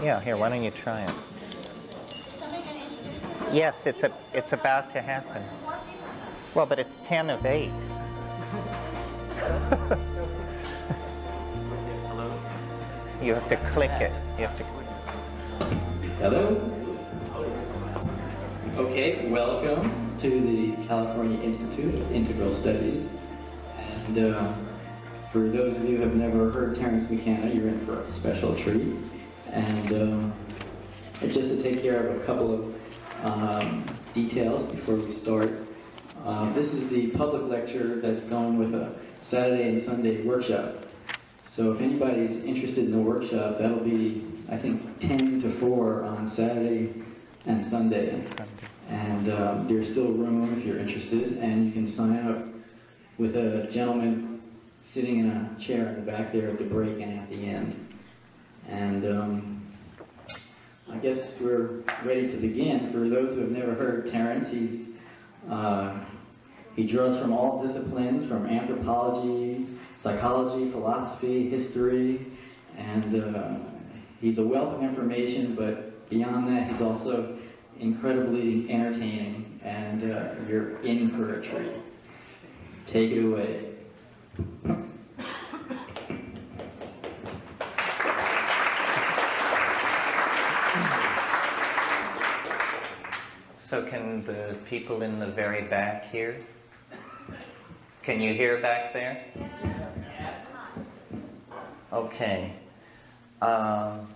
Yeah, here, why don't you try it? Yes, it's about to happen. Well, but it's 10 of 8. You have to click it. You have to. Hello. Okay, welcome to the California Institute of Integral Studies. And for those of you who have never heard Terence McKenna, you're in for a special treat. And just to take care of a couple of details before we start, this is the public lecture that's going with a Saturday and Sunday workshop. So if anybody's interested in the workshop, that'll be, I think, 10 to 4 on Saturday and Sunday. And there's still room if you're interested, and you can sign up with a gentleman sitting in a chair in the back there at the break and at the end. And I guess we're ready to begin. For those who have never heard Terence, he draws from all disciplines, from anthropology, psychology, philosophy, history, and he's a wealth of information, but beyond that, he's also incredibly entertaining, and you're in for a treat. Take it away. So can the people in the very back hear? Can you hear back there? Okay.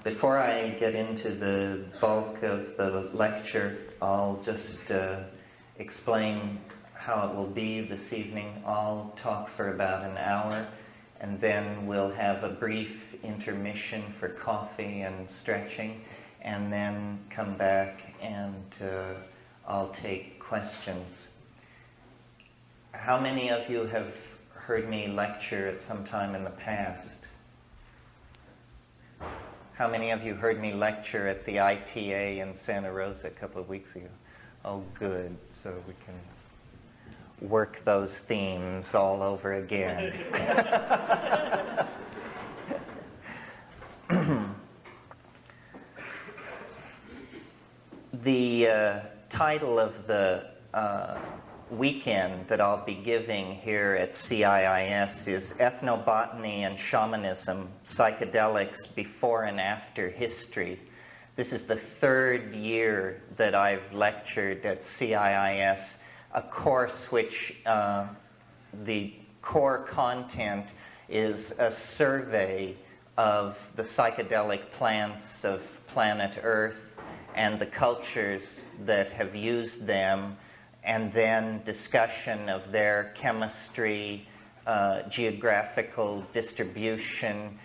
Before I get into the bulk of the lecture, I'll just explain how it will be this evening. I'll talk for about an hour, and then we'll have a brief intermission for coffee and stretching, and then come back and I'll take questions. How many of you have heard me lecture at some time in the past? How many of you heard me lecture at the ITA in Santa Rosa a couple of weeks ago? Oh, good. So we can work those themes all over again. The title of the weekend that I'll be giving here at CIIS is Ethnobotany and Shamanism, Psychedelics Before and After History. This is the third year that I've lectured at CIIS, a course which the core content is a survey of the psychedelic plants of planet Earth and the cultures that have used them, and then discussion of their chemistry, geographical distribution,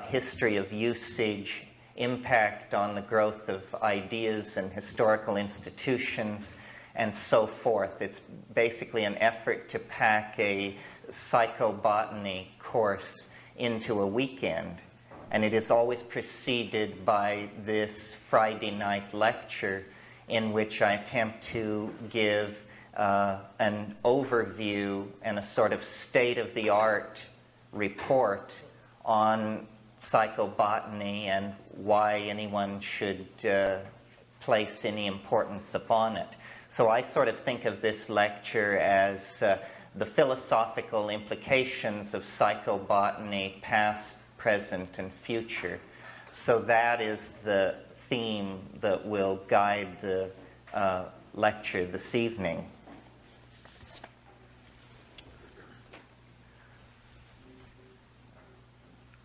history of usage, impact on the growth of ideas and historical institutions, and so forth. It's basically an effort to pack a psychobotany course into a weekend. And it is always preceded by this Friday night lecture in which I attempt to give an overview and a sort of state-of-the-art report on psychobotany and why anyone should place any importance upon it. So I sort of think of this lecture as the philosophical implications of psychobotany, past, present, and future. So that is the theme that will guide the lecture this evening.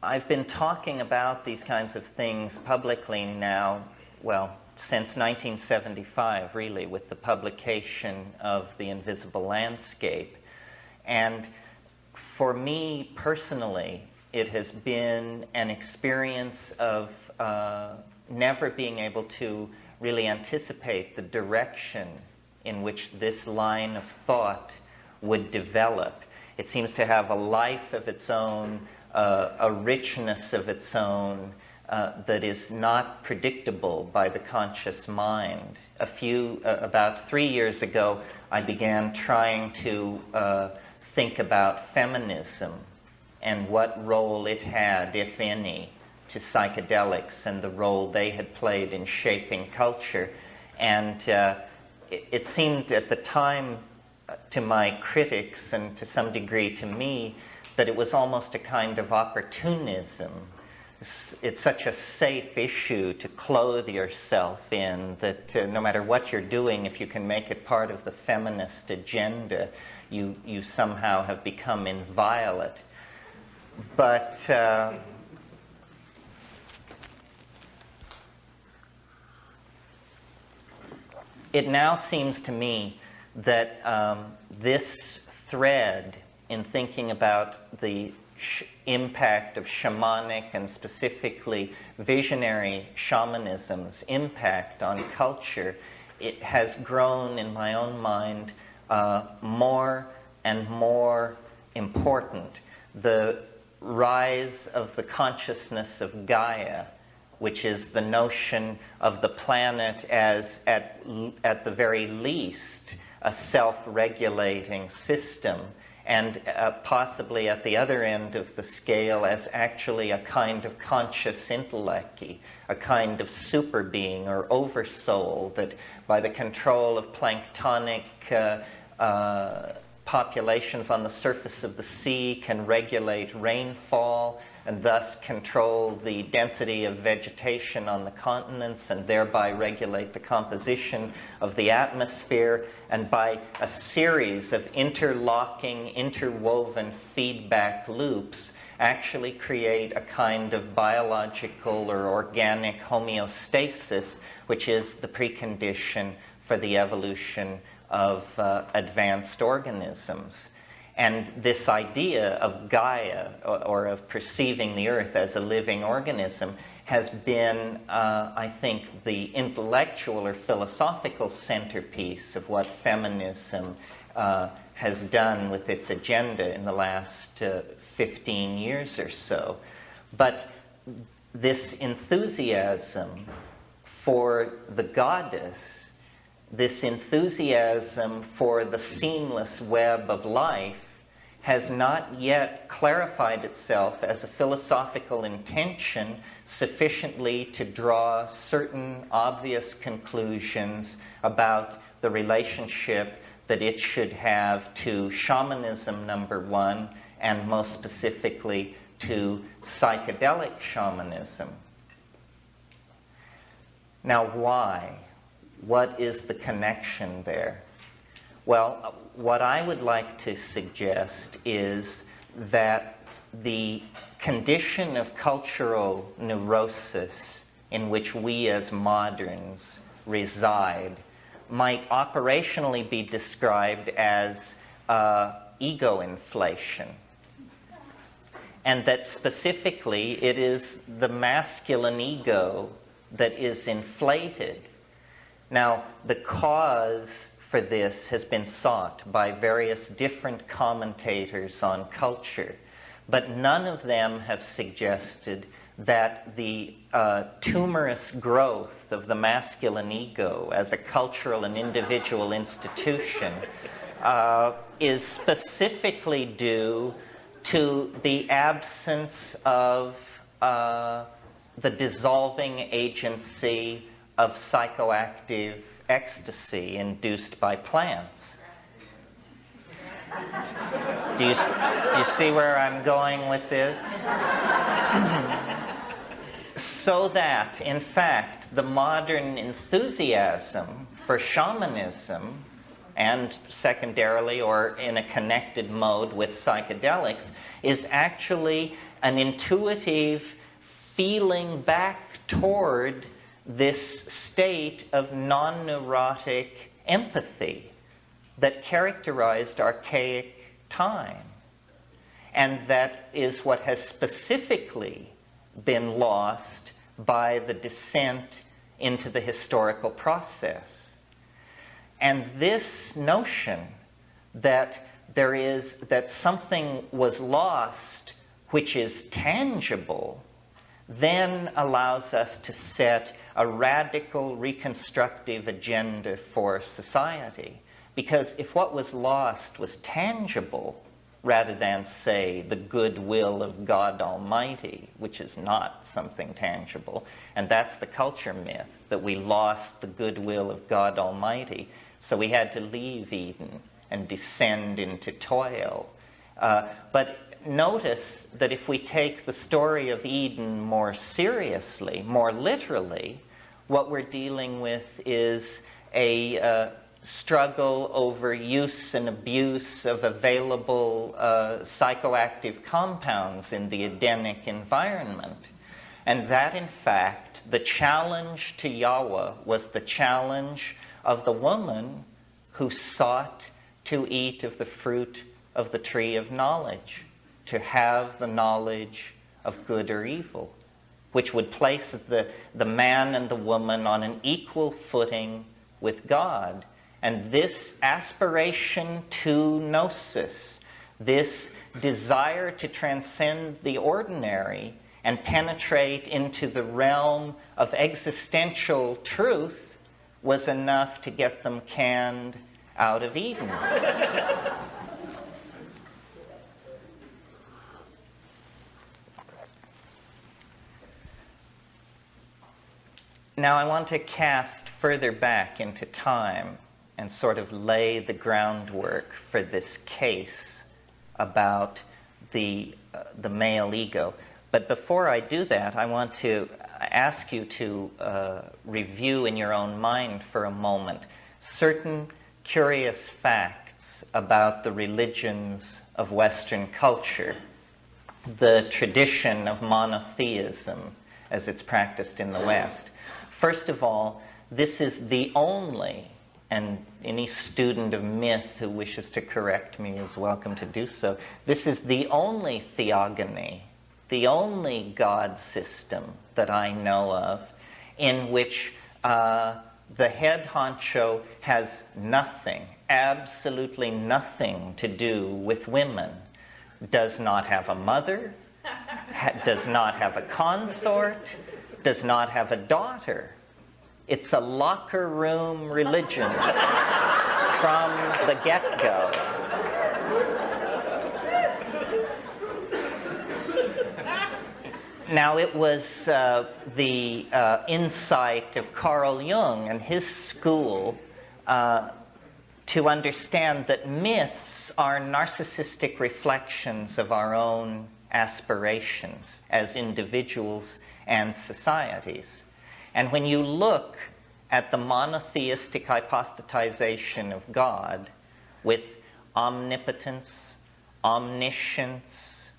I've been talking about these kinds of things publicly now, well, since 1975, really, with the publication of The Invisible Landscape. And for me personally, it has been an experience of never being able to really anticipate the direction in which this line of thought would develop. It seems to have a life of its own, a richness of its own that is not predictable by the conscious mind. About 3 years ago, I began trying to think about feminism and what role it had, if any, to psychedelics and the role they had played in shaping culture. And it seemed at the time to my critics, and to some degree to me, that it was almost a kind of opportunism. It's such a safe issue to clothe yourself in that no matter what you're doing, if you can make it part of the feminist agenda, you somehow have become inviolate. But it now seems to me that this thread in thinking about the impact of shamanic and specifically visionary shamanism's impact on culture, it has grown in my own mind more and more important. The rise of the consciousness of Gaia, which is the notion of the planet as, at the very least, a self-regulating system, and possibly at the other end of the scale as actually a kind of conscious intellect, a kind of super being or oversoul that by the control of planktonic populations on the surface of the sea can regulate rainfall and thus control the density of vegetation on the continents and thereby regulate the composition of the atmosphere, and by a series of interlocking, interwoven feedback loops actually create a kind of biological or organic homeostasis, which is the precondition for the evolution of advanced organisms. And this idea of Gaia, or of perceiving the Earth as a living organism, has been, I think, the intellectual or philosophical centerpiece of what feminism has done with its agenda in the last 15 years or so. But this enthusiasm for the goddess, this enthusiasm for the seamless web of life, has not yet clarified itself as a philosophical intention sufficiently to draw certain obvious conclusions about the relationship that it should have to shamanism, number one, and most specifically to psychedelic shamanism. Now, why? What is the connection there? Well, what I would like to suggest is that the condition of cultural neurosis in which we as moderns reside might operationally be described as ego inflation. And that specifically it is the masculine ego that is inflated. Now, the cause for this has been sought by various different commentators on culture, but none of them have suggested that the tumorous growth of the masculine ego as a cultural and individual institution is specifically due to the absence of the dissolving agency of psychoactive ecstasy induced by plants. Do you see where I'm going with this? So that, in fact, the modern enthusiasm for shamanism, and secondarily or in a connected mode with psychedelics, is actually an intuitive feeling back toward this state of non-neurotic empathy that characterized archaic time. And that is what has specifically been lost by the descent into the historical process. And this notion that that something was lost which is tangible then allows us to set a radical reconstructive agenda for society. Because if what was lost was tangible, rather than say the goodwill of God Almighty, which is not something tangible. And that's the culture myth, that we lost the goodwill of God Almighty, so we had to leave Eden and descend into toil. But notice that if we take the story of Eden more seriously, more literally, what we're dealing with is a struggle over use and abuse of available psychoactive compounds in the Edenic environment. And that, in fact, the challenge to Yahweh was the challenge of the woman who sought to eat of the fruit of the tree of knowledge, to have the knowledge of good or evil, which would place the man and the woman on an equal footing with God. And this aspiration to gnosis, this desire to transcend the ordinary and penetrate into the realm of existential truth, was enough to get them canned out of Eden. Now I want to cast further back into time and sort of lay the groundwork for this case about the male ego. But before I do that, I want to ask you to review in your own mind for a moment certain curious facts about the religions of Western culture, the tradition of monotheism as it's practiced in the West. First of all, this is the only, and any student of myth who wishes to correct me is welcome to do so, this is the only theogony, the only God system that I know of in which the head honcho has nothing, absolutely nothing to do with women, does not have a mother, does not have a consort, does not have a daughter. It's a locker room religion from the get-go. Now, it was the insight of Carl Jung and his school to understand that myths are narcissistic reflections of our own aspirations as individuals and societies. And when you look at the monotheistic hypostatization of God with omnipotence, omniscience,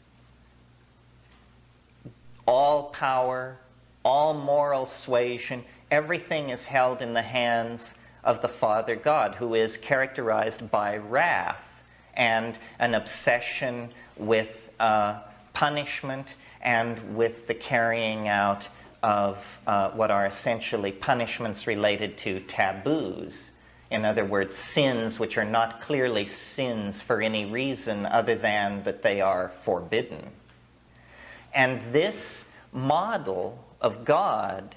all power, all moral suasion, everything is held in the hands of the Father God, who is characterized by wrath and an obsession with punishment and with the carrying out of what are essentially punishments related to taboos. In other words, sins which are not clearly sins for any reason other than that they are forbidden. And this model of God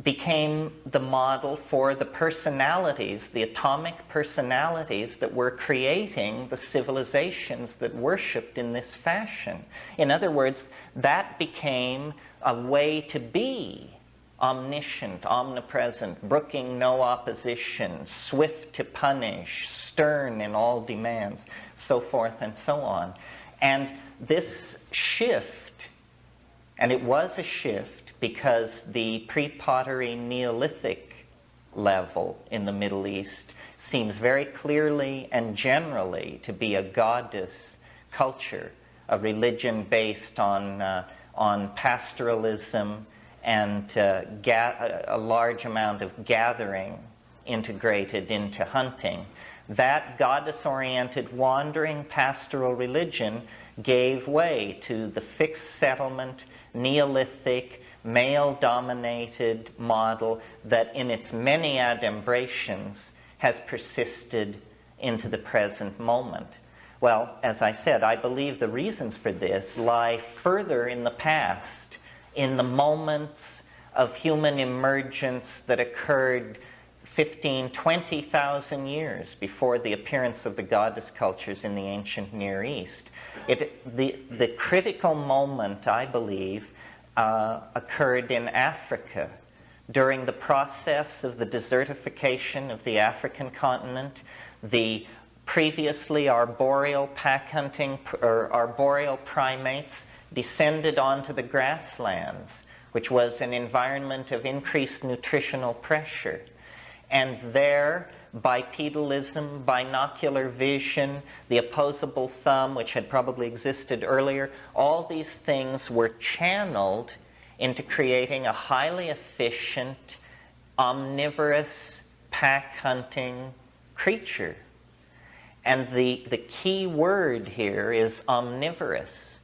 became the model for the personalities, the atomic personalities that were creating the civilizations that worshipped in this fashion. In other words, that became a way to be omniscient, omnipresent, brooking no opposition, swift to punish, stern in all demands, so forth and so on. And this shift, and it was a shift because the pre-pottery Neolithic level in the Middle East seems very clearly and generally to be a goddess culture, a religion based on pastoralism and a large amount of gathering integrated into hunting. That goddess-oriented wandering pastoral religion gave way to the fixed settlement, Neolithic, male-dominated model that in its many adumbrations has persisted into the present moment. Well, as I said, I believe the reasons for this lie further in the past, in the moments of human emergence that occurred 15, 20,000 years before the appearance of the goddess cultures in the ancient Near East. The critical moment, I believe, occurred in Africa during the process of the desertification of the African continent. The previously arboreal pack hunting or arboreal primates descended onto the grasslands, which was an environment of increased nutritional pressure. And there, bipedalism, binocular vision, the opposable thumb, which had probably existed earlier, all these things were channeled into creating a highly efficient, omnivorous, pack-hunting creature. And the key word here is omnivorous.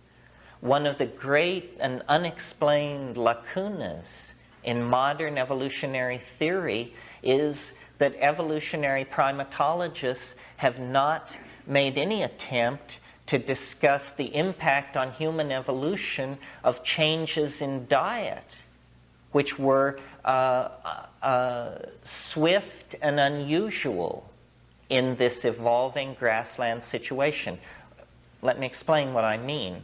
One of the great and unexplained lacunas in modern evolutionary theory is that evolutionary primatologists have not made any attempt to discuss the impact on human evolution of changes in diet, which were swift and unusual in this evolving grassland situation. Let me explain what I mean.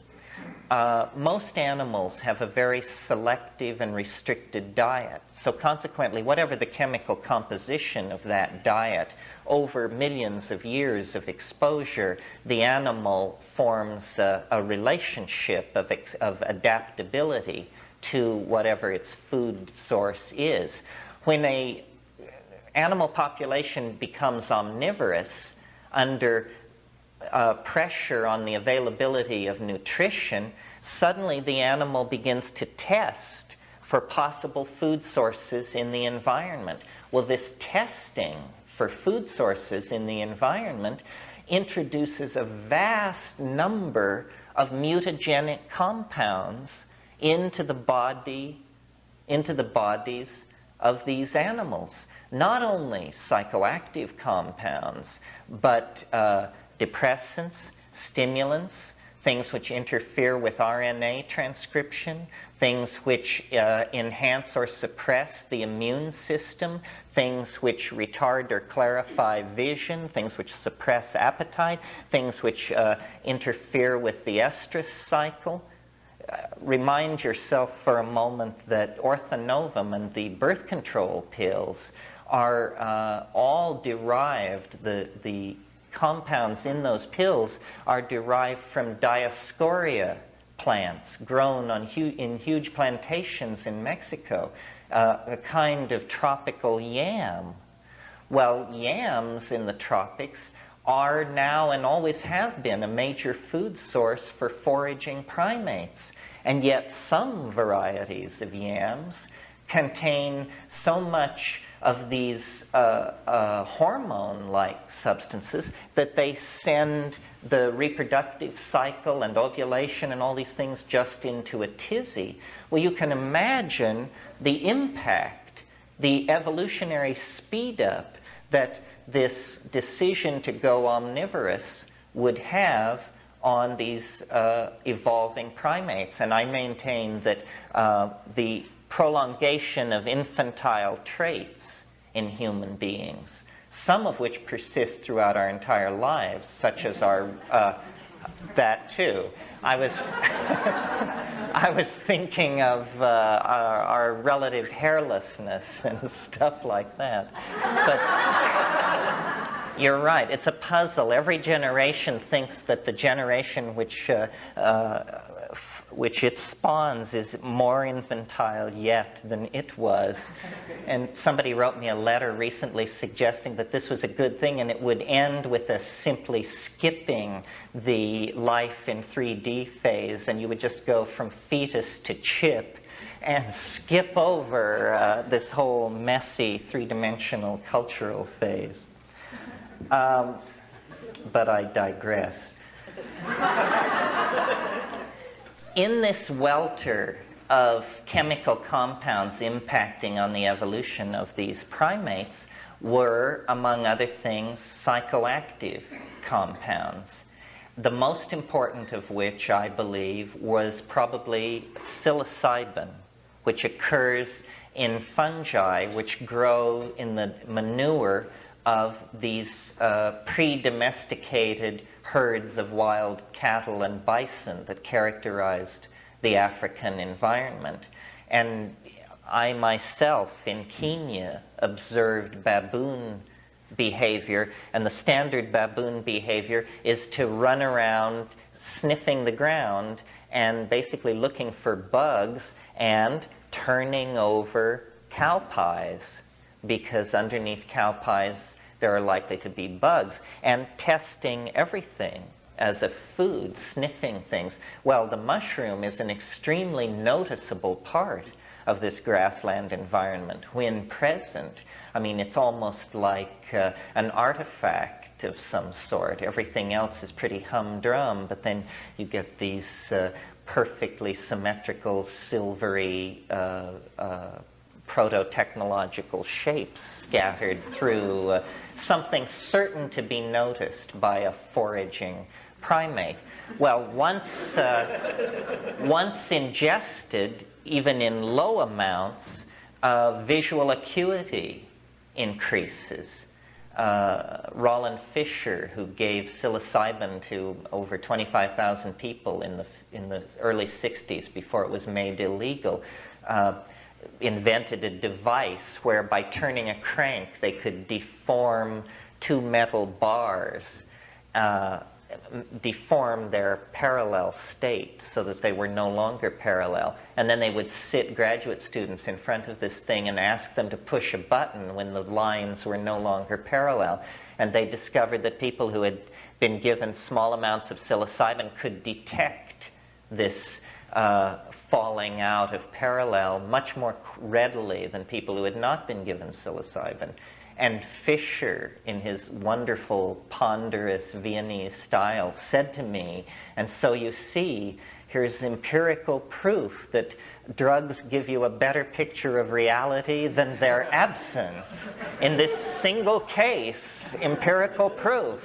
Most animals have a very selective and restricted diet. So consequently, whatever the chemical composition of that diet, over millions of years of exposure, the animal forms a relationship of adaptability to whatever its food source is. When an animal population becomes omnivorous under pressure on the availability of nutrition, suddenly the animal begins to test for possible food sources in the environment. Well, this testing for food sources in the environment introduces a vast number of mutagenic compounds into the bodies of these animals. Not only psychoactive compounds, but depressants, stimulants, things which interfere with RNA transcription, things which enhance or suppress the immune system, things which retard or clarify vision, things which suppress appetite, things which interfere with the estrus cycle. Remind yourself for a moment that orthonovum and the birth control pills are all derived, the compounds in those pills are derived from Dioscorea plants grown in huge plantations in Mexico, a kind of tropical yam. Well, yams in the tropics are now and always have been a major food source for foraging primates. And yet some varieties of yams contain so much of these hormone-like substances that they send the reproductive cycle and ovulation and all these things just into a tizzy. Well, you can imagine the impact, the evolutionary speed-up that this decision to go omnivorous would have on these evolving primates. And I maintain that the prolongation of infantile traits in human beings, some of which persist throughout our entire lives, such as our that too. I was thinking of our relative hairlessness and stuff like that. But you're right, it's a puzzle. Every generation thinks that the generation which it spawns is more infantile yet than it was. And somebody wrote me a letter recently suggesting that this was a good thing and it would end with us simply skipping the life in 3D phase, and you would just go from fetus to chip and skip over this whole messy three-dimensional cultural phase. But I digress. In this welter of chemical compounds impacting on the evolution of these primates were, among other things, psychoactive compounds. The most important of which, I believe, was probably psilocybin, which occurs in fungi which grow in the manure of these pre-domesticated herds of wild cattle and bison that characterized the African environment. And I myself in Kenya observed baboon behavior, and the standard baboon behavior is to run around sniffing the ground and basically looking for bugs and turning over cow pies, because underneath cow pies there are likely to be bugs, and testing everything as a food, sniffing things. Well, the mushroom is an extremely noticeable part of this grassland environment. When present, I mean, it's almost like an artifact of some sort. Everything else is pretty humdrum, but then you get these perfectly symmetrical, silvery, proto-technological shapes scattered through something certain to be noticed by a foraging primate. Well, once ingested, even in low amounts, visual acuity increases. Roland Fisher, who gave psilocybin to over 25,000 people in the early 60s before it was made illegal, invented a device where by turning a crank they could deform two metal bars, deform their parallel state so that they were no longer parallel. And then they would sit graduate students in front of this thing and ask them to push a button when the lines were no longer parallel. And they discovered that people who had been given small amounts of psilocybin could detect this falling out of parallel much more readily than people who had not been given psilocybin. And Fisher, in his wonderful, ponderous Viennese style, said to me, and so you see, here's empirical proof that drugs give you a better picture of reality than their absence. In this single case, empirical proof.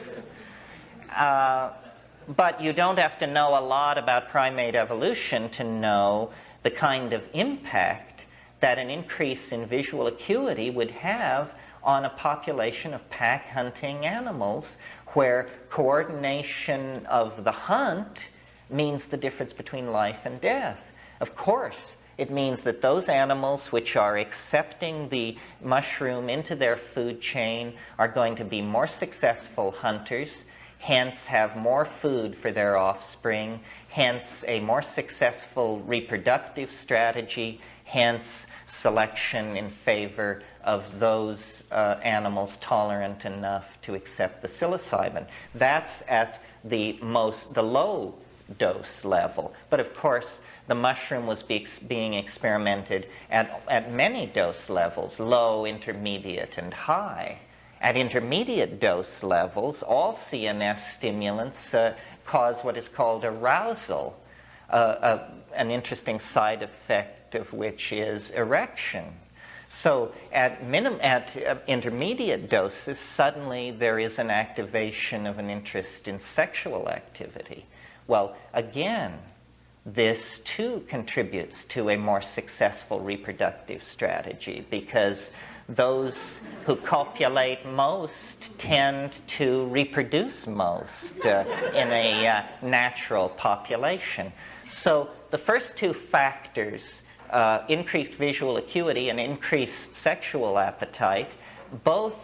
But you don't have to know a lot about primate evolution to know the kind of impact that an increase in visual acuity would have on a population of pack-hunting animals, where coordination of the hunt means the difference between life and death. Of course, it means that those animals which are accepting the mushroom into their food chain are going to be more successful hunters, hence have more food for their offspring, hence a more successful reproductive strategy, hence selection in favor of those animals tolerant enough to accept the psilocybin. That's at the low dose level. But of course, the mushroom was being experimented at many dose levels, low, intermediate, and high. At intermediate dose levels, all CNS stimulants cause what is called arousal, an interesting side effect of which is erection. So at intermediate doses, suddenly there is an activation of an interest in sexual activity. Well, again, this too contributes to a more successful reproductive strategy, because those who copulate most tend to reproduce most in a natural population. So the first two factors, increased visual acuity and increased sexual appetite, both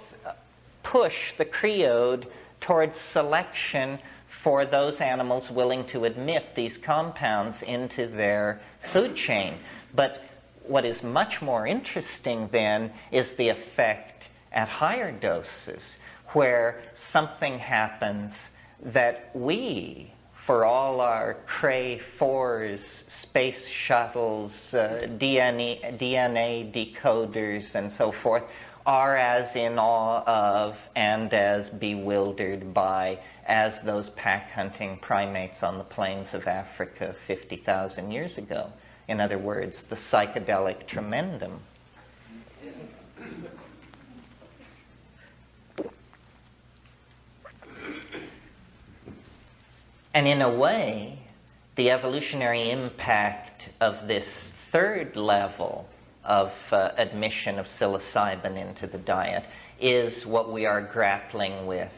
push the creode towards selection for those animals willing to admit these compounds into their food chain. But what is much more interesting then is the effect at higher doses, where something happens that we, for all our Cray 4s, space shuttles, DNA decoders, and so forth, are as in awe of and as bewildered by as those pack-hunting primates on the plains of Africa 50,000 years ago. In other words, the psychedelic tremendum. And in a way, the evolutionary impact of this third level of admission of psilocybin into the diet is what we are grappling with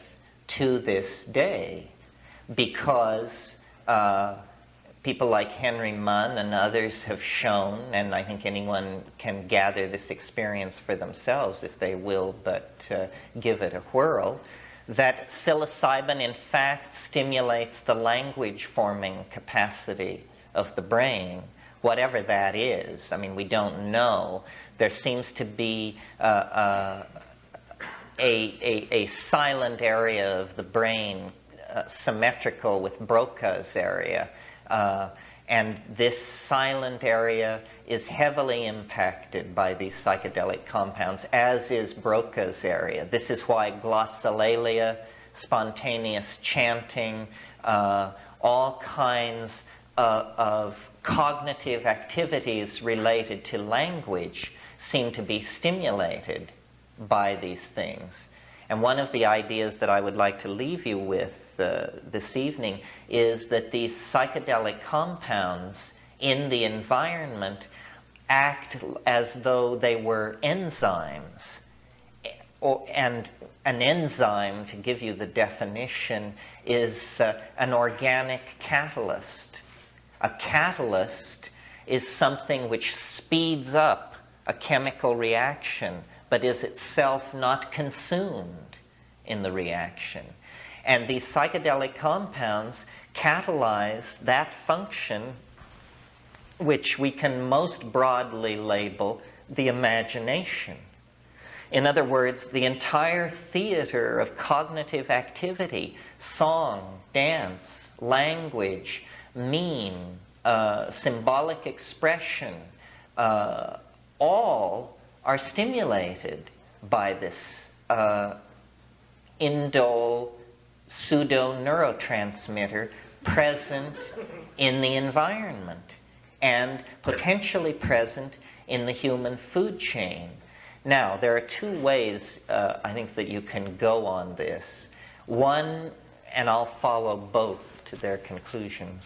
to this day, because people like Henry Munn and others have shown, and I think anyone can gather this experience for themselves if they will but give it a whirl, that psilocybin in fact stimulates the language-forming capacity of the brain, whatever that is. I mean, we don't know. There seems to be a silent area of the brain symmetrical with Broca's area. And this silent area is heavily impacted by these psychedelic compounds, as is Broca's area. This is why glossolalia, spontaneous chanting, all kinds of cognitive activities related to language seem to be stimulated by these things. And one of the ideas that I would like to leave you with this evening is that these psychedelic compounds in the environment act as though they were enzymes. And an enzyme, to give you the definition, is an organic catalyst. A catalyst is something which speeds up a chemical reaction, but is itself not consumed in the reaction. And these psychedelic compounds catalyze that function, which we can most broadly label the imagination. In other words, the entire theater of cognitive activity, song, dance, language, meme, symbolic expression, all are stimulated by this indole pseudo-neurotransmitter present in the environment and potentially present in the human food chain. Now, there are two ways I think that you can go on this. One, and I'll follow both to their conclusions,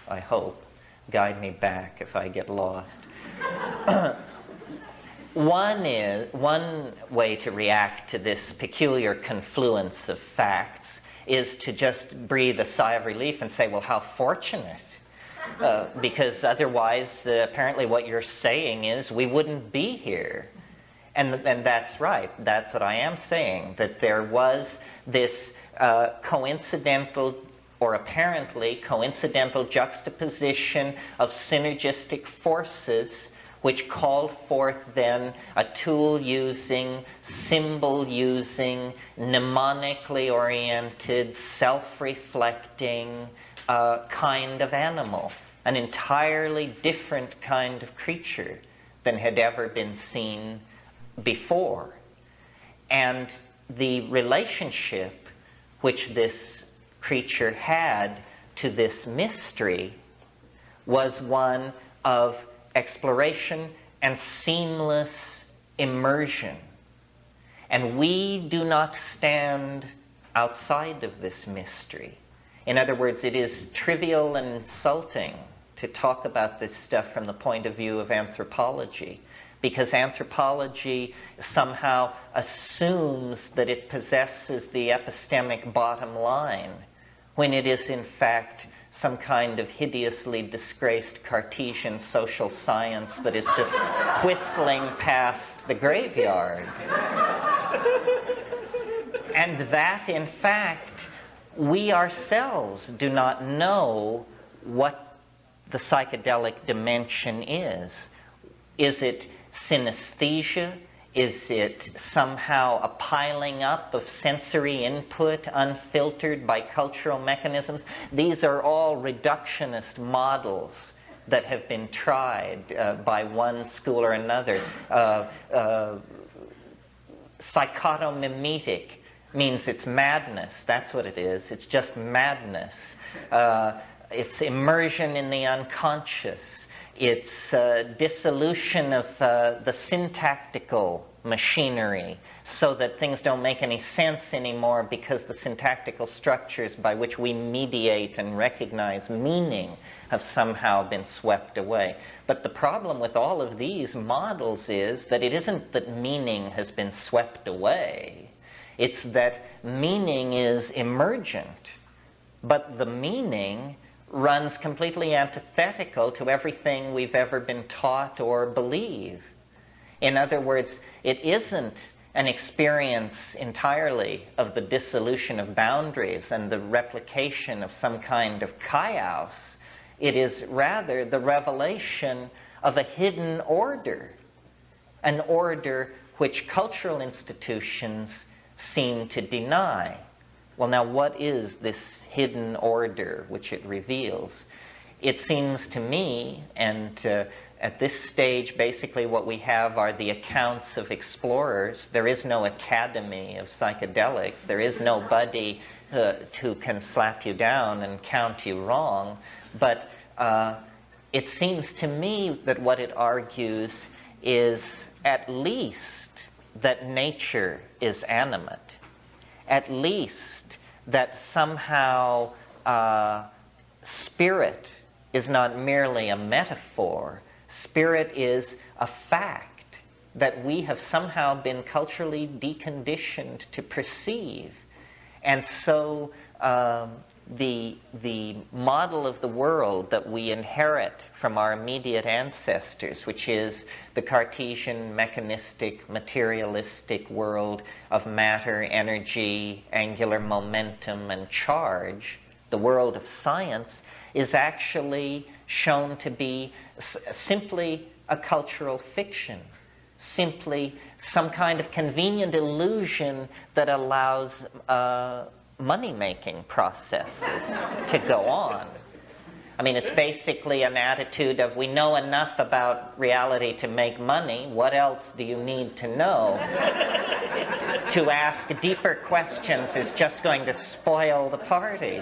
I hope. Guide me back if I get lost. One way to react to this peculiar confluence of facts is to just breathe a sigh of relief and say, well, how fortunate. Because otherwise, apparently what you're saying is we wouldn't be here. And that's right. That's what I am saying, that there was this coincidental or apparently coincidental juxtaposition of synergistic forces which called forth then a tool-using, symbol-using, mnemonically oriented, self-reflecting kind of animal, an entirely different kind of creature than had ever been seen before. And the relationship which this creature had to this mystery was one of exploration and seamless immersion. And we do not stand outside of this mystery. In other words, it is trivial and insulting to talk about this stuff from the point of view of anthropology, because anthropology somehow assumes that it possesses the epistemic bottom line, when it is in fact some kind of hideously disgraced Cartesian social science that is just whistling past the graveyard. And that, in fact, we ourselves do not know what the psychedelic dimension is. Is it synesthesia? Is it somehow a piling up of sensory input unfiltered by cultural mechanisms? These are all reductionist models that have been tried by one school or another. Psychotomimetic means it's madness. That's what it is. It's just madness. It's immersion in the unconscious. It's dissolution of the syntactical machinery so that things don't make any sense anymore because the syntactical structures by which we mediate and recognize meaning have somehow been swept away. But the problem with all of these models is that it isn't that meaning has been swept away. It's that meaning is emergent, but the meaning runs completely antithetical to everything we've ever been taught or believe. In other words, it isn't an experience entirely of the dissolution of boundaries and the replication of some kind of chaos. It is rather the revelation of a hidden order, an order which cultural institutions seem to deny. Well, now, what is this hidden order which it reveals? It seems to me, and at this stage, basically what we have are the accounts of explorers. There is no academy of psychedelics. There is nobody who can slap you down and count you wrong. But it seems to me that what it argues is at least that nature is animate. At least that somehow spirit is not merely a metaphor. Spirit is a fact that we have somehow been culturally deconditioned to perceive. And so the model of the world that we inherit from our immediate ancestors, which is the Cartesian, mechanistic, materialistic world of matter, energy, angular momentum, and charge, the world of science, is actually shown to be simply a cultural fiction, simply some kind of convenient illusion that allows money-making processes to go on. I mean, it's basically an attitude of, we know enough about reality to make money. What else do you need to know? To ask deeper questions is just going to spoil the party.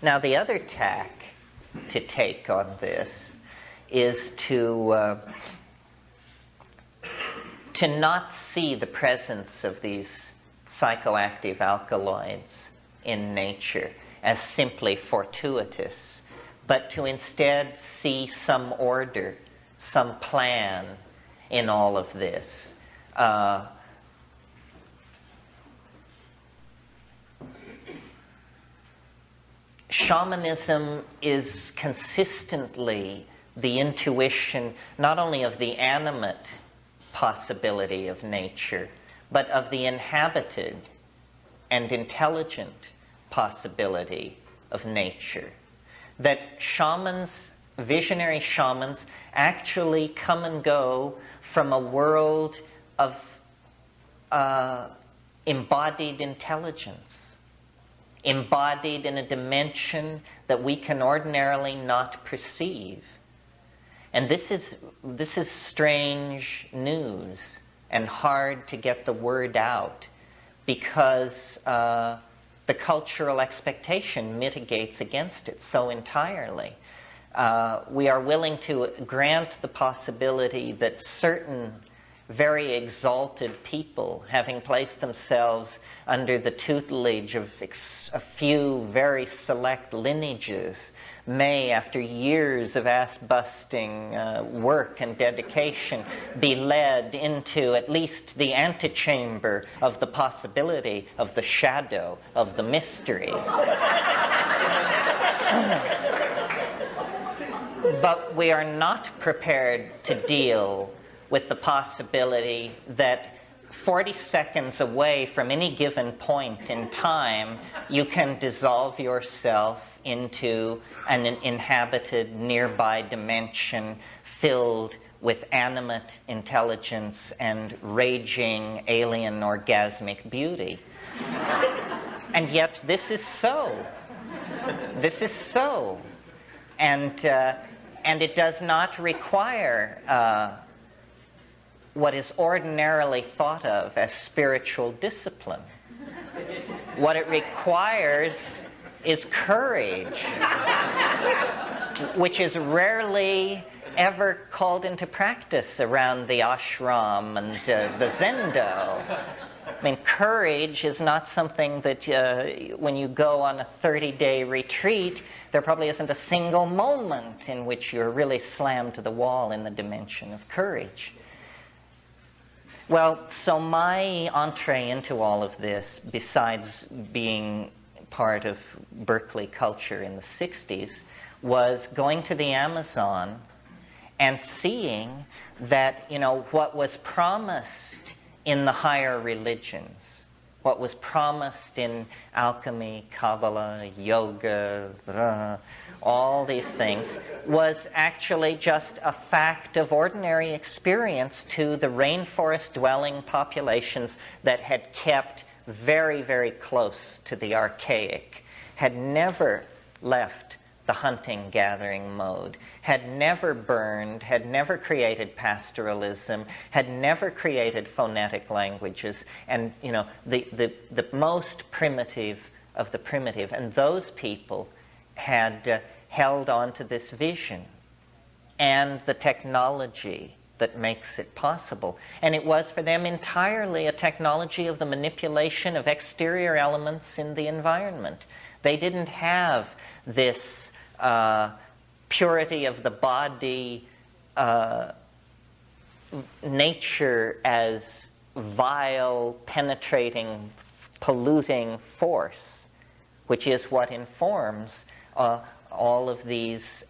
Now, the other tack to take on this is to not see the presence of these psychoactive alkaloids in nature as simply fortuitous, but to instead see some order, some plan in all of this. Shamanism is consistently the intuition not only of the animate possibility of nature, but of the inhabited and intelligent possibility of nature. That shamans, visionary shamans, actually come and go from a world of embodied intelligence, embodied in a dimension that we can ordinarily not perceive. And this is strange news and hard to get the word out because the cultural expectation mitigates against it so entirely. We are willing to grant the possibility that certain very exalted people, having placed themselves under the tutelage of a few very select lineages, may, after years of ass-busting work and dedication, be led into at least the antechamber of the possibility, of the shadow, of the mystery. But we are not prepared to deal with the possibility that 40 seconds away from any given point in time, you can dissolve yourself into an inhabited nearby dimension filled with animate intelligence and raging alien orgasmic beauty. And yet this is so. This is so. And it does not require what is ordinarily thought of as spiritual discipline. What it requires is courage, which is rarely ever called into practice around the ashram and the zendo. I mean, courage is not something that when you go on a 30-day retreat, there probably isn't a single moment in which you're really slammed to the wall in the dimension of courage. Well, so my entree into all of this, besides being part of Berkeley culture in the 60s, was going to the Amazon and seeing that, what was promised in the higher religions, what was promised in alchemy, Kabbalah, yoga, all these things, was actually just a fact of ordinary experience to the rainforest-dwelling populations that had kept very, very close to the archaic, had never left the hunting-gathering mode, had never burned, had never created pastoralism, had never created phonetic languages, and the most primitive of the primitive. And those people had held on to this vision and the technology that makes it possible. And it was for them entirely a technology of the manipulation of exterior elements in the environment. They didn't have this purity of the body, nature as vile, penetrating, polluting force, which is what informs all of these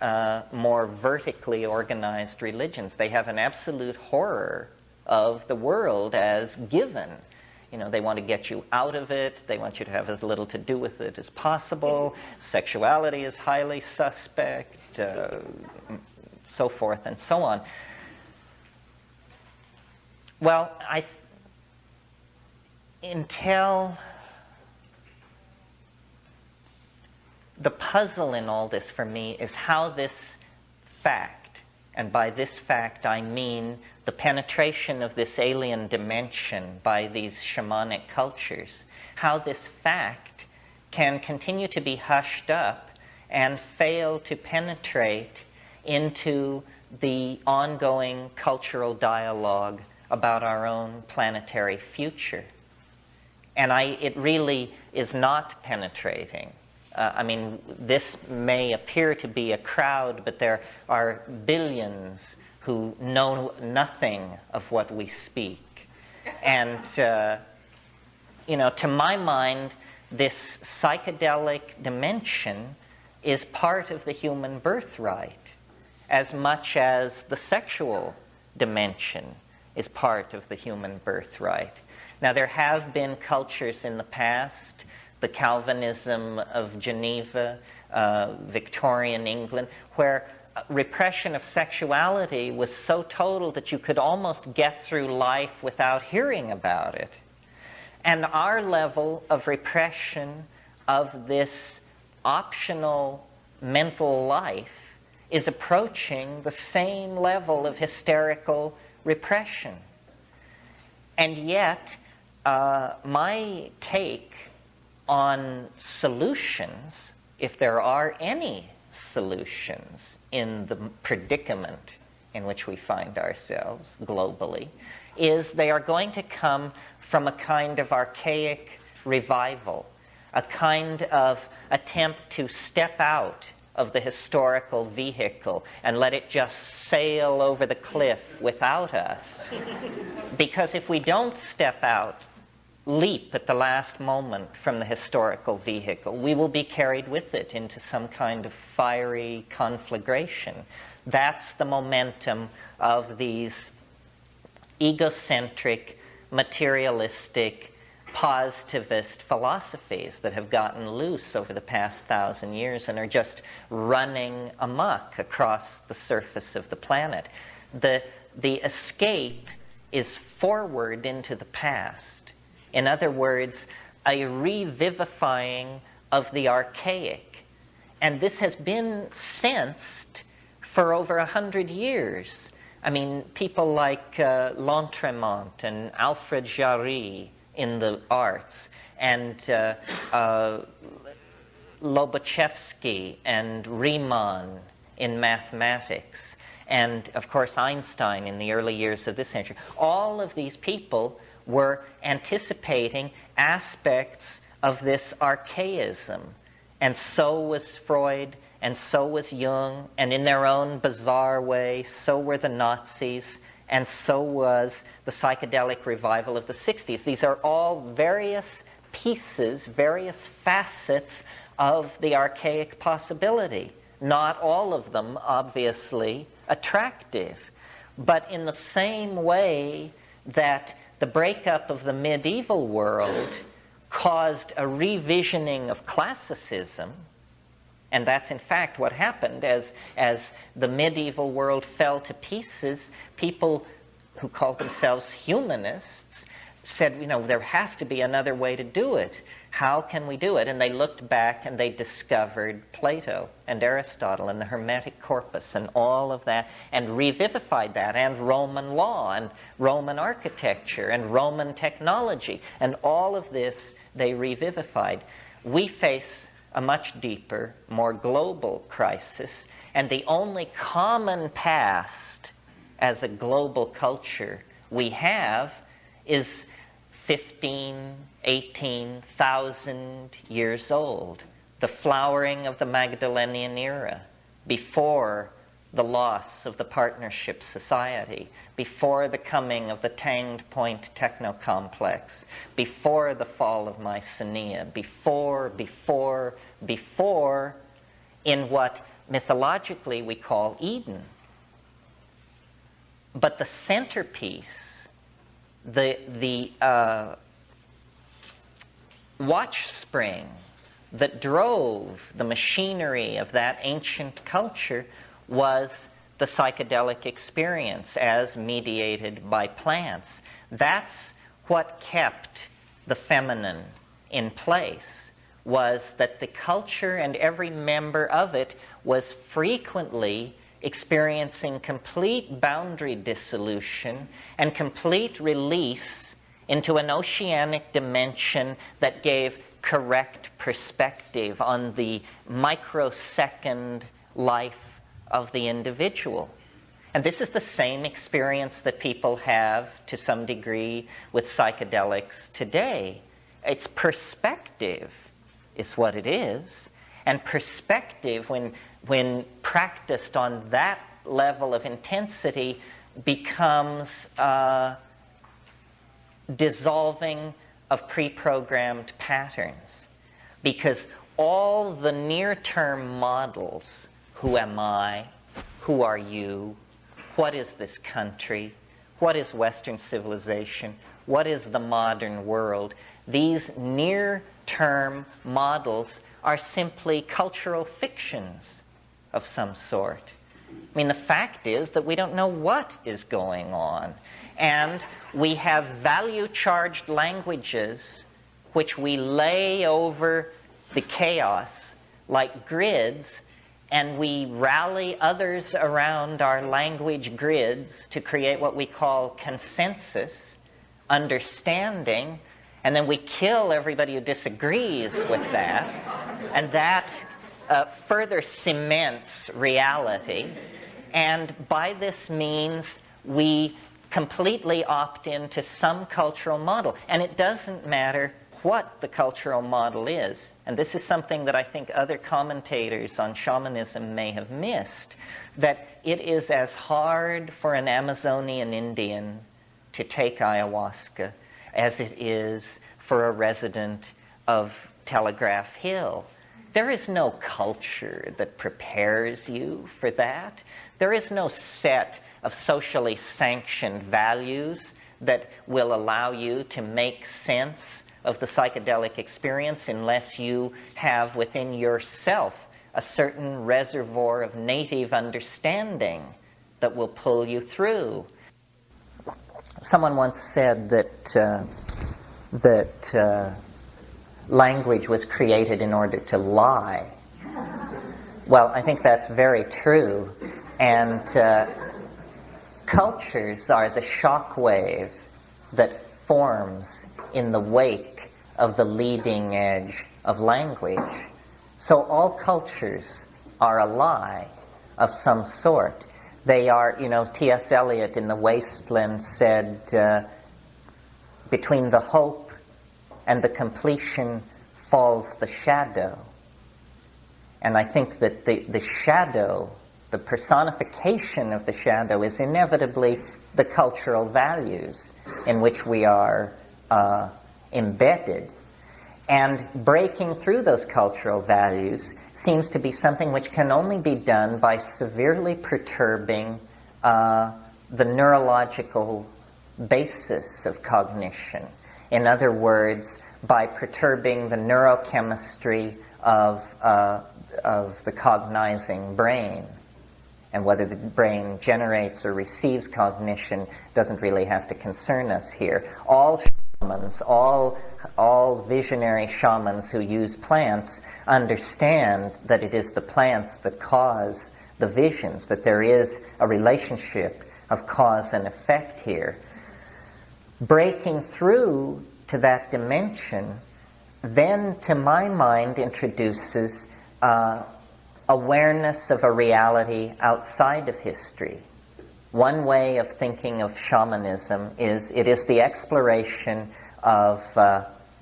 more vertically organized religions. They have an absolute horror of the world as given. They want to get you out of it. They want you to have as little to do with it as possible. Sexuality is highly suspect, so forth and so on. Well, until the puzzle in all this for me is how this fact, and by this fact I mean the penetration of this alien dimension by these shamanic cultures, how this fact can continue to be hushed up and fail to penetrate into the ongoing cultural dialogue about our own planetary future. And it really is not penetrating. This may appear to be a crowd, but there are billions who know nothing of what we speak. And, to my mind, this psychedelic dimension is part of the human birthright, as much as the sexual dimension is part of the human birthright. Now, there have been cultures in the past, the Calvinism of Geneva, Victorian England, where repression of sexuality was so total that you could almost get through life without hearing about it. And our level of repression of this optional mental life is approaching the same level of hysterical repression. And yet, my take on solutions, if there are any solutions in the predicament in which we find ourselves globally, is they are going to come from a kind of archaic revival, a kind of attempt to step out of the historical vehicle and let it just sail over the cliff without us. Because if we don't step out, leap at the last moment from the historical vehicle, we will be carried with it into some kind of fiery conflagration. That's the momentum of these egocentric, materialistic, positivist philosophies that have gotten loose over the past 1,000 years and are just running amok across the surface of the planet. The escape is forward into the past. In other words, a revivifying of the archaic. And this has been sensed for over 100 years. People like L'Entremont and Alfred Jarry in the arts, and Lobachevsky and Riemann in mathematics, and of course Einstein in the early years of this century. All of these people were anticipating aspects of this archaism, and so was Freud, and so was Jung, and in their own bizarre way, so were the Nazis, and so was the psychedelic revival of the 60s. These are all various pieces, various facets of the archaic possibility. Not all of them, obviously, attractive. But in the same way that the breakup of the medieval world caused a revisioning of classicism, and that's in fact what happened as the medieval world fell to pieces, people who called themselves humanists said, there has to be another way to do it. How can we do it? And they looked back and they discovered Plato and Aristotle and the Hermetic corpus and all of that, and revivified that, and Roman law and Roman architecture and Roman technology, and all of this they revivified. We face a much deeper, more global crisis, and the only common past as a global culture we have is 15, 18,000 years old, the flowering of the Magdalenian era, before the loss of the partnership society, before the coming of the Tanged Point techno-complex, before the fall of Mycenae, before, in what mythologically we call Eden. But the centerpiece, the watchspring that drove the machinery of that ancient culture was the psychedelic experience as mediated by plants. That's what kept the feminine in place, was that the culture and every member of it was frequently experiencing complete boundary dissolution and complete release into an oceanic dimension that gave correct perspective on the microsecond life of the individual. And this is the same experience that people have to some degree with psychedelics today. It's perspective is what it is. And perspective, when practiced on that level of intensity, becomes dissolving of pre-programmed patterns. Because all the near-term models, who am I, who are you, what is this country, what is Western civilization, what is the modern world, these near-term models are simply cultural fictions of some sort. I mean, the fact is that we don't know what is going on. And we have value-charged languages which we lay over the chaos like grids, and we rally others around our language grids to create what we call consensus, understanding, and then we kill everybody who disagrees with that, and that further cements reality. And by this means, we completely opt into some cultural model. And it doesn't matter what the cultural model is. And this is something that I think other commentators on shamanism may have missed, that it is as hard for an Amazonian Indian to take ayahuasca as it is for a resident of Telegraph Hill. There is no culture that prepares you for that. There is no set of socially sanctioned values that will allow you to make sense of the psychedelic experience unless you have within yourself a certain reservoir of native understanding that will pull you through. Someone once said that language was created in order to lie. Well, I think that's very true. And cultures are the shock wave that forms in the wake of the leading edge of language. So all cultures are a lie of some sort. They are, T.S. Eliot in The Wasteland said, between the hope and the completion falls the shadow. And I think that the shadow, the personification of the shadow, is inevitably the cultural values in which we are embedded. And breaking through those cultural values seems to be something which can only be done by severely perturbing the neurological basis of cognition. In other words, by perturbing the neurochemistry of the cognizing brain. And whether the brain generates or receives cognition doesn't really have to concern us here. All shamans, all visionary shamans who use plants understand that it is the plants that cause the visions, that there is a relationship of cause and effect here. Breaking through to that dimension then, to my mind, introduces awareness of a reality outside of history. One way of thinking of shamanism is it is the exploration of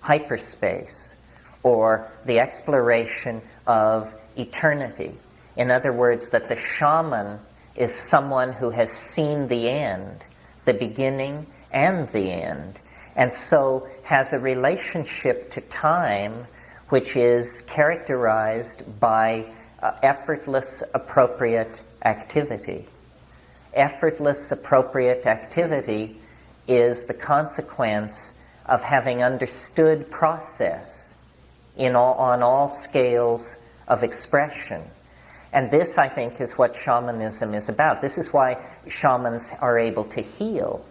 hyperspace, or the exploration of eternity. In other words, that the shaman is someone who has seen the end, the beginning and the end, and so has a relationship to time which is characterized by effortless, appropriate activity. Effortless, appropriate activity is the consequence of having understood process on all scales of expression. And this, I think, is what shamanism is about. This is why shamans are able to heal,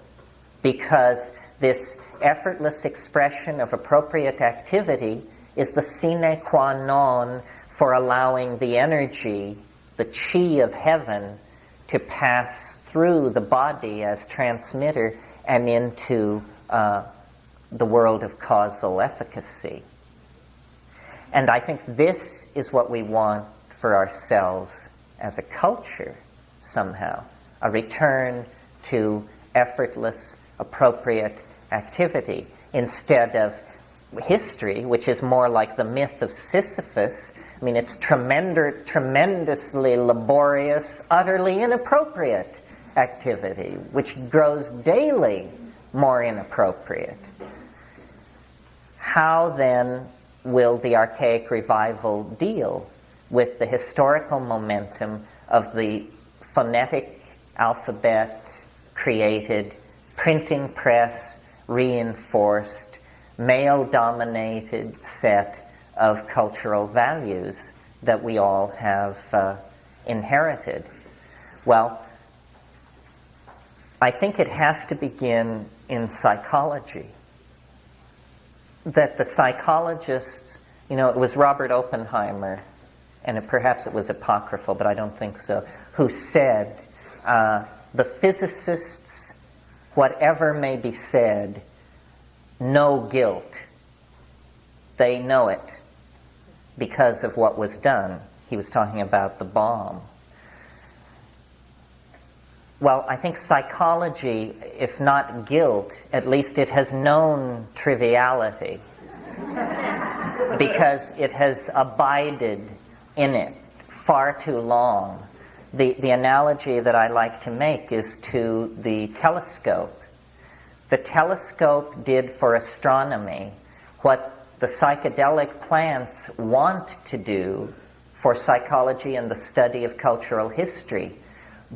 because this effortless expression of appropriate activity is the sine qua non for allowing the energy, the chi of heaven, to pass through the body as transmitter and into the world of causal efficacy. And I think this is what we want for ourselves as a culture, somehow. A return to effortless, appropriate activity, instead of history, which is more like the myth of Sisyphus. I mean, it's tremendously laborious, utterly inappropriate activity, which grows daily more inappropriate. How then will the archaic revival deal with the historical momentum of the phonetic alphabet created, printing press reinforced, male-dominated set of cultural values that we all have inherited? Well, I think it has to begin in psychology. That the psychologists, it was Robert Oppenheimer, and perhaps it was apocryphal, but I don't think so, who said, the physicists, whatever may be said, know guilt. They know it because of what was done. He was talking about the bomb. Well, I think psychology, if not guilt, at least it has known triviality because it has abided in it far too long. The analogy that I like to make is to the telescope. The telescope did for astronomy what the psychedelic plants want to do for psychology and the study of cultural history.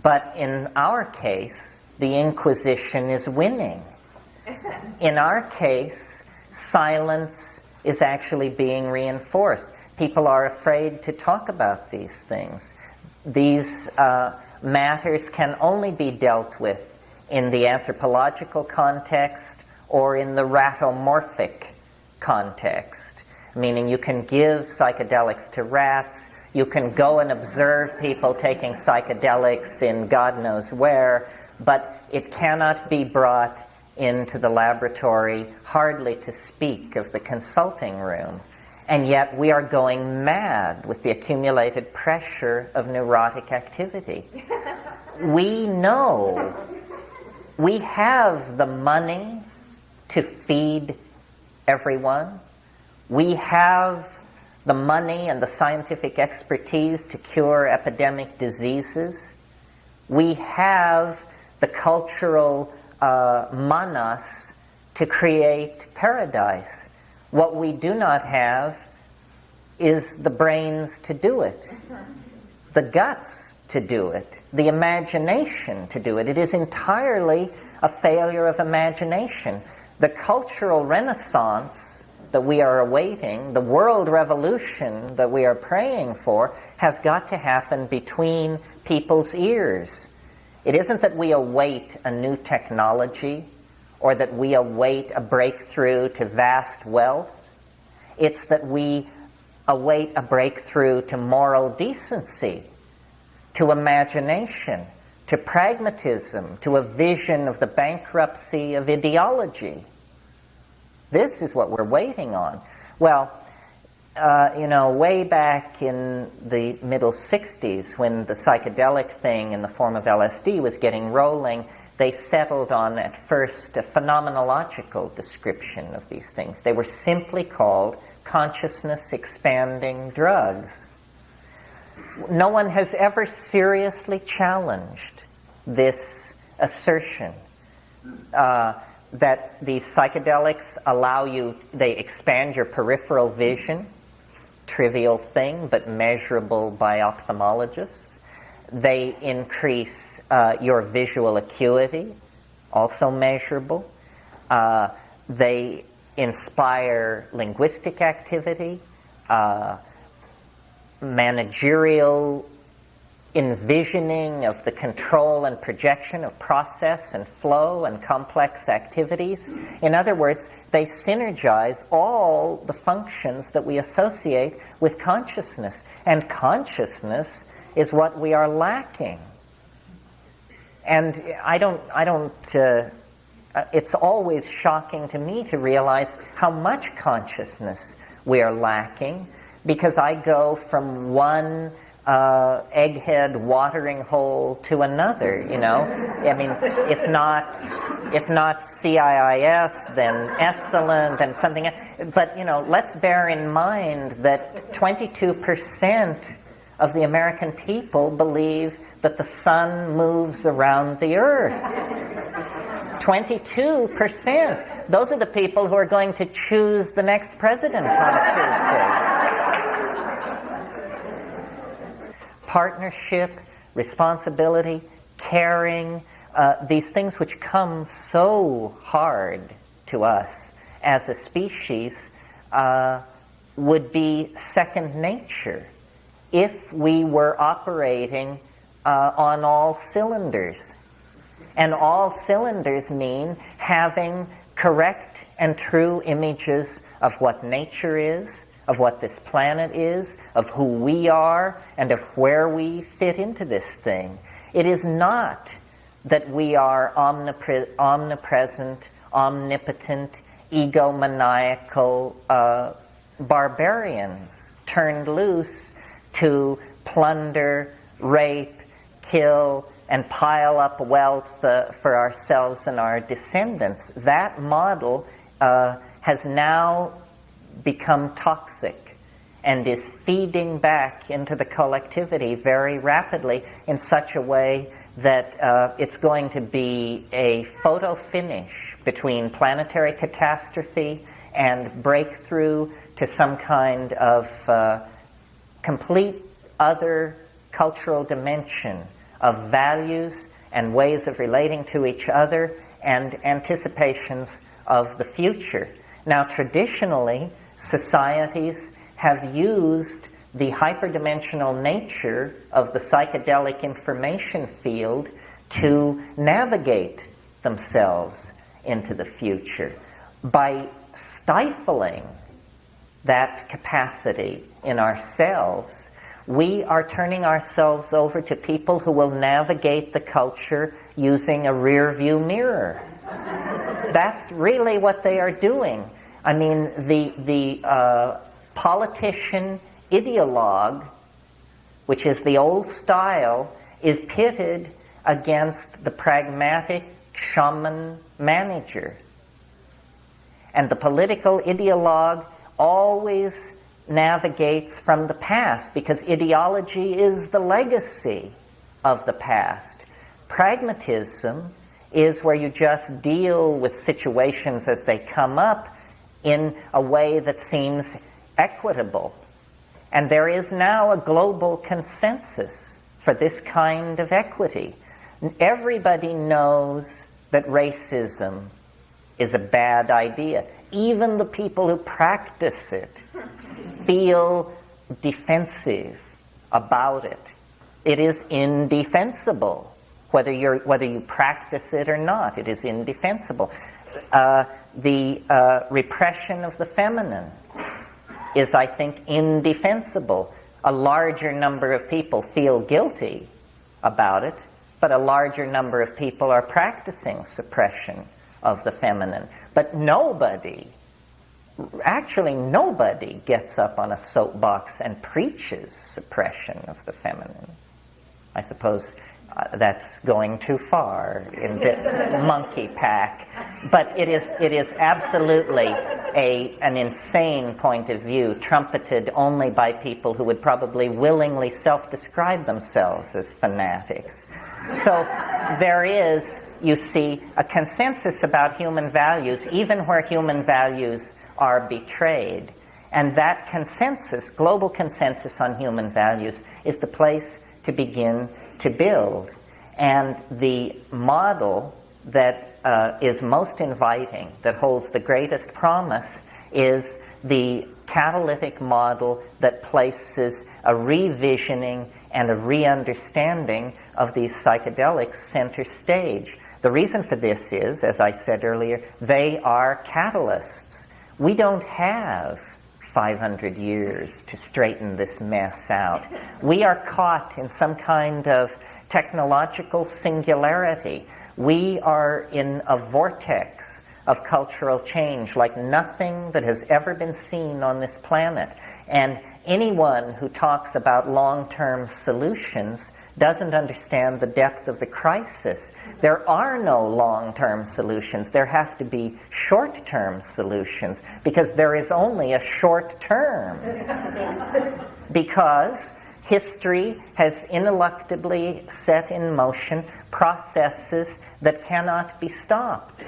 But in our case, the Inquisition is winning. In our case, silence is actually being reinforced. People are afraid to talk about these things. These matters can only be dealt with in the anthropological context or in the ratomorphic context, meaning you can give psychedelics to rats, you can go and observe people taking psychedelics in God knows where, but it cannot be brought into the laboratory, hardly to speak of the consulting room. And yet we are going mad with the accumulated pressure of neurotic activity. We know we have the money to feed everyone. We have the money and the scientific expertise to cure epidemic diseases. We have the cultural manas to create paradise. What we do not have is the brains to do it, the guts to do it, the imagination to do it. It is entirely a failure of imagination. The cultural renaissance that we are awaiting, the world revolution that we are praying for, has got to happen between people's ears. It isn't that we await a new technology or that we await a breakthrough to vast wealth. It's that we await a breakthrough to moral decency, to imagination, to pragmatism, to a vision of the bankruptcy of ideology. This is what we're waiting on. Well, way back in the middle 60s, when the psychedelic thing in the form of LSD was getting rolling, they settled on, at first, a phenomenological description of these things. They were simply called consciousness-expanding drugs. No one has ever seriously challenged this assertion that these psychedelics they expand your peripheral vision, trivial thing, but measurable by ophthalmologists. They increase your visual acuity, also measurable. They inspire linguistic activity, managerial envisioning of the control and projection of process and flow and complex activities. In other words, they synergize all the functions that we associate with consciousness. And consciousness is what we are lacking. And it's always shocking to me to realize how much consciousness we are lacking, because I go from one egghead watering hole to another, I mean, if not CIIS, then excellent and something else. But, let's bear in mind that 22% of the American people believe that the sun moves around the earth. 22%. Those are the people who are going to choose the next president on Tuesday. Partnership, responsibility, caring, these things which come so hard to us as a species would be second nature if we were operating on all cylinders. And all cylinders mean having correct and true images of what nature is, of what this planet is, of who we are, and of where we fit into this thing. It is not that we are omnipresent, omnipotent, egomaniacal barbarians turned loose to plunder, rape, kill, and pile up wealth for ourselves and our descendants. That model has now become toxic and is feeding back into the collectivity very rapidly in such a way that it's going to be a photo finish between planetary catastrophe and breakthrough to some kind of complete other cultural dimension of values and ways of relating to each other and anticipations of the future. Now, traditionally, societies have used the hyperdimensional nature of the psychedelic information field to navigate themselves into the future. By stifling that capacity in ourselves, we are turning ourselves over to people who will navigate the culture using a rear-view mirror. That's really what they are doing. I mean, the politician ideologue, which is the old style, is pitted against the pragmatic shaman manager. And the political ideologue always navigates from the past, because ideology is the legacy of the past. Pragmatism is where you just deal with situations as they come up in a way that seems equitable. And there is now a global consensus for this kind of equity. Everybody knows that racism is a bad idea. Even the people who practice it feel defensive about it. It is indefensible. Whether you practice it or not, it is indefensible. The repression of the feminine is, I think, indefensible. A larger number of people feel guilty about it, but a larger number of people are practicing suppression of the feminine. But nobody gets up on a soapbox and preaches suppression of the feminine. I suppose that's going too far in this monkey pack. But it is absolutely an insane point of view, trumpeted only by people who would probably willingly self-describe themselves as fanatics. So there is, you see, a consensus about human values, even where human values are betrayed. And that consensus, global consensus on human values, is the place to begin to build. And the model that is most inviting, that holds the greatest promise, is the catalytic model that places a revisioning and a re-understanding of these psychedelics center stage. The reason for this is, as I said earlier, they are catalysts. We don't have 500 years to straighten this mess out. We are caught in some kind of technological singularity. We are in a vortex of cultural change like nothing that has ever been seen on this planet. And anyone who talks about long-term solutions doesn't understand the depth of the crisis. There are no long-term solutions. There have to be short-term solutions, because there is only a short term. Because history has ineluctably set in motion processes that cannot be stopped,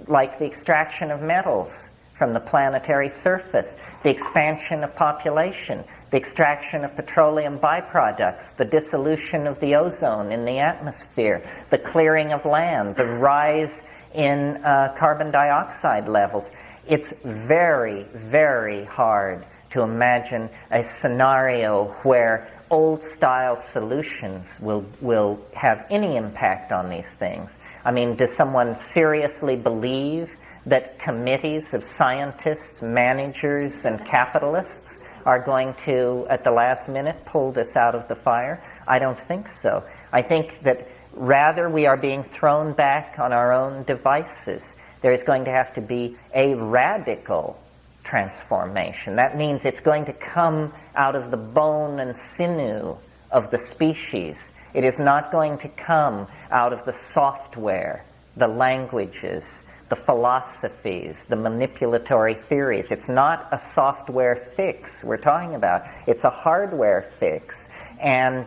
like the extraction of metals from the planetary surface, the expansion of population, the extraction of petroleum byproducts, the dissolution of the ozone in the atmosphere, the clearing of land, the rise in carbon dioxide levels. It's very, very hard to imagine a scenario where old-style solutions will have any impact on these things. I mean, does someone seriously believe that committees of scientists, managers, and capitalists are going to, at the last minute, pull this out of the fire? I don't think so. I think that rather we are being thrown back on our own devices. There is going to have to be a radical transformation. That means it's going to come out of the bone and sinew of the species. It is not going to come out of the software, the languages, the philosophies, the manipulatory theories. It's not a software fix we're talking about. It's a hardware fix. And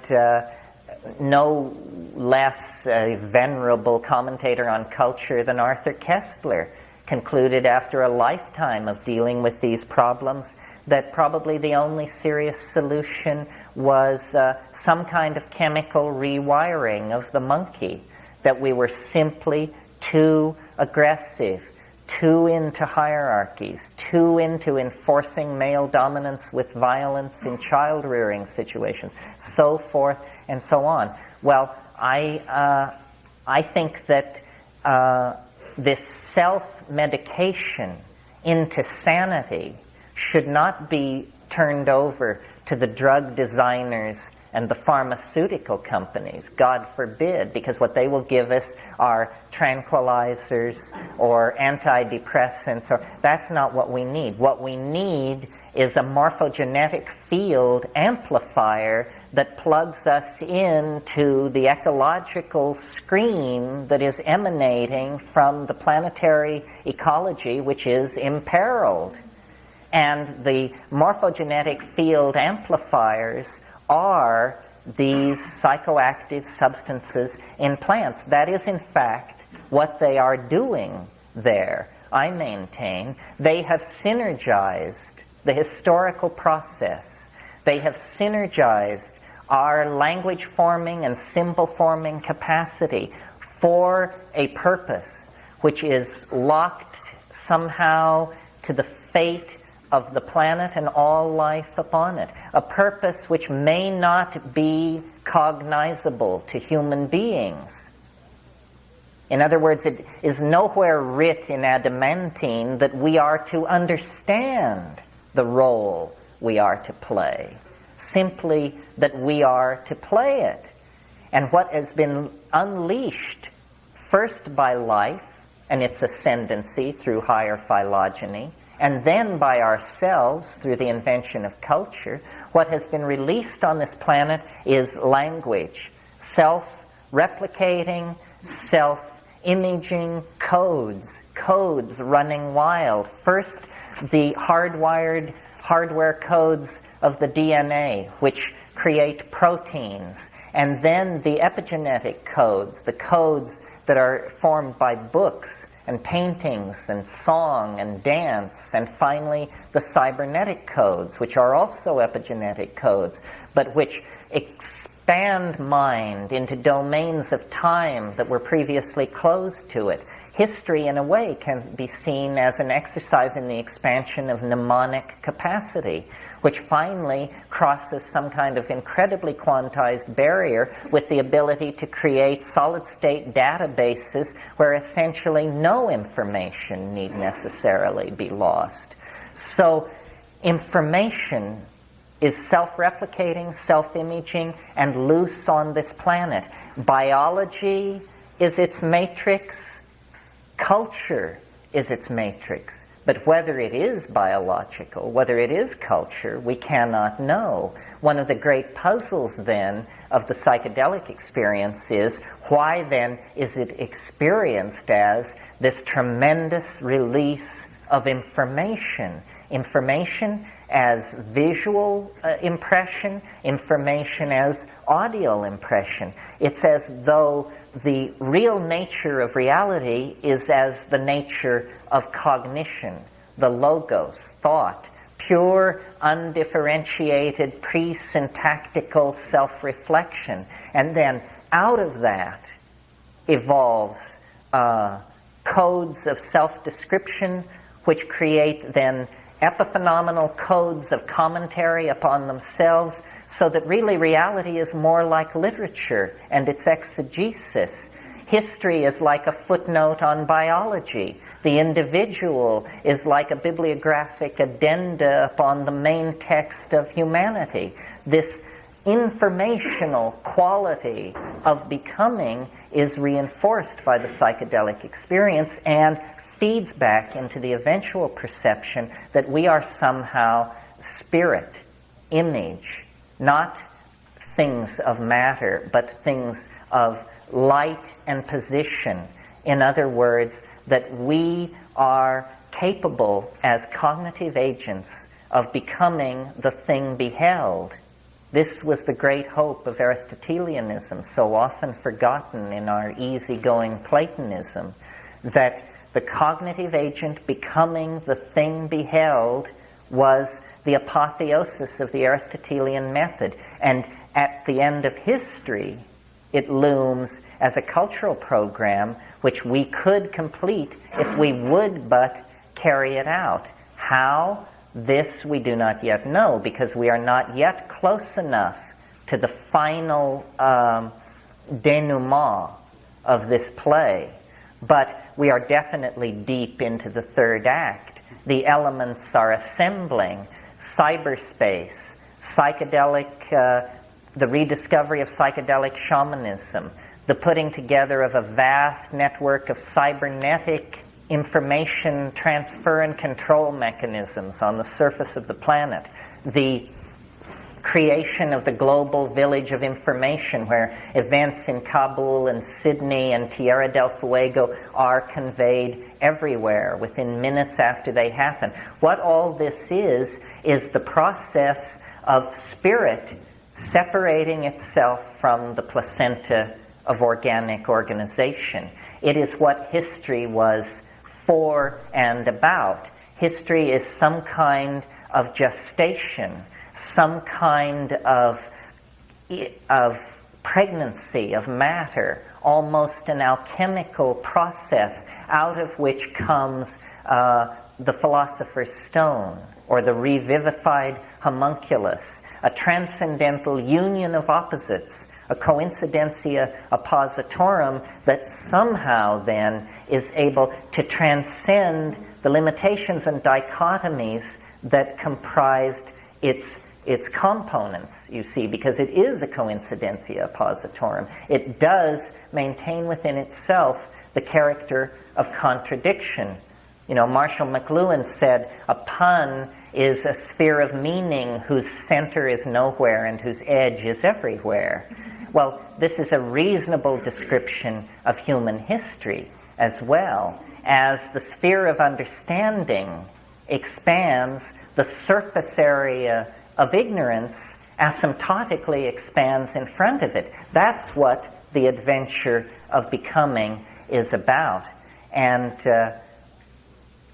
no less a venerable commentator on culture than Arthur Koestler concluded after a lifetime of dealing with these problems that probably the only serious solution was some kind of chemical rewiring of the monkey, that we were simply too aggressive, too into hierarchies, too into enforcing male dominance with violence in child-rearing situations, so forth and so on. Well, I think that this self-medication into sanity should not be turned over to the drug designers and the pharmaceutical companies, God forbid, because what they will give us are tranquilizers or antidepressants. That's not what we need. What we need is a morphogenetic field amplifier that plugs us into the ecological screen that is emanating from the planetary ecology, which is imperiled. And the morphogenetic field amplifiers are these psychoactive substances in plants. That is, in fact, what they are doing there. I maintain they have synergized the historical process. They have synergized our language-forming and symbol-forming capacity for a purpose which is locked somehow to the fate of the planet and all life upon it. A purpose which may not be cognizable to human beings. In other words, it is nowhere writ in adamantine that we are to understand the role we are to play. Simply that we are to play it. And what has been unleashed first by life and its ascendancy through higher phylogeny, and then by ourselves through the invention of culture, what has been released on this planet is language, self-replicating, self-imaging codes running wild. First, the hardware codes of the DNA, which create proteins, and then the epigenetic codes, the codes that are formed by books and paintings and song and dance, and finally the cybernetic codes, which are also epigenetic codes, but which expand mind into domains of time that were previously closed to it. History, in a way, can be seen as an exercise in the expansion of mnemonic capacity, which finally crosses some kind of incredibly quantized barrier with the ability to create solid-state databases where essentially no information need necessarily be lost. So information is self-replicating, self-imaging, and loose on this planet. Biology is its matrix. Culture is its matrix. But whether it is biological, whether it is culture, we cannot know. One of the great puzzles, then, of the psychedelic experience is, why then is it experienced as this tremendous release of information? Information as visual impression, information as audio impression. It's as though the real nature of reality is as the nature of cognition, the logos, thought, pure, undifferentiated, pre-syntactical self-reflection. And then out of that evolves codes of self-description, which create then epiphenomenal codes of commentary upon themselves, so that really reality is more like literature and its exegesis. History is like a footnote on biology. The individual is like a bibliographic addenda upon the main text of humanity. This informational quality of becoming is reinforced by the psychedelic experience and feeds back into the eventual perception that we are somehow spirit, image, not things of matter, but things of light and position. In other words, that we are capable as cognitive agents of becoming the thing beheld. This was the great hope of Aristotelianism, so often forgotten in our easygoing Platonism, that the cognitive agent becoming the thing beheld was the apotheosis of the Aristotelian method. And at the end of history, it looms as a cultural program which we could complete if we would but carry it out. How? This we do not yet know, because we are not yet close enough to the final denouement of this play. But we are definitely deep into the third act. The elements are assembling. Cyberspace, psychedelic the rediscovery of psychedelic shamanism, the putting together of a vast network of cybernetic information transfer and control mechanisms on the surface of the planet, the creation of the global village of information where events in Kabul and Sydney and Tierra del Fuego are conveyed everywhere within minutes after they happen. What all this is the process of spirit separating itself from the placenta of organic organization. It is what history was for and about. History is some kind of gestation, some kind of pregnancy of matter, almost an alchemical process out of which comes the philosopher's stone or the revivified homunculus, a transcendental union of opposites, a coincidentia oppositorum that somehow then is able to transcend the limitations and dichotomies that comprised its components, you see, because it is a coincidentia oppositorum. It does maintain within itself the character of contradiction. You know, Marshall McLuhan said, a pun is a sphere of meaning whose center is nowhere and whose edge is everywhere. Well, this is a reasonable description of human history as well. As the sphere of understanding expands, the surface area of ignorance asymptotically expands in front of it. That's what the adventure of becoming is about. And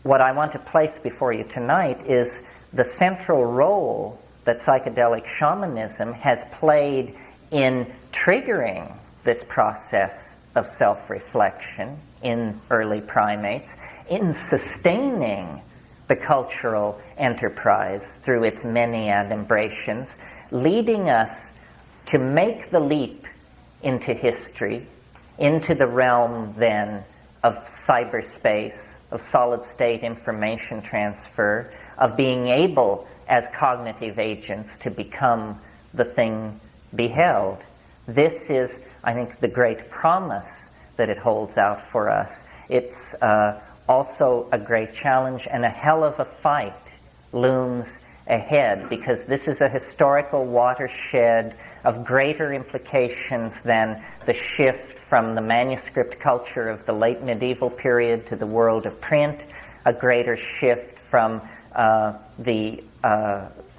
what I want to place before you tonight is the central role that psychedelic shamanism has played in triggering this process of self-reflection in early primates, in sustaining the cultural enterprise through its many adumbrations, leading us to make the leap into history, into the realm then of cyberspace, of solid-state information transfer, of being able as cognitive agents to become the thing beheld. This is, I think, the great promise that it holds out for us. It's also a great challenge, and a hell of a fight looms ahead, because this is a historical watershed of greater implications than the shift from the manuscript culture of the late medieval period to the world of print, a greater shift from the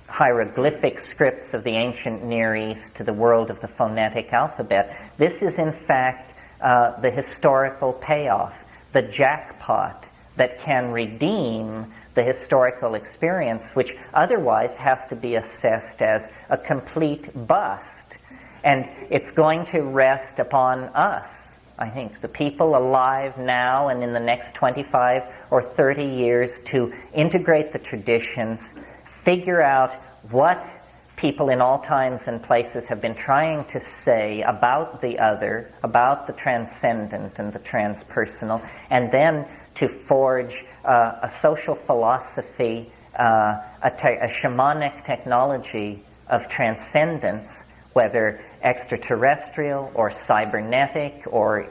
hieroglyphic scripts of the ancient Near East to the world of the phonetic alphabet. This is, in fact, the historical payoff, the jackpot that can redeem the historical experience, which otherwise has to be assessed as a complete bust. And it's going to rest upon us, I think, the people alive now and in the next 25 or 30 years, to integrate the traditions, figure out what people in all times and places have been trying to say about the other, about the transcendent and the transpersonal, and then to forge a social philosophy, a shamanic technology of transcendence, whether extraterrestrial or cybernetic, or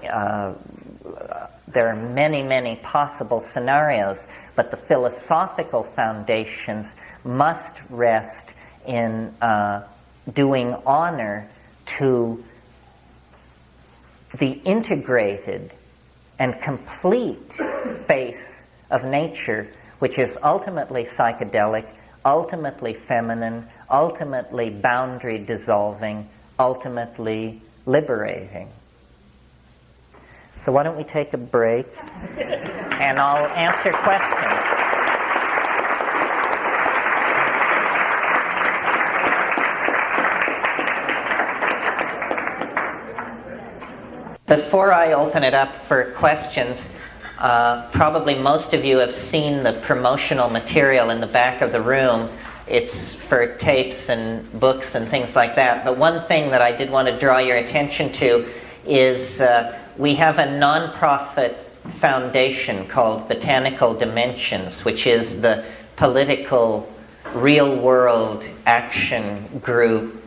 there are many, many possible scenarios, but the philosophical foundations must rest in doing honor to the integrated and complete face of nature, which is ultimately psychedelic, ultimately feminine, ultimately boundary dissolving, ultimately liberating. So why don't we take a break and I'll answer questions. Before I open it up for questions, probably most of you have seen the promotional material in the back of the room. It's for tapes and books and things like that. But one thing that I did want to draw your attention to is we have a nonprofit foundation called Botanical Dimensions, which is the political real-world action group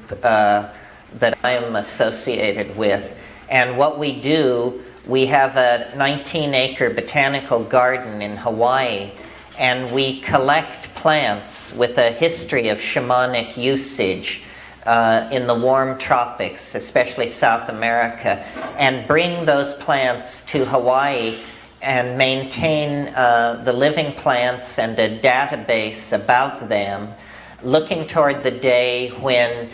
that I am associated with. And what we do, we have a 19-acre botanical garden in Hawaii, and we collect plants with a history of shamanic usage in the warm tropics, especially South America, and bring those plants to Hawaii and maintain the living plants and a database about them, looking toward the day when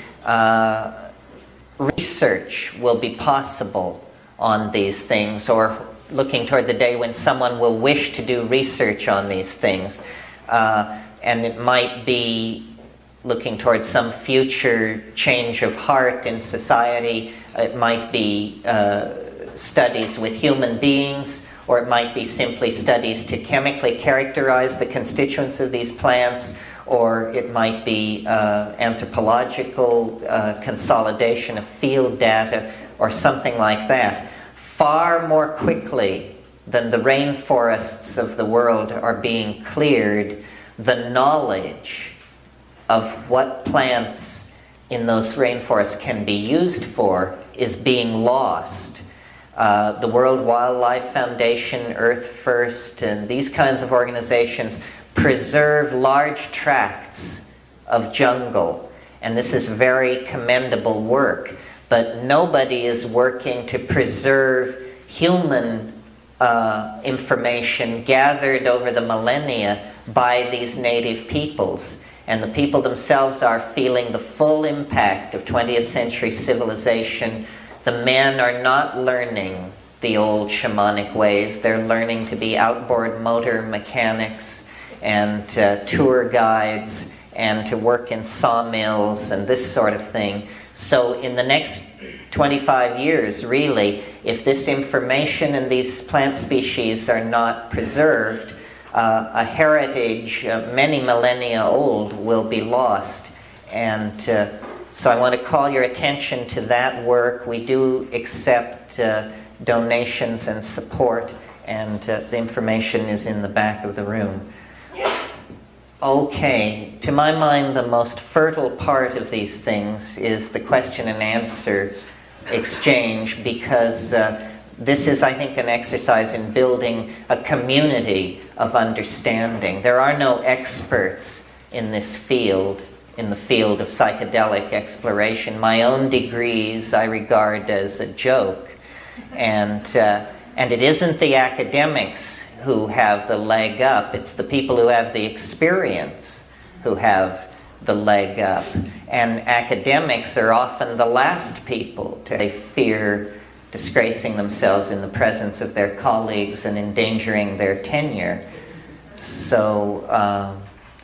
research will be possible on these things, or looking toward the day when someone will wish to do research on these things. And it might be looking towards some future change of heart in society. It might be studies with human beings, or it might be simply studies to chemically characterize the constituents of these plants, or it might be anthropological consolidation of field data, or something like that. Far more quickly than the rainforests of the world are being cleared, the knowledge of what plants in those rainforests can be used for is being lost. The World Wildlife Foundation, Earth First, and these kinds of organizations preserve large tracts of jungle, and this is very commendable work. But nobody is working to preserve human information gathered over the millennia by these native peoples. And the people themselves are feeling the full impact of 20th century civilization. The men are not learning the old shamanic ways. They're learning to be outboard motor mechanics and tour guides and to work in sawmills and this sort of thing. So in the next 25 years, really, if this information and these plant species are not preserved, a heritage many millennia old will be lost. And so I want to call your attention to that work. We do accept donations and support, and the information is in the back of the room. Okay, to my mind, the most fertile part of these things is the question and answer exchange, because this is, I think, an exercise in building a community of understanding. There are no experts in this field, in the field of psychedelic exploration. My own degrees I regard as a joke, and it isn't the academics who have the leg up. It's the people who have the experience who have the leg up. And academics are often the last people to fear disgracing themselves in the presence of their colleagues and endangering their tenure. So,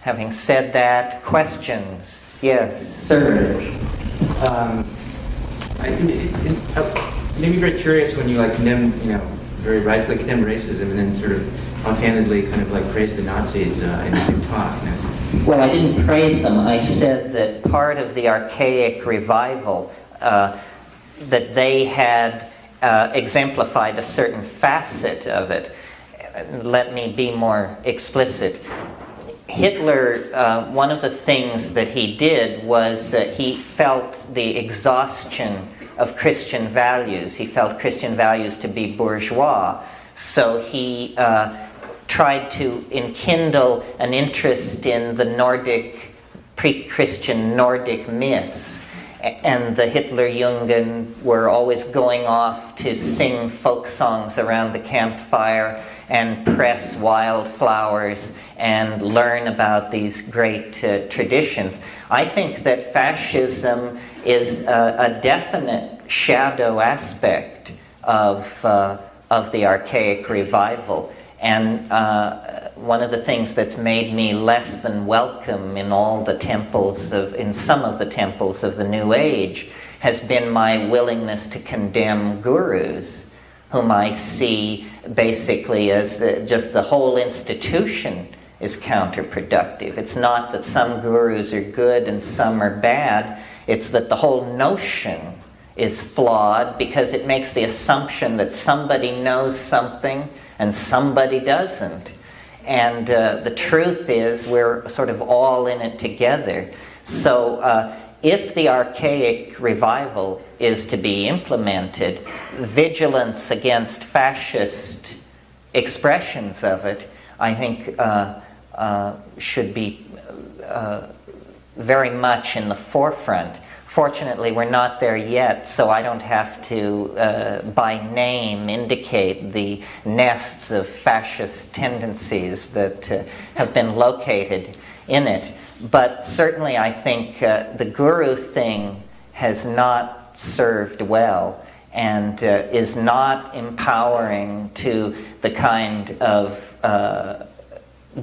having said that, questions? Yes, sir. It made me very curious when you condemn, very rightfully condemn racism, and then sort of offhandedly kind of praise the Nazis in the same talk. Well, I didn't praise them. I said that part of the archaic revival, that they had exemplified a certain facet of it. Let me be more explicit. Hitler, one of the things that he did was he felt the exhaustion of Christian values. He felt Christian values to be bourgeois. So he tried to enkindle an interest in the Nordic, pre-Christian Nordic myths. And the Hitlerjugend were always going off to sing folk songs around the campfire and press wildflowers and learn about these great traditions. I think that fascism is a definite shadow aspect of the archaic revival. And one of the things that's made me less than welcome in in some of the temples of the New Age has been my willingness to condemn gurus, whom I see basically as just the whole institution is counterproductive. It's not that some gurus are good and some are bad. It's that the whole notion is flawed because it makes the assumption that somebody knows something and somebody doesn't. And the truth is we're sort of all in it together. So if the archaic revival is to be implemented, vigilance against fascist expressions of it, I think, should be very much in the forefront. Fortunately, we're not there yet, so I don't have to, by name, indicate the nests of fascist tendencies that have been located in it. But certainly I think the guru thing has not served well and is not empowering to the kind of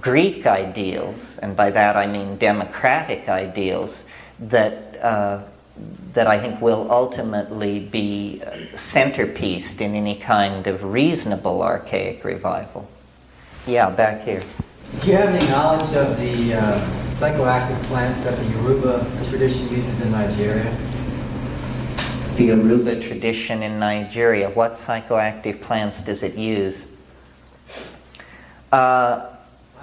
Greek ideals, and by that I mean democratic ideals, that I think will ultimately be centerpieced in any kind of reasonable archaic revival. Yeah, back here. Do you have any knowledge of the psychoactive plants that the Yoruba tradition uses in Nigeria? The Yoruba tradition in Nigeria, what psychoactive plants does it use? Have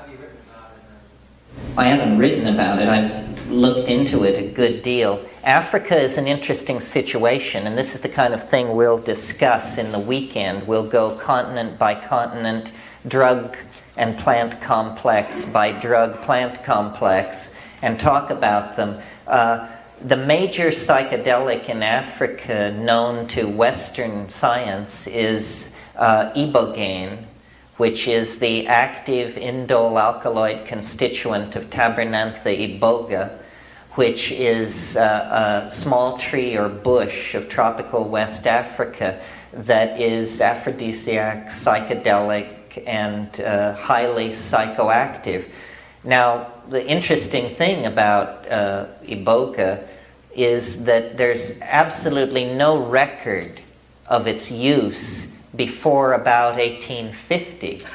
you written about it? I haven't written about it. I've looked into it a good deal. Africa is an interesting situation, and this is the kind of thing we'll discuss in the weekend. We'll go continent by continent, drug and plant complex by drug plant complex, and talk about them. The major psychedelic in Africa known to Western science is ibogaine, which is the active indole alkaloid constituent of Tabernantha iboga, which is a small tree or bush of tropical West Africa that is aphrodisiac, psychedelic, and highly psychoactive. Now, the interesting thing about iboga is that there's absolutely no record of its use before about 1850.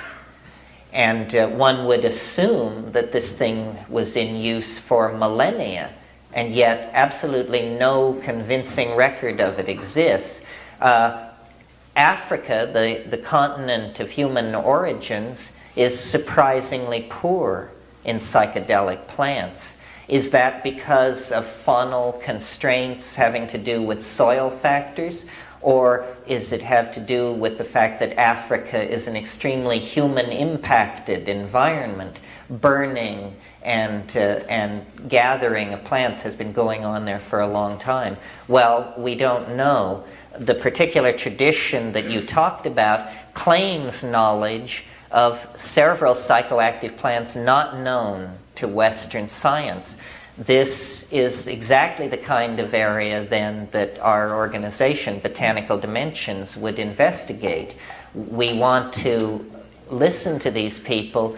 And one would assume that this thing was in use for millennia, and yet absolutely no convincing record of it exists. Africa, the continent of human origins, is surprisingly poor in psychedelic plants. Is that because of faunal constraints having to do with soil factors? Or is it have to do with the fact that Africa is an extremely human-impacted environment? Burning and gathering of plants has been going on there for a long time. Well, we don't know. The particular tradition that you talked about claims knowledge of several psychoactive plants not known to Western science. This is exactly the kind of area then that our organization, Botanical Dimensions, would investigate. We want to listen to these people,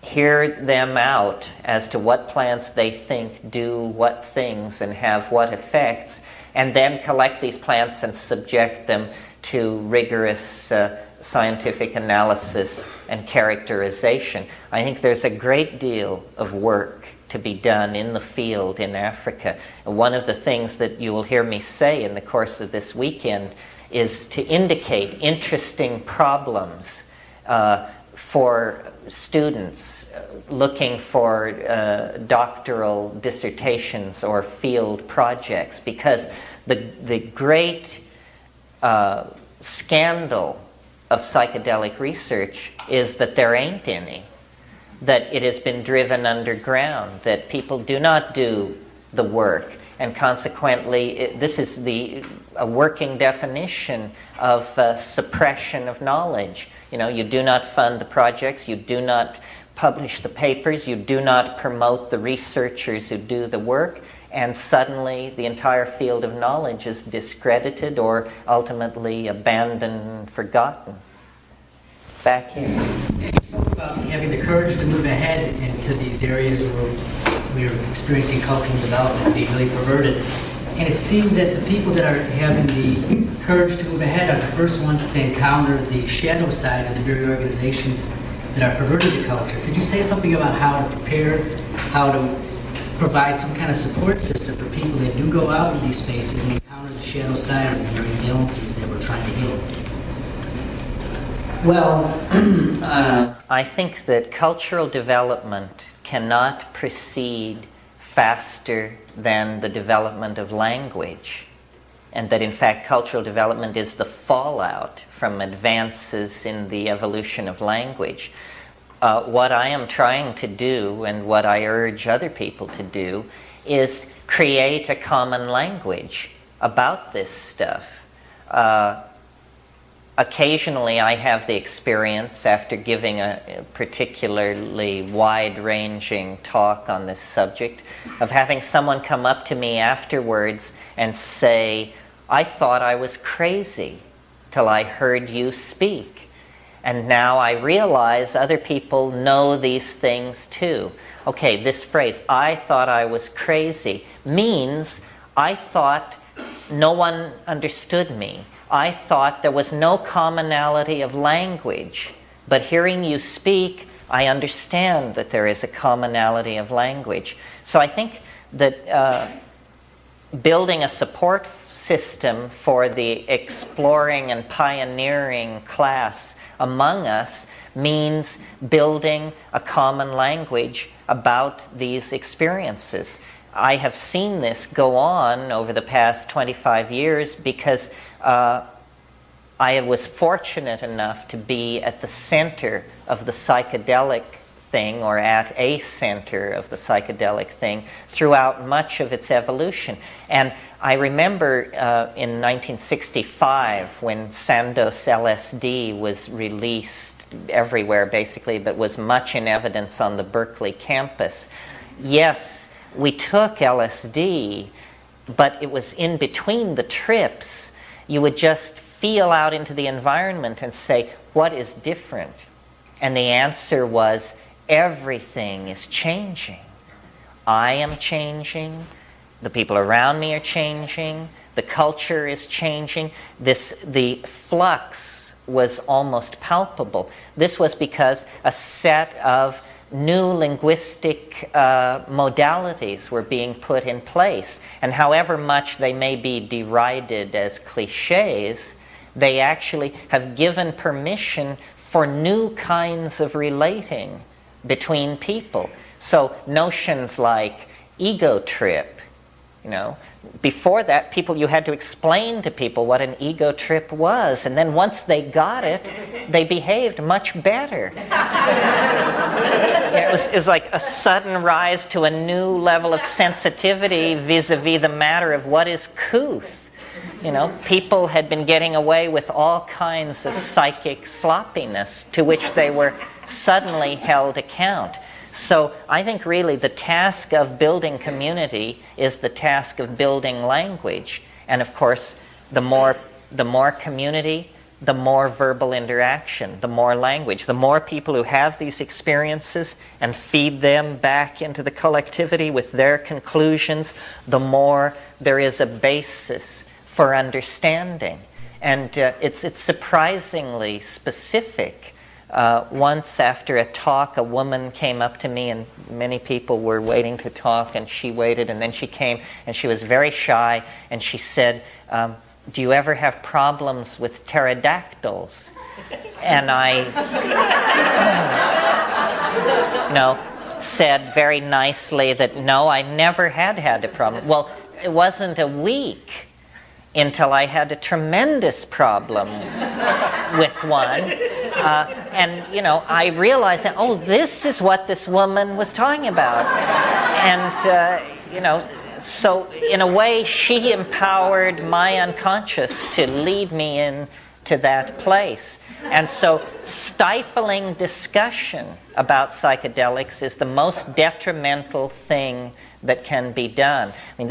hear them out as to what plants they think do what things and have what effects, and then collect these plants and subject them to rigorous scientific analysis and characterization. I think there's a great deal of work to be done in the field in Africa. And one of the things that you will hear me say in the course of this weekend is to indicate interesting problems for students looking for doctoral dissertations or field projects, because the great scandal of psychedelic research is that there ain't any, that it has been driven underground, that people do not do the work, and consequently this is a working definition of suppression of knowledge. You know, you do not fund the projects, you do not publish the papers, you do not promote the researchers who do the work, and suddenly the entire field of knowledge is discredited or ultimately abandoned and forgotten. Back here. You spoke about having the courage to move ahead into these areas where we're experiencing cultural development being really perverted. And it seems that the people that are having the courage to move ahead are the first ones to encounter the shadow side of the very organizations that are perverting the culture. Could you say something about how to prepare, how to provide some kind of support system for people that do go out in these spaces and encounter the shadow side of the very imbalances that we're trying to heal? Well, I think that cultural development cannot proceed faster than the development of language, and that in fact cultural development is the fallout from advances in the evolution of language. What I am trying to do, and what I urge other people to do, is create a common language about this stuff. Occasionally I have the experience, after giving a particularly wide-ranging talk on this subject, of having someone come up to me afterwards and say, "I thought I was crazy till I heard you speak. And now I realize other people know these things too." Okay, this phrase, "I thought I was crazy," means I thought no one understood me. I thought there was no commonality of language. But hearing you speak, I understand that there is a commonality of language. So I think that building a support system for the exploring and pioneering class among us means building a common language about these experiences. I have seen this go on over the past 25 years because I was fortunate enough to be at the center of the psychedelic thing, or at a center of the psychedelic thing, throughout much of its evolution. And I remember in 1965, when Sandoz LSD was released everywhere basically, but was much in evidence on the Berkeley campus. Yes, we took LSD, but it was in between the trips. You would just feel out into the environment and say, what is different? And the answer was, everything is changing. I am changing. The people around me are changing. The culture is changing. The flux was almost palpable. This was because a set of new linguistic modalities were being put in place. And however much they may be derided as cliches, they actually have given permission for new kinds of relating between people. So notions like ego trip, before that, you had to explain to people what an ego trip was, and then once they got it, they behaved much better. It was like a sudden rise to a new level of sensitivity vis-a-vis the matter of what is couth. People had been getting away with all kinds of psychic sloppiness to which they were suddenly held account. So I think really the task of building community is the task of building language. And of course, the more community, the more verbal interaction, the more language. The more people who have these experiences and feed them back into the collectivity with their conclusions, the more there is a basis for understanding. And it's surprisingly specific. Once after a talk, a woman came up to me, and many people were waiting to talk, and she waited, and then she came, and she was very shy, and she said, "Do you ever have problems with pterodactyls?" And I said very nicely that no, I never had a problem. Well, it wasn't a week until I had a tremendous problem with one. And I realized that, this is what this woman was talking about. And, so in a way, she empowered my unconscious to lead me into that place. And so stifling discussion about psychedelics is the most detrimental thing that can be done. I mean,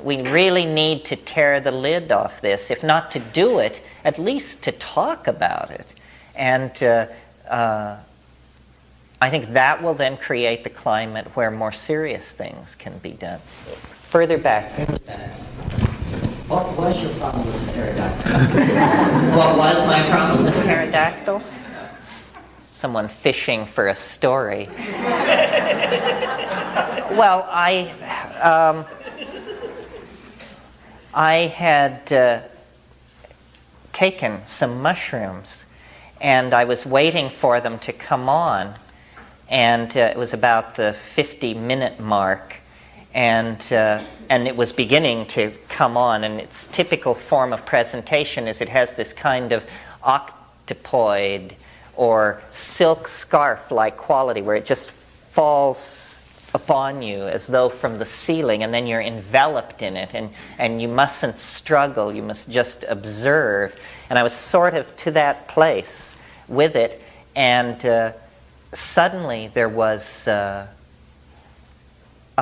we really need to tear the lid off this, if not to do it, at least to talk about it. And I think that will then create the climate where more serious things can be done. Further back. What was your problem with the pterodactyl? What was my problem with pterodactyls? Someone fishing for a story. Well, I had taken some mushrooms, and I was waiting for them to come on, and it was about the 50-minute mark, and it was beginning to come on. And its typical form of presentation is it has this kind of octopoid or silk scarf-like quality where it just falls upon you as though from the ceiling, and then you're enveloped in it, and you mustn't struggle, you must just observe. And I was sort of to that place with it, and suddenly there was a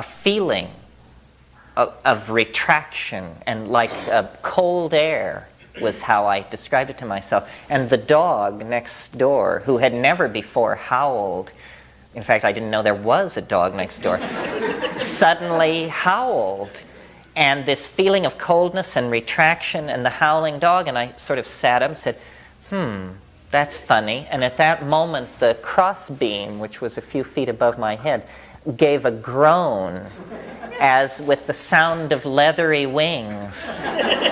feeling of retraction, and like cold air was how I described it to myself. And the dog next door, who had never before howled, in fact, I didn't know there was a dog next door, suddenly howled. And this feeling of coldness and retraction and the howling dog, and I sort of sat up and said, that's funny. And at that moment, the crossbeam, which was a few feet above my head, gave a groan, as with the sound of leathery wings,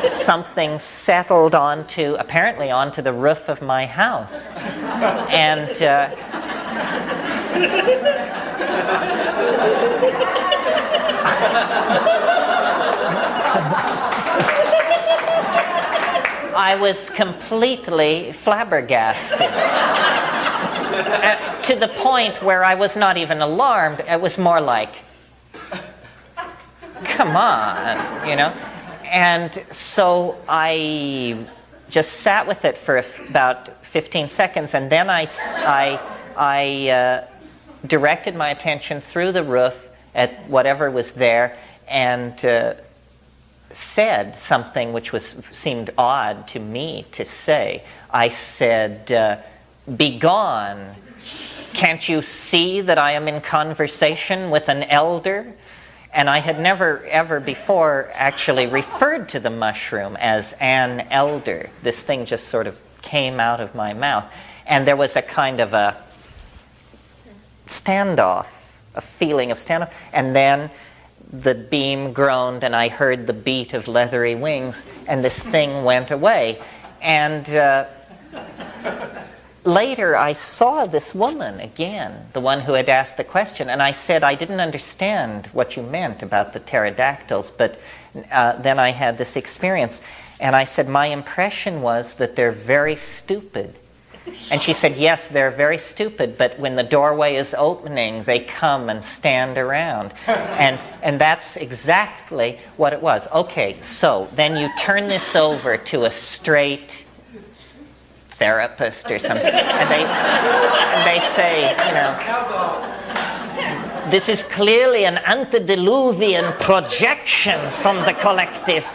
something settled apparently onto the roof of my house. And I was completely flabbergasted. To the point where I was not even alarmed. It was more like, come on, you know. And so I just sat with it for about 15 seconds, and then I directed my attention through the roof at whatever was there, and said something which seemed odd to me to say. I said, "Begone! Can't you see that I am in conversation with an elder?" And I had never ever before actually referred to the mushroom as an elder. This thing just sort of came out of my mouth. And there was a kind of a standoff, a feeling of standoff. And then the beam groaned, and I heard the beat of leathery wings, and this thing went away. And later I saw this woman again, the one who had asked the question, and I said, I didn't understand what you meant about the pterodactyls, but then I had this experience. And I said, my impression was that they're very stupid. And she said, yes, they're very stupid, but when the doorway is opening, they come and stand around. And that's exactly what it was. Okay, so then you turn this over to a straight therapist or something, and they say, you know, this is clearly an antediluvian projection from the collective.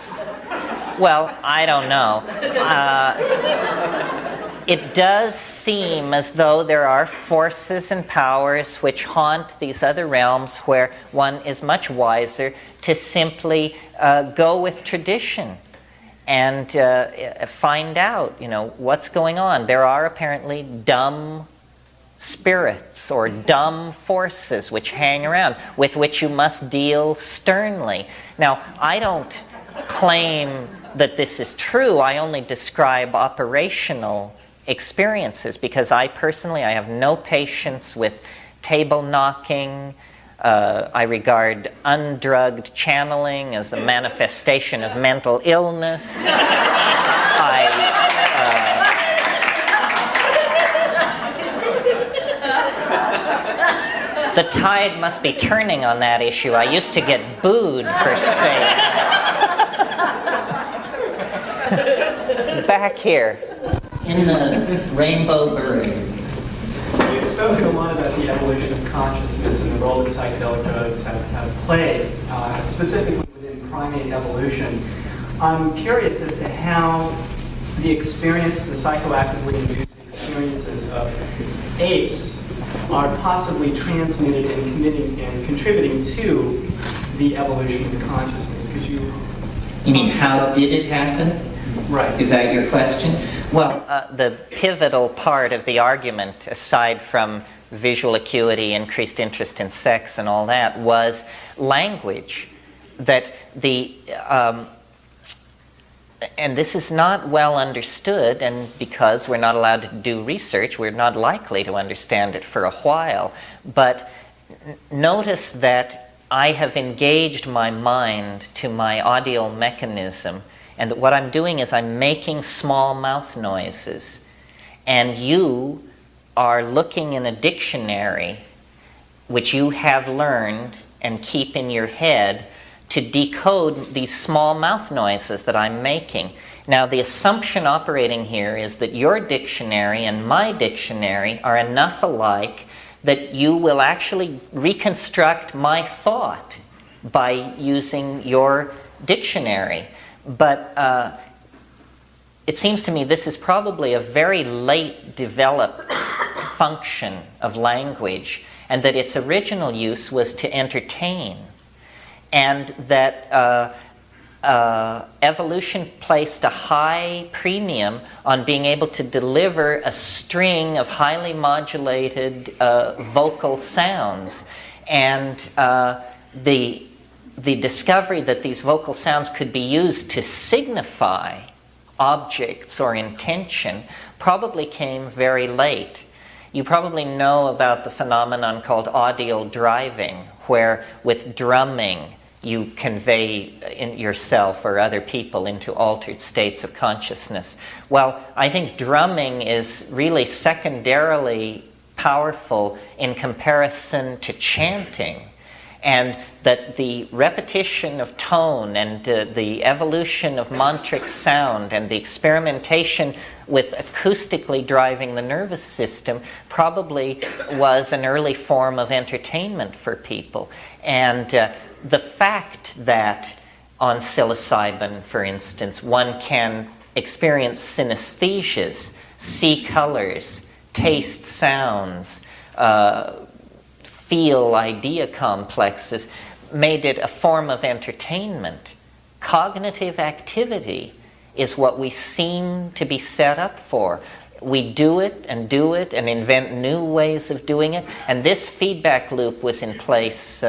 Well, I don't know. It does seem as though there are forces and powers which haunt these other realms where one is much wiser to simply go with tradition and find out, you know, what's going on. There are apparently dumb spirits or dumb forces which hang around, with which you must deal sternly. Now, I don't claim that this is true. I only describe operational experiences, because I have no patience with table knocking. I regard undrugged channeling as a manifestation of mental illness. The tide must be turning on that issue. I used to get booed for saying that. Back here. In the rainbow beret. You've spoken a lot about the evolution of consciousness and the role that psychedelic drugs have played, specifically within primate evolution. I'm curious as to how the psychoactively induced experiences of apes are possibly transmitted and contributing to the evolution of consciousness. Could you... You mean, how did it happen? Right. Is that your question? Well, the pivotal part of the argument, aside from visual acuity, increased interest in sex and all that, was language. That and this is not well understood, and because we're not allowed to do research, we're not likely to understand it for a while. But notice that I have engaged my mind to my audial mechanism, and what I'm doing is I'm making small mouth noises. And you are looking in a dictionary, which you have learned and keep in your head, to decode these small mouth noises that I'm making. Now, the assumption operating here is that your dictionary and my dictionary are enough alike that you will actually reconstruct my thought by using your dictionary. But it seems to me this is probably a very late developed function of language, and that its original use was to entertain, and that evolution placed a high premium on being able to deliver a string of highly modulated vocal sounds. And the discovery that these vocal sounds could be used to signify objects or intention probably came very late. You probably know about the phenomenon called audial driving, where with drumming you convey yourself or other people into altered states of consciousness. Well, I think drumming is really secondarily powerful in comparison to chanting, and that the repetition of tone and the evolution of mantric sound and the experimentation with acoustically driving the nervous system probably was an early form of entertainment for people. And the fact that on psilocybin, for instance, one can experience synesthesias, see colors, taste sounds, feel idea complexes, made it a form of entertainment. Cognitive activity is what we seem to be set up for. We do it and invent new ways of doing it, and this feedback loop was in place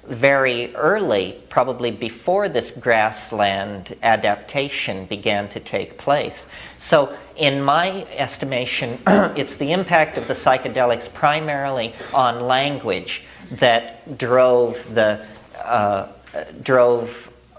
very early, probably before this grassland adaptation began to take place. So in my estimation, it's the impact of the psychedelics primarily on language that drove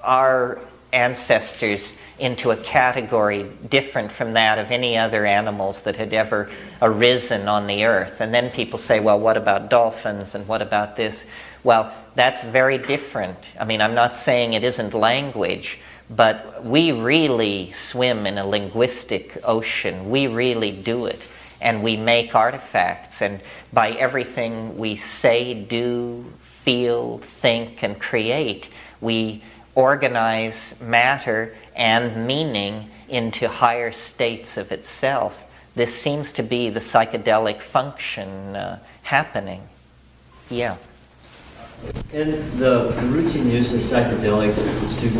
our ancestors into a category different from that of any other animals that had ever arisen on the earth. And then people say, well, what about dolphins and what about this? Well, that's very different. I mean, I'm not saying it isn't language, but we really swim in a linguistic ocean. We really do it. And we make artifacts. And by everything we say, do, feel, think, and create, we organize matter and meaning into higher states of itself. This seems to be the psychedelic function happening. Yeah. In the routine use of psychedelics to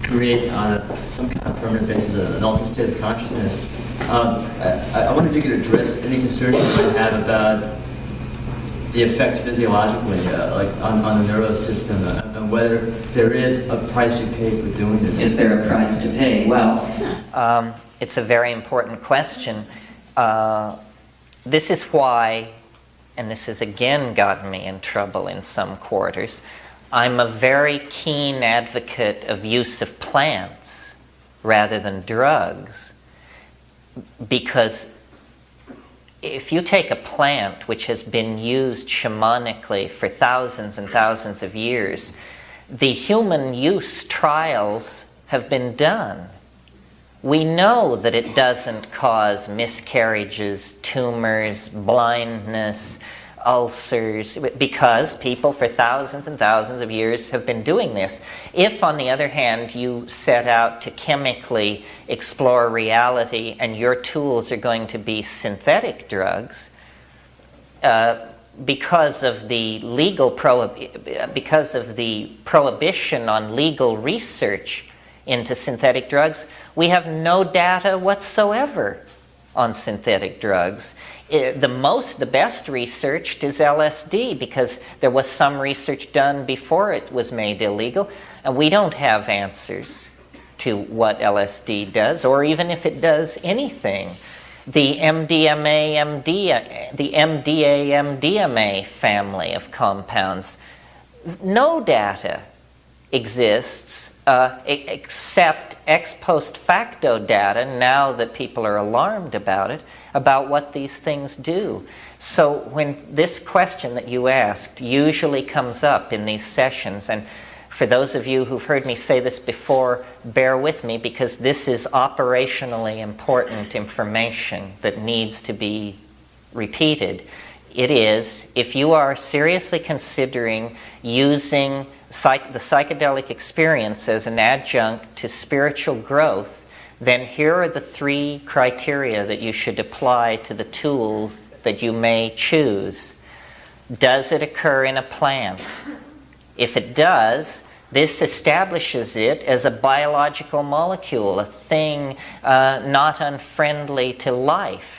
create on some kind of permanent basis an altered state of consciousness, I wonder if you could address any concerns you might have about the effects physiologically, like on the nervous system, and whether there is a price you pay for doing this. Is there a price to pay? Well, it's a very important question. This is why, and this has again gotten me in trouble in some quarters, I'm a very keen advocate of use of plants rather than drugs, because if you take a plant which has been used shamanically for thousands and thousands of years, the human use trials have been done. We know that it doesn't cause miscarriages, tumors, blindness, ulcers, because people for thousands and thousands of years have been doing this. If, on the other hand, you set out to chemically explore reality and your tools are going to be synthetic drugs, because of the prohibition on legal research into synthetic drugs, we have no data whatsoever on synthetic drugs. The best researched is LSD, because there was some research done before it was made illegal, and we don't have answers to what LSD does, or even if it does anything. The MDMA, MDMA family of compounds no data exists except ex post facto data, now that people are alarmed about it, about what these things do. So when this question that you asked usually comes up in these sessions, and for those of you who've heard me say this before, bear with me, because this is operationally important information that needs to be repeated. It is, if you are seriously considering using the psychedelic experience as an adjunct to spiritual growth, then here are the 3 criteria that you should apply to the tool that you may choose. Does it occur in a plant? If it does, this establishes it as a biological molecule, a thing not unfriendly to life.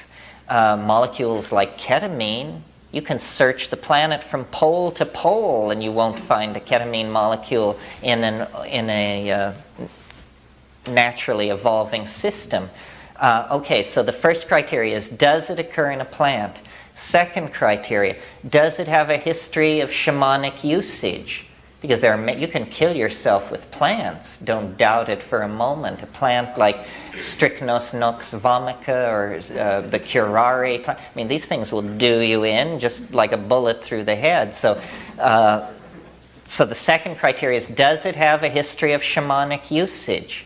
Molecules like ketamine, you can search the planet from pole to pole and you won't find a ketamine molecule in a naturally evolving system. Okay, so the first criteria is, does it occur in a plant? Second criteria, does it have a history of shamanic usage? Because you can kill yourself with plants. Don't doubt it for a moment. A plant like Strychnos nox vomica or the curare plant, I mean, these things will do you in just like a bullet through the head. So the second criteria is, does it have a history of shamanic usage?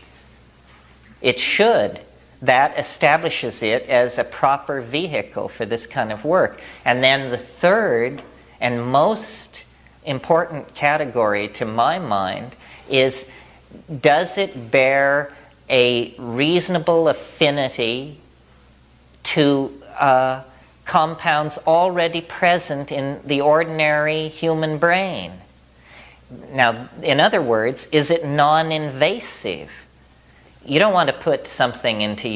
It should. That establishes it as a proper vehicle for this kind of work. And then the third and most important category to my mind is, does it bear a reasonable affinity to compounds already present in the ordinary human brain? Now, in other words, is it non-invasive? You don't want to put something into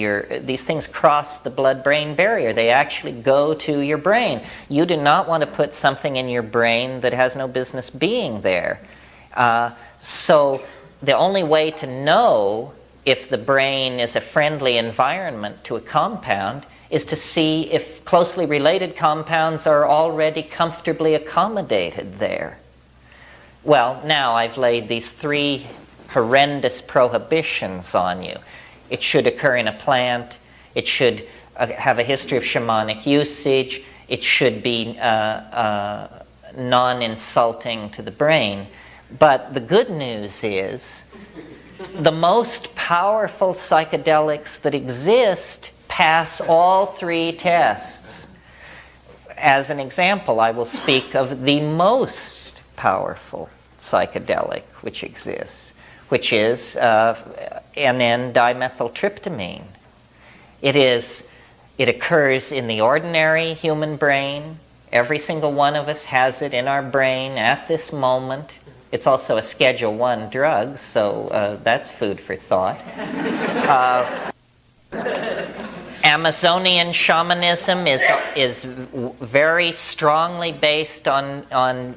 these things cross the blood-brain barrier. They actually go to your brain. You do not want to put something in your brain that has no business being there. So the only way to know if the brain is a friendly environment to a compound is to see if closely related compounds are already comfortably accommodated there. Well, now I've laid these 3 horrendous prohibitions on you. It should occur in a plant. It should have a history of shamanic usage. It should be non-insulting to the brain. But the good news is, the most powerful psychedelics that exist pass all 3 tests. As an example, I will speak of the most powerful psychedelic which exists, which is NN-dimethyltryptamine. It occurs in the ordinary human brain. Every single one of us has it in our brain at this moment. It's also a Schedule I drug, so that's food for thought. Amazonian shamanism is very strongly based on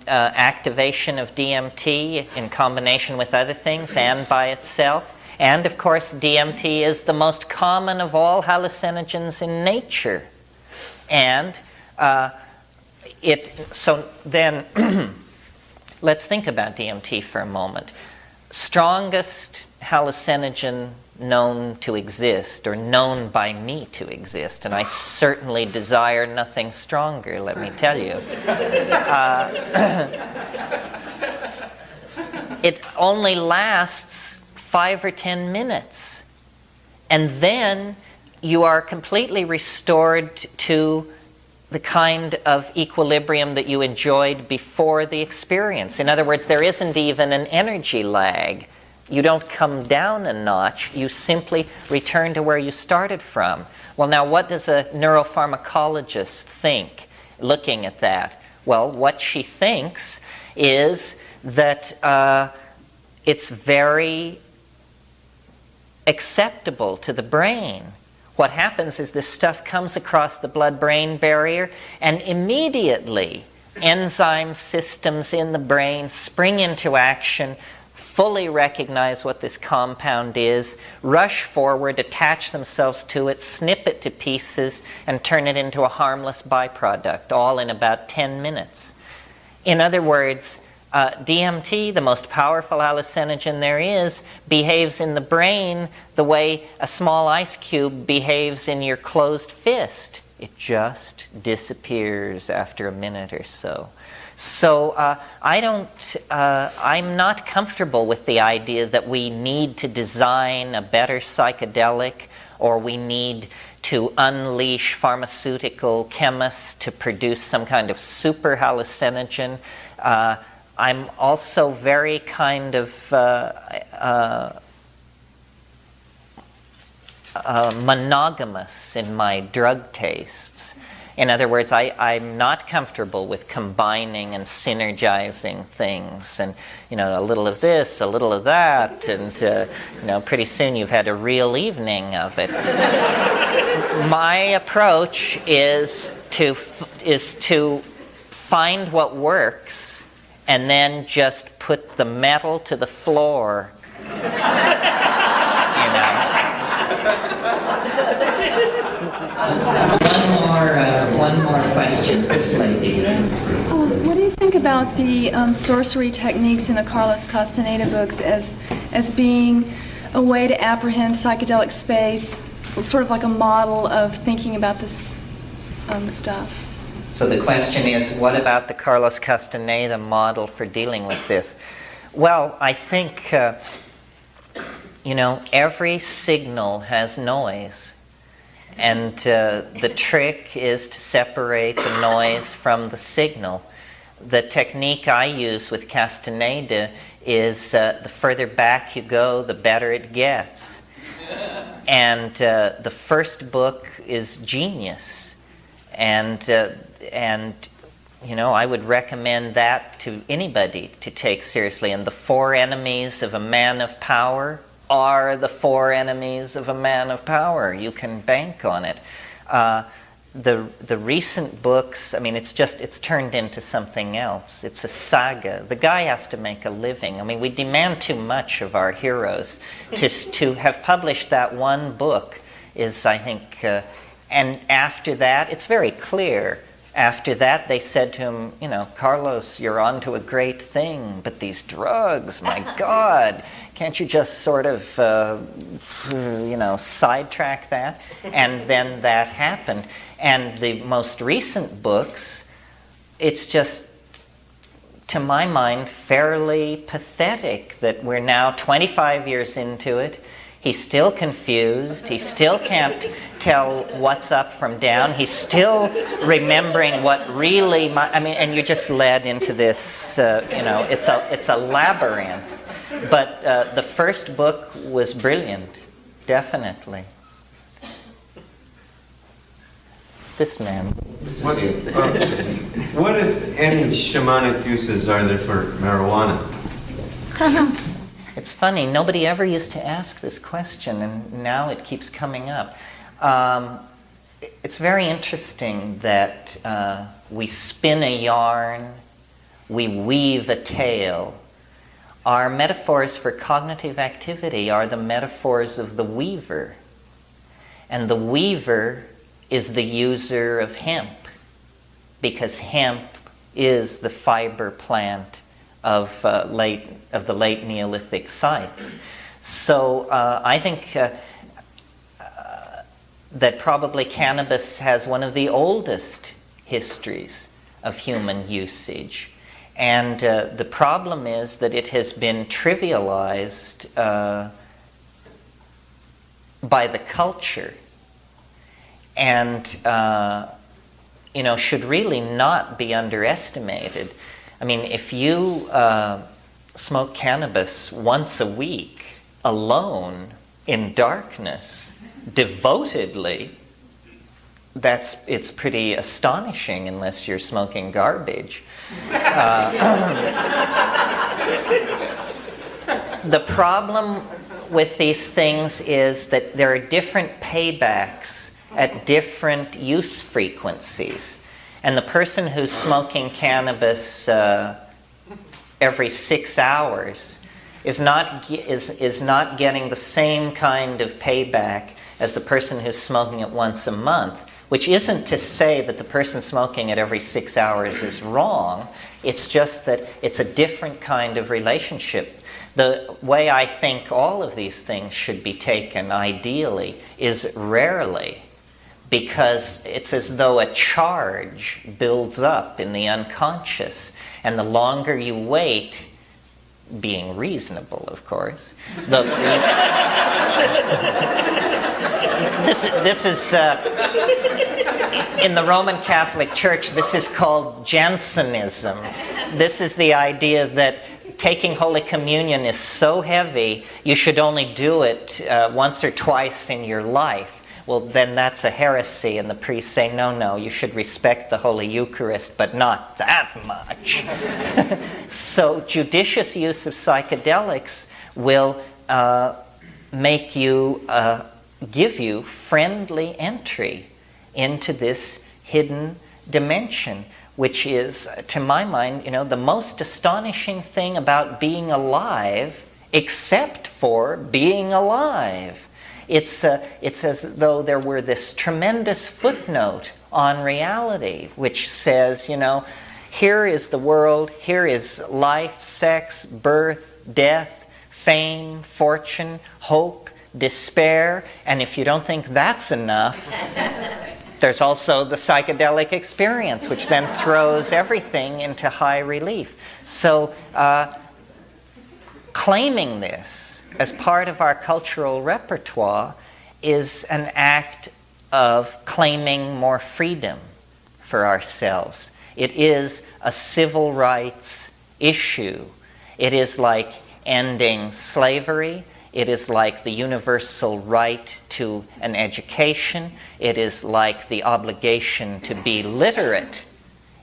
activation of DMT in combination with other things and by itself. And of course, DMT is the most common of all hallucinogens in nature. And so then let's think about DMT for a moment. Strongest hallucinogen known to exist, or known by me to exist, and I certainly desire nothing stronger, let me tell you. It only lasts 5 or 10 minutes, and then you are completely restored to the kind of equilibrium that you enjoyed before the experience. In other words, there isn't even an energy lag. You don't come down a notch, you simply return to where you started from. Well, now what does a neuropharmacologist think looking at that? Well, what she thinks is that it's very acceptable to the brain. What happens is this stuff comes across the blood-brain barrier, and immediately enzyme systems in the brain spring into action, fully recognize what this compound is, rush forward, attach themselves to it, snip it to pieces, and turn it into a harmless byproduct, all in about 10 minutes. In other words, DMT, the most powerful hallucinogen there is, behaves in the brain the way a small ice cube behaves in your closed fist. It just disappears after a minute or so. So I'm not comfortable with the idea that we need to design a better psychedelic, or we need to unleash pharmaceutical chemists to produce some kind of super hallucinogen. I'm also very kind of monogamous in my drug tastes. In other words, I'm not comfortable with combining and synergizing things, and a little of this, a little of that, and pretty soon you've had a real evening of it. My approach is to find what works, and then just put the metal to the floor. One more question, this lady. What do you think about the sorcery techniques in the Carlos Castaneda books as being a way to apprehend psychedelic space, sort of like a model of thinking about this stuff? So the question is, what about the Carlos Castaneda model for dealing with this? Well, I think, every signal has noise. And the trick is to separate the noise from the signal. The technique I use with Castaneda is the further back you go, the better it gets. And the first book is genius. And I would recommend that to anybody to take seriously. And the 4 enemies of a man of power are the 4 enemies of a man of power. You can bank on it. The recent books, it's turned into something else. It's a saga. The guy has to make a living. We demand too much of our heroes. To have published that one book is, I think, and after that, it's very clear. After that, they said to him, Carlos, you're on to a great thing, but these drugs, my God, can't you just sort of, sidetrack that? And then that happened. And the most recent books, it's just, to my mind, fairly pathetic that we're now 25 years into it. He's still confused. He still can't tell what's up from down. He's still remembering what really and you're just led into this, it's a labyrinth. But the first book was brilliant, definitely. This man. What, if any, shamanic uses are there for marijuana? It's funny, nobody ever used to ask this question, and now it keeps coming up. It's very interesting that we spin a yarn, we weave a tale. Our metaphors for cognitive activity are the metaphors of the weaver. And the weaver is the user of hemp, because hemp is the fiber plant of the late Neolithic sites. So I think that probably cannabis has one of the oldest histories of human usage. And the problem is that it has been trivialized by the culture, and should really not be underestimated. If you smoke cannabis once a week, alone, in darkness, devotedly, it's pretty astonishing, unless you're smoking garbage. The problem with these things is that there are different paybacks at different use frequencies. And the person who's smoking cannabis every 6 hours is not getting the same kind of payback as the person who's smoking it once a month, which isn't to say that the person smoking it every 6 hours is wrong. It's just that it's a different kind of relationship. The way I think all of these things should be taken, ideally, is rarely, because it's as though a charge builds up in the unconscious, and the longer you wait, being reasonable, of course, this is in the Roman Catholic Church, this is called Jansenism. This is the idea that taking Holy Communion is so heavy, you should only do it once or twice in your life. Well, then that's a heresy, and the priests say, no, you should respect the Holy Eucharist, but not that much. So judicious use of psychedelics will make you, give you friendly entry into this hidden dimension, which is, to my mind, the most astonishing thing about being alive, except for being alive. It's as though there were this tremendous footnote on reality, which says, here is the world, here is life, sex, birth, death, fame, fortune, hope, despair, and if you don't think that's enough, there's also the psychedelic experience, which then throws everything into high relief. So claiming this as part of our cultural repertoire is an act of claiming more freedom for ourselves. It is a civil rights issue. It is like ending slavery. It is like the universal right to an education. It is like the obligation to be literate.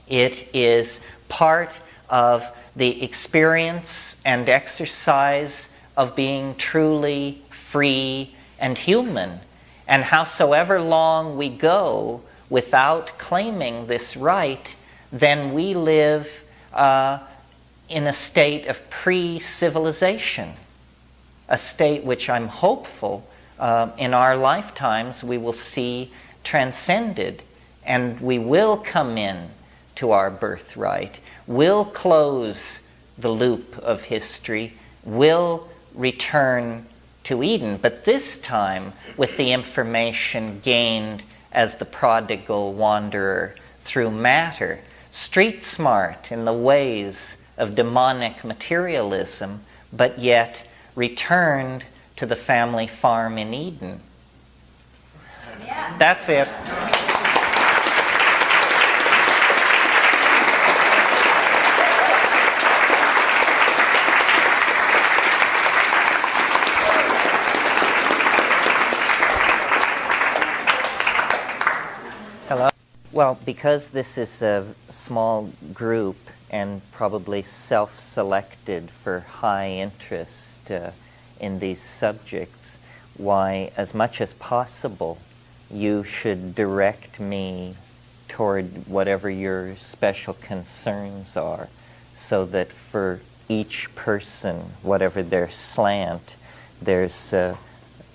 It is part of the experience and exercise of being truly free and human. And howsoever long we go without claiming this right, then we live in a state of pre-civilization, a state which I'm hopeful in our lifetimes we will see transcended, and we will come in to our birthright, will close the loop of history, will return to Eden, but this time with the information gained as the prodigal wanderer through matter, street smart in the ways of demonic materialism, but yet returned to the family farm in Eden. Yeah. That's it. Hello? Well, because this is a small group and probably self-selected for high interest in these subjects, why, as much as possible, you should direct me toward whatever your special concerns are, so that for each person, whatever their slant, there's a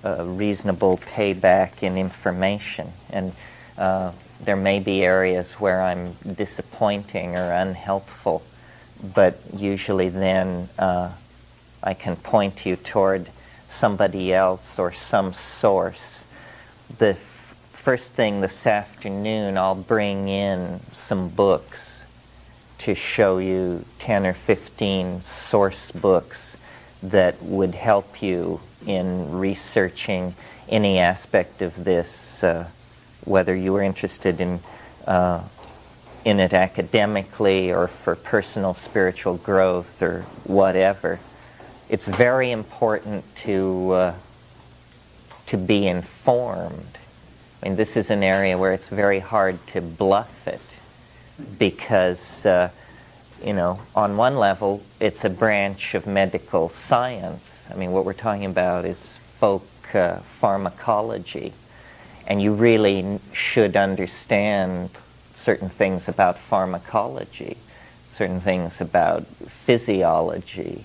reasonable payback in information. And there may be areas where I'm disappointing or unhelpful, but usually then I can point you toward somebody else or some source. The first thing this afternoon, I'll bring in some books to show you 10 or 15 source books that would help you in researching any aspect of this, whether you were interested in it academically or for personal spiritual growth or whatever. It's very important to be informed. I mean, this is an area where it's very hard to bluff it because, on one level, it's a branch of medical science. I mean, what we're talking about is folk pharmacology. And you really should understand certain things about pharmacology, certain things about physiology,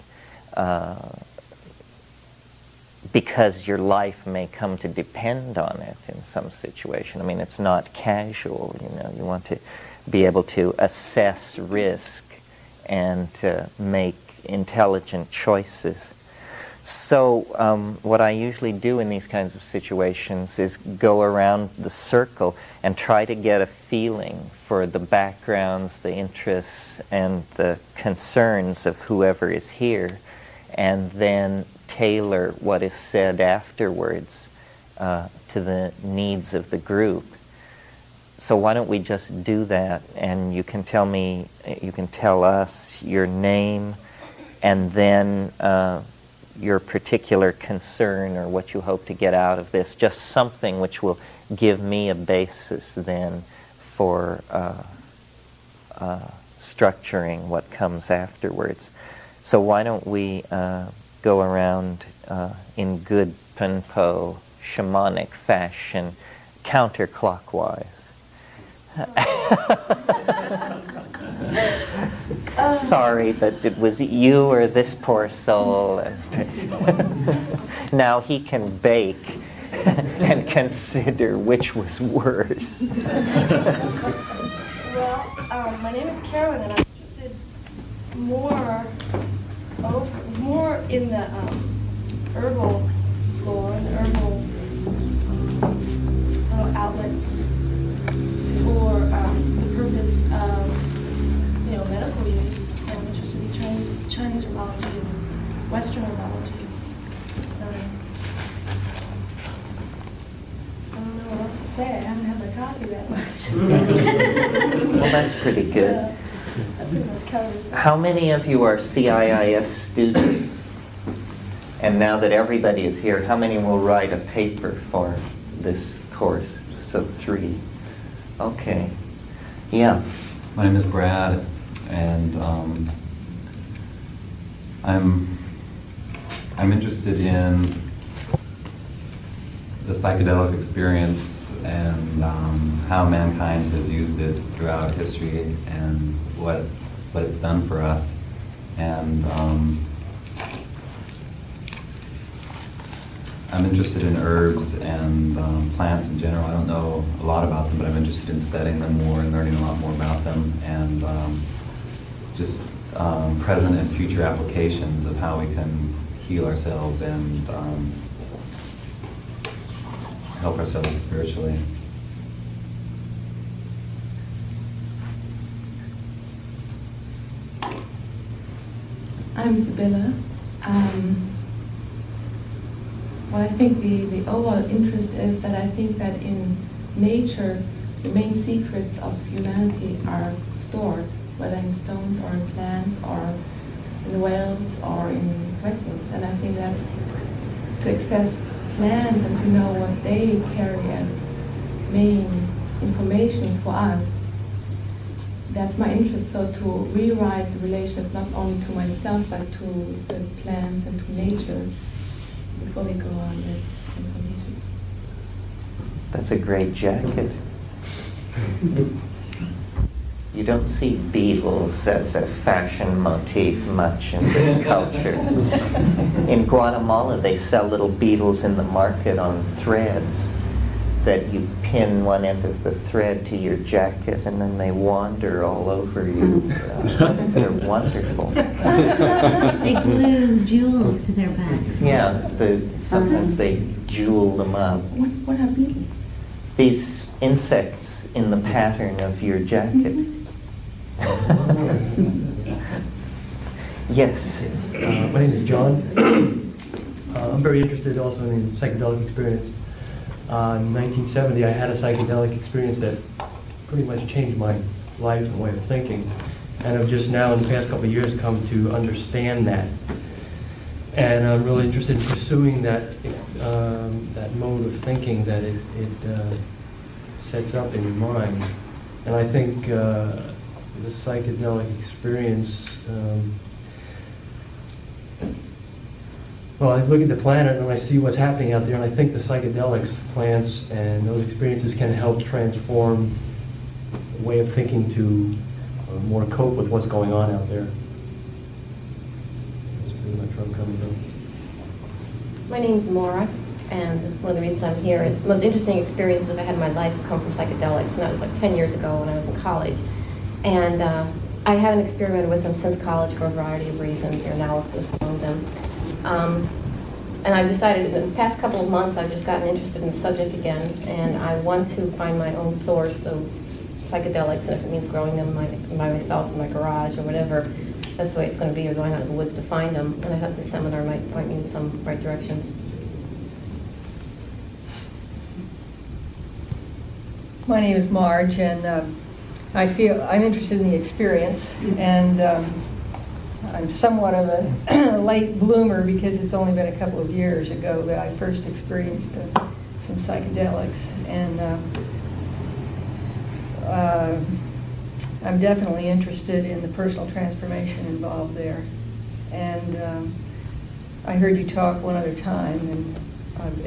because your life may come to depend on it in some situation. I mean, it's not casual, you want to be able to assess risk and to make intelligent choices. So what I usually do in these kinds of situations is go around the circle and try to get a feeling for the backgrounds, the interests, and the concerns of whoever is here, and then tailor what is said afterwards to the needs of the group. So why don't we just do that, and you can tell me, you can tell us your name, and then your particular concern or what you hope to get out of this, just something which will give me a basis then for structuring what comes afterwards. So why don't we go around in good Punpo shamanic fashion, counterclockwise. Sorry, but it was you or this poor soul. Now he can bake and consider which was worse. Well, my name is Carolyn, and I'm interested more in the herbal lore and the herbal outlets for the purpose of, medical use. I'm interested in Chinese herbology and Western herbology. I don't know what else to say. I haven't had my coffee that much. Well, that's pretty good. That pretty much covers it. How many of you are CIIS students? And now that everybody is here, how many will write a paper for this course? So 3. Okay. Yeah. My name is Brad, and I'm interested in the psychedelic experience and how mankind has used it throughout history and what it's done for us. And I'm interested in herbs and plants in general. I don't know a lot about them, but I'm interested in studying them more and learning a lot more about them, and just present and future applications of how we can heal ourselves and help ourselves spiritually. I'm Sibylla. Well, I think the overall interest is that I think that in nature, the main secrets of humanity are stored, whether in stones or in plants or in whales or in reptiles. And I think that's to access plants and to know what they carry as main information for us. That's my interest, so to rewrite the relationship not only to myself but to the plants and to nature before we go on with transformation. That's a great jacket. You don't see beetles as a fashion motif much in this culture. In Guatemala, they sell little beetles in the market on threads that you pin one end of the thread to your jacket and then they wander all over you. They're wonderful. They glue jewels to their backs. Yeah, sometimes they jewel them up. What are beetles? These insects in the pattern of your jacket. Yes. My name is John. I'm very interested also in psychedelic experience. In 1970, I had a psychedelic experience that pretty much changed my life and way of thinking. And I've just now, in the past couple of years, come to understand that. And I'm really interested in pursuing that mode of thinking that it sets up in your mind. And I think the psychedelic experience, well, I look at the planet and I see what's happening out there, and I think the psychedelics, plants, and those experiences can help transform a way of thinking to more cope with what's going on out there. That's pretty much where I'm coming from. My name's Maura, and one of the reasons I'm here is the most interesting experiences I've had in my life come from psychedelics, and that was like 10 years ago when I was in college. And I haven't experimented with them since college for a variety of reasons, your analysis among them. And I've decided in the past couple of months I've just gotten interested in the subject again, and I want to find my own source of psychedelics, and if it means growing them by myself in my garage or whatever, that's the way it's going to be, or going out in the woods to find them. And I thought this seminar might point me in some right directions. My name is Marge, and I'm interested in the experience, and I'm somewhat of a late bloomer because it's only been a couple of years ago that I first experienced some psychedelics, and I'm definitely interested in the personal transformation involved there. And I heard you talk one other time, and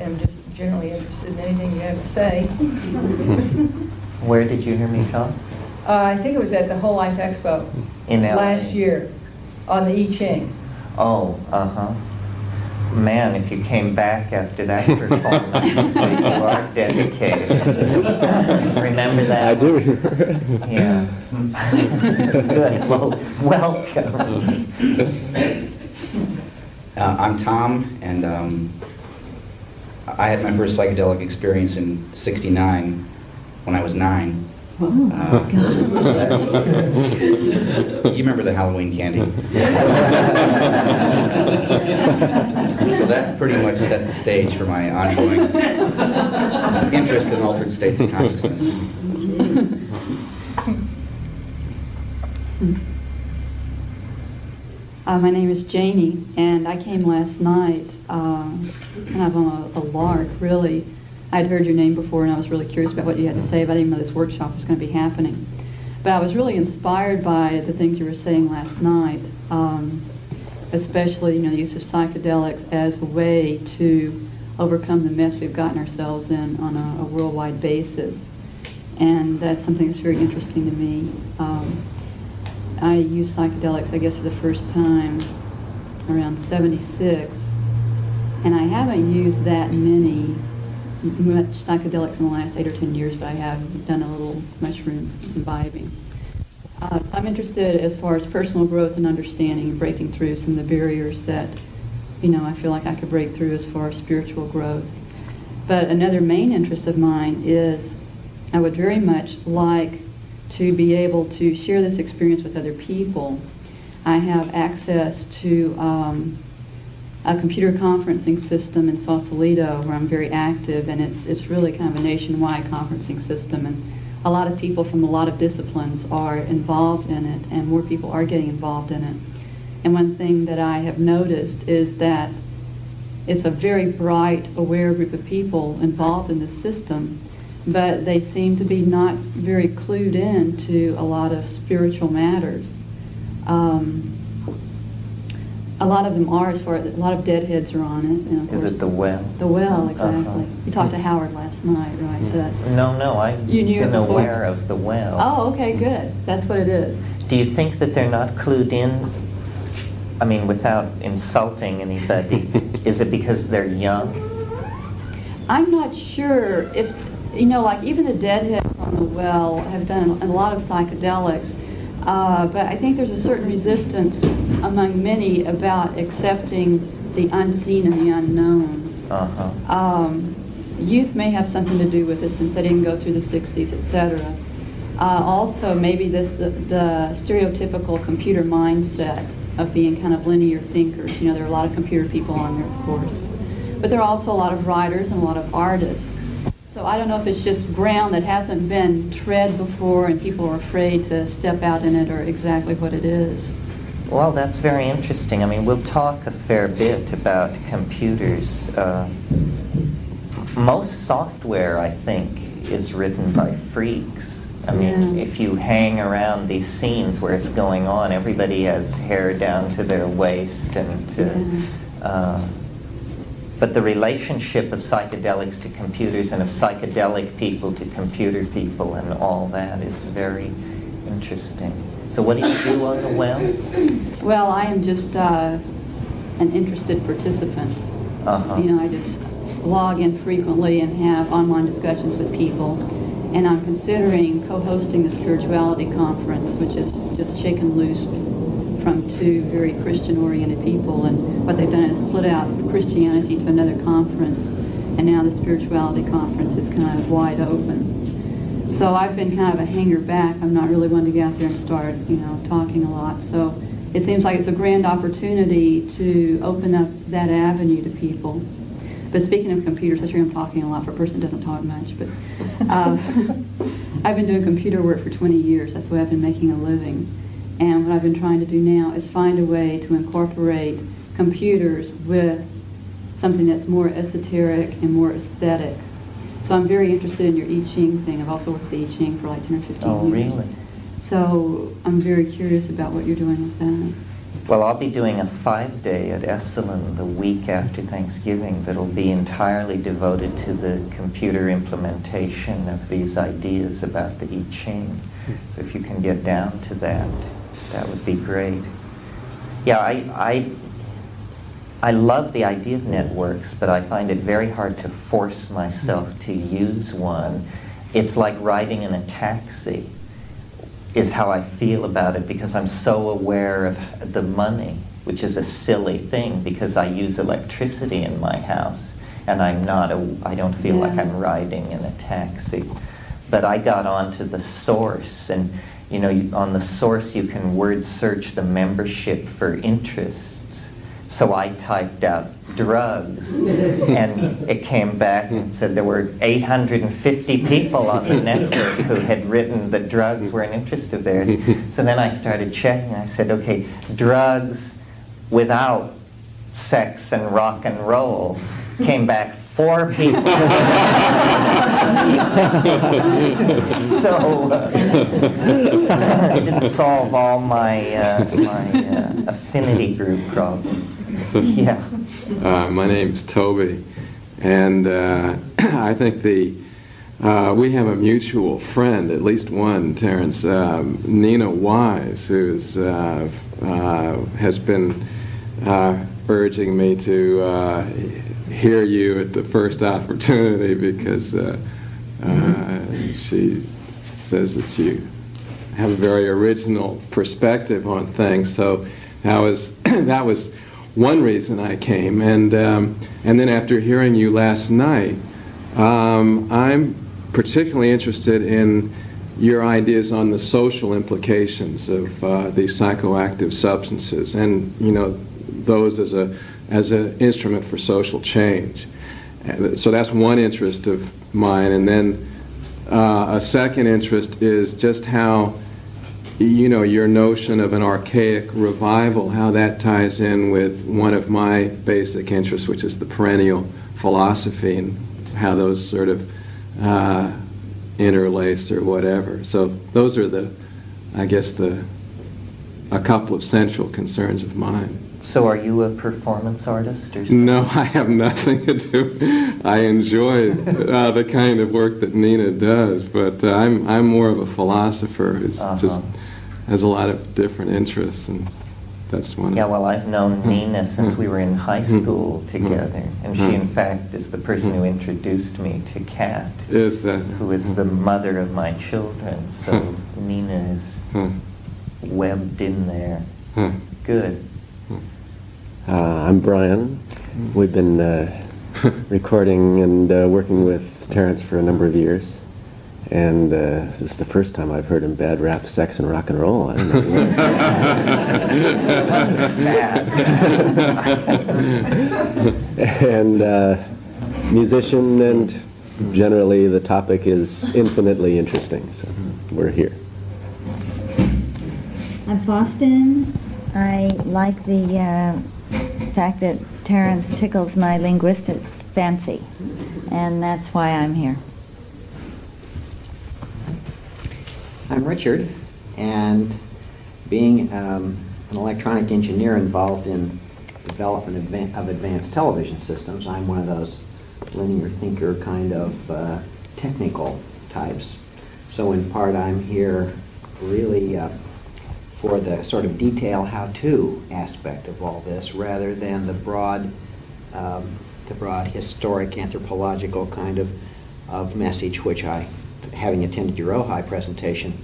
I'm just generally interested in anything you have to say. Where did you hear me talk? I think it was at the Whole Life Expo In LA. last year on the I Ching. Oh, man, if you came back after that performance, you are dedicated. Remember that? I do. Yeah. Good. Well, welcome. I'm Tom, and I had my first psychedelic experience in '69 when I was 9. Oh, God. So that, you remember the Halloween candy. So that pretty much set the stage for my ongoing interest in altered states of consciousness. My name is Janie, and I came last night kind of on a lark, really. I'd heard your name before, and I was really curious about what you had to say, but I didn't know this workshop was going to be happening. But I was really inspired by the things you were saying last night, especially, the use of psychedelics as a way to overcome the mess we've gotten ourselves in on a worldwide basis. And that's something that's very interesting to me. I used psychedelics, I guess, for the first time around '76, and I haven't used that much psychedelics in the last 8 or 10 years, but I have done a little mushroom imbibing. So I'm interested as far as personal growth and understanding and breaking through some of the barriers that, I feel like I could break through as far as spiritual growth. But another main interest of mine is I would very much like to be able to share this experience with other people. I have access to a computer conferencing system in Sausalito where I'm very active, and it's really kind of a nationwide conferencing system, and a lot of people from a lot of disciplines are involved in it, and more people are getting involved in it. And one thing that I have noticed is that it's a very bright, aware group of people involved in this system, but they seem to be not very clued in to a lot of spiritual matters. A lot of them are, as far as a lot of deadheads are on it. And of Is course, it the well? The well, exactly. You talked to Howard last night, right? No, I've been aware of the well. Oh, okay, good. That's what it is. Do you think that they're not clued in? I mean, without insulting anybody, is it because they're young? I'm not sure if, like even the deadheads on the well have done a lot of psychedelics, but I think there's a certain resistance among many about accepting the unseen and the unknown. Youth may have something to do with it since they didn't go through the 60s, etc. Also, maybe the stereotypical computer mindset of being kind of linear thinkers. There are a lot of computer people on there, of course. But there are also a lot of writers and a lot of artists. So I don't know if it's just ground that hasn't been tread before and people are afraid to step out in it, or exactly what it is. Well, that's very interesting. I mean, we'll talk a fair bit about computers. Most software, I think, is written by freaks. I mean, if you hang around these scenes where it's going on, everybody has hair down to their waist, and but the relationship of psychedelics to computers and of psychedelic people to computer people and all that is very interesting. So what do you do on the well? Well, I am just an interested participant. I just log in frequently and have online discussions with people. And I'm considering co-hosting the spirituality conference, which is just shaken loose from two very Christian-oriented people. And what they've done is split out Christianity to another conference, and now the spirituality conference is kind of wide open. So I've been kind of a hanger back. I'm not really one to get out there and start, talking a lot. So it seems like it's a grand opportunity to open up that avenue to people. But speaking of computers, I'm sure I'm talking a lot for a person who doesn't talk much, but I've been doing computer work for 20 years. That's the way I've been making a living. And what I've been trying to do now is find a way to incorporate computers with something that's more esoteric and more aesthetic. So I'm very interested in your I Ching thing. I've also worked with the I Ching for like 10 or 15 years. Oh, really? So I'm very curious about what you're doing with that. Well, I'll be doing a 5-day at Esalen the week after Thanksgiving that'll be entirely devoted to the computer implementation of these ideas about the I Ching. So if you can get down to that, that would be great. Yeah, I love the idea of networks, but I find it very hard to force myself to use one. It's like riding in a taxi, is how I feel about it, because I'm so aware of the money, which is a silly thing because I use electricity in my house, and I don't feel like I'm riding in a taxi. But I got onto the source, and on the source you can word search the membership for interests. So I typed out drugs, and it came back and said there were 850 people on the network who had written that drugs were an interest of theirs. So then I started checking. I said, okay, drugs without sex and rock and roll came back 4 people. So it didn't solve all my affinity group problems. Yeah. My name's Toby, and I think we have a mutual friend, at least one, Terence, Nina Wise, who has been urging me to hear you at the first opportunity, because she says that you have a very original perspective on things. So that was one reason I came, and then after hearing you last night, I'm particularly interested in your ideas on the social implications of these psychoactive substances, and those as an instrument for social change. So that's one interest of mine, and then a second interest is just how your notion of an archaic revival, how that ties in with one of my basic interests, which is the perennial philosophy, and how those sort of interlace or whatever. So those are a couple of central concerns of mine. So are you a performance artist or something? No, I have nothing to do. I enjoy the kind of work that Nina does, but I'm more of a philosopher who's just has a lot of different interests, and that's one. Yeah, well, I've known Nina since we were in high school together, and she, in fact, is the person who introduced me to Kat, who is the mother of my children. So Nina is webbed in there. Good. I'm Brian. We've been recording and working with Terence for a number of years. And this is the first time I've heard him bad rap sex and rock and roll. I don't know. And musician, and generally the topic is infinitely interesting, so we're here. I'm Faustin. I like the fact that Terence tickles my linguistic fancy, and that's why I'm here. I'm Richard, and being an electronic engineer involved in development of advanced television systems, I'm one of those linear thinker kind of technical types. So in part I'm here really for the sort of detail how-to aspect of all this, rather than the broad historic anthropological kind of message which I having attended your Ojai presentation,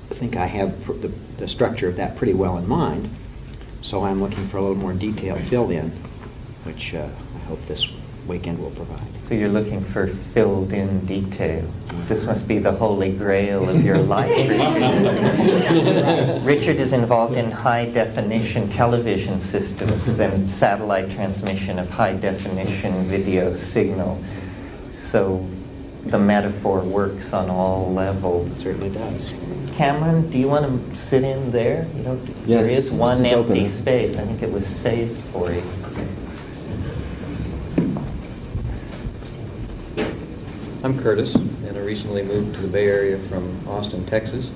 I think I have the structure of that pretty well in mind. So I'm looking for a little more detail filled in, which I hope this weekend will provide. So you're looking for filled in detail. This must be the holy grail of your life, Richard. Richard is involved in high definition television systems and satellite transmission of high definition video signal. So the metaphor works on all levels. It certainly does. Cameron, do you want to sit in there? You know, there is one empty space. I think it was saved for you. I'm Curtis, and I recently moved to the Bay Area from Austin, Texas.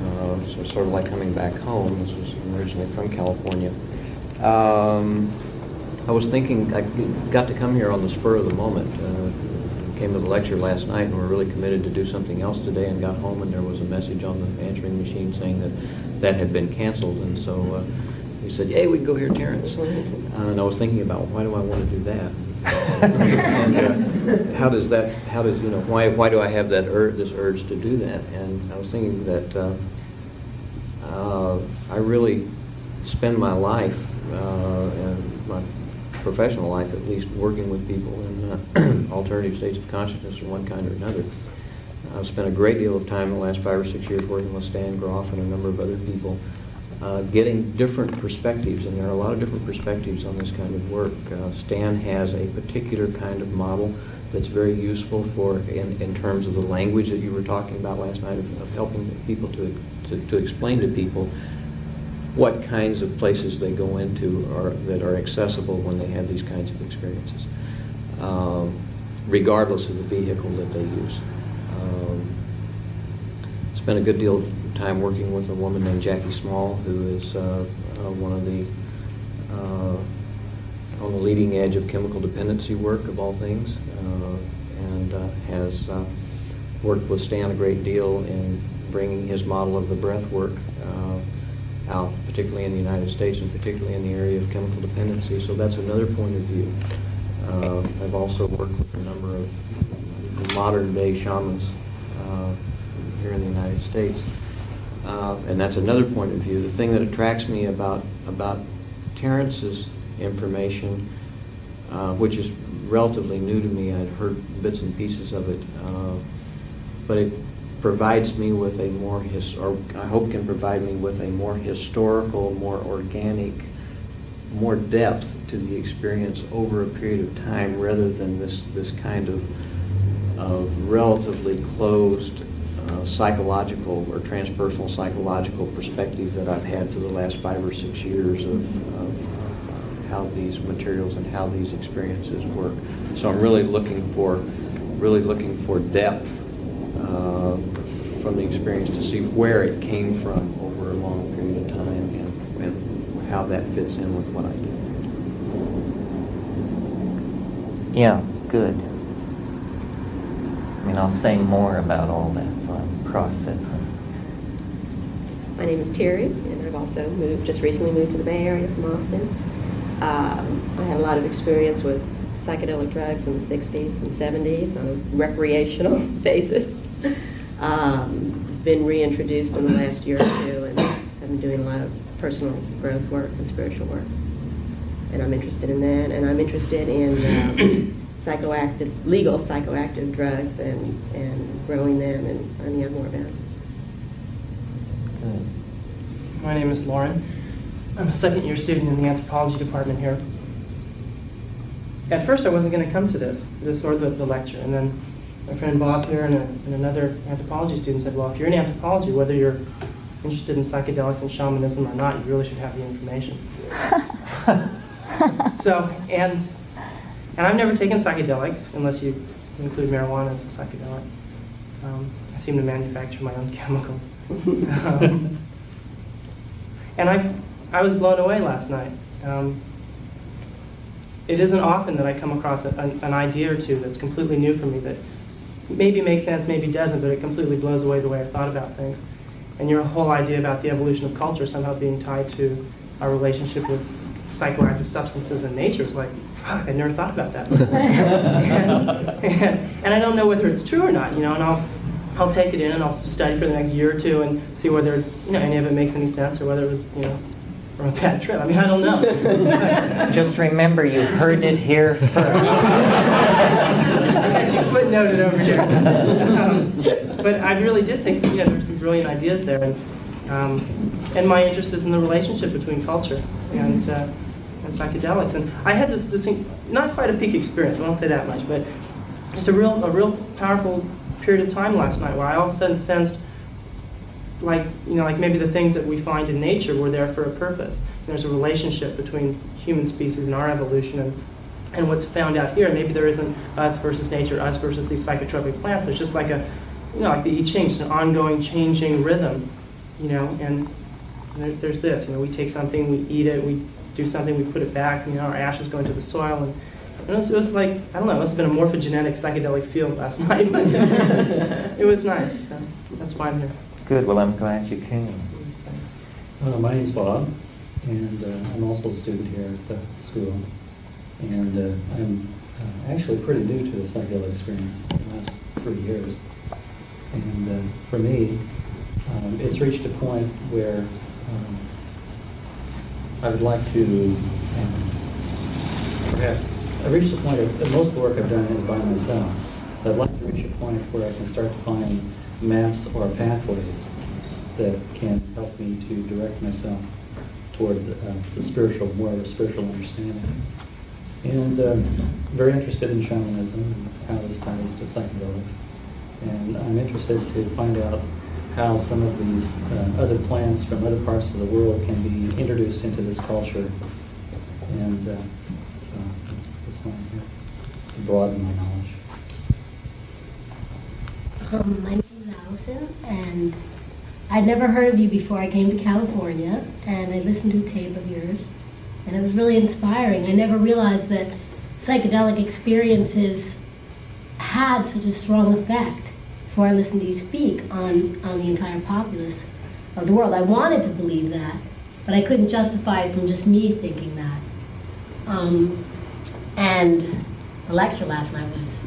So it's sort of like coming back home. This was originally from California. I was thinking, I got to come here on the spur of the moment. Came to the lecture last night and were really committed to do something else today, and got home and there was a message on the answering machine saying that that had been canceled. And so he said, "Yay, we can go hear Terence." And I was thinking about, why do I want to do that? And how does you know, why do I have that this urge to do that? And I was thinking that I really spend my life, and my professional life at least, working with people in alternative states of consciousness of one kind or another. I've spent a great deal of time in the last 5 or 6 years working with Stan Groff and a number of other people, getting different perspectives, and there are a lot of different perspectives on this kind of work. Stan has a particular kind of model that's very useful for, in terms of the language that you were talking about last night, of helping people to explain to people what kinds of places they go into that are accessible when they have these kinds of experiences, regardless of the vehicle that they use. Spent a good deal of time working with a woman named Jackie Small, who is one of the on the leading edge of chemical dependency work of all things, and has worked with Stan a great deal in bringing his model of the breath work out, particularly in the United States and particularly in the area of chemical dependency. So that's another point of view. I've also worked with a number of modern day shamans here in the United States. And that's another point of view. The thing that attracts me about Terence's information, which is relatively new to me, I'd heard bits and pieces of it, but it provides me with a more, or I hope can provide me with a more historical, more organic, more depth to the experience over a period of time, rather than this kind of relatively closed psychological or transpersonal psychological perspective that I've had for the last 5 or 6 years of how these materials and how these experiences work. So I'm really looking for depth from the experience, to see where it came from over a long period of time, and how that fits in with what I do. Yeah, good. I mean, I'll say more about all that, so I'm processing. My name is Terry, and I've also just recently moved to the Bay Area from Austin. I had a lot of experience with psychedelic drugs in the 60s and 70s on a recreational basis. Been reintroduced in the last year or two, and I've been doing a lot of personal growth work and spiritual work. And I'm interested in that, and I'm interested in legal psychoactive drugs and growing them and finding out more about it. Good. My name is Lauren. I'm a second-year student in the anthropology department here. At first I wasn't going to come to this or the lecture, and then my friend Bob here and another anthropology student said, well, if you're in anthropology, whether you're interested in psychedelics and shamanism or not, you really should have the information. And I've never taken psychedelics, unless you include marijuana as a psychedelic. I seem to manufacture my own chemicals. And I was blown away last night. It isn't often that I come across an idea or two that's completely new for me, that maybe makes sense, maybe doesn't, but it completely blows away the way I thought about things. And your whole idea about the evolution of culture somehow being tied to our relationship with psychoactive substances and nature is like, fuck, I never thought about that before. and I don't know whether it's true or not, and I'll take it in and I'll study for the next year or two and see whether any of it makes any sense or whether it was from a bad trip. I mean, I don't know. Just remember, you heard it here first. I got you footnoted over here. But I really did think there's some brilliant ideas there, and my interest is in the relationship between culture and psychedelics. And I had this not quite a peak experience. I won't say that much, but just a real powerful period of time last night where I all of a sudden sensed like maybe the things that we find in nature were there for a purpose. There's a relationship between human species and our evolution and what's found out here. Maybe there isn't us versus nature, us versus these psychotropic plants. It's just like like the I Ching, just an ongoing changing rhythm, and there's this, we take something, we eat it, we do something, we put it back, our ashes go into the soil, and it was like, I don't know, it must have been a morphogenetic psychedelic field last night, but it was nice. That's why I'm here. Good, well, I'm glad you came. My name's Bob, and I'm also a student here at the school. And I'm actually pretty new to the psychedelic experience in the last 3 years. And for me, it's reached a point where I would like to perhaps, I've reached a point that most of the work I've done is by myself. So I'd like to reach a point where I can start to find maps or pathways that can help me to direct myself toward the spiritual, more of a spiritual understanding. And very interested in shamanism and how this ties to psychedelics. And I'm interested to find out how some of these other plants from other parts of the world can be introduced into this culture. And so that's why I'm here, to broaden my knowledge. My name is Allison, and I'd never heard of you before I came to California, and I listened to a tape of yours, and it was really inspiring. I never realized that psychedelic experiences had such a strong effect before I listened to you speak on the entire populace of the world. I wanted to believe that, but I couldn't justify it from just me thinking that. And the lecture last night was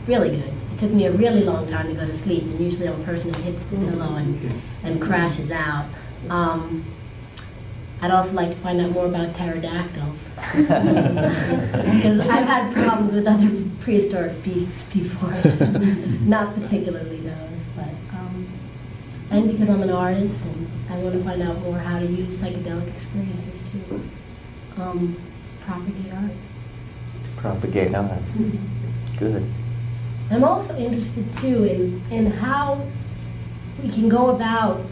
really good. It took me a really long time to go to sleep, and usually I'm a person that hits the pillow and crashes out. I'd also like to find out more about pterodactyls, because I've had problems with other prehistoric beasts before, not particularly those, but and because I'm an artist and I want to find out more how to use psychedelic experiences to propagate art. Propagate art. Good. I'm also interested too in how we can go about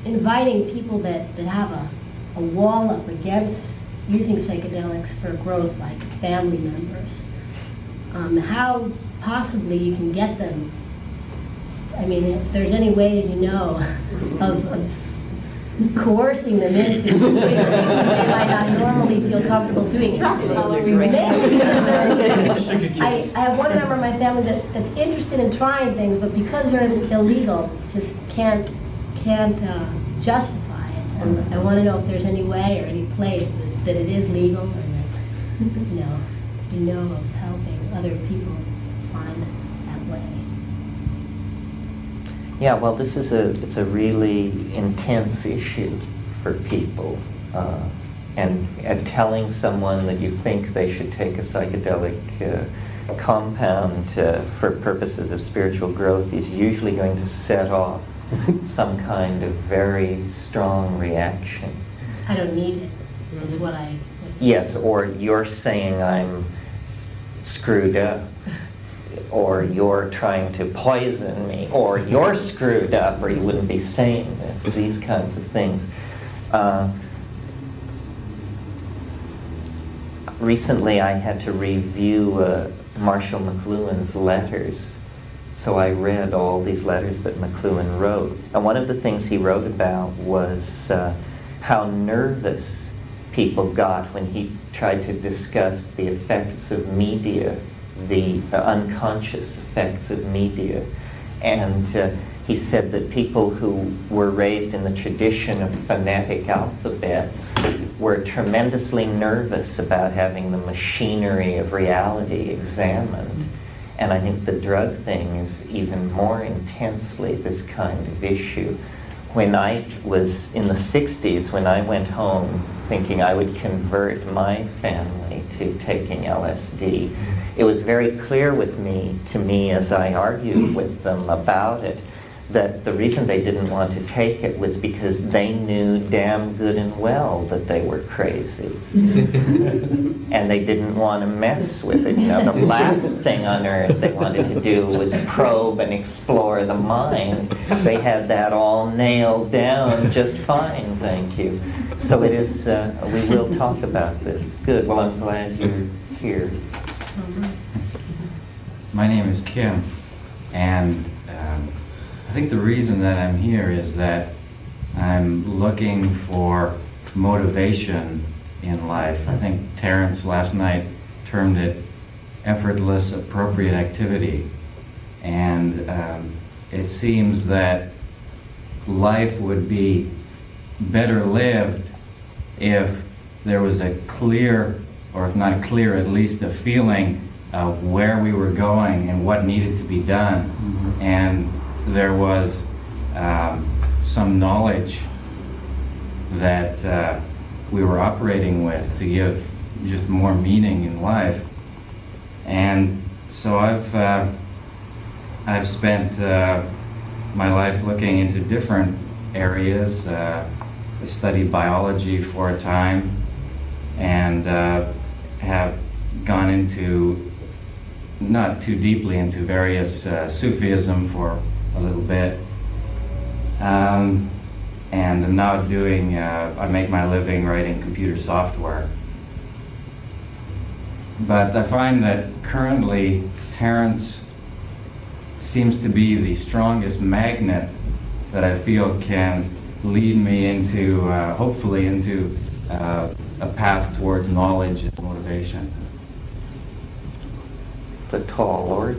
inviting people that have a wall up against using psychedelics for growth, like family members. How possibly you can get them, I mean, if there's any ways of coercing them into things they might not normally feel comfortable doing. I have one member of my family that's interested in trying things, but because they're illegal, just can't justify it. And I want to know if there's any way or any place that it is legal, or that of helping other people find that way. Yeah, well, it's a really intense issue for people, and telling someone that you think they should take a psychedelic compound for purposes of spiritual growth is usually going to set off some kind of very strong reaction. I don't need it, is what I... Yes, or you're saying I'm screwed up, or you're trying to poison me, or you're screwed up, or you wouldn't be saying this, these kinds of things. Recently I had to review Marshall McLuhan's letters, so I read all these letters that McLuhan wrote. And one of the things he wrote about was how nervous people got when he tried to discuss the effects of media, the unconscious effects of media. And he said that people who were raised in the tradition of phonetic alphabets were tremendously nervous about having the machinery of reality examined. And I think the drug thing is even more intensely this kind of issue. When I was in the 60s, when I went home thinking I would convert my family to taking LSD, it was very clear to me as I argued with them about it, that the reason they didn't want to take it was because they knew damn good and well that they were crazy. And they didn't want to mess with it. You know, the last thing on earth they wanted to do was probe and explore the mind. They had that all nailed down just fine, thank you. So it is, we will talk about this. Good, well, I'm glad you're here. My name is Kim, and I think the reason that I'm here is that I'm looking for motivation in life. I think Terence last night termed it effortless, appropriate activity. And it seems that life would be better lived if there was a clear, or if not clear, at least a feeling of where we were going and what needed to be done. Mm-hmm. And there was some knowledge that we were operating with to give just more meaning in life. And so I've spent my life looking into different areas. I studied biology for a time, and have gone into, not too deeply into various Sufism for a little bit. And I'm now doing, I make my living writing computer software. But I find that currently Terence seems to be the strongest magnet that I feel can lead me into, hopefully into a path towards knowledge and motivation. A tall order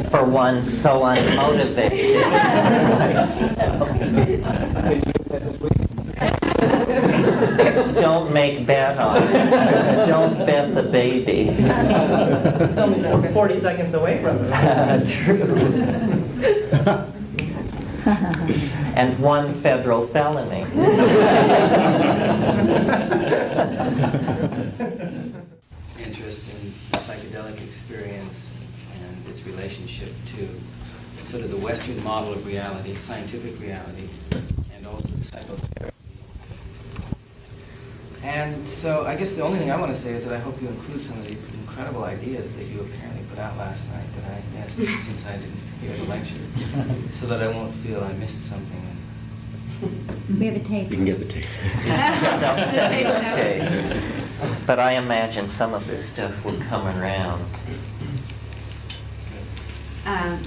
for one so unmotivated. Don't make bet on it. Don't bet the baby. It's only 40 seconds away from it. True. And one federal felony. Interest in the psychedelic experience and its relationship to sort of the Western model of reality, scientific reality, and also psychotherapy. And so I guess the only thing I want to say is that I hope you include some of these incredible ideas that you apparently put out last night that I missed since I didn't hear the lecture, so that I won't feel I missed something. We have a tape. You can get the tape. They'll send the tape. But I imagine some of this stuff will come around.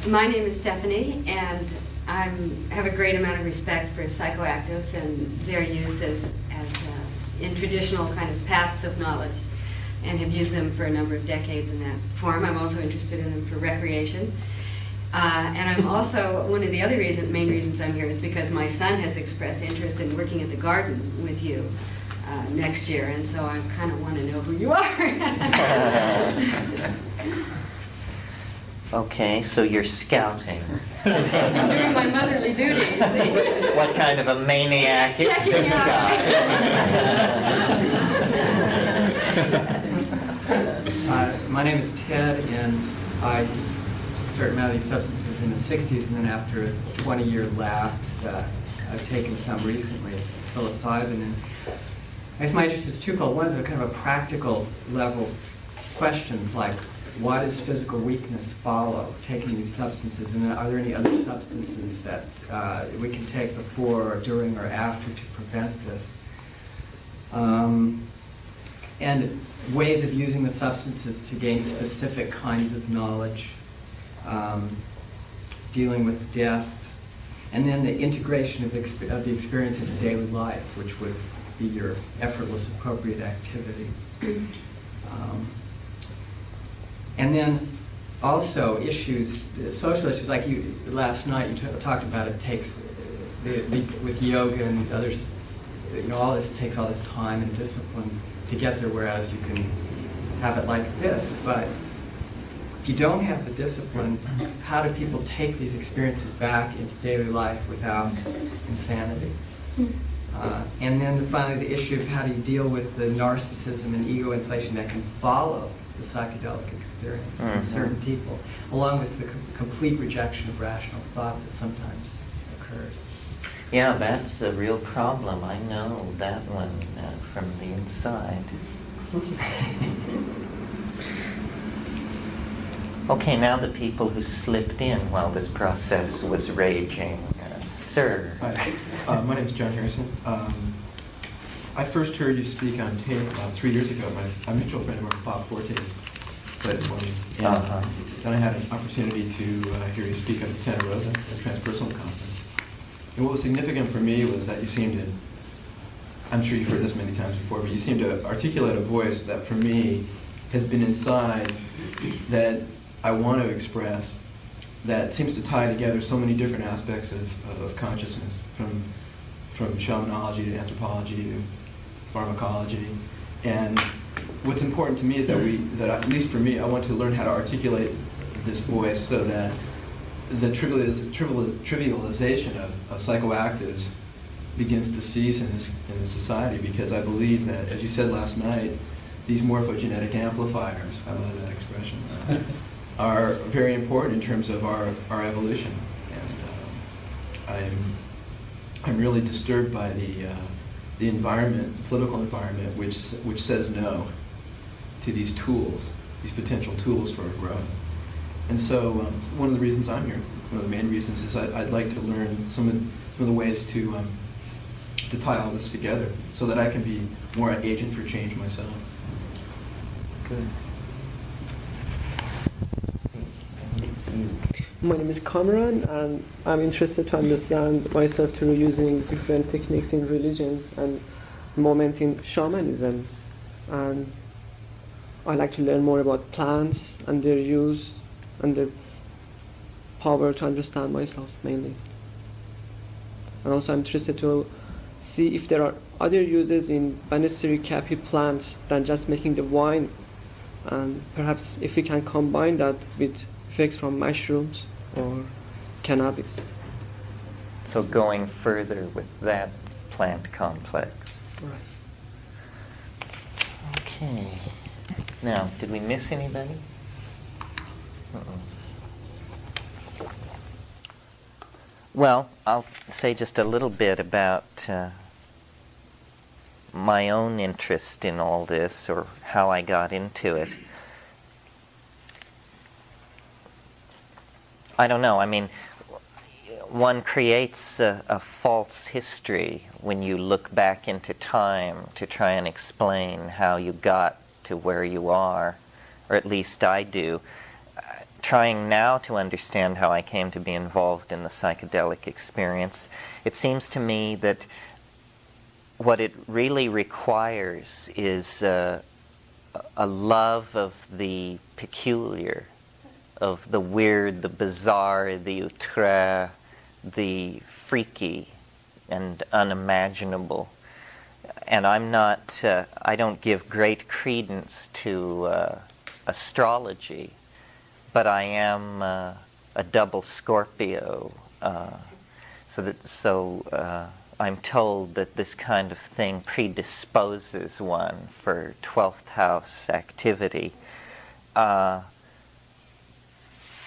My name is Stephanie, and I have a great amount of respect for psychoactives and their use as in traditional kind of paths of knowledge, and have used them for a number of decades in that form. I'm also interested in them for recreation. And I'm also, one of the other main reasons I'm here is because my son has expressed interest in working at the garden with you next year, and so I kind of want to know who you are. Okay, so you're scouting. I'm doing my motherly duties. What kind of a maniac is this guy? My name is Ted, and I took a certain amount of these substances in the 60s, and then after a 20-year lapse, I've taken some recently, psilocybin. And I guess my interest is twofold. One is a kind of a practical level questions like, why does physical weakness follow taking these substances? And are there any other substances that we can take before or during or after to prevent this? And ways of using the substances to gain specific kinds of knowledge, dealing with death, and then the integration of the experience into daily life, which would be your effortless, appropriate activity. And then also issues, social issues, like you last night you talked about. It takes with yoga and these others, all this takes all this time and discipline to get there, whereas you can have it like this. But you don't have the discipline, how do people take these experiences back into daily life without insanity? And then finally, the issue of how do you deal with the narcissism and ego inflation that can follow the psychedelic experience in certain people, along with the complete rejection of rational thought that sometimes occurs. Yeah, that's a real problem. I know that one from the inside. Okay, now the people who slipped in while this process was raging. Sir. Hi, my name is John Harrison. I first heard you speak on tape about 3 years ago. A mutual friend of ours, Bob Fortes, played it for me. And then I had an opportunity to hear you speak at the Santa Rosa, a transpersonal conference. And what was significant for me was that you seemed to, I'm sure you've heard this many times before, but you seemed to articulate a voice that for me has been inside that I want to express, that seems to tie together so many different aspects of consciousness, from shamanology to anthropology to pharmacology. And what's important to me is that at least for me, I want to learn how to articulate this voice so that the trivialization of psychoactives begins to cease in this society, because I believe that, as you said last night, these morphogenetic amplifiers, I love that expression, are very important in terms of our evolution. And I'm really disturbed by the environment, the political environment, which says no to these tools, these potential tools for growth. And so one of the reasons I'm here, one of the main reasons, is I'd like to learn some of the ways to tie all this together so that I can be more an agent for change myself. Good. My name is Kamran, and I'm interested to understand myself through using different techniques in religions and moment in shamanism. And I like to learn more about plants and their use and their power to understand myself mainly. And also I'm interested to see if there are other uses in Baniseri Kapi plants than just making the wine, and perhaps if we can combine that with effects from mushrooms or cannabis. So going further with that plant complex. Right. Okay. Now, did we miss anybody? Well, I'll say just a little bit about my own interest in all this, or how I got into it. I don't know. I mean, one creates a false history when you look back into time to try and explain how you got to where you are, or at least I do. Trying now to understand how I came to be involved in the psychedelic experience, it seems to me that what it really requires is a love of the peculiar, of the weird, the bizarre, the outre, the freaky and unimaginable. And I'm not, I don't give great credence to astrology, but I am a double Scorpio. So I'm told that this kind of thing predisposes one for 12th house activity.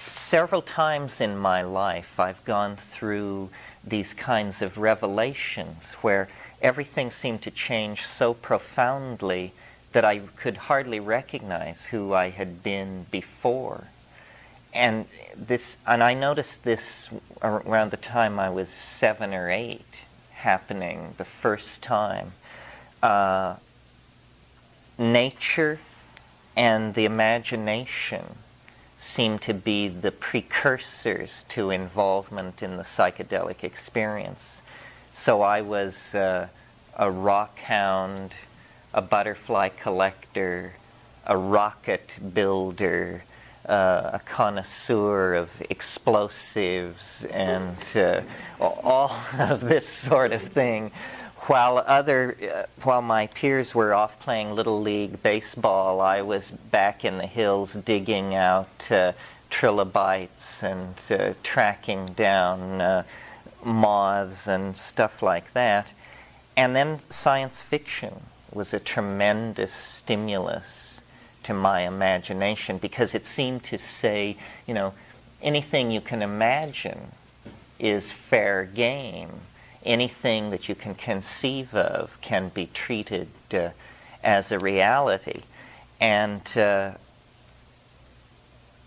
Several times in my life I've gone through these kinds of revelations where everything seemed to change so profoundly that I could hardly recognize who I had been before. And I noticed this around the time I was 7 or 8, happening the first time. Nature and the imagination seem to be the precursors to involvement in the psychedelic experience. So I was a rock hound, a butterfly collector, a rocket builder, a connoisseur of explosives, and all of this sort of thing, while my peers were off playing Little League baseball, I was back in the hills digging out trilobites and tracking down moths and stuff like that. And then science fiction was a tremendous stimulus to my imagination, because it seemed to say, you know, anything you can imagine is fair game. Anything that you can conceive of can be treated as a reality. And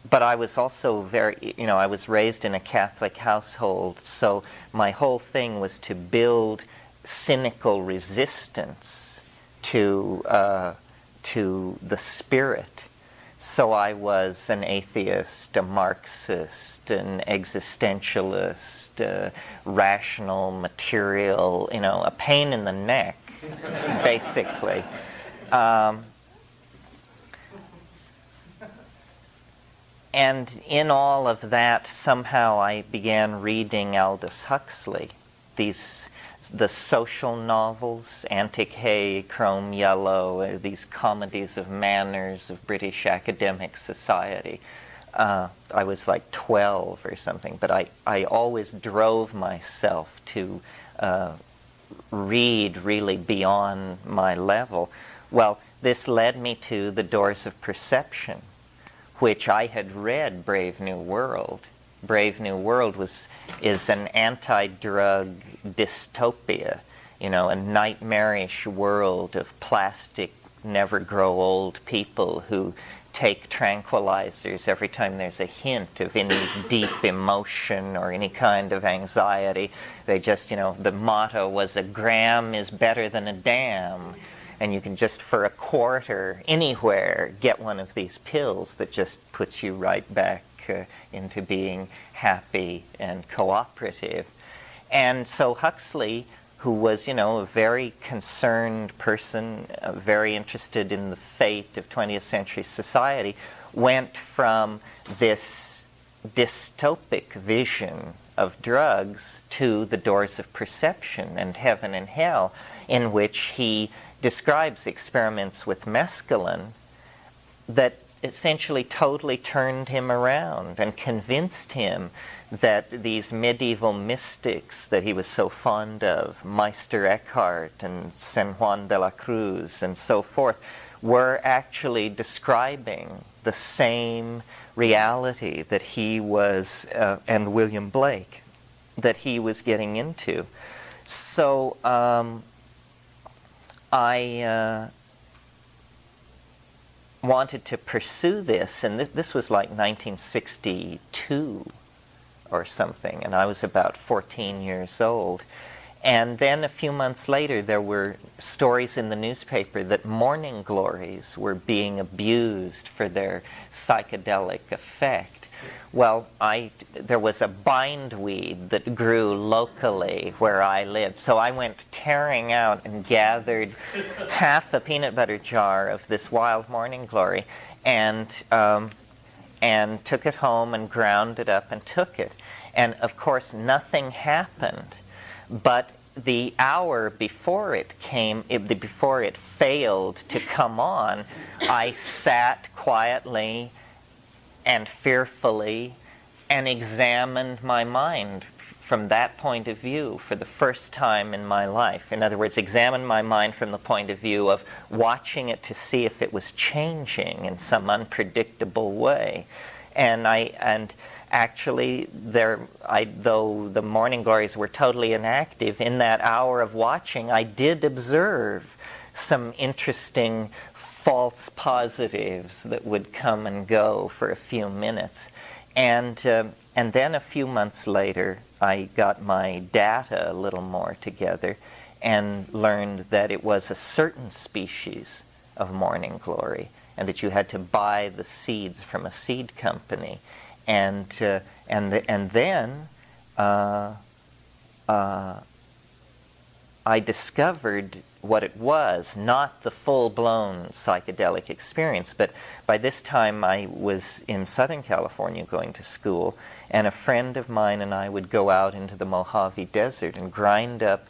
but I was also very, you know, I was raised in a Catholic household, so my whole thing was to build cynical resistance to the spirit. So I was an atheist, a Marxist, an existentialist, rational, material, you know, a pain in the neck, basically. And in all of that, somehow I began reading Aldous Huxley, the social novels, Antic Hay, Chrome Yellow, these comedies of manners of British academic society. I was like 12 or something, but I always drove myself to read really beyond my level. Well, this led me to The Doors of Perception, which I had read Brave New World. Brave New World is an anti-drug dystopia, you know, a nightmarish world of plastic, never-grow-old people who take tranquilizers every time there's a hint of any deep emotion or any kind of anxiety. They just, you know, the motto was, a gram is better than a dam. And you can just, for a quarter, anywhere, get one of these pills that just puts you right back into being happy and cooperative. And so Huxley, who was, you know, a very concerned person, very interested in the fate of 20th century society, went from this dystopic vision of drugs to The Doors of Perception and Heaven and Hell, in which he describes experiments with mescaline that essentially totally turned him around and convinced him that these medieval mystics that he was so fond of, Meister Eckhart and San Juan de la Cruz and so forth, were actually describing the same reality that he was, and William Blake, that he was getting into. So I wanted to pursue this, and this was like 1962 or something, and I was about 14 years old. And then a few months later, there were stories in the newspaper that morning glories were being abused for their psychedelic effect. Well, there was a bindweed that grew locally where I lived, so I went tearing out and gathered half a peanut butter jar of this wild morning glory and took it home and ground it up and took it. And of course, nothing happened. But the hour before it before it failed to come on, I sat quietly and fearfully and examined my mind from that point of view for the first time in my life. In other words, examined my mind from the point of view of watching it to see if it was changing in some unpredictable way. And actually, though the morning glories were totally inactive, in that hour of watching, I did observe some interesting false positives that would come and go for a few minutes. And then a few months later, I got my data a little more together and learned that it was a certain species of morning glory, and that you had to buy the seeds from a seed company. And then I discovered what it was, not the full-blown psychedelic experience, but by this time I was in Southern California going to school, and a friend of mine and I would go out into the Mojave Desert and grind up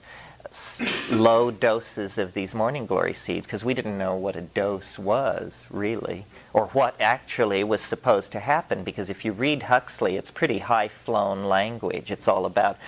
low doses of these morning glory seeds, because we didn't know what a dose was, really, or what actually was supposed to happen, because if you read Huxley, it's pretty high-flown language. It's all about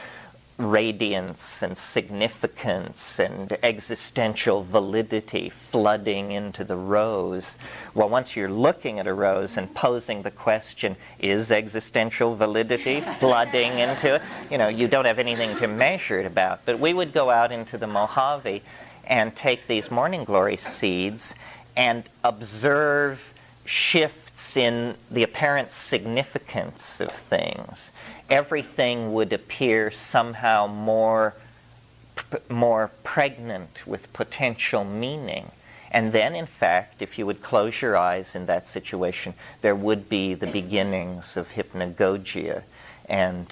radiance and significance and existential validity flooding into the rose. Well, once you're looking at a rose and posing the question, is existential validity flooding into it? You know, you don't have anything to measure it about. But we would go out into the Mojave and take these morning glory seeds and observe shifts in the apparent significance of things. Everything would appear somehow more pregnant with potential meaning. And then, in fact, if you would close your eyes in that situation, there would be the beginnings of hypnagogia and,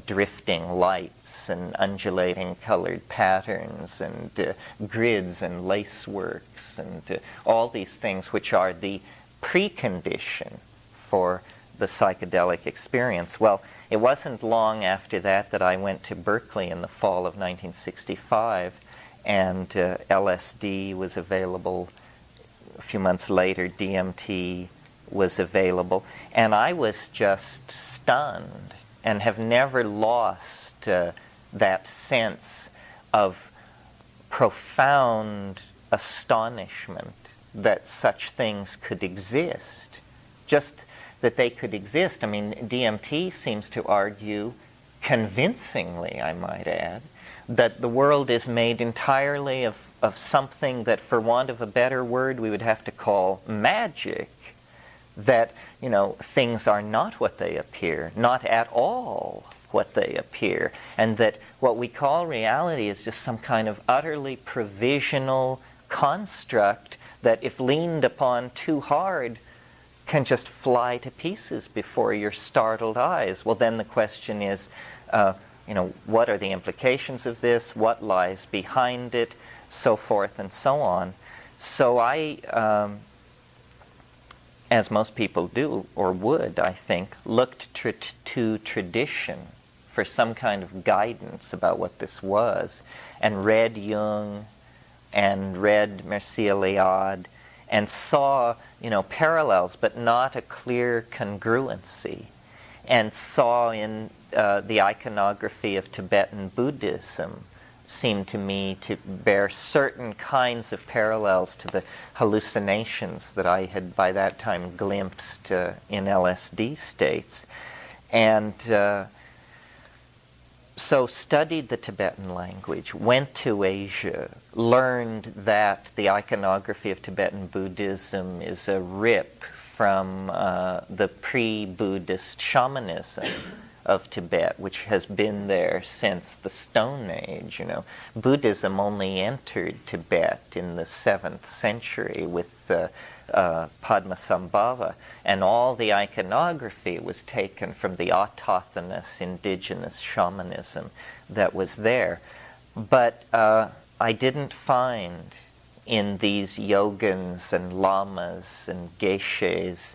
drifting lights and undulating colored patterns and grids and laceworks and all these things which are the precondition for the psychedelic experience. Well, it wasn't long after that I went to Berkeley in the fall of 1965, and LSD was available. A few months later, DMT was available, and I was just stunned and have never lost that sense of profound astonishment that such things could exist. Just that they could exist. I mean, DMT seems to argue, convincingly, I might add, that the world is made entirely of something that, for want of a better word, we would have to call magic. That, things are not what they appear, not at all what they appear, and that what we call reality is just some kind of utterly provisional construct that, if leaned upon too hard, can just fly to pieces before your startled eyes. Well, then the question is, what are the implications of this? What lies behind it? So forth and so on. So I, as most people do, or would, I think, looked to tradition for some kind of guidance about what this was, and read Jung, and read Mircea Eliade, and saw, parallels, but not a clear congruency, and saw in the iconography of Tibetan Buddhism seemed to me to bear certain kinds of parallels to the hallucinations that I had by that time glimpsed in LSD states. And so studied the Tibetan language, went to Asia, learned that the iconography of Tibetan Buddhism is a rip from the pre-Buddhist shamanism of Tibet, which has been there since the Stone Age. Buddhism only entered Tibet in the 7th century with Padmasambhava, and all the iconography was taken from the autochthonous indigenous shamanism that was there. But I didn't find in these yogins and lamas and geishas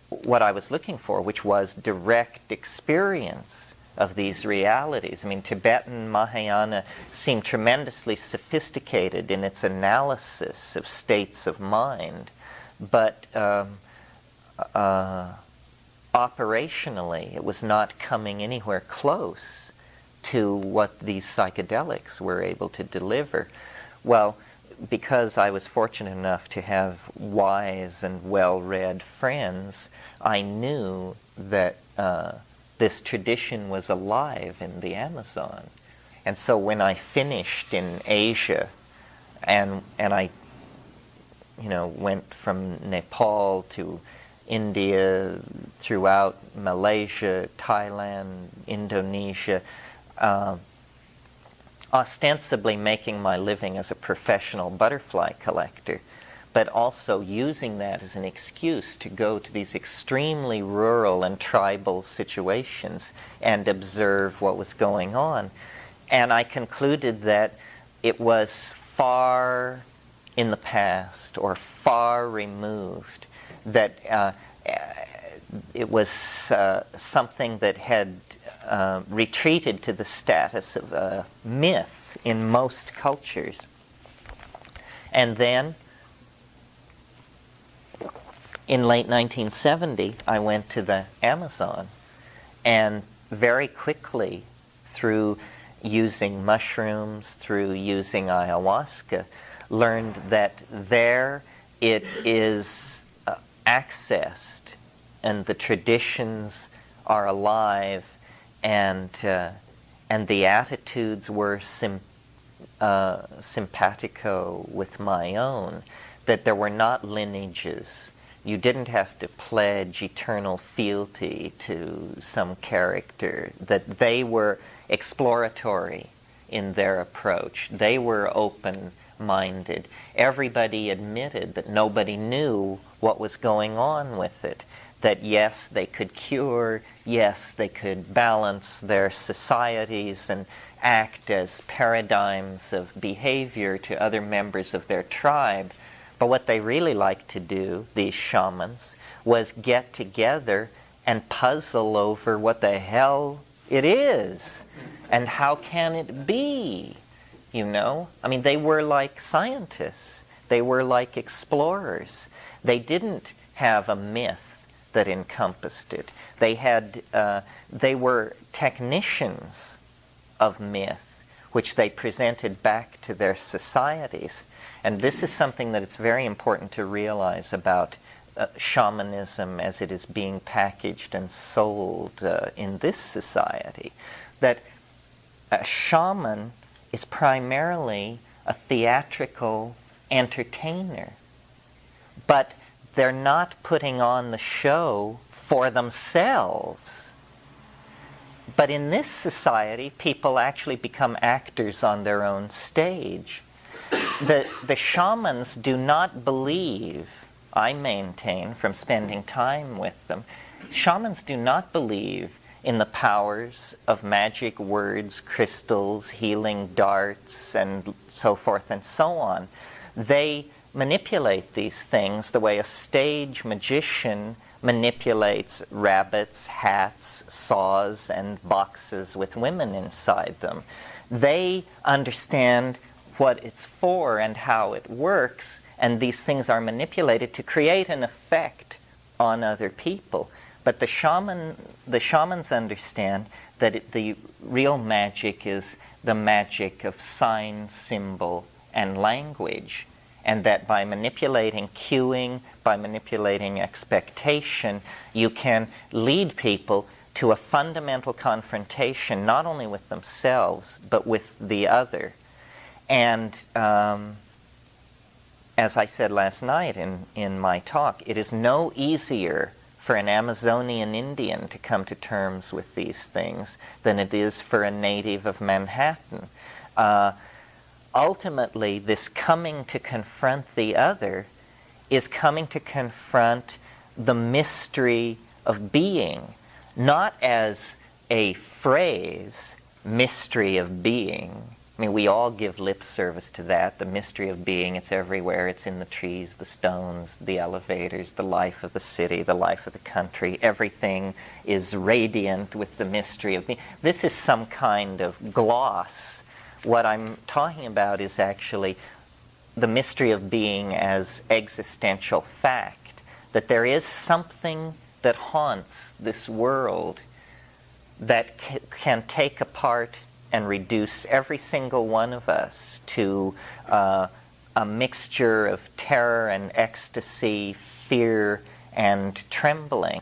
what I was looking for, which was direct experience of these realities. I mean, Tibetan Mahayana seemed tremendously sophisticated in its analysis of states of mind, but operationally it was not coming anywhere close to what these psychedelics were able to deliver. Well, because I was fortunate enough to have wise and well-read friends, I knew that this tradition was alive in the Amazon. And so when I finished in Asia, and I went from Nepal to India, throughout Malaysia, Thailand, Indonesia, ostensibly making my living as a professional butterfly collector, but also using that as an excuse to go to these extremely rural and tribal situations and observe what was going on. And I concluded that it was far in the past or far removed, that it was something that had retreated to the status of a myth in most cultures. And then, in late 1970, I went to the Amazon, and very quickly, through using mushrooms, through using ayahuasca, learned that there it is accessed, and the traditions are alive, and the attitudes were simpatico with my own, that there were not lineages. You didn't have to pledge eternal fealty to some character, that they were exploratory in their approach. They were open-minded. Everybody admitted that nobody knew what was going on with it, that yes, they could cure, yes, they could balance their societies and act as paradigms of behavior to other members of their tribe. But what they really liked to do, these shamans, was get together and puzzle over what the hell it is and how can it be, you know? I mean, they were like scientists. They were like explorers. They didn't have a myth that encompassed it. They were technicians of myth, which they presented back to their societies. And this is something that it's very important to realize about shamanism as it is being packaged and sold in this society, that a shaman is primarily a theatrical entertainer, but they're not putting on the show for themselves. But in this society, people actually become actors on their own stage. The shamans do not believe, I maintain from spending time with them, shamans do not believe in the powers of magic words, crystals, healing darts, and so forth and so on. They manipulate these things the way a stage magician manipulates rabbits, hats, saws, and boxes with women inside them. They understand what it's for and how it works, and these things are manipulated to create an effect on other people. But the shamans understand that the real magic is the magic of sign, symbol, and language, and that by manipulating cueing, by manipulating expectation, you can lead people to a fundamental confrontation, not only with themselves, but with the other. And as I said last night in my talk, it is no easier for an Amazonian Indian to come to terms with these things than it is for a native of Manhattan. Ultimately, this coming to confront the other is coming to confront the mystery of being, not as a phrase, mystery of being. I mean, we all give lip service to that, the mystery of being. It's everywhere. It's in the trees, the stones, the elevators, the life of the city, the life of the country. Everything is radiant with the mystery of being. This is some kind of gloss. What I'm talking about is actually the mystery of being as existential fact, that there is something that haunts this world that can take apart and reduce every single one of us to a mixture of terror and ecstasy, fear and trembling.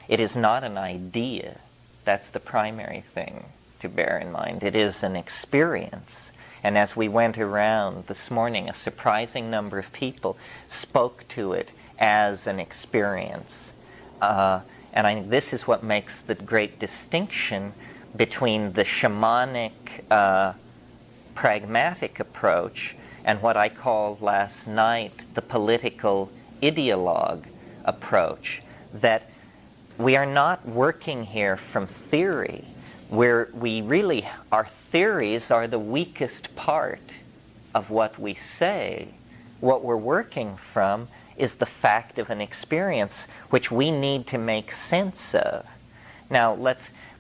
It is not an idea. That's the primary thing to bear in mind. It is an experience. And as we went around this morning, a surprising number of people spoke to it as an experience. And I think this is what makes the great distinction between the shamanic, pragmatic approach and what I called last night the political ideologue approach, that we are not working here from theory. Our theories are the weakest part of what we say. What we're working from is the fact of an experience which we need to make sense of. Now,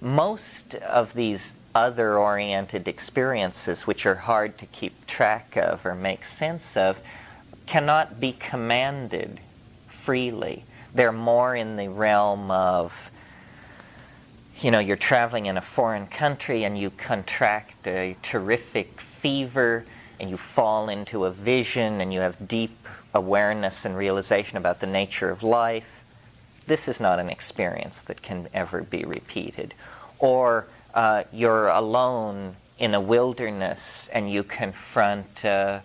most of these other-oriented experiences, which are hard to keep track of or make sense of, cannot be commanded freely. They're more in the realm of, you're traveling in a foreign country and you contract a terrific fever and you fall into a vision and you have deep awareness and realization about the nature of life. This is not an experience that can ever be repeated. Or you're alone in a wilderness and you confront a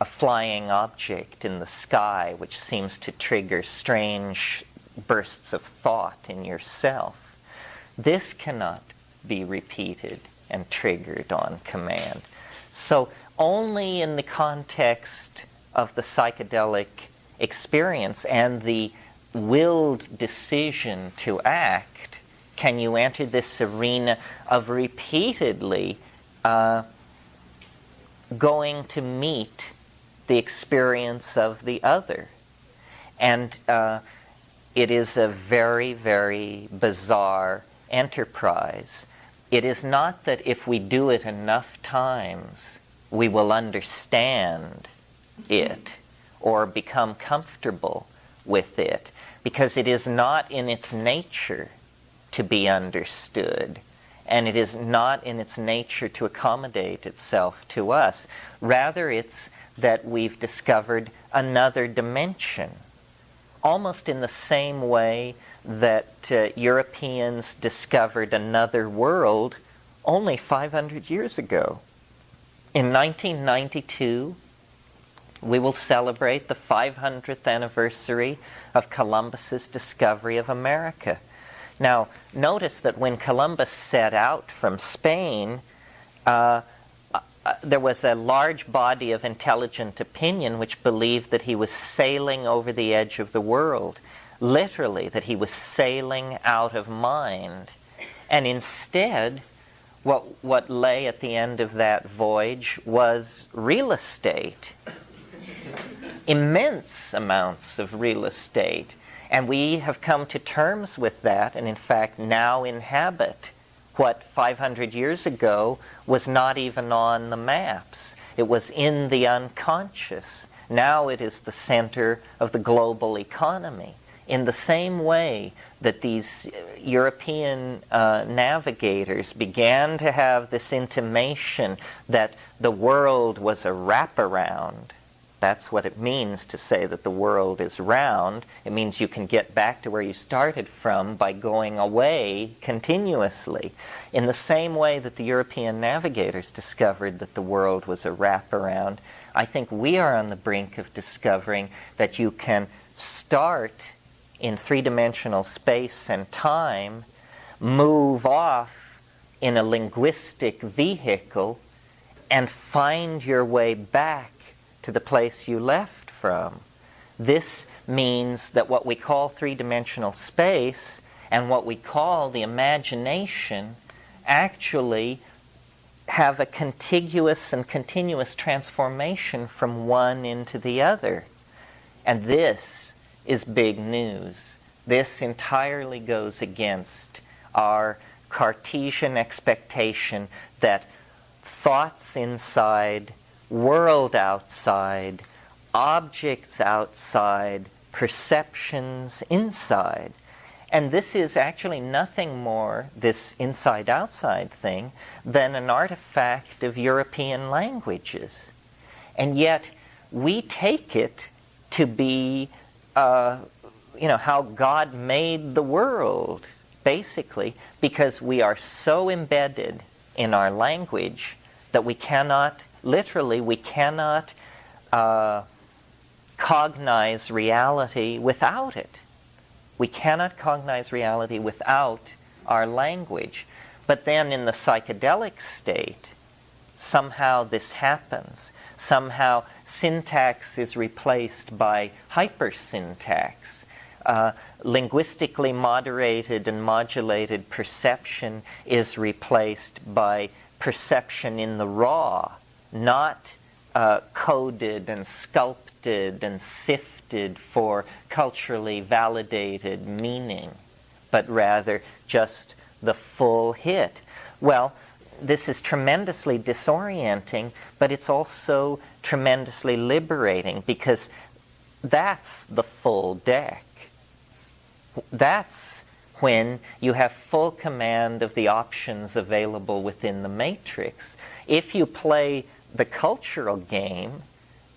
flying object in the sky which seems to trigger strange bursts of thought in yourself. This cannot be repeated and triggered on command. So only in the context of the psychedelic experience and the willed decision to act can you enter this arena of repeatedly going to meet the experience of the other. And it is a very, very bizarre enterprise. It is not that if we do it enough times, we will understand it or become comfortable with it, because it is not in its nature to be understood, and it is not in its nature to accommodate itself to us. Rather, it's that we've discovered another dimension, almost in the same way that Europeans discovered another world only 500 years ago. In 1992, we will celebrate the 500th anniversary of Columbus's discovery of America. Now, notice that when Columbus set out from Spain, there was a large body of intelligent opinion which believed that he was sailing over the edge of the world, literally, that he was sailing out of mind. And instead, what lay at the end of that voyage was real estate. Immense amounts of real estate. And we have come to terms with that, and in fact now inhabit what 500 years ago was not even on the maps. It was in the unconscious. Now it is the center of the global economy. In the same way that these European navigators began to have this intimation that the world was a wraparound. That's what it means to say that the world is round. It means you can get back to where you started from by going away continuously. In the same way that the European navigators discovered that the world was a wraparound, I think we are on the brink of discovering that you can start in three-dimensional space and time, move off in a linguistic vehicle, and find your way back to the place you left from. This means that what we call three-dimensional space and what we call the imagination actually have a contiguous and continuous transformation from one into the other. And this is big news. This entirely goes against our Cartesian expectation that thoughts inside, world outside, objects outside, perceptions inside. And this is actually nothing more, this inside-outside thing, than an artifact of European languages. And yet, we take it to be, how God made the world, basically, because we are so embedded in our language that we cannot, literally, we cannot cognize reality without it. We cannot cognize reality without our language. But then in the psychedelic state, somehow this happens. Somehow syntax is replaced by hypersyntax. Linguistically moderated and modulated perception is replaced by perception in the raw, not coded and sculpted and sifted for culturally validated meaning, but rather just the full hit. Well, this is tremendously disorienting, but it's also tremendously liberating, because that's the full deck. That's when you have full command of the options available within the matrix. If you play the cultural game,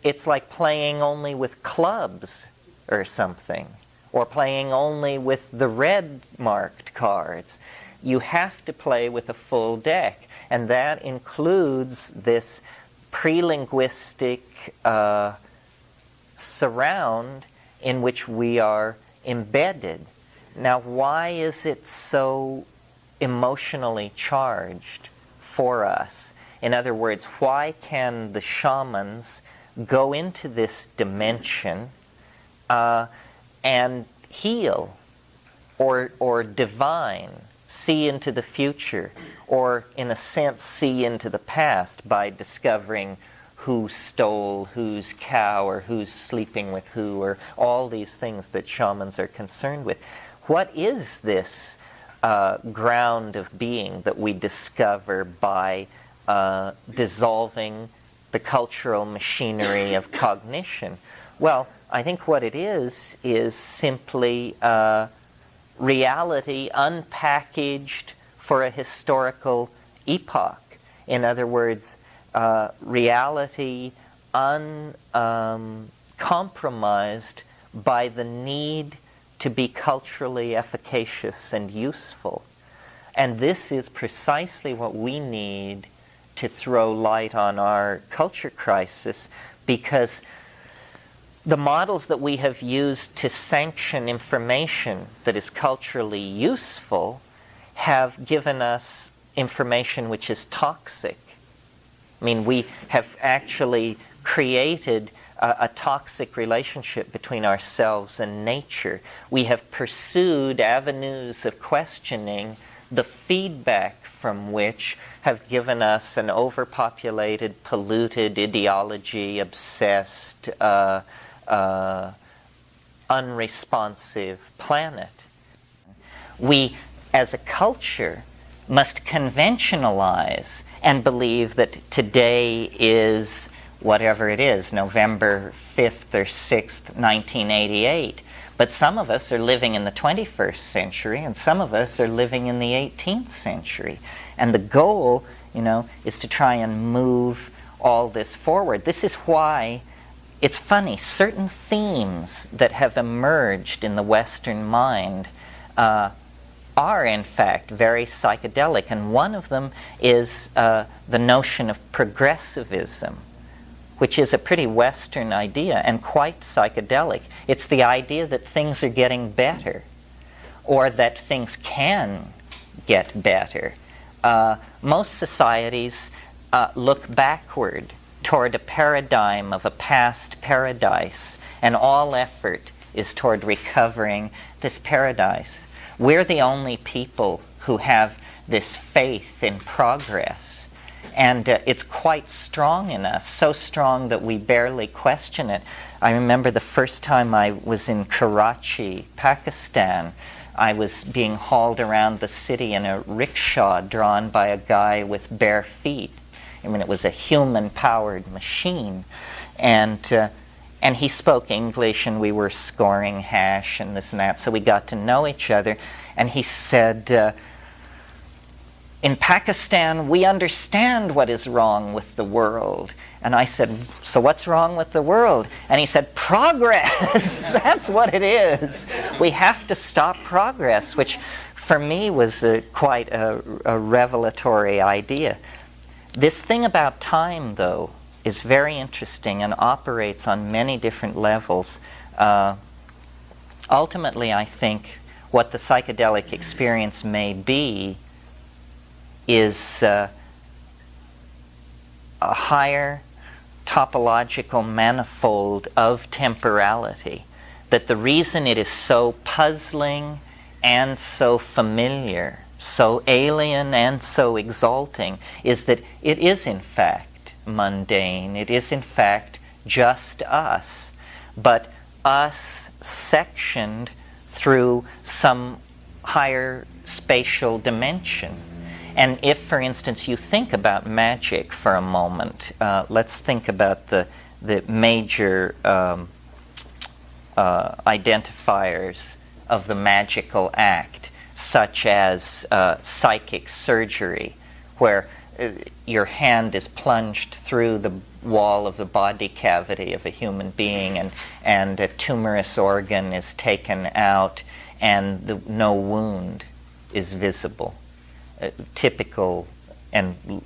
it's like playing only with clubs or something, or playing only with the red marked cards. You have to play with a full deck, and that includes this pre-linguistic surround in which we are embedded. Now, why is it so emotionally charged for us? In other words, why can the shamans go into this dimension and heal or divine, see into the future, or in a sense see into the past by discovering who stole whose cow or who's sleeping with who, or all these things that shamans are concerned with? What is this ground of being that we discover by dissolving the cultural machinery of cognition? Well, I think what it is simply reality unpackaged for a historical epoch. In other words, reality uncompromised by the need to be culturally efficacious and useful. And this is precisely what we need to throw light on our culture crisis, because the models that we have used to sanction information that is culturally useful have given us information which is toxic. I mean, we have actually created a toxic relationship between ourselves and nature. We have pursued avenues of questioning, the feedback from which have given us an overpopulated, polluted, ideology-obsessed, unresponsive planet. We, as a culture, must conventionalize and believe that today is whatever it is, November 5th or 6th, 1988. But some of us are living in the 21st century, and some of us are living in the 18th century. And the goal, is to try and move all this forward. This is why it's funny, certain themes that have emerged in the Western mind are in fact very psychedelic, and one of them is the notion of progressivism, which is a pretty Western idea and quite psychedelic. It's the idea that things are getting better, or that things can get better. Most societies look backward toward a paradigm of a past paradise, and all effort is toward recovering this paradise. We're the only people who have this faith in progress. And it's quite strong in us, so strong that we barely question it. I remember the first time I was in Karachi, Pakistan. I was being hauled around the city in a rickshaw drawn by a guy with bare feet. I mean, it was a human-powered machine. And he spoke English, and we were scoring hash and this and that, so we got to know each other. And he said, in Pakistan, we understand what is wrong with the world. And I said, so what's wrong with the world? And he said, progress! That's what it is. We have to stop progress, which for me was quite a revelatory idea. This thing about time, though, is very interesting and operates on many different levels. Ultimately, I think what the psychedelic experience may be is a higher topological manifold of temporality. That the reason it is so puzzling and so familiar, so alien and so exalting, is that it is in fact mundane. It is in fact just us, but us sectioned through some higher spatial dimension. And if, for instance, you think about magic for a moment, let's think about the major identifiers of the magical act, such as psychic surgery, where your hand is plunged through the wall of the body cavity of a human being, and a tumorous organ is taken out, and no wound is visible. Typical and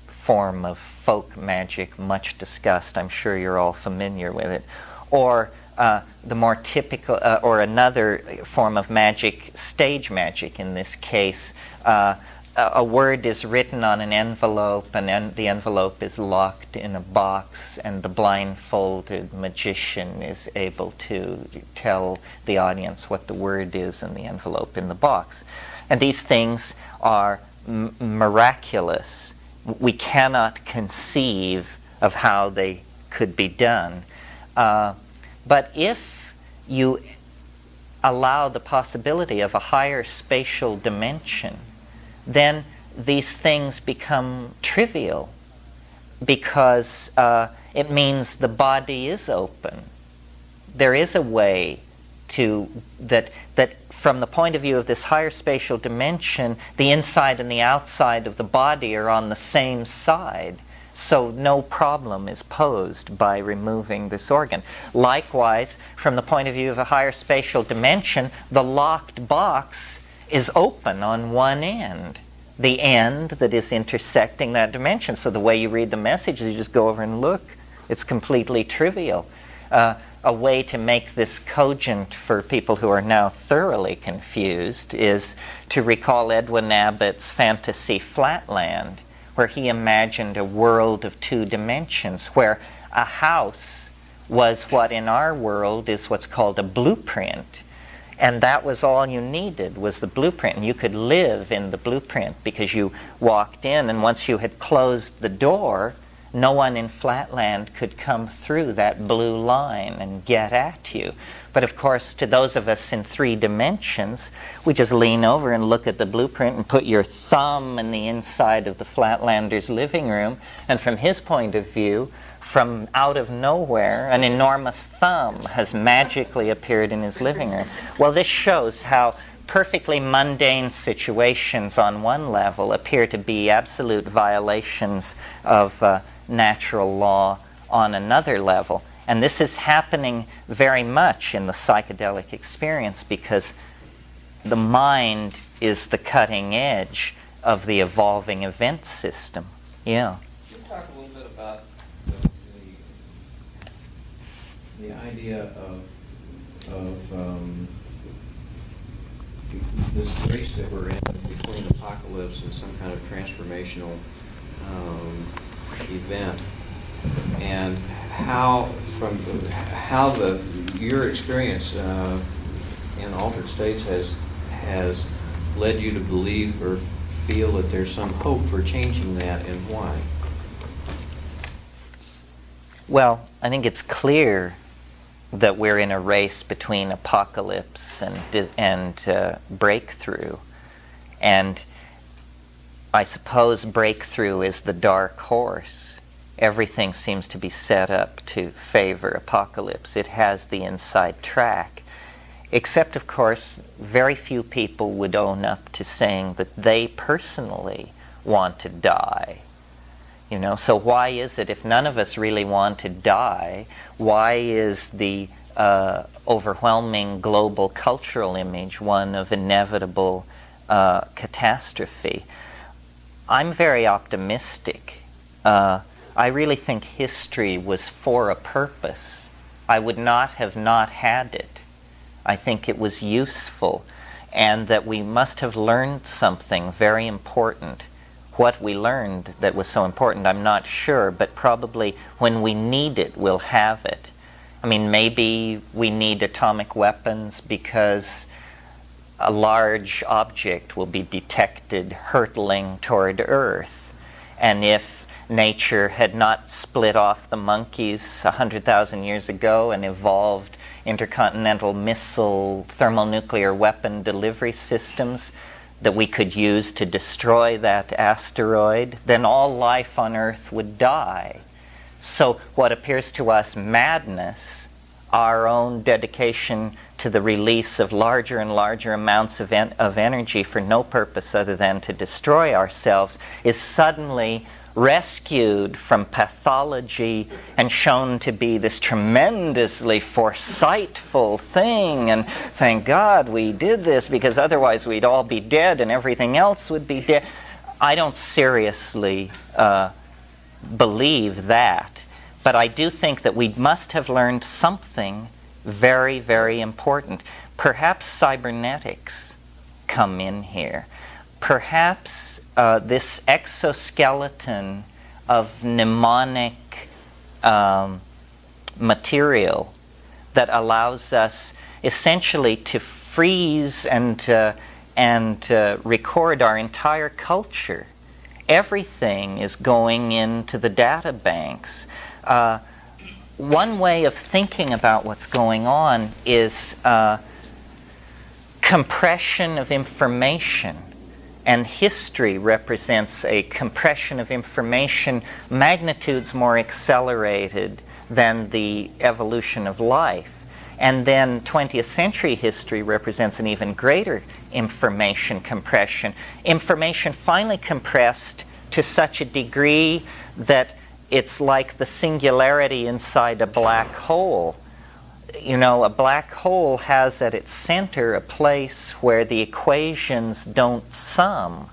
form of folk magic, much discussed. I'm sure you're all familiar with it. Or the more typical, or another form of magic, stage magic in this case, a word is written on an envelope, and the envelope is locked in a box, and the blindfolded magician is able to tell the audience what the word is in the envelope in the box. And these things are miraculous. We cannot conceive of how they could be done. But if you allow the possibility of a higher spatial dimension, then these things become trivial, because it means the body is open. There is a way that from the point of view of this higher spatial dimension, the inside and the outside of the body are on the same side. So no problem is posed by removing this organ. Likewise, from the point of view of a higher spatial dimension, the locked box is open on one end, the end that is intersecting that dimension. So the way you read the message is you just go over and look. It's completely trivial. A way to make this cogent for people who are now thoroughly confused is to recall Edwin Abbott's fantasy Flatland, where he imagined a world of two dimensions, where a house was what in our world is what's called a blueprint. And that was all you needed, was the blueprint. And you could live in the blueprint because you walked in, and once you had closed the door, no one in Flatland could come through that blue line and get at you. But of course, to those of us in 3 dimensions, we just lean over and look at the blueprint and put your thumb in the inside of the Flatlander's living room, and from his point of view, from out of nowhere, an enormous thumb has magically appeared in his living room. Well, this shows how perfectly mundane situations on one level appear to be absolute violations of natural law on another level. And this is happening very much in the psychedelic experience, because the mind is the cutting edge of the evolving event system. Yeah. Could you talk a little bit about the idea of this race that we're in between apocalypse and some kind of transformational event, and how your experience in altered states has led you to believe or feel that there's some hope for changing that, and why? Well, I think it's clear that we're in a race between apocalypse and breakthrough. And I suppose breakthrough is the dark horse. Everything seems to be set up to favor apocalypse. It has the inside track. Except, of course, very few people would own up to saying that they personally want to die. You know, so why is it, if none of us really want to die, why is the overwhelming global cultural image one of inevitable catastrophe? I'm very optimistic. I really think history was for a purpose. I would not have not had it. I think it was useful, and that we must have learned something very important. What we learned that was so important, I'm not sure, but probably when we need it, we'll have it. I mean, maybe we need atomic weapons because a large object will be detected hurtling toward Earth. And if nature had not split off the monkeys 100,000 years ago and evolved intercontinental missile thermonuclear weapon delivery systems that we could use to destroy that asteroid, then all life on Earth would die. So what appears to us madness, our own dedication to the release of larger and larger amounts of energy for no purpose other than to destroy ourselves, is suddenly rescued from pathology and shown to be this tremendously foresightful thing, and thank God we did this because otherwise we'd all be dead and everything else would be dead. I don't seriously believe that, but I do think that we must have learned something very, very important. Perhaps cybernetics come in here. Perhaps this exoskeleton of mnemonic material that allows us essentially to freeze and record our entire culture. Everything is going into the data banks. One way of thinking about what's going on is compression of information. And history represents a compression of information magnitudes more accelerated than the evolution of life. And then 20th century history represents an even greater information compression. Information finally compressed to such a degree that it's like the singularity inside a black hole. You know, a black hole has at its center a place where the equations don't sum.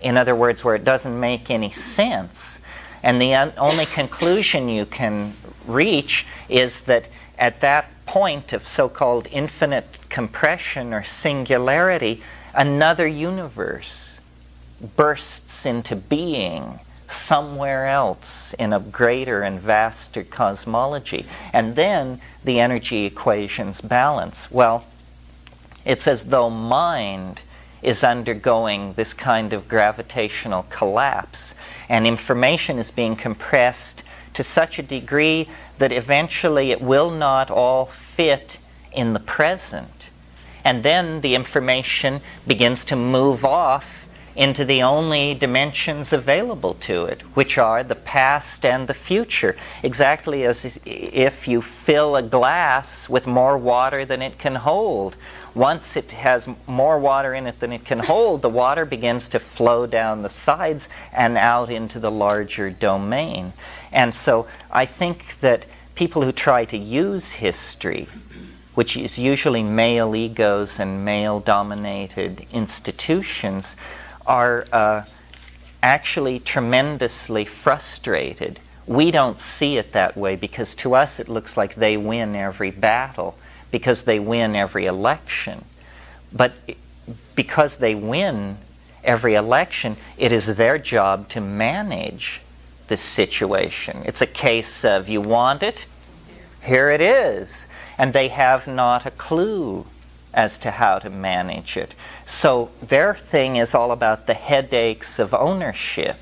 In other words, where it doesn't make any sense. And the only conclusion you can reach is that at that point of so-called infinite compression or singularity, another universe bursts into being somewhere else in a greater and vaster cosmology. And then the energy equations balance. Well, it's as though mind is undergoing this kind of gravitational collapse, and information is being compressed to such a degree that eventually it will not all fit in the present. And then the information begins to move off into the only dimensions available to it, which are the past and the future. Exactly as if you fill a glass with more water than it can hold. Once it has more water in it than it can hold, the water begins to flow down the sides and out into the larger domain. And so I think that people who try to use history, which is usually male egos and male-dominated institutions, are actually tremendously frustrated. We don't see it that way because to us it looks like they win every battle because they win every election. But because they win every election, it is their job to manage this situation. It's a case of you want it, here it is. And they have not a clue as to how to manage it. So their thing is all about the headaches of ownership,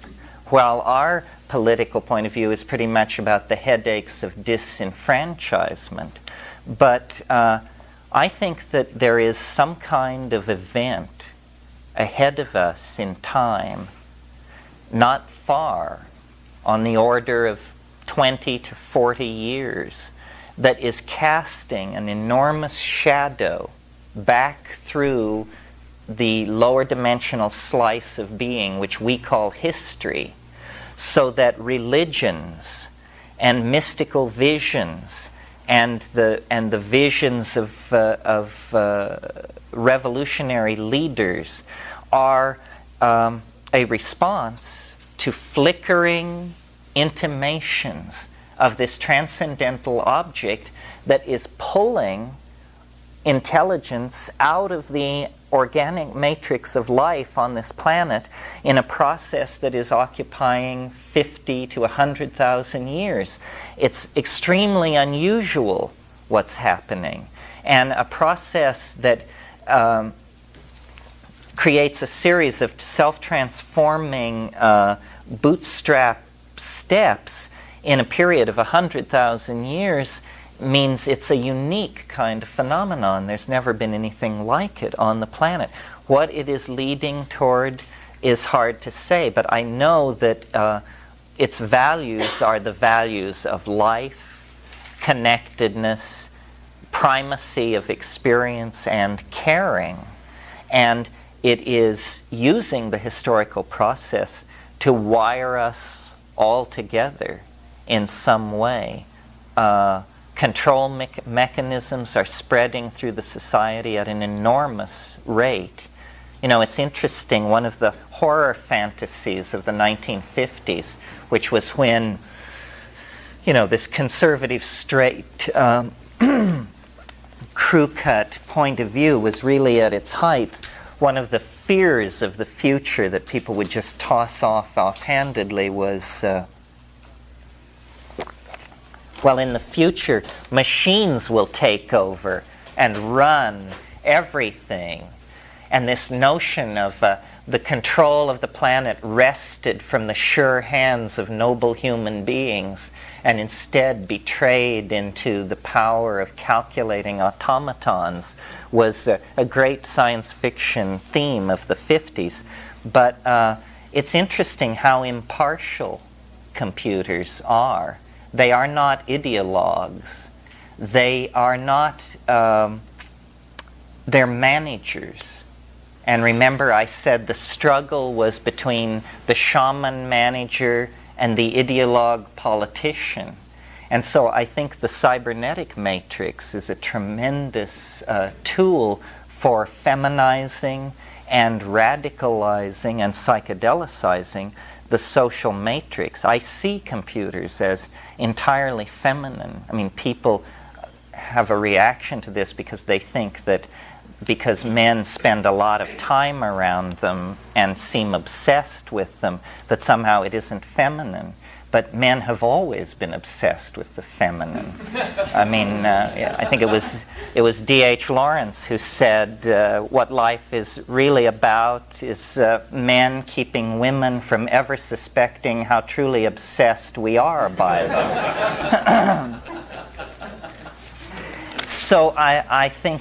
while our political point of view is pretty much about the headaches of disenfranchisement. But I think that there is some kind of event ahead of us in time, not far, on the order of 20 to 40 years, that is casting an enormous shadow back through the lower dimensional slice of being, which we call history, so that religions and mystical visions and the visions of revolutionary leaders are a response to flickering intimations of this transcendental object that is pulling intelligence out of the organic matrix of life on this planet in a process that is occupying 50 to 100,000 years. It's extremely unusual what's happening, and a process that creates a series of self-transforming bootstrap steps in a period of 100,000 years means it's a unique kind of phenomenon. There's never been anything like it on the planet. What it is leading toward is hard to say, but I know that its values are the values of life, connectedness, primacy of experience, and caring. And it is using the historical process to wire us all together in some way. Control mechanisms are spreading through the society at an enormous rate. You know, it's interesting, one of the horror fantasies of the 1950s, which was when, you know, this conservative, straight, crew-cut point of view was really at its height. One of the fears of the future that people would just toss off offhandedly was, well, in the future, machines will take over and run everything. And this notion of the control of the planet wrested from the sure hands of noble human beings and instead betrayed into the power of calculating automatons was a great science fiction theme of the 50s. But it's interesting how impartial computers are. They are not ideologues. They are not, they're managers. And remember, I said the struggle was between the shaman manager and the ideologue politician. And so I think the cybernetic matrix is a tremendous tool for feminizing and radicalizing and psychedelicizing the social matrix. I see computers as entirely feminine. I mean, people have a reaction to this because they think that because men spend a lot of time around them and seem obsessed with them, that somehow it isn't feminine. But men have always been obsessed with the feminine. I mean, I think it was D.H. Lawrence who said what life is really about is men keeping women from ever suspecting how truly obsessed we are by them. So I think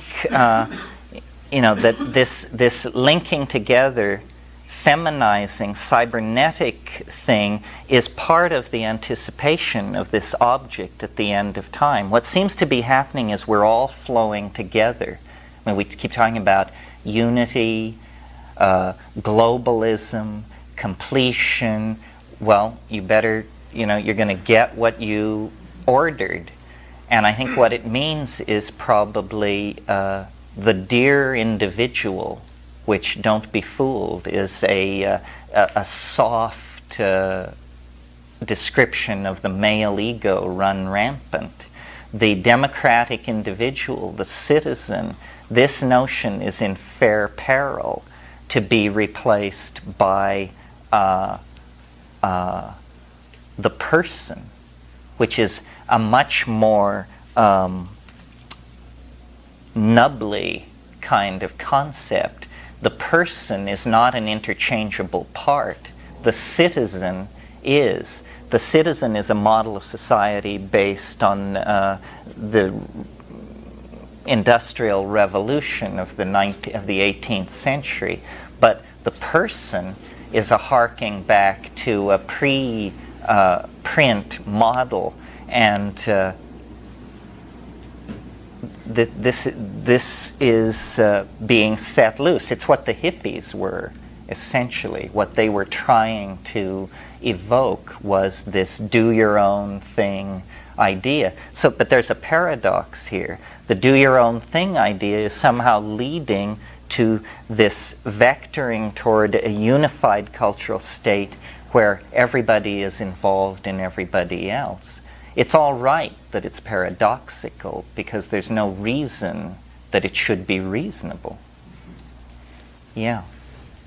you know, that this linking together, feminizing, cybernetic thing is part of the anticipation of this object at the end of time. What seems to be happening is we're all flowing together. I mean, we keep talking about unity, globalism, completion. Well, you better, you know, you're going to get what you ordered. And I think what it means is probably the dear individual, which, don't be fooled, is a soft description of the male ego run rampant. The democratic individual, the citizen, this notion is in fair peril to be replaced by the person, which is a much more nubbly kind of concept. The person is not an interchangeable part. The citizen is. The citizen is a model of society based on the industrial revolution of the 18th century. But the person is a harking back to a pre-print model, and this is being set loose. It's what the hippies were, essentially. What they were trying to evoke was this do-your-own-thing idea. So, but there's a paradox here. The do-your-own-thing idea is somehow leading to this vectoring toward a unified cultural state where everybody is involved in everybody else. It's all right that it's paradoxical because there's no reason that it should be reasonable. Yeah.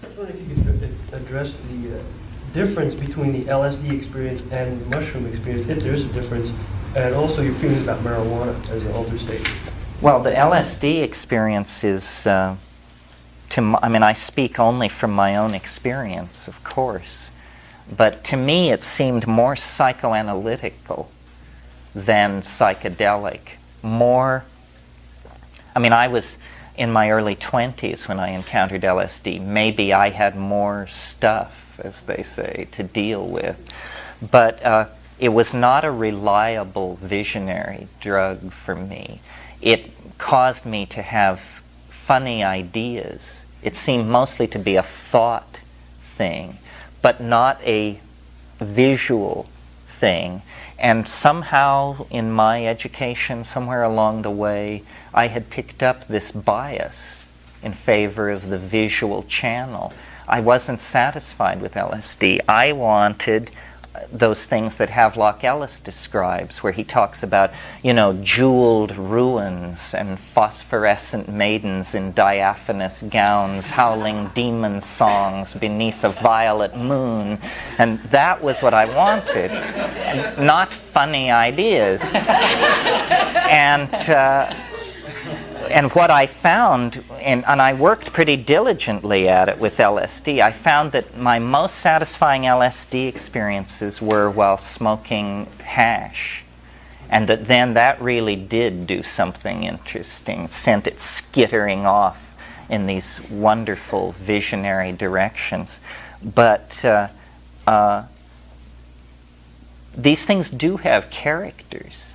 I was wondering if you could address the difference between the LSD experience and the mushroom experience, if there is a difference, and also your feelings about marijuana as an altered state. Well, the LSD experience is, I mean, I speak only from my own experience, of course. But to me, it seemed more psychoanalytical than psychedelic. More, I mean, I was in my early 20s when I encountered LSD. Maybe I had more stuff, as they say, to deal with. But it was not a reliable visionary drug for me. It caused me to have funny ideas. It seemed mostly to be a thought thing, but not a visual thing. And somehow in my education, somewhere along the way, I had picked up this bias in favor of the visual channel. I wasn't satisfied with LSD. I wanted those things that Havelock Ellis describes, where he talks about, jeweled ruins and phosphorescent maidens in diaphanous gowns howling demon songs beneath a violet moon. And that was what I wanted, not funny ideas. And what I found, and I worked pretty diligently at it with LSD, I found that my most satisfying LSD experiences were while smoking hash. And that really did do something interesting, sent it skittering off in these wonderful visionary directions. But these things do have characters.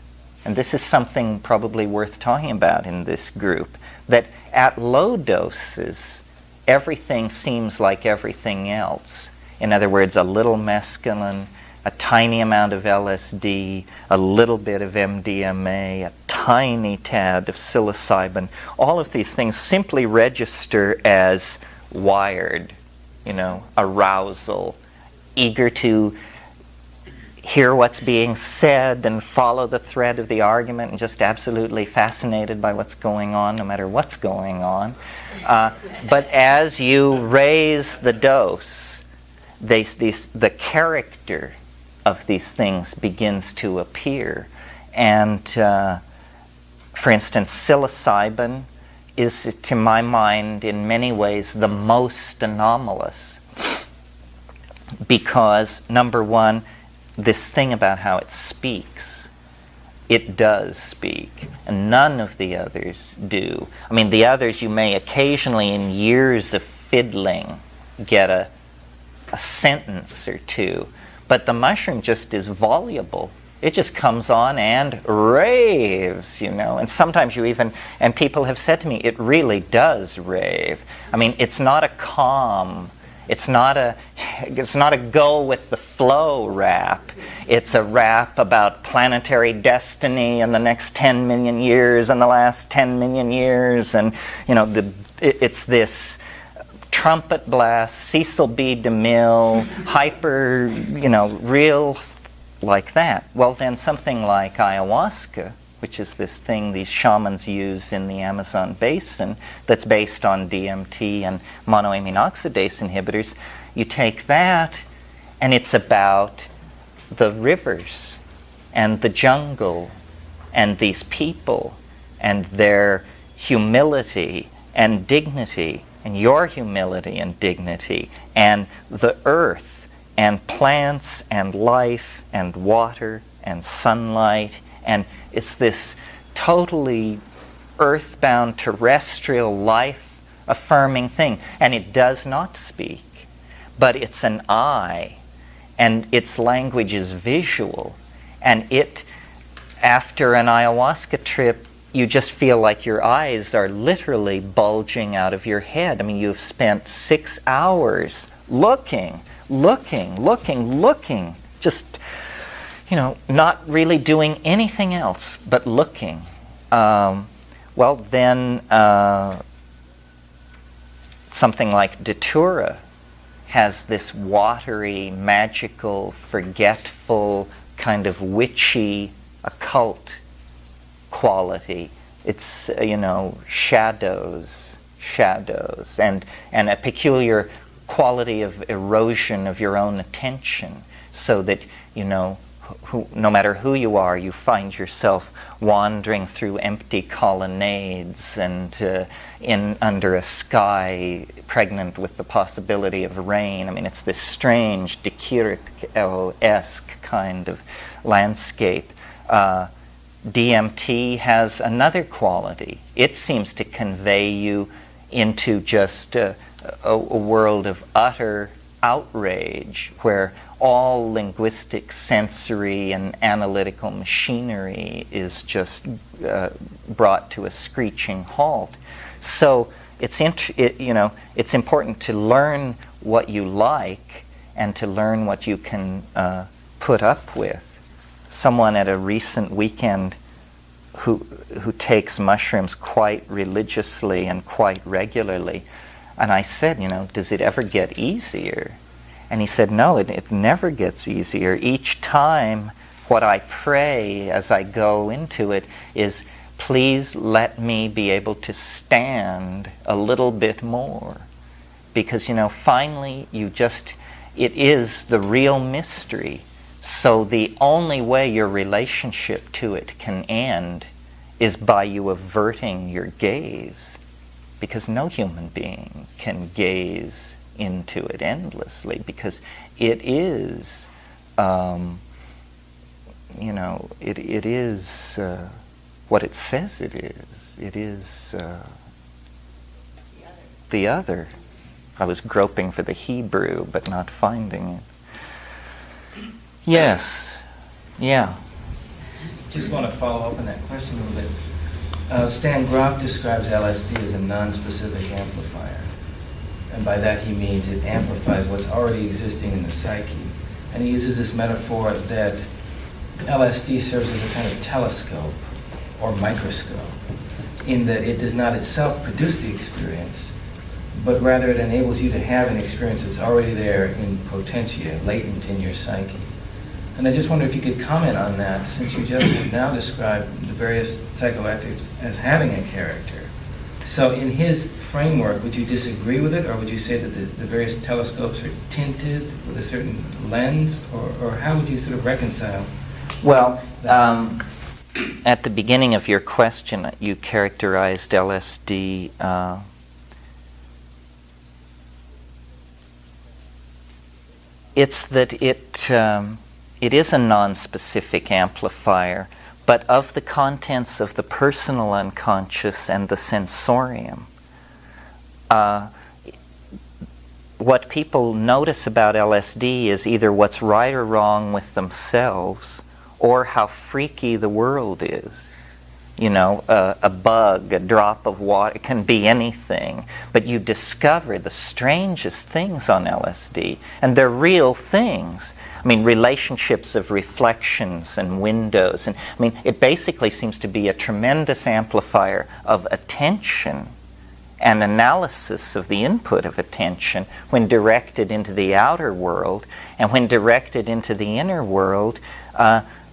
And this is something probably worth talking about in this group, that at low doses, everything seems like everything else. In other words, a little mescaline, a tiny amount of LSD, a little bit of MDMA, a tiny tad of psilocybin. All of these things simply register as wired, arousal, eager to hear what's being said and follow the thread of the argument, and just absolutely fascinated by what's going on, no matter what's going on. But as you raise the dose, the character of these things begins to appear. And for instance, psilocybin is, to my mind, in many ways the most anomalous, because, number one, this thing about how it speaks, it does speak, and none of the others do. I mean, the others, you may occasionally, in years of fiddling, get a sentence or two, but the mushroom just is voluble. It just comes on and raves, and sometimes and people have said to me, it really does rave. I mean, it's not a calm, it's not a go with the flow rap. It's a rap about planetary destiny and the next 10 million years and the last 10 million years. And, it's this trumpet blast, Cecil B. DeMille, hyper, real like that. Well, then something like ayahuasca, which is this thing these shamans use in the Amazon basin that's based on DMT and monoamine oxidase inhibitors, you take that and it's about the rivers and the jungle and these people and their humility and dignity and your humility and dignity and the earth and plants and life and water and sunlight. And it's this totally earthbound, terrestrial, life-affirming thing. And it does not speak, but it's an I, and its language is visual. And after an ayahuasca trip, you just feel like your eyes are literally bulging out of your head. I mean, you've spent 6 hours looking, just not really doing anything else but looking. Well, then something like Datura has this watery, magical, forgetful, kind of witchy, occult quality. It's, shadows, and a peculiar quality of erosion of your own attention, so that, no matter who you are, you find yourself wandering through empty colonnades and under a sky pregnant with the possibility of rain. I mean, it's this strange De Klerk-esque kind of landscape. DMT has another quality. It seems to convey you into just a world of utter outrage where all linguistic, sensory, and analytical machinery is just brought to a screeching halt. So it's important to learn what you like and to learn what you can put up with. Someone at a recent weekend who takes mushrooms quite religiously and quite regularly, and I said, does it ever get easier? And he said, no, it never gets easier. Each time what I pray as I go into it is, please let me be able to stand a little bit more. Because, finally it is the real mystery. So the only way your relationship to it can end is by you averting your gaze. Because no human being can gaze into it endlessly, because it is, it is what it says it is. It is the other. I was groping for the Hebrew, but not finding it. Yes. Yeah. Just want to follow up on that question a little bit. Stan Grof describes LSD as a non-specific amplifier. And by that he means it amplifies what's already existing in the psyche. And he uses this metaphor that LSD serves as a kind of telescope or microscope, in that it does not itself produce the experience, but rather it enables you to have an experience that's already there in potentia, latent in your psyche. And I just wonder if you could comment on that, since you just have now described the various psychoactives as having a character. So in his framework, would you disagree with it, or would you say that the various telescopes are tinted with a certain lens, or how would you sort of reconcile? Well, at the beginning of your question, you characterized LSD it's that it is a non-specific amplifier, but of the contents of the personal unconscious and the sensorium. What people notice about LSD is either what's right or wrong with themselves, or how freaky the world is. A bug, a drop of water, it can be anything. But you discover the strangest things on LSD, and they're real things. I mean, relationships of reflections and windows. And I mean, it basically seems to be a tremendous amplifier of attention and analysis of the input of attention when directed into the outer world. And when directed into the inner world,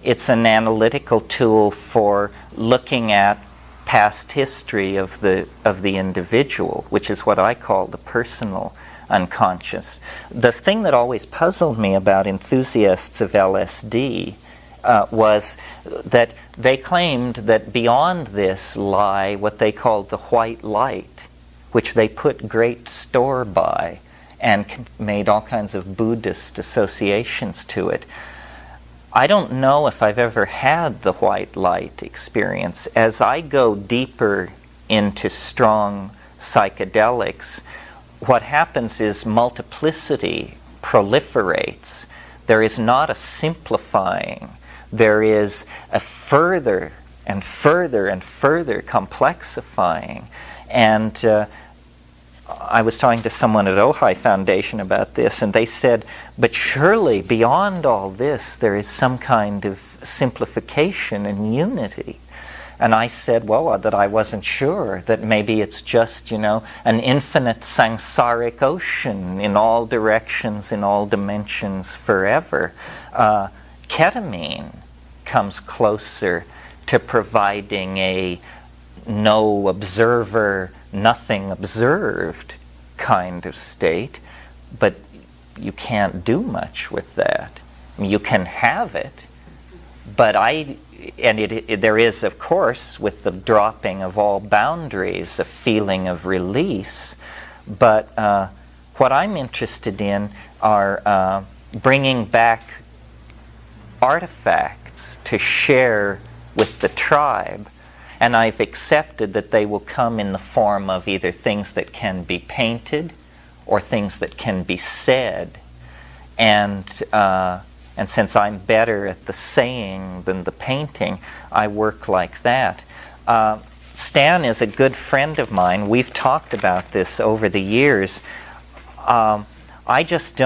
it's an analytical tool for looking at past history of the individual, which is what I call the personal unconscious. The thing that always puzzled me about enthusiasts of LSD was that they claimed that beyond this lie what they called the white light, which they put great store by and made all kinds of Buddhist associations to it. I don't know if I've ever had the white light experience. As I go deeper into strong psychedelics, what happens is multiplicity proliferates. There is not a simplifying. There is a further and further and further complexifying. And I was talking to someone at Ojai Foundation about this, and they said, but surely beyond all this there is some kind of simplification and unity. And I said, well, that I wasn't sure, that maybe it's just, an infinite samsaric ocean in all directions, in all dimensions, forever. Ketamine comes closer to providing a no observer, nothing observed kind of state, but you can't do much with that. I mean, you can have it, there is, of course, with the dropping of all boundaries, a feeling of release. But what I'm interested in are bringing back artifacts to share with the tribe. And I've accepted that they will come in the form of either things that can be painted or things that can be said. And since I'm better at the saying than the painting, I work like that. Stan is a good friend of mine. We've talked about this over the years. I just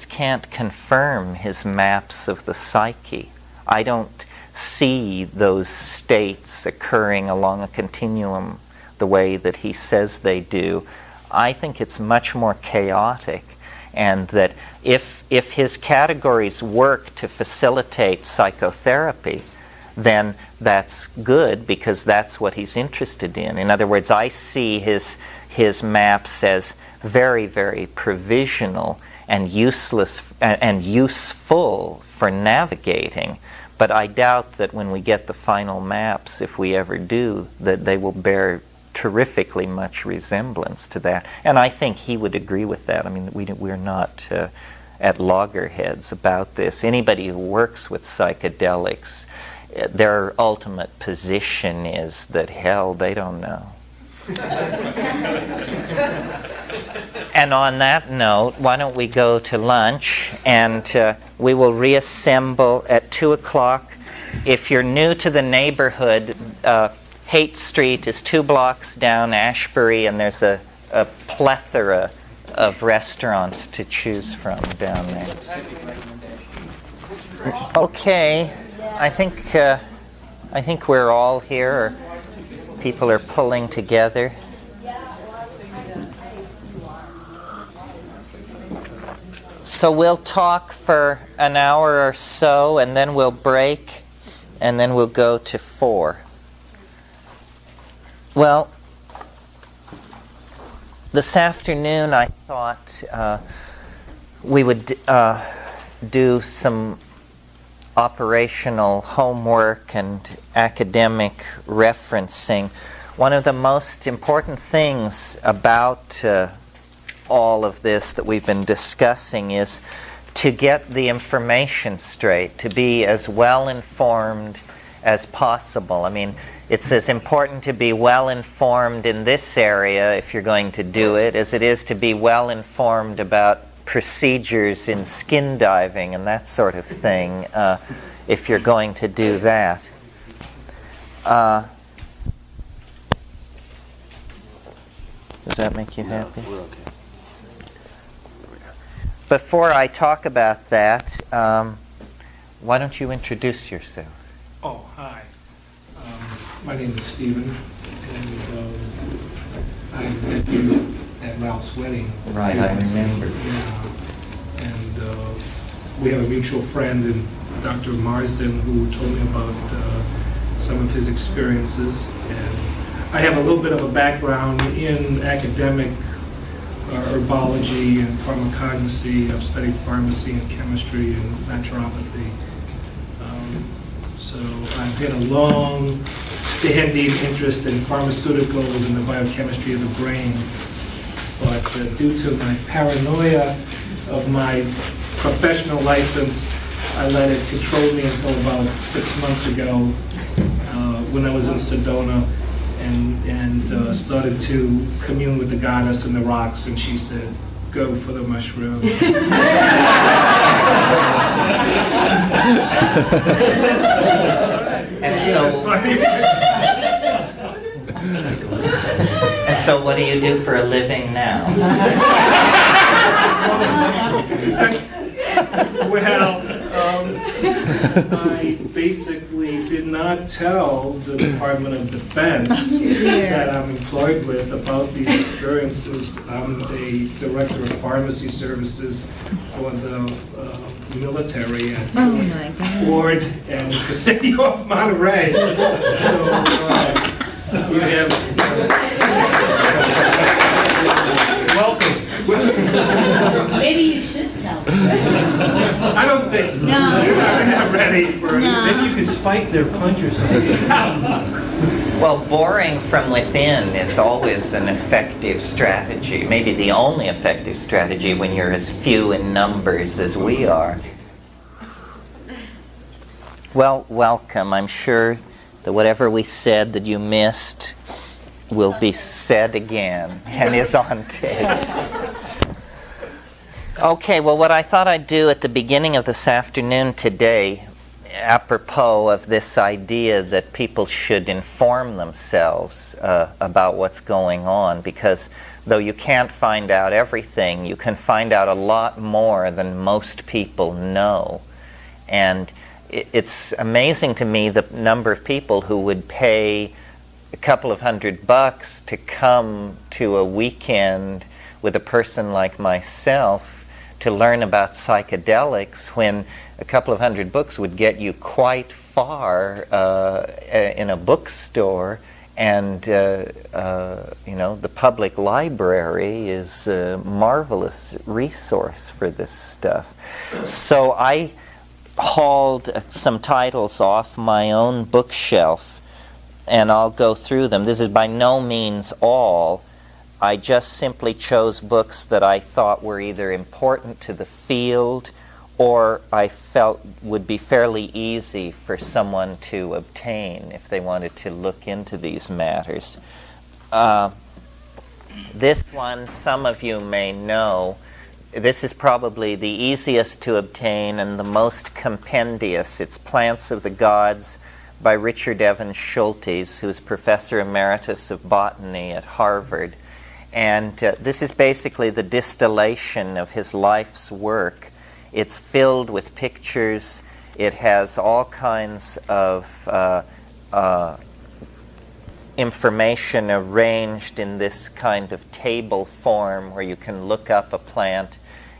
can't confirm his maps of the psyche. I don't see those states occurring along a continuum the way that he says they do. I think it's much more chaotic, and that if his categories work to facilitate psychotherapy, then that's good, because that's what he's interested in. In other words, I see his maps as very, very provisional and useless and useful for navigating. But I doubt that when we get the final maps, if we ever do, that they will bear terrifically much resemblance to that. And I think he would agree with that. I mean, we're not at loggerheads about this. Anybody who works with psychedelics, their ultimate position is that, hell, they don't know. And on that note, why don't we go to lunch, and we will reassemble at 2 o'clock. If you're new to the neighborhood, Haight Street is 2 blocks down Ashbury, and there's a plethora of restaurants to choose from down there. Okay, I think we're all here, or people are pulling together. So we'll talk for an hour or so, and then we'll break, and then we'll go to 4. Well, this afternoon I thought we would do some operational homework and academic referencing. One of the most important things about all of this that we've been discussing is to get the information straight, to be as well informed as possible. I mean, it's as important to be well informed in this area, if you're going to do it, as it is to be well informed about procedures in skin diving and that sort of thing, if you're going to do that. Does that make you happy? We're okay. Before I talk about that, why don't you introduce yourself? Oh, hi. My name is Stephen, and I met you at Ralph's wedding. Right, I remember. Yeah. And we have a mutual friend, Dr. Marsden, who told me about some of his experiences. And I have a little bit of a background in academic herbology and pharmacognosy. I've studied pharmacy and chemistry and naturopathy. So I've had a long-standing interest in pharmaceuticals and the biochemistry of the brain. But due to my paranoia of my professional license, I let it control me until about 6 months ago when I was in Sedona and started to commune with the goddess in the rocks, and she said, "Go for the mushroom." And so what do you do for a living now? Well, I basically did not tell the Department of Defense that I'm employed with about these experiences. I'm the Director of Pharmacy Services for the military at Ward and the city of Monterey. So you have... Welcome. Maybe you should tell them. I don't don't think so. No. I'm ready for No. Maybe you could spike their punch or something. Well, boring from within is always an effective strategy, maybe the only effective strategy when you're as few in numbers as we are. Well, welcome. I'm sure that whatever we said that you missed will be said again and is on tape. Okay, well, what I thought I'd do at the beginning of this afternoon today, apropos of this idea that people should inform themselves about what's going on, because though you can't find out everything, you can find out a lot more than most people know. And it's amazing to me the number of people who would pay a couple of $100 to come to a weekend with a person like myself to learn about psychedelics, when a couple of $100 would get you quite far in a bookstore, and the public library is a marvelous resource for this stuff. So I hauled some titles off my own bookshelf, and I'll go through them. This is by no means all. I just simply chose books that I thought were either important to the field or I felt would be fairly easy for someone to obtain if they wanted to look into these matters. This one, some of you may know. This is probably the easiest to obtain and the most compendious. It's Plants of the Gods by Richard Evans Schultes, who's Professor Emeritus of Botany at Harvard. And this is basically the distillation of his life's work. It's filled with pictures. It has all kinds of information arranged in this kind of table form where you can look up a plant,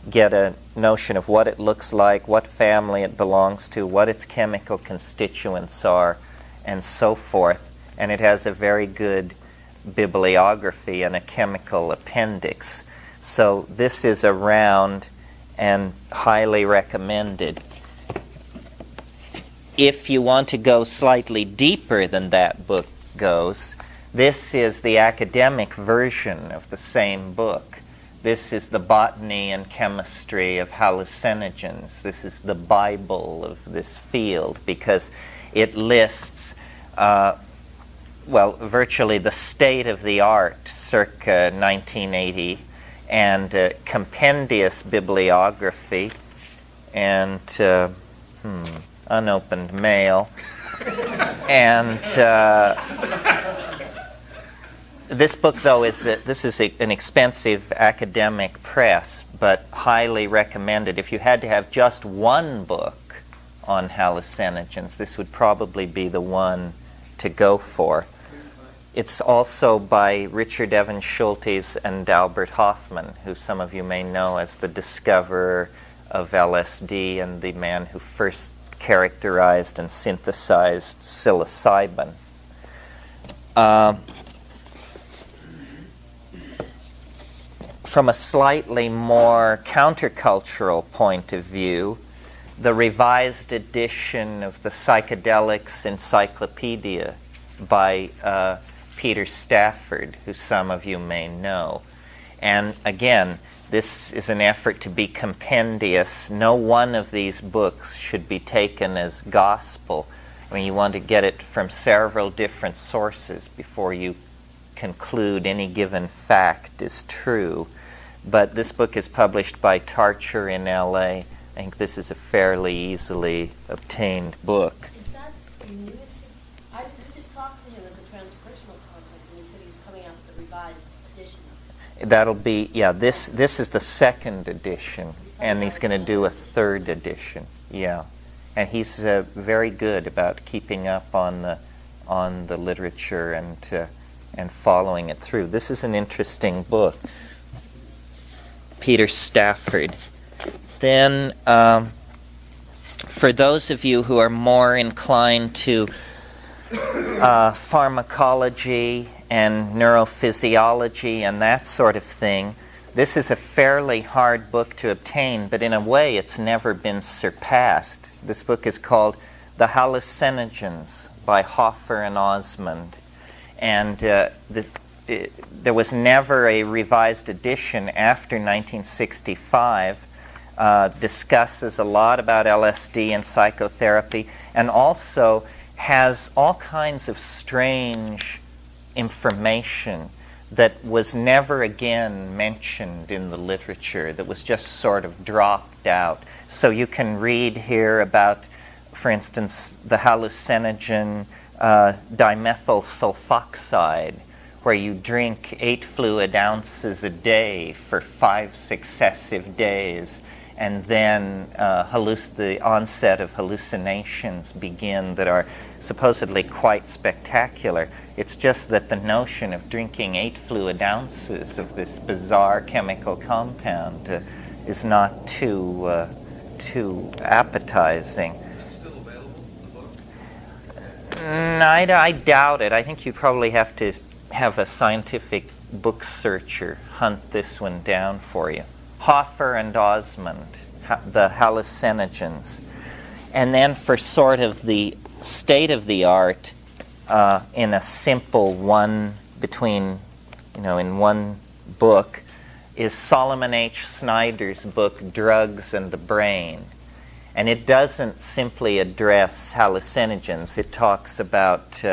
get a notion of what it looks like, what family it belongs to, what its chemical constituents are, and so forth. And it has a very good bibliography and a chemical appendix. So this is around and highly recommended. If you want to go slightly deeper than that book goes, this is the academic version of the same book. This is the botany and chemistry of hallucinogens. This is the Bible of this field, because it lists virtually the state of the art circa 1980, and compendious bibliography, and unopened mail. And this book, though, this is an expensive academic press, but highly recommended. If you had to have just one book on hallucinogens, this would probably be the one to go for. It's also by Richard Evans Schultes and Albert Hofmann, who some of you may know as the discoverer of LSD and the man who first characterized and synthesized psilocybin. From a slightly more countercultural point of view, the revised edition of the Psychedelics Encyclopedia by Peter Stafford, who some of you may know. And again, this is an effort to be compendious. No one of these books should be taken as gospel. I mean, you want to get it from several different sources before you conclude any given fact is true. But this book is published by Tarcher in LA. I think this is a fairly easily obtained book. Is that the newest? We just talked to him at the Transpersonal Conference, and he said he was coming out with the revised editions. That'll be, this is the second edition, and he's going to do a third edition. Yeah. And he's very good about keeping up on the literature and following it through. This is an interesting book. Peter Stafford. Then, for those of you who are more inclined to pharmacology and neurophysiology and that sort of thing, This is a fairly hard book to obtain, but in a way it's never been surpassed. This book is called The Hallucinogens by Hoffer and Osmond. And there was never a revised edition after 1965. Discusses a lot about LSD and psychotherapy, and also has all kinds of strange information that was never again mentioned in the literature, that was just sort of dropped out. So you can read here about, for instance, the hallucinogen dimethyl sulfoxide, where you drink 8 fluid ounces a day for 5 successive days, and then the onset of hallucinations begin that are supposedly quite spectacular. It's just that the notion of drinking 8 fluid ounces of this bizarre chemical compound is not too appetizing. I doubt it. I think you probably have to have a scientific book searcher hunt this one down for you. Hoffer and Osmond, the hallucinogens. And then for sort of the state-of-the-art, in a simple one in one book, is Solomon H. Snyder's book, Drugs and the Brain. And it doesn't simply address hallucinogens. It talks about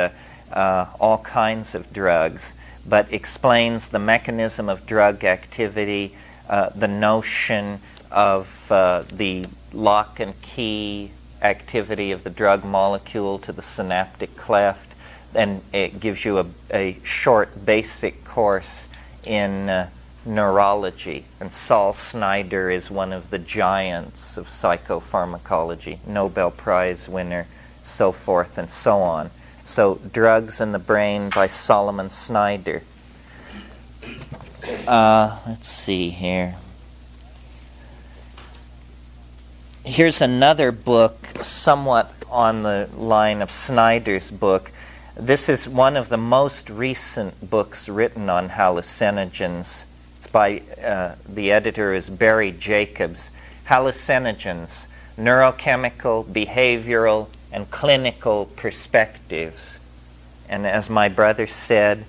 all kinds of drugs, but explains the mechanism of drug activity, the notion of the lock and key activity of the drug molecule to the synaptic cleft, and it gives you a short basic course in neurology. And Saul Snyder is one of the giants of psychopharmacology, Nobel Prize winner, so forth and so on. So, Drugs and the Brain by Solomon Snyder. Let's see here. Here's another book, somewhat on the line of Snyder's book. This is one of the most recent books written on hallucinogens. It's by, the editor is Barry Jacobs. Hallucinogens, Neurochemical, Behavioral, and Clinical Perspectives. And as my brother said,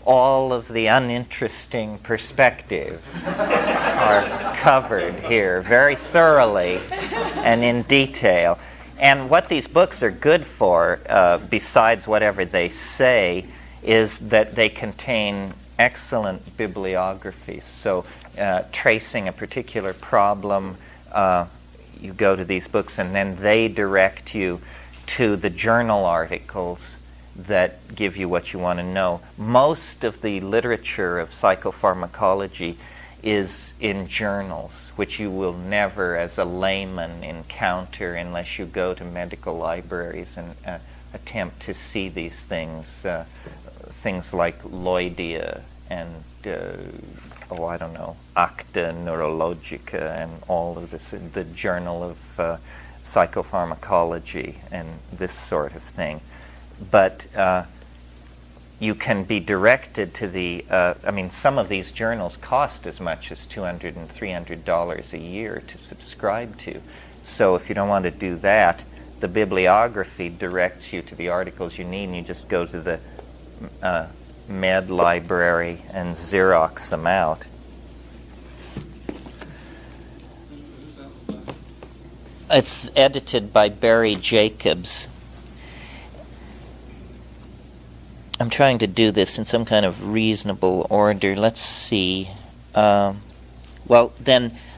all of the uninteresting perspectives are covered here very thoroughly and in detail. And what these books are good for, besides whatever they say, is that they contain excellent bibliography. So tracing a particular problem, you go to these books, and then they direct you to the journal articles that give you what you want to know. Most of the literature of psychopharmacology is in journals, which you will never, as a layman, encounter unless you go to medical libraries and attempt to see these things. Things like Lloydia and, Acta Neurologica and all of this, the Journal of Psychopharmacology and this sort of thing. But you can be directed to the, some of these journals cost as much as $200 and $300 a year to subscribe to. So if you don't want to do that, the bibliography directs you to the articles you need, and you just go to the med library and Xerox them out. It's edited by Barry Jacobs. I'm trying to do this in some kind of reasonable order. Let's see. Then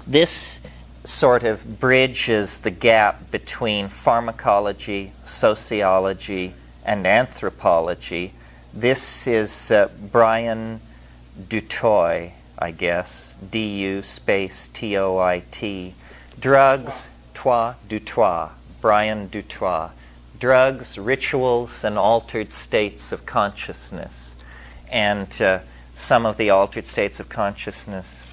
this sort of bridges the gap between pharmacology, sociology, and anthropology. This is Brian Dutoit, I guess, D-U space T-O-I-T. Drugs, Dutoit, Brian Dutoit. Drugs, Rituals, and Altered States of Consciousness. And some of the altered states of consciousness,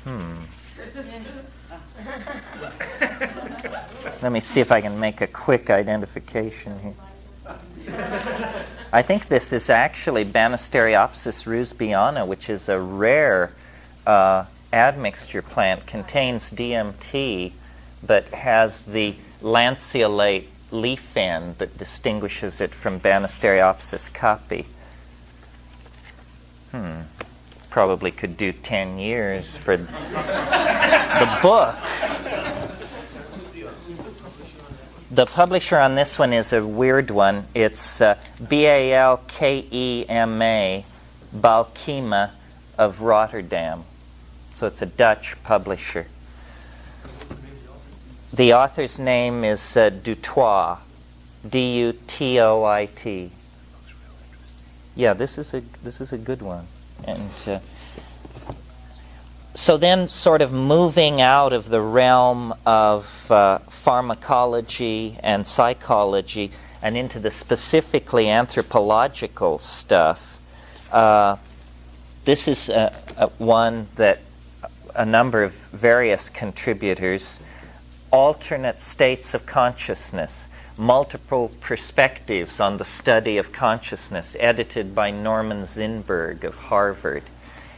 Let me see if I can make a quick identification here. I think this is actually Banisteriopsis russbiana, which is a rare admixture plant contains DMT, but has the lanceolate leaf end that distinguishes it from Banisteriopsis caapi. Probably could do 10 years for the book. The publisher on this one is a weird one. It's Balkema, Balkema of Rotterdam. So it's a Dutch publisher. The author's name is Dutoit, D-U-T-O-I-T. Yeah, this is a good one. And so then, sort of moving out of the realm of pharmacology and psychology and into the specifically anthropological stuff, this is one that a number of various contributors, alternate states of consciousness, multiple perspectives on the study of consciousness, edited by Norman Zinberg of Harvard.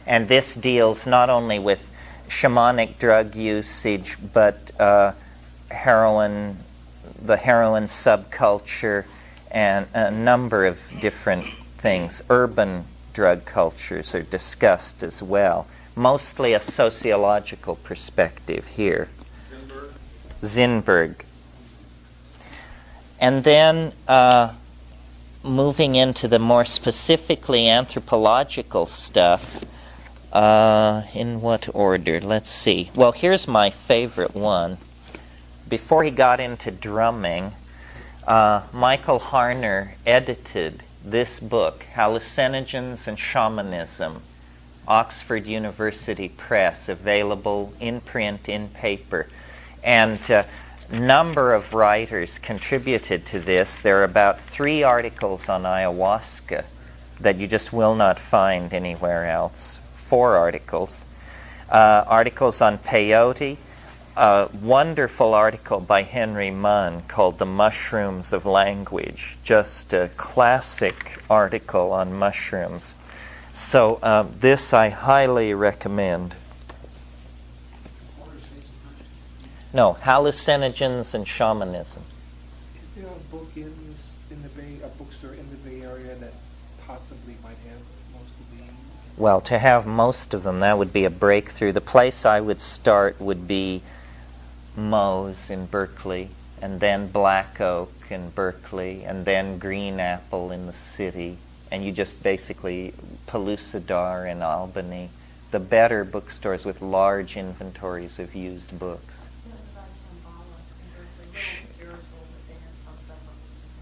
And this deals not only with shamanic drug usage, but heroin, the heroin subculture, and a number of different things. Urban drug cultures are discussed as well. Mostly a sociological perspective here. Zinberg. And then moving into the more specifically anthropological stuff, in what order? Let's see. Well, here's my favorite one. Before he got into drumming, Michael Harner edited this book, Hallucinogens and Shamanism, Oxford University Press, available in print, in paper. And a number of writers contributed to this. There are about 3 articles on ayahuasca that you just will not find anywhere else. 4 articles. Articles on peyote. A wonderful article by Henry Munn called The Mushrooms of Language. Just a classic article on mushrooms. So this I highly recommend. No, Hallucinogens and Shamanism. Is there a book in the Bay, a bookstore in the Bay Area that possibly might have most of these? Well, to have most of them, that would be a breakthrough. The place I would start would be Moe's in Berkeley, and then Black Oak in Berkeley, and then Green Apple in the city, and you just basically Pellucidar in Albany. The better bookstores with large inventories of used books.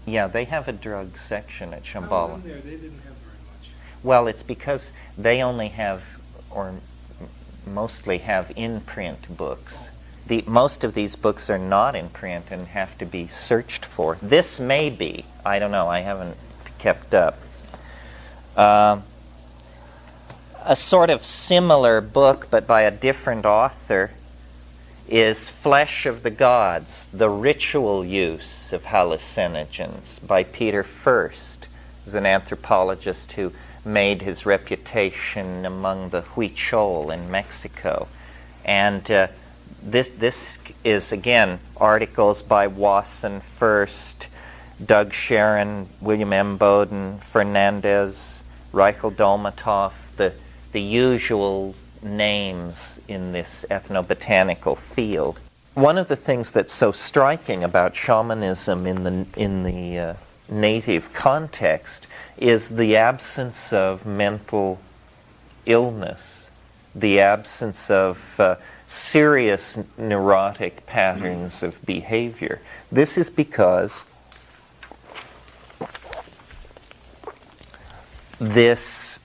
Yeah, they have a drug section at Shambhala. I was in there. They didn't have very much. Well, it's because they only have, or mostly have in-print books. Most of these books are not in print and have to be searched for. This may be. I don't know. I haven't kept up. A sort of similar book, but by a different author, is Flesh of the Gods, The Ritual Use of Hallucinogens, by Peter First, who's an anthropologist who made his reputation among the Huichol in Mexico. And this is, again, articles by Wasson First, Doug Sharon, William M. Bowden, Fernandez, Reichel Dolmatov, the usual names in this ethnobotanical field. One of the things that's so striking about shamanism in the native context is the absence of mental illness, the absence of serious neurotic patterns of behavior. This is because this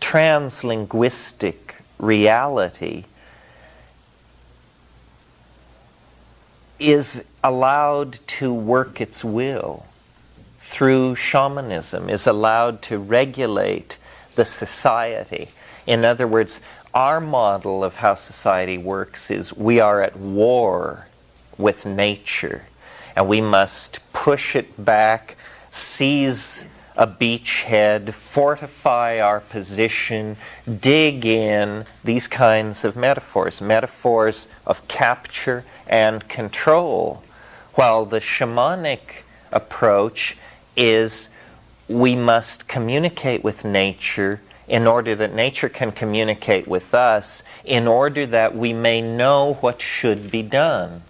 translinguistic reality is allowed to work its will through shamanism, is allowed to regulate the society. In other words, our model of how society works is we are at war with nature, and we must push it back, seize a beachhead, fortify our position, dig in, these kinds of metaphors, metaphors of capture and control. While the shamanic approach is we must communicate with nature in order that nature can communicate with us, in order that we may know what should be done.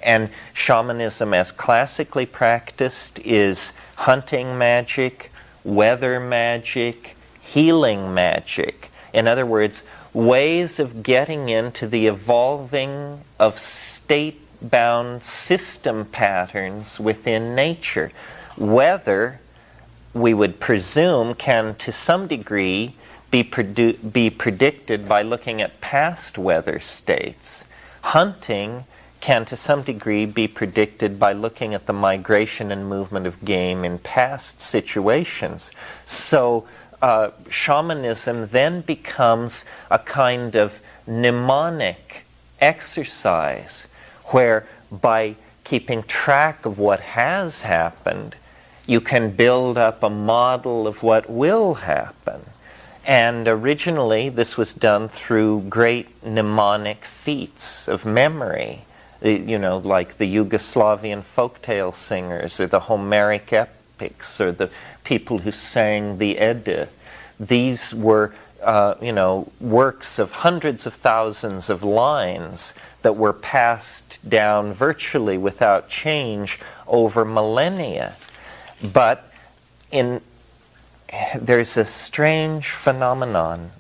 And shamanism as classically practiced is hunting magic, weather magic, healing magic. In other words, ways of getting into the evolving of state-bound system patterns within nature. Weather, we would presume, can to some degree be predicted by looking at past weather states. Hunting can to some degree be predicted by looking at the migration and movement of game in past situations. So shamanism then becomes a kind of mnemonic exercise where by keeping track of what has happened, you can build up a model of what will happen. And originally this was done through great mnemonic feats of memory. You know, like the Yugoslavian folktale singers, or the Homeric epics, or the people who sang the Edda. These were, works of hundreds of thousands of lines that were passed down virtually without change over millennia. But there's a strange phenomenon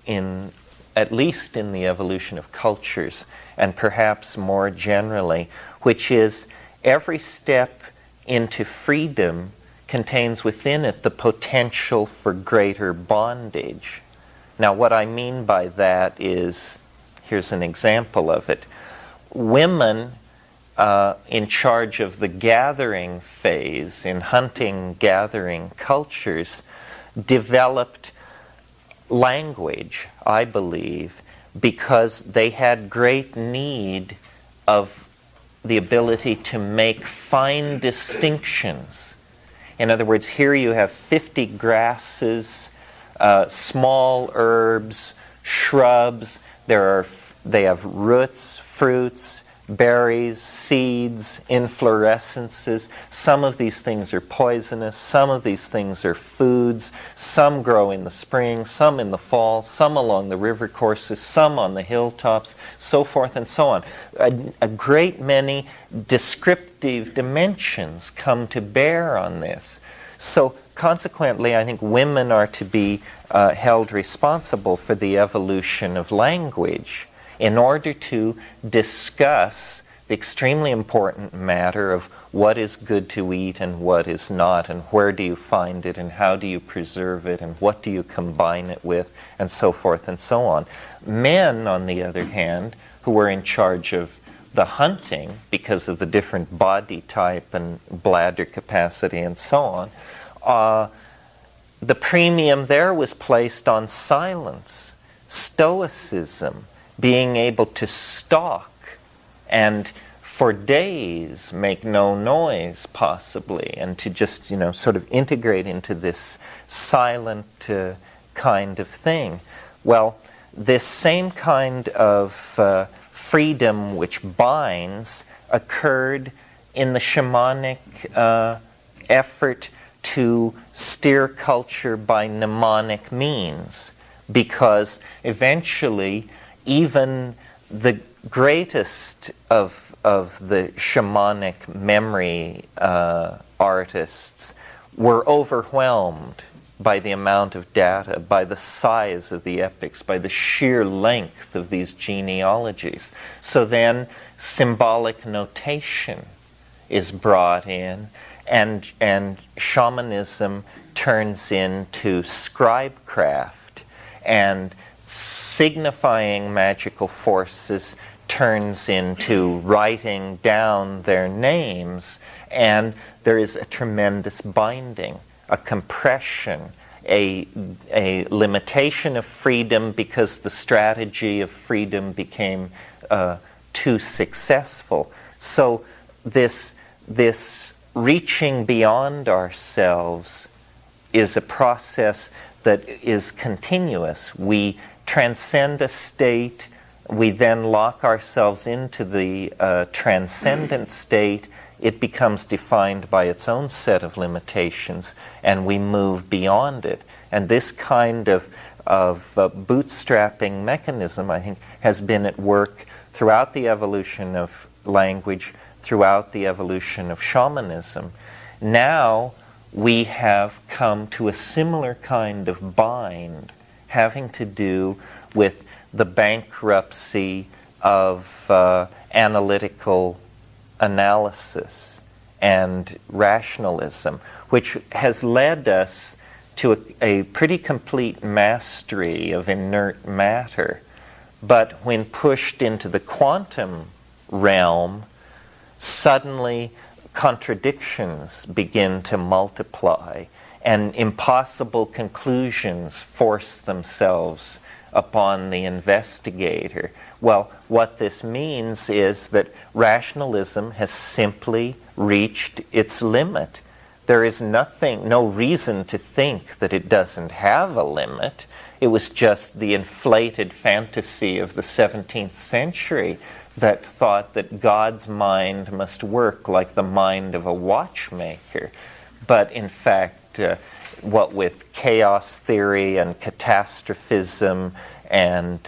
at least in the evolution of cultures, and perhaps more generally, which is every step into freedom contains within it the potential for greater bondage. Now, what I mean by that is, here's an example of it. Women in charge of the gathering phase in hunting-gathering cultures developed language, I believe, because they had great need of the ability to make fine distinctions. In other words, here you have 50 grasses, small herbs, shrubs. They have roots, fruits, berries, seeds, inflorescences. Some of these things are poisonous, some of these things are foods, some grow in the spring, some in the fall, some along the river courses, some on the hilltops, so forth and so on. A great many descriptive dimensions come to bear on this. So consequently, I think women are to be held responsible for the evolution of language, in order to discuss the extremely important matter of what is good to eat and what is not, and where do you find it, and how do you preserve it, and what do you combine it with, and so forth and so on. Men, on the other hand, who were in charge of the hunting, because of the different body type and bladder capacity and so on, the premium there was placed on silence, stoicism, being able to stalk and for days make no noise possibly, and to just sort of integrate into this silent kind of thing. Well, this same kind of freedom which binds occurred in the shamanic effort to steer culture by mnemonic means, because eventually even the greatest of the shamanic memory artists were overwhelmed by the amount of data, by the size of the epics, by the sheer length of these genealogies. So then symbolic notation is brought in, and shamanism turns into scribecraft, and signifying magical forces turns into writing down their names, and there is a tremendous binding, a compression, a limitation of freedom because the strategy of freedom became too successful. So this reaching beyond ourselves is a process that is continuous. We transcend a state, we then lock ourselves into the transcendent state. It becomes defined by its own set of limitations, and we move beyond it. And this kind of bootstrapping mechanism, I think, has been at work throughout the evolution of language, throughout the evolution of shamanism. Now we have come to a similar kind of bind having to do with the bankruptcy of analytical analysis and rationalism, which has led us to a pretty complete mastery of inert matter. But when pushed into the quantum realm, suddenly contradictions begin to multiply, and impossible conclusions force themselves upon the investigator. Well, what this means is that rationalism has simply reached its limit. There is no reason to think that it doesn't have a limit. It was just the inflated fantasy of the 17th century that thought that God's mind must work like the mind of a watchmaker. But in fact, what with chaos theory and catastrophism and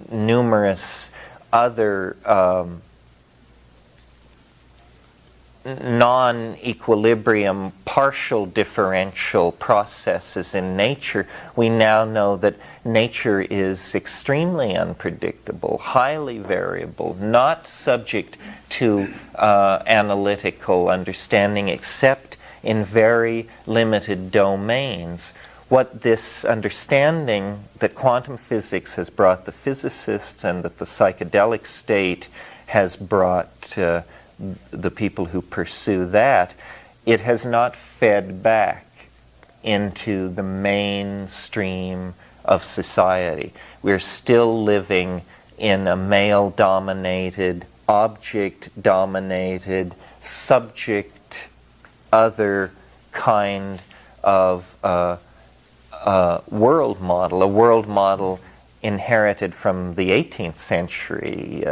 numerous other non-equilibrium partial differential processes in nature, we now know that nature is extremely unpredictable, highly variable, not subject to analytical understanding except in very limited domains. What this understanding that quantum physics has brought the physicists and that the psychedelic state has brought the people who pursue that, it has not fed back into the mainstream of society. We're still living in a male-dominated, object-dominated, subject-other kind of world model, a world model inherited from the 18th century,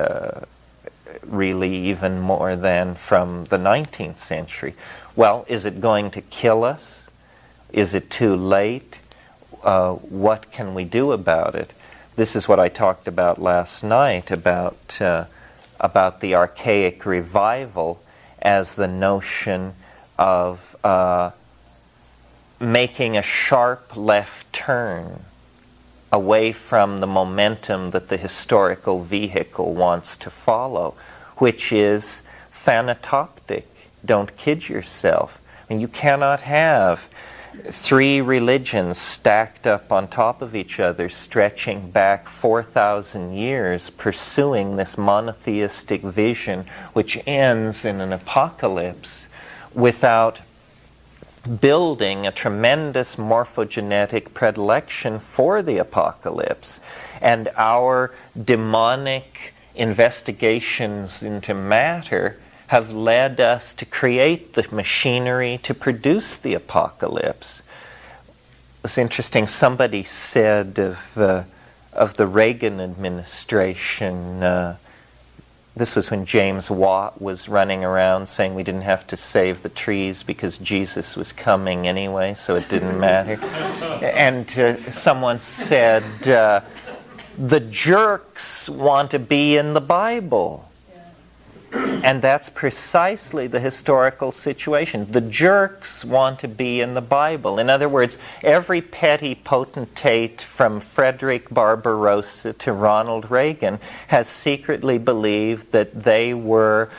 really even more than from the 19th century. Well, is it going to kill us? Is it too late? What can we do about it? This is what I talked about last night about the archaic revival as the notion of making a sharp left turn away from the momentum that the historical vehicle wants to follow, which is thanatoptic. Don't kid yourself. I mean, you cannot have three religions stacked up on top of each other, stretching back 4,000 years, pursuing this monotheistic vision, which ends in an apocalypse, without building a tremendous morphogenetic predilection for the apocalypse. And our demonic investigations into matter have led us to create the machinery to produce the apocalypse. It was interesting, somebody said of the Reagan administration, this was when James Watt was running around saying we didn't have to save the trees because Jesus was coming anyway, so it didn't matter. And someone said, the jerks want to be in the Bible. And that's precisely the historical situation. The jerks want to be in the Bible. In other words, every petty potentate from Frederick Barbarossa to Ronald Reagan has secretly believed that they were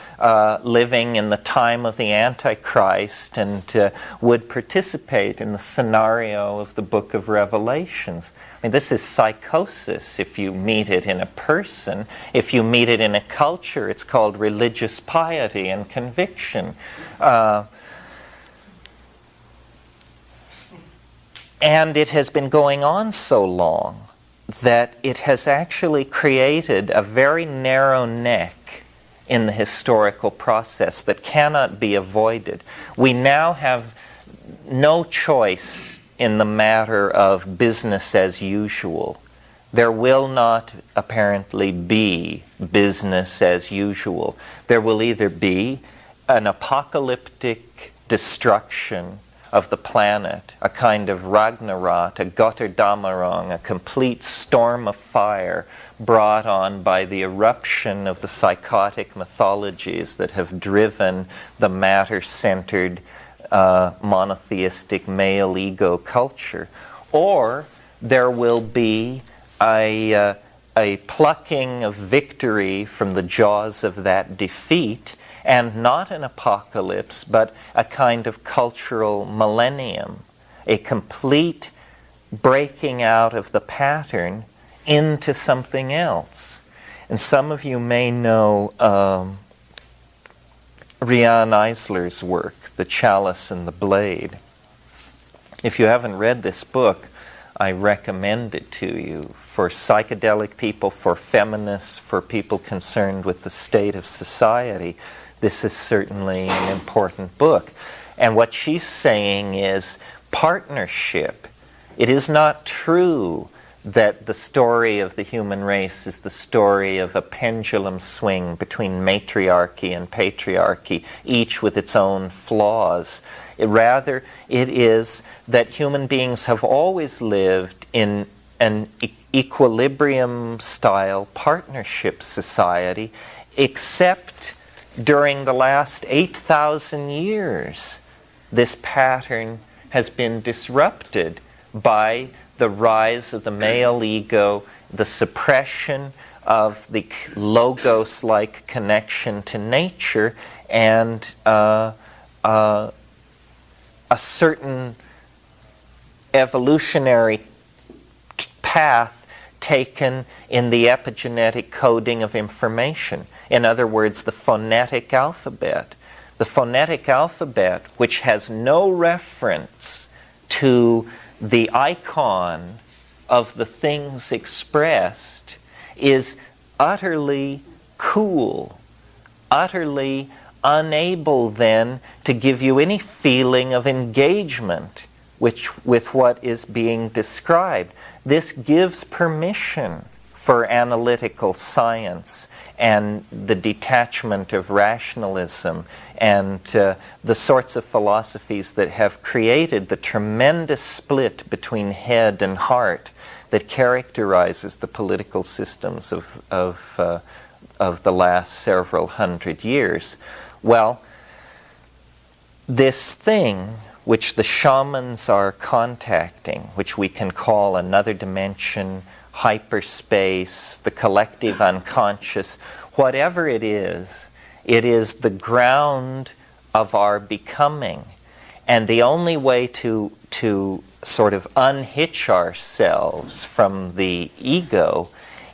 living in the time of the Antichrist and would participate in the scenario of the book of Revelations. I mean, this is psychosis if you meet it in a person. If you meet it in a culture, it's called religious piety and conviction. And it has been going on so long that it has actually created a very narrow neck in the historical process that cannot be avoided. We now have no choice in the matter of business as usual. There will not apparently be business as usual. There will either be an apocalyptic destruction of the planet, a kind of Ragnarok, a Götterdämmerung, a complete storm of fire brought on by the eruption of the psychotic mythologies that have driven the matter-centered monotheistic male ego culture. Or there will be a plucking of victory from the jaws of that defeat, and not an apocalypse, but a kind of cultural millennium, a complete breaking out of the pattern into something else. And some of you may know Rian Eisler's work, The Chalice and the Blade. If you haven't read this book, I recommend it to you. For psychedelic people, for feminists, for people concerned with the state of society, this is certainly an important book. And what she's saying is partnership. It is not true that the story of the human race is the story of a pendulum swing between matriarchy and patriarchy, each with its own flaws. Rather, it is that human beings have always lived in an equilibrium-style partnership society, except during the last 8,000 years, this pattern has been disrupted by the rise of the male ego, the suppression of the logos-like connection to nature, and a certain evolutionary path taken in the epigenetic coding of information. In other words, the phonetic alphabet. The phonetic alphabet, which has no reference to the icon of the things expressed, is utterly cool, utterly unable then to give you any feeling of engagement with what is being described. This gives permission for analytical science and the detachment of rationalism and the sorts of philosophies that have created the tremendous split between head and heart that characterizes the political systems of the last several hundred years. Well, this thing which the shamans are contacting, which we can call another dimension, hyperspace, the collective unconscious, whatever it is the ground of our becoming. And the only way to sort of unhitch ourselves from the ego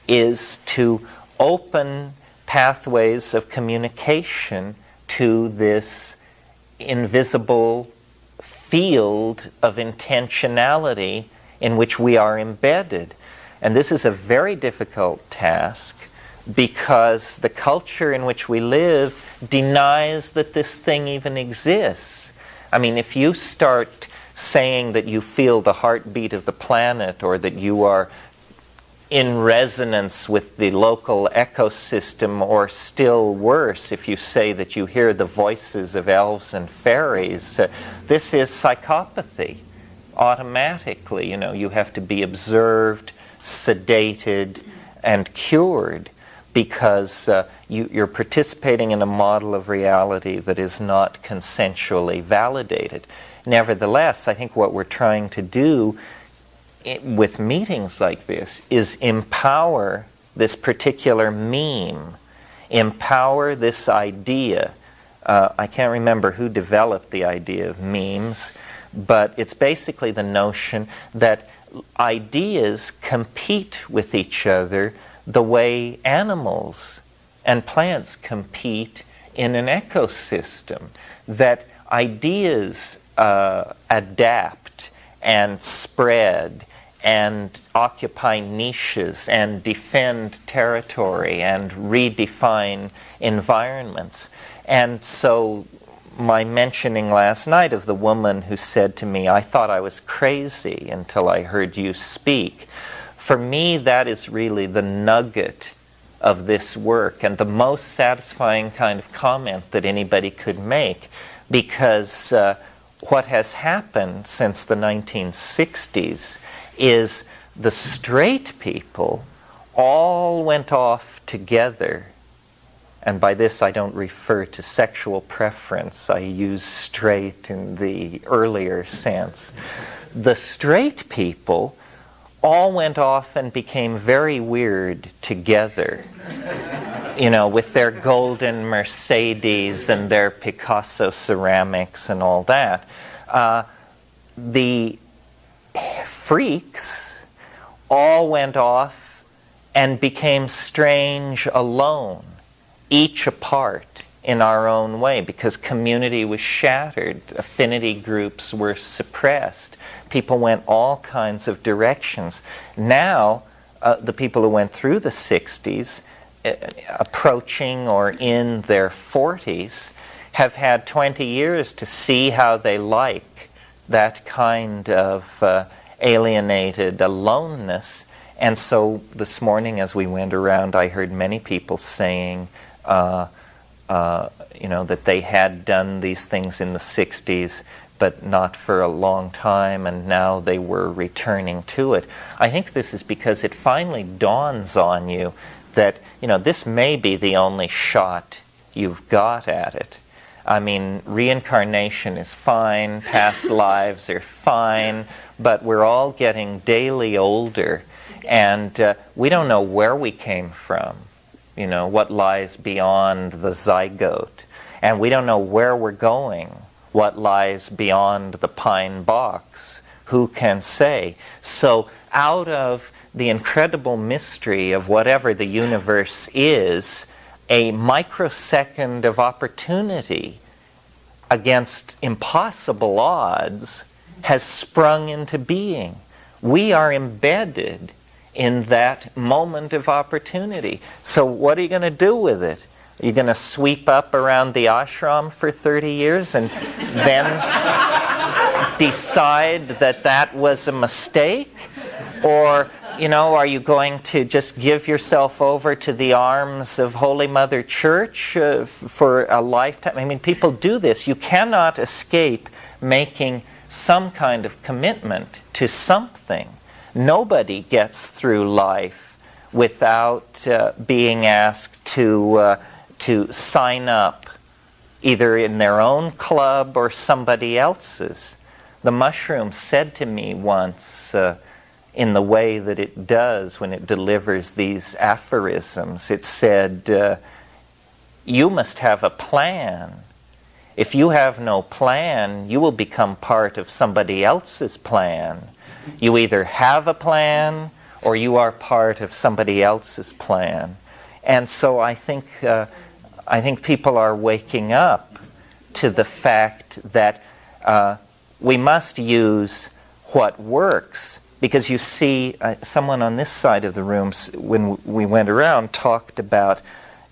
is to open pathways of communication to this invisible field of intentionality in which we are embedded. And this is a very difficult task because the culture in which we live denies that this thing even exists. I mean, if you start saying that you feel the heartbeat of the planet or that you are in resonance with the local ecosystem, or still worse, if you say that you hear the voices of elves and fairies, this is psychopathy automatically. You know, you have to be observed, sedated, and cured because you're participating in a model of reality that is not consensually validated. Nevertheless, I think what we're trying to do with meetings like this is empower this particular meme, empower this idea. I can't remember who developed the idea of memes, but it's basically the notion that ideas compete with each other the way animals and plants compete in an ecosystem, that ideas adapt and spread and occupy niches and defend territory and redefine environments. And so my mentioning last night of the woman who said to me, "I thought I was crazy until I heard you speak." For me, that is really the nugget of this work and the most satisfying kind of comment that anybody could make, because what has happened since the 1960s is the straight people all went off together. And by this I don't refer to sexual preference. I use straight in the earlier sense. The straight people all went off and became very weird together. You know, with their golden Mercedes and their Picasso ceramics and all that. The freaks all went off and became strange alone, each apart in our own way, because community was shattered, affinity groups were suppressed, people went all kinds of directions. Now, the people who went through the 60s, approaching or in their 40s, have had 20 years to see how they like that kind of alienated aloneness. And so this morning as we went around, I heard many people saying, you know, that they had done these things in the 60s, but not for a long time, and now they were returning to it. I think this is because it finally dawns on you that, you know, this may be the only shot you've got at it. I mean, reincarnation is fine, past lives are fine, but we're all getting daily older, and we don't know where we came from, you know, what lies beyond the zygote. And we don't know where we're going, what lies beyond the pine box. Who can say? So out of the incredible mystery of whatever the universe is, a microsecond of opportunity against impossible odds has sprung into being. We are embedded in that moment of opportunity. So what are you going to do with it? Are you going to sweep up around the ashram for 30 years and then decide that that was a mistake? Or, you know, are you going to just give yourself over to the arms of Holy Mother Church for a lifetime? I mean, people do this. You cannot escape making some kind of commitment to something. Nobody gets through life without being asked to sign up, either in their own club or somebody else's. The mushroom said to me once, in the way that it does when it delivers these aphorisms, it said, you must have a plan. If you have no plan, you will become part of somebody else's plan. You either have a plan or you are part of somebody else's plan. And so I think people are waking up to the fact that we must use what works. Because you see, someone on this side of the room, when we went around, talked about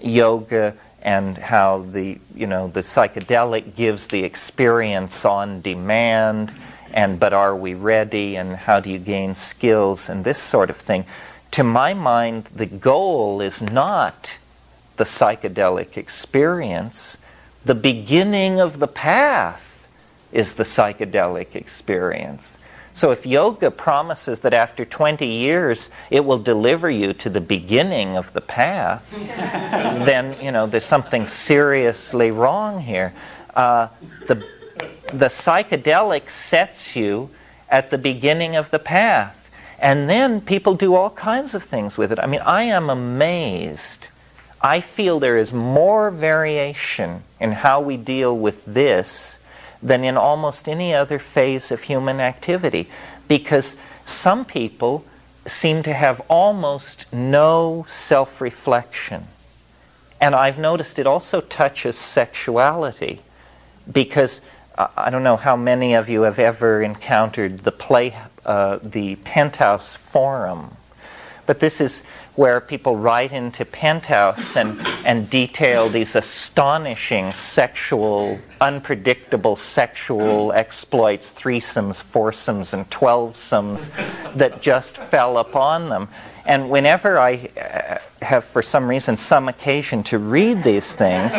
yoga and how the psychedelic gives the experience on demand, but are we ready, and how do you gain skills, and this sort of thing. To my mind, the goal is not the psychedelic experience. The beginning of the path is the psychedelic experience. So if yoga promises that after 20 years it will deliver you to the beginning of the path, then, you know, there's something seriously wrong here. The psychedelic sets you at the beginning of the path. And then people do all kinds of things with it. I mean, I am amazed. I feel there is more variation in how we deal with this than in almost any other phase of human activity. Because some people seem to have almost no self-reflection. And I've noticed it also touches sexuality. Because I don't know how many of you have ever encountered the Penthouse Forum. But this is where people write into Penthouse and detail these astonishing sexual, unpredictable sexual exploits, threesomes, foursomes, and 12somes that just fell upon them. And whenever I have, for some reason, some occasion to read these things,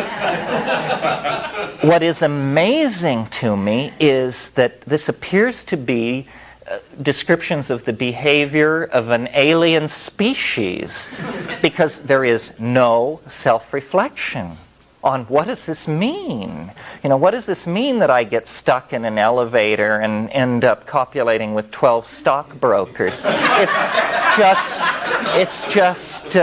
what is amazing to me is that this appears to be descriptions of the behavior of an alien species, because there is no self-reflection on what does this mean? What does this mean that I get stuck in an elevator and end up copulating with 12 stockbrokers? It's just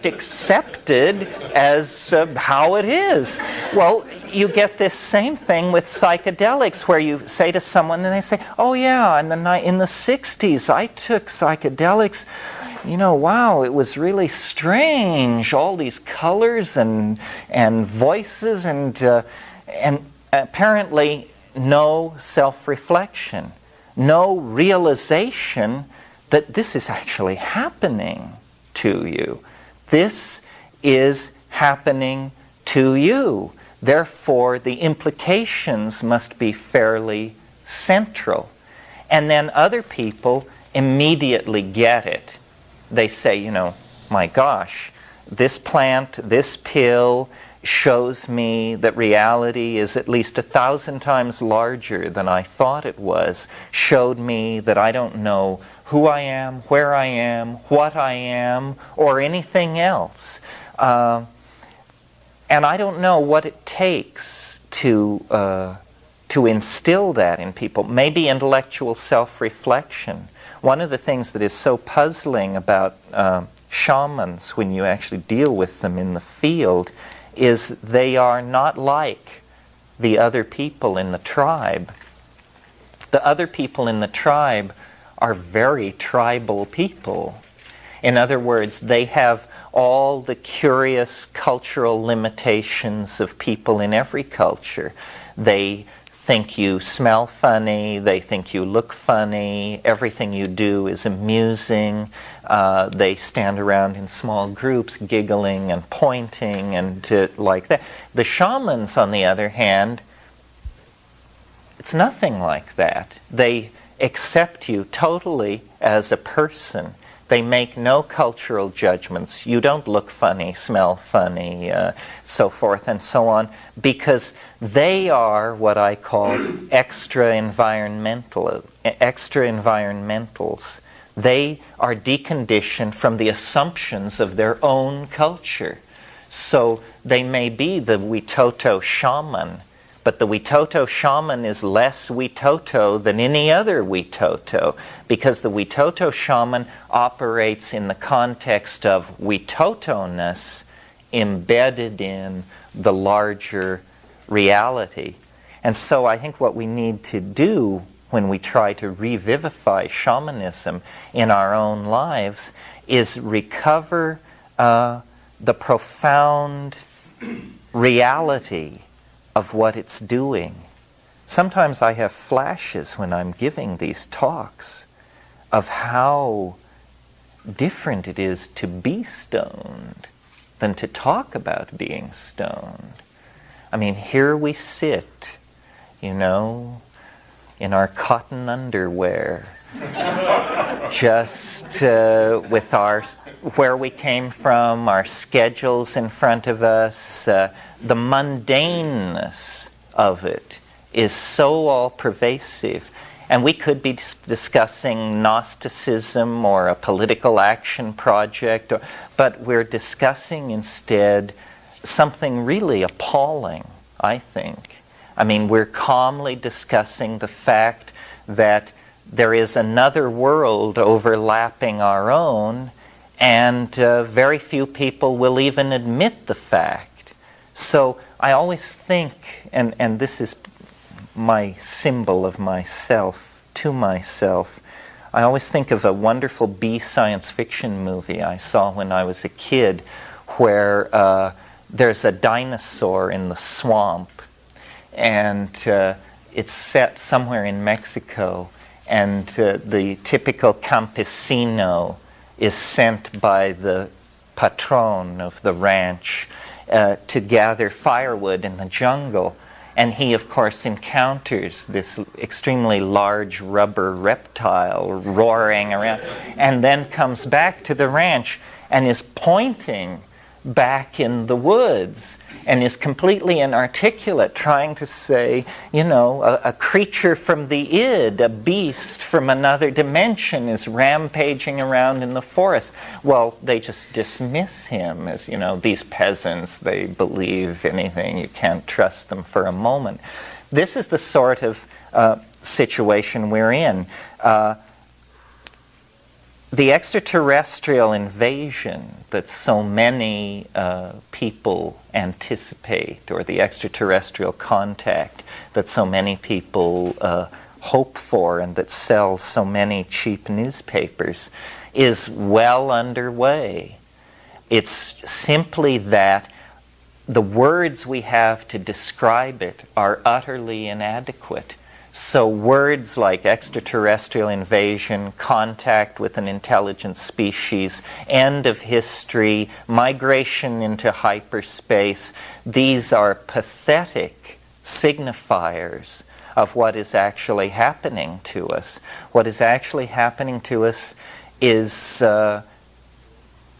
accepted as how it is. Well, you get this same thing with psychedelics, where you say to someone and they say, "Oh yeah, in the 60s I took psychedelics. Wow, it was really strange. All these colors and voices and apparently no self-reflection, no realization that this is actually happening to you. This is happening to you. Therefore, the implications must be fairly central." And then other people immediately get it. They say, my gosh, this plant, this pill shows me that reality is at least 1,000 times larger than I thought it was. Showed me that I don't know who I am, where I am, what I am, or anything else. And I don't know what it takes to instill that in people. Maybe intellectual self-reflection. One of the things that is so puzzling about shamans when you actually deal with them in the field is they are not like the other people in the tribe. The other people in the tribe are very tribal people. In other words, they have all the curious cultural limitations of people in every culture. They think you smell funny, they think you look funny, everything you do is amusing. They stand around in small groups giggling and pointing and like that. The shamans, on the other hand, it's nothing like that. They accept you totally as a person. They make no cultural judgments. You don't look funny, smell funny, so forth and so on, because they are what I call extra-environmentals. They are deconditioned from the assumptions of their own culture. So they may be the Witoto shaman, but the Witoto shaman is less Witoto than any other Witoto, because the Witoto shaman operates in the context of Witoto-ness embedded in the larger reality. And so I think what we need to do when we try to revivify shamanism in our own lives is recover the profound reality of what it's doing. Sometimes I have flashes when I'm giving these talks of how different it is to be stoned than to talk about being stoned. I mean, here we sit, in our cotton underwear, just with where we came from, our schedules in front of us. The mundaneness of it is so all-pervasive. And we could be discussing Gnosticism or a political action project, but we're discussing instead something really appalling, I think. I mean, we're calmly discussing the fact that there is another world overlapping our own, and very few people will even admit the fact. So I always think, and this is my symbol of myself, to myself, I always think of a wonderful B science fiction movie I saw when I was a kid, where there's a dinosaur in the swamp, and it's set somewhere in Mexico, and the typical campesino is sent by the patron of the ranch to gather firewood in the jungle. And he, of course, encounters this extremely large rubber reptile roaring around, and then comes back to the ranch and is pointing back in the woods and is completely inarticulate, trying to say, you know, a creature from the id, a beast from another dimension is rampaging around in the forest. Well, they just dismiss him as, you know, these peasants, they believe anything, you can't trust them for a moment. This is the sort of situation we're in. The extraterrestrial invasion that so many people anticipate, or the extraterrestrial contact that so many people hope for and that sells so many cheap newspapers, is well underway. It's simply that the words we have to describe it are utterly inadequate. So words like extraterrestrial invasion, contact with an intelligent species, end of history, migration into hyperspace, these are pathetic signifiers of what is actually happening to us. What is actually happening to us is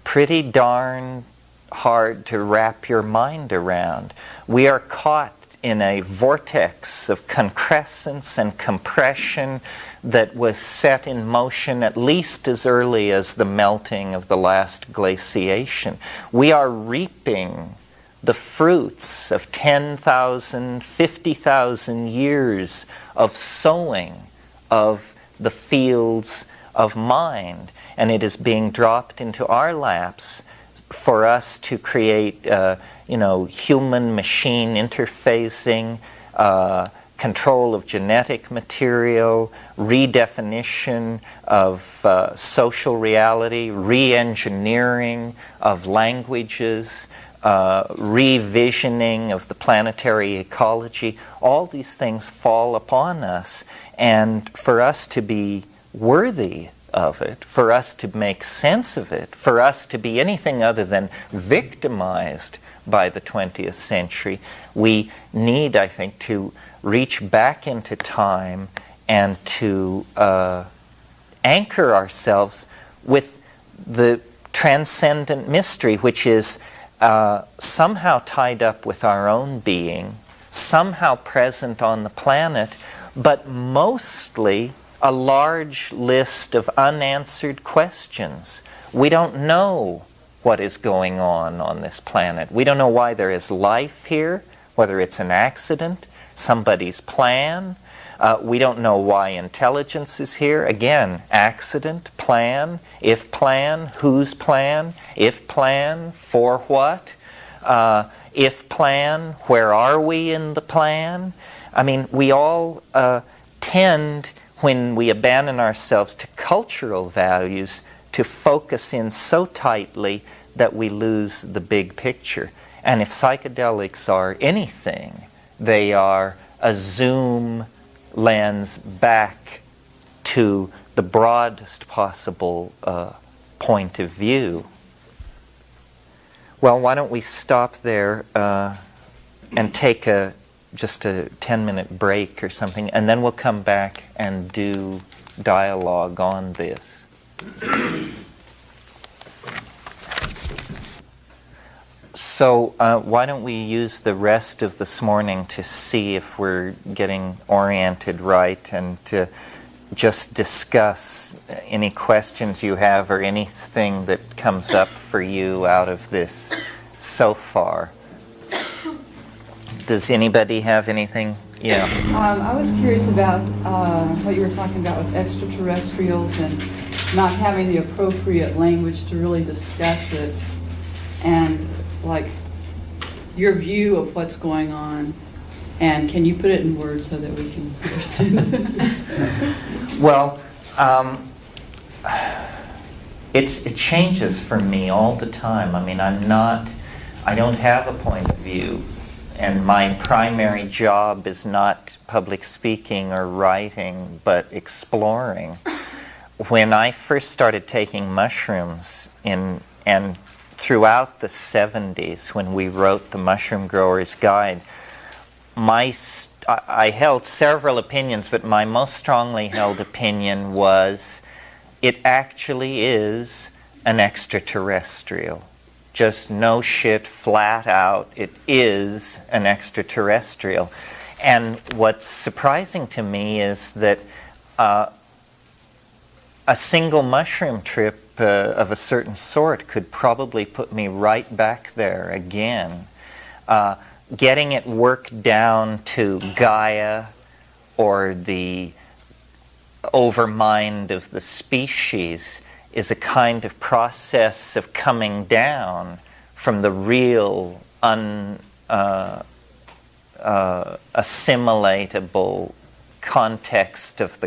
pretty darn hard to wrap your mind around. We are caught in a vortex of concrescence and compression that was set in motion at least as early as the melting of the last glaciation. We are reaping the fruits of 10,000, 50,000 years of sowing of the fields of mind, and it is being dropped into our laps for us to create human-machine interfacing, control of genetic material, redefinition of social reality, re-engineering of languages, revisioning of the planetary ecology. All these things fall upon us, and for us to be worthy of it, for us to make sense of it, for us to be anything other than victimized by the 20th century, we need, I think, to reach back into time and to anchor ourselves with the transcendent mystery, which is somehow tied up with our own being, somehow present on the planet, but mostly a large list of unanswered questions. We don't know what is going on this planet. We don't know why there is life here, whether it's an accident, somebody's plan. We don't know why intelligence is here. Again, accident, plan, if plan, whose plan, if plan, for what, if plan, where are we in the plan? I mean, we all tend, when we abandon ourselves to cultural values, to focus in so tightly that we lose the big picture. And if psychedelics are anything, they are a zoom lens back to the broadest possible point of view. Well, why don't we stop there and take just a 10-minute break or something, and then we'll come back and do dialogue on this. So why don't we use the rest of this morning to see if we're getting oriented right, and to just discuss any questions you have or anything that comes up for you out of this so far. Does anybody have anything? Yeah. I was curious about what you were talking about with extraterrestrials and not having the appropriate language to really discuss it, and like your view of what's going on, and can you put it in words so that we can understand? Well, it changes for me all the time. I mean, I don't have a point of view, and my primary job is not public speaking or writing, but exploring. when I first started taking mushrooms and throughout the 70s, when we wrote the Mushroom Grower's Guide, I held several opinions, but my most strongly held opinion was it actually is an extraterrestrial. Just no shit, flat out, it is an extraterrestrial. And what's surprising to me is that a single mushroom trip of a certain sort could probably put me right back there again. Getting it worked down to Gaia or the overmind of the species is a kind of process of coming down from the real assimilatable context of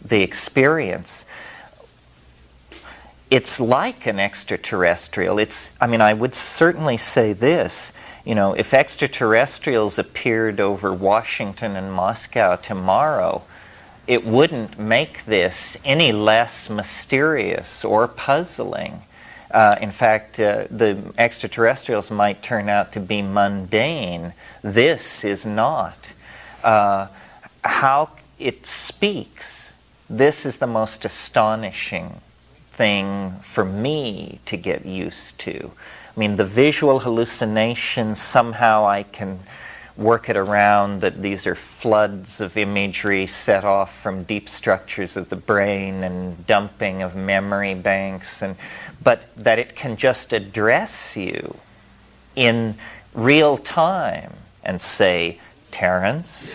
the experience. It's like an extraterrestrial. I would certainly say this. If extraterrestrials appeared over Washington and Moscow tomorrow, it wouldn't make this any less mysterious or puzzling. In fact, the extraterrestrials might turn out to be mundane. This is not. How it speaks, this is the most astonishing thing for me to get used to. The visual hallucinations, somehow I can work it around that these are floods of imagery set off from deep structures of the brain and dumping of memory banks, but that it can just address you in real time and say, Terence,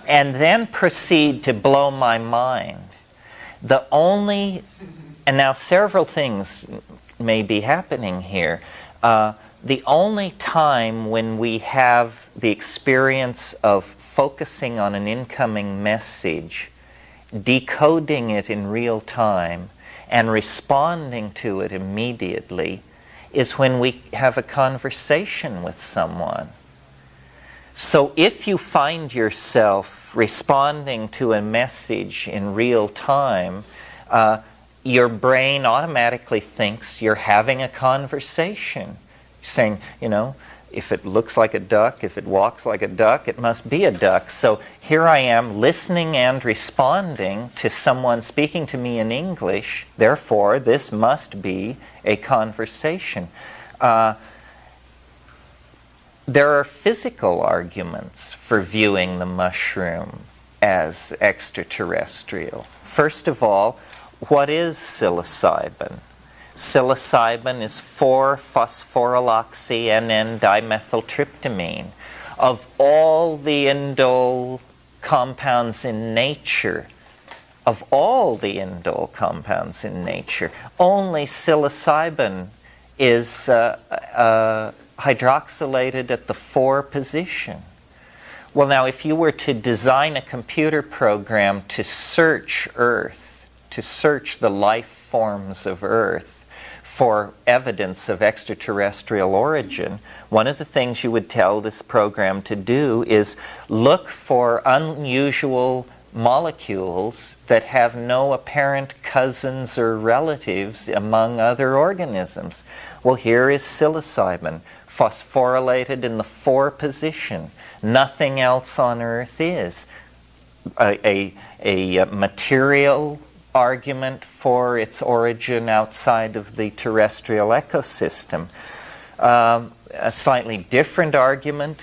and then proceed to blow my mind. And now several things may be happening here. The only time when we have the experience of focusing on an incoming message, decoding it in real time, and responding to it immediately is when we have a conversation with someone. So if you find yourself responding to a message in real time, your brain automatically thinks you're having a conversation. Saying, if it looks like a duck, if it walks like a duck, it must be a duck. So here I am listening and responding to someone speaking to me in English. Therefore, this must be a conversation. There are physical arguments for viewing the mushroom as extraterrestrial. First of all, what is psilocybin? Psilocybin is 4-phosphoryloxy-NN-dimethyltryptamine. Of all the indole compounds in nature, only psilocybin is hydroxylated at the 4 position. Well, now, if you were to design a computer program to search Earth, to search the life forms of Earth for evidence of extraterrestrial origin, one of the things you would tell this program to do is look for unusual molecules that have no apparent cousins or relatives among other organisms. Well, here is psilocybin, phosphorylated in the 4 position. Nothing else on Earth is. A material argument for its origin outside of the terrestrial ecosystem. A slightly different argument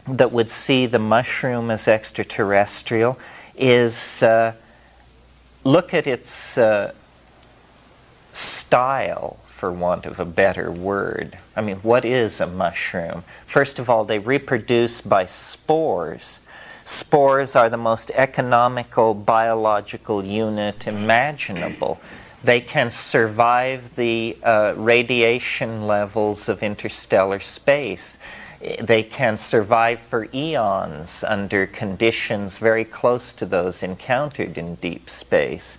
that would see the mushroom as extraterrestrial is look at its style, for want of a better word. What is a mushroom? First of all, they reproduce by spores. Spores are the most economical biological unit imaginable. They can survive the radiation levels of interstellar space. They can survive for eons under conditions very close to those encountered in deep space.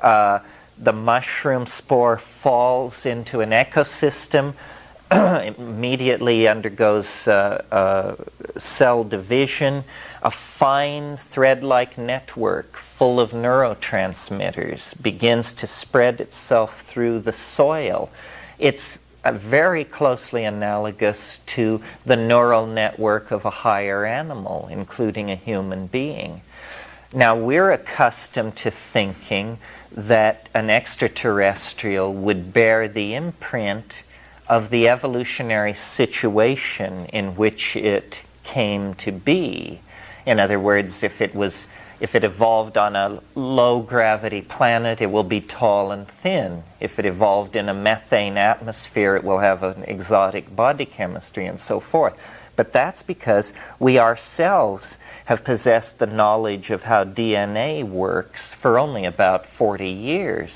The mushroom spore falls into an ecosystem, immediately undergoes cell division, a fine thread-like network full of neurotransmitters begins to spread itself through the soil. It's very closely analogous to the neural network of a higher animal, including a human being. Now, we're accustomed to thinking that an extraterrestrial would bear the imprint of the evolutionary situation in which it came to be. In other words, if it evolved on a low-gravity planet, it will be tall and thin. If it evolved in a methane atmosphere, it will have an exotic body chemistry and so forth. But that's because we ourselves have possessed the knowledge of how DNA works for only about 40 years.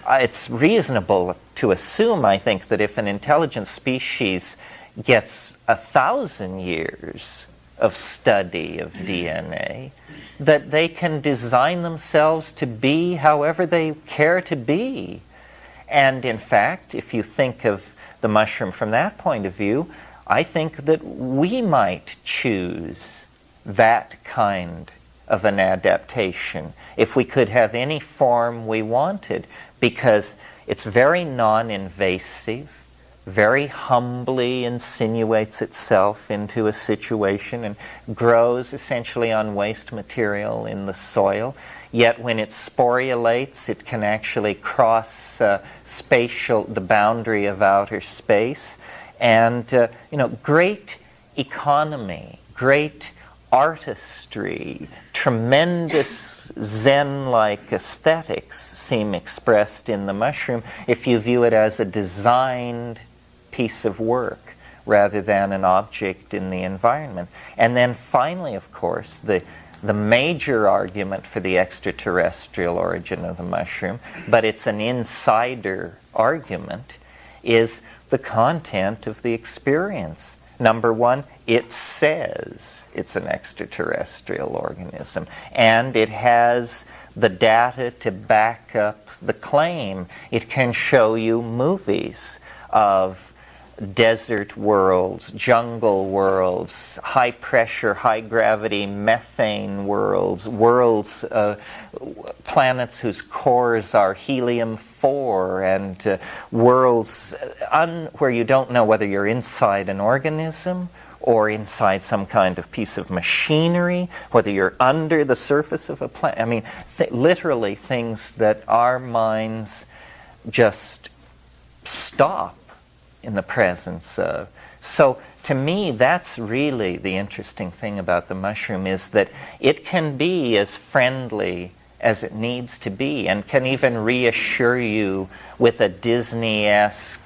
It's reasonable to assume, I think, that if an intelligent species gets 1,000 years of study of DNA, that they can design themselves to be however they care to be. And in fact, if you think of the mushroom from that point of view, I think that we might choose that kind of an adaptation if we could have any form we wanted, because it's very non-invasive, very humbly insinuates itself into a situation and grows essentially on waste material in the soil. Yet when it sporulates, it can actually cross the boundary of outer space. And, great economy, great artistry, tremendous Zen-like aesthetics seem expressed in the mushroom if you view it as a designed piece of work rather than an object in the environment. And then finally, of course, the major argument for the extraterrestrial origin of the mushroom, but it's an insider argument, is the content of the experience. Number one, it says it's an extraterrestrial organism, and it has the data to back up the claim. It can show you movies of desert worlds, jungle worlds, high-pressure, high-gravity methane worlds, planets whose cores are helium-4, and worlds where you don't know whether you're inside an organism or inside some kind of piece of machinery, whether you're under the surface of a planet. I mean, literally things that our minds just stop in the presence of. So to me, that's really the interesting thing about the mushroom, is that it can be as friendly as it needs to be, and can even reassure you with a Disney-esque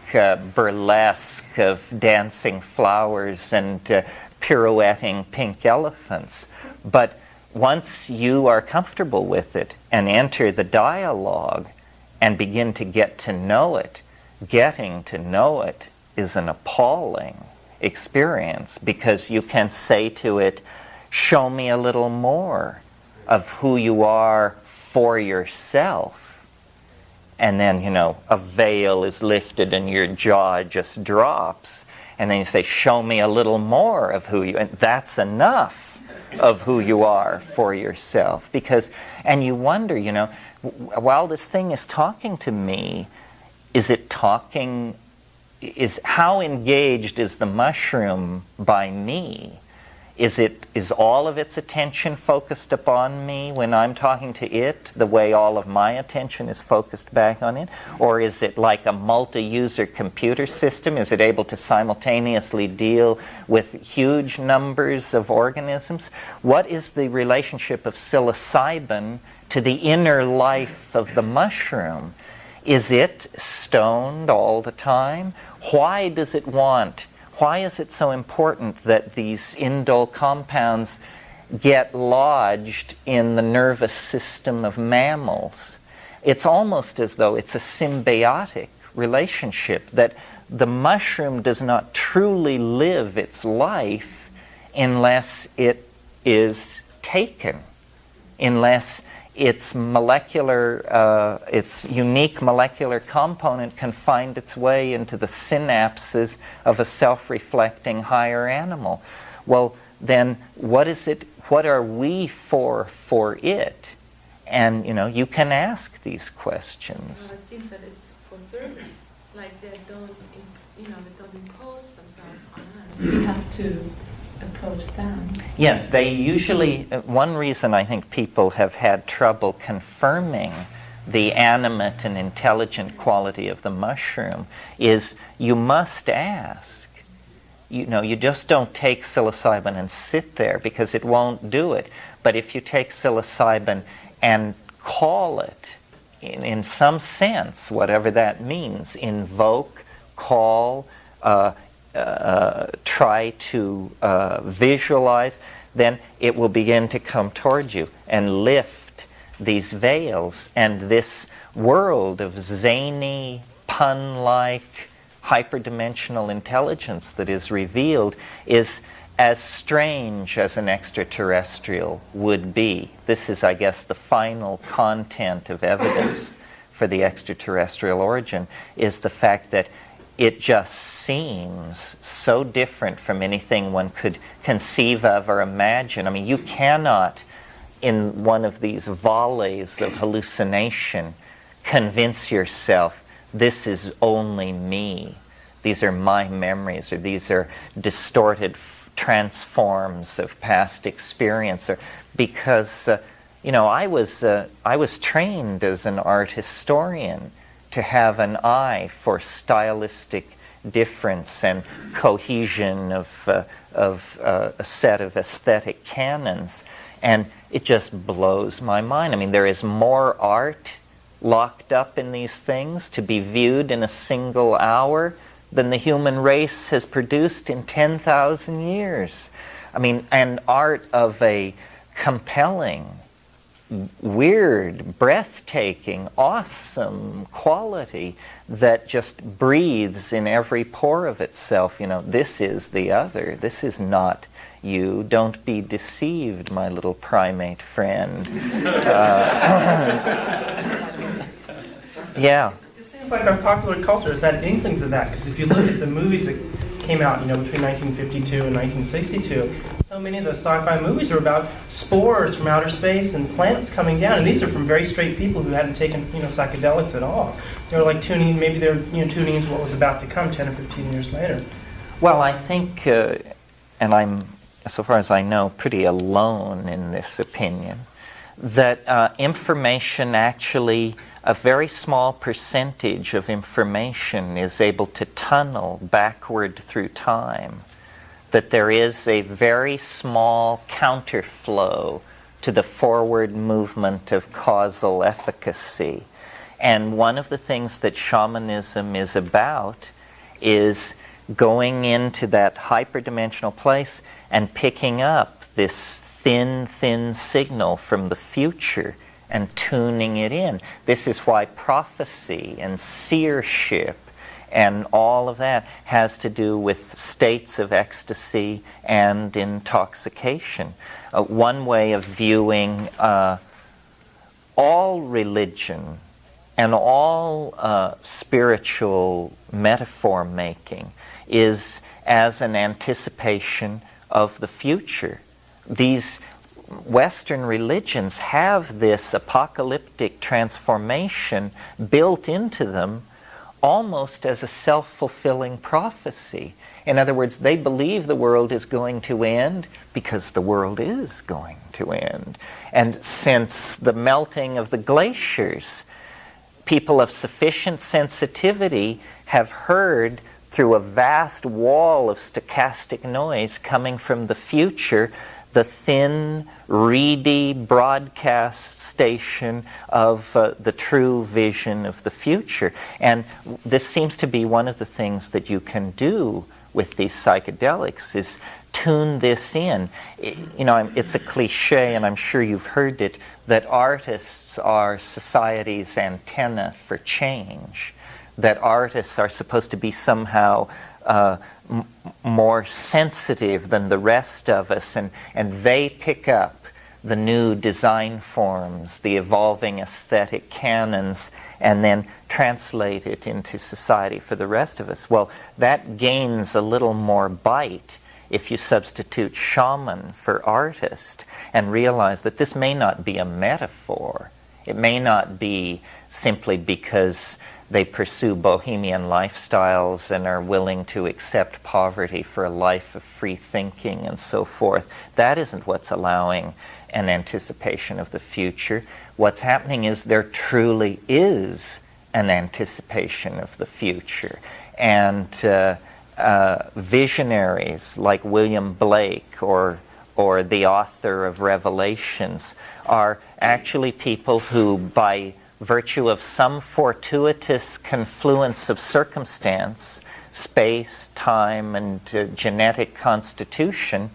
burlesque of dancing flowers and pirouetting pink elephants. But once you are comfortable with it and enter the dialogue and begin to get to know it, getting to know it is an appalling experience, because you can say to it, show me a little more of who you are for yourself. And then, a veil is lifted and your jaw just drops. And then you say, show me a little more of who you, and that's enough of who you are for yourself. And you wonder, while this thing is talking to me, how engaged is the mushroom by me? Is all of its attention focused upon me when I'm talking to it, the way all of my attention is focused back on it? Or is it like a multi-user computer system? Is it able to simultaneously deal with huge numbers of organisms? What is the relationship of psilocybin to the inner life of the mushroom? Is it stoned all the time? Why is it so important that these indole compounds get lodged in the nervous system of mammals? It's almost as though it's a symbiotic relationship, that the mushroom does not truly live its life unless it is taken, unless its unique molecular component can find its way into the synapses of a self-reflecting higher animal. Well, then what is it? what are we for it? And, you can ask these questions. Well, it seems that it's for service, like they don't impose themselves on us. We have to approach them. Yes, they usually, one reason I think people have had trouble confirming the animate and intelligent quality of the mushroom is you must ask. You just don't take psilocybin and sit there, because it won't do it. But if you take psilocybin and call it, in some sense, whatever that means, invoke, call, try to visualize, then it will begin to come towards you and lift these veils, and this world of zany, pun-like, hyperdimensional intelligence that is revealed is as strange as an extraterrestrial would be. This is, I guess, the final content of evidence for the extraterrestrial origin, is the fact that it just seems so different from anything one could conceive of or imagine. I mean, you cannot, in one of these volleys of hallucination, convince yourself this is only me. These are my memories, or these are distorted transforms of past experience, or because I was trained as an art historian to have an eye for stylistic difference and cohesion of a set of aesthetic canons, and it just blows my mind. I mean, there is more art locked up in these things to be viewed in a single hour than the human race has produced in 10,000 years. I mean, and art of a compelling, weird, breathtaking, awesome quality that just breathes in every pore of itself. This is the other. This is not you. Don't be deceived, my little primate friend. Yeah. It seems like our popular culture has had inklings of that, because if you look at the movies that came out, between 1952 and 1962, so many of those sci-fi movies are about spores from outer space and planets coming down, and these are from very straight people who hadn't taken, psychedelics at all. They were like tuning into what was about to come 10 or 15 years later. Well, I think, and I'm, so far as I know, pretty alone in this opinion, that information actually, a very small percentage of information is able to tunnel backward through time. That there is a very small counterflow to the forward movement of causal efficacy. And one of the things that shamanism is about is going into that hyperdimensional place and picking up this thin signal from the future and tuning it in. This is why prophecy and seership and all of that has to do with states of ecstasy and intoxication. One way of viewing all religion and all spiritual metaphor making is as an anticipation of the future. These Western religions have this apocalyptic transformation built into them almost as a self-fulfilling prophecy. In other words, they believe the world is going to end because the world is going to end. And since the melting of the glaciers, people of sufficient sensitivity have heard through a vast wall of stochastic noise coming from the future the thin, reedy broadcast station of the true vision of the future. And this seems to be one of the things that you can do with these psychedelics, is tune this in. It's a cliche, and I'm sure you've heard it, that artists are society's antenna for change, that artists are supposed to be somehow more sensitive than the rest of us, and they pick up the new design forms, the evolving aesthetic canons, and then translate it into society for the rest of us. Well, that gains a little more bite if you substitute shaman for artist and realize that this may not be a metaphor. It may not be simply because they pursue bohemian lifestyles and are willing to accept poverty for a life of free thinking and so forth. That isn't what's allowing an anticipation of the future. What's happening is there truly is an anticipation of the future. And visionaries like William Blake or the author of Revelations are actually people who, by virtue of some fortuitous confluence of circumstance, space, time, and genetic constitution,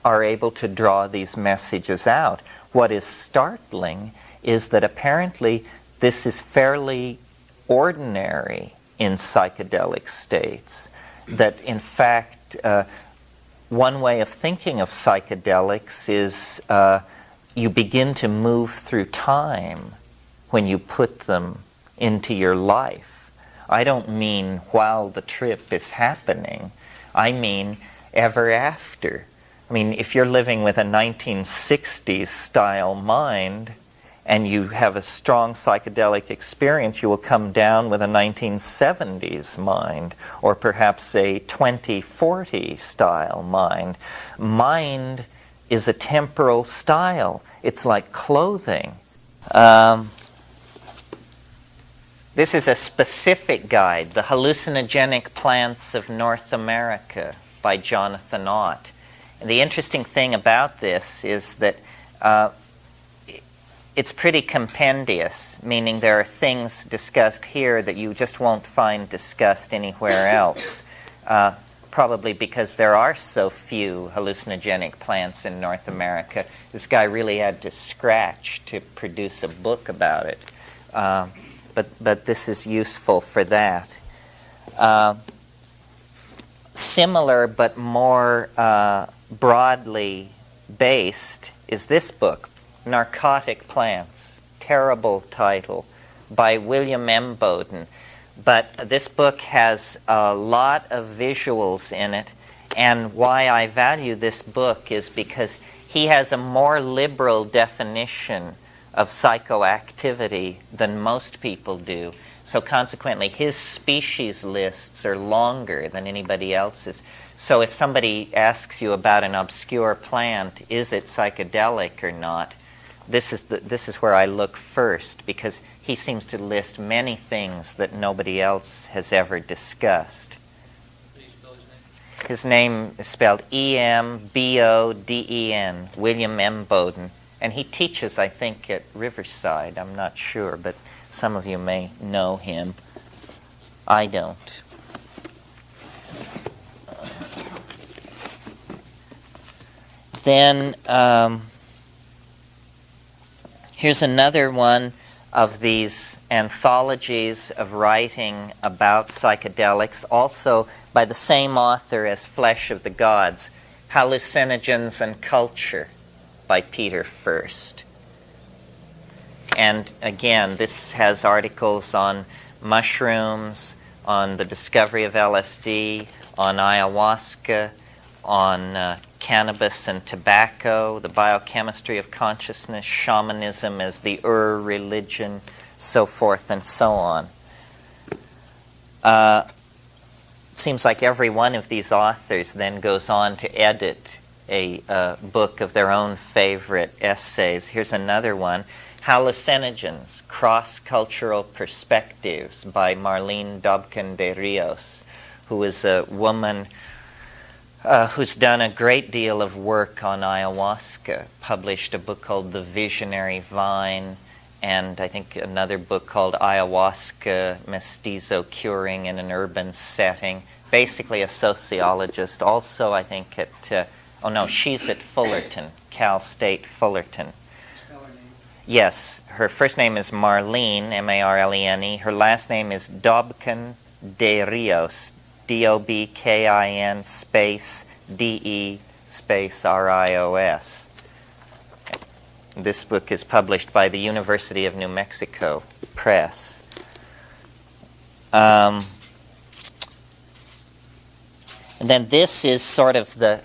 are able to draw these messages out. What is startling is that apparently this is fairly ordinary in psychedelic states. That in fact, one way of thinking of psychedelics is you begin to move through time when you put them into your life. I don't mean while the trip is happening. I mean ever after. I mean, if you're living with a 1960s style mind and you have a strong psychedelic experience, you will come down with a 1970s mind, or perhaps a 2040 style mind. Mind is a temporal style. It's like clothing. This is a specific guide, The Hallucinogenic Plants of North America by Jonathan Ott. And the interesting thing about this is that it's pretty compendious, meaning there are things discussed here that you just won't find discussed anywhere else, probably because there are so few hallucinogenic plants in North America. This guy really had to scratch to produce a book about it. But this is useful for that. Similar but more broadly based is this book, Narcotic Plants. Terrible title, by William M. Bowden. But this book has a lot of visuals in it, and why I value this book is because he has a more liberal definition of psychoactivity than most people do. So consequently, his species lists are longer than anybody else's. So if somebody asks you about an obscure plant, is it psychedelic or not, this is where I look first, because he seems to list many things that nobody else has ever discussed. His name is spelled E-M-B-O-D-E-N, William M. Bowden. And he teaches, I think, at Riverside. I'm not sure, but some of you may know him. I don't. Then here's another one of these anthologies of writing about psychedelics, also by the same author as Flesh of the Gods, Hallucinogens and Culture, by Peter First. And again, this has articles on mushrooms, on the discovery of LSD, on ayahuasca, on cannabis and tobacco, the biochemistry of consciousness, shamanism as the religion, so forth and so on. It seems like every one of these authors then goes on to edit a book of their own favorite essays. Here's another one, Hallucinogens, Cross-Cultural Perspectives by Marlene Dobkin de Rios, who is a woman who's done a great deal of work on ayahuasca, published a book called The Visionary Vine, and I think another book called Ayahuasca, Mestizo Curing in an Urban Setting. Basically a sociologist, also I think at, she's at Fullerton, Cal State Fullerton. Yes, her first name is Marlene, M-A-R-L-E-N-E. Her last name is Dobkin de Rios, D-O-B-K-I-N space D-E space R-I-O-S. This book is published by the University of New Mexico Press. And then this is sort of the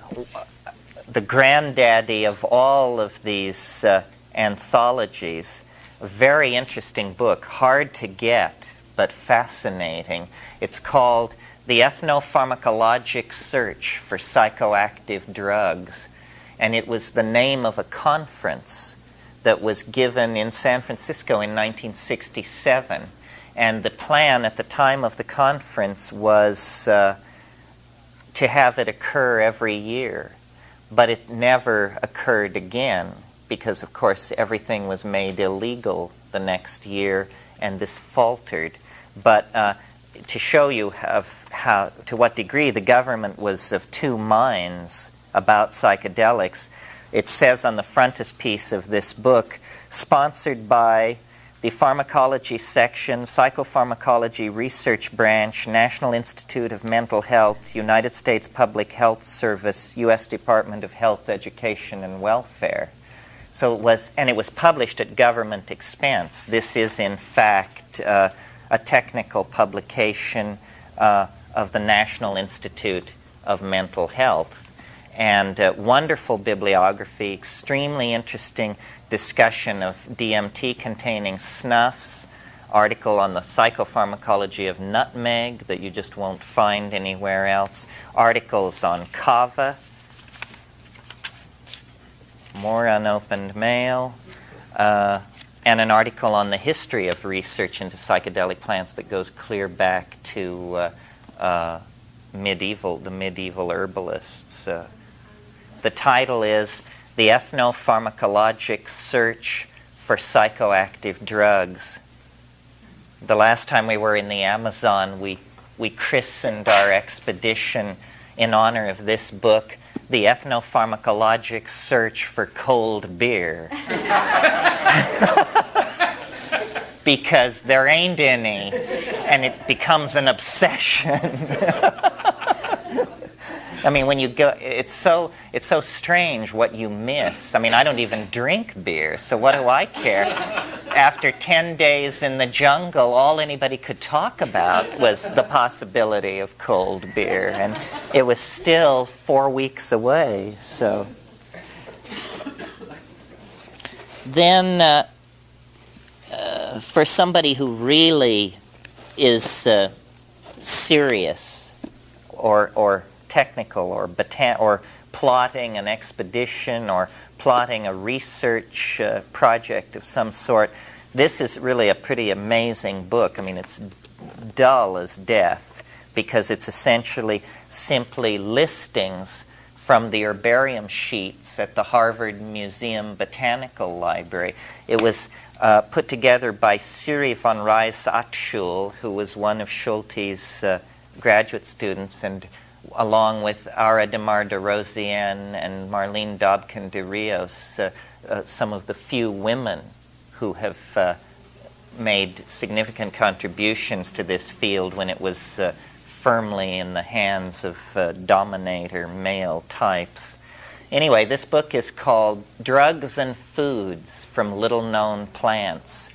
granddaddy of all of these anthologies. A very interesting book, hard to get, but fascinating. It's called The Ethnopharmacologic Search for Psychoactive Drugs. And it was the name of a conference that was given in San Francisco in 1967. And the plan at the time of the conference was to have it occur every year. But it never occurred again because, of course, everything was made illegal the next year, and this faltered. But to show you how, to what degree the government was of two minds about psychedelics, it says on the frontispiece of this book, sponsored by the Pharmacology Section, Psychopharmacology Research Branch, National Institute of Mental Health, United States Public Health Service, U.S. Department of Health, Education, and Welfare. So it was published at government expense. This is, in fact, a technical publication of the National Institute of Mental Health. And wonderful bibliography, extremely interesting discussion of DMT-containing snuffs, article on the psychopharmacology of nutmeg that you just won't find anywhere else, articles on kava, more unopened mail, and an article on the history of research into psychedelic plants that goes clear back to the medieval herbalists. The title is The Ethnopharmacologic Search for Psychoactive Drugs. The last time we were in the Amazon, we christened our expedition in honor of this book, The Ethnopharmacologic Search for Cold Beer. Because there ain't any, and it becomes an obsession. I mean, when you go, it's so strange what you miss. I mean, I don't even drink beer, so what do I care? After 10 days in the jungle, all anybody could talk about was the possibility of cold beer, and it was still 4 weeks away. So then, for somebody who really is serious or technical or plotting an expedition or plotting a research project of some sort, this is really a pretty amazing book. I mean, it's dull as death because it's essentially simply listings from the herbarium sheets at the Harvard Museum Botanical Library. It was put together by Siri von Reis-Atschul, who was one of Schulte's graduate students, and along with Ara Demar de Rosienne and Marlene Dobkin de Rios, some of the few women who have made significant contributions to this field when it was firmly in the hands of dominator male types. Anyway, this book is called Drugs and Foods from Little-Known Plants.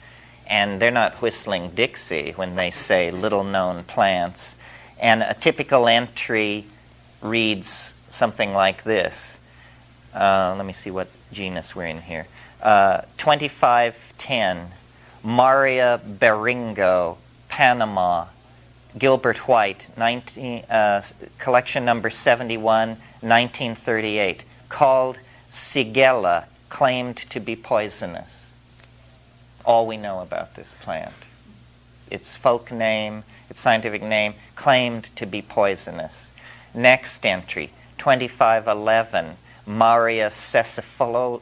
And they're not whistling Dixie when they say little-known plants. And a typical entry reads something like this. Let me see what genus we're in here. 2510, Maria Beringo, Panama, Gilbert White, collection number 71, 1938, called Sigella, claimed to be poisonous. All we know about this plant. Its folk name, its scientific name, claimed to be poisonous. Next entry, 2511, Maria sessiflora,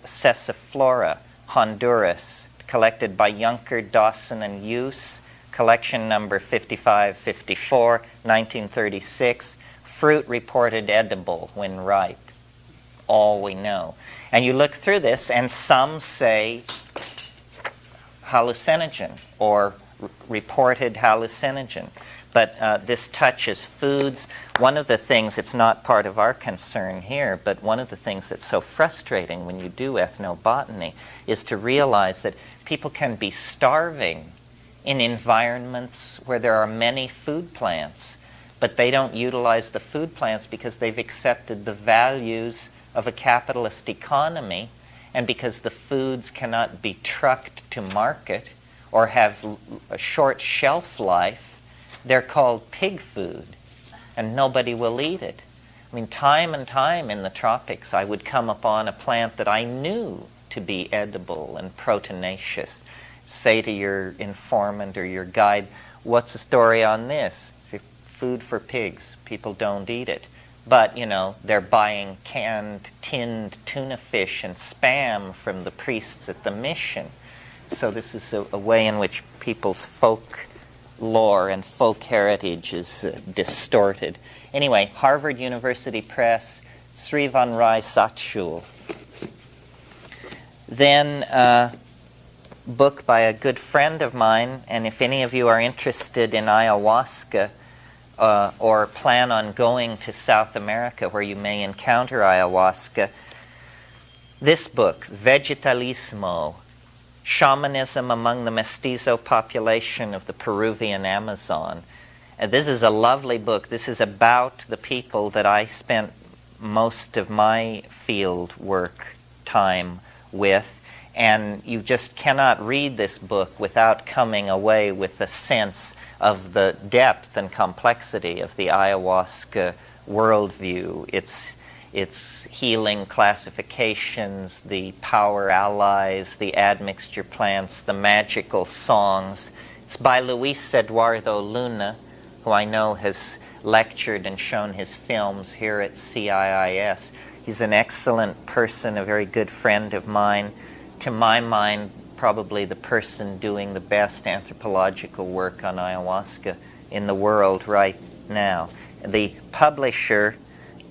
Honduras, collected by Junker, Dawson, and Hughes, collection number 5554, 1936, fruit reported edible when ripe. All we know. And you look through this, and some say hallucinogen or reported hallucinogen. But this touches foods. One of the things, it's not part of our concern here, but one of the things that's so frustrating when you do ethnobotany is to realize that people can be starving in environments where there are many food plants. but they don't utilize the food plants because they've accepted the values of a capitalist economy, and because the foods cannot be trucked to market or have a short shelf life, they're called pig food, and nobody will eat it. I mean, time and time in the tropics, I would come upon a plant that I knew to be edible and proteinaceous. Say to your informant or your guide, what's the story on this? Say, food for pigs. People don't eat it. But, you know, they're buying canned, tinned tuna fish and spam from the priests at the mission. So this is a way in which people's folk lore and folk heritage is distorted. Anyway, Harvard University Press, Sri Van Rai Satshul. Then a book by a good friend of mine, and if any of you are interested in ayahuasca or plan on going to South America where you may encounter ayahuasca, this book, Vegetalismo, Shamanism Among the Mestizo Population of the Peruvian Amazon. This is a lovely book. This is about the people that I spent most of my field work time with, and you just cannot read this book without coming away with a sense of the depth and complexity of the ayahuasca worldview, its healing classifications, the power allies, the admixture plants, the magical songs. It's by Luis Eduardo Luna, who I know has lectured and shown his films here at CIIS. He's an excellent person, a very good friend of mine. To my mind, probably the person doing the best anthropological work on ayahuasca in the world right now. The publisher,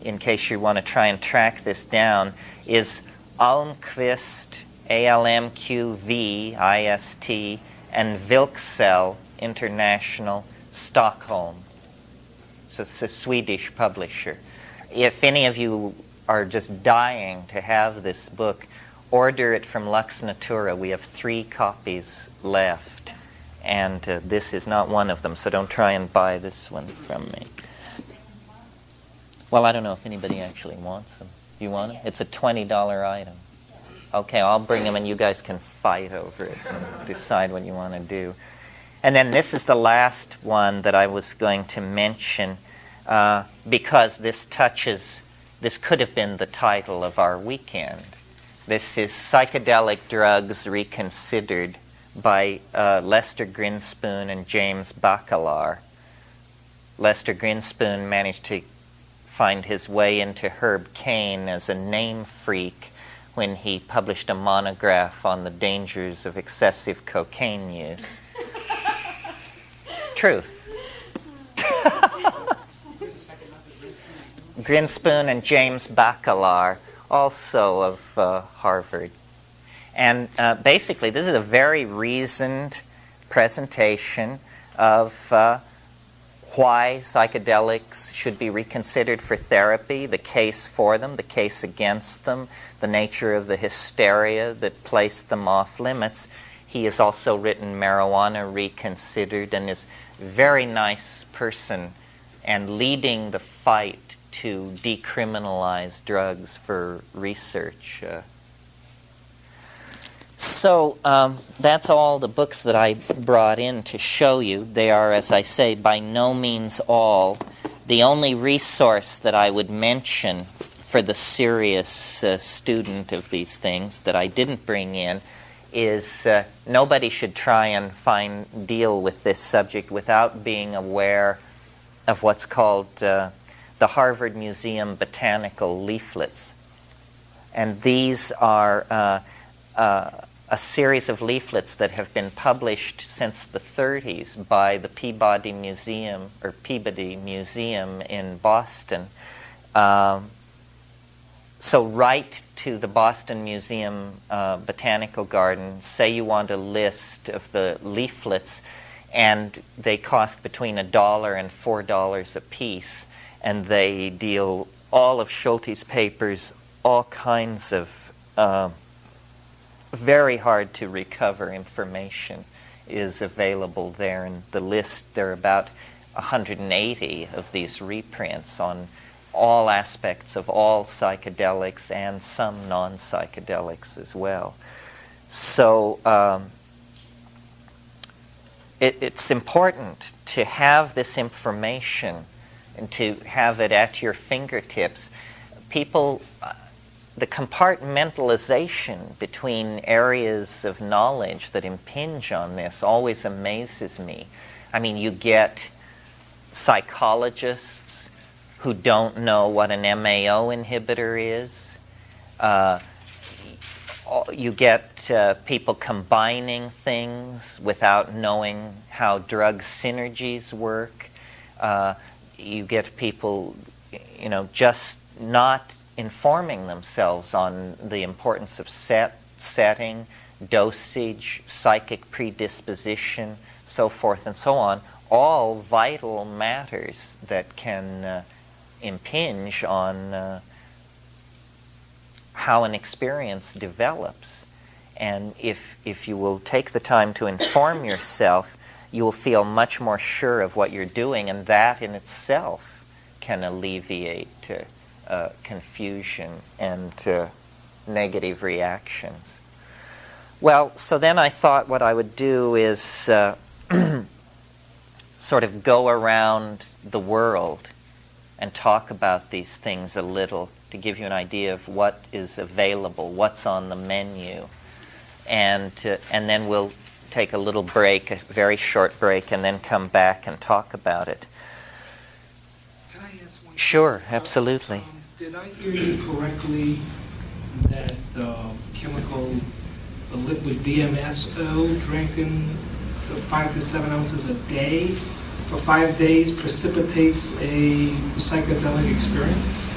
in case you want to try and track this down, is Almqvist, ALMQVIST, and Vilksell International, Stockholm. So it's a Swedish publisher. If any of you are just dying to have this book, order it from Lux Natura. We have 3 copies left, and this is not one of them, so don't try and buy this one from me. Well, I don't know if anybody actually wants them. You want them? It's a $20 item. Okay, I'll bring them and you guys can fight over it and decide what you want to do. And then this is the last one that I was going to mention because this could have been the title of our weekend. This is Psychedelic Drugs Reconsidered by Lester Grinspoon and James Bacalar. Lester Grinspoon managed to find his way into Herb Caen as a name freak when he published a monograph on the dangers of excessive cocaine use. Truth. Grinspoon and James Bacalar, also of Harvard. And basically, this is a very reasoned presentation of why psychedelics should be reconsidered for therapy, the case for them, the case against them, the nature of the hysteria that placed them off limits. He has also written Marijuana Reconsidered and is a very nice person and leading the fight to decriminalize drugs for research. So that's all the books that I brought in to show you. They are, as I say, by no means all. The only resource that I would mention for the serious student of these things that I didn't bring in is nobody should try and deal with this subject without being aware of what's called the Harvard Museum Botanical Leaflets. And these are a series of leaflets that have been published since the 30s by the Peabody Museum in Boston. So write to the Boston Museum Botanical Garden, say you want a list of the leaflets, and they cost between $1 and $4 a piece, and they deal all of Schulte's papers, all kinds of very hard to recover information is available there, and the list, there are about 180 of these reprints on all aspects of all psychedelics and some non-psychedelics as well. So it's important to have this information and to have it at your fingertips. People, the compartmentalization between areas of knowledge that impinge on this always amazes me. I mean, you get psychologists who don't know what an MAO inhibitor is. You get people combining things without knowing how drug synergies work. You get people, just not informing themselves on the importance of setting, dosage, psychic predisposition, so forth and so on, all vital matters that can impinge on how an experience develops. And if you will take the time to inform yourself, you will feel much more sure of what you're doing, and that in itself can alleviate confusion and negative reactions. Well, so then I thought what I would do is sort of go around the world and talk about these things a little to give you an idea of what is available, what's on the menu. And then we'll take a little break, a very short break, and then come back and talk about it. Can I ask one? Sure, absolutely. Did I hear you correctly that the liquid DMSO drinking 5 to 7 ounces a day for 5 days precipitates a psychedelic experience?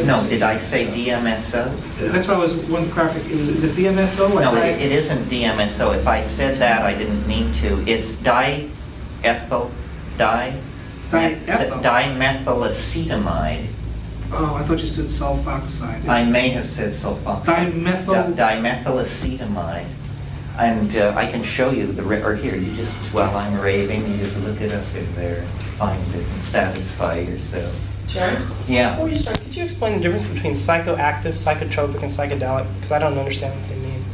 No, did I say DMSO? That's what I was wanting to clarify. Is it DMSO? No, it isn't DMSO. If I said that, I didn't mean to. It's dimethylacetamide. Oh, I thought you said sulfoxide. I may have said sulfoxide. Dimethylacetamide. And I can show you or here, you just, while I'm raving, you just look it up in there, find it, and satisfy yourself. Terence? Yeah. Before you start, could you explain the difference between psychoactive, psychotropic, and psychedelic? Because I don't understand what they mean.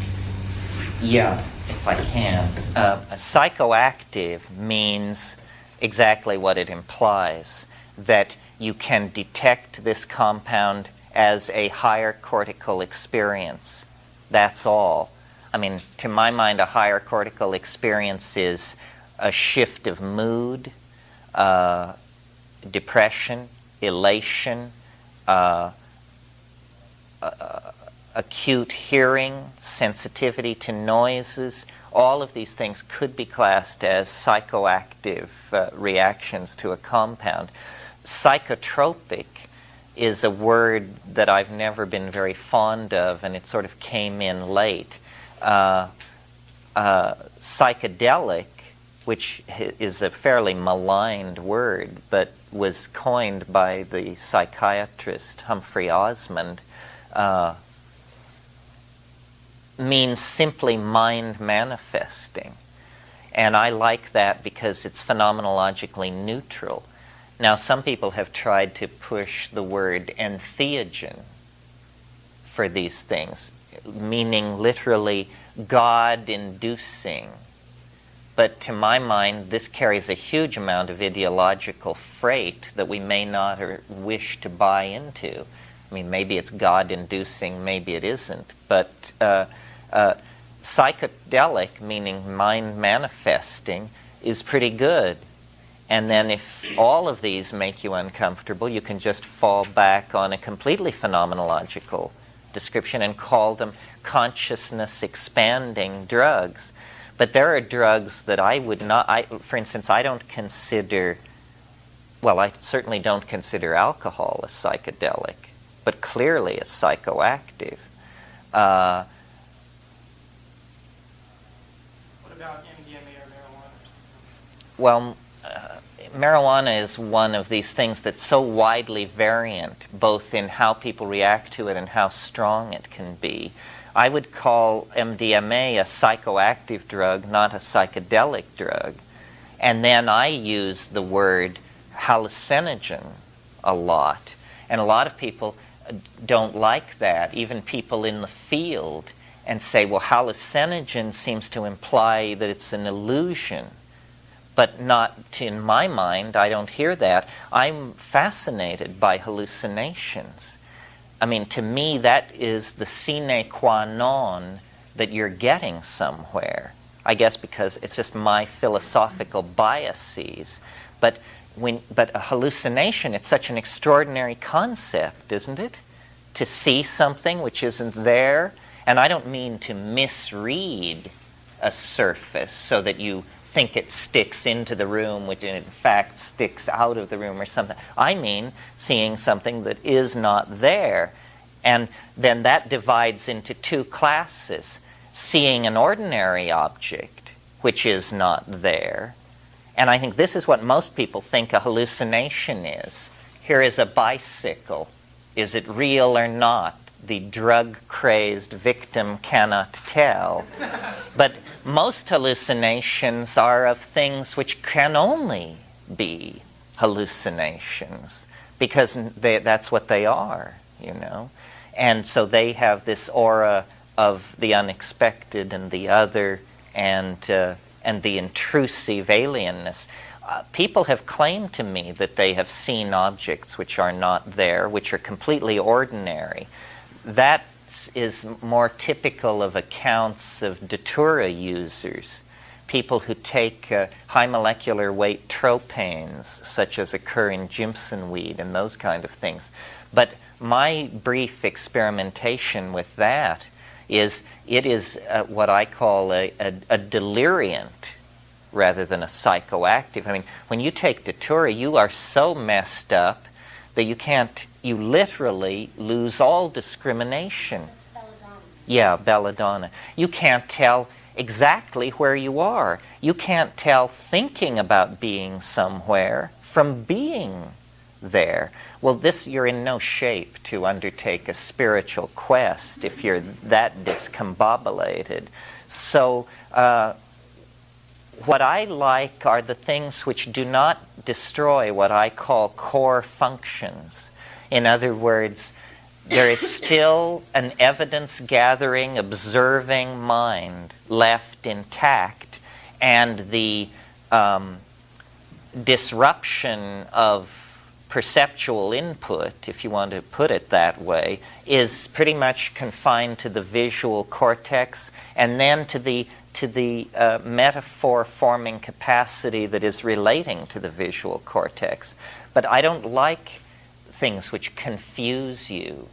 Yeah, if I can. Psychoactive means exactly what it implies, that you can detect this compound as a higher cortical experience. That's all. I mean, to my mind, a higher cortical experience is a shift of mood, depression, elation, acute hearing, sensitivity to noises. All of these things could be classed as psychoactive reactions to a compound. Psychotropic is a word that I've never been very fond of, and it sort of came in late. Psychedelic, which is a fairly maligned word, but was coined by the psychiatrist Humphrey Osmond, means simply mind manifesting. And I like that because it's phenomenologically neutral. Now, some people have tried to push the word entheogen for these things, meaning literally God-inducing. But to my mind, this carries a huge amount of ideological freight that we may not wish to buy into. I mean, maybe it's God-inducing, maybe it isn't. But psychedelic, meaning mind-manifesting, is pretty good. And then if all of these make you uncomfortable, you can just fall back on a completely phenomenological description and call them consciousness-expanding drugs. But there are drugs that I would not, for instance, I don't consider, well, I certainly don't consider alcohol a psychedelic, but clearly a psychoactive. What about MDMA or marijuana? Well, marijuana is one of these things that's so widely variant, both in how people react to it and how strong it can be. I would call MDMA a psychoactive drug, not a psychedelic drug. And then I use the word hallucinogen a lot. And a lot of people don't like that, even people in the field, and say, well, hallucinogen seems to imply that it's an illusion. But not, in my mind, I don't hear that. I'm fascinated by hallucinations. I mean, to me, that is the sine qua non that you're getting somewhere. I guess because it's just my philosophical biases. But a hallucination, it's such an extraordinary concept, isn't it? To see something which isn't there. And I don't mean to misread a surface so that you think it sticks into the room, which in fact sticks out of the room or something. I mean seeing something that is not there. And then that divides into two classes. Seeing an ordinary object, which is not there. And I think this is what most people think a hallucination is. Here is a bicycle. Is it real or not? The drug-crazed victim cannot tell. But most hallucinations are of things which can only be hallucinations, because that's what they are, you know. And so they have this aura of the unexpected and the other and the intrusive alienness. People have claimed to me that they have seen objects which are not there, which are completely ordinary. That is more typical of accounts of datura users, people who take high molecular weight tropanes, such as occur in Jimson weed and those kind of things. But my brief experimentation with that is it is what I call a deliriant rather than a psychoactive. I mean, when you take datura, you are so messed up that you literally lose all discrimination. Belladonna. Yeah, belladonna. You can't tell exactly where you are. You can't tell thinking about being somewhere from being there. Well, you're in no shape to undertake a spiritual quest if you're that discombobulated. So what I like are the things which do not destroy what I call core functions. In other words, there is still an evidence-gathering, observing mind left intact, and the disruption of perceptual input, if you want to put it that way, is pretty much confined to the visual cortex and then to the metaphor-forming capacity that is relating to the visual cortex. But I don't like things which confuse you,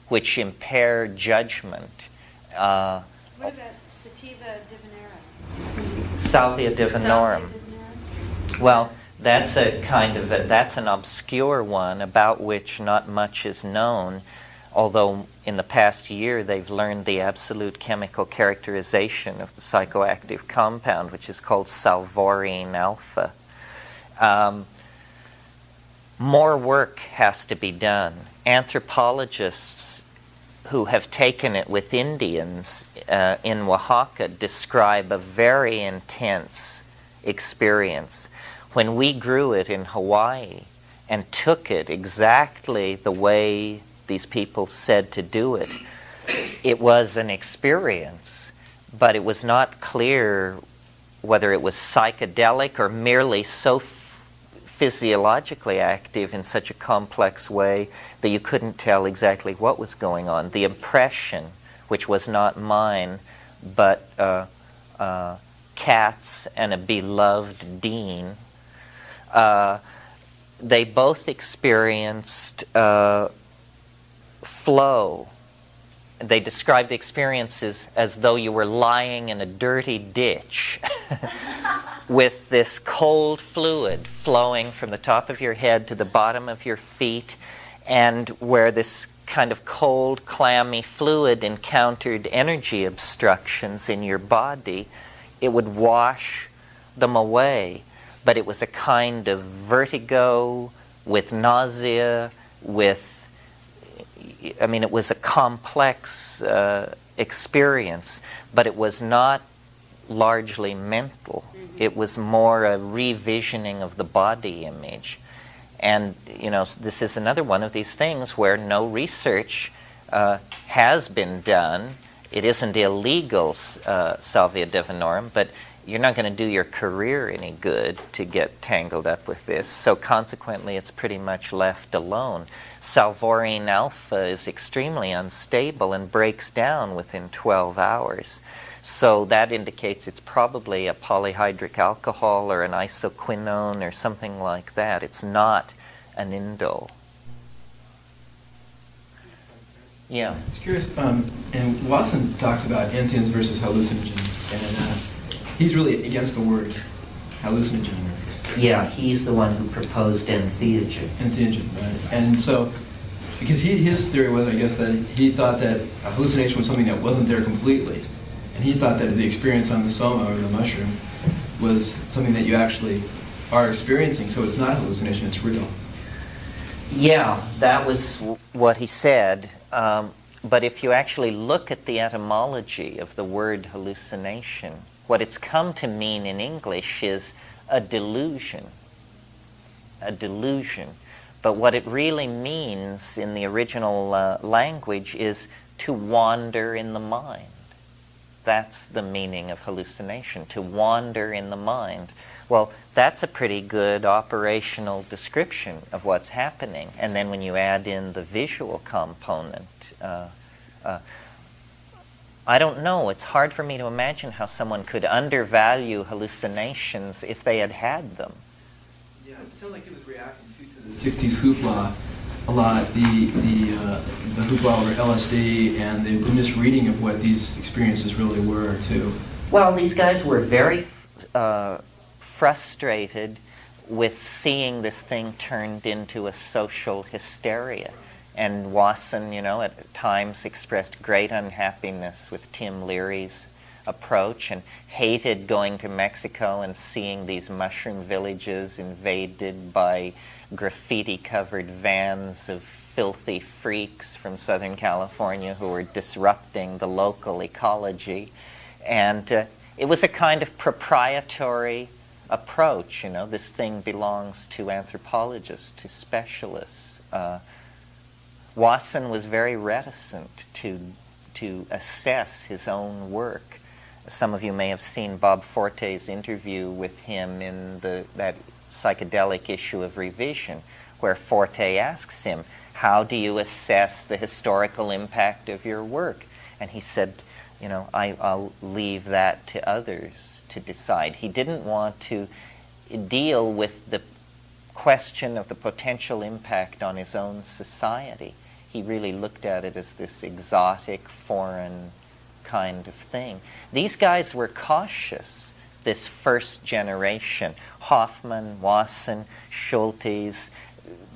which impair judgment. What about sativa divinorum? Salvia divinorum. Well, that's that's an obscure one about which not much is known, although in the past year they've learned the absolute chemical characterization of the psychoactive compound, which is called salvorine alpha. More work has to be done. Anthropologists who have taken it with Indians in Oaxaca describe a very intense experience. When we grew it in Hawaii and took it exactly the way these people said to do it, it was an experience, but it was not clear whether it was psychedelic or merely so physiologically active in such a complex way that you couldn't tell exactly what was going on. The impression, which was not mine, but Katz and a beloved dean, they both experienced flow. They described experiences as though you were lying in a dirty ditch with this cold fluid flowing from the top of your head to the bottom of your feet, and where this kind of cold, clammy fluid encountered energy obstructions in your body, it would wash them away. But it was a kind of vertigo with nausea, it was a complex experience, but it was not largely mental. It was more a revisioning of the body image. And, this is another one of these things where no research has been done. It isn't illegal, salvia divinorum, but you're not going to do your career any good to get tangled up with this. So consequently, it's pretty much left alone. Salvorine alpha is extremely unstable and breaks down within 12 hours. So that indicates it's probably a polyhydric alcohol or an isoquinone or something like that. It's not an indole. Yeah. I was curious, and Watson talks about entheogens versus hallucinogens, and he's really against the word hallucinogen. Yeah, he's the one who proposed entheogen. Entheogen, right. And so, because his theory was, I guess, that he thought that a hallucination was something that wasn't there completely. And he thought that the experience on the soma, or the mushroom, was something that you actually are experiencing, so it's not a hallucination, it's real. Yeah, that was what he said. But if you actually look at the etymology of the word hallucination, what it's come to mean in English is a delusion. A delusion. But what it really means in the original language is to wander in the mind. That's the meaning of hallucination, to wander in the mind. Well, that's a pretty good operational description of what's happening. And then when you add in the visual component, I don't know. It's hard for me to imagine how someone could undervalue hallucinations if they had had them. Yeah, it sounds like it was reacting to the 60s hoopla a lot, the hoopla over LSD and the misreading of what these experiences really were, too. Well, these guys were very frustrated with seeing this thing turned into a social hysteria. And Wasson, at times expressed great unhappiness with Tim Leary's approach and hated going to Mexico and seeing these mushroom villages invaded by graffiti-covered vans of filthy freaks from Southern California who were disrupting the local ecology. And it was a kind of proprietary approach. This thing belongs to anthropologists, to specialists. Wasson was very reticent to assess his own work. Some of you may have seen Bob Forte's interview with him in that psychedelic issue of Revision, where Forte asks him, how do you assess the historical impact of your work? And he said, I'll leave that to others to decide. He didn't want to deal with the question of the potential impact on his own society. He really looked at it as this exotic, foreign kind of thing. These guys were cautious, this first generation. Hoffman, Wasson, Schultes.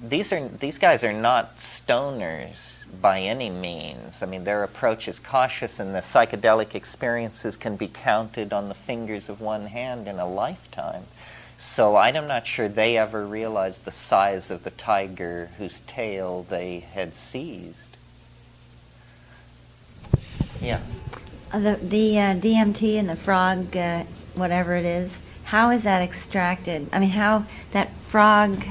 These guys are not stoners by any means. I mean, their approach is cautious, and the psychedelic experiences can be counted on the fingers of one hand in a lifetime. So I'm not sure they ever realized the size of the tiger whose tail they had seized. Yeah. The DMT and the frog, whatever it is, how is that extracted? I mean, how that frog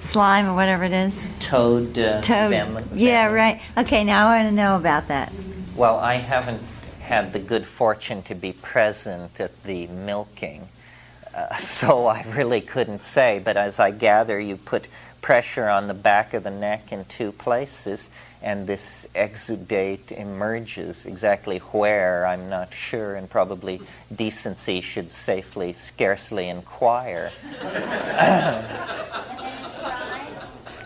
slime or whatever it is? Toad. Yeah, right. Okay, now I want to know about that. Well, I haven't had the good fortune to be present at the milking. So I really couldn't say, but as I gather, you put pressure on the back of the neck in two places, and this exudate emerges. Exactly where, I'm not sure, and probably decency should scarcely inquire.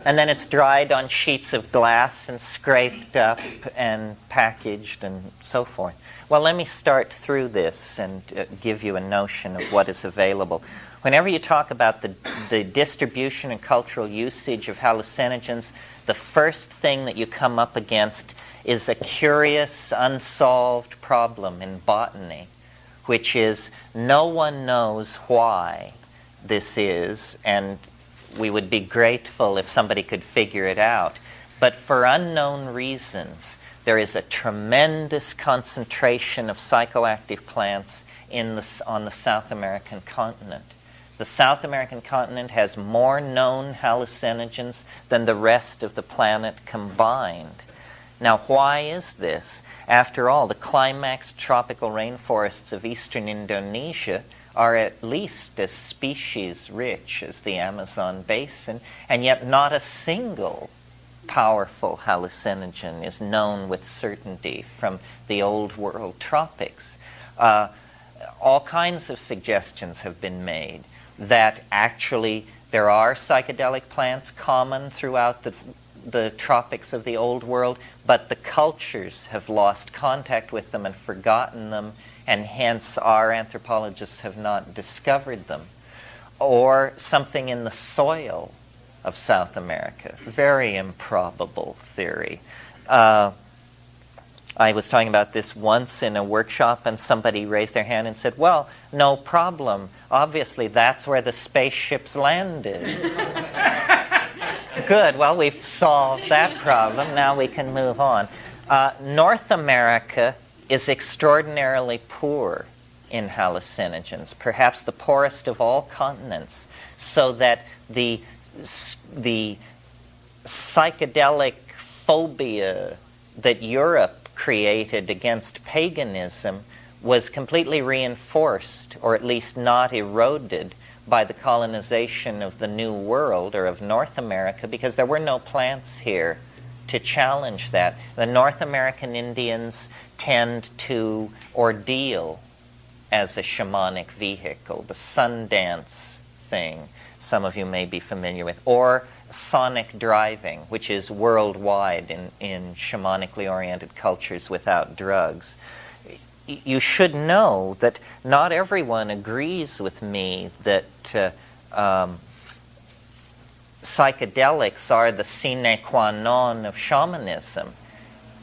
And then it's dried on sheets of glass and scraped up and packaged and so forth. Well, let me start through this and give you a notion of what is available. Whenever you talk about the distribution and cultural usage of hallucinogens, the first thing that you come up against is a curious, unsolved problem in botany, which is no one knows why this is, and we would be grateful if somebody could figure it out. But for unknown reasons, there is a tremendous concentration of psychoactive plants on the South American continent. The South American continent has more known hallucinogens than the rest of the planet combined. Now, why is this? After all, the climax tropical rainforests of eastern Indonesia are at least as species-rich as the Amazon basin, and yet not a single powerful hallucinogen is known with certainty from the old world tropics. All kinds of suggestions have been made that actually there are psychedelic plants common throughout the tropics of the old world, but the cultures have lost contact with them and forgotten them, and hence our anthropologists have not discovered them. Or something in the soil of South America. Very improbable theory. I was talking about this once in a workshop, and somebody raised their hand and said, well, no problem. Obviously, that's where the spaceships landed. Good. Well, we've solved that problem. Now we can move on. North America is extraordinarily poor in hallucinogens, perhaps the poorest of all continents, so that the psychedelic phobia that Europe created against paganism was completely reinforced, or at least not eroded, by the colonization of the New World, or of North America, because there were no plants here to challenge that. The North American Indians tend to ordeal as a shamanic vehicle, the Sundance thing, some of you may be familiar with, or sonic driving, which is worldwide in shamanically oriented cultures without drugs. You should know that not everyone agrees with me that psychedelics are the sine qua non of shamanism.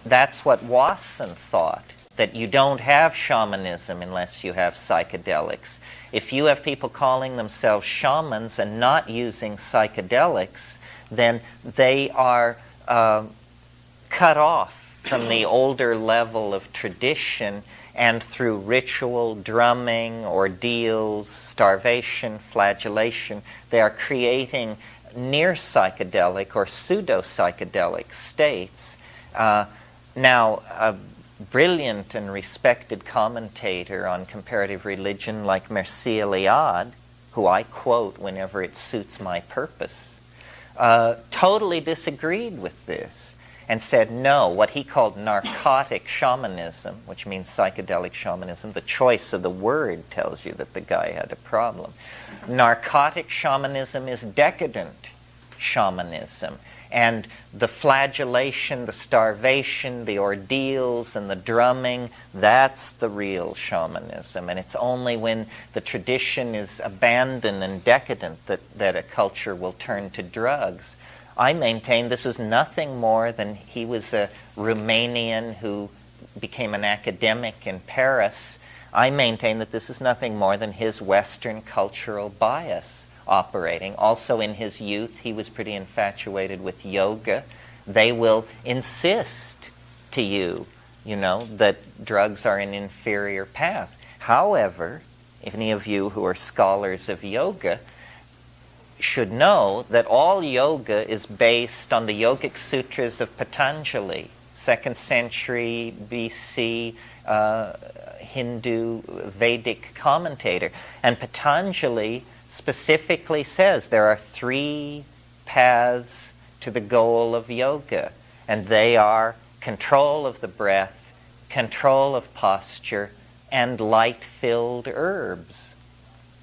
That's what Wasson thought, that you don't have shamanism unless you have psychedelics. If you have people calling themselves shamans and not using psychedelics, then they are cut off from the older level of tradition, and through ritual, drumming, ordeals, starvation, flagellation, they are creating near psychedelic or pseudo-psychedelic states. Now, a brilliant and respected commentator on comparative religion like Mircea Eliade, who I quote whenever it suits my purpose, totally disagreed with this and said no, what he called narcotic shamanism, which means psychedelic shamanism, the choice of the word tells you that the guy had a problem. Narcotic shamanism is decadent shamanism. And the flagellation, the starvation, the ordeals, and the drumming, that's the real shamanism. And it's only when the tradition is abandoned and decadent that a culture will turn to drugs. I maintain this is nothing more than he was a Romanian who became an academic in Paris. I maintain that this is nothing more than his Western cultural bias operating. Also in his youth, he was pretty infatuated with yoga. They will insist to you, that drugs are an inferior path. However, any of you who are scholars of yoga should know that all yoga is based on the Yogic Sutras of Patanjali, 2nd century BC Hindu Vedic commentator. And Patanjali specifically says there are 3 paths to the goal of yoga, and they are control of the breath, control of posture, and light-filled herbs.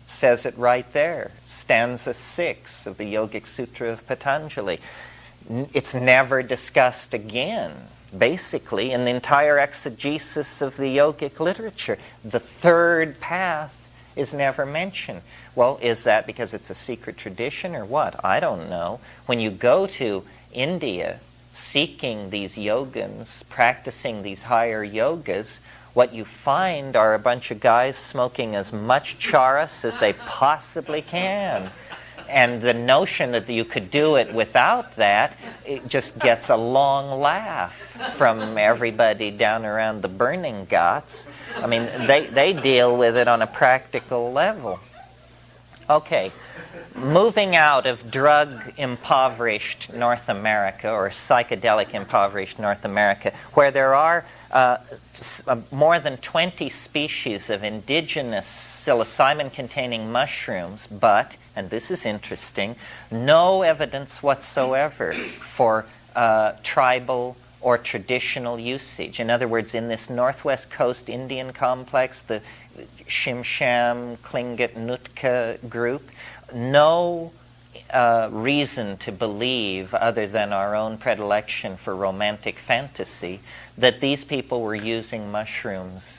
Says it right there. Stanza 6 of the Yogic Sutra of Patanjali. It's never discussed again, basically, in the entire exegesis of the yogic literature. The 3rd path is never mentioned. Well, is that because it's a secret tradition or what? I don't know. When you go to India seeking these yogins, practicing these higher yogas, what you find are a bunch of guys smoking as much charas as they possibly can. And the notion that you could do it without that, it just gets a long laugh from everybody down around the burning ghats. I mean, they deal with it on a practical level. Okay, moving out of drug-impoverished North America, or psychedelic-impoverished North America, where there are more than 20 species of indigenous psilocybin-containing mushrooms, but, and this is interesting, no evidence whatsoever for tribal or traditional usage. In other words, in this Northwest Coast Indian complex, the Shimsham, Tlingit, Nootka group, no reason to believe, other than our own predilection for romantic fantasy, that these people were using mushrooms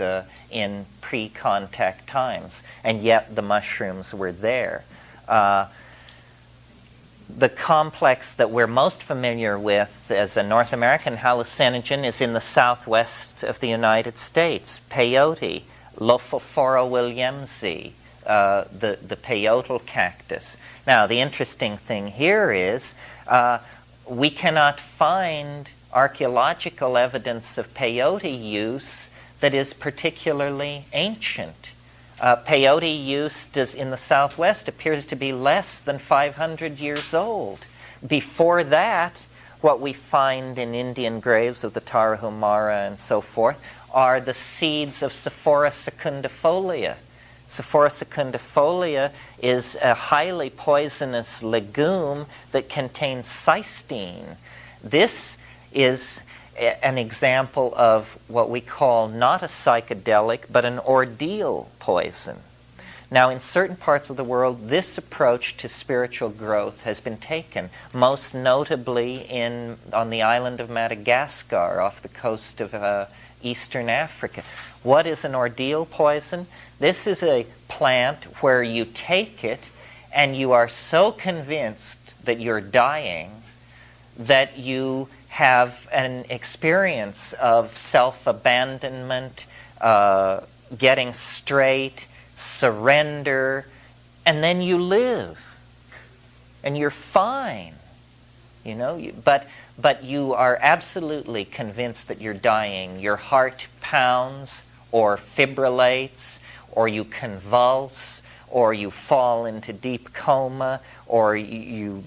in pre-contact times, and yet the mushrooms were there. The complex that we're most familiar with as a North American hallucinogen is in the southwest of the United States, peyote, Lophophora williamsi, the peyotal cactus. Now, the interesting thing here is we cannot find archaeological evidence of peyote use that is particularly ancient. Peyote use in the Southwest appears to be less than 500 years old. Before that, what we find in Indian graves of the Tarahumara and so forth are the seeds of Sephora secundifolia. Sephora secundifolia is a highly poisonous legume that contains cysteine. This is an example of what we call not a psychedelic, but an ordeal poison. Now, in certain parts of the world, this approach to spiritual growth has been taken, most notably on the island of Madagascar, off the coast of Eastern Africa. What is an ordeal poison? This is a plant where you take it and you are so convinced that you're dying that you have an experience of self-abandonment, getting straight, surrender, and then you live. And you're fine. You know, but you are absolutely convinced that you're dying. Your heart pounds or fibrillates, or you convulse, or you fall into deep coma, or you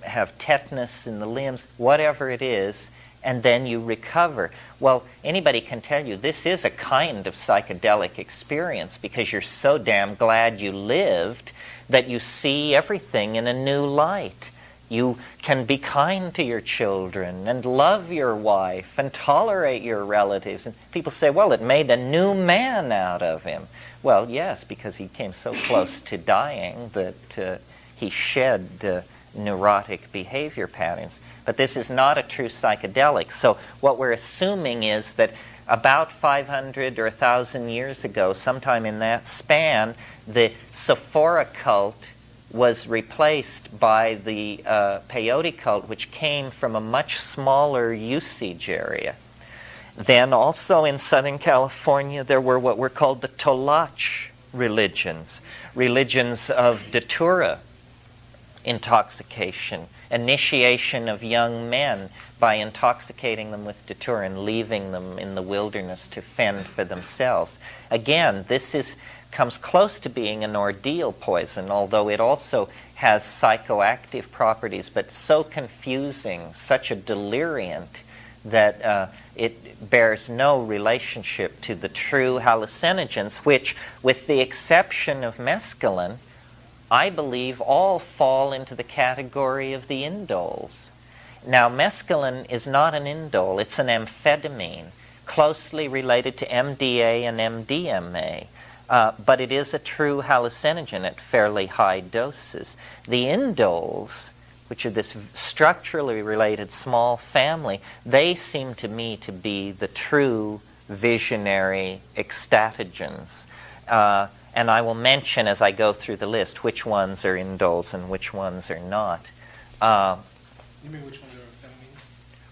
have tetanus in the limbs, whatever it is, and then you recover. Well, anybody can tell you this is a kind of psychedelic experience because you're so damn glad you lived that you see everything in a new light. You can be kind to your children and love your wife and tolerate your relatives. And people say, well, it made a new man out of him. Well, yes, because he came so close to dying that he shed neurotic behavior patterns. But this is not a true psychedelic. So what we're assuming is that about 500 or 1,000 years ago, sometime in that span, the Sephora cult was replaced by the peyote cult, which came from a much smaller usage area. Then also in Southern California, there were what were called the Tolach religions, religions of datura, intoxication, initiation of young men by intoxicating them with datura and leaving them in the wilderness to fend for themselves. Again, this comes close to being an ordeal poison, although it also has psychoactive properties, but so confusing, such a deliriant, that it bears no relationship to the true hallucinogens, which, with the exception of mescaline, I believe all fall into the category of the indoles. Now, mescaline is not an indole, it's an amphetamine, closely related to MDA and MDMA. But it is a true hallucinogen at fairly high doses. The indoles, which are this structurally related small family, they seem to me to be the true visionary ecstatogens. And I will mention as I go through the list which ones are indoles and which ones are not. You mean which ones are amphetamines?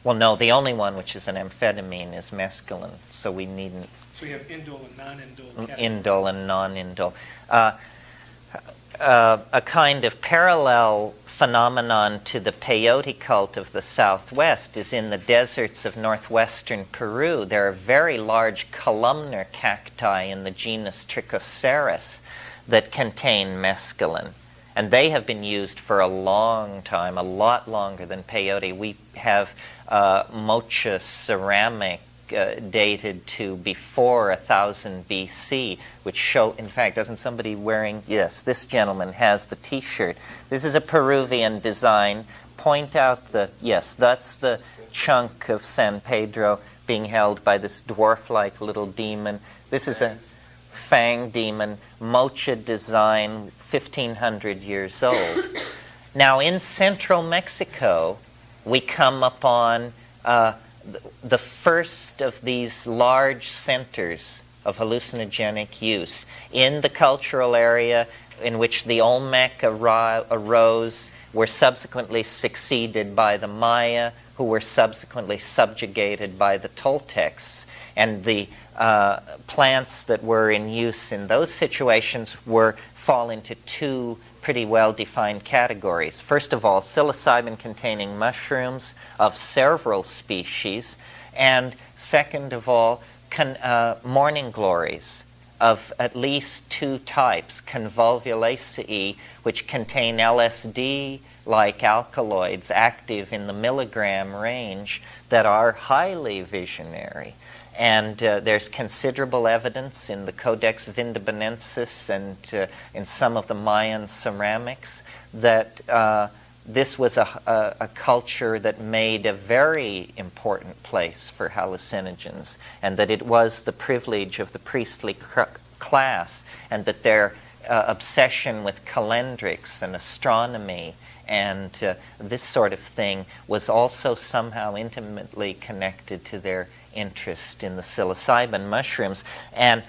Well, no, the only one which is an amphetamine is mescaline, so we needn't. So you have indole and non-indole. Indole and non-indole. a kind of parallel phenomenon to the peyote cult of the Southwest is in the deserts of northwestern Peru. There are very large columnar cacti in the genus Trichoceras that contain mescaline. And they have been used for a long time, a lot longer than peyote. We have mocha ceramic dated to before 1000 BC, which show, in fact, doesn't somebody wearing, yes, this gentleman has the t-shirt. This is a Peruvian design. Point out the, yes, that's the chunk of San Pedro being held by this dwarf-like little demon. This is a fang demon, mocha design, 1500 years old. Now, in central Mexico, we come upon the first of these large centers of hallucinogenic use in the cultural area in which the Olmec arose, were subsequently succeeded by the Maya, who were subsequently subjugated by the Toltecs. And the plants that were in use in those situations fall into two pretty well-defined categories. First of all, psilocybin-containing mushrooms of several species, and second of all, morning glories of at least two types, convolvulaceae, which contain LSD-like alkaloids active in the milligram range that are highly visionary. And there's considerable evidence in the Codex Vindobonensis and in some of the Mayan ceramics that this was a culture that made a very important place for hallucinogens, and that it was the privilege of the priestly class, and that their obsession with calendrics and astronomy and this sort of thing was also somehow intimately connected to their interest in the psilocybin mushrooms. And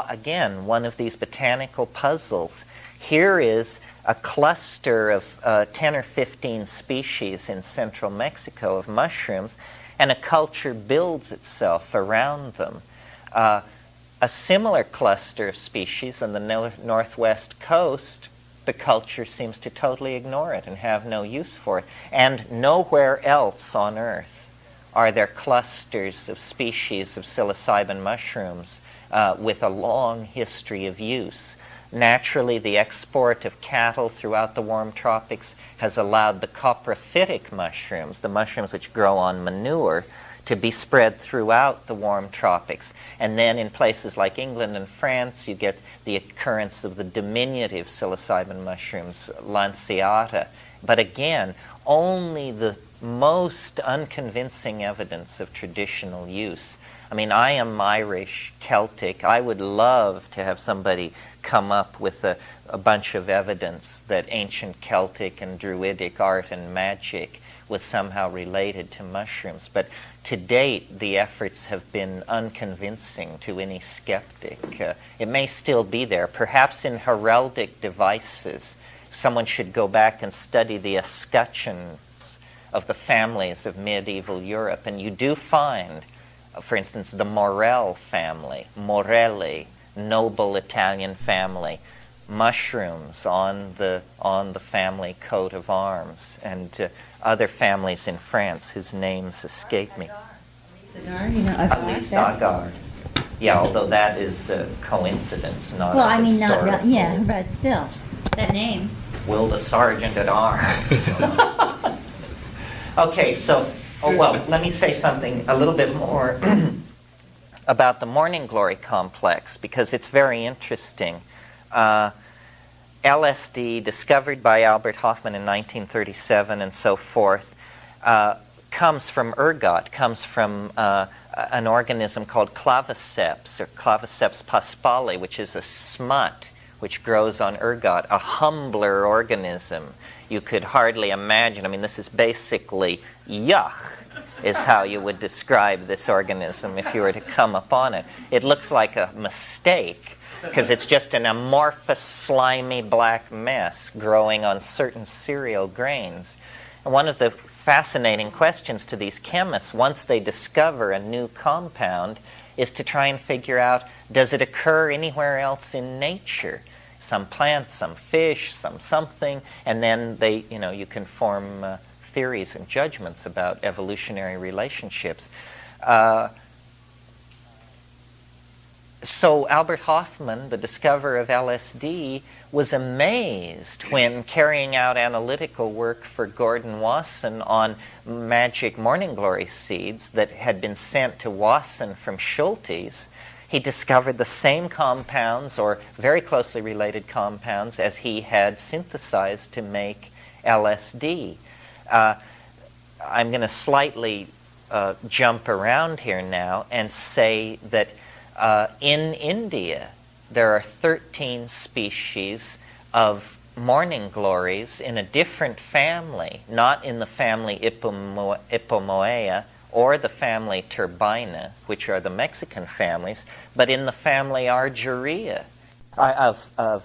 again, one of these botanical puzzles. Here is a cluster of 10 or 15 species in central Mexico of mushrooms, and a culture builds itself around them. A similar cluster of species on the northwest coast, the culture seems to totally ignore it and have no use for it. And nowhere else on Earth are there clusters of species of psilocybin mushrooms with a long history of use. Naturally, the export of cattle throughout the warm tropics has allowed the coprophytic mushrooms, the mushrooms which grow on manure, to be spread throughout the warm tropics. And then in places like England and France, you get the occurrence of the diminutive psilocybin mushrooms, Lanceata. But again, only the most unconvincing evidence of traditional use. I mean, I am Irish, Celtic. I would love to have somebody come up with a bunch of evidence that ancient Celtic and Druidic art and magic was somehow related to mushrooms. But to date, the efforts have been unconvincing to any skeptic. It may still be there. Perhaps in heraldic devices, someone should go back and study the escutcheons of the families of medieval Europe. And you do find, for instance, the Morel family, Morelli, noble Italian family, mushrooms on the family coat of arms, and other families in France whose names escape me. Elise Agar. Yeah, although that is a coincidence, not well, a I mean, historical. not yeah, but still, that name. Will the sergeant at arms. Okay, so, let me say something a little bit more about the morning glory complex, because it's very interesting. LSD, discovered by Albert Hofmann in 1937 and so forth, comes from ergot, comes from an organism called claviceps, or Claviceps paspali, which is a smut which grows on ergot, a humbler organism. You could hardly imagine. I mean, this is basically yuck, is how you would describe this organism if you were to come upon it. It looks like a mistake, because it's just an amorphous, slimy black mess growing on certain cereal grains. And one of the fascinating questions to these chemists, once they discover a new compound, is to try and figure out, does it occur anywhere else in nature? some plants, some fish, some something, and then you can form theories and judgments about evolutionary relationships. So Albert Hofmann, the discoverer of LSD, was amazed when carrying out analytical work for Gordon Wasson on magic morning glory seeds that had been sent to Wasson from Schultes. He discovered the same compounds, or very closely related compounds, as he had synthesized to make LSD. I'm going to slightly jump around here now and say that in India, there are 13 species of morning glories in a different family, not in the family Ipomoea or the family Turbina, which are the Mexican families, but in the family Argyrea of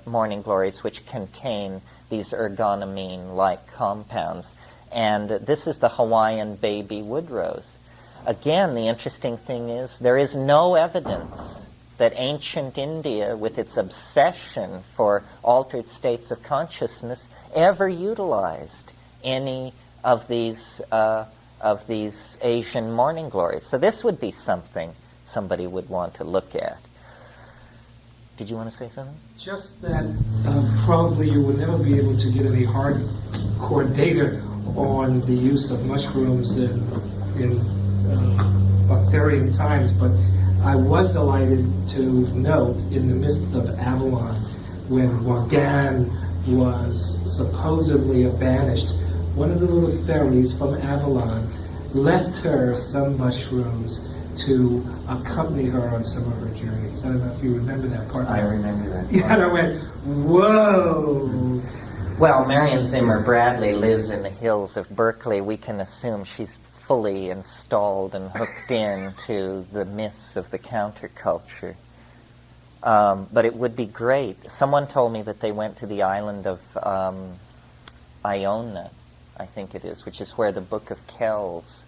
morning glories, which contain these ergonomine-like compounds. And this is the Hawaiian baby woodrose. Again, the interesting thing is there is no evidence that ancient India, with its obsession for altered states of consciousness, ever utilized any of these Asian morning glories. So this would be something somebody would want to look at. Did you want to say something? Just that probably you would never be able to get any hardcore data on the use of mushrooms in Arthurian times, but I was delighted to note in the mists of Avalon, when Morgane was supposedly banished, one of the little fairies from Avalon left her some mushrooms to accompany her on some of her journeys. I don't know if you remember that part. I remember that part. Yeah, and I went, whoa! Well, Marion Zimmer Bradley lives in the hills of Berkeley. We can assume she's fully installed and hooked into the myths of the counterculture. But it would be great. Someone told me that they went to the island of Iona, I think it is, which is where the Book of Kells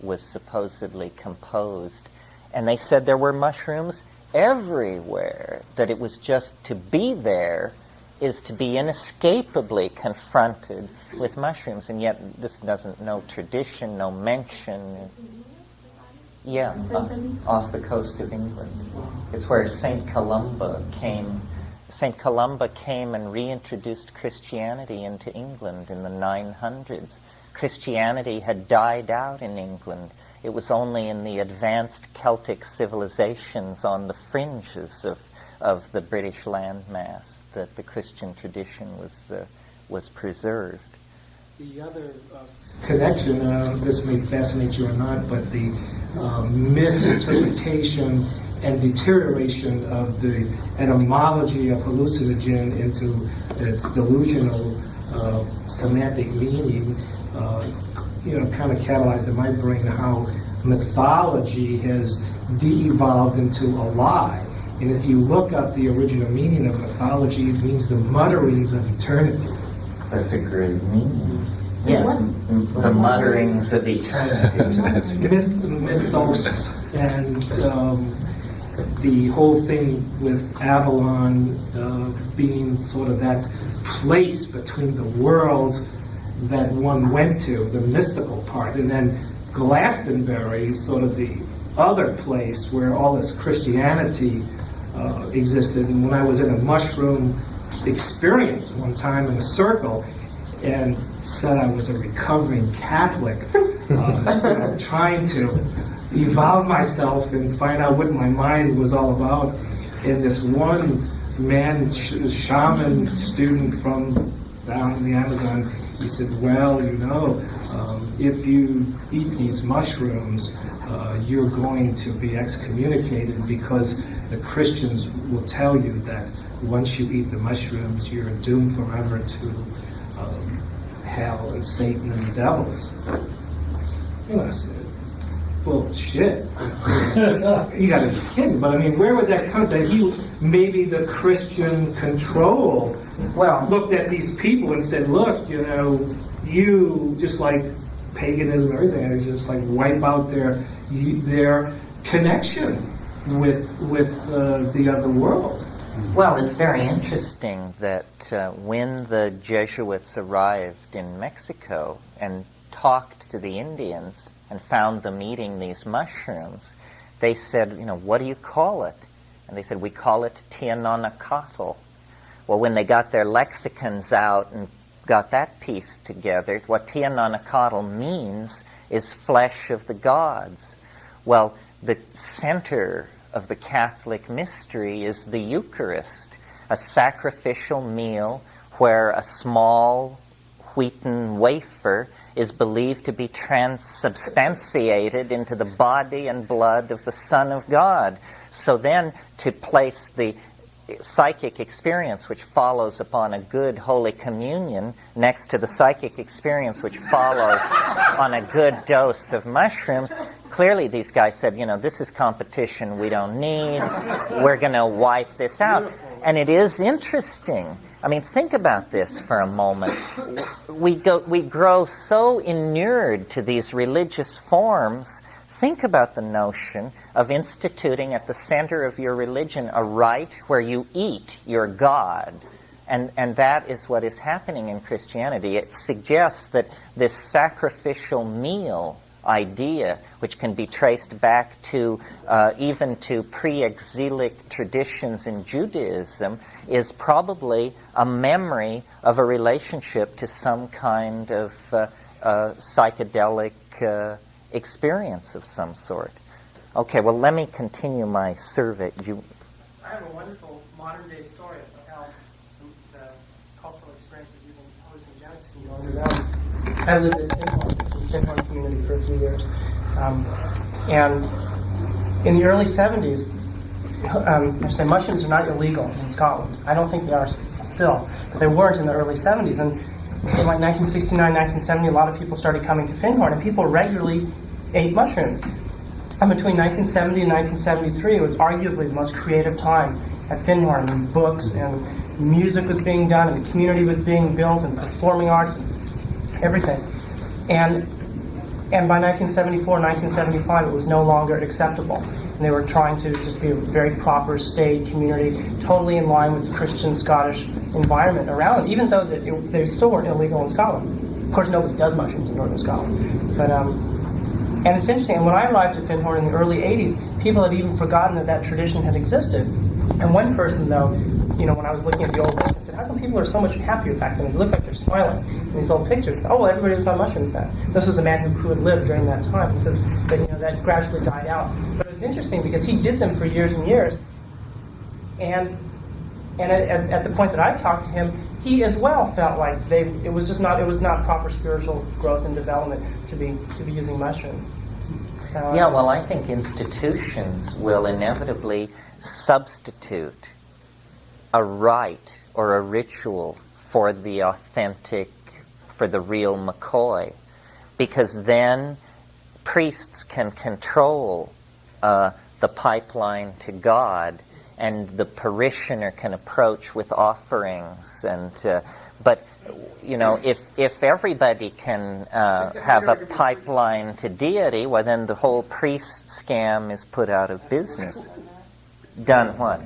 was supposedly composed. And they said there were mushrooms everywhere, that it was just to be there is to be inescapably confronted with mushrooms, and yet this doesn't, no tradition, no mention. Yeah, off the coast of England. It's where St. Columba came. St. Columba came and reintroduced Christianity into England in the 900s. Christianity had died out in England. It was only in the advanced Celtic civilizations on the fringes of the British landmass that the Christian tradition was preserved. The other connection, this may fascinate you or not, but the misinterpretation and deterioration of the etymology of hallucinogen into its delusional semantic meaning, kind of catalyzed in my brain how mythology has de-evolved into a lie. And if you look up the original meaning of mythology, it means the mutterings of eternity. That's a great meaning. Yes, the mutterings of eternity. Mythos, and the whole thing with Avalon being sort of that place between the worlds that one went to, the mystical part, and then Glastonbury, sort of the other place where all this Christianity existed. And when I was in a mushroom experience one time in a circle and said I was a recovering Catholic, trying to evolve myself and find out what my mind was all about, and this one man, shaman student from down in the Amazon, he said, well, if you eat these mushrooms, you're going to be excommunicated, because the Christians will tell you that once you eat the mushrooms, you're doomed forever to hell and Satan and the devils. And I said, bullshit. You gotta be kidding. But I mean, where would that come from? Maybe the Christian control looked at these people and said, look, you just like paganism, everything, and just like wipe out their connection with the other world. Well, it's very interesting that when the Jesuits arrived in Mexico and talked to the Indians and found them eating these mushrooms, they said, what do you call it? And they said, we call it tianonacatl. Well, when they got their lexicons out and got that piece together, what tianonacatl means is flesh of the gods. Well, the center of the Catholic mystery is the Eucharist, a sacrificial meal where a small wheaten wafer is believed to be transubstantiated into the body and blood of the Son of God. So then, to place the psychic experience which follows upon a good Holy Communion next to the psychic experience which follows on a good dose of mushrooms, clearly these guys said, this is competition we don't need. We're going to wipe this out. And it is interesting. I mean, think about this for a moment. We grow so inured to these religious forms. Think about the notion of instituting at the center of your religion a rite where you eat your God. And that is what is happening in Christianity. It suggests that this sacrificial meal idea, which can be traced back to even to pre-exilic traditions in Judaism, is probably a memory of a relationship to some kind of psychedelic experience of some sort. Okay, well, let me continue my survey. I have a wonderful modern-day story of how the cultural experiences using hallucinogenesis can go underground. I lived in Finhorn community for a few years. And in the early 70s, I say mushrooms are not illegal in Scotland. I don't think they are still, but they weren't in the early 70s. And in like 1969, 1970, a lot of people started coming to Finhorn, and people regularly ate mushrooms. And between 1970 and 1973, it was arguably the most creative time at Finhorn. And books and music was being done, and the community was being built, and performing arts, and everything. And by 1974, 1975, it was no longer acceptable. And they were trying to just be a very proper state community, totally in line with the Christian Scottish environment around them, even though they still weren't illegal in Scotland. Of course, nobody does mushrooms in Northern Scotland. But and it's interesting, and when I arrived at Finhorn in the early 80s, people had even forgotten that tradition had existed. And one person, though, when I was looking at the old books, I said, how come people are so much happier back then? They look like they're smiling in these old pictures. Oh, well, everybody was on mushrooms then. This was a man who had lived during that time. He says that, that gradually died out. But it was interesting because he did them for years and years. And at the point that I talked to him, he as well felt like it was not proper spiritual growth and development to be using mushrooms. So, yeah, well, I think institutions will inevitably substitute a rite or a ritual for the authentic, for the real McCoy, because then priests can control the pipeline to God, and the parishioner can approach with offerings. But if everybody can have a pipeline to deity, well, then the whole priest scam is put out of business. Done what?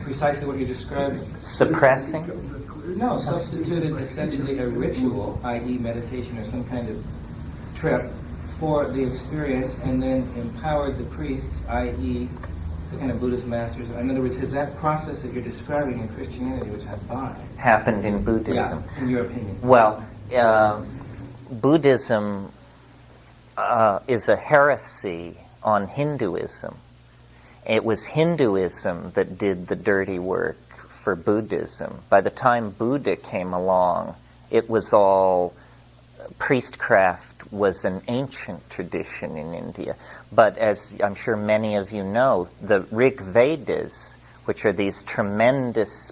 Precisely what you're describing. Suppressing? No, substituted essentially a ritual, i.e. meditation or some kind of trip, for the experience, and then empowered the priests, i.e. the kind of Buddhist masters. In other words, has that process that you're describing in Christianity, which happened in Buddhism? Yeah, in your opinion. Well, Buddhism is a heresy on Hinduism. It was Hinduism that did the dirty work for Buddhism. By the time Buddha came along, it was all priestcraft was an ancient tradition in India. But as I'm sure many of you know, the Rig Vedas, which are these tremendous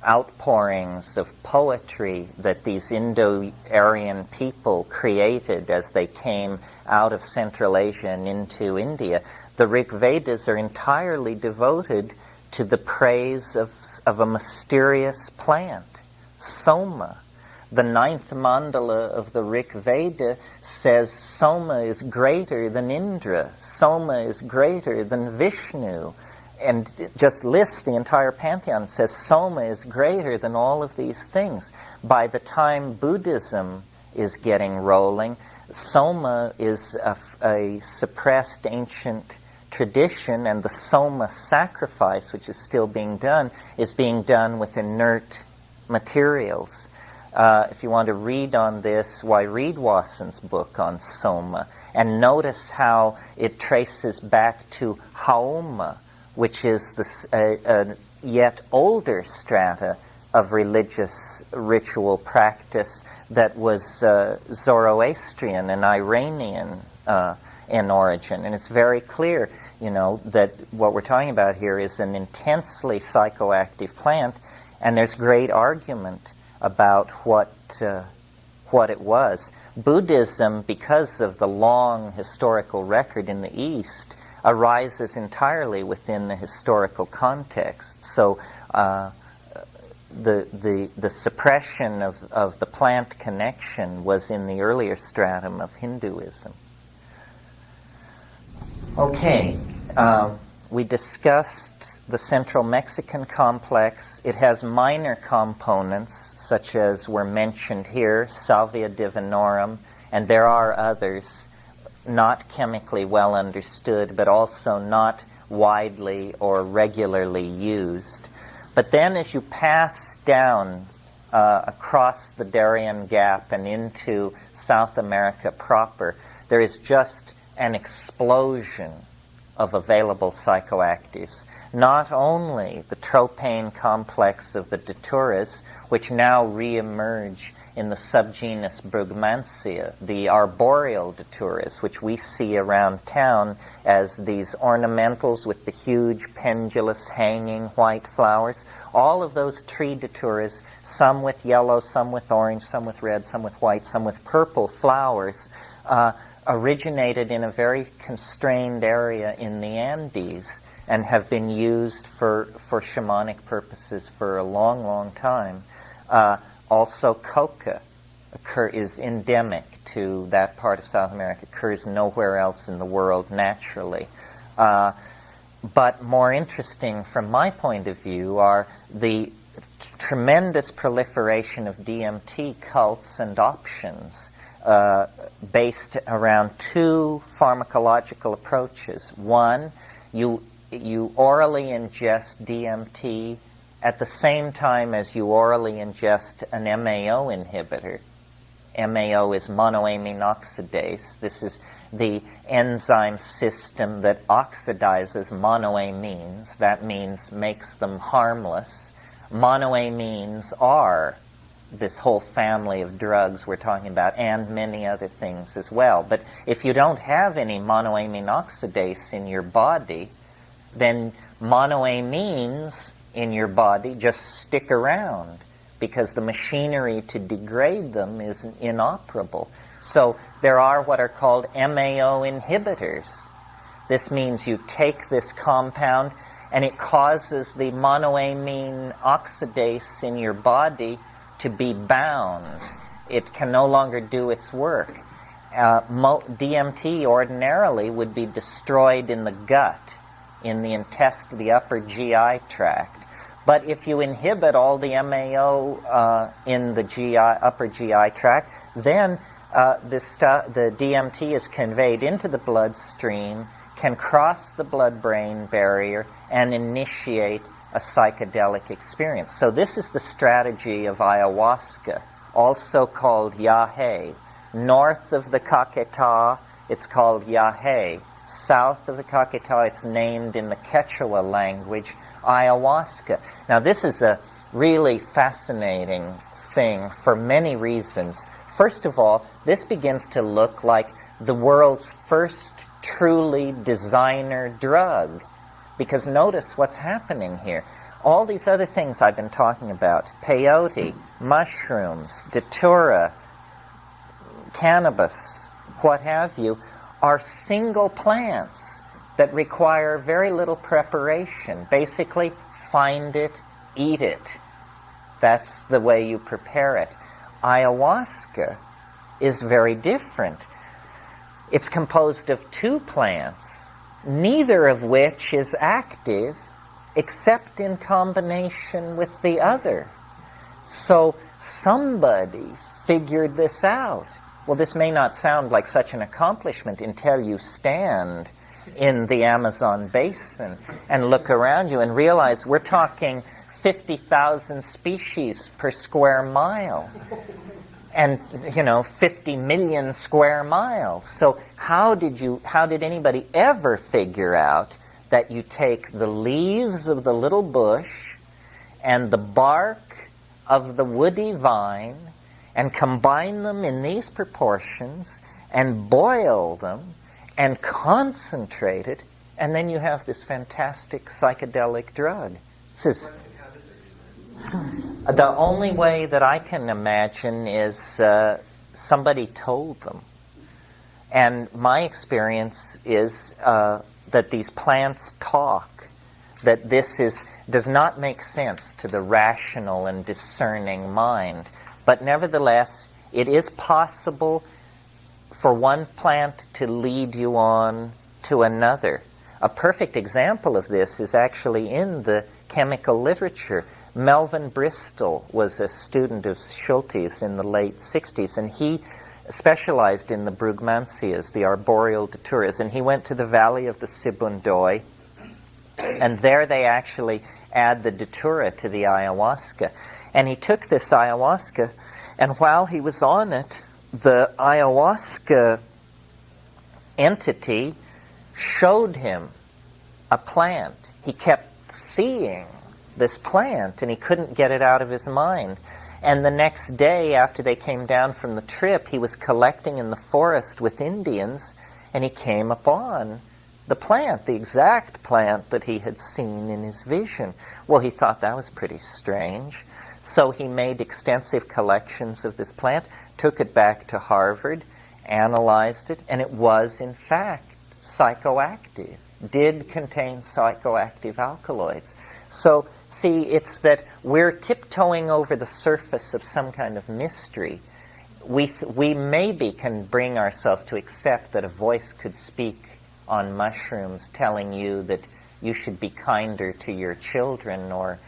outpourings of poetry that these Indo-Aryan people created as they came out of Central Asia and into India, the Rig Vedas are entirely devoted to the praise of a mysterious plant, Soma. The 9th mandala of the Rig Veda says Soma is greater than Indra, Soma is greater than Vishnu. and it just lists the entire pantheon. It says Soma is greater than all of these things. By the time Buddhism is getting rolling, Soma is a suppressed ancient tradition, and the Soma sacrifice, which is still being done, is being done with inert materials. If you want to read on this, why read Wasson's book on Soma, and notice how it traces back to Haoma, which is a yet older strata of religious ritual practice that was Zoroastrian and Iranian in origin. And it's very clear, that what we're talking about here is an intensely psychoactive plant, and there's great argument about what it was. Buddhism, because of the long historical record in the East, arises entirely within the historical context. So the suppression of the plant connection was in the earlier stratum of Hinduism. Okay, we discussed the Central Mexican complex. It has minor components, such as were mentioned here, Salvia divinorum, and there are others not chemically well understood, but also not widely or regularly used. But then as you pass down across the Darien Gap and into South America proper, there is just an explosion of available psychoactives. Not only the tropane complex of the Daturas, which now re-emerge in the subgenus Brugmansia, the arboreal Daturas, which we see around town as these ornamentals with the huge pendulous hanging white flowers. All of those tree Daturas, some with yellow, some with orange, some with red, some with white, some with purple flowers, originated in a very constrained area in the Andes and have been used for shamanic purposes for a long, long time. Also, coca is endemic to that part of South America, occurs nowhere else in the world naturally. But more interesting from my point of view are the tremendous proliferation of DMT cults and options based around two pharmacological approaches. One, you orally ingest DMT at the same time as you orally ingest an MAO inhibitor. MAO is monoamine oxidase. This is the enzyme system that oxidizes monoamines. That means makes them harmless. Monoamines are this whole family of drugs we're talking about, and many other things as well. But if you don't have any monoamine oxidase in your body, then monoamines in your body just stick around because the machinery to degrade them is inoperable. So there are what are called MAO inhibitors. This means you take this compound and it causes the monoamine oxidase in your body to be bound. It can no longer do its work. DMT ordinarily would be destroyed in the gut, in the upper GI tract. But if you inhibit all the MAO in the upper GI tract, then the DMT is conveyed into the bloodstream, can cross the blood-brain barrier, and initiate a psychedelic experience. So this is the strategy of ayahuasca, also called yahe. North of the Caquetá, it's called yahe. South of the Caquetá, it's named in the Quechua language ayahuasca. Now this is a really fascinating thing for many reasons. First of all, this begins to look like the world's first truly designer drug. Because notice what's happening here. All these other things I've been talking about, peyote, mushrooms, datura, cannabis, what have you, are single plants that require very little preparation. Basically, find it, eat it. That's the way you prepare it. Ayahuasca is very different. It's composed of two plants, neither of which is active except in combination with the other. So somebody figured this out. Well, this may not sound like such an accomplishment until you stand in the Amazon basin and look around you and realize we're talking 50,000 species per square mile. And, 50 million square miles. So how did anybody ever figure out that you take the leaves of the little bush and the bark of the woody vine and combine them in these proportions and boil them and concentrate it, and then you have this fantastic psychedelic drug? This is the only way that I can imagine is somebody told them. And my experience is that these plants talk, that this does not make sense to the rational and discerning mind. But nevertheless, it is possible for one plant to lead you on to another. A perfect example of this is actually in the chemical literature. Melvin Bristol was a student of Schultes in the late 60s, and he specialized in the Brugmansias, the arboreal daturas, and he went to the valley of the Sibundoy, and there they actually add the datura to the ayahuasca. And he took this ayahuasca, and while he was on it, the ayahuasca entity showed him a plant. He kept seeing this plant, and he couldn't get it out of his mind. And the next day, after they came down from the trip, he was collecting in the forest with Indians, and he came upon the plant, the exact plant that he had seen in his vision. Well, he thought that was pretty strange. So he made extensive collections of this plant, took it back to Harvard, analyzed it, and it was, in fact, psychoactive, did contain psychoactive alkaloids. So, see, it's that we're tiptoeing over the surface of some kind of mystery. We maybe can bring ourselves to accept that a voice could speak on mushrooms telling you that you should be kinder to your children or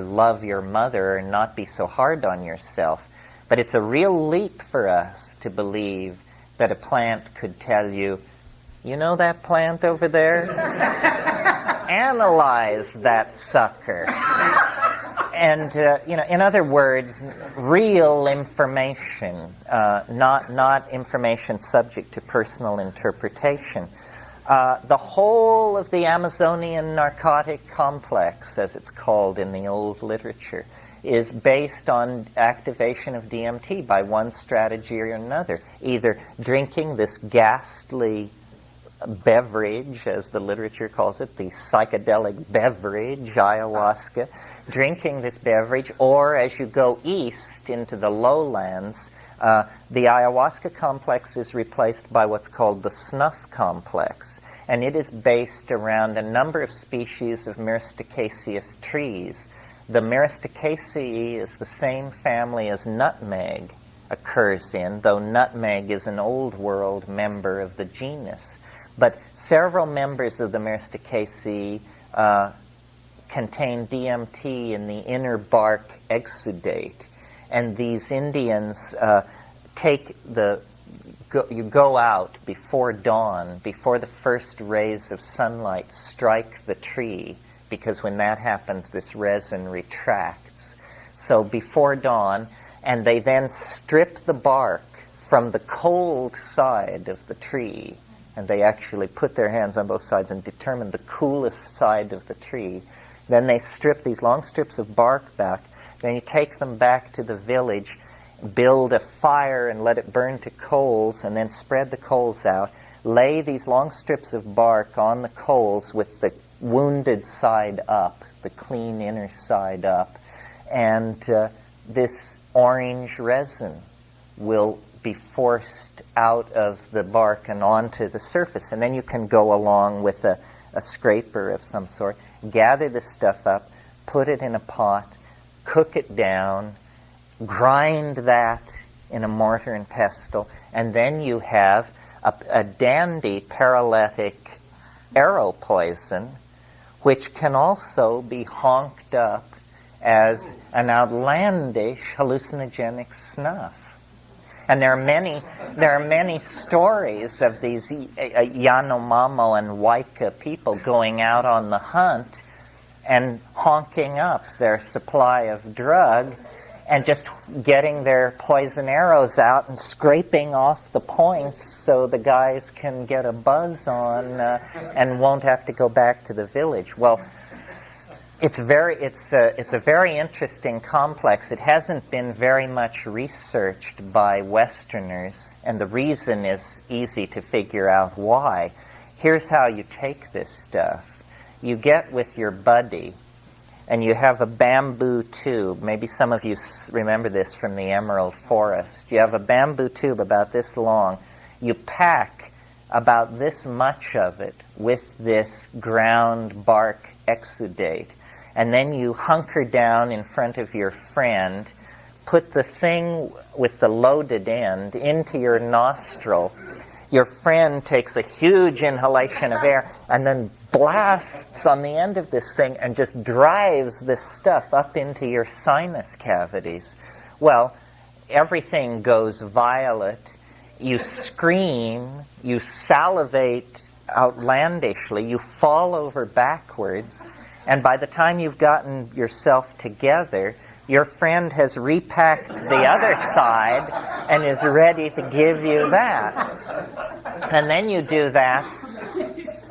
love your mother and not be so hard on yourself. But it's a real leap for us to believe that a plant could tell you, you know that plant over there? Analyze that sucker. And, in other words, real information, not information subject to personal interpretation. The whole of the Amazonian narcotic complex, as it's called in the old literature, is based on activation of DMT by one strategy or another, either drinking this ghastly beverage, as the literature calls it, the psychedelic beverage, ayahuasca, drinking this beverage, or as you go east into the lowlands, the ayahuasca complex is replaced by what's called the snuff complex, and it is based around a number of species of myristicaceous trees. The myristicaceae is the same family as nutmeg occurs in, though nutmeg is an old world member of the genus. But several members of the myristicaceae contain DMT in the inner bark exudate. And these Indians you go out before dawn, before the first rays of sunlight strike the tree, because when that happens, this resin retracts. So before dawn, and they then strip the bark from the cold side of the tree, and they actually put their hands on both sides and determine the coolest side of the tree. Then they strip these long strips of bark back. Then you take them back to the village, build a fire and let it burn to coals, and then spread the coals out. Lay these long strips of bark on the coals with the wounded side up, the clean inner side up, and this orange resin will be forced out of the bark and onto the surface. And then you can go along with a scraper of some sort, gather this stuff up, put it in a pot, cook it down, grind that in a mortar and pestle, and then you have a dandy paralytic arrow poison, which can also be honked up as an outlandish hallucinogenic snuff. And there are many stories of these Yanomamo and Waika people going out on the hunt and honking up their supply of drug and just getting their poison arrows out and scraping off the points so the guys can get a buzz on and won't have to go back to the village. Well, it's a very interesting complex. It hasn't been very much researched by Westerners, and the reason is easy to figure out why. Here's how you take this stuff. You get with your buddy, and you have a bamboo tube. Maybe some of you remember this from the Emerald Forest. You have a bamboo tube about this long. You pack about this much of it with this ground bark exudate. And then you hunker down in front of your friend, put the thing with the loaded end into your nostril. Your friend takes a huge inhalation of air and then blasts on the end of this thing and just drives this stuff up into your sinus cavities. Well, everything goes violet. You scream, you salivate outlandishly, you fall over backwards, and by the time you've gotten yourself together, your friend has repacked the other side and is ready to give you that. And then you do that.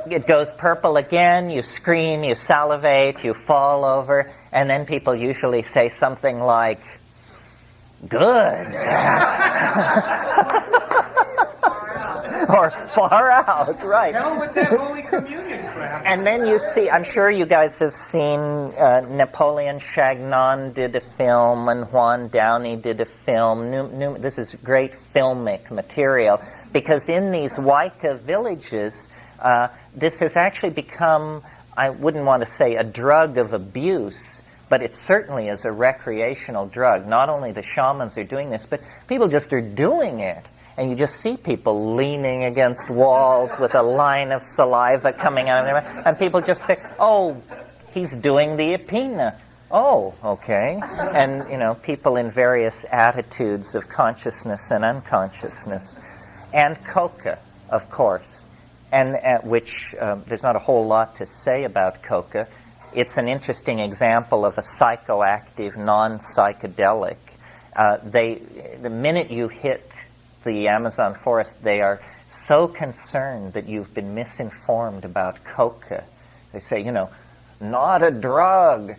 It goes purple again, you scream, you salivate, you fall over, and then people usually say something like, "Good." Or far out, right. Hell with that Holy Communion crap. And then you see, I'm sure you guys have seen Napoleon Chagnon did a film and Juan Downey did a film. This is great filmic material because in these Waika villages, this has actually become, I wouldn't want to say a drug of abuse, but it certainly is a recreational drug. Not only the shamans are doing this, but people just are doing it. And you just see people leaning against walls with a line of saliva coming out of their mouth. And people just say, "Oh, he's doing the Epina." "Oh, okay." And, people in various attitudes of consciousness and unconsciousness. And coca, of course. And which there's not a whole lot to say about coca. It's an interesting example of a psychoactive, non-psychedelic. The minute you hit the Amazon forest, they are so concerned that you've been misinformed about coca. They say, not a drug.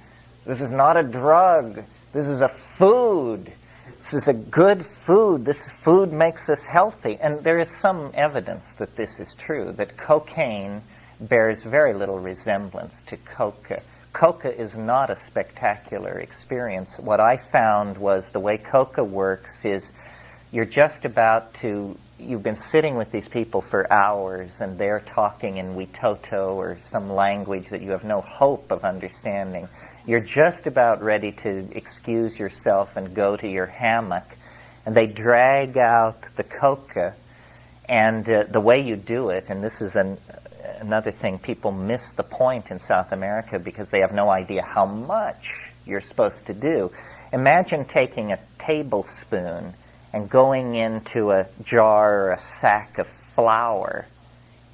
This is not a drug. This is a food. This is a good food. This food makes us healthy. And there is some evidence that this is true, that cocaine bears very little resemblance to coca. Coca is not a spectacular experience. What I found was the way coca works is you've been sitting with these people for hours and they're talking in Witoto or some language that you have no hope of understanding. You're just about ready to excuse yourself and go to your hammock, and they drag out the coca, and the way you do it, and this is another thing, people miss the point in South America because they have no idea how much you're supposed to do. Imagine taking a tablespoon and going into a jar or a sack of flour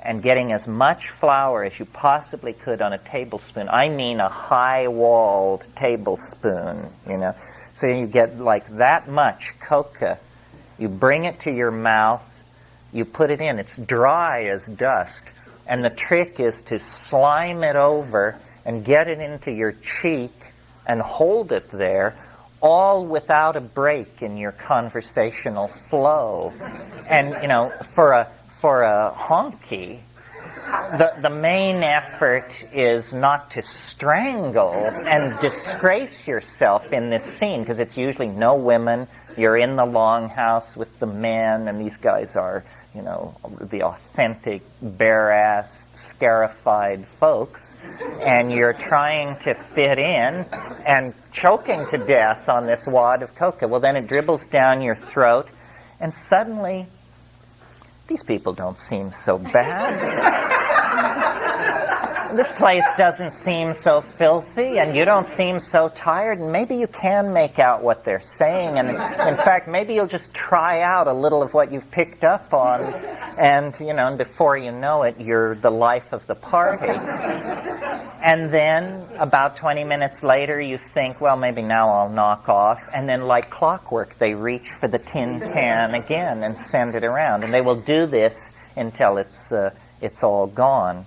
and getting as much flour as you possibly could on a tablespoon. I mean a high-walled tablespoon, So you get like that much coca. You bring it to your mouth, you put it in. It's dry as dust. And the trick is to slime it over and get it into your cheek and hold it there, all without a break in your conversational flow. And, for a honky, the main effort is not to strangle and disgrace yourself in this scene, because it's usually no women. You're in the longhouse with the men, and these guys are, the authentic, bare-assed, scarified folks, and you're trying to fit in and choking to death on this wad of coca. Well, then it dribbles down your throat, and suddenly, these people don't seem so bad. this place doesn't seem so filthy, and you don't seem so tired, and maybe you can make out what they're saying, and in fact, maybe you'll just try out a little of what you've picked up on, and, and before you know it, you're the life of the party. And then, about 20 minutes later, you think, well, maybe now I'll knock off, and then like clockwork, they reach for the tin can again and send it around, and they will do this until it's all gone.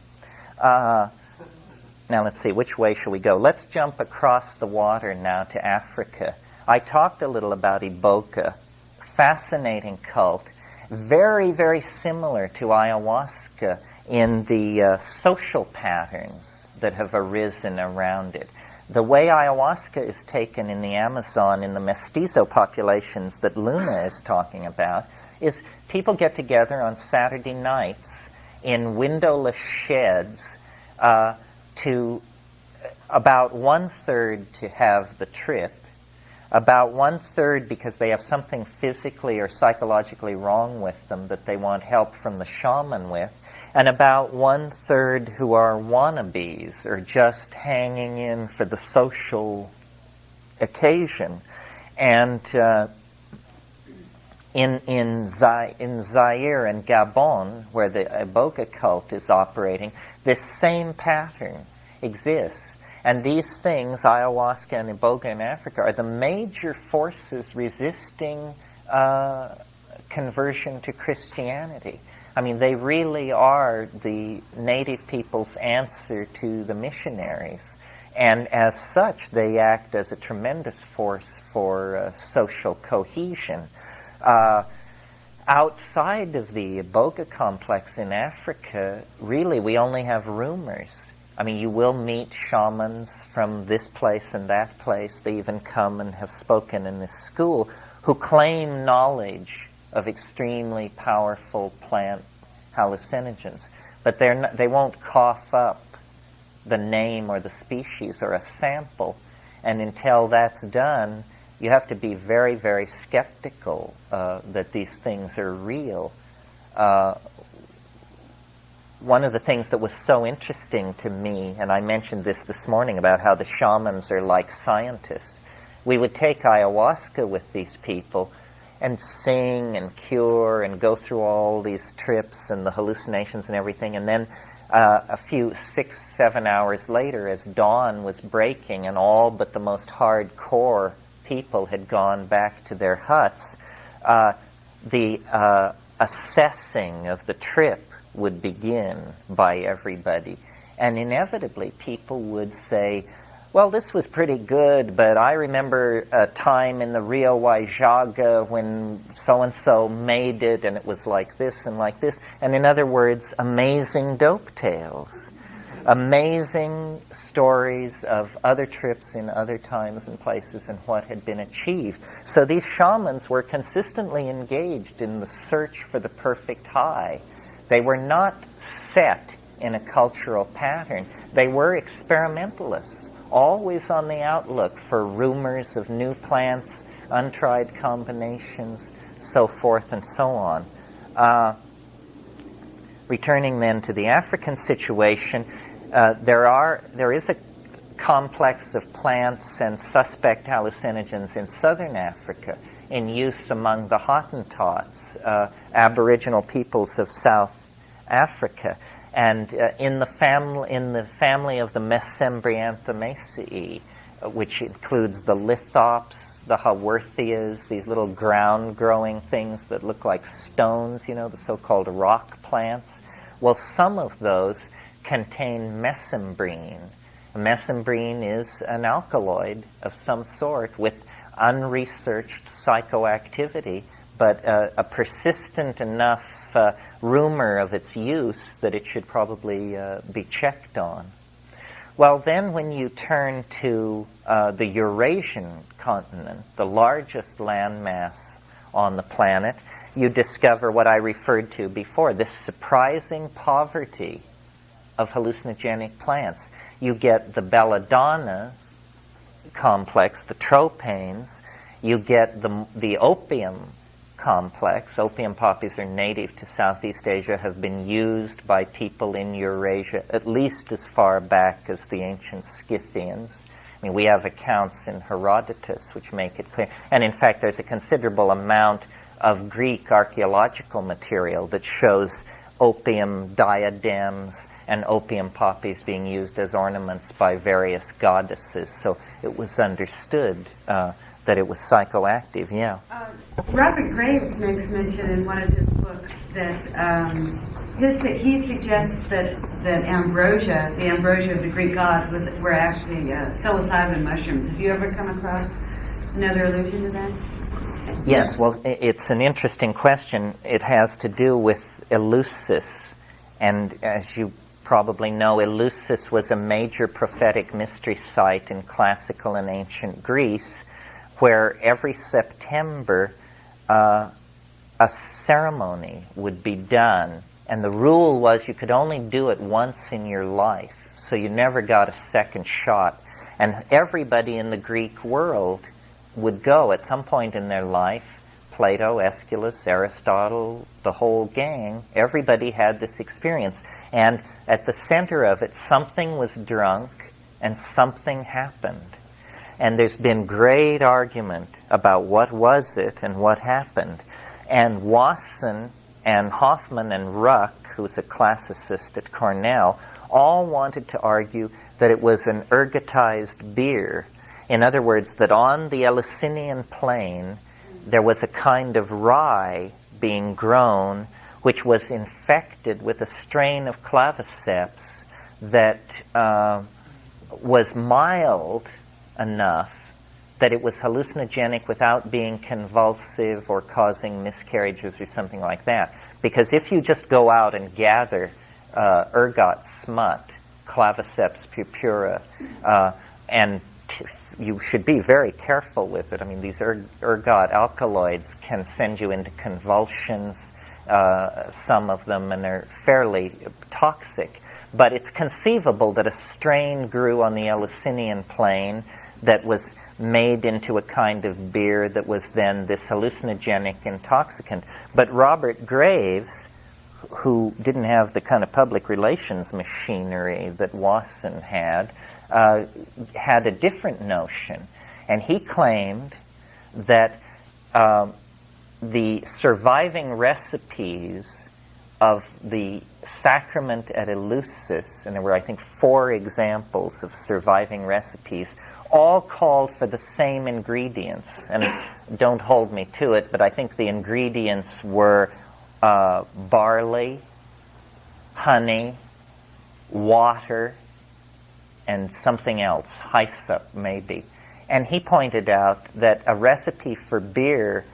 Now let's see, which way shall we go? Let's jump across the water now to Africa. I talked a little about Iboga, fascinating cult, very, very similar to ayahuasca in the social patterns that have arisen around it. The way ayahuasca is taken in the Amazon, in the mestizo populations that Luna is talking about, is people get together on Saturday nights in windowless sheds to about 1/3 to have the trip, about 1/3 because they have something physically or psychologically wrong with them that they want help from the shaman with, and about 1/3 who are wannabes or just hanging in for the social occasion. And in Zaire and Gabon, where the Iboga cult is operating, this same pattern exists. And these things, ayahuasca and Iboga in Africa, are the major forces resisting conversion to Christianity. I mean, they really are the native people's answer to the missionaries. And as such, they act as a tremendous force for social cohesion. Outside of the Iboga complex in Africa, really, we only have rumors. I mean, you will meet shamans from this place and that place. They even come and have spoken in this school who claim knowledge of extremely powerful plant hallucinogens. But they won't cough up the name or the species or a sample. And until that's done, you have to be very, very skeptical that these things are real. One of the things that was so interesting to me, and I mentioned this morning about how the shamans are like scientists. We would take ayahuasca with these people and sing and cure and go through all these trips and the hallucinations and everything, and then a few 6-7 hours later, as dawn was breaking and all but the most hardcore people had gone back to their huts, the assessing of the trip would begin by everybody. And inevitably, people would say, well, this was pretty good, but I remember a time in the Rio Waijaga when so-and-so made it, and it was like this and like this. And in other words, amazing dope tales. Amazing stories of other trips in other times and places and what had been achieved. So these shamans were consistently engaged in the search for the perfect high. They were not set in a cultural pattern. They were experimentalists, always on the outlook for rumors of new plants, untried combinations, so forth and so on. Returning then to the African situation, there is a complex of plants and suspect hallucinogens in southern Africa in use among the Hottentots, Aboriginal peoples of South Africa. And in the family of the Mesembryanthemaceae, which includes the lithops, the haworthias, these little ground-growing things that look like stones, the so-called rock plants. Well, some of those contain mesembrine. Mesembrine is an alkaloid of some sort with unresearched psychoactivity, but a persistent enough rumor of its use that it should probably be checked on. Well, then when you turn to the Eurasian continent, the largest landmass on the planet, you discover what I referred to before, this surprising poverty of hallucinogenic plants. You get the belladonna complex, the tropanes, you get the opium complex. Opium poppies are native to Southeast Asia, have been used by people in Eurasia at least as far back as the ancient Scythians. I mean, we have accounts in Herodotus which make it clear. And in fact, there's a considerable amount of Greek archaeological material that shows opium diadems and opium poppies being used as ornaments by various goddesses. So it was understood that it was psychoactive, yeah. Robert Graves makes mention in one of his books that he suggests that ambrosia, the ambrosia of the Greek gods, were actually psilocybin mushrooms. Have you ever come across another allusion to that? Yes, well, it's an interesting question. It has to do with Eleusis, and as you probably know, Eleusis was a major prophetic mystery site in classical and ancient Greece, where every September a ceremony would be done, and the rule was you could only do it once in your life, so you never got a second shot. And everybody in the Greek world would go at some point in their life. Plato, Aeschylus, Aristotle, the whole gang, everybody had this experience. And at the center of it, something was drunk and something happened. And there's been great argument about what was it and what happened. And Wasson and Hoffman and Ruck, who's a classicist at Cornell, all wanted to argue that it was an ergotized beer. In other words, that on the Eleusinian plain, there was a kind of rye being grown which was infected with a strain of claviceps that was mild enough that it was hallucinogenic without being convulsive or causing miscarriages or something like that. Because if you just go out and gather ergot smut, claviceps purpura, and you should be very careful with it. I mean, these ergot alkaloids can send you into convulsions, some of them, and they're fairly toxic. But it's conceivable that a strain grew on the Eleusinian plain that was made into a kind of beer that was then this hallucinogenic intoxicant. But Robert Graves, who didn't have the kind of public relations machinery that Wasson had a different notion. And he claimed that the surviving recipes of the sacrament at Eleusis, and there were, I think, 4 examples of surviving recipes, all called for the same ingredients. And don't hold me to it, but I think the ingredients were barley, honey, water, and something else, hyssop maybe. And he pointed out that a recipe for beer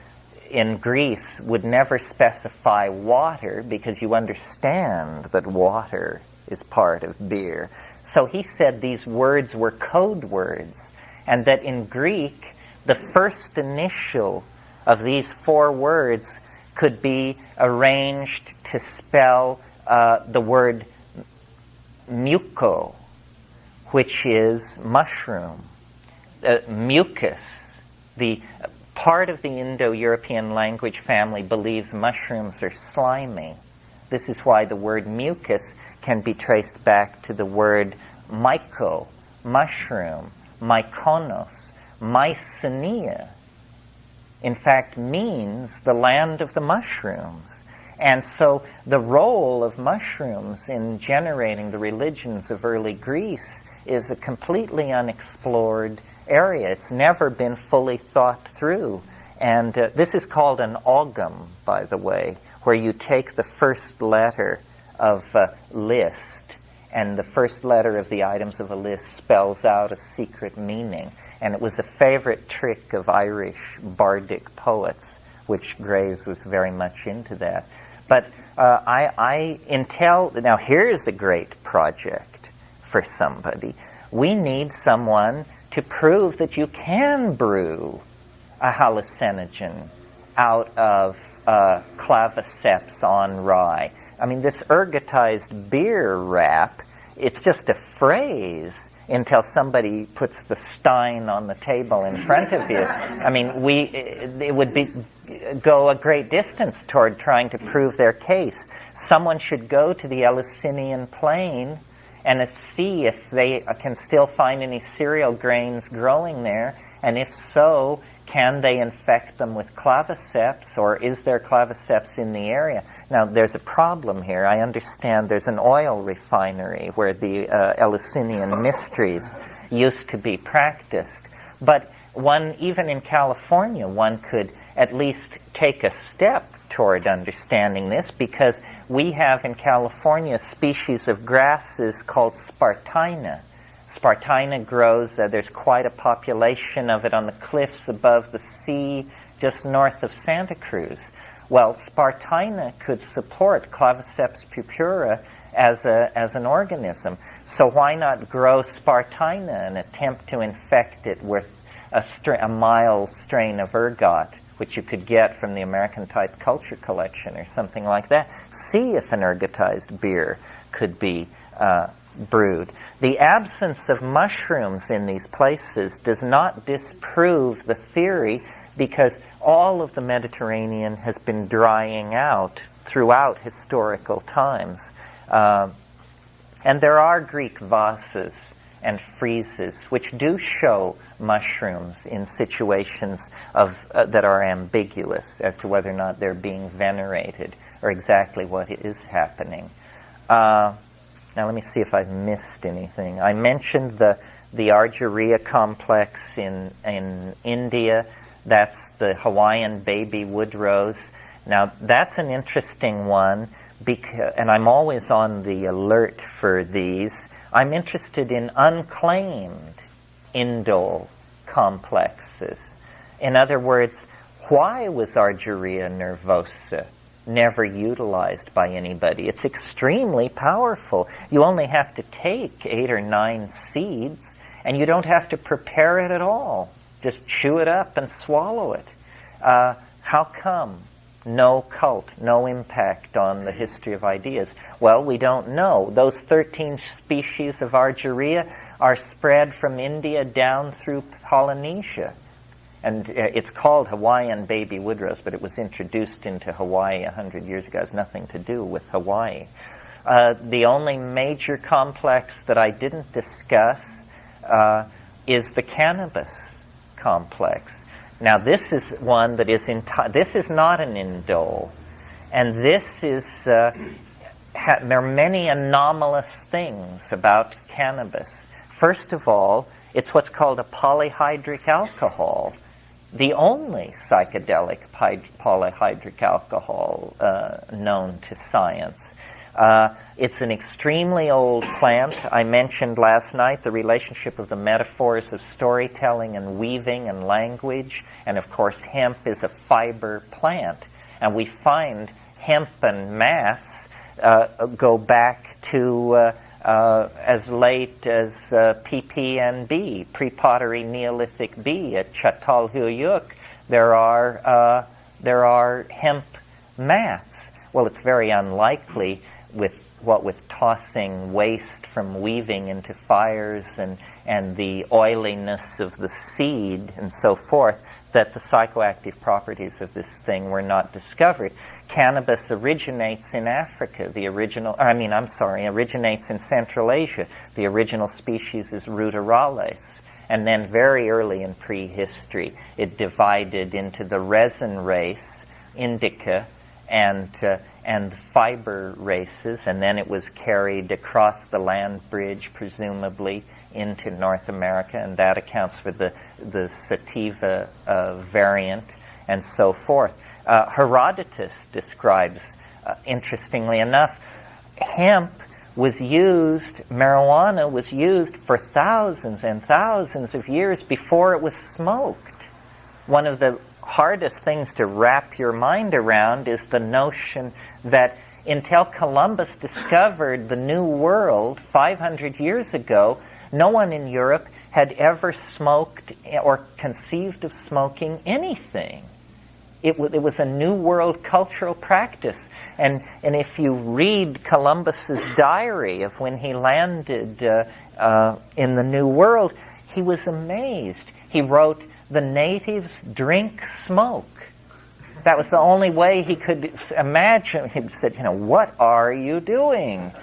in Greece would never specify water because you understand that water is part of beer. So he said these words were code words, and that in Greek, the first initial of these 4 words could be arranged to spell the word muco, which is mushroom. Mucus, the part of the Indo-European language family believes mushrooms are slimy. This is why the word mucus can be traced back to the word myco, mushroom, mykonos. Mycenae, in fact, means the land of the mushrooms. And so the role of mushrooms in generating the religions of early Greece is a completely unexplored area. It's never been fully thought through. And this is called an ogum, by the way, where you take the first letter of a list, and the first letter of the items of a list spells out a secret meaning. And it was a favorite trick of Irish bardic poets, which Graves was very much into that. But now here's a great project for somebody. We need someone to prove that you can brew a hallucinogen out of claviceps on rye. I mean, this ergotized beer rap, it's just a phrase until somebody puts the stein on the table in front of you. I mean, it would be go a great distance toward trying to prove their case. Someone should go to the Eleusinian plain and see if they can still find any cereal grains growing there, and if so, can they infect them with claviceps, or is there claviceps in the area? Now, there's a problem here. I understand there's an oil refinery where the Eleusinian mysteries used to be practiced. But even in California, one could at least take a step toward understanding this, because we have in California a species of grasses called Spartina. Spartina grows, there's quite a population of it on the cliffs above the sea just north of Santa Cruz. Well, Spartina could support Claviceps purpura as an organism. So why not grow Spartina and attempt to infect it with a mild strain of ergot, which you could get from the American Type Culture Collection or something like that? See if an ergotized beer could be brewed. The absence of mushrooms in these places does not disprove the theory, because all of the Mediterranean has been drying out throughout historical times. And there are Greek vases and friezes which do show mushrooms in situations that are ambiguous as to whether or not they're being venerated or exactly what is happening. Now let me see if I've missed anything. I mentioned the Argyria complex in India. That's the Hawaiian baby wood rose. Now that's an interesting one, and I'm always on the alert for these. I'm interested in unclaimed indole complexes. In other words, why was Argyria nervosa never utilized by anybody? It's extremely powerful. You only have to take 8 or 9 seeds, and you don't have to prepare it at all. Just chew it up and swallow it. How come? No cult, no impact on the history of ideas. Well, we don't know. Those 13 species of Argyria are spread from India down through Polynesia. And it's called Hawaiian baby wood rose, but it was introduced into Hawaii 100 years ago. It has nothing to do with Hawaii. The only major complex that I didn't discuss is the cannabis complex. Now, this is one that is this is not an indole, and this is there are many anomalous things about cannabis. First of all, it's what's called a polyhydric alcohol, the only psychedelic polyhydric alcohol known to science. It's an extremely old plant. I mentioned last night the relationship of the metaphors of storytelling and weaving and language. And of course, hemp is a fiber plant. And we find hemp and mats go back to as late as PPNB, pre-pottery Neolithic B at Çatalhöyük. There are hemp mats. Well, it's very unlikely with tossing waste from weaving into fires and the oiliness of the seed and so forth, that the psychoactive properties of this thing were not discovered. Cannabis originates in Africa. Originates in Central Asia. The original species is Ruderales. And then very early in prehistory, it divided into the resin race, indica, and fiber races, and then it was carried across the land bridge, presumably, into North America, and that accounts for the sativa variant, and so forth. Herodotus describes, interestingly enough, marijuana was used for thousands and thousands of years before it was smoked. One of the hardest things to wrap your mind around is the notion that until Columbus discovered the New World 500 years ago, no one in Europe had ever smoked or conceived of smoking anything. It was a New World cultural practice. And if you read Columbus's diary of when he landed in the New World, he was amazed. He wrote, "The natives drink smoke." that was the only way he could imagine. He said, what are you doing?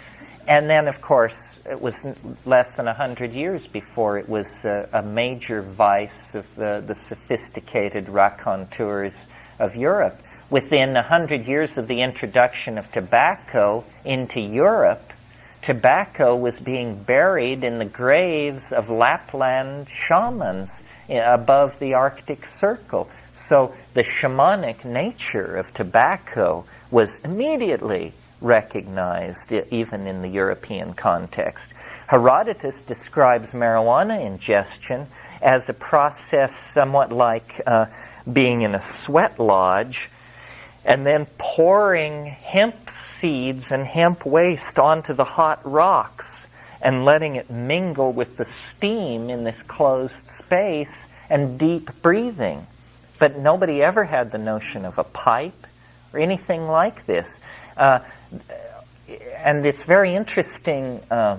And then, of course, it was less than 100 years before it was a major vice of the sophisticated raconteurs of Europe. Within 100 years of the introduction of tobacco into Europe, tobacco was being buried in the graves of Lapland shamans above the Arctic Circle. So the shamanic nature of tobacco was immediately recognized, even in the European context. Herodotus describes marijuana ingestion as a process somewhat like being in a sweat lodge and then pouring hemp seeds and hemp waste onto the hot rocks and letting it mingle with the steam in this closed space and deep breathing. But nobody ever had the notion of a pipe or anything like this. And it's very interesting, well,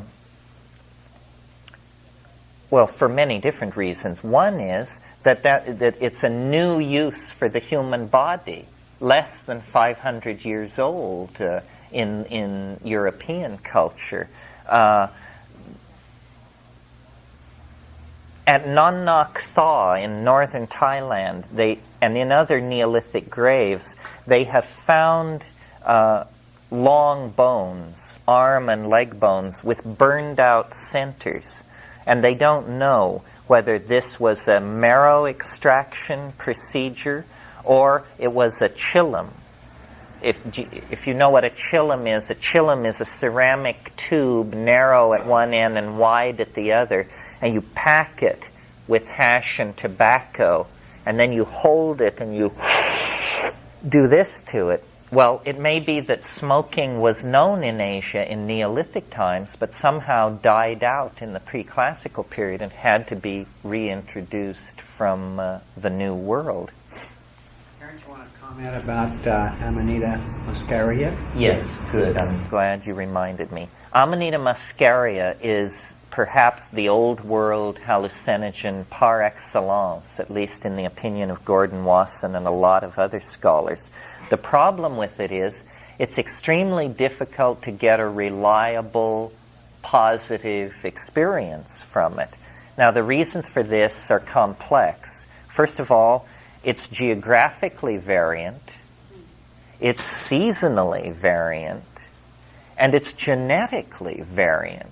for many different reasons. One is that it's a new use for the human body, less than 500 years old in European culture. At Non Nok Thaw in northern Thailand, and in other Neolithic graves, they have found long bones, arm and leg bones, with burned out centers. And they don't know whether this was a marrow extraction procedure or it was a chillum. If you know what a chillum is a ceramic tube, narrow at one end and wide at the other, and you pack it with hash and tobacco, and then you hold it and you do this to it. Well, it may be that smoking was known in Asia in Neolithic times, but somehow died out in the pre-classical period and had to be reintroduced from the New World. Terence, you want to comment about Amanita muscaria? Yes, good. I'm glad you reminded me. Amanita muscaria is perhaps the old world hallucinogen par excellence, at least in the opinion of Gordon Wasson and a lot of other scholars. The problem with it is it's extremely difficult to get a reliable, positive experience from it. Now, the reasons for this are complex. First of all, it's geographically variant, it's seasonally variant, and it's genetically variant.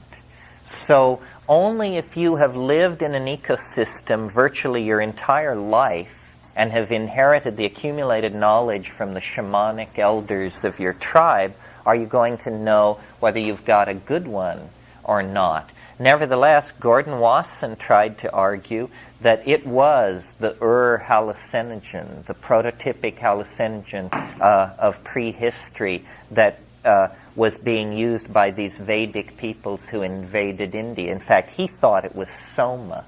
So only if you have lived in an ecosystem virtually your entire life and have inherited the accumulated knowledge from the shamanic elders of your tribe are you going to know whether you've got a good one or not. Nevertheless, Gordon Wasson tried to argue that it was the hallucinogen, the prototypic hallucinogen of prehistory that was being used by these Vedic peoples who invaded India. In fact, he thought it was soma.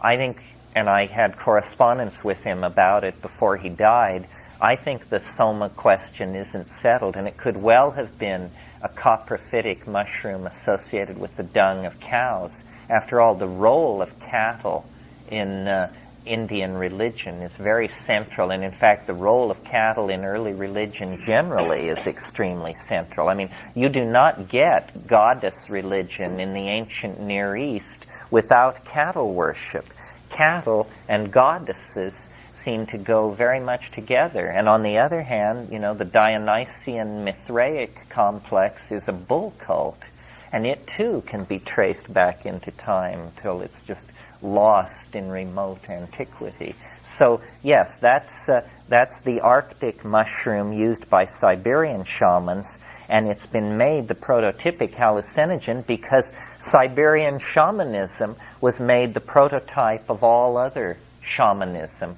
I think, and I had correspondence with him about it before he died, I think the soma question isn't settled, and it could well have been a coprophytic mushroom associated with the dung of cows. After all, the role of cattle in Indian religion is very central, and in fact the role of cattle in early religion generally is extremely central. I mean, you do not get goddess religion in the ancient Near East without cattle worship. Cattle and goddesses seem to go very much together. And on the other hand, the Dionysian Mithraic complex is a bull cult, and it too can be traced back into time till it's just lost in remote antiquity. So yes, that's the Arctic mushroom used by Siberian shamans, and it's been made the prototypic hallucinogen because Siberian shamanism was made the prototype of all other shamanism,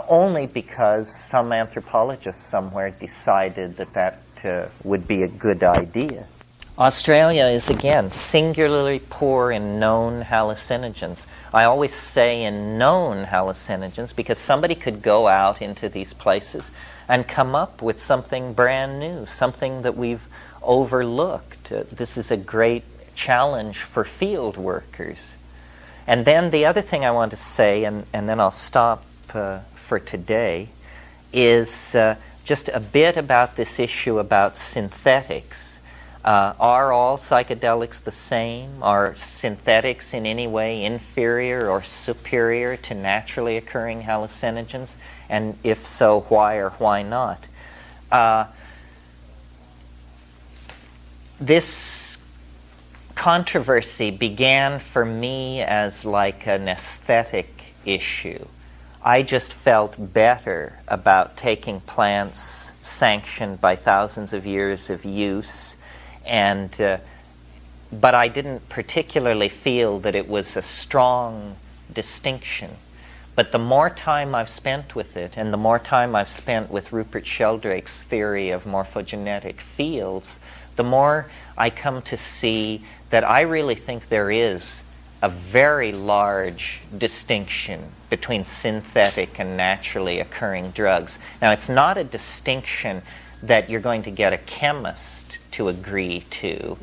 only because some anthropologist somewhere decided that would be a good idea. Australia is, again, singularly poor in known hallucinogens. I always say in known hallucinogens because somebody could go out into these places and come up with something brand new, something that we've overlooked. This is a great challenge for field workers. And then the other thing I want to say, and then I'll stop for today, is just a bit about this issue about synthetics. Are all psychedelics the same? Are synthetics in any way inferior or superior to naturally occurring hallucinogens? And if so, why or why not? This controversy began for me as like an aesthetic issue. I just felt better about taking plants sanctioned by thousands of years of use, but I didn't particularly feel that it was a strong distinction. But the more time I've spent with it, and the more time I've spent with Rupert Sheldrake's theory of morphogenetic fields, the more I come to see that I really think there is a very large distinction between synthetic and naturally occurring drugs. Now, it's not a distinction that you're going to get a chemist to agree to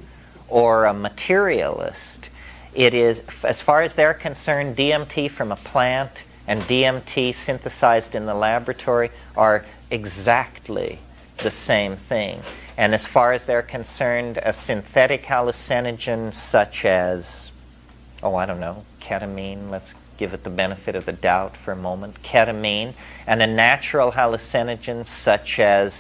or a materialist. It is, as far as they're concerned, DMT from a plant and DMT synthesized in the laboratory are exactly the same thing. And as far as they're concerned, a synthetic hallucinogen such as, I don't know, ketamine, let's give it the benefit of the doubt for a moment, ketamine, and a natural hallucinogen such as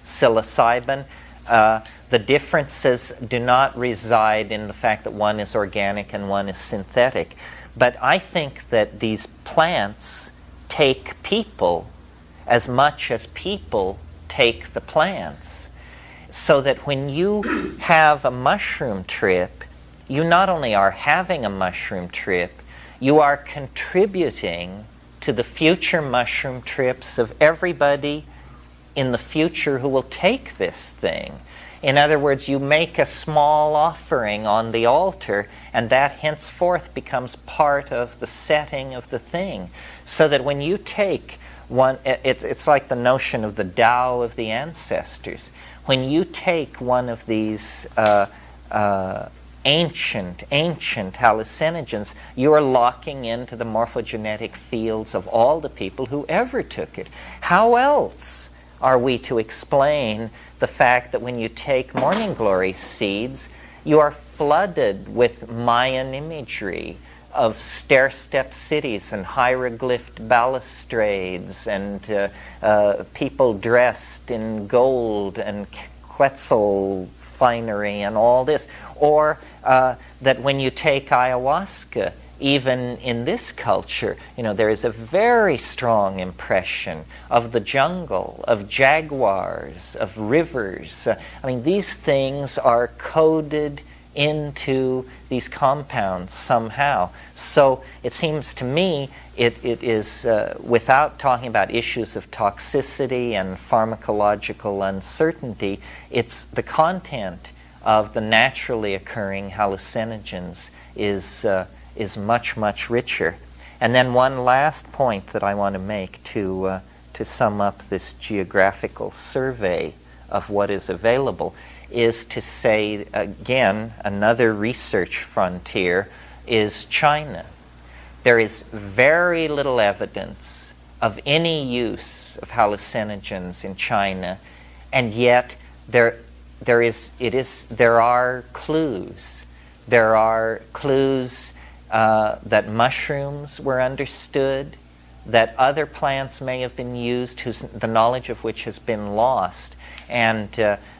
psilocybin, the differences do not reside in the fact that one is organic and one is synthetic. But I think that these plants take people as much as people take the plants. So that when you have a mushroom trip, you not only are having a mushroom trip, you are contributing to the future mushroom trips of everybody in the future who will take this thing. In other words, you make a small offering on the altar, and that henceforth becomes part of the setting of the thing. So that when you take one, it's like the notion of the Tao of the ancestors. When you take one of these ancient hallucinogens, you are locking into the morphogenetic fields of all the people who ever took it. How else are we to explain the fact that when you take morning glory seeds, you are flooded with Mayan imagery of stair-step cities and hieroglyphed balustrades and people dressed in gold and Quetzal finery and all this? Or that when you take ayahuasca, even in this culture, there is a very strong impression of the jungle, of jaguars, of rivers. These things are coded into these compounds somehow. So it seems to me it is, without talking about issues of toxicity and pharmacological uncertainty, it's the content of the naturally occurring hallucinogens is much, much richer. And then one last point that I want to make to sum up this geographical survey of what is available is to say, again, another research frontier is China. There is very little evidence of any use of hallucinogens in China, and yet there are clues. There are clues that mushrooms were understood, that other plants may have been used, the knowledge of which has been lost. And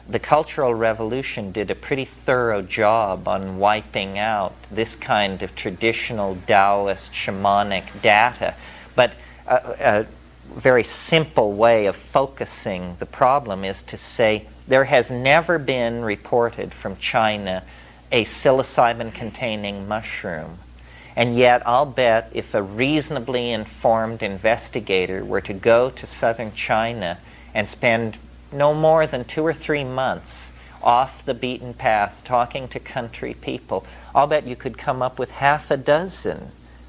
the Cultural Revolution did a pretty thorough job on wiping out this kind of traditional Taoist shamanic data. But a very simple way of focusing the problem is to say there has never been reported from China a psilocybin-containing mushroom. And yet, I'll bet if a reasonably informed investigator were to go to southern China and spend no more than 2 or 3 months off the beaten path talking to country people, I'll bet you could come up with 6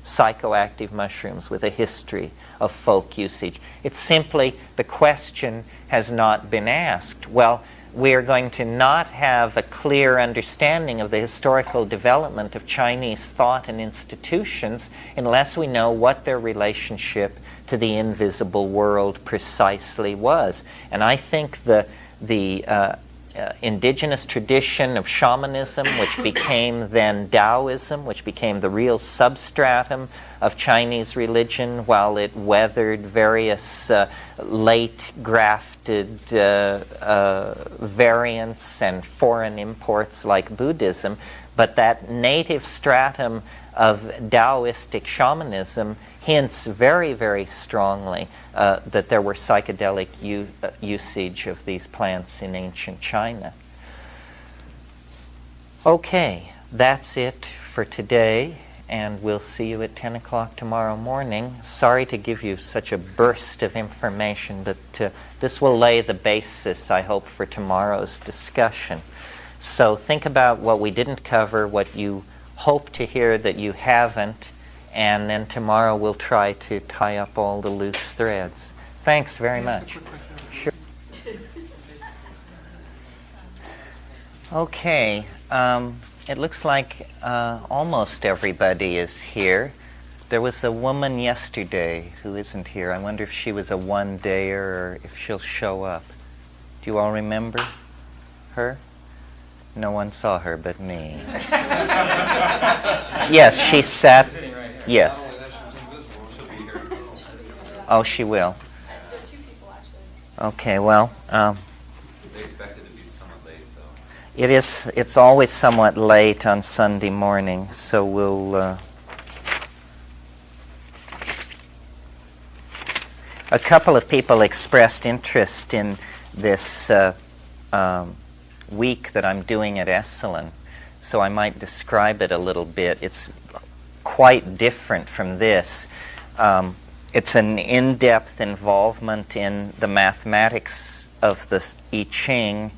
psychoactive mushrooms with a history of folk usage. It's simply the question has not been asked. Well, we are going to not have a clear understanding of the historical development of Chinese thought and institutions unless we know what their relationship to the invisible world precisely was. And I think the indigenous tradition of shamanism, which became then Taoism, which became the real substratum of Chinese religion, while it weathered various late grafted variants and foreign imports like Buddhism, but that native stratum of Taoistic shamanism hints very, very strongly that there were psychedelic usage of these plants in ancient China. Okay, that's it for today, and we'll see you at 10 o'clock tomorrow morning. Sorry to give you such a burst of information, but this will lay the basis, I hope, for tomorrow's discussion. So think about what we didn't cover, what you hope to hear that you haven't, and then tomorrow we'll try to tie up all the loose threads. Thanks very much. Sure. Okay, it looks like almost everybody is here. There was a woman yesterday who isn't here. I wonder if she was a one-dayer or if she'll show up. Do you all remember her? No one saw her but me. Yes, she sat. Yes. Oh, she will. Okay, well, it's always somewhat late on Sunday morning, so we'll a couple of people expressed interest in this week that I'm doing at Esalen, so I might describe it a little bit. It's quite different from this. It's an in-depth involvement in the mathematics of the I Ching,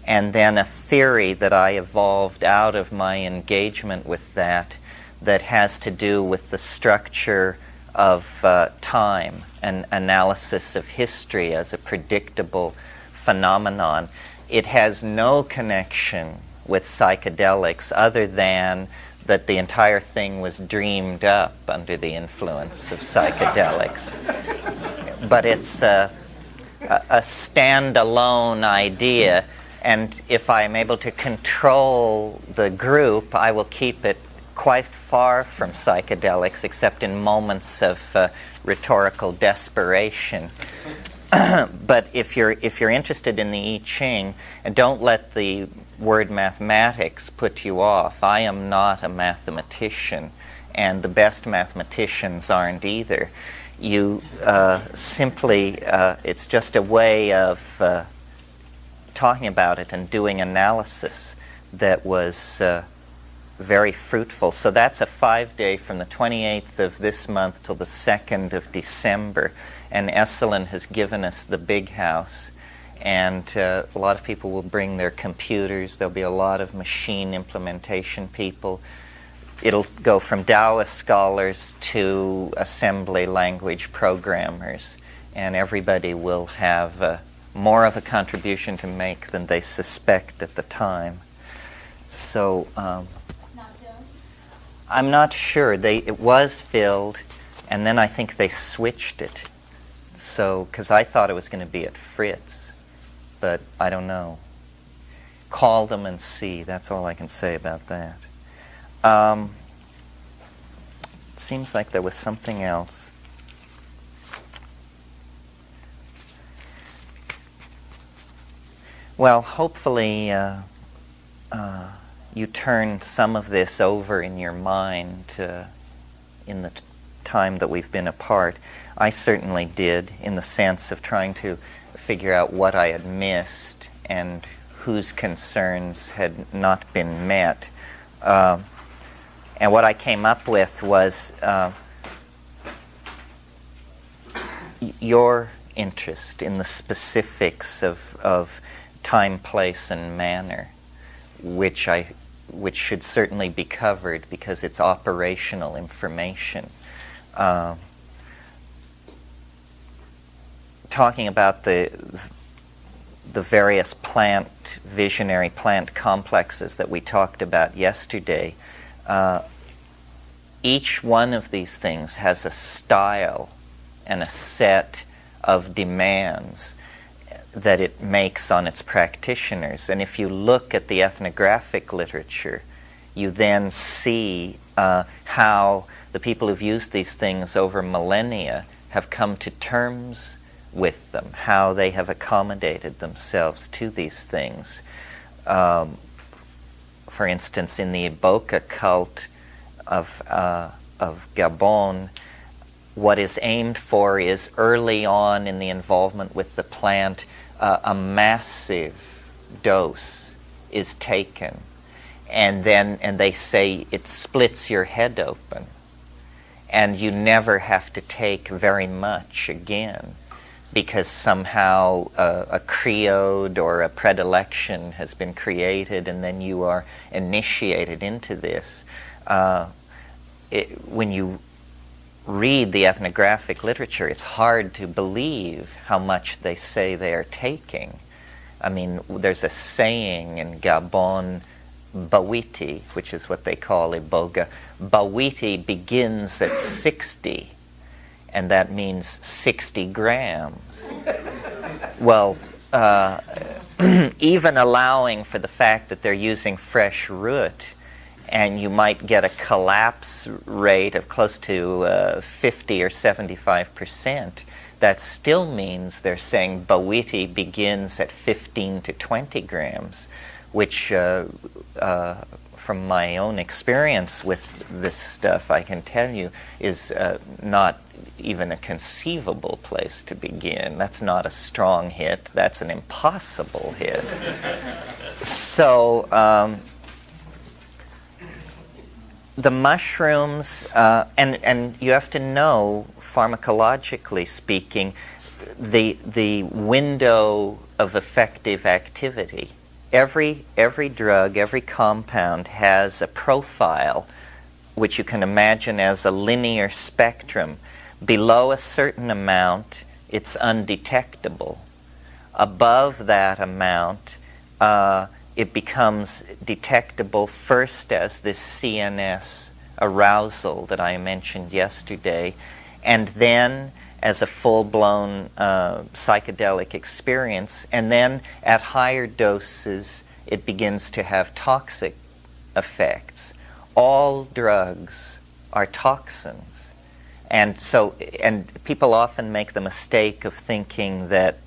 and then a theory that I evolved out of my engagement with that has to do with the structure of time and analysis of history as a predictable phenomenon. It has no connection with psychedelics other than that the entire thing was dreamed up under the influence of psychedelics. But it's a standalone idea, and if I'm able to control the group, I will keep it quite far from psychedelics, except in moments of rhetorical desperation. But if you're interested in the I Ching, and don't let the word mathematics put you off. I am not a mathematician, and the best mathematicians aren't either. You simply, it's just a way of talking about it and doing analysis that was very fruitful. So that's a 5-day from the 28th of this month till the 2nd of December. And Esalen has given us the big house. And a lot of people will bring their computers. There'll be a lot of machine implementation people. It'll go from Taoist scholars to assembly language programmers. And everybody will have more of a contribution to make than they suspect at the time. So I'm not sure. It was filled, and then I think they switched it. So, because I thought it was going to be at Fritz. But I don't know. Call them and see. That's all I can say about that. It seems like there was something else. Well, hopefully you turned some of this over in your mind in the time that we've been apart. I certainly did, in the sense of trying to figure out what I had missed and whose concerns had not been met. And what I came up with was your interest in the specifics of time, place, and manner, which should certainly be covered because it's operational information. Talking about the various visionary plant complexes that we talked about yesterday, each one of these things has a style and a set of demands that it makes on its practitioners. And if you look at the ethnographic literature, you then see how the people who've used these things over millennia have come to terms with them, how they have accommodated themselves to these things. For instance, in the Iboka cult of Gabon, what is aimed for is early on in the involvement with the plant, a massive dose is taken, and they say it splits your head open, and you never have to take very much again, because somehow a creode or a predilection has been created, and then you are initiated into this. When you read the ethnographic literature, it's hard to believe how much they say they are taking. I mean, there's a saying in Gabon, Bawiti, which is what they call Iboga. Bawiti begins at 60, and that means 60 grams. Well, even allowing for the fact that they're using fresh root, and you might get a collapse rate of close to 50 or 75%, that still means they're saying Bawiti begins at 15 to 20 grams, which from my own experience with this stuff, I can tell you, is not even a conceivable place to begin. That's not a strong hit. That's an impossible hit. So the mushrooms, and you have to know, pharmacologically speaking, the window of effective activity. Every drug, every compound has a profile which you can imagine as a linear spectrum. Below a certain amount, it's undetectable. Above that amount, it becomes detectable first as this CNS arousal that I mentioned yesterday, and then as a full-blown psychedelic experience, and then at higher doses it begins to have toxic effects. All drugs are toxins, and people often make the mistake of thinking that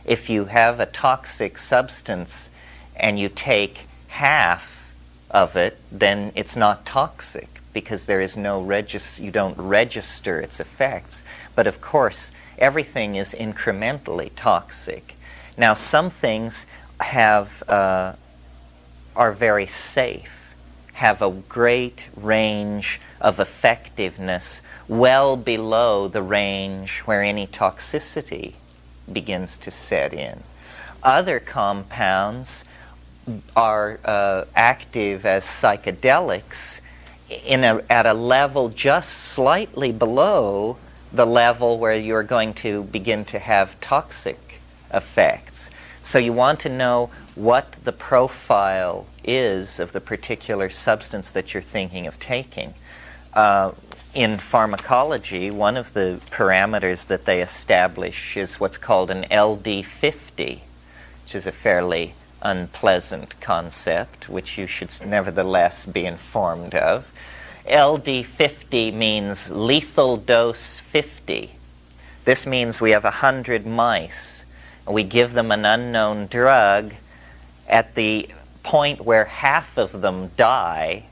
if you have a toxic substance and you take half of it, then it's not toxic, because there is no you don't register its effects. But of course, everything is incrementally toxic. Now, some things are very safe, have a great range of effectiveness, well below the range where any toxicity begins to set in. Other compounds are active as psychedelics at a level just slightly below the level where you're going to begin to have toxic effects. So you want to know what the profile is of the particular substance that you're thinking of taking. In pharmacology, one of the parameters that they establish is what's called an LD50, which is a fairly unpleasant concept, which you should nevertheless be informed of. LD50 means lethal dose 50. This means we have 100 mice. We give them an unknown drug. At the point where half of them die,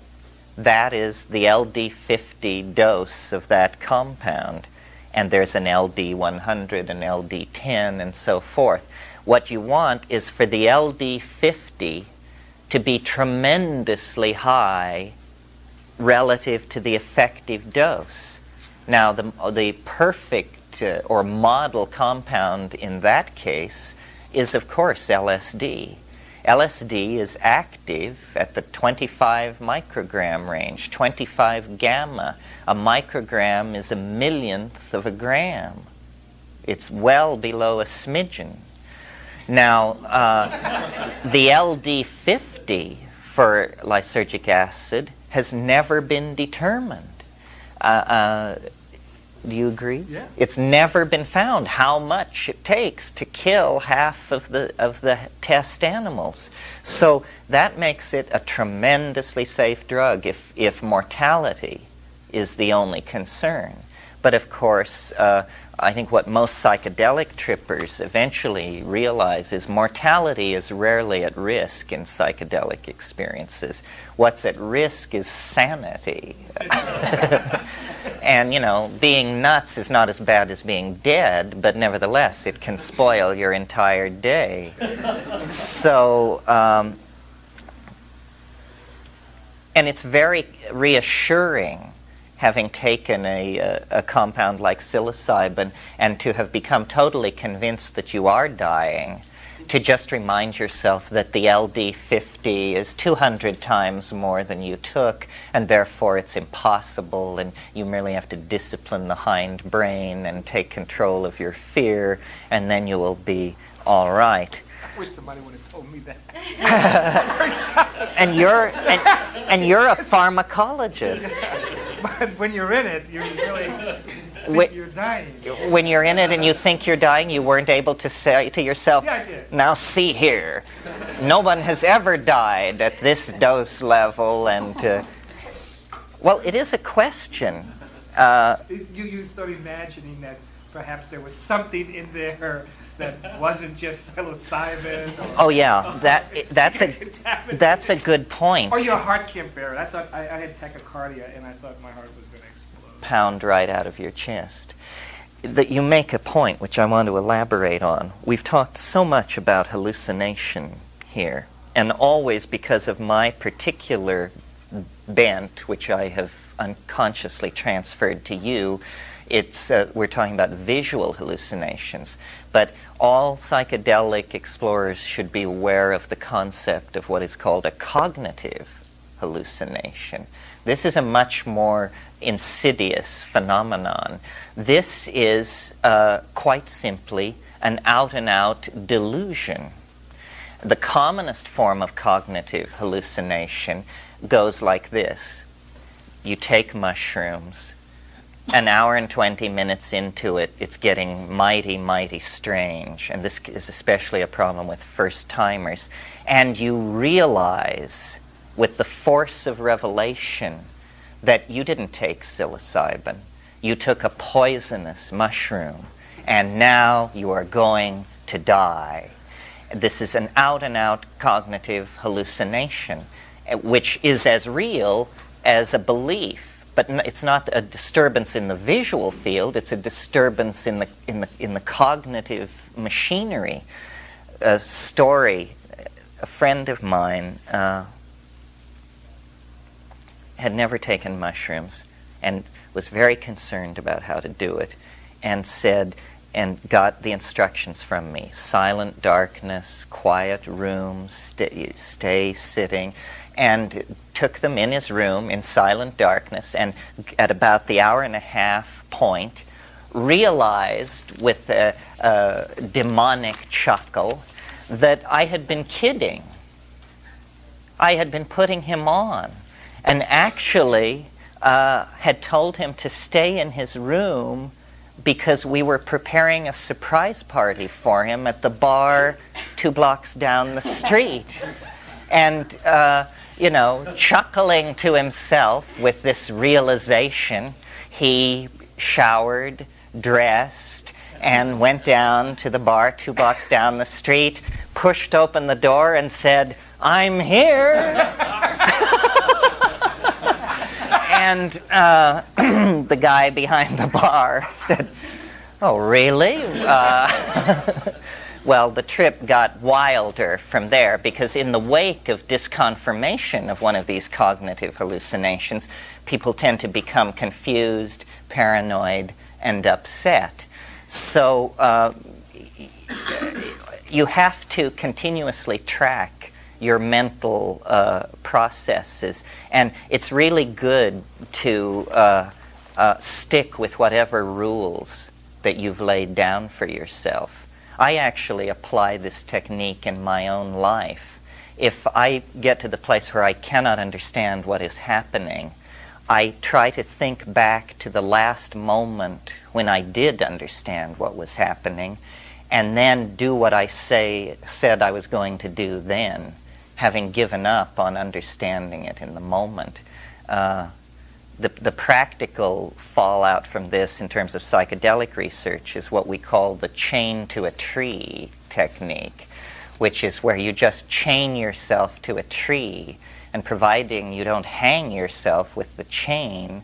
that is the LD50 dose of that compound. And there's an LD100, an LD10, and so forth. What you want is for the LD50 to be tremendously high relative to the effective dose. Now, the perfect or model compound in that case is, of course, LSD. LSD is active at the 25 microgram range, 25 gamma. A microgram is a millionth of a gram. It's well below a smidgen. Now, the LD50 for lysergic acid has never been determined. Do you agree? Yeah. It's never been found how much it takes to kill half of the test animals. So that makes it a tremendously safe drug if mortality is the only concern. But of course, I think what most psychedelic trippers eventually realize is mortality is rarely at risk in psychedelic experiences. What's at risk is sanity. And, you know, being nuts is not as bad as being dead, but nevertheless, it can spoil your entire day. So, and it's very reassuring, having taken a compound like psilocybin and to have become totally convinced that you are dying, to just remind yourself that the LD50 is 200 times more than you took, and therefore it's impossible, and you merely have to discipline the hind brain and take control of your fear, and then you will be all right. I wish somebody would have told me that. And you're a pharmacologist. But when you're in it, you really think you're dying. When you're in it and you think you're dying, you weren't able to say to yourself, Yeah, I did. now see here, no one has ever died at this dose level, and well, it is a question. You start imagining that perhaps there was something in there that wasn't just psilocybin. Oh yeah, that's a good point. Or your heart can't bear it. I thought I had tachycardia, and I thought my heart was going to explode. Pound right out of your chest. That you make a point which I want to elaborate on. We've talked so much about hallucination here, and always because of my particular bent, which I have unconsciously transferred to you. We're talking about visual hallucinations, but all psychedelic explorers should be aware of the concept of what is called a cognitive hallucination. This is a much more insidious phenomenon. This is quite simply an out-and-out delusion. The commonest form of cognitive hallucination goes like this. You take mushrooms. An hour and 20 minutes into it, it's getting mighty, mighty strange. And this is especially a problem with first-timers. And you realize, with the force of revelation, that you didn't take psilocybin. You took a poisonous mushroom, and now you are going to die. This is an out-and-out cognitive hallucination, which is as real as a belief. But it's not a disturbance in the visual field, it's a disturbance in the cognitive machinery. A story, a friend of mine had never taken mushrooms and was very concerned about how to do it, and said, and got the instructions from me: silent darkness, quiet room, stay sitting, and took them in his room in silent darkness, and at about the hour and a half point realized with a demonic chuckle that I had been kidding. I had been putting him on, and actually had told him to stay in his room because we were preparing a surprise party for him at the bar 2 blocks down the street. And chuckling to himself with this realization, he showered, dressed, and went down to the bar 2 blocks down the street, pushed open the door and said, "I'm here." And the guy behind the bar said, "Oh, really?" Well, the trip got wilder from there, because in the wake of disconfirmation of one of these cognitive hallucinations, people tend to become confused, paranoid, and upset. So you have to continuously track your mental processes, and it's really good to stick with whatever rules that you've laid down for yourself. I actually apply this technique in my own life. If I get to the place where I cannot understand what is happening, I try to think back to the last moment when I did understand what was happening, and then do what I said I was going to do then, having given up on understanding it in the moment. The practical fallout from this in terms of psychedelic research is what we call the chain to a tree technique, which is where you just chain yourself to a tree, and providing you don't hang yourself with the chain,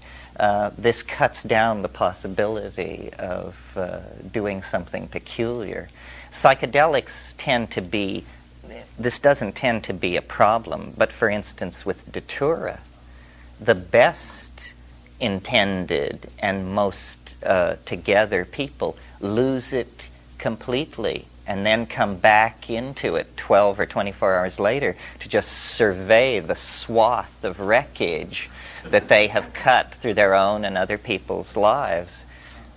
this cuts down the possibility of doing something peculiar. Psychedelics tend to be, this doesn't tend to be a problem, but for instance with Datura, the best intended and most together people lose it completely and then come back into it 12 or 24 hours later to just survey the swath of wreckage that they have cut through their own and other people's lives.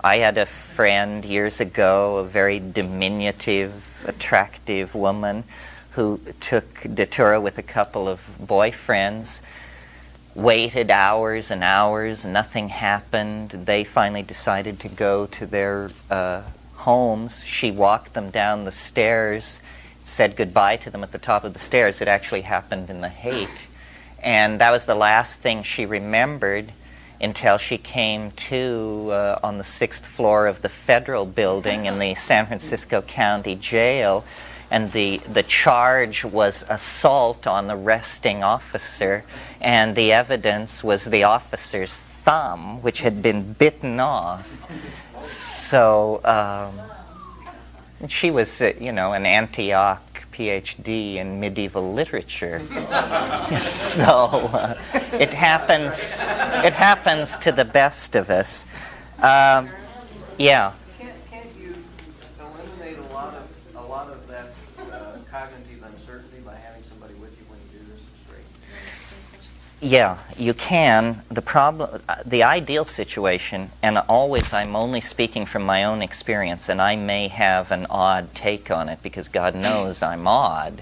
I had a friend years ago, a very diminutive, attractive woman who took Datura with a couple of boyfriends, waited hours and hours, nothing happened. They finally decided to go to their homes. She walked them down the stairs, said goodbye to them at the top of the stairs. It actually happened in the Haight. And that was the last thing she remembered until she came to on the 6th floor of the federal building in the San Francisco County Jail. And the charge was assault on the arresting officer, and the evidence was the officer's thumb, which had been bitten off. So she was, an Antioch PhD in medieval literature. So it happens to the best of us. Yeah. Can't you eliminate a lot of that cognitive uncertainty by having somebody with you when you do this straight? Yeah, you can. The ideal situation, and always I'm only speaking from my own experience, and I may have an odd take on it because God knows I'm odd,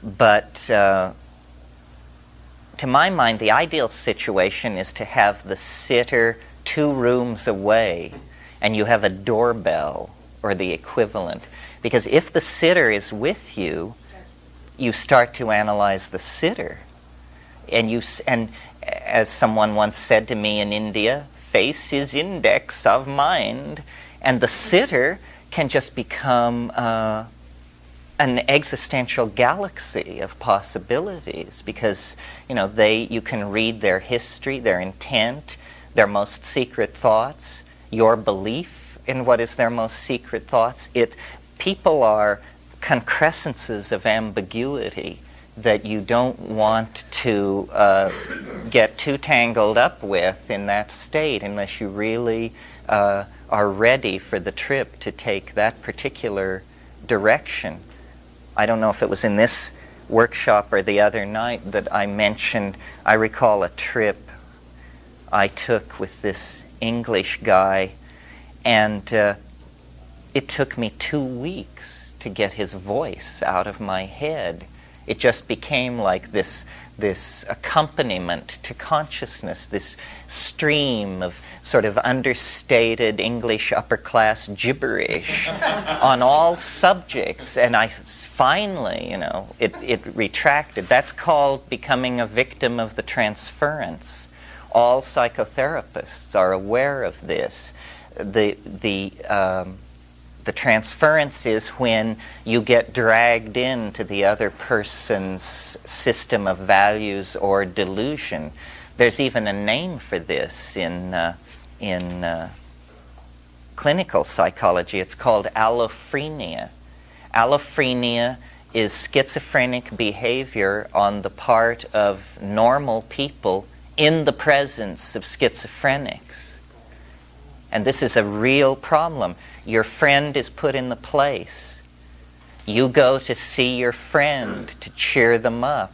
but to my mind, the ideal situation is to have the sitter 2 rooms away, and you have a doorbell or the equivalent. Because if the sitter is with you, you start to analyze the sitter. And as someone once said to me in India, face is index of mind. And the sitter can just become an existential galaxy of possibilities because, you can read their history, their intent, their most secret thoughts, your belief in what is their most secret thoughts. People are concrescences of ambiguity that you don't want to get too tangled up with in that state unless you really are ready for the trip to take that particular direction. I don't know if it was in this workshop or the other night that I mentioned, I recall a trip I took with this English guy, and it took me 2 weeks to get his voice out of my head. It just became like this accompaniment to consciousness, this stream of sort of understated English upper-class gibberish on all subjects. And I finally, it retracted. That's called becoming a victim of the transference. All psychotherapists are aware of this. The transference is when you get dragged into the other person's system of values or delusion. There's even a name for this in clinical psychology. It's called allophrenia. Allophrenia is schizophrenic behavior on the part of normal people in the presence of schizophrenics. And this is a real problem. Your friend is put in the place. You go to see your friend to cheer them up.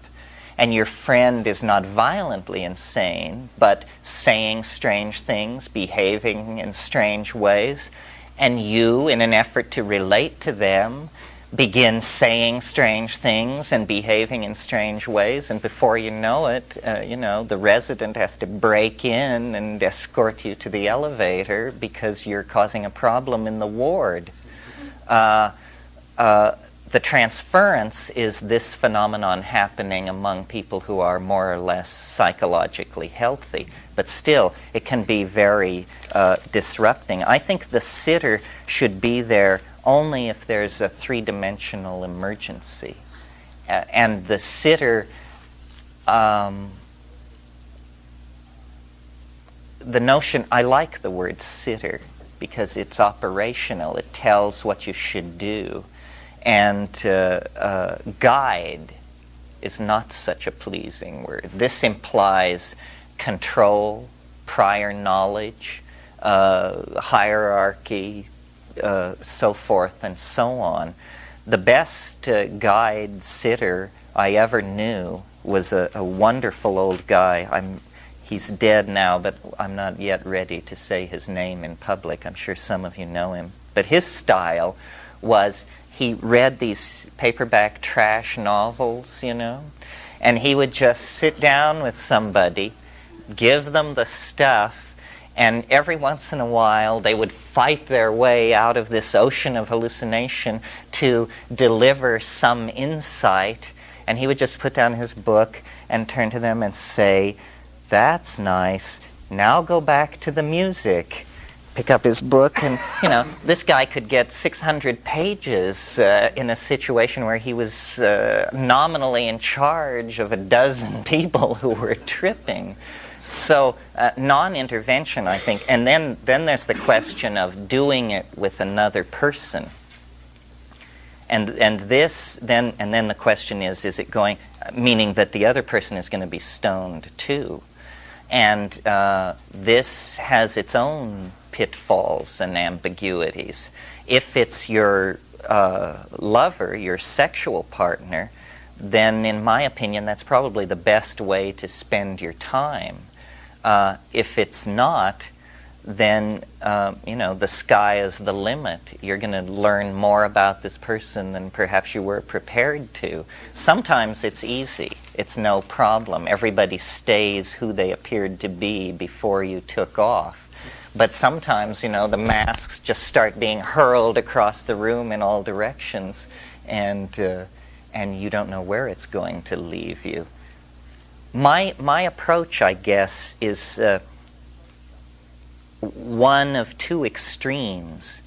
And your friend is not violently insane, but saying strange things, behaving in strange ways. And you, in an effort to relate to them, begin saying strange things and behaving in strange ways, and before you know it, the resident has to break in and escort you to the elevator because you're causing a problem in the ward. The transference is this phenomenon happening among people who are more or less psychologically healthy, but still it can be very disrupting. I think the sitter should be there only if there's a three-dimensional emergency. And the sitter, the notion, I like the word sitter because it's operational. It tells what you should do. And guide is not such a pleasing word. This implies control, prior knowledge, hierarchy, so forth and so on. The best guide sitter I ever knew was a wonderful old guy. He's dead now, but I'm not yet ready to say his name in public. I'm sure some of you know him. But his style was he read these paperback trash novels, and he would just sit down with somebody, give them the stuff, and every once in a while they would fight their way out of this ocean of hallucination to deliver some insight, and he would just put down his book and turn to them and say, "That's nice, now go back to the music." Pick up his book, and this guy could get 600 pages in a situation where he was nominally in charge of a dozen people who were tripping. So non-intervention, I think, and then there's the question of doing it with another person, and then the question is it going, meaning that the other person is going to be stoned too, and this has its own pitfalls and ambiguities. If it's your lover, your sexual partner, then in my opinion that's probably the best way to spend your time. If it's not, then the sky is the limit. You're going to learn more about this person than perhaps you were prepared to. Sometimes it's easy. It's no problem. Everybody stays who they appeared to be before you took off. But sometimes, the masks just start being hurled across the room in all directions, and you don't know where it's going to leave you. My approach, I guess, is one of two extremes.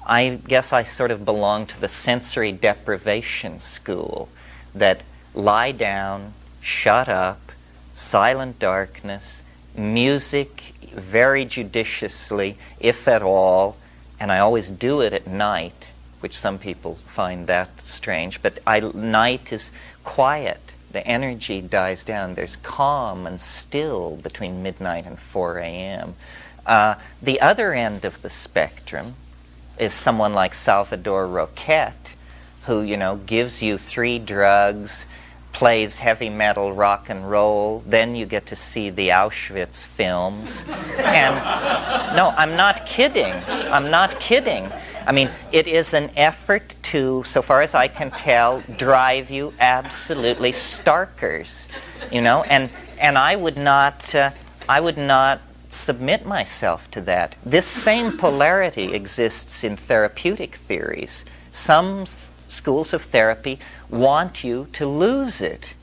I guess I sort of belong to the sensory deprivation school, that lie down, shut up, silent darkness, music very judiciously, if at all, and I always do it at night, which some people find that strange, but night is quiet. The energy dies down. There's calm and still between midnight and 4 a.m. The other end of the spectrum is someone like Salvador Roquette, who, gives you 3 drugs, plays heavy metal rock and roll, then you get to see the Auschwitz films. And no, I'm not kidding. I mean, it is an effort to, so far as I can tell, drive you absolutely starkers, and I would not submit myself to that. This same polarity exists in therapeutic theories. Some schools of therapy want you to lose it,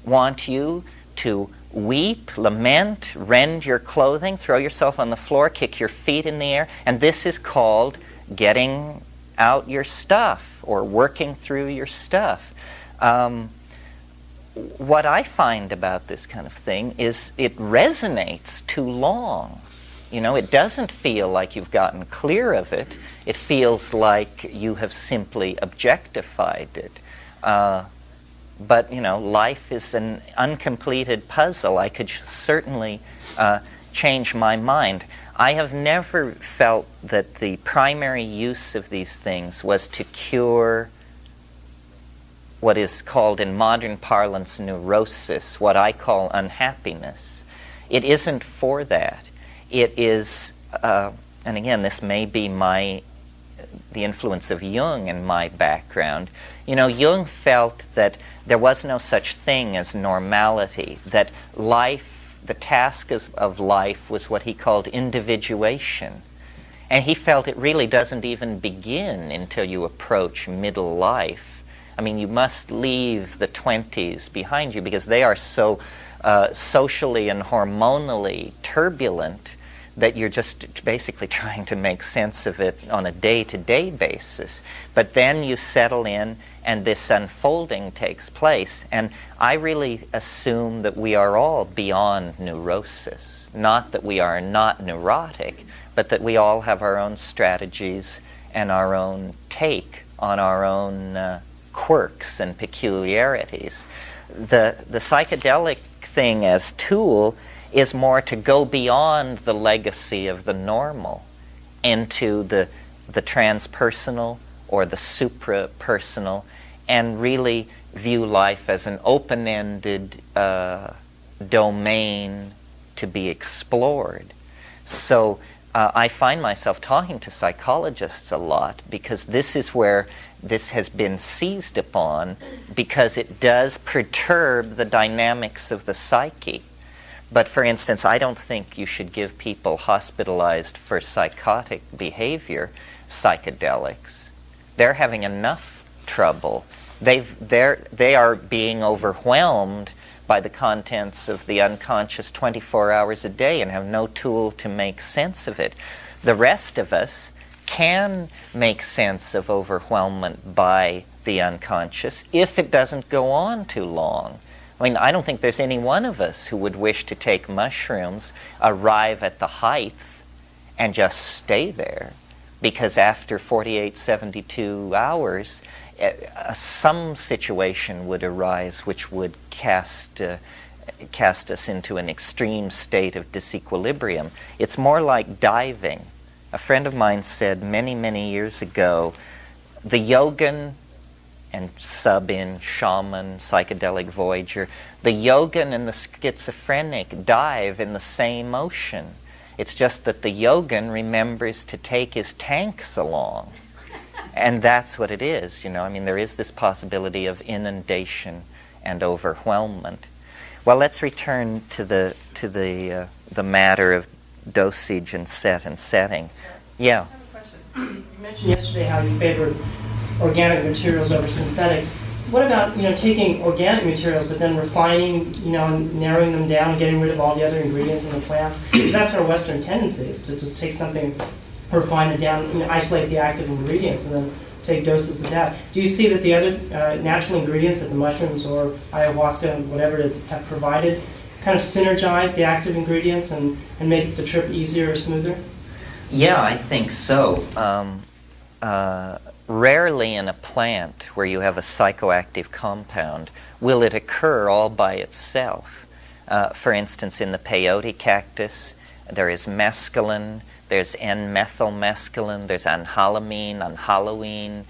want you to weep, lament, rend your clothing, throw yourself on the floor, kick your feet in the air, and this is called getting out your stuff or working through your stuff. What I find about this kind of thing is it resonates too long. It doesn't feel like you've gotten clear of it. It feels like you have simply objectified it. But life is an uncompleted puzzle. I could certainly change my mind. I have never felt that the primary use of these things was to cure what is called in modern parlance neurosis, what I call unhappiness. It isn't for that. It is, and again, this may be my the influence of Jung in my background. You know, Jung felt that there was no such thing as normality, that life, the task of life was what he called individuation. And he felt it really doesn't even begin until you approach middle life. I mean, you must leave the 20s behind you because they are so socially and hormonally turbulent that you're just basically trying to make sense of it on a day-to-day basis. But then you settle in and this unfolding takes place. And I really assume that we are all beyond neurosis. Not that we are not neurotic, but that we all have our own strategies and our own take on our own quirks and peculiarities. The psychedelic thing as tool is more to go beyond the legacy of the normal into the transpersonal or the suprapersonal, and really view life as an open-ended domain to be explored. So I find myself talking to psychologists a lot because this is where this has been seized upon, because it does perturb the dynamics of the psyche. But for instance, I don't think you should give people hospitalized for psychotic behavior psychedelics. They're having enough trouble. They are being overwhelmed by the contents of the unconscious 24 hours a day and have no tool to make sense of it. The rest of us can make sense of overwhelmment by the unconscious if it doesn't go on too long. I mean, I don't think there's any one of us who would wish to take mushrooms, arrive at the height, and just stay there. Because after 48, 72 hours, some situation would arise which would cast us into an extreme state of disequilibrium. It's more like diving. A friend of mine said many, many years ago, the yogin and sub-in, shaman, psychedelic voyager, the yogin and the schizophrenic dive in the same ocean. It's just that the yogin remembers to take his tanks along. And that's what it is, you know. I mean, there is this possibility of inundation and overwhelmment. Well, let's return to the matter of dosage and setting. Yeah. I have a question. You mentioned yesterday how you favored organic materials over synthetic. What about, you know, taking organic materials but then refining, you know, and narrowing them down and getting rid of all the other ingredients in the plants? Because that's our Western tendency, is to just take something, refine it down, you know, isolate the active ingredients, and then take doses of that. Do you see that the other natural ingredients that the mushrooms or ayahuasca and whatever it is have provided kind of synergize the active ingredients and make the trip easier or smoother? Yeah, I think so. Rarely in a plant where you have a psychoactive compound will it occur all by itself. For instance, in the peyote cactus, there is mescaline, there's N-methylmescaline, there's anhalamine, anhaloine,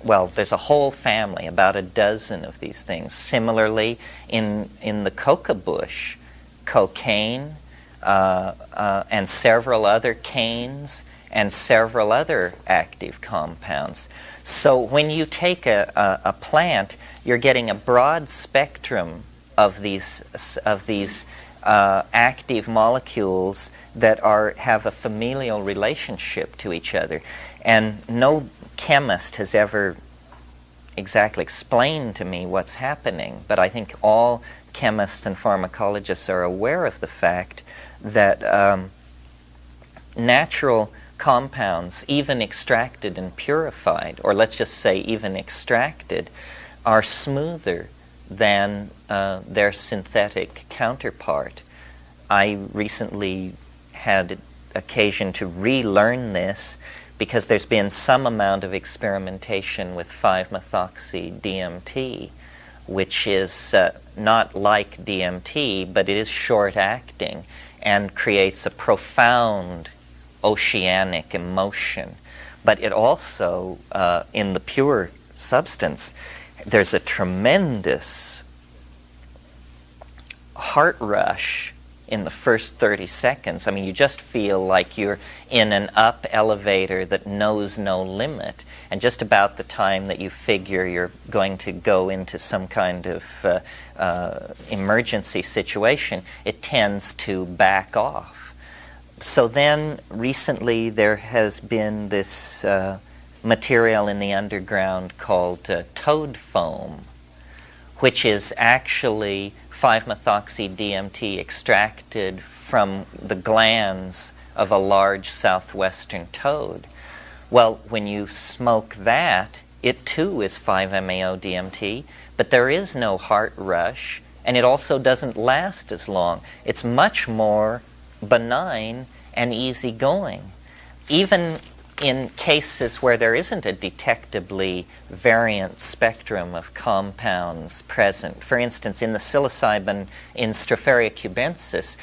well, there's a whole family, about a dozen of these things. Similarly, in the coca bush, cocaine and several other canes and several other active compounds. So when you take a plant, you're getting a broad spectrum of these active molecules that have a familial relationship to each other. And no chemist has ever exactly explained to me what's happening, but I think all chemists and pharmacologists are aware of the fact that natural compounds, even extracted and purified, or let's just say even extracted, are smoother than their synthetic counterpart. I recently had occasion to relearn because there's been some amount of experimentation with 5-methoxy-DMT, which is not like DMT, but it is short-acting and creates a profound oceanic emotion. But it also, in the pure substance, there's a tremendous heart rush in the first 30 seconds. I mean, you just feel like you're in an up elevator that knows no limit. And just about the time that you figure you're going to go into some kind of emergency situation, it tends to back off. So then recently there has been this material in the underground called toad foam, which is actually 5-methoxy-DMT extracted from the glands of a large southwestern toad. Well, when you smoke that, it too is 5-MeO-DMT, but there is no heart rush, and it also doesn't last as long. It's much more benign and easygoing. Even in cases where there isn't a detectably variant spectrum of compounds present, for instance, in the psilocybin in Stropharia cubensis,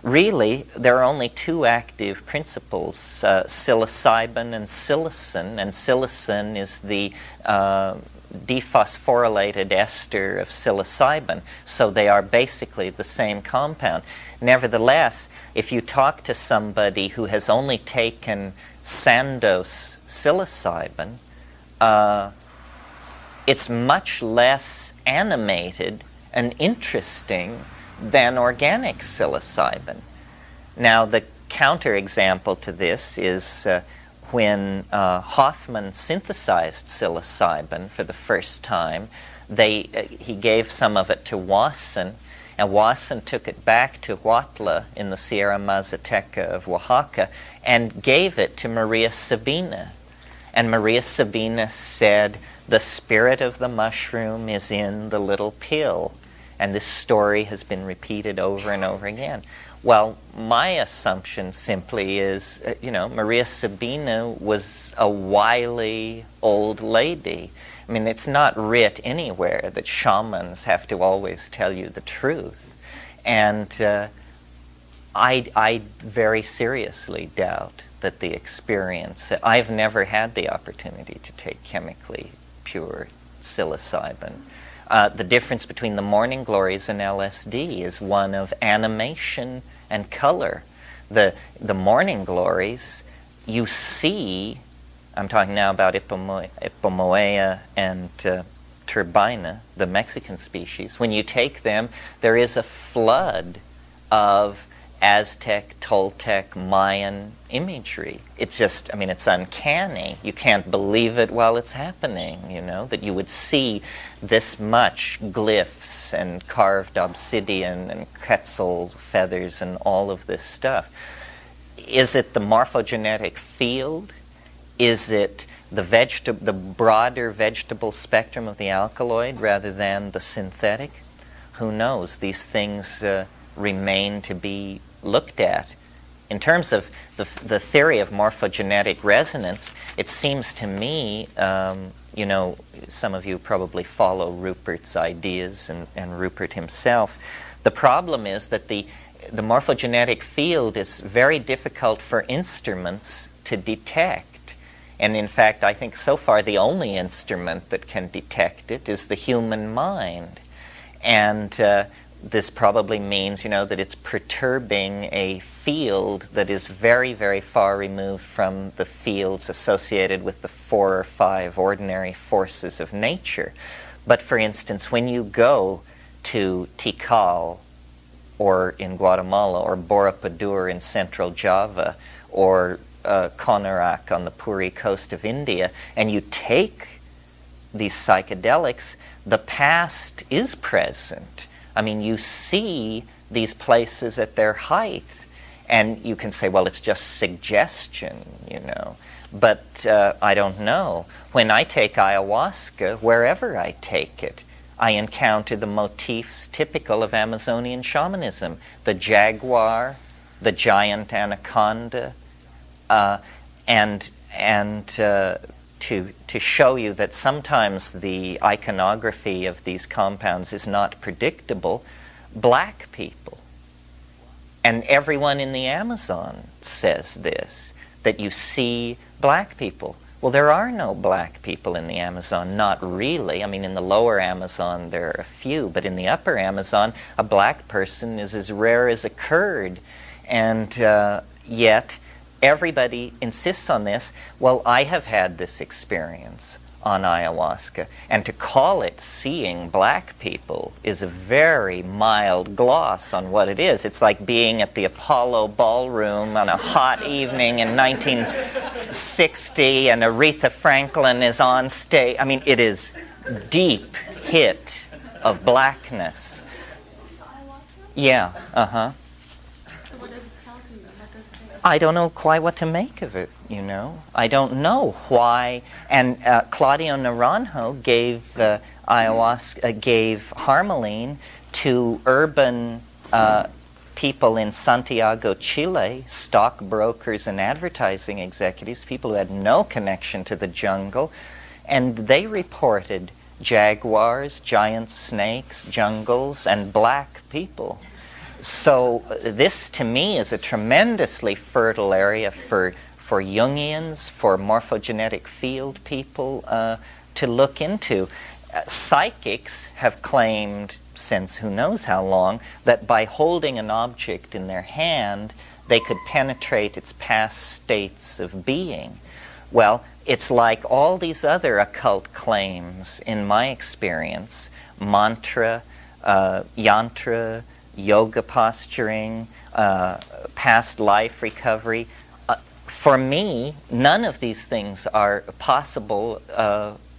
really there are only two active principles, psilocybin and psilocin is the dephosphorylated ester of psilocybin, so they are basically the same compound. Nevertheless, if you talk to somebody who has only taken Sandoz psilocybin, it's much less animated and interesting than organic psilocybin. Now, the counterexample to this is when Hoffman synthesized psilocybin for the first time, he gave some of it to Wasson, and Wasson took it back to Huautla in the Sierra Mazateca of Oaxaca and gave it to Maria Sabina. And Maria Sabina said, "The spirit of the mushroom is in the little pill." And this story has been repeated over and over again. Well, my assumption simply is, Maria Sabina was a wily old lady. I mean, it's not writ anywhere that shamans have to always tell you the truth. And I very seriously doubt that the experience, I've never had the opportunity to take chemically pure psilocybin. The difference between the morning glories and LSD is one of animation and color. The morning glories, you see, I'm talking now about Ipomoea and turbina, the Mexican species. When you take them, there is a flood of Aztec, Toltec, Mayan imagery. It's just, it's uncanny. You can't believe it while it's happening, that you would see this much glyphs and carved obsidian and quetzal feathers and all of this stuff. Is it the morphogenetic field? Is it the broader vegetable spectrum of the alkaloid rather than the synthetic? Who knows? These things remain to be looked at. In terms of the theory of morphogenetic resonance, it seems to me, some of you probably follow Rupert's ideas and Rupert himself. The problem is that the morphogenetic field is very difficult for instruments to detect. And in fact, I think so far the only instrument that can detect it is the human mind. And this probably means, that it's perturbing a field that is very, very far removed from the fields associated with the 4 or 5 ordinary forces of nature. But for instance, when you go to Tikal, or in Guatemala, or Borobudur in central Java, or Konarak on the Puri coast of India, and you take these psychedelics, the past is present. You see these places at their height, and you can say, well, it's just suggestion, But I don't know. When I take ayahuasca, wherever I take it, I encounter the motifs typical of Amazonian shamanism. The jaguar, the giant anaconda, and to show you that sometimes the iconography of these compounds is not predictable, black people. And everyone in the Amazon says this, that you see black people. Well, there are no black people in the Amazon, not really. I mean, in the lower Amazon there are a few, but in the upper Amazon, a black person is as rare as a Kurd. And yet, everybody insists on this. Well, I have had this experience on ayahuasca, and to call it seeing black people is a very mild gloss on what it is. It's like being at the Apollo Ballroom on a hot evening in 1960 and Aretha Franklin is on stage. I mean, it is deep hit of blackness. Yeah, uh-huh. I don't know quite what to make of it, you know. I don't know why. And Claudio Naranjo gave ayahuasca, gave harmaline to urban people in Santiago, Chile, stockbrokers and advertising executives, people who had no connection to the jungle, and they reported jaguars, giant snakes, jungles, and black people. So this, to me, is a tremendously fertile area for Jungians, for morphogenetic field people to look into. Psychics have claimed, since who knows how long, that by holding an object in their hand, they could penetrate its past states of being. Well, it's like all these other occult claims, in my experience, mantra, yantra, yoga posturing, past life recovery. For me, none of these things are possible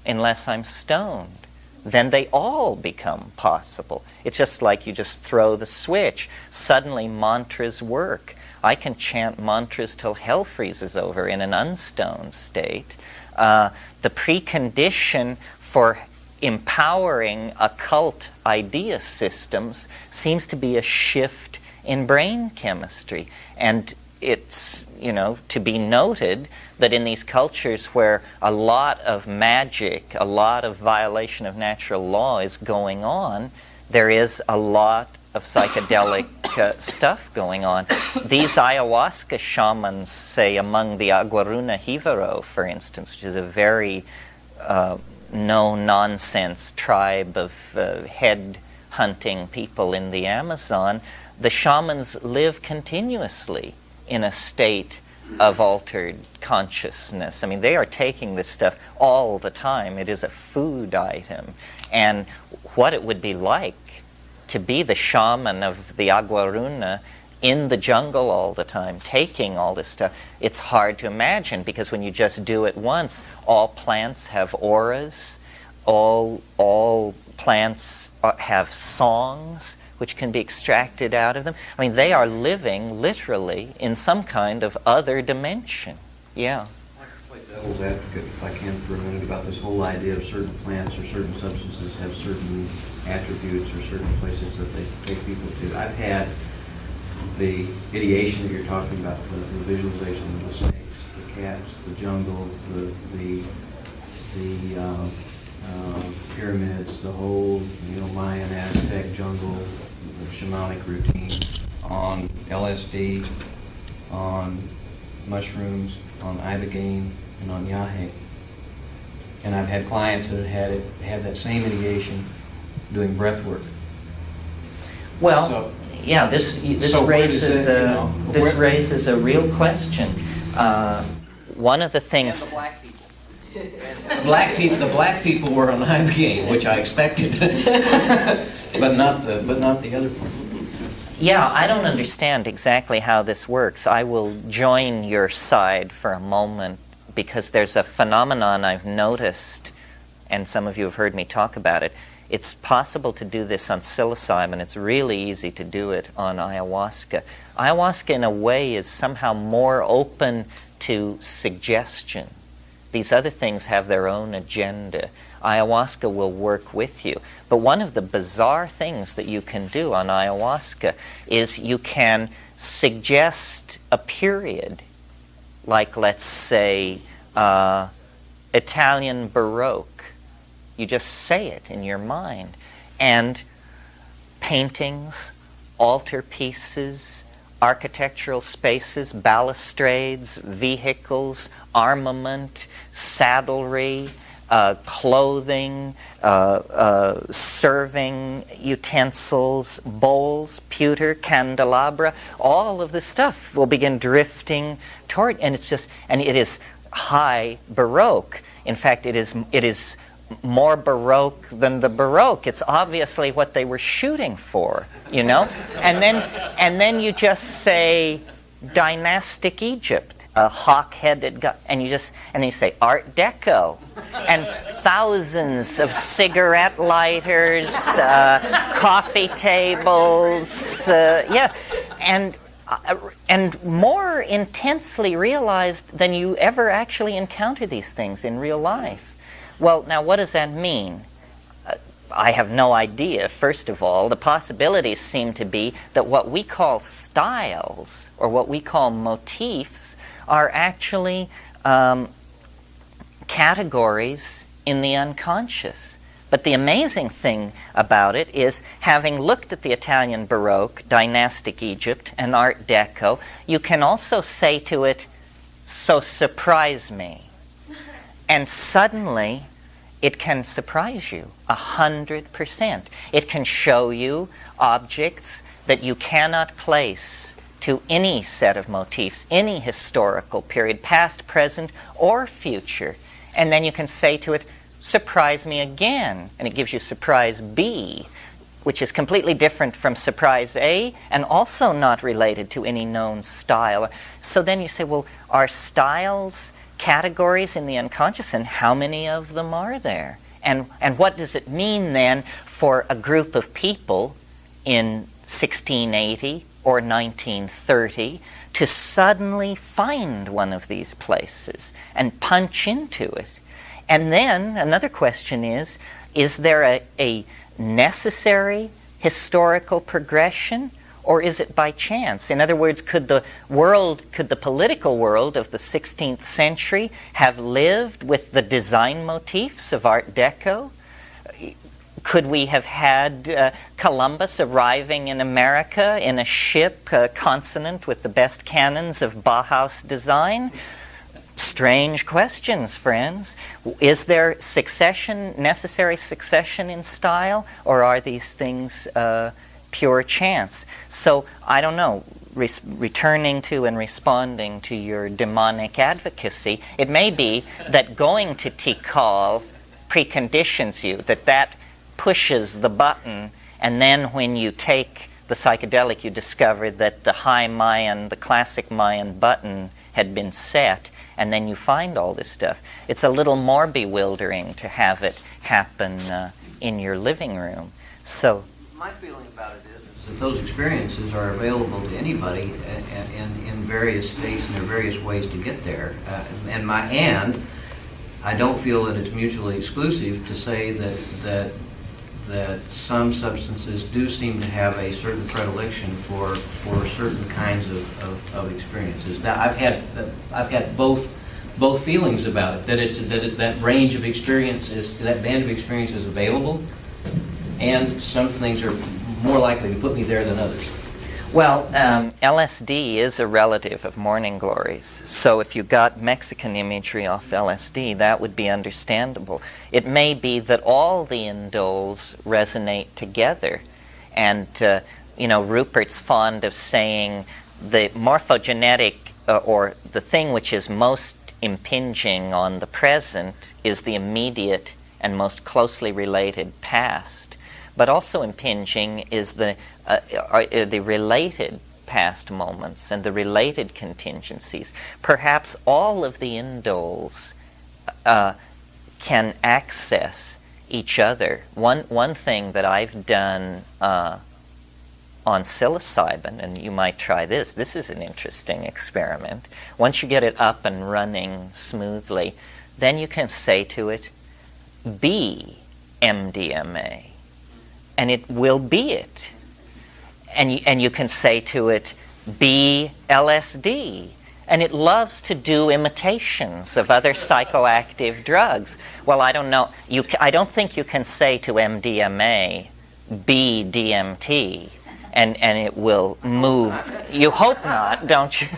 unless I'm stoned. Then they all become possible. It's just like you just throw the switch. Suddenly mantras work. I can chant mantras till hell freezes over in an unstoned state. The precondition for empowering occult idea systems seems to be a shift in brain chemistry. And it's, you know, to be noted that in these cultures where a lot of magic, a lot of violation of natural law is going on, there is a lot of psychedelic stuff going on. These ayahuasca shamans, say among the Aguaruna Jivaro, for instance, which is a very no-nonsense tribe of head-hunting people in the Amazon, the shamans live continuously in a state of altered consciousness. I mean, they are taking this stuff all the time. It is a food item. And what it would be like to be the shaman of the Aguaruna in the jungle all the time, taking all this stuff, it's hard to imagine, because when you just do it once, all plants have auras, all plants have songs which can be extracted out of them. I mean, they are living literally in some kind of other dimension. Yeah. I'd like to play devil's advocate, if I can, for a minute, about this whole idea of certain plants or certain substances have certain attributes or certain places that they take people to. I've had the ideation that you're talking about, the visualization of the snakes, the cats, the jungle, the pyramids, the whole Mayan, Aztec jungle, the shamanic routine on LSD, on mushrooms, on ibogaine, and on yahe. And I've had clients that had that same ideation doing breath work. Well, yeah, this raises a real question. One of the things. The black people were on ibogaine, which I expected, but not the other part. Yeah, I don't understand exactly how this works. I will join your side for a moment, because there's a phenomenon I've noticed, and some of you have heard me talk about it. It's possible to do this on psilocybin. It's really easy to do it on ayahuasca. Ayahuasca, in a way, is somehow more open to suggestion. These other things have their own agenda. Ayahuasca will work with you. But one of the bizarre things that you can do on ayahuasca is you can suggest a period, like, let's say, Italian Baroque. You just say it in your mind. And paintings, altarpieces, architectural spaces, balustrades, vehicles, armament, saddlery, clothing, serving utensils, bowls, pewter, candelabra, all of this stuff will begin drifting toward, and it is high Baroque. In fact, it is more Baroque than the Baroque. It's obviously what they were shooting for, you know? And then you just say dynastic Egypt, a hawk-headed guy, and then you say Art Deco, and thousands of cigarette lighters, coffee tables, and more intensely realized than you ever actually encounter these things in real life. Well, now what does that mean? I have no idea. First of all, the possibilities seem to be that what we call styles, or what we call motifs, are actually categories in the unconscious. But the amazing thing about it is, having looked at the Italian Baroque, dynastic Egypt, and Art Deco, you can also say to it, "So surprise me." And suddenly, it can surprise you 100%. It can show you objects that you cannot place to any set of motifs, any historical period, past, present, or future. And then you can say to it, "Surprise me again." And it gives you surprise B, which is completely different from surprise A, and also not related to any known style. So then you say, well, are styles categories in the unconscious, and how many of them are there? And what does it mean then for a group of people in 1680 or 1930 to suddenly find one of these places and punch into it? And then another question is there a necessary historical progression, or is it by chance? In other words, could the political world of the 16th century have lived with the design motifs of Art Deco? Could we have had Columbus arriving in America in a ship consonant with the best canons of Bauhaus design? Strange questions, friends. Is there necessary succession in style, or are these things pure chance? So, I don't know, returning to and responding to your demonic advocacy, it may be that going to Tikal preconditions you, that pushes the button, and then when you take the psychedelic, you discover that the high Mayan, the classic Mayan button had been set, and then you find all this stuff. It's a little more bewildering to have it happen in your living room. So, my feeling about it is that those experiences are available to anybody in various states, and there are various ways to get there. And I don't feel that it's mutually exclusive to say that some substances do seem to have a certain predilection for certain kinds of experiences. Now, I've had both feelings about it. That range of experiences, that band of experience is available, and some things are more likely to put me there than others. Well, LSD is a relative of morning glories. So if you got Mexican imagery off LSD, that would be understandable. It may be that all the indoles resonate together. And, Rupert's fond of saying the morphogenetic, or the thing which is most impinging on the present, is the immediate and most closely related past. But also impinging is the related past moments and the related contingencies. Perhaps all of the indoles can access each other. One thing that I've done on psilocybin, and you might try this. This is an interesting experiment. Once you get it up and running smoothly, then you can say to it, "Be MDMA." And it will be it. And you can say to it, "Be LSD." And it loves to do imitations of other psychoactive drugs. Well, I don't know. I don't think you can say to MDMA, "Be DMT." and it will move. You hope not, don't you?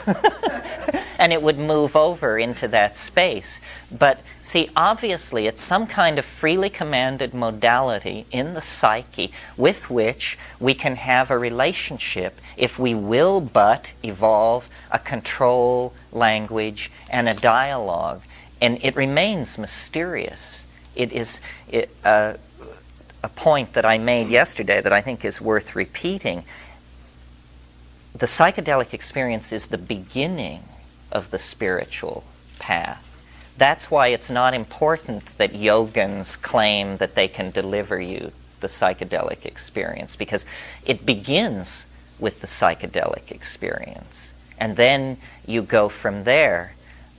And it would move over into that space. But see, obviously, it's some kind of freely commanded modality in the psyche with which we can have a relationship if we will but evolve a control language and a dialogue. And it remains mysterious. It is a point that I made yesterday that I think is worth repeating. The psychedelic experience is the beginning of the spiritual path. That's why it's not important that yogins claim that they can deliver you the psychedelic experience, because it begins with the psychedelic experience. And then you go from there.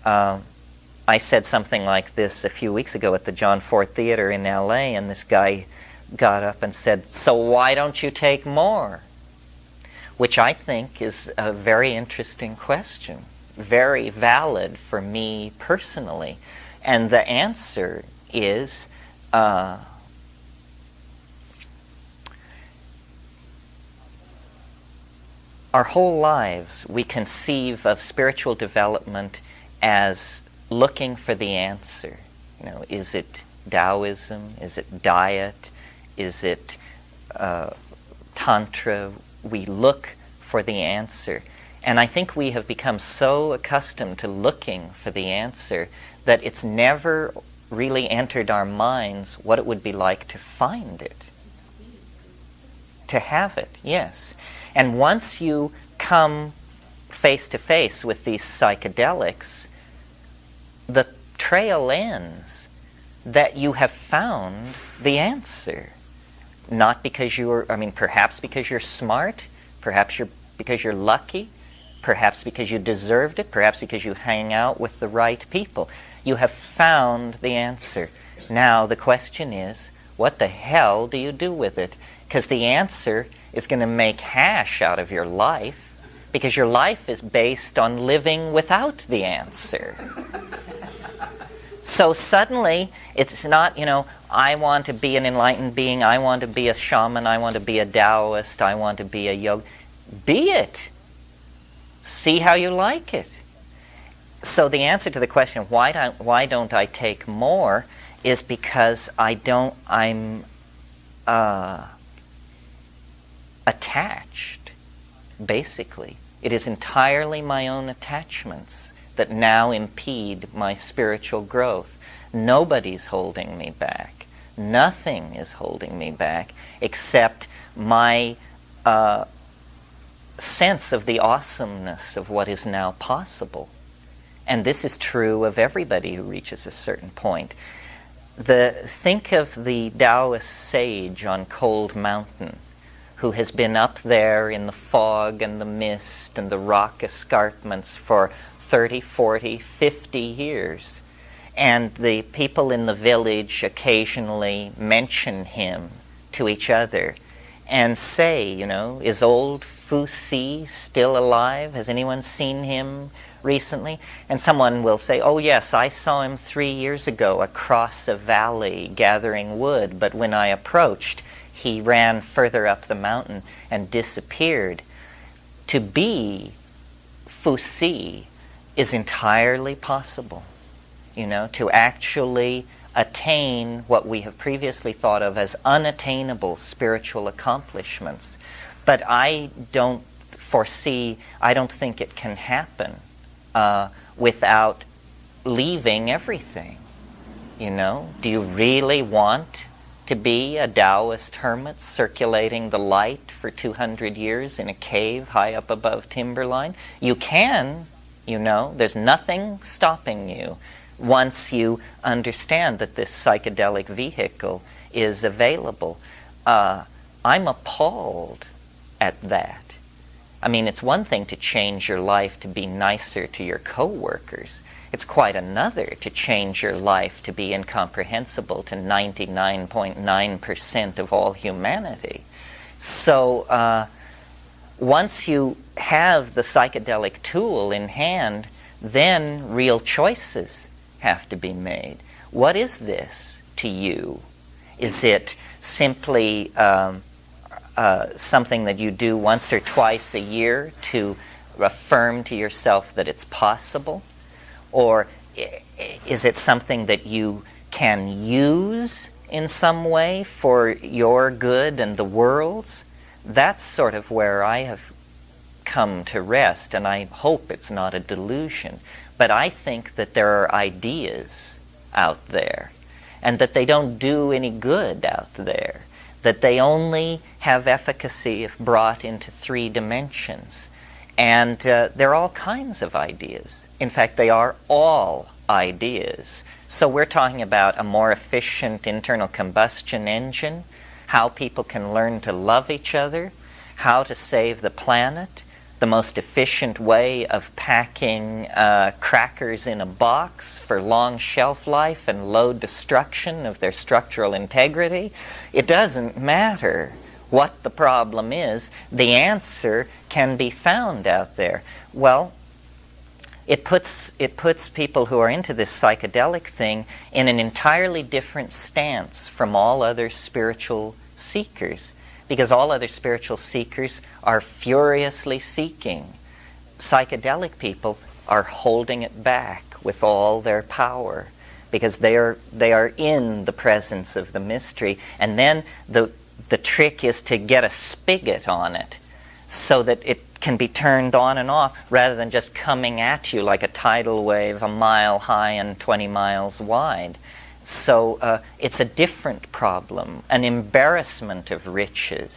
I said something like this a few weeks ago at the John Ford Theater in L.A., and this guy got up and said, "So why don't you take more?" Which I think is a very interesting question, very valid for me personally. And the answer is, our whole lives we conceive of spiritual development as looking for the answer. You know, is it Taoism? Is it diet? Is it Tantra? We look for the answer. And I think we have become so accustomed to looking for the answer that it's never really entered our minds what it would be like to find it. To have it, yes. And once you come face to face with these psychedelics, the trail ends that you have found the answer. Not because perhaps because you're smart, perhaps because you're lucky, perhaps because you deserved it, perhaps because you hang out with the right people. You have found the answer. Now the question is, what the hell do you do with it? Because the answer is going to make hash out of your life, because your life is based on living without the answer. So suddenly, it's not, I want to be an enlightened being, I want to be a shaman, I want to be a Taoist, I want to be a yogi. Be it. See how you like it. So the answer to the question, why don't I take more, is because I'm attached, basically. It is entirely my own attachments that now impede my spiritual growth. Nobody's holding me back. Nothing is holding me back except my sense of the awesomeness of what is now possible. And this is true of everybody who reaches a certain point. Think of the Taoist sage on Cold Mountain who has been up there in the fog and the mist and the rock escarpments for 30, 40, 50 years. And the people in the village occasionally mention him to each other and say, is old Fu Si still alive? Has anyone seen him recently? And someone will say, oh yes, I saw him 3 years ago across a valley gathering wood, but when I approached, he ran further up the mountain and disappeared. To be Fu Si is entirely possible, to actually attain what we have previously thought of as unattainable spiritual accomplishments. But I don't think it can happen without leaving everything. Do you really want to be a Taoist hermit circulating the light for 200 years in a cave high up above timberline? You can, there's nothing stopping you once you understand that this psychedelic vehicle is available. I'm appalled at that. It's one thing to change your life to be nicer to your coworkers. It's quite another to change your life to be incomprehensible to 99.9% of all humanity. So once you have the psychedelic tool in hand, then real choices have to be made. What is this to you? Is it simply a something that you do once or twice a year to affirm to yourself that it's possible? Or is it something that you can use in some way for your good and the world's? That's sort of where I have come to rest, and I hope it's not a delusion. But I think that there are ideas out there, and that they don't do any good out there, that they only have efficacy if brought into 3 dimensions. And there are all kinds of ideas. In fact, they are all ideas. So we're talking about a more efficient internal combustion engine, how people can learn to love each other, how to save the planet, the most efficient way of packing crackers in a box for long shelf life and low destruction of their structural integrity. It doesn't matter what the problem is. The answer can be found out there. Well, it puts people who are into this psychedelic thing in an entirely different stance from all other spiritual seekers, because all other spiritual seekers are furiously seeking. Psychedelic people are holding it back with all their power, because they are in the presence of the mystery. And then the trick is to get a spigot on it so that it can be turned on and off rather than just coming at you like a tidal wave 1 mile high and 20 miles wide. So it's a different problem, an embarrassment of riches,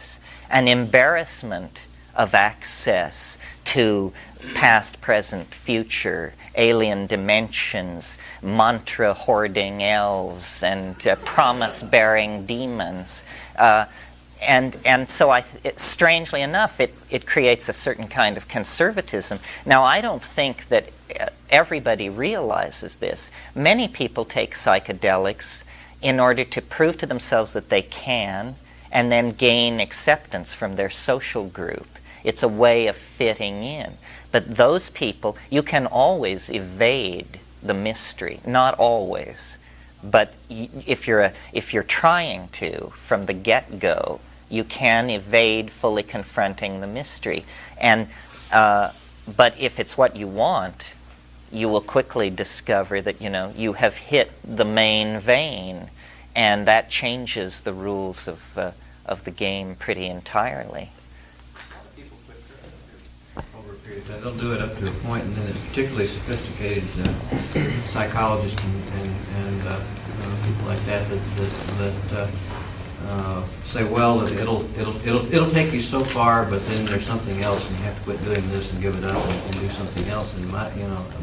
an embarrassment of access to past, present, future, alien dimensions, mantra-hoarding elves, and promise-bearing demons. And so strangely enough, it creates a certain kind of conservatism. Now, I don't think that everybody realizes this. Many people take psychedelics in order to prove to themselves that they can, and then gain acceptance from their social group. It's a way of fitting in. But those people, you can always evade the mystery. Not always. But if you're trying to, from the get-go, you can evade fully confronting the mystery. And but if it's what you want, you will quickly discover that you have hit the main vein, and that changes the rules of the game pretty entirely. Over a period of time, they'll do it up to a point, and then it's particularly sophisticated psychologists and people like that say, well, it'll take you so far, but then there's something else, and you have to quit doing this and give it up and do something else. And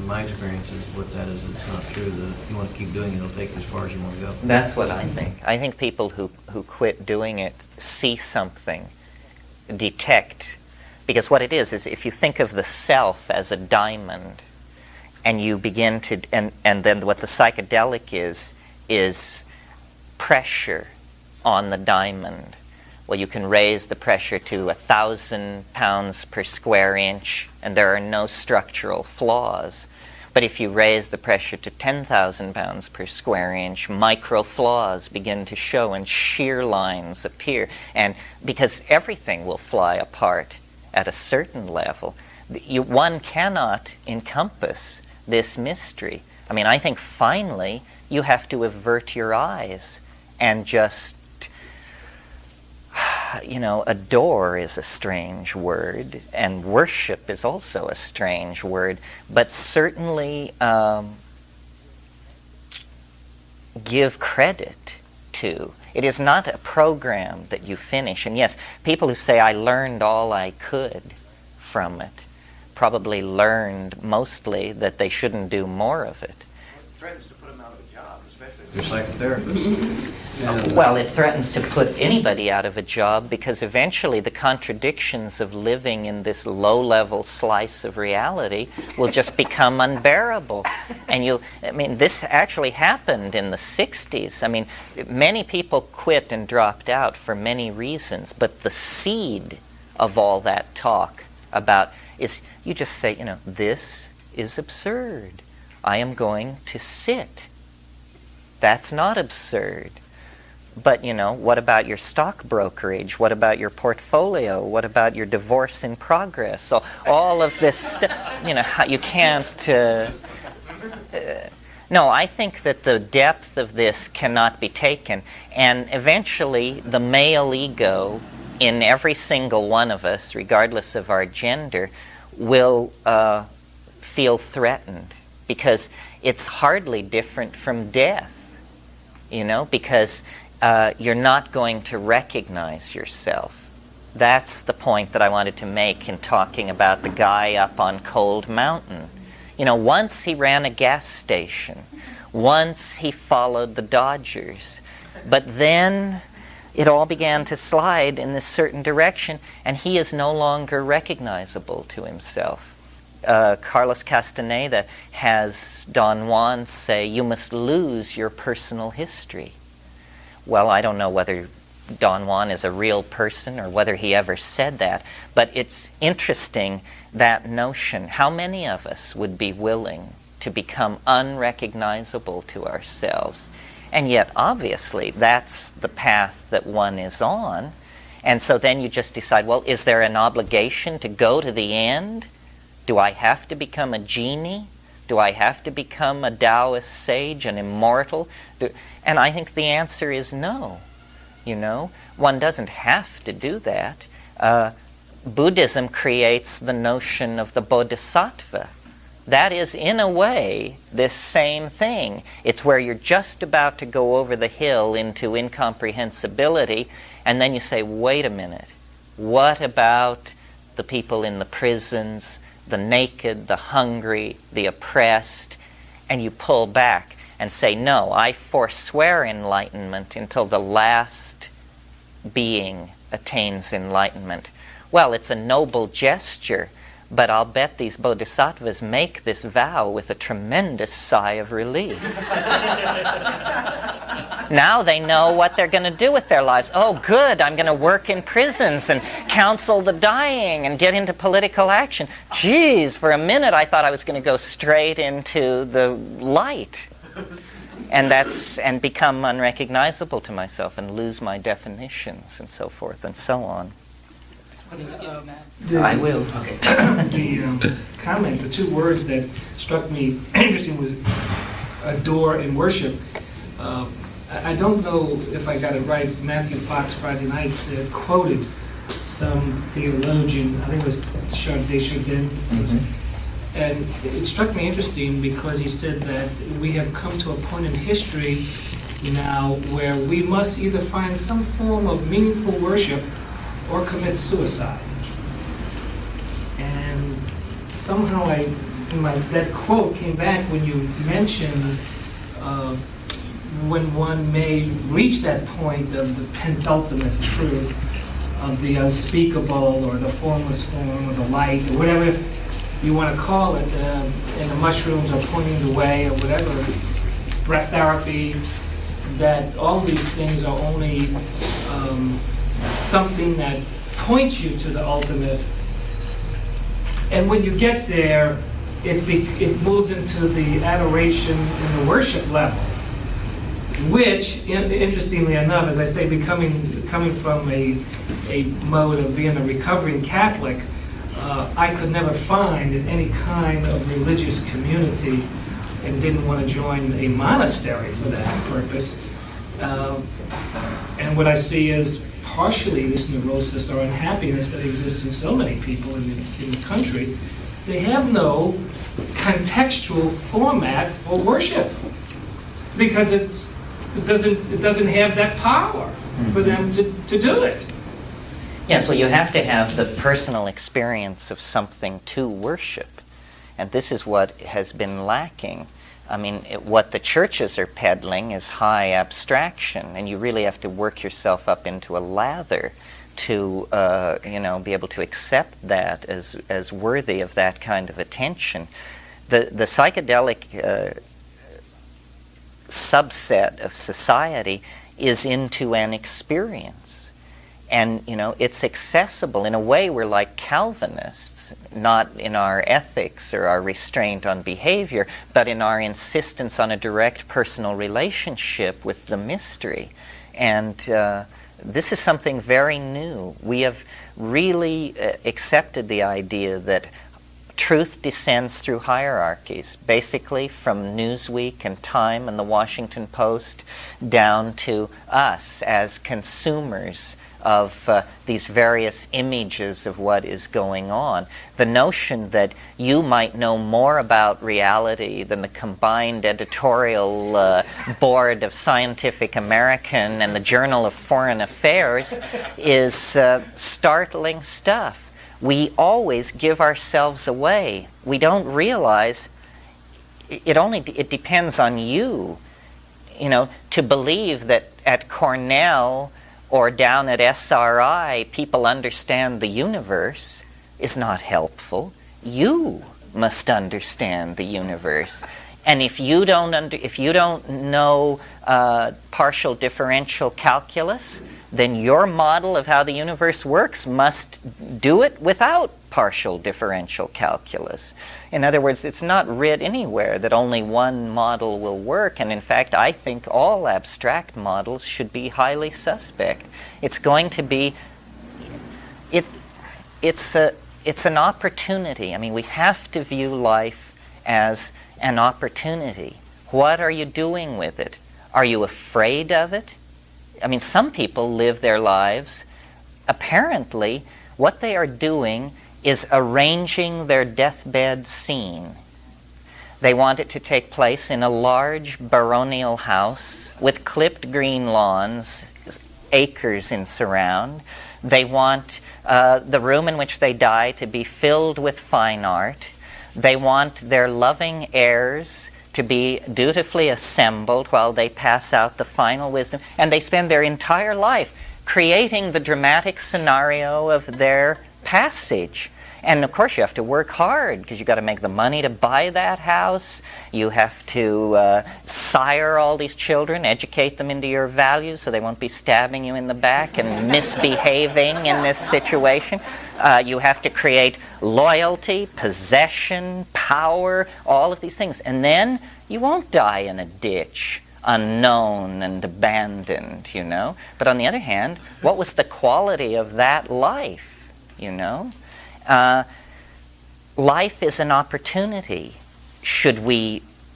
my experience is what that is. It's not true. If you want to keep doing it, it'll take you as far as you want to go. That's what I think. I think people who quit doing it see something, detect, because what it is if you think of the self as a diamond, and you begin to, and then what the psychedelic is pressure on the diamond. Well, you can raise the pressure to 1,000 pounds per square inch, and there are no structural flaws. But if you raise the pressure to 10,000 pounds per square inch, micro flaws begin to show, and shear lines appear. And because everything will fly apart at a certain level, one cannot encompass this mystery. I mean, I think finally you have to avert your eyes and just, adore is a strange word, and worship is also a strange word, but certainly give credit to. It is not a program that you finish. And yes, people who say, I learned all I could from it, probably learned mostly that they shouldn't do more of it. It threatens to put them out of a job, especially if they're psychotherapists. Well, it threatens to put anybody out of a job, because eventually the contradictions of living in this low-level slice of reality will just become unbearable. And this actually happened in the 60s. Many people quit and dropped out for many reasons, but the seed of all that talk about is you just say, this is absurd. I am going to sit. That's not absurd. But, what about your stock brokerage? What about your portfolio? What about your divorce in progress? So all of this stuff, you can't... No, I think that the depth of this cannot be taken. And eventually, the male ego in every single one of us, regardless of our gender, will feel threatened. Because it's hardly different from death, because you're not going to recognize yourself. That's the point that I wanted to make in talking about the guy up on Cold Mountain. Once he ran a gas station. Once he followed the Dodgers. But then it all began to slide in this certain direction, and he is no longer recognizable to himself. Carlos Castaneda has Don Juan say, "You must lose your personal history." Well, I don't know whether Don Juan is a real person or whether he ever said that, but it's interesting, that notion. How many of us would be willing to become unrecognizable to ourselves? And yet, obviously, that's the path that one is on. And so then you just decide, well, is there an obligation to go to the end? Do I have to become a genie? Do I have to become a Taoist sage, an immortal? And I think the answer is no. One doesn't have to do that. Buddhism creates the notion of the bodhisattva. That is, in a way, this same thing. It's where you're just about to go over the hill into incomprehensibility, and then you say, wait a minute, what about the people in the prisons, the naked, the hungry, the oppressed? And you pull back and say, no, I forswear enlightenment until the last being attains enlightenment. Well, it's a noble gesture, but I'll bet these bodhisattvas make this vow with a tremendous sigh of relief. Now they know what they're going to do with their lives. Oh, good, I'm going to work in prisons and counsel the dying and get into political action. Geez, for a minute I thought I was going to go straight into the light. And become unrecognizable to myself and lose my definitions and so forth and so on. I will. Okay. The comment, the two words that struck me interesting was adore and worship. I don't know if I got it right. Matthew Fox Friday night quoted some theologian, I think it was Desjardins, and it struck me interesting because he said that we have come to a point in history now where we must either find some form of meaningful worship or commit suicide. And somehow that quote came back when you mentioned when one may reach that point of the penultimate truth, of the unspeakable or the formless form or the light or whatever you want to call it, and the mushrooms are pointing the way or whatever, breath therapy, that all these things are only something that points you to the ultimate. And when you get there, it moves into the adoration and the worship level, which, interestingly enough, as I say, coming from a mode of being a recovering Catholic, I could never find in any kind of religious community, and didn't want to join a monastery for that purpose. And what I see is partially this neurosis or unhappiness that exists in so many people in the country. They have no contextual format for worship because it doesn't have that power for them to do it. Yes, well, you have to have the personal experience of something to worship. And this is what has been lacking. I mean, what the churches are peddling is high abstraction, and you really have to work yourself up into a lather to, be able to accept that as worthy of that kind of attention. The psychedelic subset of society is into an experience. And, it's accessible. In a way, we're like Calvinists, not in our ethics or our restraint on behavior, but in our insistence on a direct personal relationship with the mystery. And this is something very new. We have really accepted the idea that truth descends through hierarchies, basically from Newsweek and Time and the Washington Post down to us as consumers of these various images of what is going on. The notion that you might know more about reality than the combined editorial board of Scientific American and the Journal of Foreign Affairs is startling stuff. We always give ourselves away. We don't realize it depends on you, to believe that at Cornell or down at SRI people understand the universe is not helpful. You must understand the universe. And if you don't know partial differential calculus, then your model of how the universe works must do it without partial differential calculus. In other words, it's not writ anywhere that only one model will work, and in fact, I think all abstract models should be highly suspect. It's going to be, it's an opportunity. I mean, we have to view life as an opportunity. What are you doing with it? Are you afraid of it? I mean, some people live their lives, apparently, what they are doing is arranging their deathbed scene. They want it to take place in a large baronial house with clipped green lawns, acres in surround. They want the room in which they die to be filled with fine art. They want their loving heirs to be dutifully assembled while they pass out the final wisdom. And they spend their entire life creating the dramatic scenario of their passage. And of course you have to work hard because you've got to make the money to buy that house. You have to sire all these children, educate them into your values so they won't be stabbing you in the back and misbehaving in this situation. You have to create loyalty, possession, power, all of these things. And then you won't die in a ditch, unknown and abandoned, But on the other hand, what was the quality of that life, Life is an opportunity.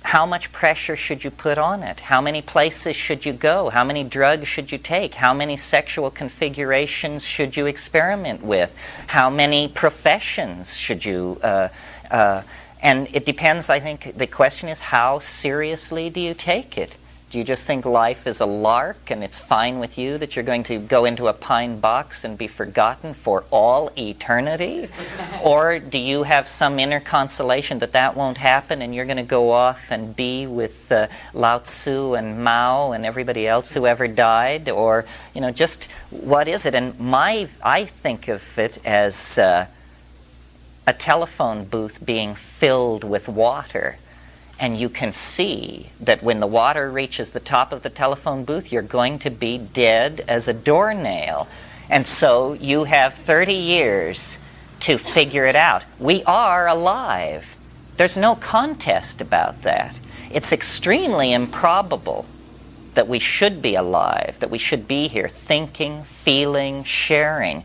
How much pressure should you put on it? How many places should you go? How many drugs should you take? How many sexual configurations should you experiment with? How many professions should you... and it depends, I think, the question is, how seriously do you take it? Do you just think life is a lark and it's fine with you that you're going to go into a pine box and be forgotten for all eternity? Or do you have some inner consolation that that won't happen and you're going to go off and be with Lao Tzu and Mao and everybody else who ever died? Or, just what is it? And I think of it as a telephone booth being filled with water. And you can see that when the water reaches the top of the telephone booth, you're going to be dead as a doornail. And so you have 30 years to figure it out. We are alive. There's no contest about that. It's extremely improbable that we should be alive, that we should be here thinking, feeling, sharing.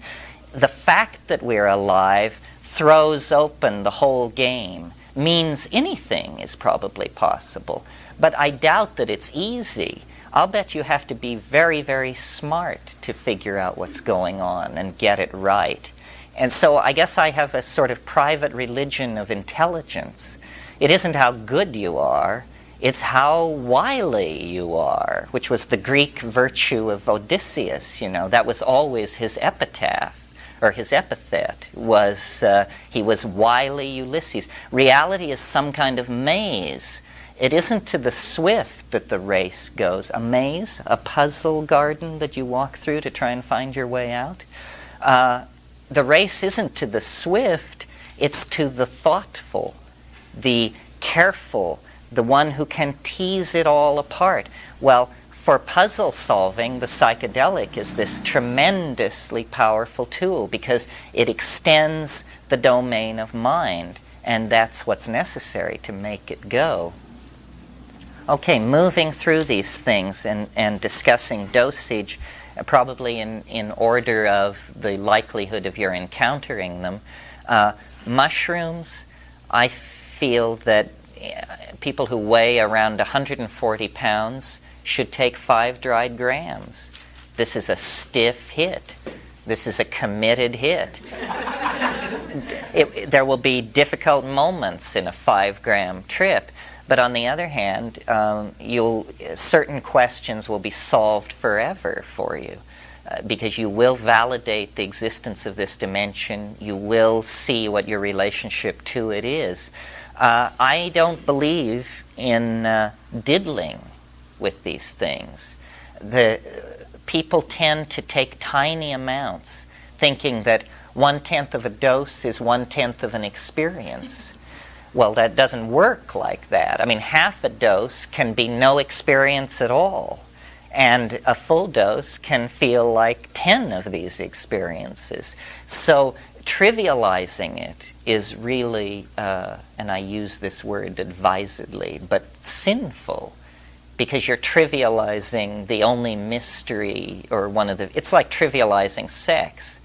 The fact that we're alive throws open the whole game. Means anything is probably possible, but I doubt that it's easy. I'll bet you have to be very, very smart to figure out what's going on and get it right. And so I guess I have a sort of private religion of intelligence. It isn't how good you are, it's how wily you are, which was the Greek virtue of Odysseus, That was always his epitaph. Or his epithet was, he was wily Ulysses. Reality is some kind of maze. It isn't to the swift that the race goes. A maze, a puzzle garden that you walk through to try and find your way out. The race isn't to the swift, it's to the thoughtful, the careful, the one who can tease it all apart. Well, for puzzle solving, the psychedelic is this tremendously powerful tool because it extends the domain of mind, and that's what's necessary to make it go. Okay, moving through these things and discussing dosage, probably in order of the likelihood of your encountering them. Mushrooms, I feel that people who weigh around 140 pounds should take 5 dried grams. This is a stiff hit. This is a committed hit. There will be difficult moments in a 5-gram trip, but on the other hand, certain questions will be solved forever for you. Because you will validate the existence of this dimension, you will see what your relationship to it is. I don't believe in diddling with these things. The people tend to take tiny amounts, thinking that 1/10 of a dose is 1/10 of an experience. Well, that doesn't work like that. I mean, half a dose can be no experience at all. And a full dose can feel like 10 of these experiences. So trivializing it is really, and I use this word advisedly, but sinful, because you're trivializing the only mystery, or it's like trivializing sex.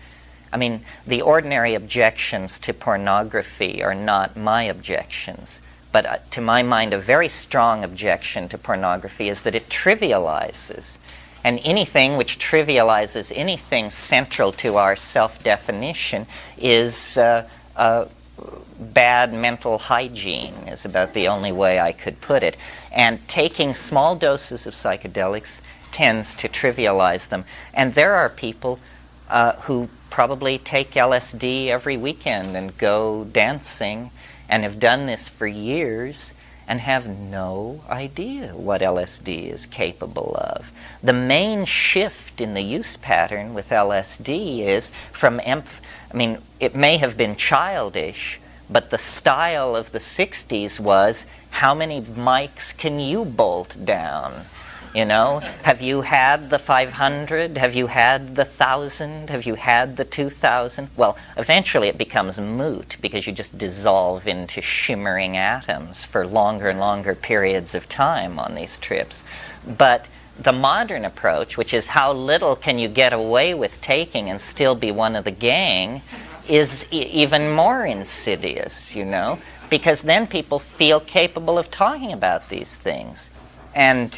I mean, the ordinary objections to pornography are not my objections. But to my mind, a very strong objection to pornography is that it trivializes. And anything which trivializes anything central to our self-definition is bad mental hygiene, is about the only way I could put it. And taking small doses of psychedelics tends to trivialize them. And there are people who probably take LSD every weekend and go dancing and have done this for years and have no idea what LSD is capable of. The main shift in the use pattern with LSD is from, it may have been childish, but the style of the 60s was, how many mics can you bolt down? You know, have you had the 500? Have you had the 1,000? Have you had the 2,000? Well, eventually it becomes moot because you just dissolve into shimmering atoms for longer and longer periods of time on these trips. But the modern approach, which is how little can you get away with taking and still be one of the gang, is even more insidious, you know, because then people feel capable of talking about these things. And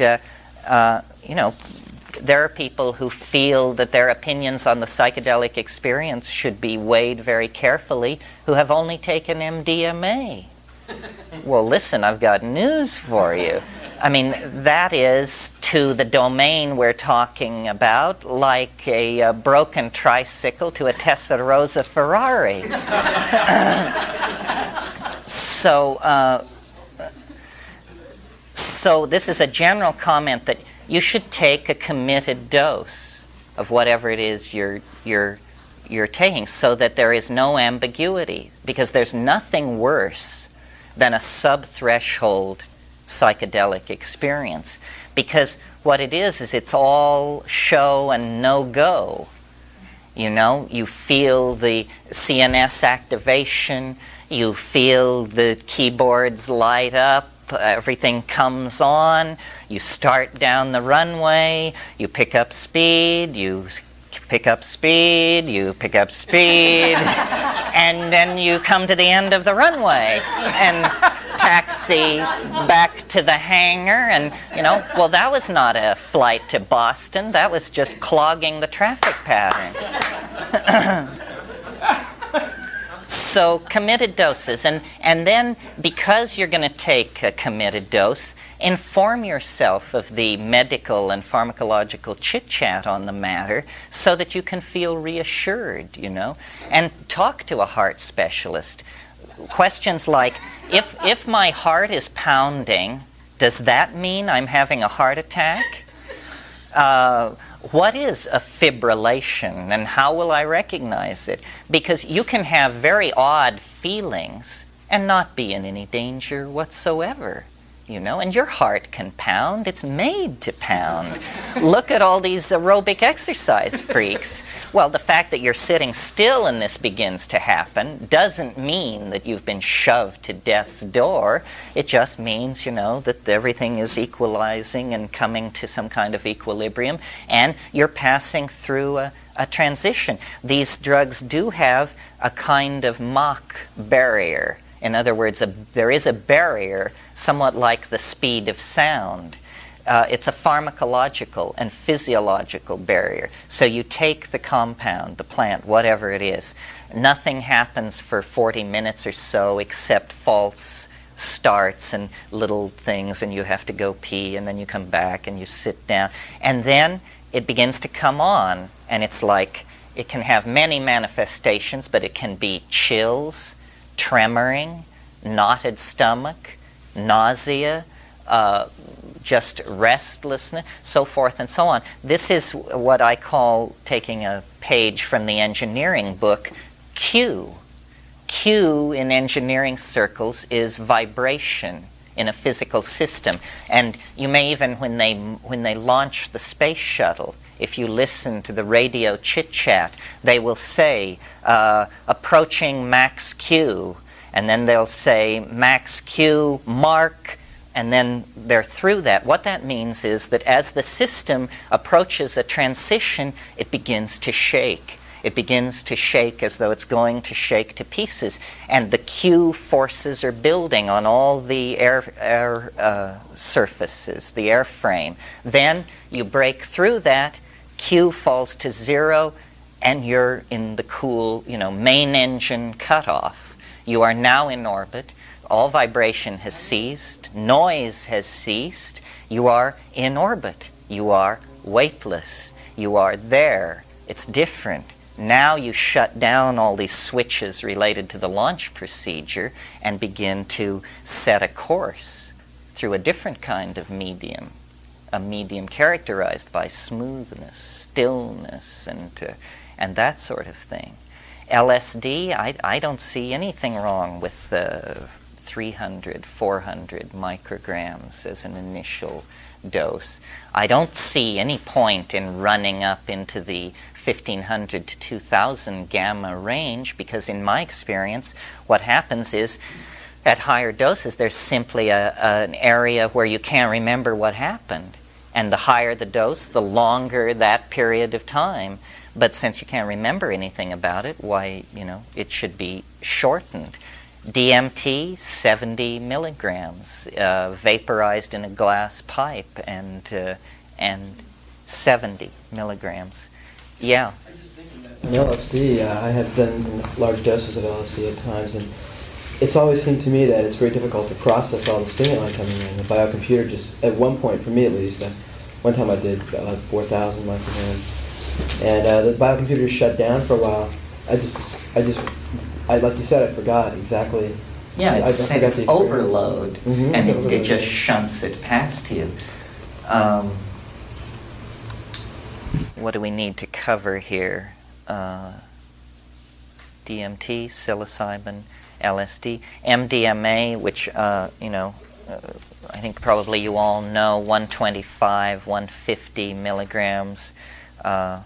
there are people who feel that their opinions on the psychedelic experience should be weighed very carefully, who have only taken MDMA. Well, listen, I've got news for you. I mean, that is, to the domain we're talking about, like a broken tricycle to a Testarossa Ferrari. So this is a general comment that you should take a committed dose of whatever it is you're taking, so that there is no ambiguity, because there's nothing worse than a sub-threshold psychedelic experience, because what it is it's all show and no go. You know, you feel the CNS activation, you feel the keyboards light up, everything comes on, you start down the runway, you pick up speed, you pick up speed, you pick up speed, and then you come to the end of the runway and taxi back to the hangar, and, well, that was not a flight to Boston, that was just clogging the traffic pattern. So committed doses, and then because you're going to take a committed dose, inform yourself of the medical and pharmacological chit-chat on the matter so that you can feel reassured, and talk to a heart specialist. Questions like, if my heart is pounding, does that mean I'm having a heart attack? What is a fibrillation, and how will I recognize it? Because you can have very odd feelings and not be in any danger whatsoever. you know, and your heart can pound. It's made to pound. Look at all these aerobic exercise freaks. Well, the fact that you're sitting still and this begins to happen doesn't mean that you've been shoved to death's door. It just means, you know, that everything is equalizing and coming to some kind of equilibrium, and you're passing through a transition. These drugs do have a kind of mock barrier. In other words, there is a barrier somewhat like the speed of sound. It's a pharmacological and physiological barrier. So you take the compound, the plant, whatever it is. Nothing happens for 40 minutes or so except false starts and little things, and you have to go pee, and then you come back and you sit down. And then it begins to come on, and it's like it can have many manifestations, but it can be chills, tremoring, knotted stomach, nausea, just restlessness, so forth and so on. This is what I call, taking a page from the engineering book, Q. Q in engineering circles is vibration in a physical system. And you may even, when they launch the space shuttle, if you listen to the radio chit-chat, they will say, approaching max Q, and then they'll say, max Q, mark, and then they're through that. What that means is that as the system approaches a transition, it begins to shake. It begins to shake as though it's going to shake to pieces. And the Q forces are building on all the air surfaces, the airframe. Then you break through that, Q falls to zero, and you're in the cool, you know, main engine cutoff. You are now in orbit. All vibration has ceased. Noise has ceased. You are in orbit. You are weightless. You are there. It's different. Now you shut down all these switches related to the launch procedure and begin to set a course through a different kind of medium, a medium characterized by smoothness, stillness, and that sort of thing. LSD, I don't see anything wrong with 300, 400 micrograms as an initial dose. I don't see any point in running up into the 1500 to 2000 gamma range, because in my experience, what happens is at higher doses, there's simply an area where you can't remember what happened. And the higher the dose, the longer that period of time. But since you can't remember anything about it, why, you know, it should be shortened. DMT, 70 milligrams, vaporized in a glass pipe, and 70 milligrams. Yeah. In LSD, I have done large doses of LSD at times, and it's always seemed to me that it's very difficult to process all the stimuli coming in. The biocomputer just, at one point, for me at least, one time I did about 4,000 micrograms, and the biocomputer shut down for a while. Like you said, I forgot exactly. Yeah, it's overload, Mm-hmm. and it just shunts it past you. What do we need to cover here? DMT, psilocybin, LSD, MDMA, which I think probably you all know, 125, 150 milligrams. And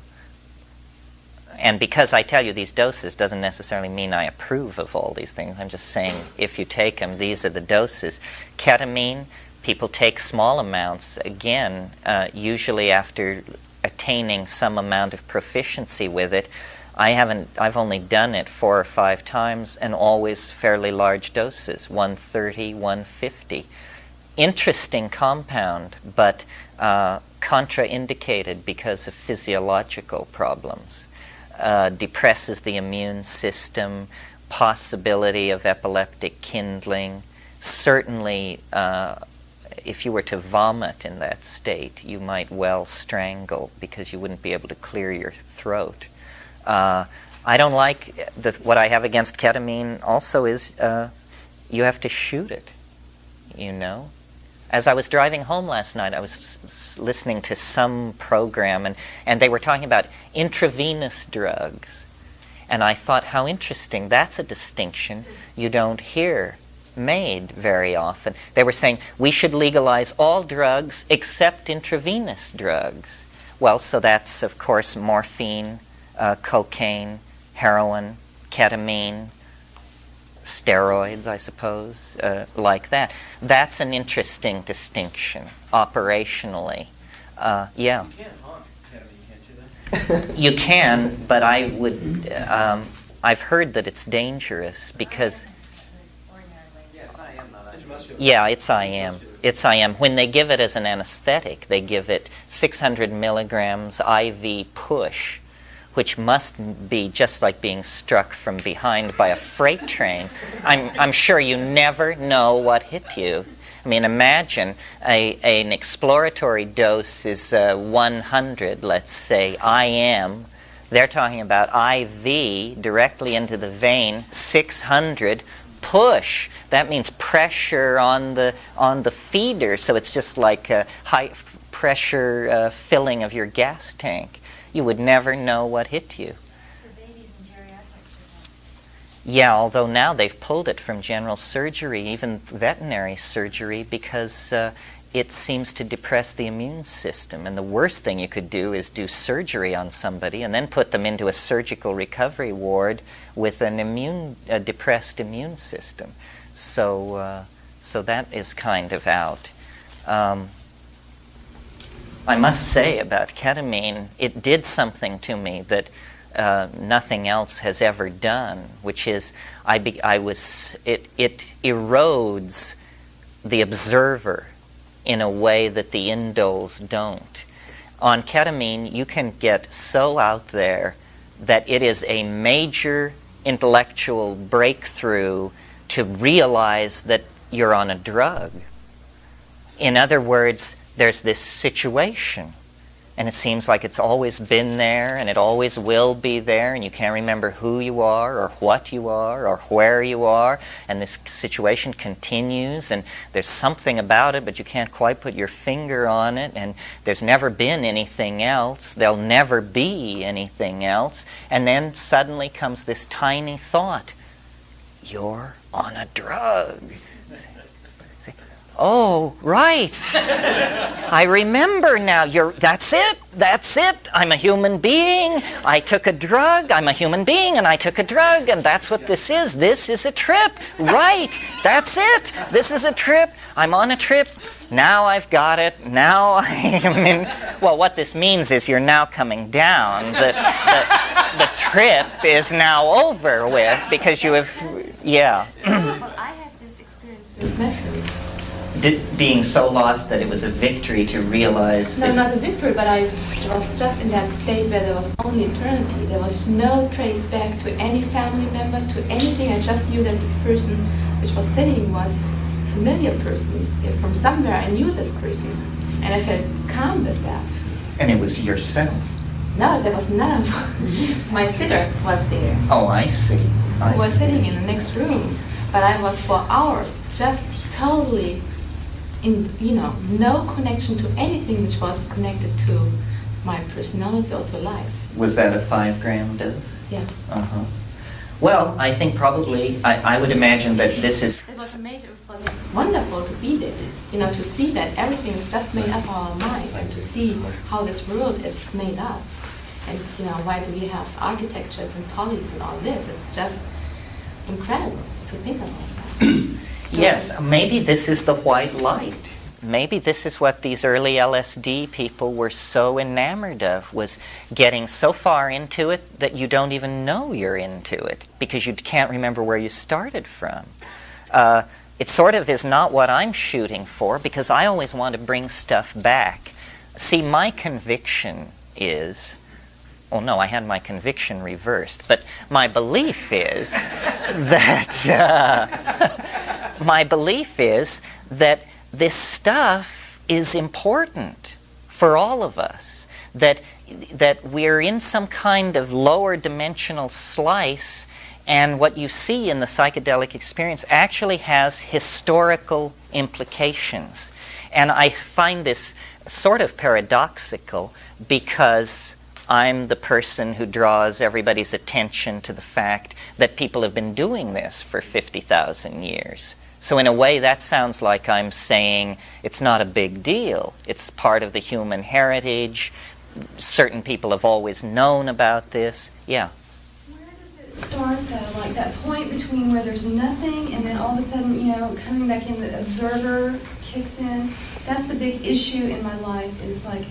because I tell you these doses doesn't necessarily mean I approve of all these things. I'm just saying if you take them, these are the doses. Ketamine, people take small amounts, again, usually after attaining some amount of proficiency with it. I've only done it 4 or 5 times, and always fairly large doses, 130, 150. Interesting compound, but contraindicated because of physiological problems. Depresses the immune system, possibility of epileptic kindling. Certainly, if you were to vomit in that state, you might well strangle because you wouldn't be able to clear your throat. I don't like what I have against ketamine also is you have to shoot it, you know. As I was driving home last night, I was listening to some program, and they were talking about intravenous drugs. And I thought, how interesting. That's a distinction you don't hear made very often. They were saying we should legalize all drugs except intravenous drugs. Well, so that's, of course, morphine, cocaine, heroin, ketamine, steroids, I suppose, like that. That's an interesting distinction, operationally. Yeah. You can't haunt ketamine, can't you, then? You can, but I would... I've heard that it's dangerous because... Yeah, it's IM. It's IM. When they give it as an anesthetic, they give it 600 milligrams IV push, which must be just like being struck from behind by a freight train. I'm sure you never know what hit you. I mean, imagine an exploratory dose is 100, let's say, IM. They're talking about IV directly into the vein, 600 push. That means pressure on the feeder, so it's just like a high pressure filling of your gas tank. You would never know what hit you. Yeah, although now they've pulled it from general surgery, even veterinary surgery, because it seems to depress the immune system. And the worst thing you could do is do surgery on somebody and then put them into a surgical recovery ward with a depressed immune system. So that is kind of out. I must say about ketamine, it did something to me that nothing else has ever done, which is it erodes the observer in a way that the indoles don't. On ketamine, you can get so out there that it is a major intellectual breakthrough to realize that you're on a drug. In other words, there's this situation, and it seems like it's always been there, and it always will be there, and you can't remember who you are, or what you are, or where you are, and this situation continues, and there's something about it, but you can't quite put your finger on it, and there's never been anything else, there'll never be anything else, and then suddenly comes this tiny thought, you're on a drug. Oh, right. I remember now. That's it. I'm a human being. I took a drug. I'm a human being, and I took a drug, and that's what this is. This is a trip. Right. That's it. This is a trip. I'm on a trip. Now I've got it. Now I'm in. Well, what this means is you're now coming down. The trip is now over with because you have, yeah. Well, I had this experience with mushrooms. Being so lost that it was a victory to realize... No, not a victory, but I was just in that state where there was only eternity. There was no trace back to any family member, to anything. I just knew that this person which was sitting was a familiar person. From somewhere I knew this person. And I felt calm with that. And it was yourself? No, there was none of my sitter was there. Oh, I see. Who was sitting in the next room. But I was for hours just totally... no connection to anything which was connected to my personality or to life. Was that a 5-gram dose? Yeah. Uh-huh. Well, I think probably, I would imagine that this is... It was wonderful to be there, to see that everything is just made up of our mind, and to see how this world is made up. And, why do we have architectures and polys and all this? It's just incredible to think about that. Yes, maybe this is the white light. Maybe this is what these early LSD people were so enamored of, was getting so far into it that you don't even know you're into it because you can't remember where you started from. It sort of is not what I'm shooting for because I always want to bring stuff back. See, my conviction is... Oh no, I had my conviction reversed, but my belief is that this stuff is important for all of us. That we're in some kind of lower dimensional slice, and what you see in the psychedelic experience actually has historical implications. And I find this sort of paradoxical because I'm the person who draws everybody's attention to the fact that people have been doing this for 50,000 years. So in a way, that sounds like I'm saying it's not a big deal. It's part of the human heritage. Certain people have always known about this. Yeah. Start though, like that point between where there's nothing and then all of a sudden, coming back in, the observer kicks in. That's the big issue in my life, is like,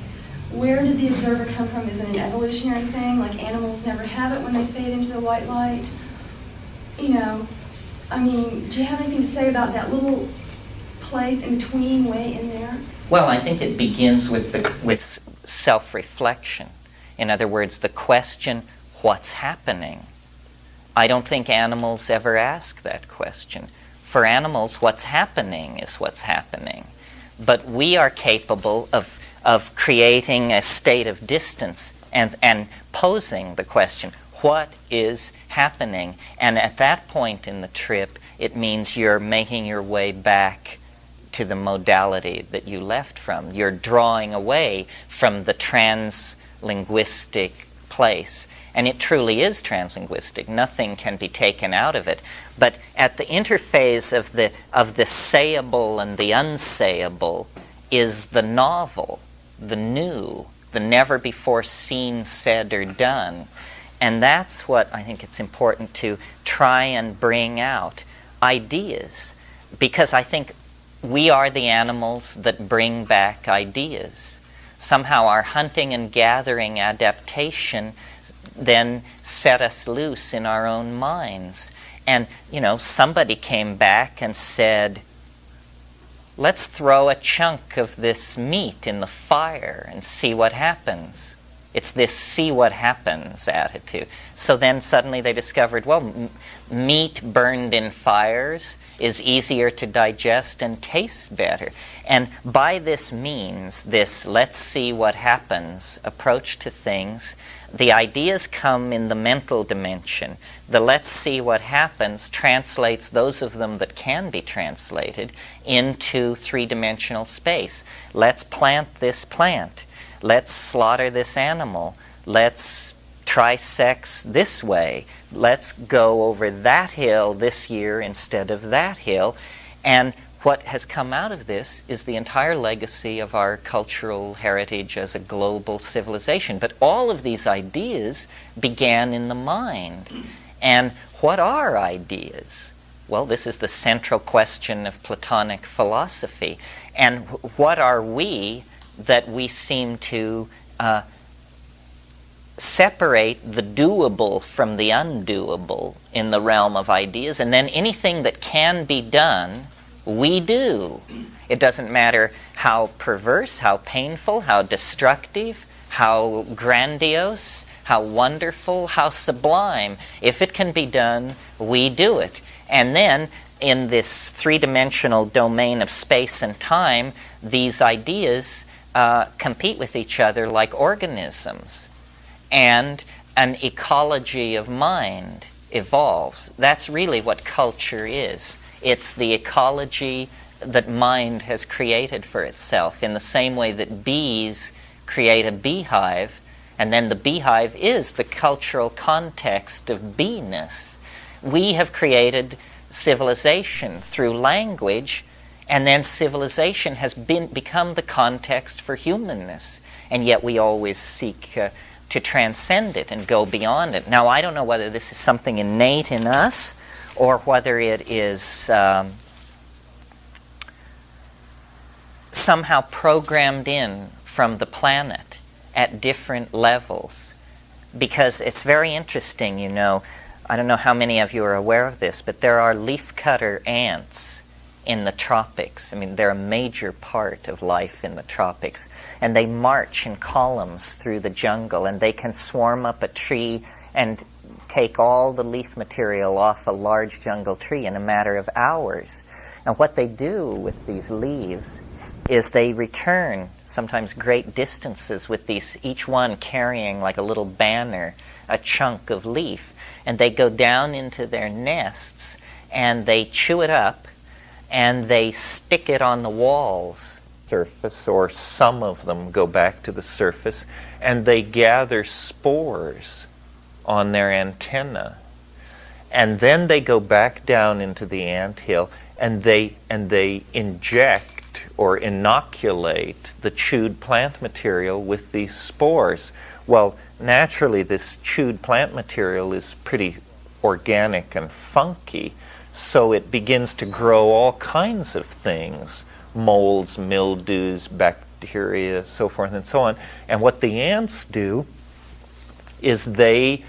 where did the observer come from? Is it an evolutionary thing? Like animals never have it when they fade into the white light? Do you have anything to say about that little place in between, way in there? Well, I think it begins with self-reflection. In other words, the question, what's happening? I don't think animals ever ask that question. For animals, what's happening is what's happening. But we are capable of creating a state of distance and posing the question, what is happening? And at that point in the trip, it means you're making your way back to the modality that you left from. You're drawing away from the translinguistic place. And it truly is translinguistic. Nothing can be taken out of it. But at the interface of the sayable and the unsayable is the novel, the new, the never before seen, said, or done. And that's what I think it's important to try and bring out. Ideas. Because I think we are the animals that bring back ideas. Somehow our hunting and gathering adaptation then set us loose in our own minds. And, somebody came back and said, let's throw a chunk of this meat in the fire and see what happens. It's this see what happens attitude. So then suddenly they discovered, well, meat burned in fires is easier to digest and tastes better. And by this means, this let's see what happens approach to things, the ideas come in the mental dimension. The let's see what happens translates those of them that can be translated into three-dimensional space. Let's plant this plant. Let's slaughter this animal. Let's try sex this way. Let's go over that hill this year instead of that hill. And what has come out of this is the entire legacy of our cultural heritage as a global civilization. But all of these ideas began in the mind. And what are ideas? Well, this is the central question of Platonic philosophy. And what are we that we seem to separate the doable from the undoable in the realm of ideas, and then anything that can be done, we do. It doesn't matter how perverse, how painful, how destructive, how grandiose, how wonderful, how sublime. If it can be done, we do it. And then in this three-dimensional domain of space and time, these ideas compete with each other like organisms. And an ecology of mind evolves. That's really what culture is. It's the ecology that mind has created for itself, in the same way that bees create a beehive, and then the beehive is the cultural context of bee-ness. We have created civilization through language, and then civilization has become the context for humanness, and yet we always seek to transcend it and go beyond it. Now, I don't know whether this is something innate in us or whether it is somehow programmed in from the planet at different levels. Because it's very interesting, I don't know how many of you are aware of this, but there are leafcutter ants in the tropics. They're a major part of life in the tropics. And they march in columns through the jungle, and they can swarm up a tree and take all the leaf material off a large jungle tree in a matter of hours. And what they do with these leaves is they return sometimes great distances with these, each one carrying like a little banner, a chunk of leaf. And they go down into their nests, and they chew it up, and they stick it on the walls. Surface, or some of them go back to the surface, and they gather spores on their antenna. And then they go back down into the anthill, and they inject or inoculate the chewed plant material with these spores. Well, naturally, this chewed plant material is pretty organic and funky, so it begins to grow all kinds of things, molds, mildews, bacteria, so forth and so on. And what the ants do is they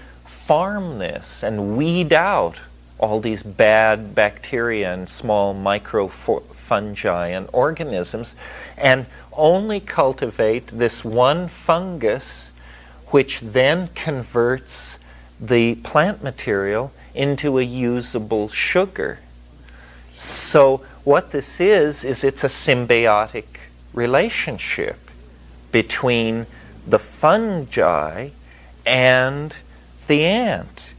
farm this and weed out all these bad bacteria and small microfungi and organisms, and only cultivate this one fungus, which then converts the plant material into a usable sugar. So what this is it's a symbiotic relationship between the fungi and the ant.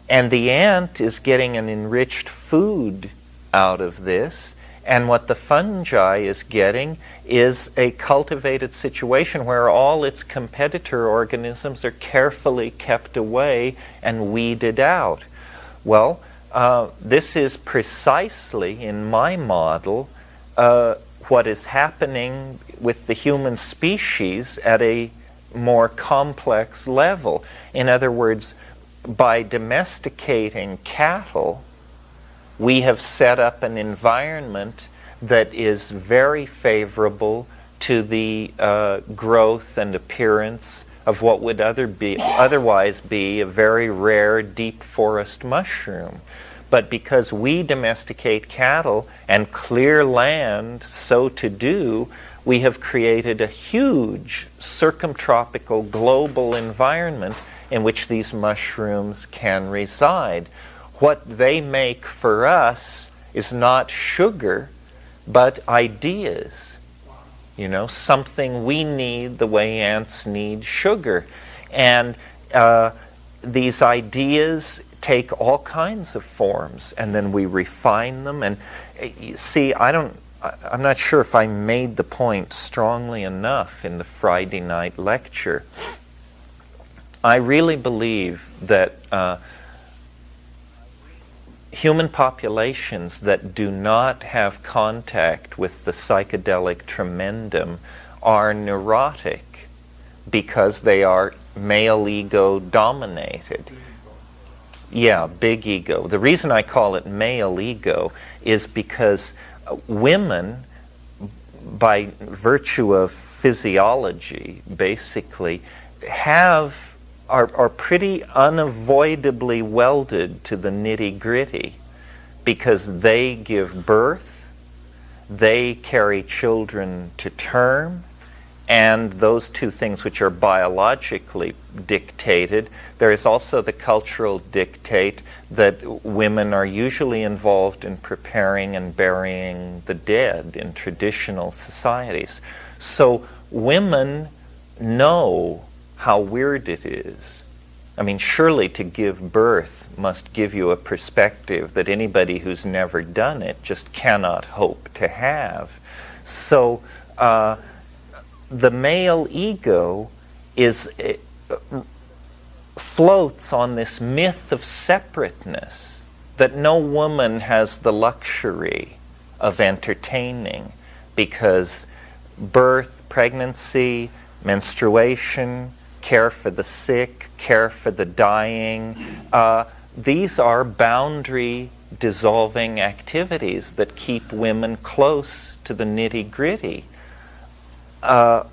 And the ant is getting an enriched food out of this, and what the fungi is getting is a cultivated situation where all its competitor organisms are carefully kept away and weeded out. Well, this is precisely, in my model, what is happening with the human species at a more complex level. In other words, by domesticating cattle, we have set up an environment that is very favorable to the growth and appearance of what would otherwise be a very rare deep forest mushroom. But because we domesticate cattle and clear land so to do, we have created a huge circumtropical global environment in which these mushrooms can reside. What they make for us is not sugar, but ideas. You know, something we need the way ants need sugar. And these ideas take all kinds of forms, and then we refine them. And see, I'm not sure if I made the point strongly enough in the Friday night lecture. I really believe that human populations that do not have contact with the psychedelic tremendum are neurotic because they are male ego dominated. Yeah, big ego. The reason I call it male ego is because women, by virtue of physiology, basically, are pretty unavoidably welded to the nitty-gritty because they give birth, they carry children to term, and those two things which are biologically dictated. There is also the cultural dictate that women are usually involved in preparing and burying the dead in traditional societies. So women know how weird it is. I mean, surely to give birth must give you a perspective that anybody who's never done it just cannot hope to have. So the male ego floats on this myth of separateness that no woman has the luxury of entertaining, because birth, pregnancy, menstruation, care for the sick, care for the dying, these are boundary dissolving activities that keep women close to the nitty-gritty. The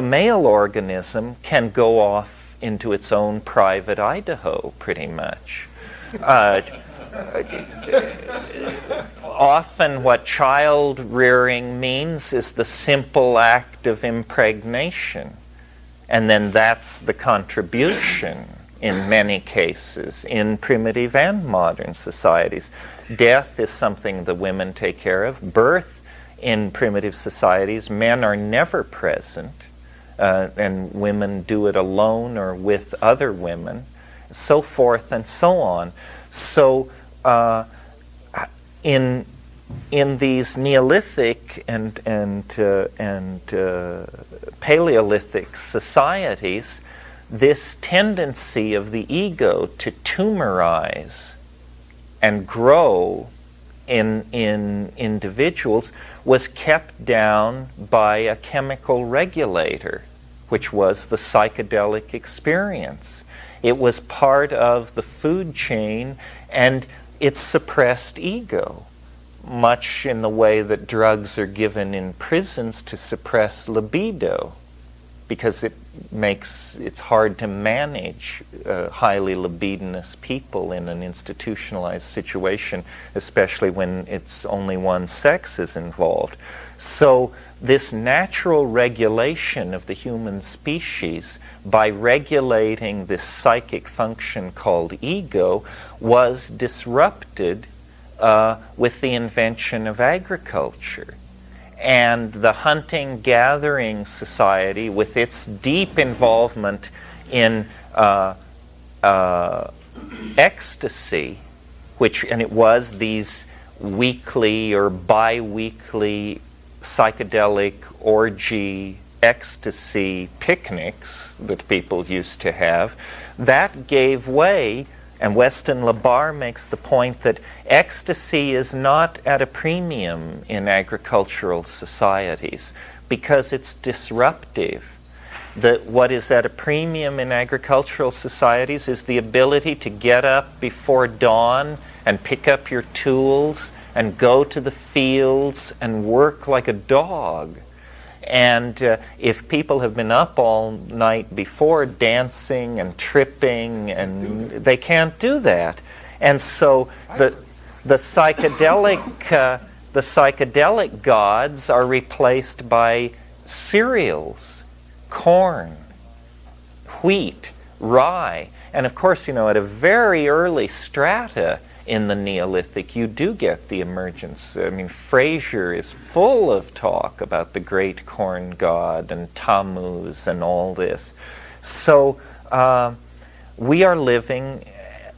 male organism can go off into its own private Idaho, pretty much. Often what child rearing means is the simple act of impregnation. And then that's the contribution, in many cases, in primitive and modern societies. Death is something the women take care of. Birth, in primitive societies, men are never present, and women do it alone or with other women, so forth and so on. So in these Neolithic and Paleolithic societies, this tendency of the ego to tumorize and grow in individuals was kept down by a chemical regulator, which was the psychedelic experience. It was part of the food chain, and it suppressed ego, much in the way that drugs are given in prisons to suppress libido, because it's hard to manage highly libidinous people in an institutionalized situation, especially when it's only one sex is involved. So this natural regulation of the human species, by regulating this psychic function called ego, was disrupted with the invention of agriculture. And the hunting-gathering society, with its deep involvement in ecstasy, and it was these weekly or bi-weekly psychedelic orgy ecstasy picnics that people used to have, that gave way. And Weston LaBarre makes the point that ecstasy is not at a premium in agricultural societies because it's disruptive. What is at a premium in agricultural societies is the ability to get up before dawn and pick up your tools and go to the fields and work like a dog. And if people have been up all night before dancing and tripping, and they can't do that. And so the psychedelic gods are replaced by cereals, corn, wheat, rye. And of course, at a very early strata in the Neolithic, you do get the emergence. I mean, Fraser is full of talk about the great corn god and Tammuz and all this. So we are living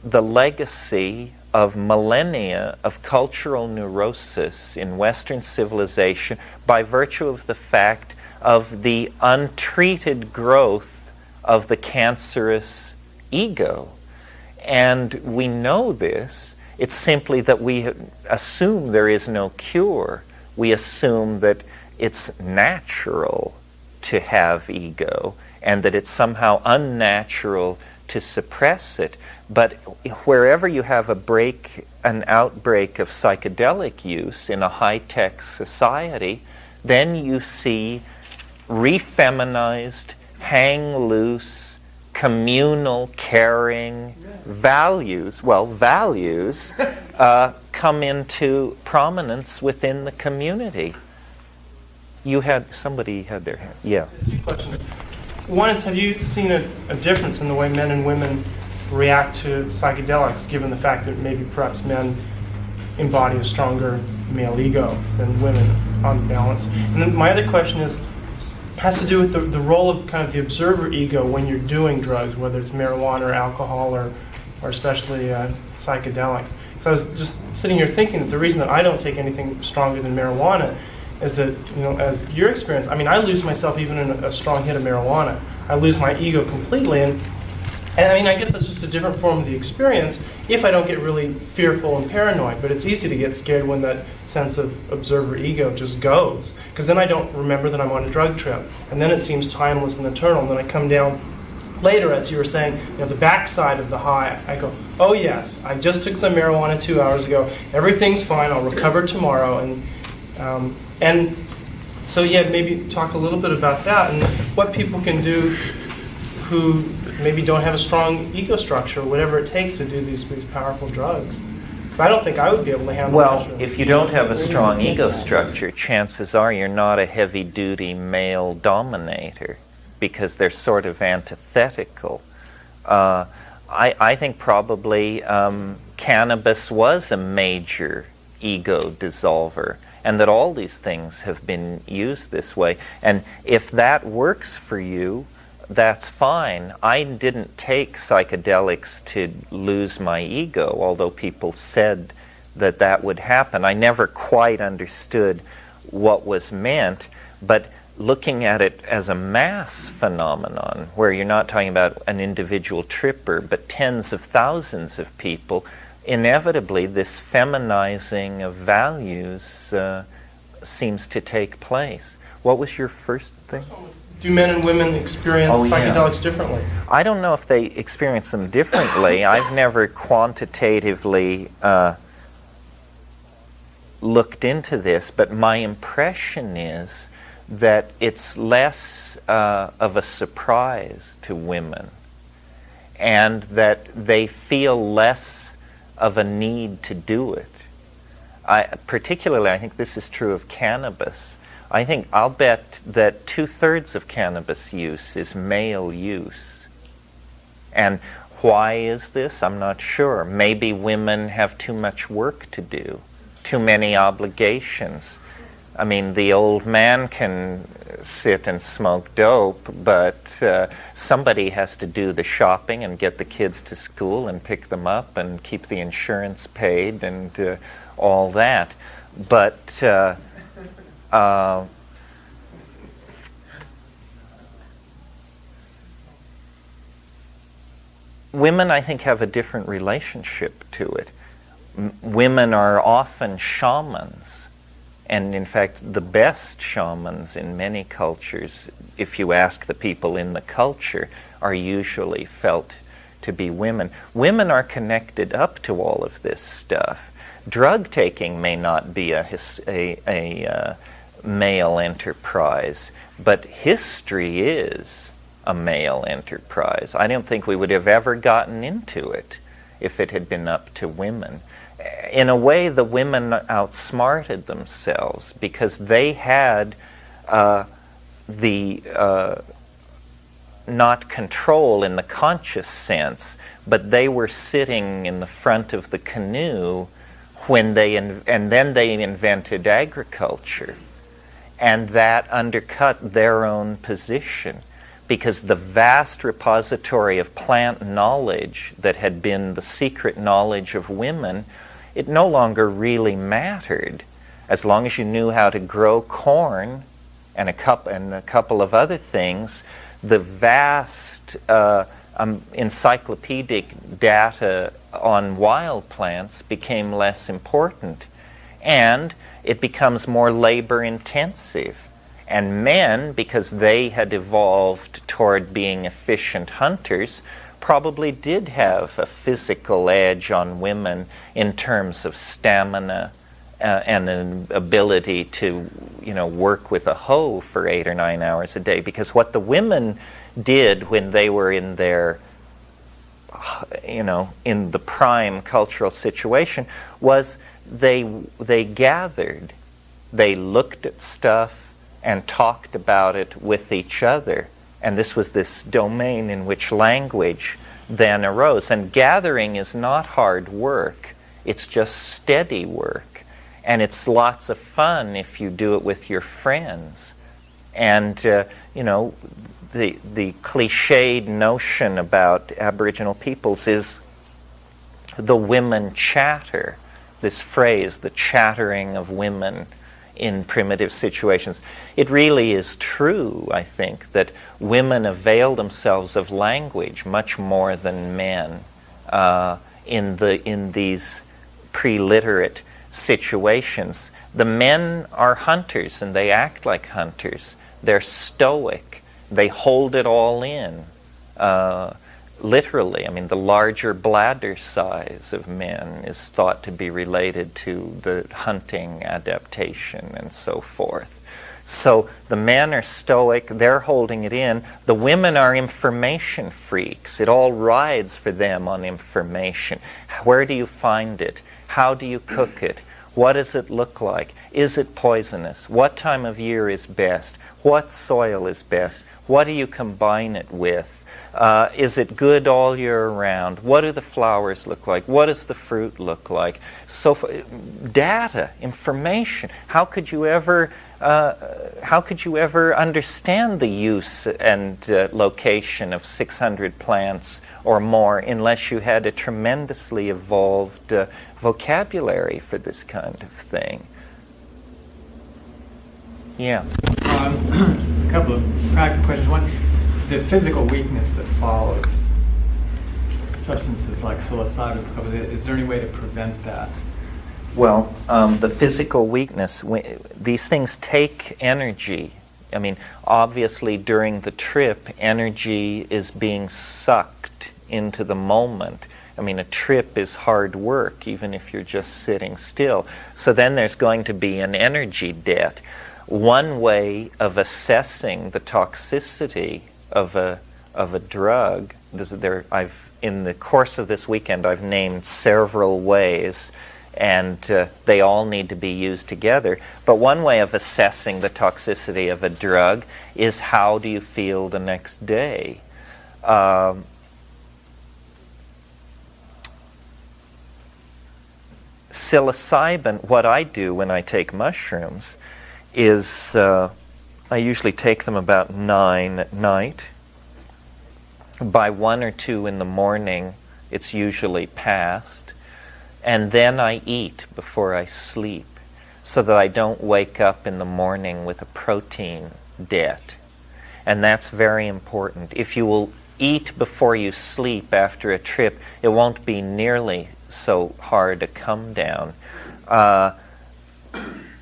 the legacy of millennia of cultural neurosis in Western civilization by virtue of the fact of the untreated growth of the cancerous ego. And we know this. It's simply that we assume there is no cure. We assume that it's natural to have ego and that it's somehow unnatural to suppress it. But wherever you have an outbreak of psychedelic use in a high-tech society, then you see refeminized, hang-loose, communal, caring values come into prominence within the community. Somebody had their hand. Yeah. Two questions. One is, have you seen a difference in the way men and women react to psychedelics, given the fact that maybe perhaps men embody a stronger male ego than women on balance? And then my other question has to do with the role of kind of the observer ego when you're doing drugs, whether it's marijuana or alcohol or especially psychedelics. So I was just sitting here thinking that the reason that I don't take anything stronger than marijuana is that, as your experience, I mean, I lose myself even in a strong hit of marijuana. I lose my ego completely, and I mean, I guess that's just a different form of the experience if I don't get really fearful and paranoid. But it's easy to get scared when that sense of observer ego just goes, because then I don't remember that I'm on a drug trip, and then it seems timeless and eternal. And then I come down later, as you were saying, the backside of the high, I go, oh yes, I just took some marijuana 2 hours ago, everything's fine, I'll recover tomorrow. And so yeah, maybe talk a little bit about that and what people can do who maybe don't have a strong ego structure, or whatever it takes to do these powerful drugs. So I don't think I would be able to handle Well, if you don't have a strong ego structure, chances are you're not a heavy-duty male dominator, because they're sort of antithetical. I think probably cannabis was a major ego dissolver, and that all these things have been used this way. And if that works for you, that's fine. I didn't take psychedelics to lose my ego, although people said that that would happen. I never quite understood what was meant, but looking at it as a mass phenomenon, where you're not talking about an individual tripper, but tens of thousands of people inevitably this feminizing of values seems to take place. What was your first thing? Do men and women experience psychedelics differently? I don't know if they experience them differently. I've never quantitatively looked into this, but my impression is that it's less of a surprise to women, and that they feel less of a need to do it. Particularly, I think this is true of cannabis. I'll bet that 2/3 of cannabis use is male use. And why is this? I'm not sure. Maybe women have too much work to do, too many obligations. I mean, the old man can sit and smoke dope, but somebody has to do the shopping and get the kids to school and pick them up and keep the insurance paid and all that. But women, I think, have a different relationship to it. Women are often shamans, and in fact, the best shamans in many cultures, if you ask the people in the culture, are usually felt to be women. Women are connected up to all of this stuff. Drug taking may not be a male enterprise, but history is a male enterprise. I don't think we would have ever gotten into it if it had been up to women. In a way, the women outsmarted themselves because they had not control in the conscious sense, but they were sitting in the front of the canoe when and then they invented agriculture, and that undercut their own position, because the vast repository of plant knowledge that had been the secret knowledge of women, it no longer really mattered. As long as you knew how to grow corn and a couple of other things, the vast encyclopedic data on wild plants became less important, and it becomes more labor intensive. And men, because they had evolved toward being efficient hunters, probably did have a physical edge on women in terms of stamina and an ability to, work with a hoe for 8 or 9 hours a day. Because what the women did when they were in their, in the prime cultural situation was they gathered, they looked at stuff and talked about it with each other. And this was this domain in which language then arose. And gathering is not hard work. It's just steady work. And it's lots of fun if you do it with your friends. And, the cliched notion about Aboriginal peoples is the women chatter. This phrase, the chattering of women in primitive situations. It really is true, I think, that women avail themselves of language much more than men in these pre-literate situations. The men are hunters and they act like hunters. They're stoic. They hold it all in. Literally, I mean, the larger bladder size of men is thought to be related to the hunting adaptation and so forth. So the men are stoic, they're holding it in. The women are information freaks. It all rides for them on information. Where do you find it? How do you cook it? What does it look like? Is it poisonous? What time of year is best? What soil is best? What do you combine it with? Is it good all year round? What do the flowers look like? What does the fruit look like? So, data, information. How could you ever understand the use and location of 600 plants or more unless you had a tremendously evolved vocabulary for this kind of thing? Yeah. A couple of practical questions. One, the physical weakness that follows substances like psilocybin, is there any way to prevent that? Well, the physical weakness, these things take energy. I mean, obviously during the trip, energy is being sucked into the moment. I mean, a trip is hard work, even if you're just sitting still. So then there's going to be an energy debt. One way of assessing the toxicity of a drug, in the course of this weekend, I've named several ways, and they all need to be used together. But one way of assessing the toxicity of a drug is how do you feel the next day? Psilocybin, what I do when I take mushrooms is I usually take them about 9 at night. By 1 or 2 in the morning, it's usually past. And then I eat before I sleep so that I don't wake up in the morning with a protein debt. And that's very important. If you will eat before you sleep after a trip, it won't be nearly so hard to come down.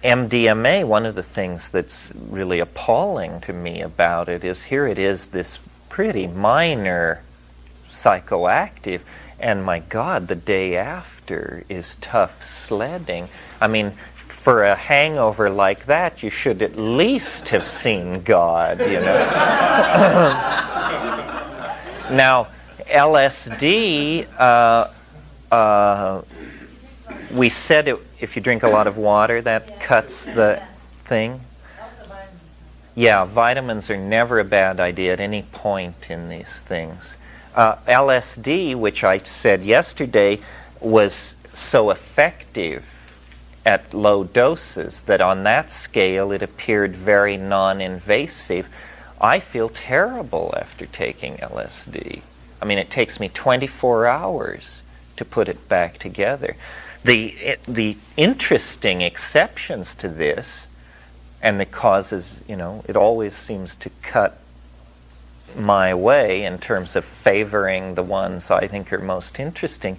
MDMA, one of the things that's really appalling to me about it is here it is, this pretty minor psychoactive, and my God, the day after is tough sledding. I mean, for a hangover like that, you should at least have seen God, you know. Now, LSD, we said if you drink a lot of water, that cuts the thing. Yeah, vitamins are never a bad idea at any point in these things. LSD, which I said yesterday, was so effective at low doses that on that scale it appeared very non-invasive. I feel terrible after taking LSD. I mean, it takes me 24 hours to put it back together. The interesting exceptions to this, and the causes, you know, it always seems to cut my way in terms of favoring the ones I think are most interesting.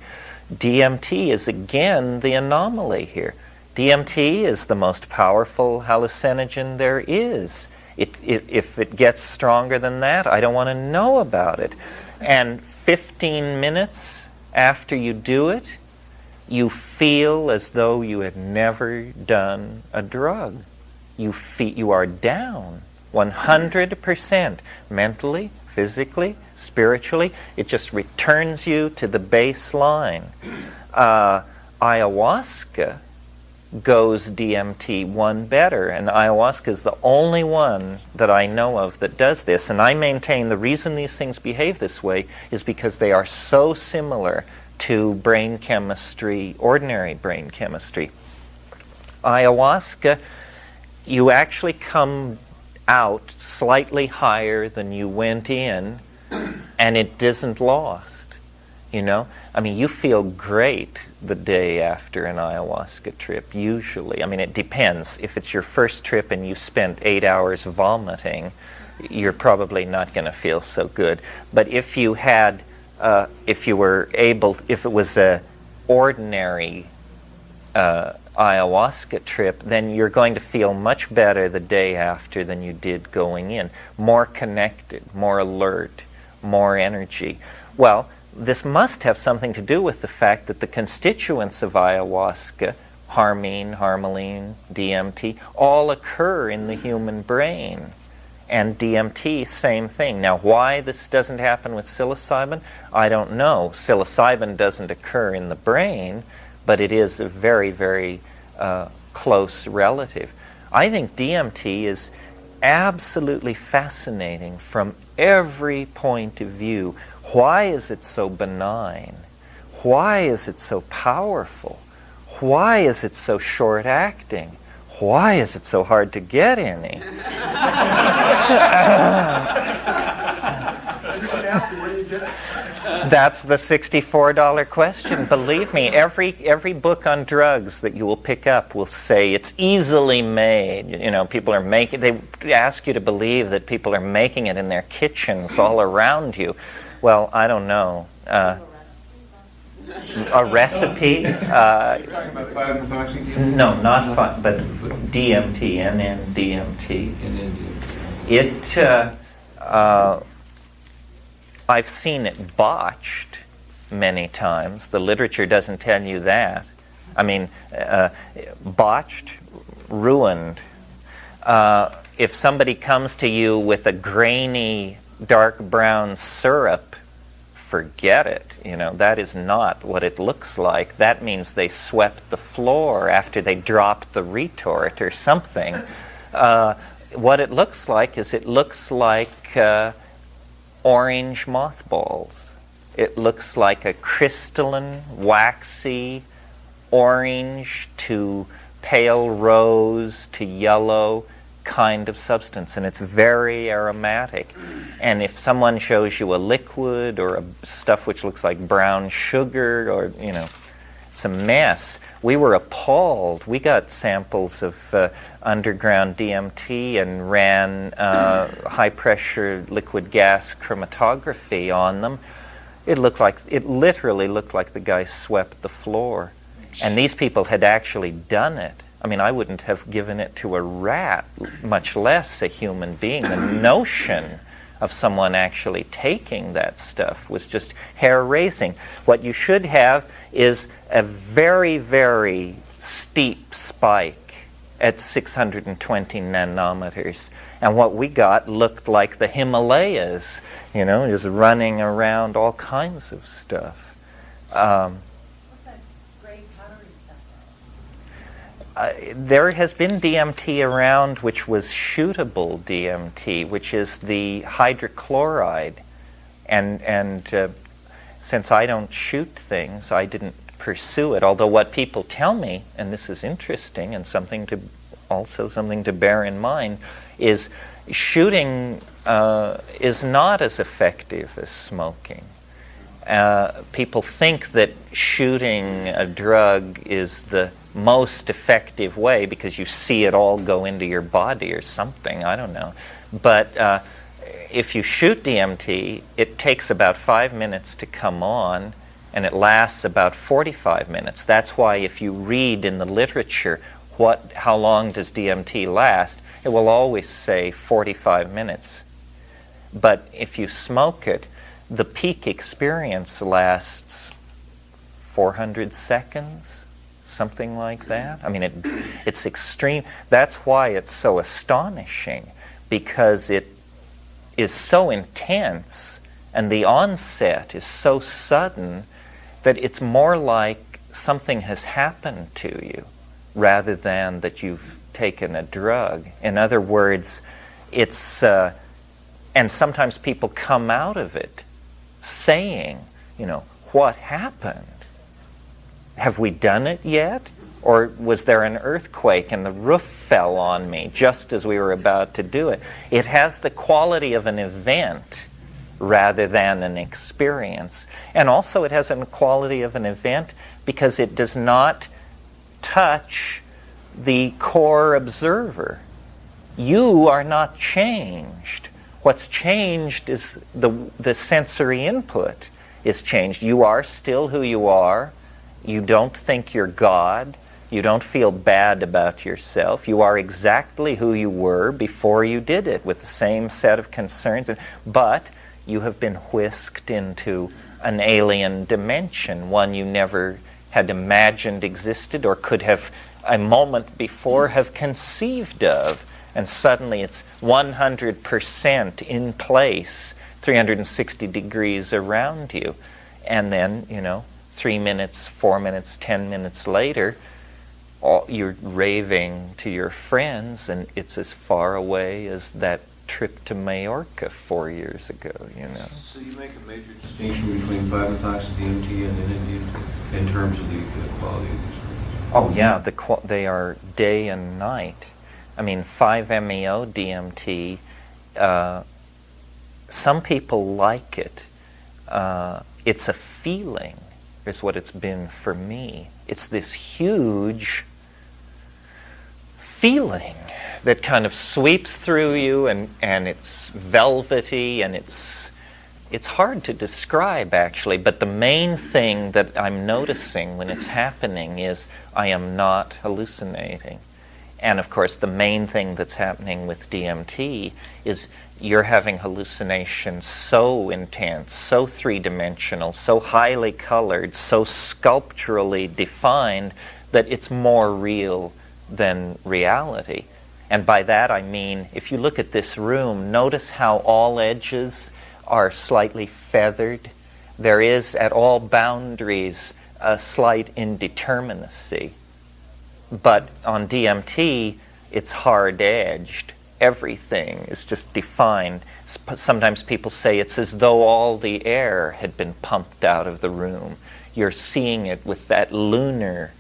DMT is again the anomaly here. DMT is the most powerful hallucinogen there is. If it gets stronger than that, I don't want to know about it. And 15 minutes after you do it, you feel as though you had never done a drug. You are down 100%, mentally, physically, spiritually. It just returns you to the baseline. Ayahuasca goes DMT one better, and ayahuasca is the only one that I know of that does this. And I maintain the reason these things behave this way is because they are so similar to brain chemistry, ordinary brain chemistry. Ayahuasca, you actually come out slightly higher than you went in, and it isn't lost. You know, I mean, you feel great the day after an ayahuasca trip, usually. I mean, it depends. If it's your first trip and you spent 8 hours vomiting, you're probably not going to feel so good. But if you had, if it was a ordinary ayahuasca trip, then you're going to feel much better the day after than you did going in. More connected, more alert, more energy. Well, this must have something to do with the fact that the constituents of ayahuasca, harmine, harmaline, DMT, all occur in the human brain. And DMT, same thing. Now, why this doesn't happen with psilocybin, I don't know. Psilocybin doesn't occur in the brain, but it is a very, very close relative. I think DMT is absolutely fascinating from every point of view. Why is it so benign? Why is it so powerful? Why is it so short-acting? Why is it so hard to get any? That's the $64 question. Believe me, every book on drugs that you will pick up will say it's easily made. You know, people are making. They ask you to believe that people are making it in their kitchens all around you. Well, I don't know. A recipe? You're talking about 5-methoxy? No, not but DMT, NN-DMT. I've seen it botched many times. The literature doesn't tell you that. I mean, botched, ruined. If somebody comes to you with a grainy, dark brown syrup, forget it. That is not what it looks like. That means they swept the floor after they dropped the retort or something. What it looks like is orange mothballs. It looks like a crystalline, waxy, orange to pale rose to yellow kind of substance, and it's very aromatic. And if someone shows you a liquid or stuff which looks like brown sugar, or it's a mess. We were appalled. We got samples of underground DMT and ran high pressure liquid gas chromatography on them. It literally looked like the guy swept the floor. And these people had actually done it. I mean, I wouldn't have given it to a rat, much less a human being. The notion of someone actually taking that stuff was just hair-raising. What you should have is a very, very steep spike at 620 nanometers. And what we got looked like the Himalayas, just running around all kinds of stuff. There has been DMT around which was shootable DMT, which is the hydrochloride. And since I don't shoot things, I didn't pursue it. Although what people tell me, and this is interesting and something to bear in mind, is shooting is not as effective as smoking. People think that shooting a drug is the most effective way because you see it all go into your body or something. I don't know. But if you shoot DMT, it takes about 5 minutes to come on, and it lasts about 45 minutes. That's why if you read in the literature how long does DMT last, it will always say 45 minutes. But if you smoke it, the peak experience lasts 400 seconds, something like that. I mean, it's extreme. That's why it's so astonishing, because it is so intense and the onset is so sudden that it's more like something has happened to you rather than that you've taken a drug. In other words, it's, and sometimes people come out of it saying, what happened? Have we done it yet? Or was there an earthquake and the roof fell on me just as we were about to do it? It has the quality of an event rather than an experience. And also it has the quality of an event because it does not touch the core observer. You are not changed. What's changed is the sensory input is changed. You are still who you are. You don't think you're God. You don't feel bad about yourself. You are exactly who you were before you did it, with the same set of concerns. But you have been whisked into an alien dimension, one you never had imagined existed or could have a moment before have conceived of. And suddenly it's 100% in place, 360 degrees around you. And then, 3 minutes, 4 minutes, 10 minutes later, you're raving to your friends, and it's as far away as that trip to Majorca 4 years ago, So you make a major distinction between 5-methoxy DMT and NN-DMT in terms of the quality of these? Oh yeah, they are day and night. I mean, 5-MeO DMT, some people like it. It's a feeling, is what it's been for me. It's this huge feeling that kind of sweeps through you, and it's velvety, and it's it's hard to describe, actually, but the main thing that I'm noticing when it's happening is I am not hallucinating. And, of course, the main thing that's happening with DMT is you're having hallucinations so intense, so three-dimensional, so highly colored, so sculpturally defined that it's more real than reality. And by that I mean, if you look at this room, notice how all edges are slightly feathered. There is, at all boundaries, a slight indeterminacy. But on DMT, it's hard-edged. Everything is just defined. Sometimes people say it's as though all the air had been pumped out of the room. You're seeing it with that lunar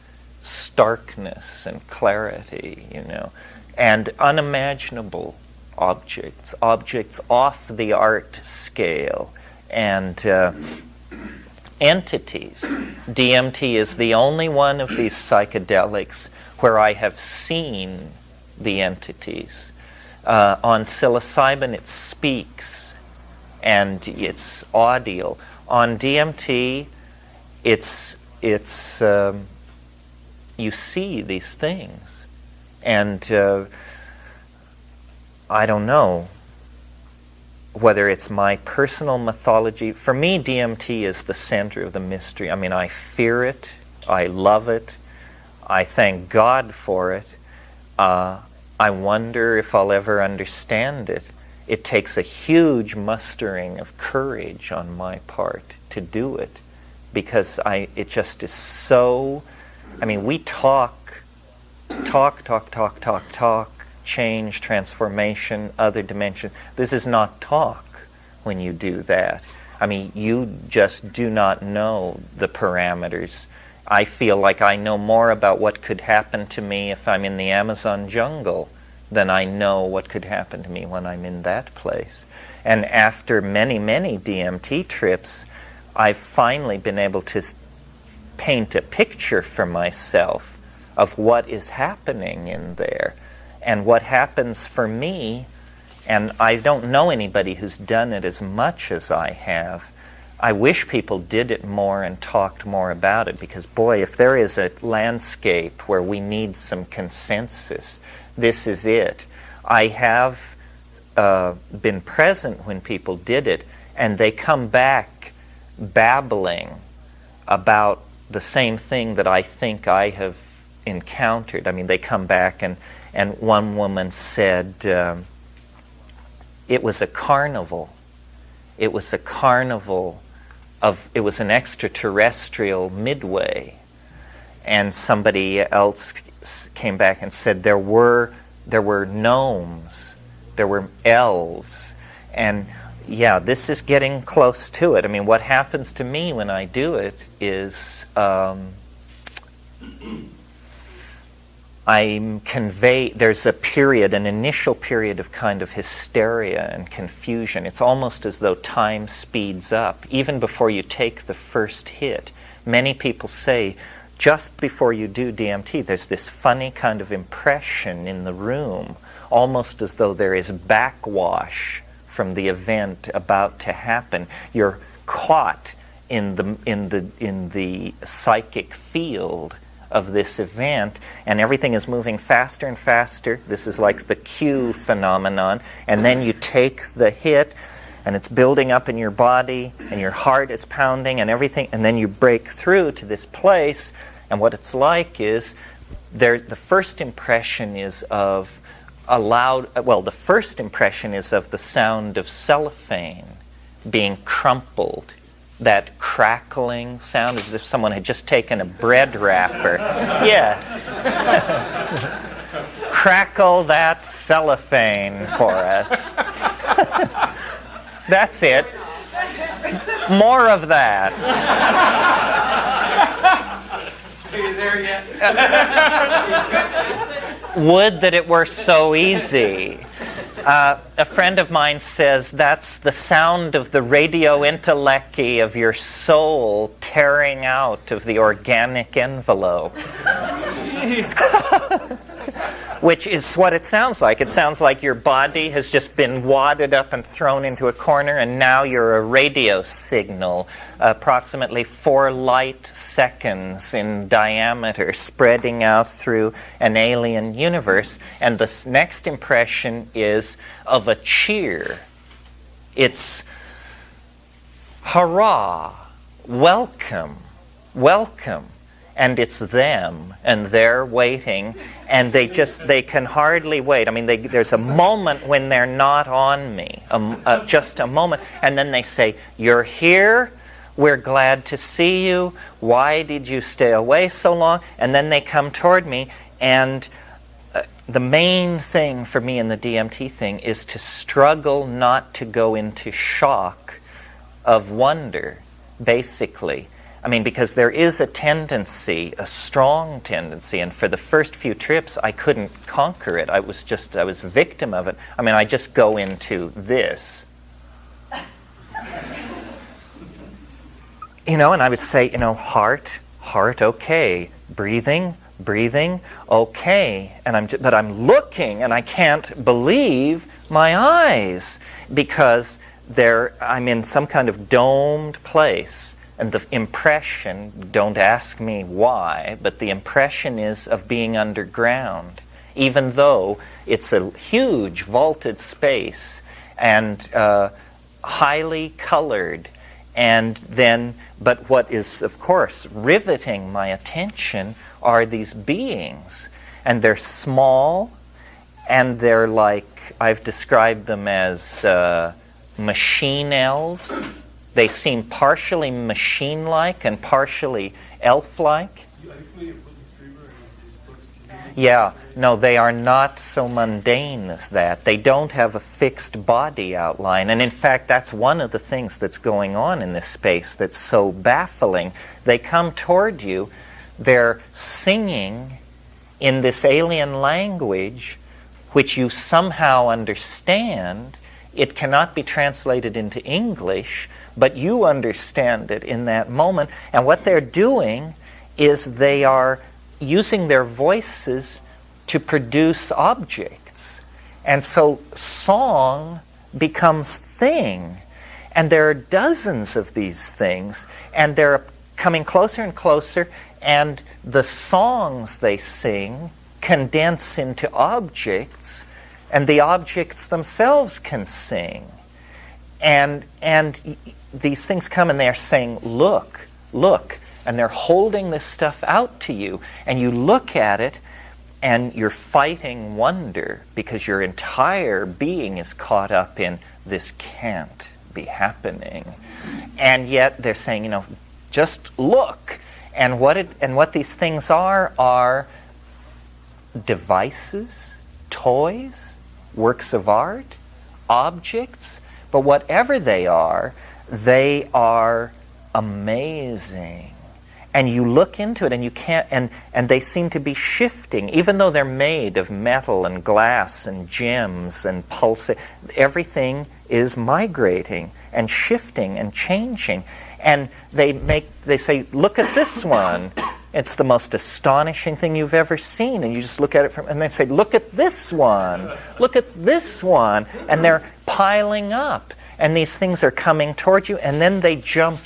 starkness and clarity, you know, and unimaginable objects off the art scale, and entities. DMT is the only one of these psychedelics where I have seen the entities. On psilocybin it speaks and it's audial. On DMT it's you see these things. And I don't know whether it's my personal mythology. For me, DMT is the center of the mystery. I mean, I fear it. I love it. I thank God for it. I wonder if I'll ever understand it. It takes a huge mustering of courage on my part to do it, because it just is so... I mean, we talk, change, transformation, other dimension. This is not talk when you do that. I mean, you just do not know the parameters. I feel like I know more about what could happen to me if I'm in the Amazon jungle than I know what could happen to me when I'm in that place. And after many, many DMT trips, I've finally been able to paint a picture for myself of what is happening in there and what happens for me. And I don't know anybody who's done it as much as I have. I wish people did it more and talked more about it, because boy, if there is a landscape where we need some consensus, this is it. I have been present when people did it, and they come back babbling about the same thing that I think I have encountered. I mean, they come back, and one woman said, it was a carnival. It was a carnival it was an extraterrestrial midway. And somebody else came back and said there were gnomes, there were elves, and yeah, this is getting close to it. I mean, what happens to me when I do it is there's a period, an initial period of kind of hysteria and confusion. It's almost as though time speeds up, even before you take the first hit. Many people say, just before you do DMT, there's this funny kind of impression in the room, almost as though there is backwash from the event about to happen. You're caught in the psychic field of this event, and everything is moving faster and faster. This is like the Q phenomenon. And then you take the hit, and it's building up in your body, and your heart is pounding and everything, and then you break through to this place, and what it's like is the first impression is of the first impression is of the sound of cellophane being crumpled. That crackling sound, as if someone had just taken a bread wrapper. Yes. Crackle that cellophane for us. That's it. More of that. Are you there yet? Would that it were so easy. A friend of mine says that's the sound of the radio intellecti of your soul tearing out of the organic envelope. which is what it sounds like. It sounds like your body has just been wadded up and thrown into a corner, and now you're a radio signal, approximately 4 light seconds in diameter, spreading out through an alien universe. And the next impression is of a cheer. It's hurrah, welcome, welcome. And it's them, and they're waiting, and they can hardly wait. I mean, there's a moment when they're not on me, just a moment, and then they say, "You're here, we're glad to see you, why did you stay away so long?" And then they come toward me, and the main thing for me in the DMT thing is to struggle not to go into shock of wonder, basically. I mean, because there is a tendency, a strong tendency, and for the first few trips, I couldn't conquer it. I was a victim of it. I mean, I just go into this. And I would say, heart, okay. Breathing, okay. But I'm looking, and I can't believe my eyes, because I'm in some kind of domed place. And the impression, don't ask me why, but the impression is of being underground, even though it's a huge vaulted space and highly colored. But what is, of course, riveting my attention are these beings. And they're small, and they're like, I've described them as machine elves. They seem partially machine-like and partially elf-like. Yeah, no, they are not so mundane as that. They don't have a fixed body outline. And in fact, that's one of the things that's going on in this space that's so baffling. They come toward you, they're singing in this alien language, which you somehow understand. It cannot be translated into English, but you understand it in that moment. And what they're doing is they are using their voices to produce objects. And so song becomes thing. And there are dozens of these things, and they're coming closer and closer, and the songs they sing condense into objects, and the objects themselves can sing. And these things come, and they're saying, look, and they're holding this stuff out to you, and you look at it, and you're fighting wonder, because your entire being is caught up in this can't be happening. And yet they're saying, just look. And what these things are devices, toys, works of art, objects. But whatever they are amazing. And you look into it, and you can't, and they seem to be shifting, even though they're made of metal and glass and gems and pulsing. Everything is migrating and shifting and changing. And they say, look at this one. It's the most astonishing thing you've ever seen. And you just look at it and they say, look at this one. Look at this one. And they're piling up. And these things are coming toward you, and then they jump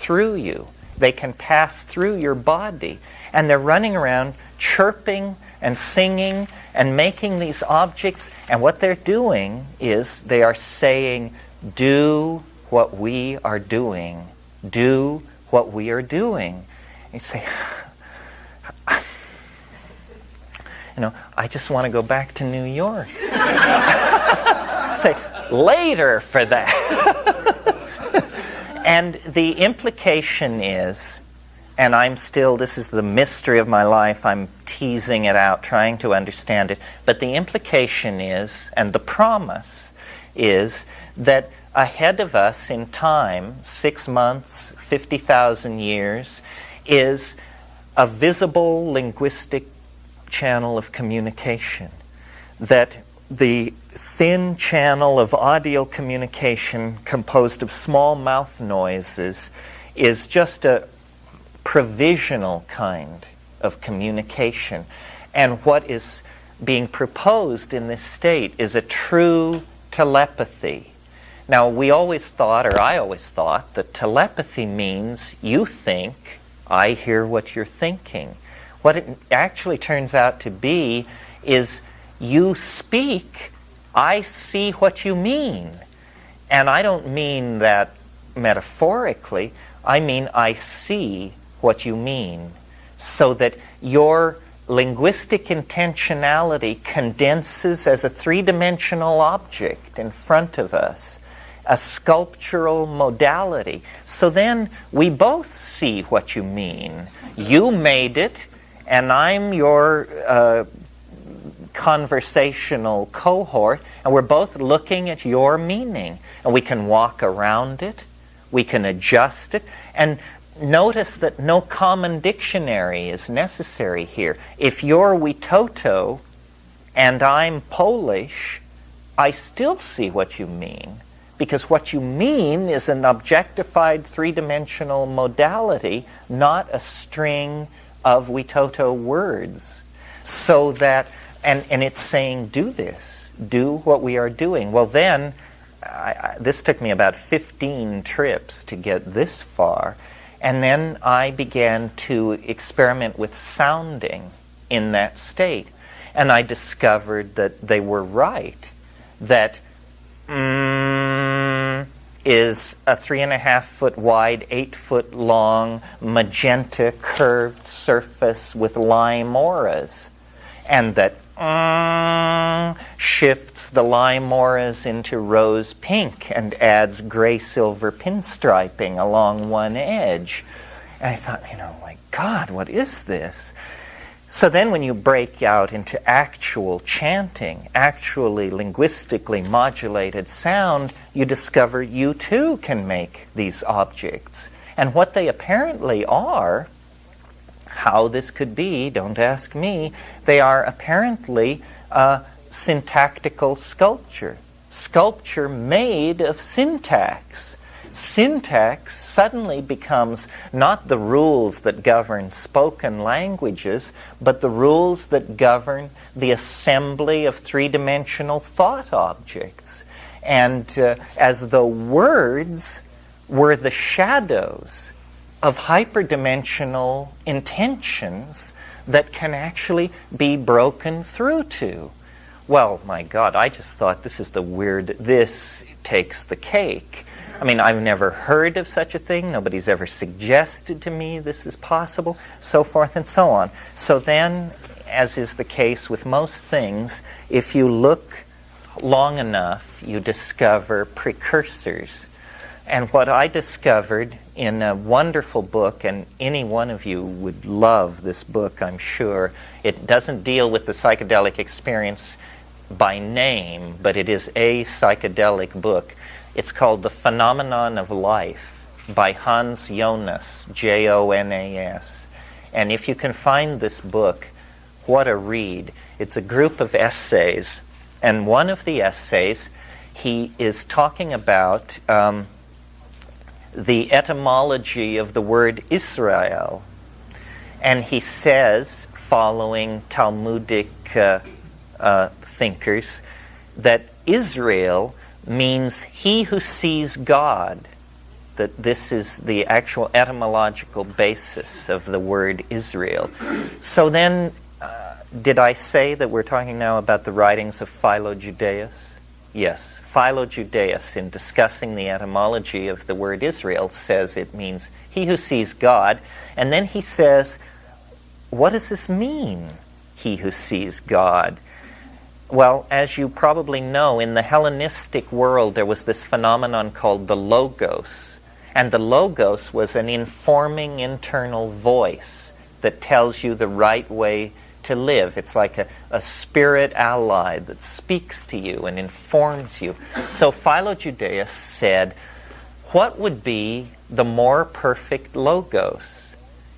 through you. They can pass through your body. And they're running around chirping and singing and making these objects. And what they're doing is they are saying, do what we are doing. Do what we are doing. And you say, I just want to go back to New York. Say, later for that. And the implication is, and this is the mystery of my life, I'm teasing it out, trying to understand it, but the implication is, and the promise is, that ahead of us in time, 6 months, 50,000 years, is a visible linguistic channel of communication. That the thin channel of audio communication composed of small mouth noises is just a provisional kind of communication. And what is being proposed in this state is a true telepathy. Now, we always thought, or I always thought, that telepathy means you think, I hear what you're thinking. What it actually turns out to be is you speak, I see what you mean. And I don't mean that metaphorically, I mean I see what you mean. So that your linguistic intentionality condenses as a three-dimensional object in front of us, a sculptural modality. So then we both see what you mean. You made it, and I'm your conversational cohort, and we're both looking at your meaning. And we can walk around it, we can adjust it, and notice that no common dictionary is necessary here. If you're Witoto and I'm Polish, I still see what you mean, because what you mean is an objectified three-dimensional modality, not a string of Witoto words. So that, and it's saying, do this, do what we are doing. Well then, this took me about 15 trips to get this far. And then I began to experiment with sounding in that state. And I discovered that they were right. That is a 3.5 foot wide, 8 foot long, magenta curved surface with lime auras. And that shifts the lime auras into rose pink and adds gray silver pinstriping along one edge. And I thought, my God, what is this? So then when you break out into actual chanting, actually linguistically modulated sound, you discover you too can make these objects. And what they apparently are, how this could be, don't ask me, they are apparently syntactical sculpture. Sculpture made of syntax. Syntax suddenly becomes not the rules that govern spoken languages, but the rules that govern the assembly of three-dimensional thought objects. And as though words were the shadows of hyperdimensional intentions that can actually be broken through to. Well, my God, I just thought this takes the cake. I mean, I've never heard of such a thing. Nobody's ever suggested to me this is possible, so forth and so on. So then, as is the case with most things, if you look long enough, you discover precursors. And what I discovered in a wonderful book, and any one of you would love this book, I'm sure. It doesn't deal with the psychedelic experience by name, but it is a psychedelic book. It's called The Phenomenon of Life by Hans Jonas, Jonas. And if you can find this book, what a read. It's a group of essays, and one of the essays, he is talking about the etymology of the word Israel. And he says, following Talmudic thinkers, that Israel means he who sees God. That this is the actual etymological basis of the word Israel. So then, did I say that we're talking now about the writings of Philo-Judaeus? Yes. Philo-Judaeus, in discussing the etymology of the word Israel, says it means he who sees God. And then he says, what does this mean, he who sees God? Well, as you probably know, in the Hellenistic world, there was this phenomenon called the Logos. And the Logos was an informing internal voice that tells you the right way to live. It's like a spirit ally that speaks to you and informs you. So Philo-Judaeus said, what would be the more perfect Logos?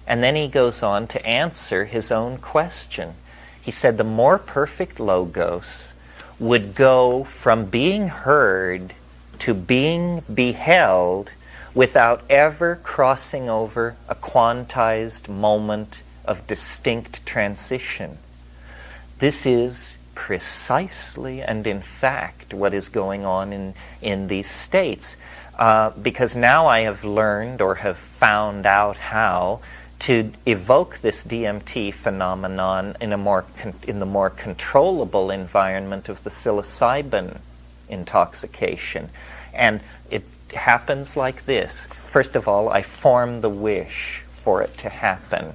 And then he goes on to answer his own question. He said the more perfect Logos would go from being heard to being beheld without ever crossing over a quantized moment of distinct transition. This is precisely and in fact what is going on in these states. Because now I have learned or have found out how to evoke this DMT phenomenon in the more controllable environment of the psilocybin intoxication. And it happens like this. First of all, I form the wish for it to happen.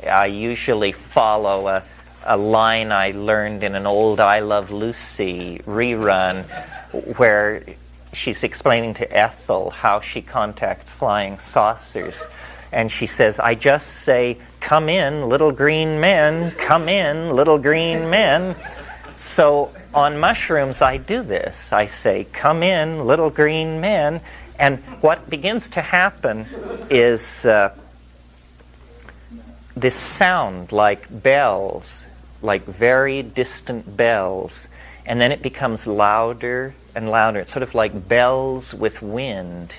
I usually follow a line I learned in an old I Love Lucy rerun where she's explaining to Ethel how she contacts flying saucers. And she says, I just say, come in, little green men, come in, little green men. So on mushrooms, I do this. I say, come in, little green men. And what begins to happen is this sound like bells, like very distant bells. And then it becomes louder and louder. It's sort of like bells with wind.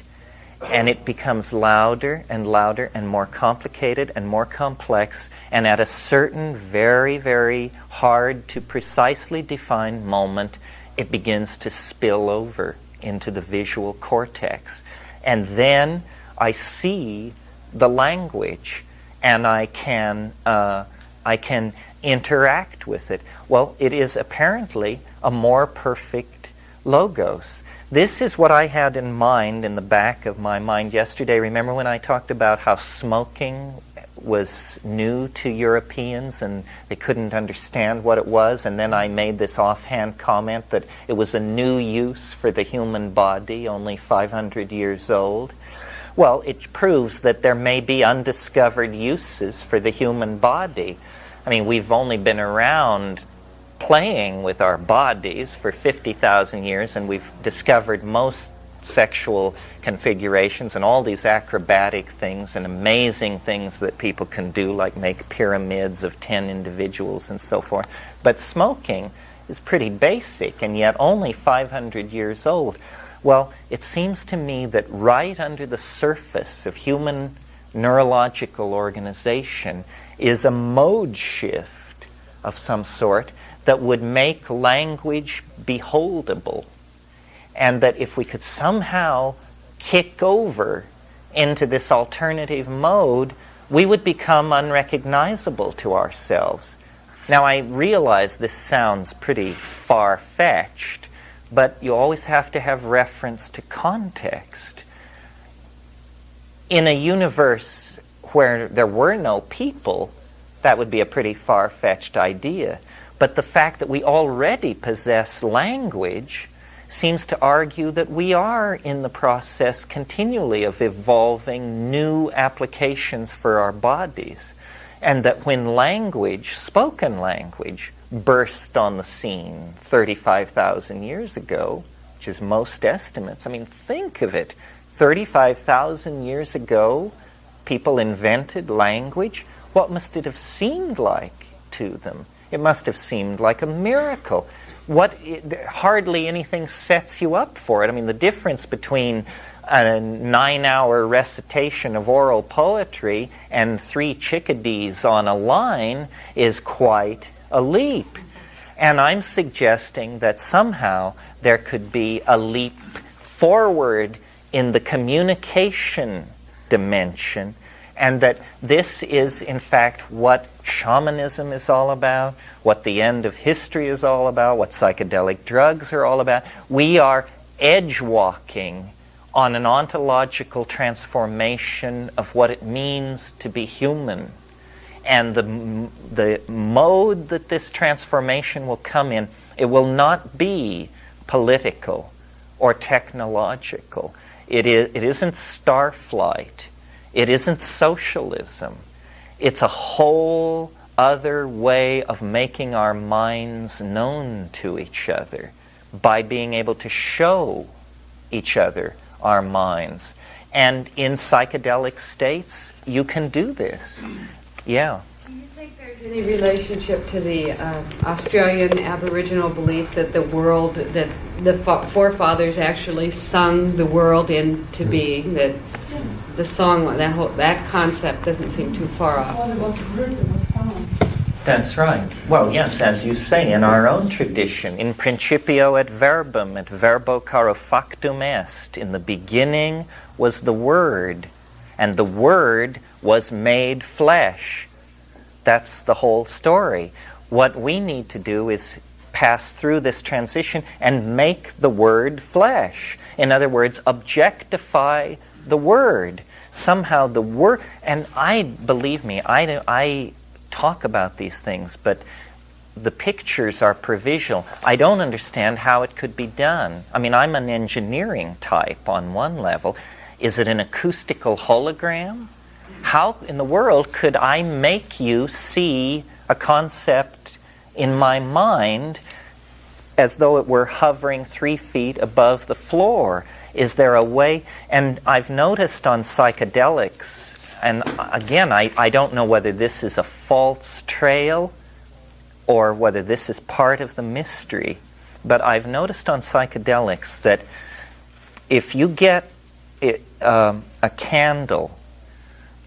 And it becomes louder and louder and more complicated and more complex. And at a certain very, very hard to precisely define moment, it begins to spill over into the visual cortex. And then I see the language and I can interact with it. Well, it is apparently a more perfect logos. This is what I had in mind in the back of my mind yesterday. Remember when I talked about how smoking was new to Europeans and they couldn't understand what it was, and then I made this offhand comment that it was a new use for the human body, only 500 years old? Well, it proves that there may be undiscovered uses for the human body. I mean, we've only been around playing with our bodies for 50,000 years, and we've discovered most sexual configurations and all these acrobatic things and amazing things that people can do, like make pyramids of 10 individuals and so forth. But smoking is pretty basic, and yet only 500 years old. Well, it seems to me that right under the surface of human neurological organization is a mode shift of some sort that would make language beholdable, and that if we could somehow kick over into this alternative mode, we would become unrecognizable to ourselves. Now, I realize this sounds pretty far-fetched, but you always have to have reference to context. In a universe where there were no people, that would be a pretty far-fetched idea. But the fact that we already possess language seems to argue that we are in the process continually of evolving new applications for our bodies. And that when language, spoken language, burst on the scene 35,000 years ago, which is most estimates, I mean, think of it. 35,000 years ago, people invented language. What must it have seemed like to them? It must have seemed like a miracle. Hardly anything sets you up for it. I mean, the difference between a 9-hour recitation of oral poetry and 3 chickadees on a line is quite a leap. And I'm suggesting that somehow there could be a leap forward in the communication dimension, and that this is, in fact, what shamanism is all about, what the end of history is all about, what psychedelic drugs are all about. We are edge-walking on an ontological transformation of what it means to be human. And the mode that this transformation will come in, it will not be political or technological. It isn't starflight. It isn't socialism. It's a whole other way of making our minds known to each other by being able to show each other our minds. And in psychedelic states, you can do this. Yeah. Do you think there's any relationship to the Australian Aboriginal belief that the world, that the forefathers actually sung the world into being, that the song, that concept doesn't seem too far off? Well, it was heard, it was sung. That's right. Well, yes, as you say, in our own tradition, in principio et verbum, et verbo caro factum est. In the beginning was the Word, and the Word was made flesh. That's the whole story. What we need to do is pass through this transition and make the Word flesh. In other words, objectify the Word. Somehow the Word, and believe me, I talk about these things, but the pictures are provisional. I don't understand how it could be done. I mean, I'm an engineering type on one level. Is it an acoustical hologram? How in the world could I make you see a concept in my mind as though it were hovering 3 feet above the floor? Is there a way? And I've noticed on psychedelics, and again, I don't know whether this is a false trail or whether this is part of the mystery, but I've noticed on psychedelics that if you get a candle,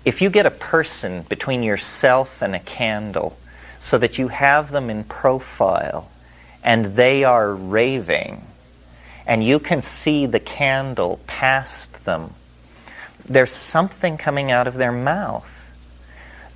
if you get a person between yourself and a candle so that you have them in profile and they are raving and you can see the candle past them, there's something coming out of their mouth.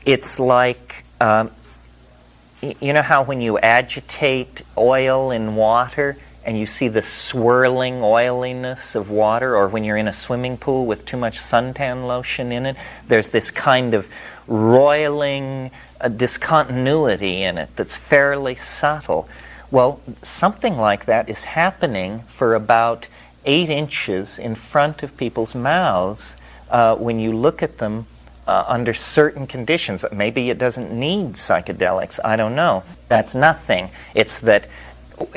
It's like, you know how when you agitate oil in water and you see the swirling oiliness of water, or when you're in a swimming pool with too much suntan lotion in it, there's this kind of roiling discontinuity in it that's fairly subtle. Well, something like that is happening for about 8 inches in front of people's mouths when you look at them under certain conditions. Maybe it doesn't need psychedelics. I don't know. That's nothing. It's that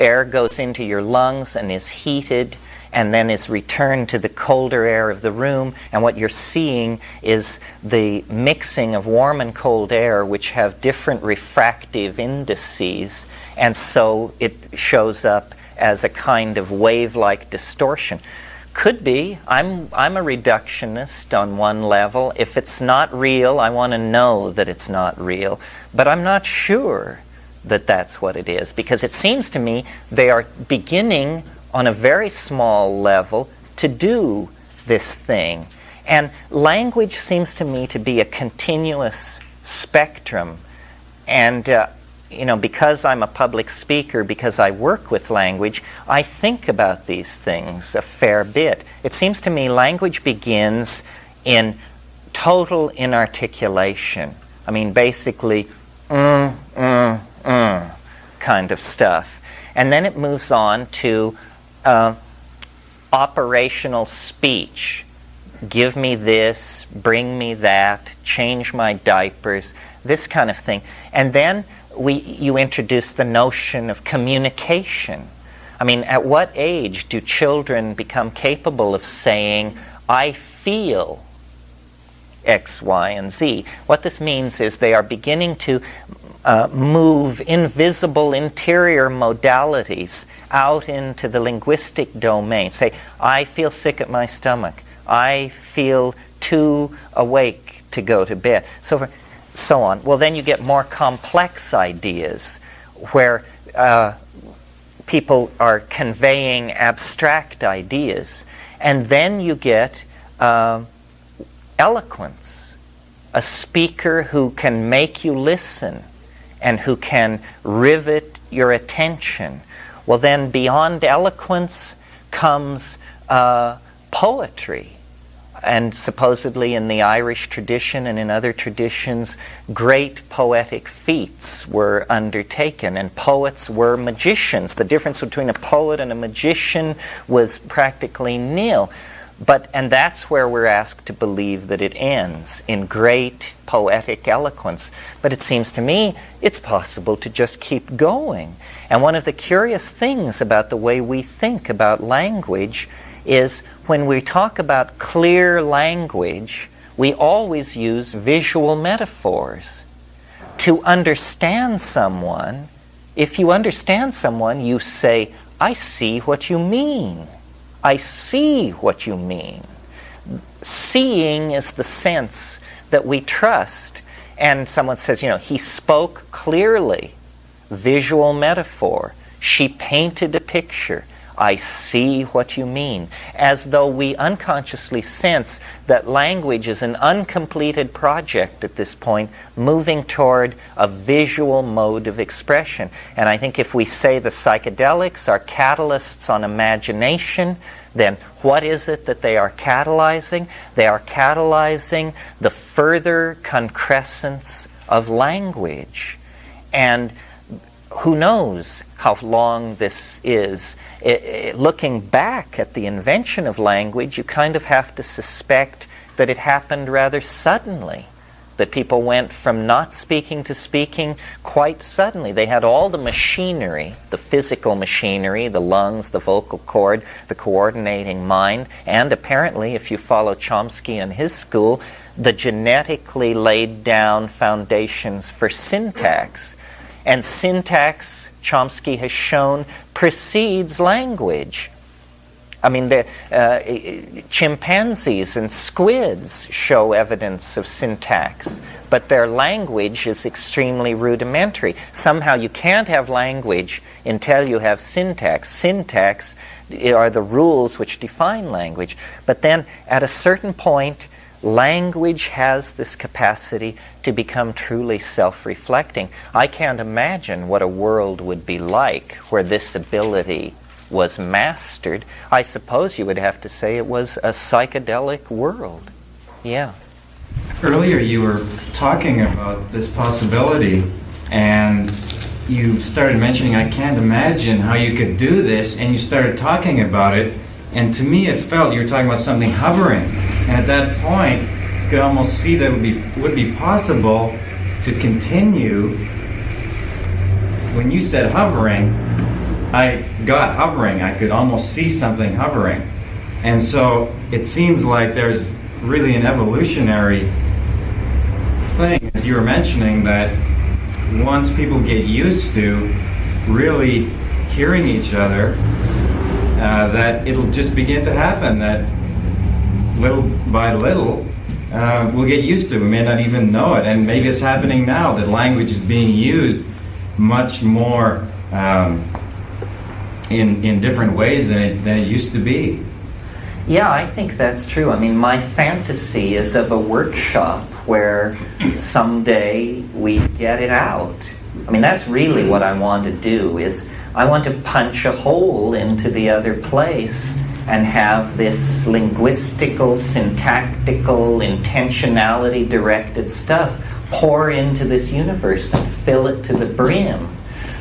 air goes into your lungs and is heated and then is returned to the colder air of the room, and what you're seeing is the mixing of warm and cold air, which have different refractive indices, and so it shows up as a kind of wave-like distortion. Could be. I'm a reductionist on one level. If it's not real, I want to know that it's not real. But I'm not sure that that's what it is, because it seems to me they are beginning on a very small level to do this thing. And language seems to me to be a continuous spectrum. And because I'm a public speaker, because I work with language, I think about these things a fair bit. It seems to me language begins in total inarticulation. I mean, basically, kind of stuff. And then it moves on to operational speech. Give me this, bring me that, change my diapers, this kind of thing. And then you introduce the notion of communication. I mean, at what age do children become capable of saying, I feel X, Y, and Z? What this means is they are beginning to move invisible interior modalities out into the linguistic domain. Say, I feel sick at my stomach. I feel too awake to go to bed. So on. Well, then you get more complex ideas where people are conveying abstract ideas. And then you get eloquence, a speaker who can make you listen and who can rivet your attention. Well, then beyond eloquence comes poetry. And supposedly in the Irish tradition and in other traditions, great poetic feats were undertaken, and poets were magicians. The difference between a poet and a magician was practically nil. And that's where we're asked to believe that it ends, in great poetic eloquence. But it seems to me it's possible to just keep going. And one of the curious things about the way we think about language is when we talk about clear language, we always use visual metaphors. To understand someone, if you understand someone, you say, I see what you mean. I see what you mean. Seeing is the sense that we trust. And someone says, he spoke clearly. Visual metaphor. She painted a picture. I see what you mean. As though we unconsciously sense that language is an uncompleted project at this point, moving toward a visual mode of expression. And I think if we say the psychedelics are catalysts on imagination, then what is it that they are catalyzing? They are catalyzing the further concrescence of language. And who knows how long this is? Looking back at the invention of language, you kind of have to suspect that it happened rather suddenly, that people went from not speaking to speaking quite suddenly. They had all the machinery, the physical machinery, the lungs, the vocal cord, the coordinating mind, and apparently, if you follow Chomsky and his school, the genetically laid down foundations for syntax. And syntax, Chomsky has shown, precedes language. I mean, the chimpanzees and squids show evidence of syntax, but their language is extremely rudimentary. Somehow you can't have language until you have syntax. Syntax are the rules which define language. But then, at a certain point, language has this capacity to become truly self-reflecting. I can't imagine what a world would be like where this ability was mastered. I suppose you would have to say it was a psychedelic world. Yeah. Earlier you were talking about this possibility, and you started mentioning, I can't imagine how you could do this, and you started talking about it, and to me it felt you were talking about something hovering. And at that point, you could almost see that it would be possible to continue. When you said hovering, I got hovering. I could almost see something hovering. And so it seems like there's really an evolutionary thing, as you were mentioning, that once people get used to really hearing each other, that it'll just begin to happen, that little by little we'll get used to it. We may not even know it. And maybe it's happening now, that language is being used much more in different ways than it used to be. Yeah, I think that's true. I mean, my fantasy is of a workshop where someday we get it out. I mean, that's really what I want to do, is I want to punch a hole into the other place and have this linguistical, syntactical, intentionality-directed stuff pour into this universe and fill it to the brim.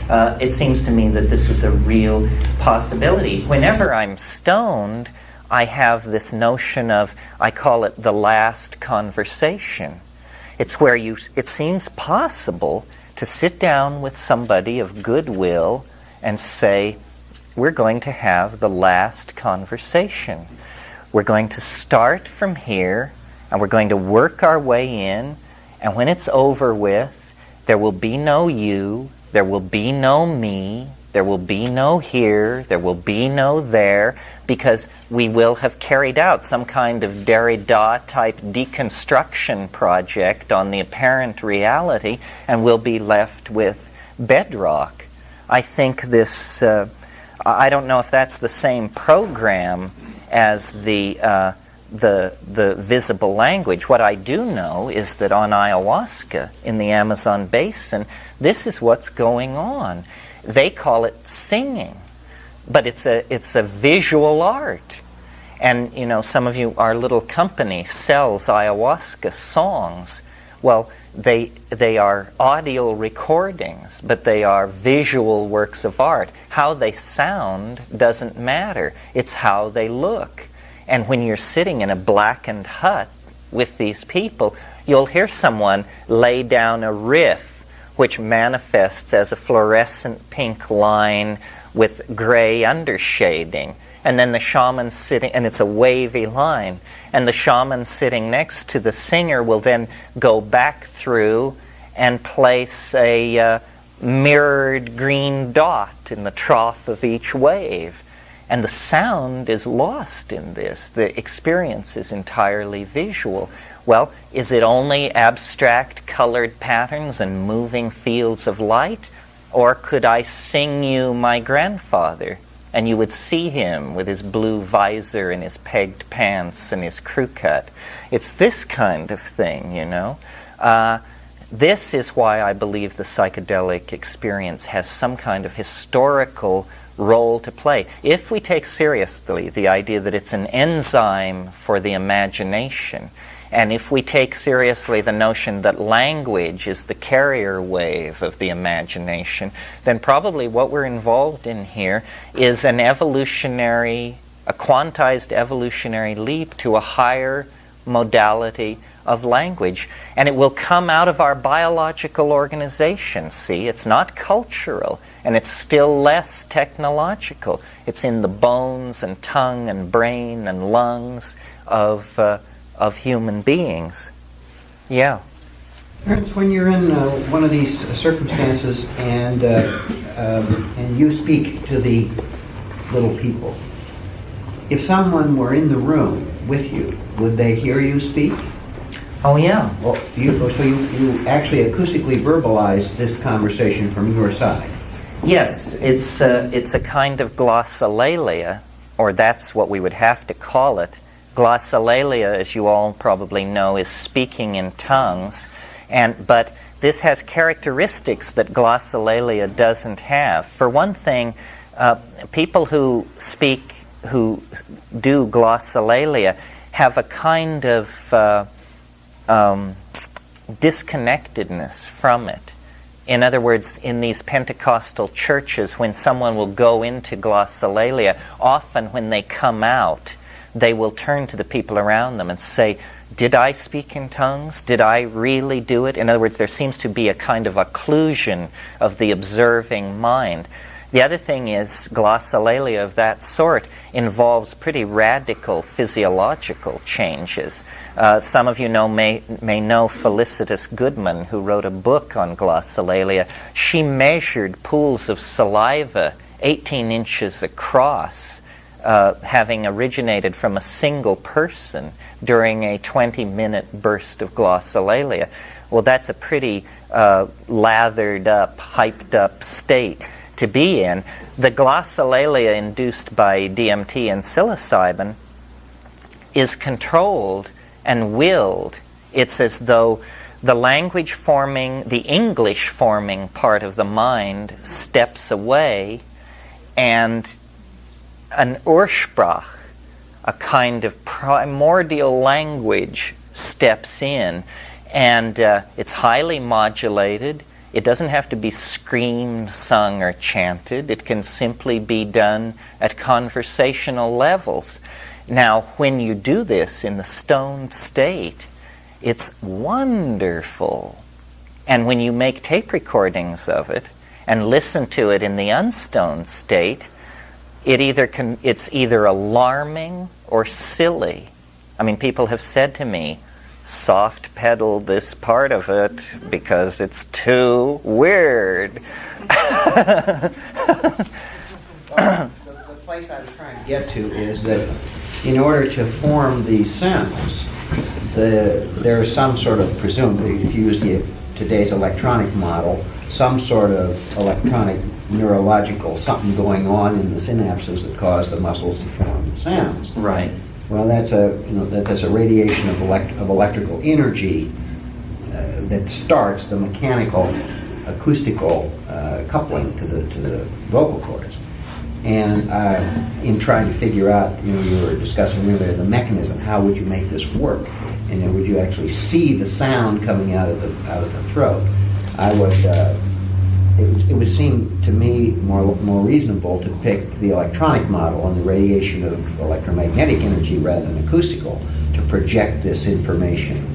It seems to me that this is a real possibility. Whenever I'm stoned, I have this notion of, I call it the last conversation. It's where it seems possible to sit down with somebody of goodwill and say, we're going to have the last conversation. We're going to start from here, and we're going to work our way in, and when it's over with, there will be no you, there will be no me, there will be no here, there will be no there, because we will have carried out some kind of Derrida-type deconstruction project on the apparent reality, and we'll be left with bedrock. I think this, I don't know if that's the same program as the visible language. What I do know is that on ayahuasca in the Amazon basin, this is what's going on. They call it singing, but it's a visual art. And, you know, some of you, our little company sells ayahuasca songs. Well, they are audio recordings, but they are visual works of art. How they sound doesn't matter. It's how they look. And when you're sitting in a blackened hut with these people, you'll hear someone lay down a riff which manifests as a fluorescent pink line with gray undershading. And then the shaman sitting, and it's a wavy line, and the shaman sitting next to the singer will then go back through and place a mirrored green dot in the trough of each wave. And the sound is lost in this. The experience is entirely visual. Well, is it only abstract colored patterns and moving fields of light? Or could I sing you my grandfather, and you would see him with his blue visor and his pegged pants and his crew cut? It's this kind of thing, you know. This is why I believe the psychedelic experience has some kind of historical role to play. If we take seriously the idea that it's an enzyme for the imagination, and if we take seriously the notion that language is the carrier wave of the imagination, then probably what we're involved in here is a quantized evolutionary leap to a higher modality of language. And it will come out of our biological organization, see? It's not cultural, and it's still less technological. It's in the bones and tongue and brain and lungs of human beings. Yeah. Terence, when you're in one of these circumstances and you speak to the little people, if someone were in the room with you, would they hear you speak? Oh, yeah. Well, so you actually acoustically verbalize this conversation from your side? Yes, it's a kind of glossolalia, or that's what we would have to call it. Glossolalia, as you all probably know, is speaking in tongues, but this has characteristics that glossolalia doesn't have. For one thing, people who do glossolalia have a kind of disconnectedness from it. In other words, in these Pentecostal churches, when someone will go into glossolalia, often when they come out, they will turn to the people around them and say, did I speak in tongues? Did I really do it? In other words, there seems to be a kind of occlusion of the observing mind. The other thing is, glossolalia of that sort involves pretty radical physiological changes. Some of you may know Felicitas Goodman, who wrote a book on glossolalia. She measured pools of saliva 18 inches across, having originated from a single person during a 20-minute burst of glossolalia. Well, that's a pretty lathered up, hyped up state to be in. The glossolalia induced by DMT and psilocybin is controlled and willed. It's as though the language forming, the English forming part of the mind steps away, and an Ursprach, a kind of primordial language, steps in, and it's highly modulated. It doesn't have to be screamed, sung, or chanted. It can simply be done at conversational levels. Now, when you do this in the stoned state, it's wonderful. And when you make tape recordings of it and listen to it in the unstoned state, it's either alarming or silly. I mean, people have said to me, soft pedal this part of it because it's too weird. The place I was trying to get to is that in order to form these sounds, there is some sort of, presumably, if you use today's electronic model, some sort of electronic neurological something going on in the synapses that cause the muscles to form the sounds. Right. Well, that's a radiation of electrical energy that starts the mechanical, acoustical coupling to the vocal cords. And in trying to figure out, you were discussing earlier the mechanism. How would you make this work? And then would you actually see the sound coming out of the throat? It would seem to me more reasonable to pick the electronic model and the radiation of electromagnetic energy rather than acoustical to project this information.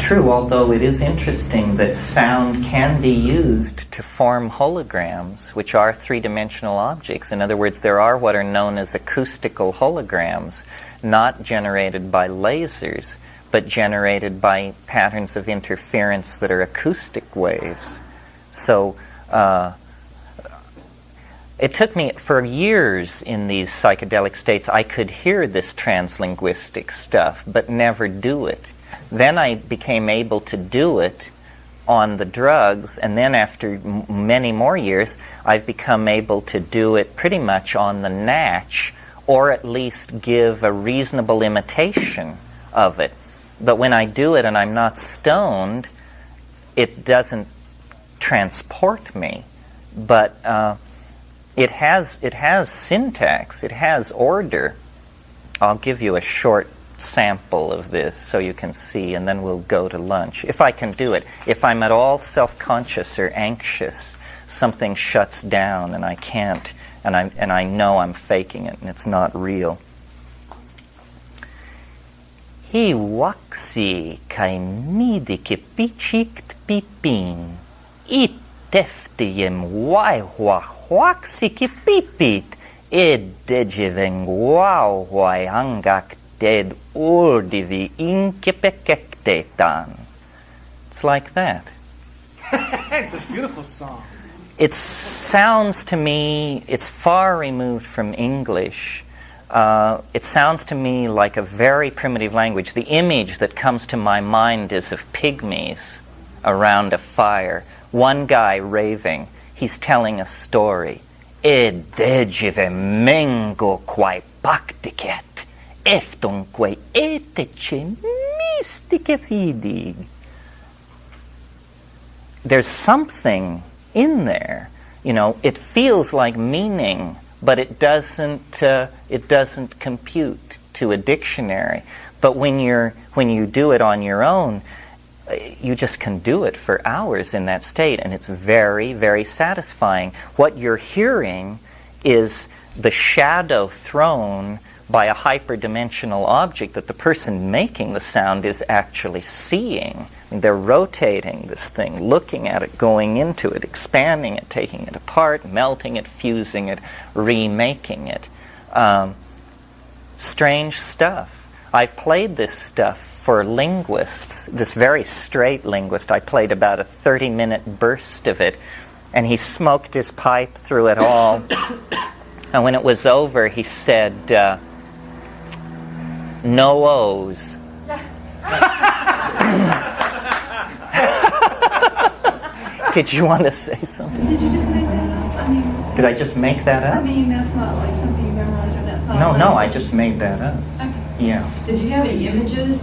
True, although it is interesting that sound can be used to form holograms, which are three-dimensional objects. In other words, there are what are known as acoustical holograms, not generated by lasers, but generated by patterns of interference that are acoustic waves. So it took me for years in these psychedelic states. I could hear this translinguistic stuff, but never do it. Then I became able to do it on the drugs, and then after many more years, I've become able to do it pretty much on the natch, or at least give a reasonable imitation of it. But when I do it and I'm not stoned, it doesn't transport me. But it has syntax, it has order. I'll give you a short sample of this so you can see, and then we'll go to lunch. If I can do it. If I'm at all self-conscious or anxious, something shuts down and I can't, and I know I'm faking it and it's not real. He waxi kai midi ke pichikt pipin. It teftiem waihwa waxi ke pipit. Ed dejeveng wow wai angak dead ordivi inkepekektetan. It's like that. It's a beautiful song. It sounds to me, it's far removed from English. It sounds to me like a very primitive language. The image that comes to my mind is of pygmies around a fire. One guy raving. He's telling a story. Edejive mengo quai paktiket. Eftonque etece mystike fidig. There's something in there. You know, it feels like meaning, but it doesn't compute to a dictionary. But when you do it on your own, you just can do it for hours in that state, and it's very, very satisfying. What you're hearing is the shadow thrown by a hyperdimensional object that the person making the sound is actually seeing. And they're rotating this thing, looking at it, going into it, expanding it, taking it apart, melting it, fusing it, remaking it. Strange stuff. I've played this stuff for linguists, this very straight linguist. I played about a 30-minute burst of it, and he smoked his pipe through it all. And when it was over, he said, no O's. Did you want to say something? Did you just make that up? I mean, did I just make that up? I mean, that's not like something you memorized or that's not. No, I just made that up. Okay. Yeah. Did you have any images?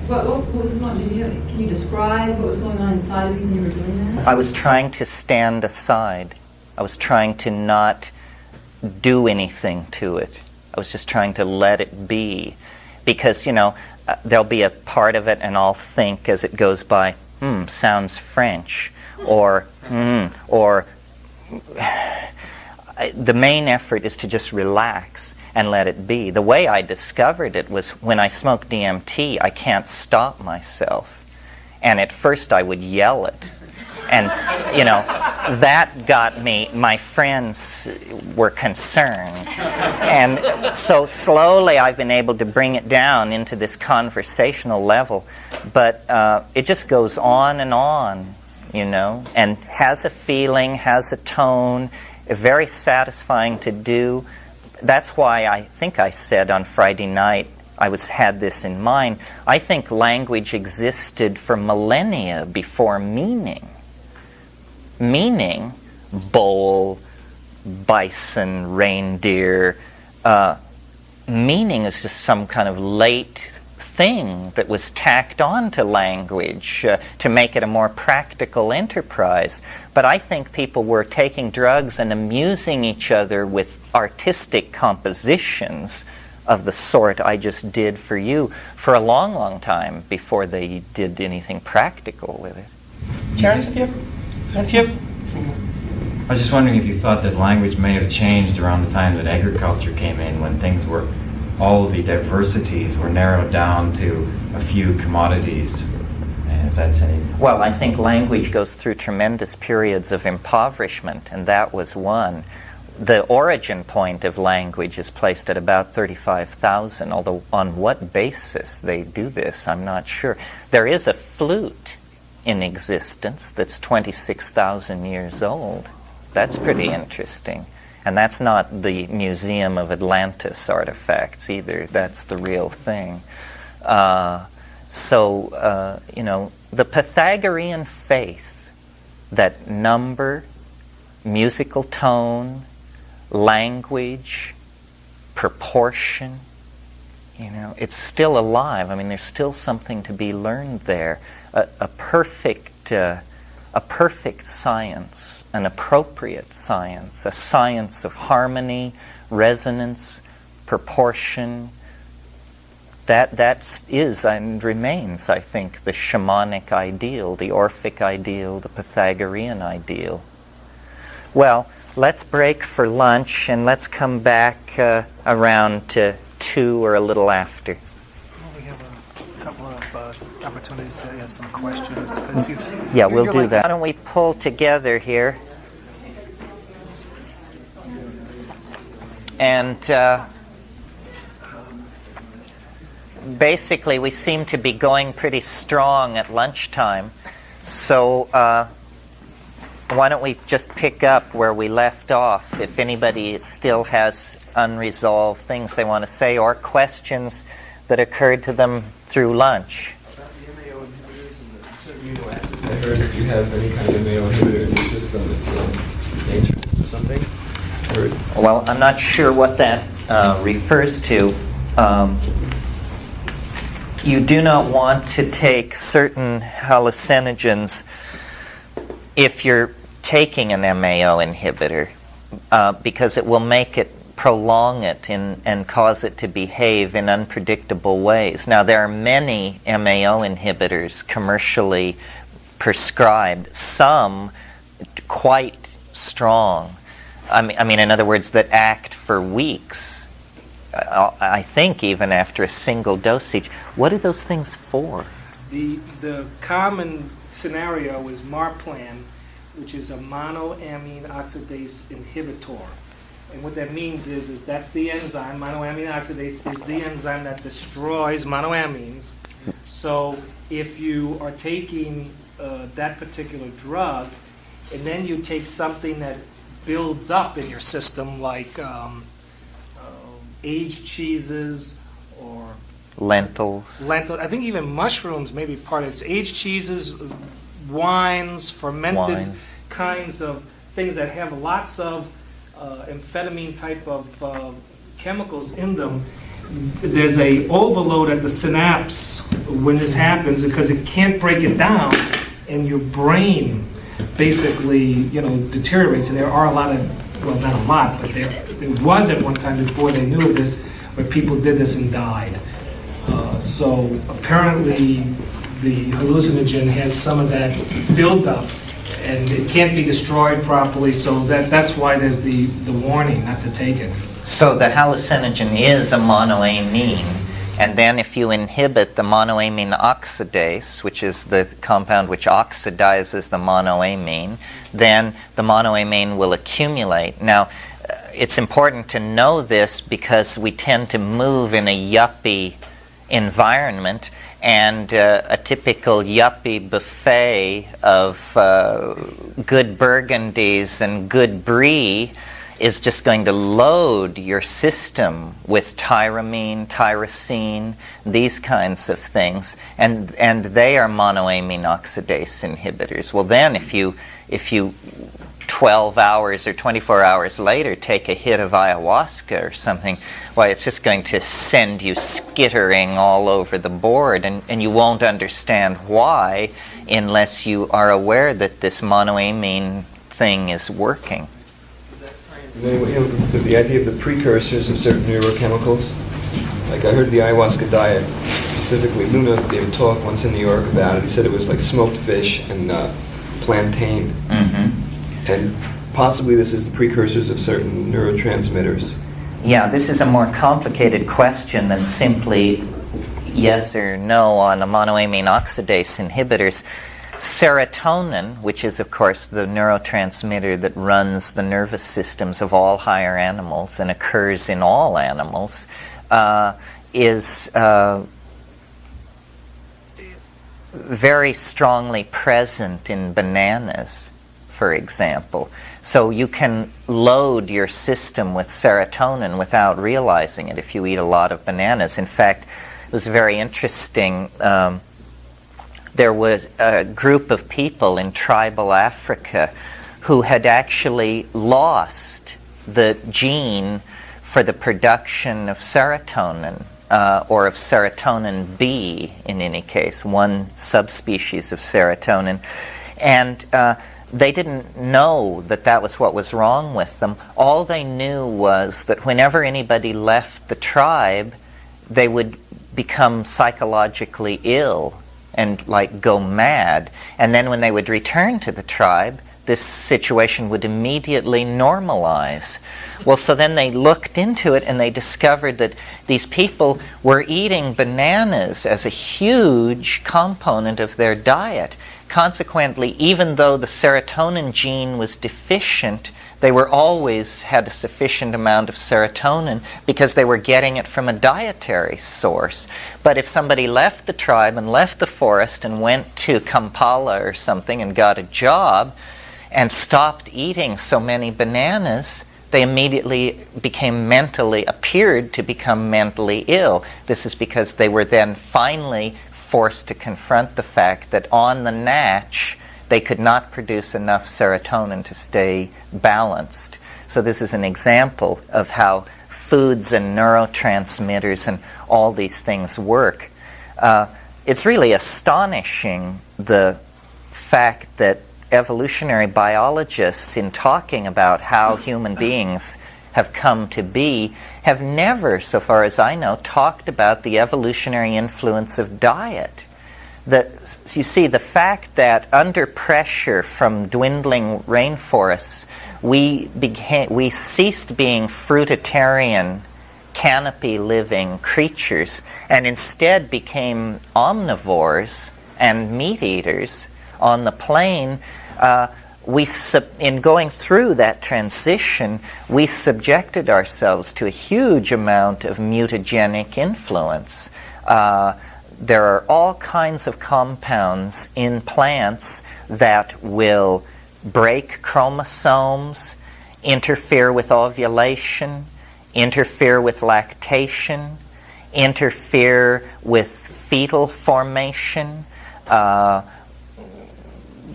What was going on? Can you describe what was going on inside of you when you were doing that? I was trying to stand aside. I was trying to not do anything to it. I was just trying to let it be. Because, there'll be a part of it and I'll think as it goes by, sounds French. Or the main effort is to just relax and let it be. The way I discovered it was when I smoke DMT, I can't stop myself. And at first I would yell it. And, that got me, my friends were concerned. And so slowly I've been able to bring it down into this conversational level. But it just goes on, and has a feeling, has a tone, very satisfying to do. That's why I think I said on Friday night, had this in mind. I think language existed for millennia before meaning. Meaning, bull, bison, reindeer. Meaning is just some kind of late thing that was tacked on to language to make it a more practical enterprise. But I think people were taking drugs and amusing each other with artistic compositions of the sort I just did for you for a long, long time before they did anything practical with it. Terence, have you? I was just wondering if you thought that language may have changed around the time that agriculture came in, when all the diversities were narrowed down to a few commodities, and if that's any... Well, I think language goes through tremendous periods of impoverishment, and that was one. The origin point of language is placed at about 35,000, although on what basis they do this, I'm not sure. There is a flute in existence that's 26,000 years old. That's pretty interesting. And that's not the Museum of Atlantis artifacts either. That's the real thing. So, the Pythagorean faith that number, musical tone, language, proportion, it's still alive. I mean, there's still something to be learned there. A perfect science, an appropriate science, a science of harmony, resonance, proportion. That is and remains, I think, the shamanic ideal, the Orphic ideal, the Pythagorean ideal. Well, let's break for lunch and let's come back around to 2 or a little after. Well, we have a couple of opportunities to ask some questions. Yeah, we'll do that. Why don't we pull together here? And basically, we seem to be going pretty strong at lunchtime. So why don't we just pick up where we left off, if anybody still has unresolved things they want to say or questions that occurred to them through lunch. About the MAO inhibitors and the certain amino acids, I heard if you have any kind of MAO inhibitor in your system, it's dangerous or something. Well, I'm not sure what that refers to. You do not want to take certain hallucinogens if you're taking an MAO inhibitor because it will make it prolong it and cause it to behave in unpredictable ways. Now, there are many MAO inhibitors commercially prescribed, some quite strong. I mean, in other words, that act for weeks. I think even after a single dosage. What are those things for? The common scenario is Marplan, which is a monoamine oxidase inhibitor. And what that means is that's the enzyme. Monoamine oxidase is the enzyme that destroys monoamines. So if you are taking that particular drug, and then you take something that builds up in your system, like aged cheeses or lentils. I think even mushrooms may be part of it. It's aged cheeses, wines, fermented kinds of things that have lots of amphetamine type of chemicals in them. There's a overload at the synapse when this happens because it can't break it down, and your brain basically, deteriorates. And there are a lot of, well, not a lot, but there was at one time before they knew of this, where people did this and died. So apparently the hallucinogen has some of that buildup, and it can't be destroyed properly, so that's why there's the warning not to take it. So the hallucinogen is a monoamine, and then if you inhibit the monoamine oxidase, which is the compound which oxidizes the monoamine, then the monoamine will accumulate. Now, it's important to know this because we tend to move in a yuppie environment, and a typical yuppie buffet of good burgundies and good brie is just going to load your system with tyramine, tyrosine, these kinds of things, and they are monoamine oxidase inhibitors. Well, then if you 12 hours or 24 hours later take a hit of ayahuasca or something, why, it's just going to send you skittering all over the board, and you won't understand why unless you are aware that this monoamine thing is working. The idea of the precursors of certain neurochemicals. Like I heard the ayahuasca diet, specifically Luna gave a talk once in New York about it. He said it was like smoked fish and plantain. Mm-hmm. And possibly this is the precursors of certain neurotransmitters. Yeah, this is a more complicated question than simply yes or no on a monoamine oxidase inhibitors. Serotonin, which is, of course, the neurotransmitter that runs the nervous systems of all higher animals and occurs in all animals, is very strongly present in bananas, for example. So you can load your system with serotonin without realizing it if you eat a lot of bananas. In fact, was very interesting. There was a group of people in tribal Africa who had actually lost the gene for the production of serotonin, or of serotonin B in any case, one subspecies of serotonin. And they didn't know that that was what was wrong with them. All they knew was that whenever anybody left the tribe, they would become psychologically ill and like go mad. And then when they would return to the tribe, this situation would immediately normalize. Well, so then they looked into it and they discovered that these people were eating bananas as a huge component of their diet. Consequently, even though the serotonin gene was deficient, they were always had a sufficient amount of serotonin because they were getting it from a dietary source. But if somebody left the tribe and left the forest and went to Kampala or something and got a job and stopped eating so many bananas, they immediately appeared to become mentally ill. This is because they were then finally forced to confront the fact that on the natch, they could not produce enough serotonin to stay balanced. So this is an example of how foods and neurotransmitters and all these things work. It's really astonishing, the fact that evolutionary biologists, in talking about how human beings have come to be, have never, so far as I know, talked about the evolutionary influence of diet. You see, the fact that under pressure from dwindling rainforests, we ceased being fruitarian, canopy-living creatures and instead became omnivores and meat-eaters on the plain. In going through that transition, we subjected ourselves to a huge amount of mutagenic influence. There are all kinds of compounds in plants that will break chromosomes, interfere with ovulation, interfere with lactation, interfere with fetal formation,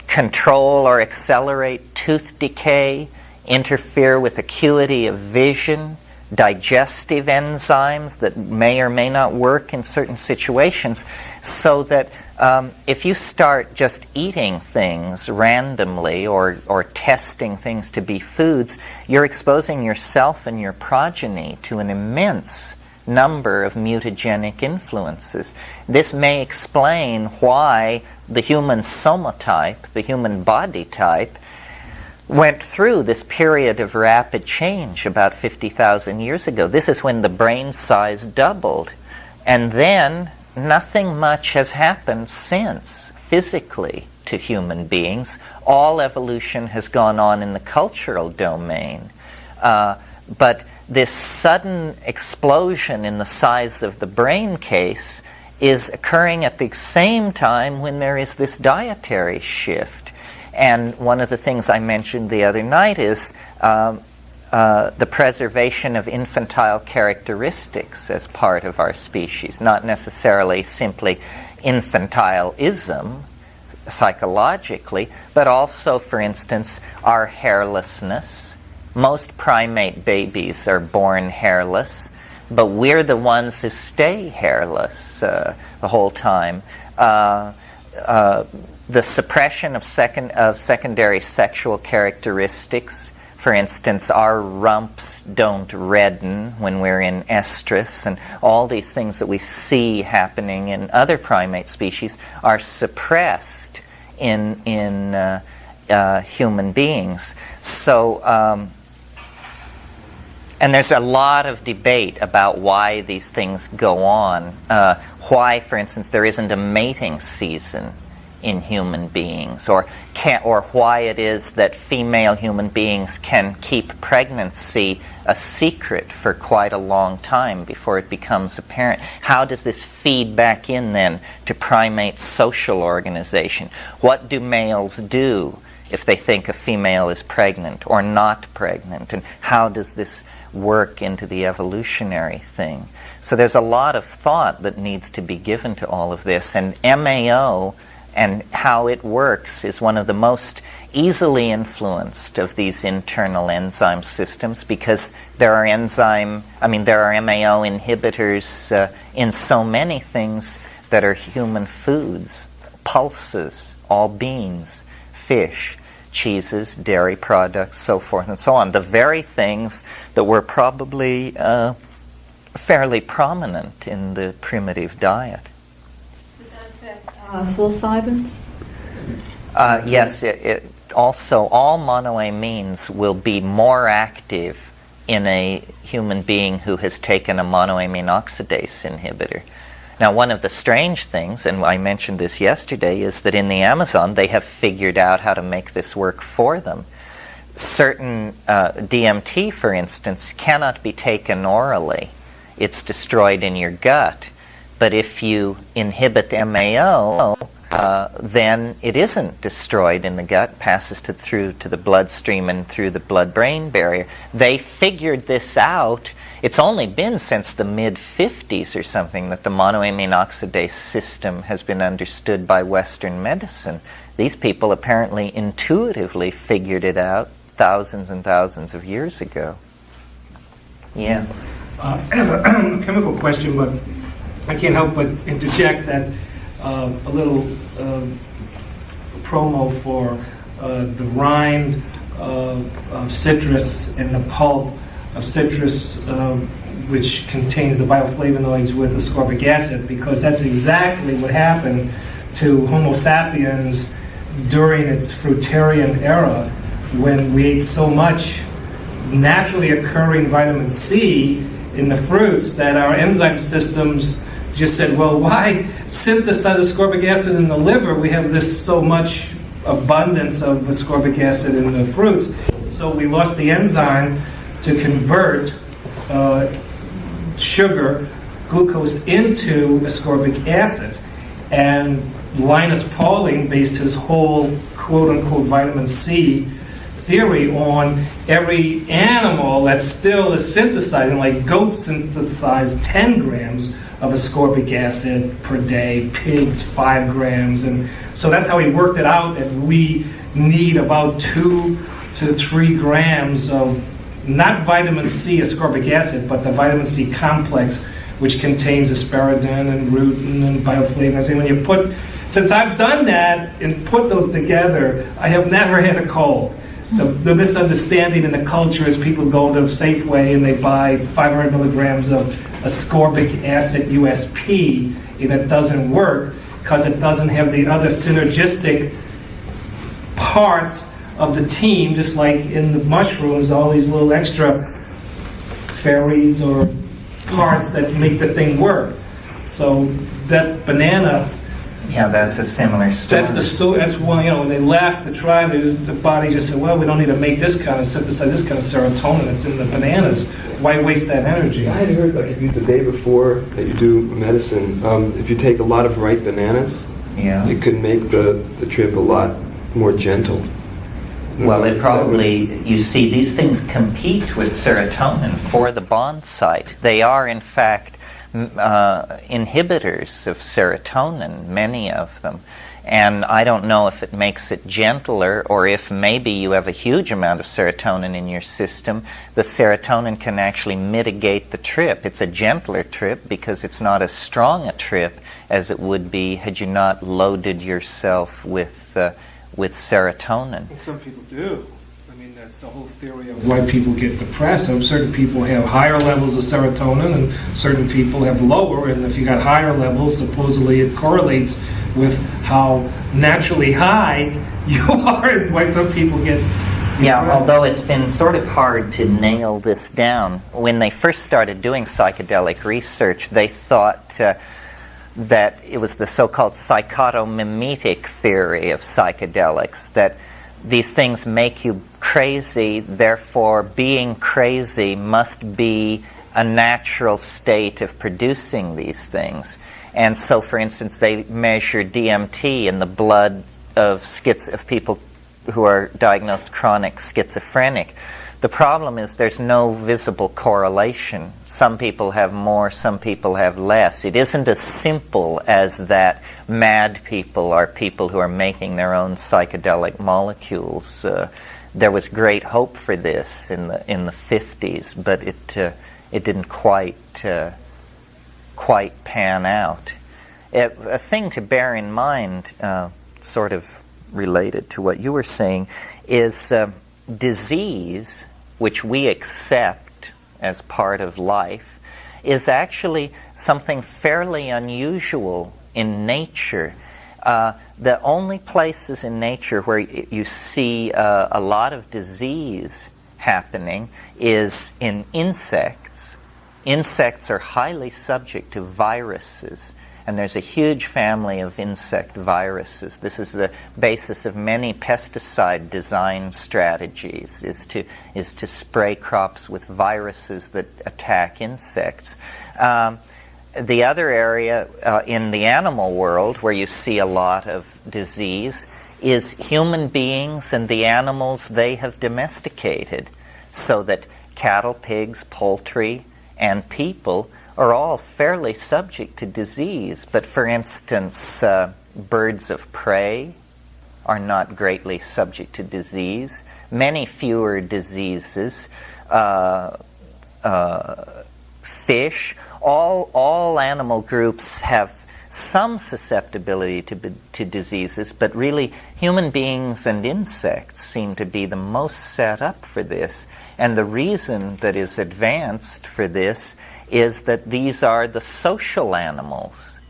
control or accelerate tooth decay, interfere with acuity of vision, digestive enzymes that may or may not work in certain situations, so that if you start just eating things randomly or testing things to be foods, you're exposing yourself and your progeny to an immense number of mutagenic influences. This may explain why the human somotype, the human body type, went through this period of rapid change about 50,000 years ago. This is when the brain size doubled. And then nothing much has happened since, physically, to human beings. All evolution has gone on in the cultural domain. But this sudden explosion in the size of the brain case is occurring at the same time when there is this dietary shift. And one of the things I mentioned the other night is the preservation of infantile characteristics as part of our species, not necessarily simply infantilism psychologically, but also, for instance, our hairlessness. Most primate babies are born hairless, but we're the ones who stay hairless the whole time. The suppression of secondary sexual characteristics. For instance, our rumps don't redden when we're in estrus, and all these things that we see happening in other primate species are suppressed in human beings. So, and there's a lot of debate about why these things go on. Why, for instance, there isn't a mating season in human beings, or why it is that female human beings can keep pregnancy a secret for quite a long time before it becomes apparent. How does this feed back in then to primate social organization? What do males do if they think a female is pregnant or not pregnant, and how does this work into the evolutionary thing? So there's a lot of thought that needs to be given to all of this. And MAO and how it works is one of the most easily influenced of these internal enzyme systems, because there are MAO inhibitors in so many things that are human foods: pulses, all beans, fish, cheeses, dairy products, so forth and so on. The very things that were probably fairly prominent in the primitive diet. Does that affect psilocybins? Yes, it also, all monoamines will be more active in a human being who has taken a monoamine oxidase inhibitor. Now, one of the strange things, and I mentioned this yesterday, is that in the Amazon they have figured out how to make this work for them. Certain DMT, for instance, cannot be taken orally. It's destroyed in your gut. But if you inhibit MAO, then it isn't destroyed in the gut, passes through to the bloodstream and through the blood-brain barrier. They figured this out. It's only been since the mid-50s or something that the monoamine oxidase system has been understood by Western medicine. These people apparently intuitively figured it out thousands and thousands of years ago. Yeah. I have a chemical question, but I can't help but interject that a little promo for the rind of citrus and the pulp of citrus, which contains the bioflavonoids with ascorbic acid, because that's exactly what happened to Homo sapiens during its fruitarian era, when we ate so much naturally occurring vitamin C in the fruits that our enzyme systems just said, well, why synthesize ascorbic acid in the liver? We have this so much abundance of ascorbic acid in the fruits. So we lost the enzyme to convert sugar, glucose, into ascorbic acid. And Linus Pauling based his whole quote-unquote vitamin C theory on every animal that still is synthesizing, like goats synthesize 10 grams of ascorbic acid per day, pigs 5 grams, and so that's how he worked it out, that we need about 2 to 3 grams of not vitamin C ascorbic acid, but the vitamin C complex, which contains asparagine and rutin and bioflavonoids. And when you since I've done that and put those together, I have never had a cold. The misunderstanding in the culture is people go to Safeway and they buy 500 milligrams of ascorbic acid USP, and it doesn't work because it doesn't have the other synergistic parts of the team, just like in the mushrooms, all these little extra fairies or parts that make the thing work. So that banana... Yeah, that's a similar story. That's one, when they left the tribe, the body just said, well, we don't need to make this kind of synthesize this kind of serotonin. It's in the bananas. Why waste that energy? I had heard, like, if you the day before that you do medicine, if you take a lot of ripe bananas, it could make the trip a lot more gentle. Well, it probably, you see, these things compete with serotonin for the bond site. They are, in fact, inhibitors of serotonin, many of them. And I don't know if it makes it gentler, or if maybe you have a huge amount of serotonin in your system. The serotonin can actually mitigate the trip. It's a gentler trip because it's not as strong a trip as it would be had you not loaded yourself with serotonin. Well, some people do. I mean, that's the whole theory of why people get depressed. So certain people have higher levels of serotonin and certain people have lower, and if you got higher levels, supposedly it correlates with how naturally high you are and why some people get depressed. Yeah, although it's been sort of hard to nail this down. When they first started doing psychedelic research, they thought that it was the so-called psychotomimetic theory of psychedelics, that these things make you crazy, therefore being crazy must be a natural state of producing these things. And so, for instance, they measure DMT in the blood of people who are diagnosed chronic schizophrenic. The problem is there's no visible correlation. Some people have more, some people have less. It isn't as simple as that mad people are people who are making their own psychedelic molecules. There was great hope for this in the 50s, but it didn't quite pan out. A thing to bear in mind, sort of related to what you were saying, is disease, which we accept as part of life, is actually something fairly unusual in nature. The only places in nature where you see a lot of disease happening is in insects. Insects are highly subject to viruses, and there's a huge family of insect viruses. This is the basis of many pesticide design strategies, is to spray crops with viruses that attack insects. The other area in the animal world where you see a lot of disease is human beings and the animals they have domesticated, so that cattle, pigs, poultry, and people are all fairly subject to disease. But for instance, birds of prey are not greatly subject to disease. Many fewer diseases. Fish, all animal groups have some susceptibility to diseases, but really human beings and insects seem to be the most set up for this. And the reason that is advanced for this is that these are the social animals,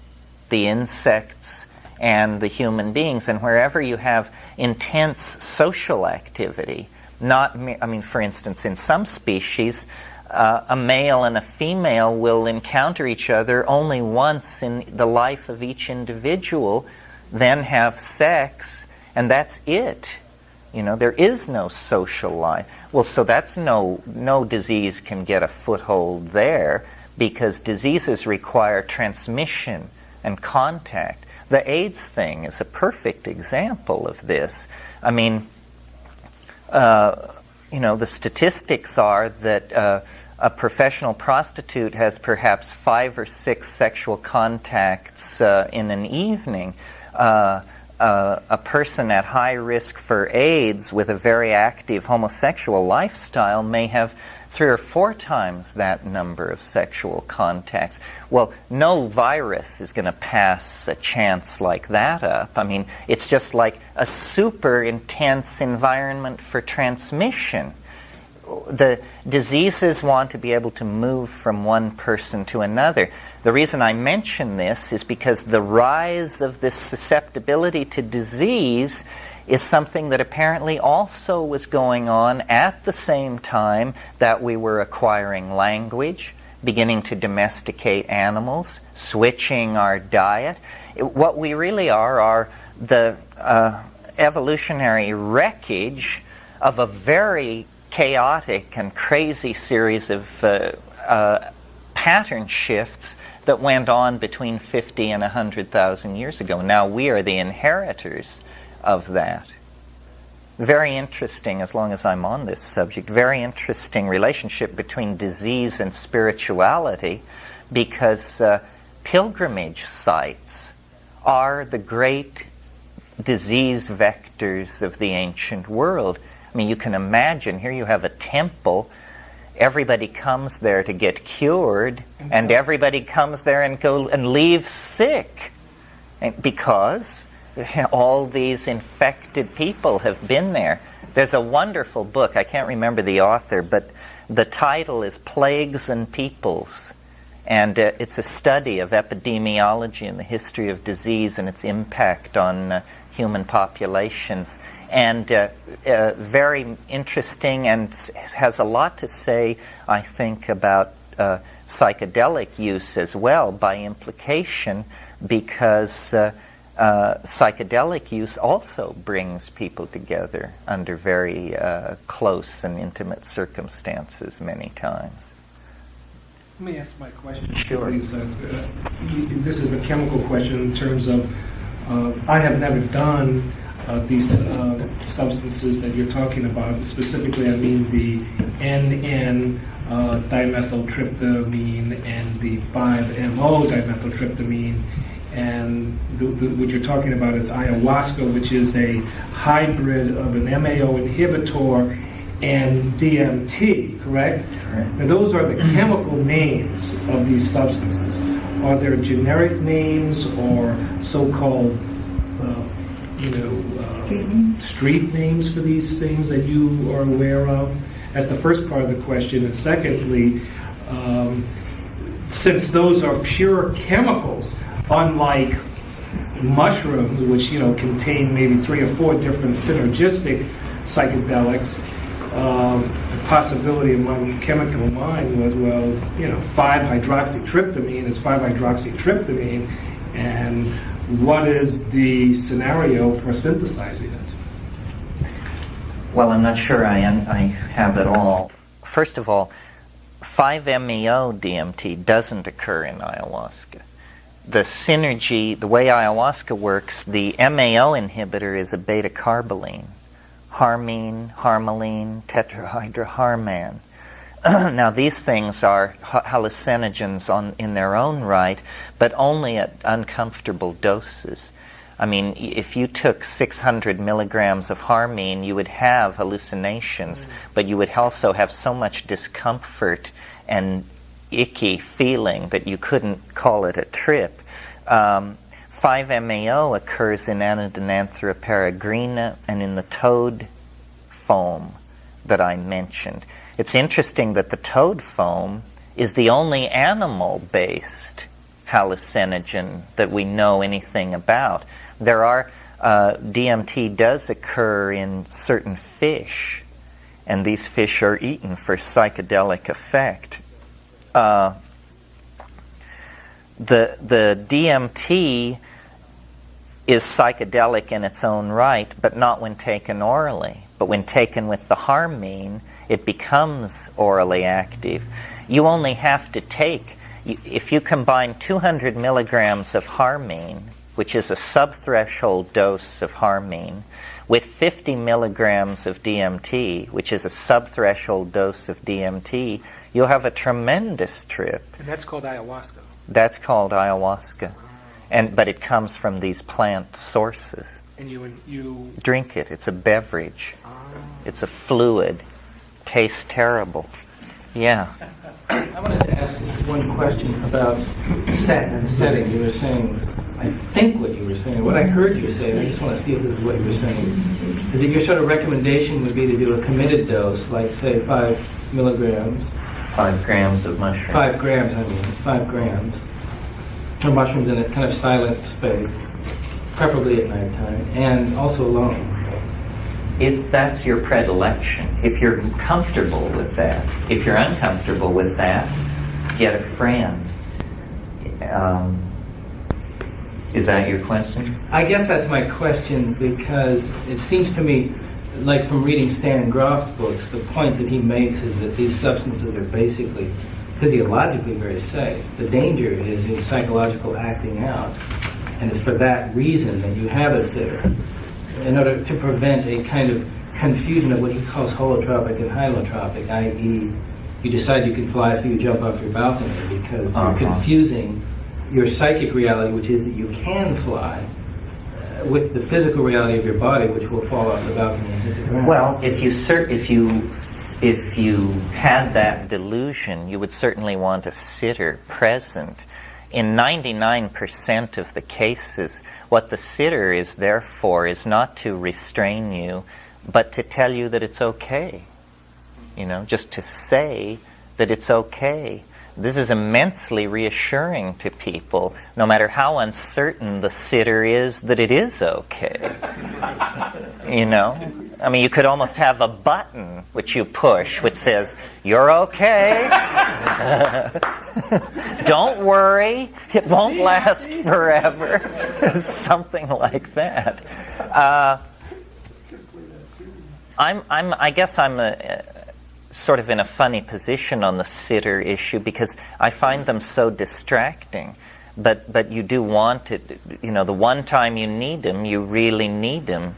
the insects and the human beings. And wherever you have intense social activity, for instance, in some species, a male and a female will encounter each other only once in the life of each individual, then have sex, and that's it. There is no social life. Well, so that's no disease can get a foothold there, because diseases require transmission and contact. The AIDS thing is a perfect example of this. The statistics are that a professional prostitute has perhaps 5 or 6 sexual contacts in an evening. A person at high risk for AIDS with a very active homosexual lifestyle may have 3 or 4 times that number of sexual contacts. Well, no virus is going to pass a chance like that up. It's just like a super intense environment for transmission. The diseases want to be able to move from one person to another. The reason I mention this is because the rise of this susceptibility to disease is something that apparently also was going on at the same time that we were acquiring language, beginning to domesticate animals, switching our diet. What we really are the evolutionary wreckage of a very chaotic and crazy series of pattern shifts that went on between 50 and 100,000 years ago. Now we are the inheritors of that. Very interesting, as long as I'm on this subject, very interesting relationship between disease and spirituality, because pilgrimage sites are the great disease vectors of the ancient world. You can imagine, here you have a temple, everybody comes there to get cured, and everybody comes there and leaves sick, because all these infected people have been there. There's a wonderful book, I can't remember the author, but the title is Plagues and Peoples, and it's a study of epidemiology and the history of disease and its impact on human populations. And very interesting, and has a lot to say, I think, about psychedelic use as well, by implication, because psychedelic use also brings people together under very close and intimate circumstances many times. Let me ask my question. Sure. Please. This is a chemical question in terms of I have never done these substances that you're talking about. Specifically, I mean the NN dimethyltryptamine and the 5-MO dimethyltryptamine. And what you're talking about is ayahuasca, which is a hybrid of an MAO inhibitor and DMT, correct? Correct. And those are the chemical names of these substances. Are there generic names or so-called, street names for these things that you are aware of? That's the first part of the question. And secondly, since those are pure chemicals, unlike mushrooms, which contain maybe 3 or 4 different synergistic psychedelics, the possibility in my chemical mind was, 5-hydroxytryptamine is 5-hydroxytryptamine, and what is the scenario for synthesizing it? Well, I'm not sure I have it all. First of all, 5-MeO DMT doesn't occur in ayahuasca. The synergy, the way ayahuasca works, the MAO inhibitor is a beta-carboline. Harmine, harmaline, tetrahydroharman. Now, these things are hallucinogens in their own right, but only at uncomfortable doses. I mean, if you took 600 milligrams of harmine, you would have hallucinations, but you would also have so much discomfort and icky feeling that you couldn't call it a trip. 5-MeO occurs in Anadenanthera peregrina and in the toad foam that I mentioned. It's interesting that the toad foam is the only animal-based hallucinogen that we know anything about. There are DMT does occur in certain fish, and these fish are eaten for psychedelic effect. The DMT is psychedelic in its own right, but not when taken orally. But when taken with the harmine, it becomes orally active. You only have to take, if you combine 200 milligrams of harmine, which is a subthreshold dose of harmine, with 50 milligrams of DMT, which is a subthreshold dose of DMT, you'll have a tremendous trip. And that's called ayahuasca. That's called ayahuasca. But it comes from these plant sources. And you drink it. It's a beverage. It's a fluid. Tastes terrible. Yeah. I wanted to ask one question about set and setting. You were saying, I think what you were saying, what I heard you say, I just want to see if this is what you were saying, is that your sort of recommendation would be to do a committed dose, like say 5 milligrams. 5 grams of mushroom. 5 grams, 5 grams. Of mushrooms in a kind of silent space, preferably at nighttime, and also alone. If that's your predilection, if you're comfortable with that, if you're uncomfortable with that, get a friend. Is that your question? I guess that's my question, because it seems to me, like from reading Stan Grof's books, the point that he makes is that these substances are basically physiologically very safe. The danger is in psychological acting out, and it's for that reason that you have a sitter, in order to prevent a kind of confusion of what he calls holotropic and hylotropic, i.e. you decide you can fly, so you jump off your balcony, because you're confusing your psychic reality, which is that you can fly, with the physical reality of your body, which will fall off the balcony and hit the ground. Well, if you had that delusion, you would certainly want a sitter present. In 99% of the cases, what the sitter is there for is not to restrain you, but to tell you that it's okay. Just to say that it's okay. This is immensely reassuring to people, no matter how uncertain the sitter is that it is okay. I mean, you could almost have a button which you push which says, "You're okay. Don't worry. It won't last forever." Something like that. I guess I'm sort of in a funny position on the sitter issue, because I find them so distracting. But you do want it. The one time you need them, you really need them.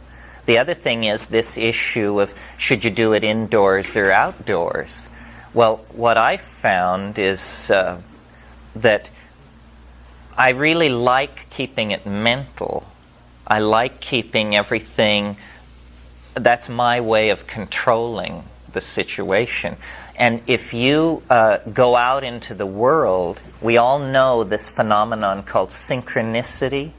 The other thing is this issue of should you do it indoors or outdoors? Well, what I found is that I really like keeping it mental. I like keeping everything, that's my way of controlling the situation. And if you go out into the world, we all know this phenomenon called synchronicity,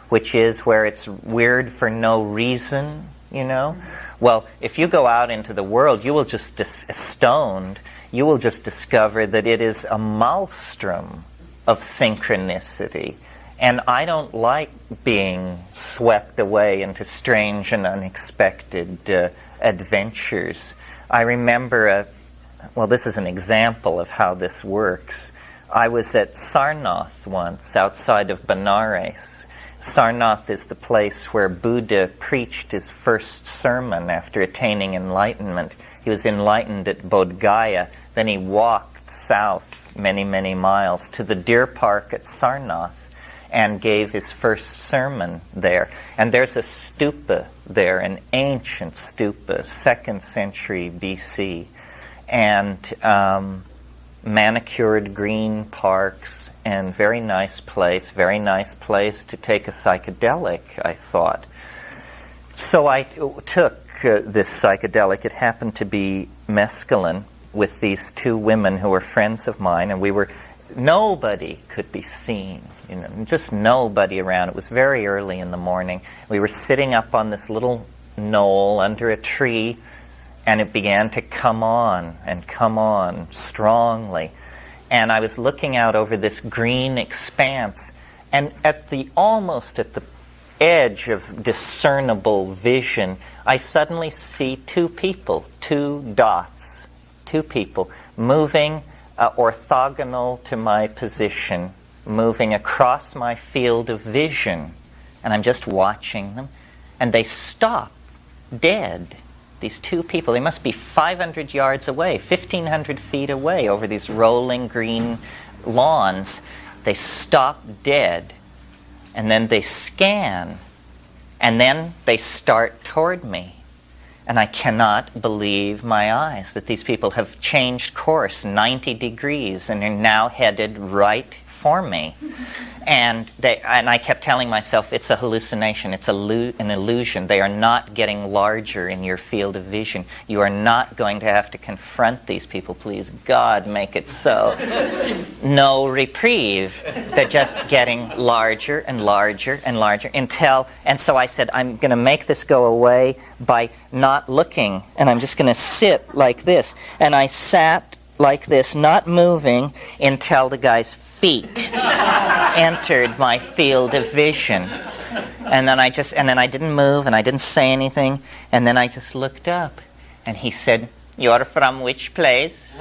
which is where it's weird for no reason, you know? Well, if you go out into the world, you will just stoned, you will just discover that it is a maelstrom of synchronicity. And I don't like being swept away into strange and unexpected adventures. I remember, well, this is an example of how this works. I was at Sarnath once, outside of Benares. Sarnath is the place where Buddha preached his first sermon after attaining enlightenment. He was enlightened at Bodh Gaya, then he walked south many, many miles to the deer park at Sarnath and gave his first sermon there. And there's a stupa there, an ancient stupa, 2nd century BC, and manicured green parks, and very nice place to take a psychedelic, I thought. So I took this psychedelic. It happened to be mescaline with these two women who were friends of mine, and nobody could be seen, just nobody around. It was very early in the morning. We were sitting up on this little knoll under a tree, and it began to come on strongly. And I was looking out over this green expanse, and almost at the edge of discernible vision, I suddenly see two people, two dots, two people moving orthogonal to my position, moving across my field of vision. And I'm just watching them, and they stop dead. These two people, they must be 500 yards away, 1,500 feet away over these rolling green lawns. They stop dead, and then they scan, and then they start toward me. And I cannot believe my eyes that these people have changed course 90 degrees and are now headed right for me. And I kept telling myself, it's a hallucination, it's an illusion. They are not getting larger in your field of vision. You are not going to have to confront these people. Please, God, make it so. No reprieve. They're just getting larger and larger and larger and so I said, I'm going to make this go away by not looking, and I'm just going to sit like this. And I sat like this, not moving, until the guy's feet entered my field of vision. And then I didn't move, and I didn't say anything, and then I just looked up, and he said, "You're from which place?"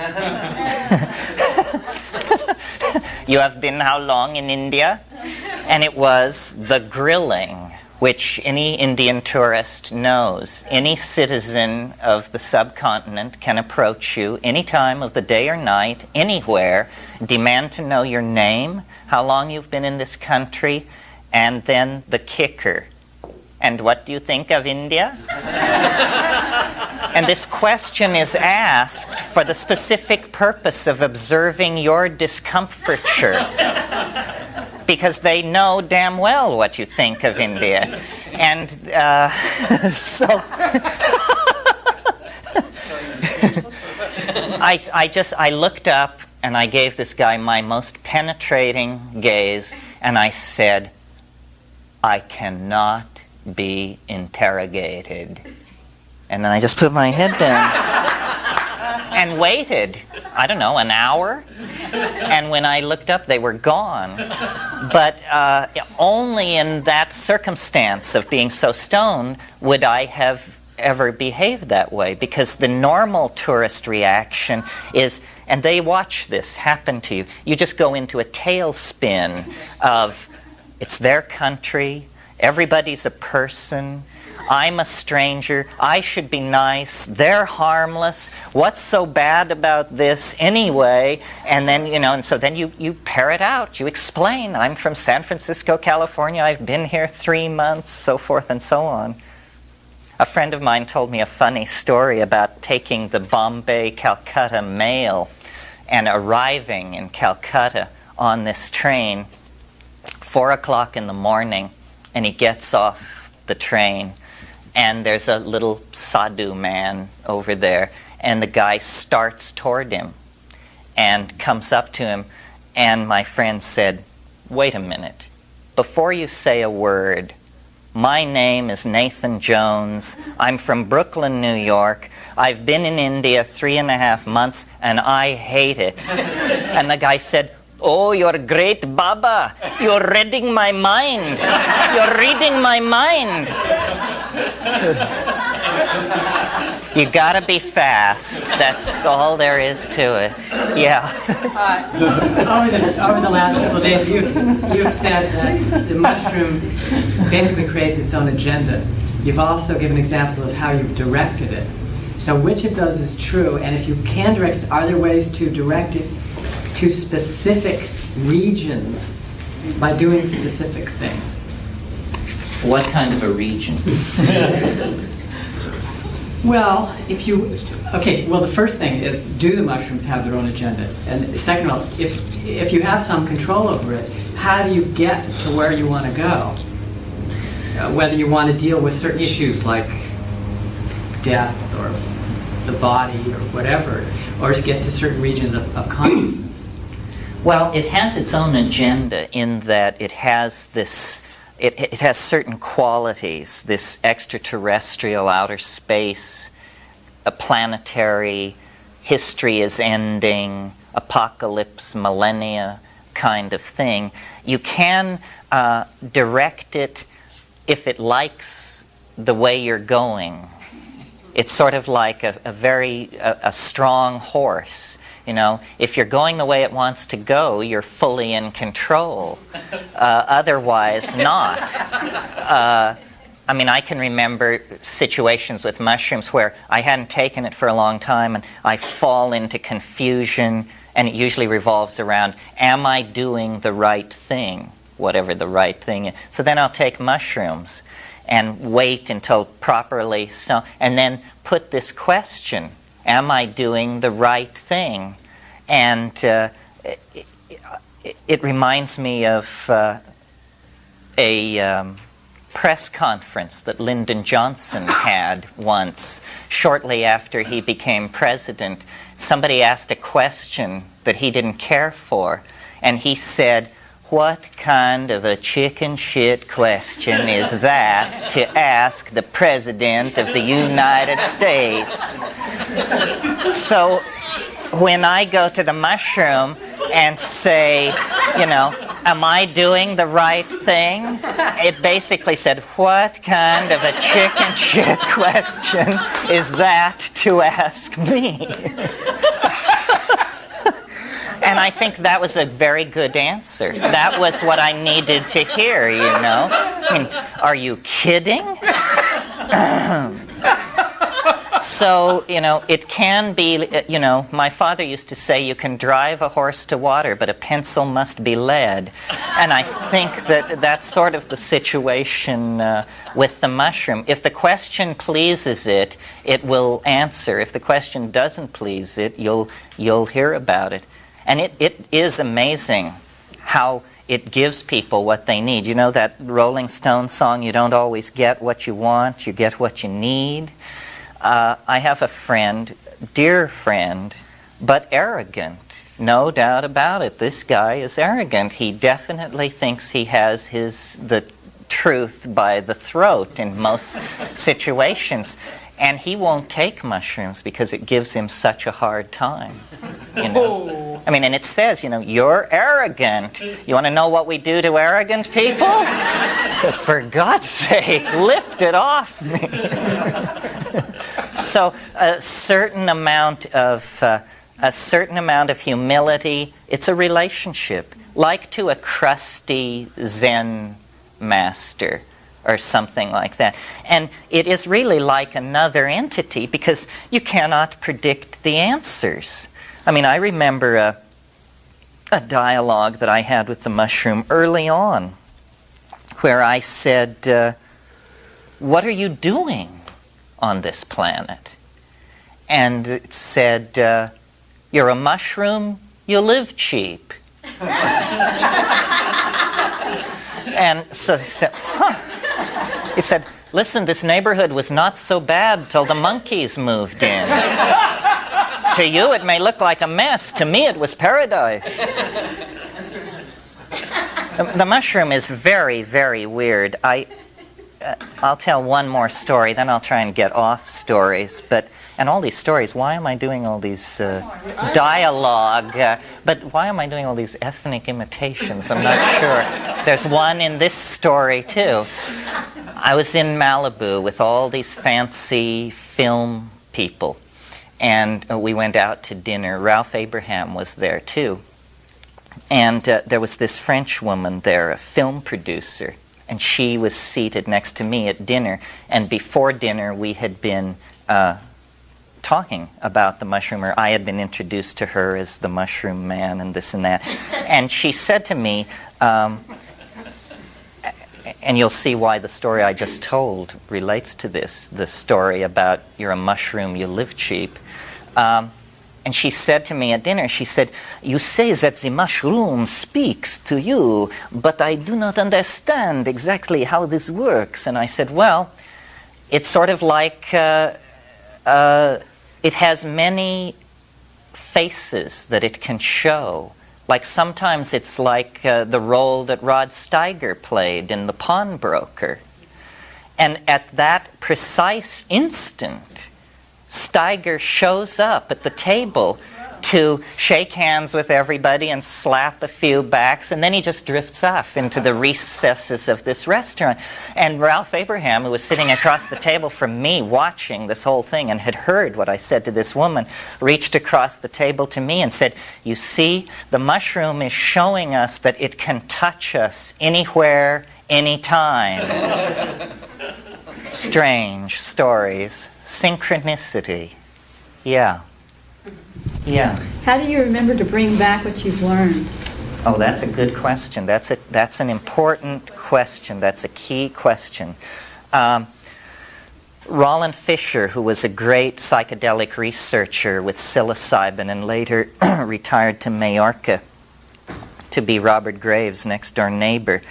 "You have been how long in India?" And it was the grilling, which any Indian tourist knows. Any citizen of the subcontinent can approach you any time of the day or night, anywhere, demand to know your name, how long you've been in this country, and then the kicker. "And what do you think of India?" And this question is asked for the specific purpose of observing your discomfiture, because they know damn well what you think of India. And so I looked up, and I gave this guy my most penetrating gaze, and I said, "I cannot be interrogated." And then I just put my head down and waited, I don't know, an hour. And when I looked up, they were gone. But only in that circumstance of being so stoned would I have ever behaved that way, because the normal tourist reaction is, and they watch this happen to you, you just go into a tailspin of, it's their country, everybody's a person, I'm a stranger, I should be nice, they're harmless, what's so bad about this anyway? And then, and so then you pair it out, you explain, I'm from San Francisco, California, I've been here 3 months, so forth and so on. A friend of mine told me a funny story about taking the Bombay-Calcutta mail and arriving in Calcutta on this train, 4 o'clock in the morning, and he gets off the train, and there's a little sadhu man over there, and the guy starts toward him and comes up to him, and my friend said, "Wait a minute. Before you say a word, my name is Nathan Jones. I'm from Brooklyn, New York. I've been in India 3.5 months, and I hate it." And the guy said, "Oh, you're great, Baba. You're reading my mind. You're reading my mind." You gotta be fast. That's all there is to it. Yeah. Over the last couple of days, you've said that the mushroom basically creates its own agenda. You've also given examples of how you've directed it. So which of those is true? And if you can direct it, are there ways to direct it to specific regions by doing specific things? What kind of a region? Well, the first thing is, do the mushrooms have their own agenda? And second of all, if you have some control over it, how do you get to where you want to go? Whether you want to deal with certain issues like death or the body or whatever, or to get to certain regions of consciousness. Well, it has its own agenda in that it has this. It has certain qualities, this extraterrestrial, outer space, a planetary, history is ending, apocalypse, millennia kind of thing. You can direct it if it likes the way you're going. It's sort of like a very strong horse. You know, if you're going the way it wants to go, you're fully in control. Otherwise, not. I mean, I can remember situations with mushrooms where I hadn't taken it for a long time and I fall into confusion, and it usually revolves around, am I doing the right thing? Whatever the right thing is. So then I'll take mushrooms and wait until properly, and then put this question, am I doing the right thing? And it reminds me of a press conference that Lyndon Johnson had once, shortly after he became president. Somebody asked a question that he didn't care for, and he said, "What kind of a chicken shit question is that to ask the President of the United States?" So when I go to the mushroom and say, am I doing the right thing? It basically said, what kind of a chicken shit question is that to ask me? And I think that was a very good answer. That was what I needed to hear, I mean, are you kidding? So, it can be, my father used to say you can drive a horse to water, but a pencil must be lead. And I think that that's sort of the situation with the mushroom. If the question pleases it, it will answer. If the question doesn't please it, you'll hear about it. And it is amazing how it gives people what they need. You know that Rolling Stones song, you don't always get what you want, you get what you need? I have a friend, dear friend, but arrogant. No doubt about it. This guy is arrogant. He definitely thinks he has the truth by the throat in most situations. And he won't take mushrooms because it gives him such a hard time. I mean, and it says, you're arrogant. You want to know what we do to arrogant people? So for God's sake, lift it off me. So a certain amount of humility. It's a relationship, like to a crusty Zen master or something like that. And it is really like another entity because you cannot predict the answers. I mean, I remember a dialogue that I had with the mushroom early on where I said, what are you doing? on this planet. And it said, you're a mushroom, you live cheap. And so he said, He said, listen, this neighborhood was not so bad till the monkeys moved in. To you, it may look like a mess. To me, it was paradise. The mushroom is very, very weird. I'll tell one more story, then I'll try and get off stories. And all these stories, why am I doing all these dialogue? But why am I doing all these ethnic imitations? I'm not sure. There's one in this story, too. I was in Malibu with all these fancy film people. And we went out to dinner. Ralph Abraham was there, too. And there was this French woman there, a film producer. And she was seated next to me at dinner. And before dinner, we had been talking about the mushroom, or I had been introduced to her as the mushroom man and this and that. And she said to me, and you'll see why the story I just told relates to this, the story about you're a mushroom, you live cheap. And she said to me at dinner, she said, you say that the mushroom speaks to you, but I do not understand exactly how this works. And I said, well, it's sort of like it has many faces that it can show. Like sometimes it's like the role that Rod Steiger played in The Pawnbroker. And at that precise instant, Steiger shows up at the table to shake hands with everybody and slap a few backs, and then he just drifts off into the recesses of this restaurant. And Ralph Abraham, who was sitting across the table from me watching this whole thing and had heard what I said to this woman, reached across the table to me and said, you see, the mushroom is showing us that it can touch us anywhere, anytime. Strange stories. Synchronicity. Yeah. Yeah. How do you remember to bring back what you've learned? Oh, that's a good question. That's an important question. That's a key question. Roland Fisher, who was a great psychedelic researcher with psilocybin and later retired to Majorca to be Robert Graves' next-door neighbor,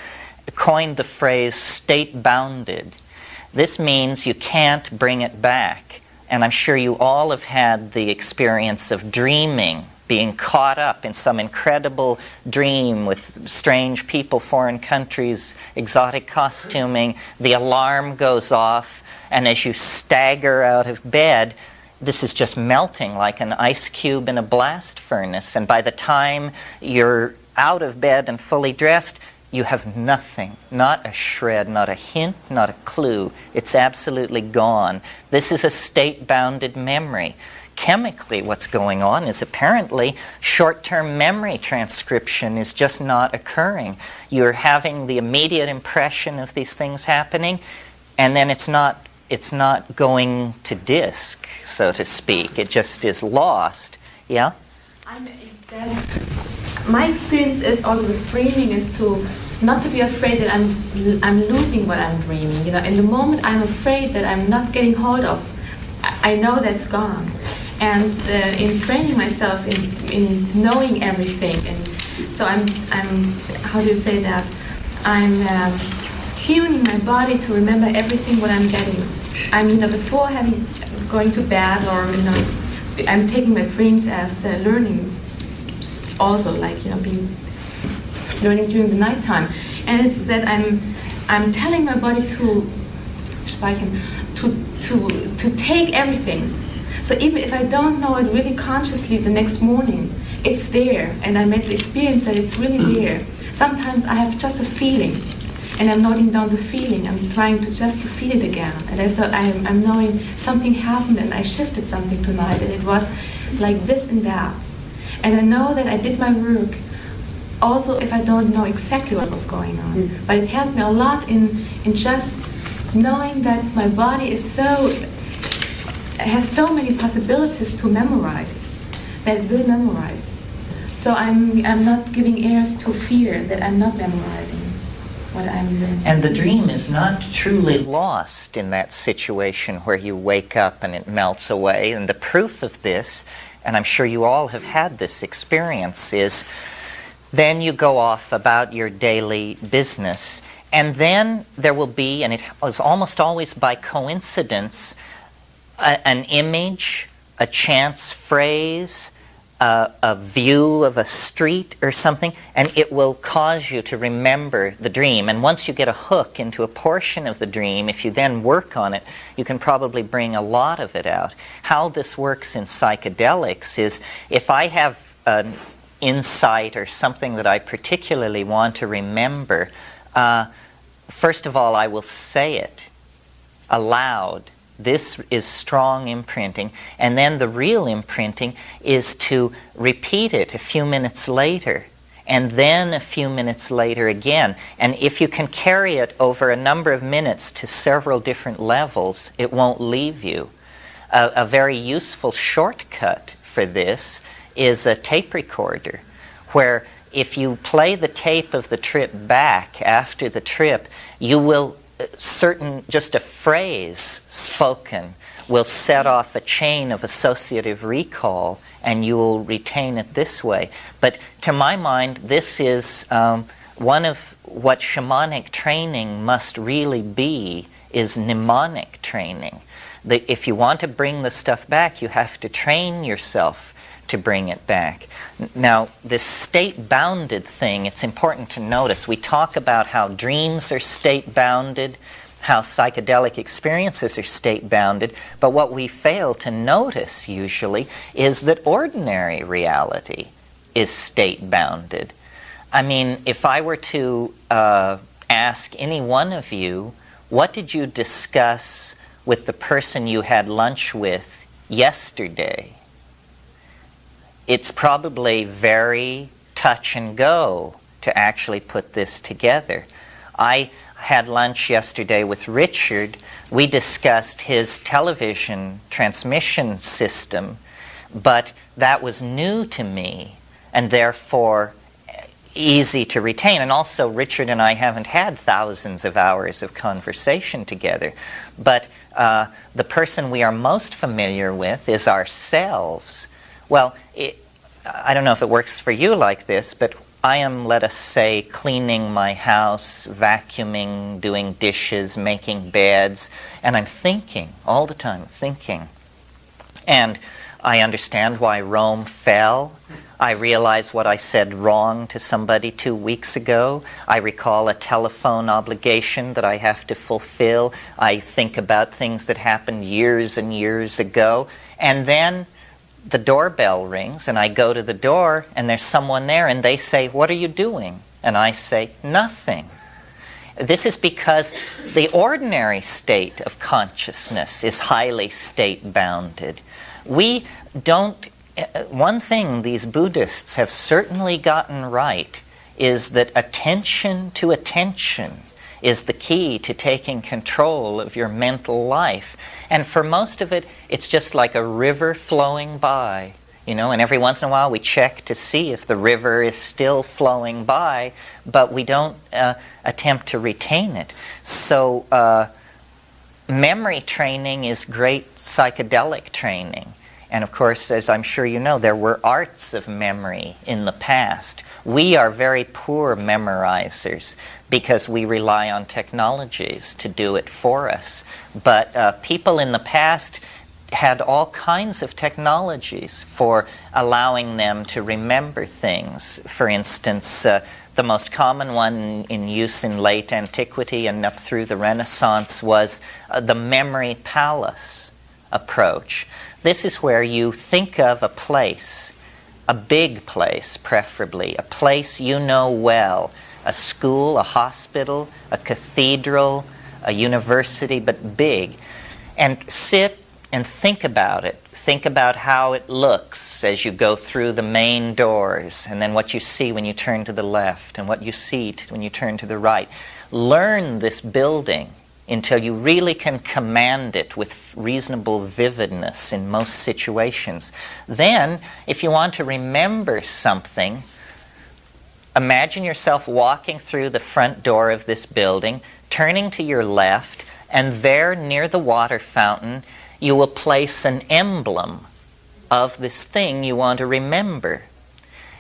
coined the phrase state-bounded. This means you can't bring it back. And I'm sure you all have had the experience of dreaming, being caught up in some incredible dream with strange people, foreign countries, exotic costuming. The alarm goes off, and as you stagger out of bed, this is just melting like an ice cube in a blast furnace. And by the time you're out of bed and fully dressed, you have nothing, not a shred, not a hint, not a clue. It's absolutely gone. This is a state-bounded memory. Chemically, what's going on is apparently short-term memory transcription is just not occurring. You're having the immediate impression of these things happening, and then it's not going to disk, so to speak. It just is lost. Yeah? My experience is also with dreaming is to not to be afraid that I'm losing what I'm dreaming. You know, in the moment I'm afraid that I'm not getting hold of, I know that's gone. And in training myself in knowing everything, and so I'm how do you say that? I'm tuning my body to remember everything what I'm getting. Before going to bed, or I'm taking my dreams as learning. Also, like being learning during the nighttime, and it's that I'm telling my body to take everything. So even if I don't know it really consciously the next morning, it's there, and I make the experience that it's really there. Sometimes I have just a feeling, and I'm noting down the feeling. I'm trying to just to feel it again, and I'm knowing something happened, and I shifted something tonight, and it was like this and that. And I know that I did my work, also if I don't know exactly what was going on. But it helped me a lot in just knowing that my body has so many possibilities to memorize, that it will memorize. So I'm not giving ears to fear that I'm not memorizing. what I'm doing. And the dream is not truly lost in that situation where you wake up and it melts away. And the proof of this, and I'm sure you all have had this experience, is then you go off about your daily business. And then there will be, and it is almost always by coincidence, an image, a chance phrase, a view of a street or something, and it will cause you to remember the dream. And once you get a hook into a portion of the dream, if you then work on it, you can probably bring a lot of it out. How this works in psychedelics is if I have an insight or something that I particularly want to remember, first of all, I will say it aloud. This is strong imprinting. And then the real imprinting is to repeat it a few minutes later, and then a few minutes later again. And if you can carry it over a number of minutes to several different levels, it won't leave you. A very useful shortcut for this is a tape recorder, where if you play the tape of the trip back after the trip, you will just a phrase spoken will set off a chain of associative recall, and you will retain it this way. But to my mind, this is one of what shamanic training must really be, is mnemonic training. If you want to bring the stuff back, you have to train yourself to bring it back. Now, this state-bounded thing, it's important to notice. We talk about how dreams are state-bounded, how psychedelic experiences are state-bounded, but what we fail to notice usually is that ordinary reality is state-bounded. I mean, if I were to ask any one of you, what did you discuss with the person you had lunch with yesterday? It's probably very touch and go to actually put this together. I had lunch yesterday with Richard. We discussed his television transmission system, but that was new to me and therefore easy to retain. And also, Richard and I haven't had thousands of hours of conversation together, but the person we are most familiar with is ourselves. Well, I don't know if it works for you like this, but I am, let us say, cleaning my house, vacuuming, doing dishes, making beds, and I'm thinking, all the time, thinking. And I understand why Rome fell. I realize what I said wrong to somebody 2 weeks ago. I recall a telephone obligation that I have to fulfill. I think about things that happened years and years ago. And then the doorbell rings, and I go to the door, and there's someone there, and they say, "What are you doing?" And I say, "Nothing." This is because the ordinary state of consciousness is highly state-bounded. We don't... One thing these Buddhists have certainly gotten right is that attention to attention is the key to taking control of your mental life. And for most of it, it's just like a river flowing by, and every once in a while we check to see if the river is still flowing by, but we don't attempt to retain it. So memory training is great psychedelic training. And of course, as I'm sure you know, there were arts of memory in the past. We are very poor memorizers because we rely on technologies to do it for us. But people in the past had all kinds of technologies for allowing them to remember things. For instance, the most common one in use in late antiquity and up through the Renaissance was the memory palace approach. This is where you think of a place, a big place preferably, a place you know well, a school, a hospital, a cathedral, a university, but big, and sit and think about it. Think about how it looks as you go through the main doors, and then what you see when you turn to the left, and what you see when you turn to the right. Learn this building until you really can command it with reasonable vividness in most situations. Then, if you want to remember something, imagine yourself walking through the front door of this building, turning to your left, and there near the water fountain you will place an emblem of this thing you want to remember.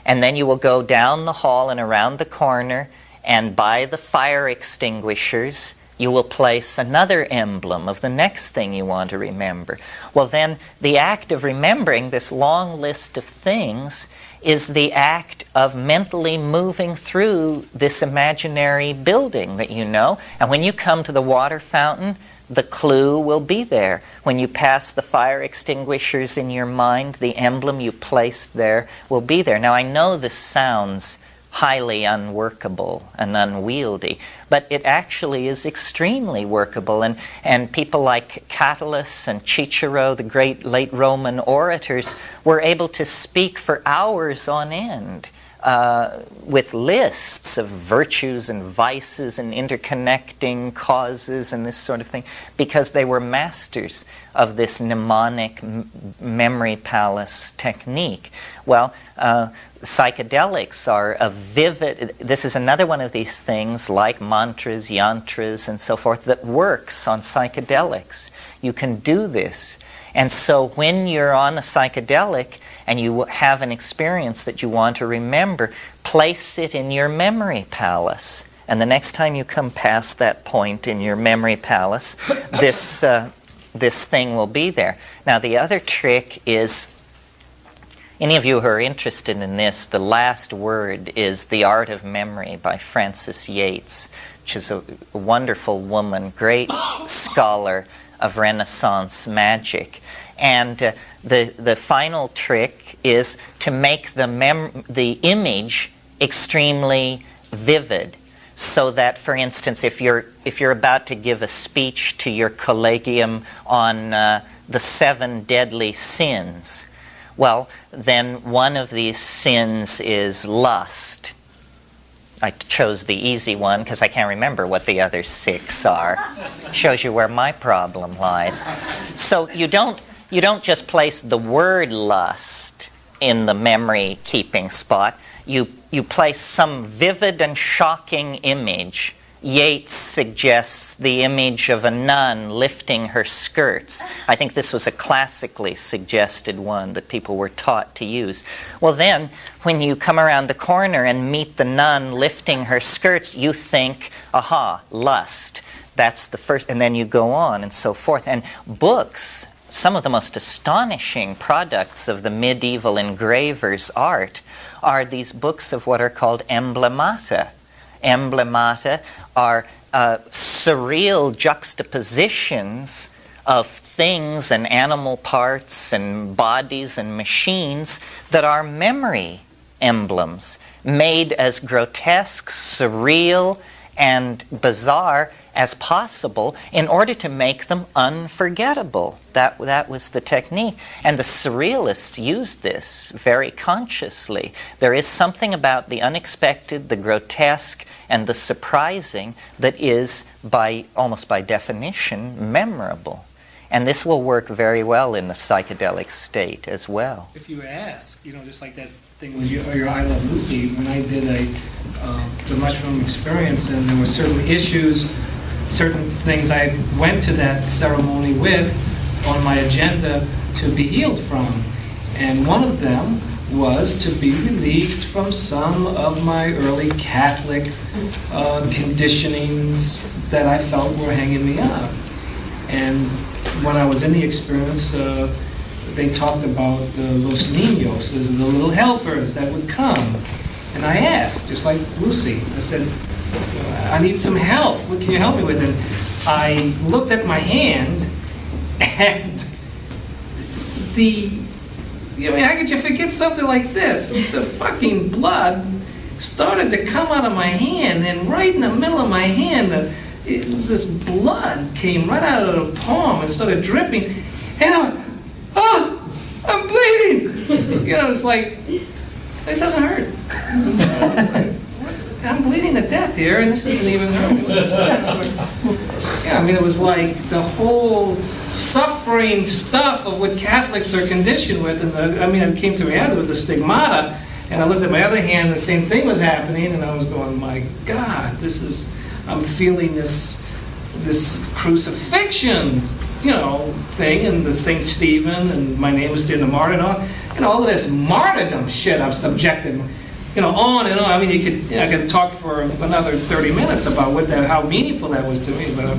And then you will go down the hall and around the corner, and by the fire extinguishers you will place another emblem of the next thing you want to remember. Well, then the act of remembering this long list of things is the act of mentally moving through this imaginary building that you know. And when you come to the water fountain, the clue will be there. When you pass the fire extinguishers in your mind, the emblem you placed there will be there. Now, I know this sounds highly unworkable and unwieldy, but it actually is extremely workable. And people like Catullus and Cicero, the great late Roman orators, were able to speak for hours on end with lists of virtues and vices and interconnecting causes and this sort of thing, because they were masters of this mnemonic memory palace technique. Well, psychedelics are a vivid, this is another one of these things like mantras, yantras, and so forth that works on psychedelics. You can do this. And so when you're on a psychedelic and you have an experience that you want to remember, place it in your memory palace. And the next time you come past that point in your memory palace, this thing will be there. Now, the other trick is, any of you who are interested in this, the last word is The Art of Memory by Frances Yates, which is a wonderful woman, great scholar of Renaissance magic. And the final trick is to make the image extremely vivid, so that, for instance, if you're about to give a speech to your collegium on the 7 deadly sins, well, then one of these sins is lust. I chose the easy one because I can't remember what the other 6 are. Shows you where my problem lies. So you don't just place the word lust in the memory keeping spot. You place some vivid and shocking image. Yates suggests the image of a nun lifting her skirts. I think this was a classically suggested one that people were taught to use. Well, then, when you come around the corner and meet the nun lifting her skirts, you think, aha, lust. That's the first, and then you go on and so forth. And books, some of the most astonishing products of the medieval engraver's art, are these books of what are called emblemata. Emblemata are surreal juxtapositions of things and animal parts and bodies and machines that are memory emblems, made as grotesque, surreal, and bizarre as possible in order to make them unforgettable. That was the technique. And the surrealists used this very consciously. There is something about the unexpected, the grotesque, and the surprising that is, almost by definition, memorable. And this will work very well in the psychedelic state as well. If you ask, just like that thing with your I Love Lucy, when I did the mushroom experience, and there were certain issues, certain things I went to that ceremony with on my agenda to be healed from. And one of them was to be released from some of my early Catholic conditionings that I felt were hanging me up. And when I was in the experience, they talked about the Los Niños, the little helpers that would come. And I asked, just like Lucy, I said, I need some help. What can you help me with? And I looked at my hand, and how could you forget something like this? The fucking blood started to come out of my hand, and right in the middle of my hand, this blood came right out of the palm and started dripping. And I'm bleeding. It's like, it doesn't hurt. I'm bleeding to death here, and this isn't even hurting. It was like the whole suffering stuff of what Catholics are conditioned with. And I came to reality with the stigmata. And I looked at my other hand, the same thing was happening, and I was going, my God, I'm feeling this crucifixion, thing, and the St. Stephen, and my name is the martyr, and all of this martyrdom shit I've subjected, on and on. I mean, I could talk for another 30 minutes about how meaningful that was to me, but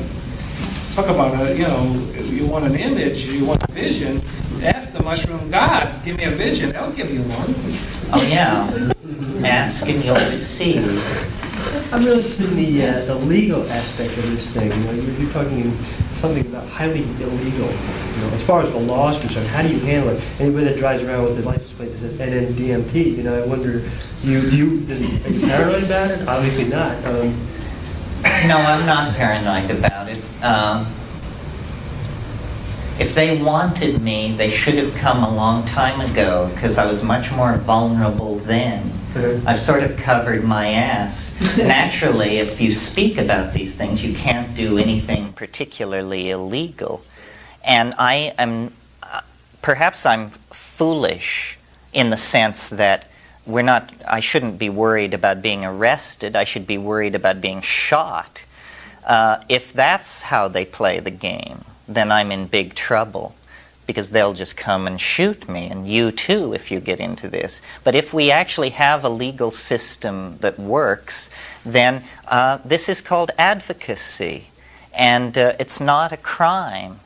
talk about, you want an image, you want a vision, ask the mushroom gods, give me a vision, they'll give you one. Oh yeah, ask and you'll receive. I'm really interested in the legal aspect of this thing. You're talking something about highly illegal. As far as the law is concerned, how do you handle it? Anybody that drives around with a license plate that says NNDMT, I wonder, are you paranoid about it? Obviously not. No, I'm not paranoid about it. If they wanted me, they should have come a long time ago, because I was much more vulnerable then. I've sort of covered my ass. Naturally, if you speak about these things, you can't do anything particularly illegal. And perhaps I'm foolish in the sense that I shouldn't be worried about being arrested. I should be worried about being shot. If that's how they play the game, then I'm in big trouble, because they'll just come and shoot me, and you too if you get into this. But if we actually have a legal system that works, then this is called advocacy, and it's not a crime.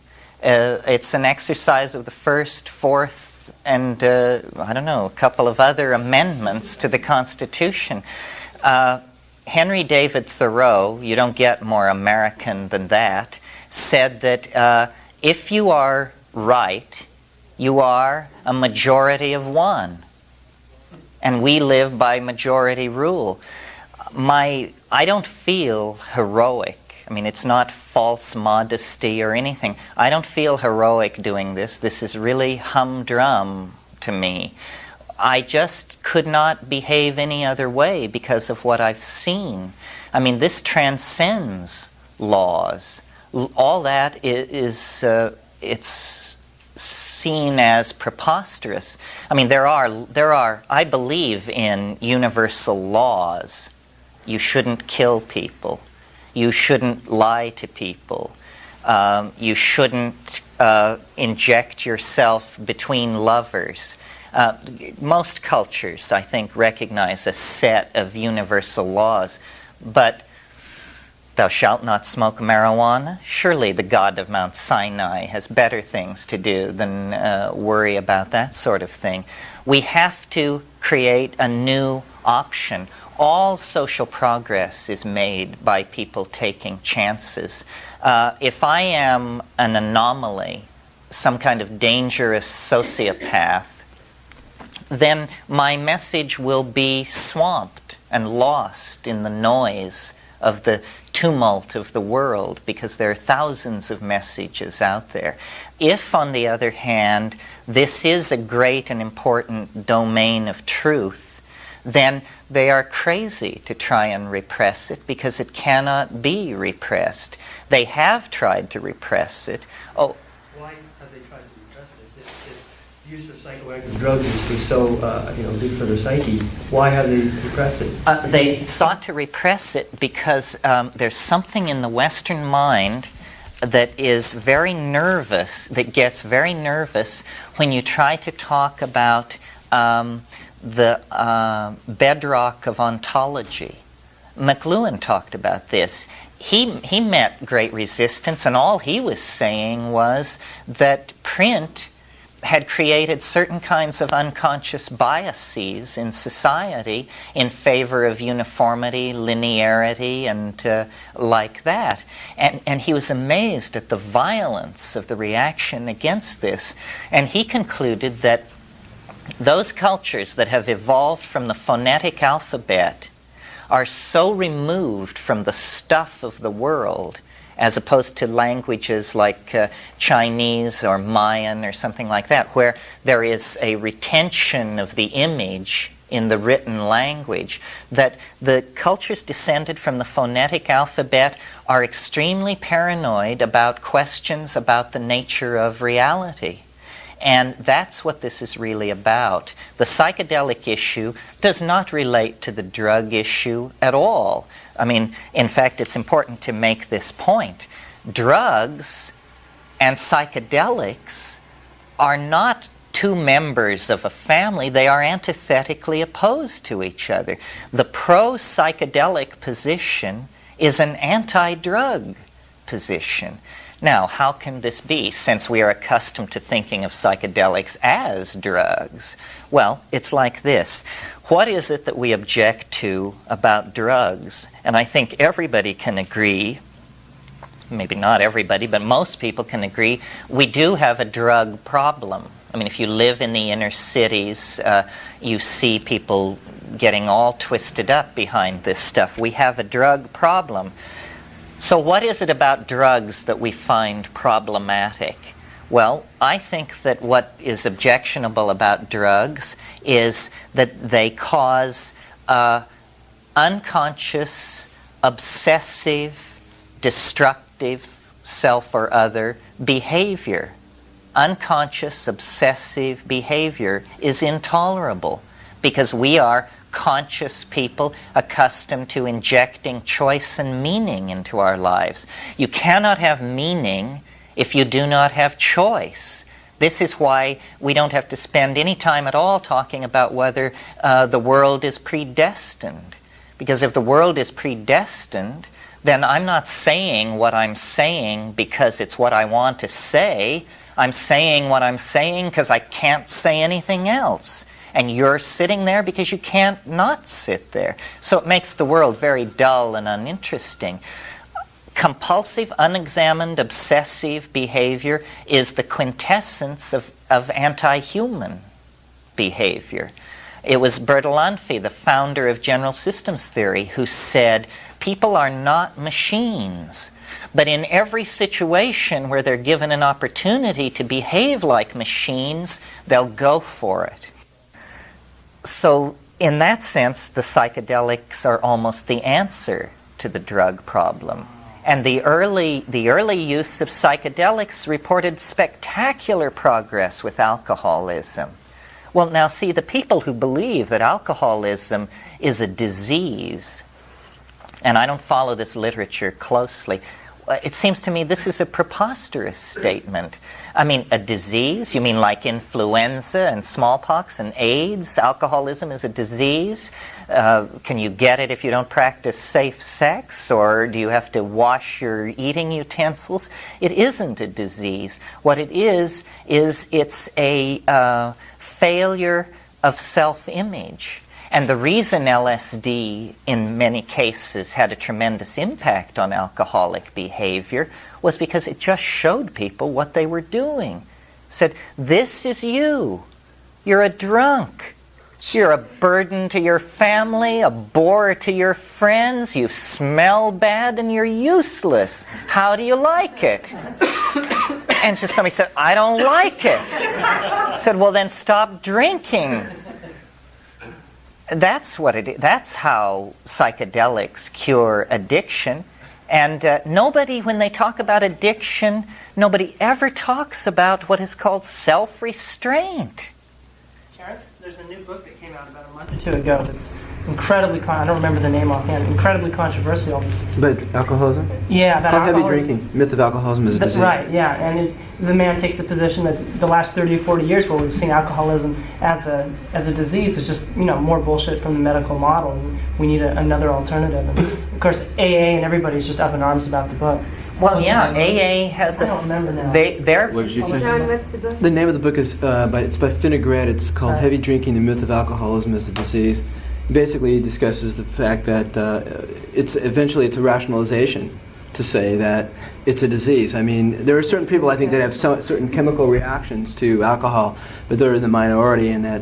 It's an exercise of the First, Fourth, and a couple of other amendments to the Constitution. Henry David Thoreau, you don't get more American than that, said that if you are right, you are a majority of one. And we live by majority rule. I don't feel heroic. I mean, it's not false modesty or anything. I don't feel heroic doing this. This is really humdrum to me. I just could not behave any other way because of what I've seen. I mean, this transcends laws. All that is it's seen as preposterous. I mean, there are. I believe in universal laws. You shouldn't kill people. You shouldn't lie to people. You shouldn't inject yourself between lovers. Most cultures, I think, recognize a set of universal laws, but thou shalt not smoke marijuana? Surely the God of Mount Sinai has better things to do than worry about that sort of thing. We have to create a new option. All social progress is made by people taking chances. If I am an anomaly, some kind of dangerous sociopath, then my message will be swamped and lost in the noise of the tumult of the world, because there are thousands of messages out there. If, on the other hand, this is a great and important domain of truth, then they are crazy to try and repress it, because it cannot be repressed. They have tried to repress it. Why have they tried to repress it? If the use of psychoactive drugs is so good for their psyche, why have they repressed it? They sought to repress it because there's something in the Western mind that is very nervous, that gets very nervous when you try to talk about the bedrock of ontology. McLuhan talked about this. He met great resistance, and all he was saying was that print had created certain kinds of unconscious biases in society in favor of uniformity, linearity, and like that. And he was amazed at the violence of the reaction against this. And he concluded that those cultures that have evolved from the phonetic alphabet are so removed from the stuff of the world, as opposed to languages like Chinese or Mayan or something like that, where there is a retention of the image in the written language, that the cultures descended from the phonetic alphabet are extremely paranoid about questions about the nature of reality. And that's what this is really about. The psychedelic issue does not relate to the drug issue at all. I mean, in fact, it's important to make this point. Drugs and psychedelics are not two members of a family. They are antithetically opposed to each other. The pro-psychedelic position is an anti-drug position. Now, how can this be, since we are accustomed to thinking of psychedelics as drugs? Well, it's like this. What is it that we object to about drugs? And I think everybody can agree, maybe not everybody, but most people can agree, we do have a drug problem. I mean, if you live in the inner cities, you see people getting all twisted up behind this stuff. We have a drug problem. So what is it about drugs that we find problematic? Well, I think that what is objectionable about drugs is that they cause unconscious, obsessive, destructive, self or other behavior. Unconscious, obsessive behavior is intolerable because we are conscious people accustomed to injecting choice and meaning into our lives. You cannot have meaning if you do not have choice. This is why we don't have to spend any time at all talking about whether the world is predestined. Because if the world is predestined, then I'm not saying what I'm saying because it's what I want to say. I'm saying what I'm saying because I can't say anything else. And you're sitting there because you can't not sit there. So it makes the world very dull and uninteresting. Compulsive, unexamined, obsessive behavior is the quintessence of anti-human behavior. It was Bertalanffy, the founder of general systems theory, who said, people are not machines. But in every situation where they're given an opportunity to behave like machines, they'll go for it. So in that sense, the psychedelics are almost the answer to the drug problem. And the early use of psychedelics reported spectacular progress with alcoholism. Well, now see, the people who believe that alcoholism is a disease, and I don't follow this literature closely, it seems to me this is a preposterous statement. I mean, a disease? You mean like influenza and smallpox and AIDS? Alcoholism is a disease? Can you get it if you don't practice safe sex? Or do you have to wash your eating utensils? It isn't a disease. What it is it's a failure of self-image. And the reason LSD, in many cases, had a tremendous impact on alcoholic behavior was because it just showed people what they were doing. It said, this is you. You're a drunk. You're a burden to your family, a bore to your friends. You smell bad and you're useless. How do you like it? And so somebody said, I don't like it. I said, well, then stop drinking. That's what it is. That's how psychedelics cure addiction. And nobody, when they talk about addiction, nobody ever talks about what is called self-restraint. Terence, there's a new book that came out about a month or two ago that's incredibly, I don't remember the name offhand, incredibly controversial. But alcoholism? Yeah, about How heavy alcoholism. drinking? Myth of alcoholism is a disease. Right, yeah. And the man takes the position that the last 30 or 40 years where we've seen alcoholism as a disease is just, more bullshit from the medical model. And we need another alternative. And of course, AA and everybody's just up in arms about the book. Well, yeah, AA has I don't remember now. What did you say? John, what's the book? The name of the book is it's by Finnegrad. It's called Heavy Drinking: The Myth of Alcoholism as a Disease. Basically, he discusses the fact that it's a rationalization to say that it's a disease. I mean, there are certain people I think that have certain chemical reactions to alcohol, but they're in the minority, and that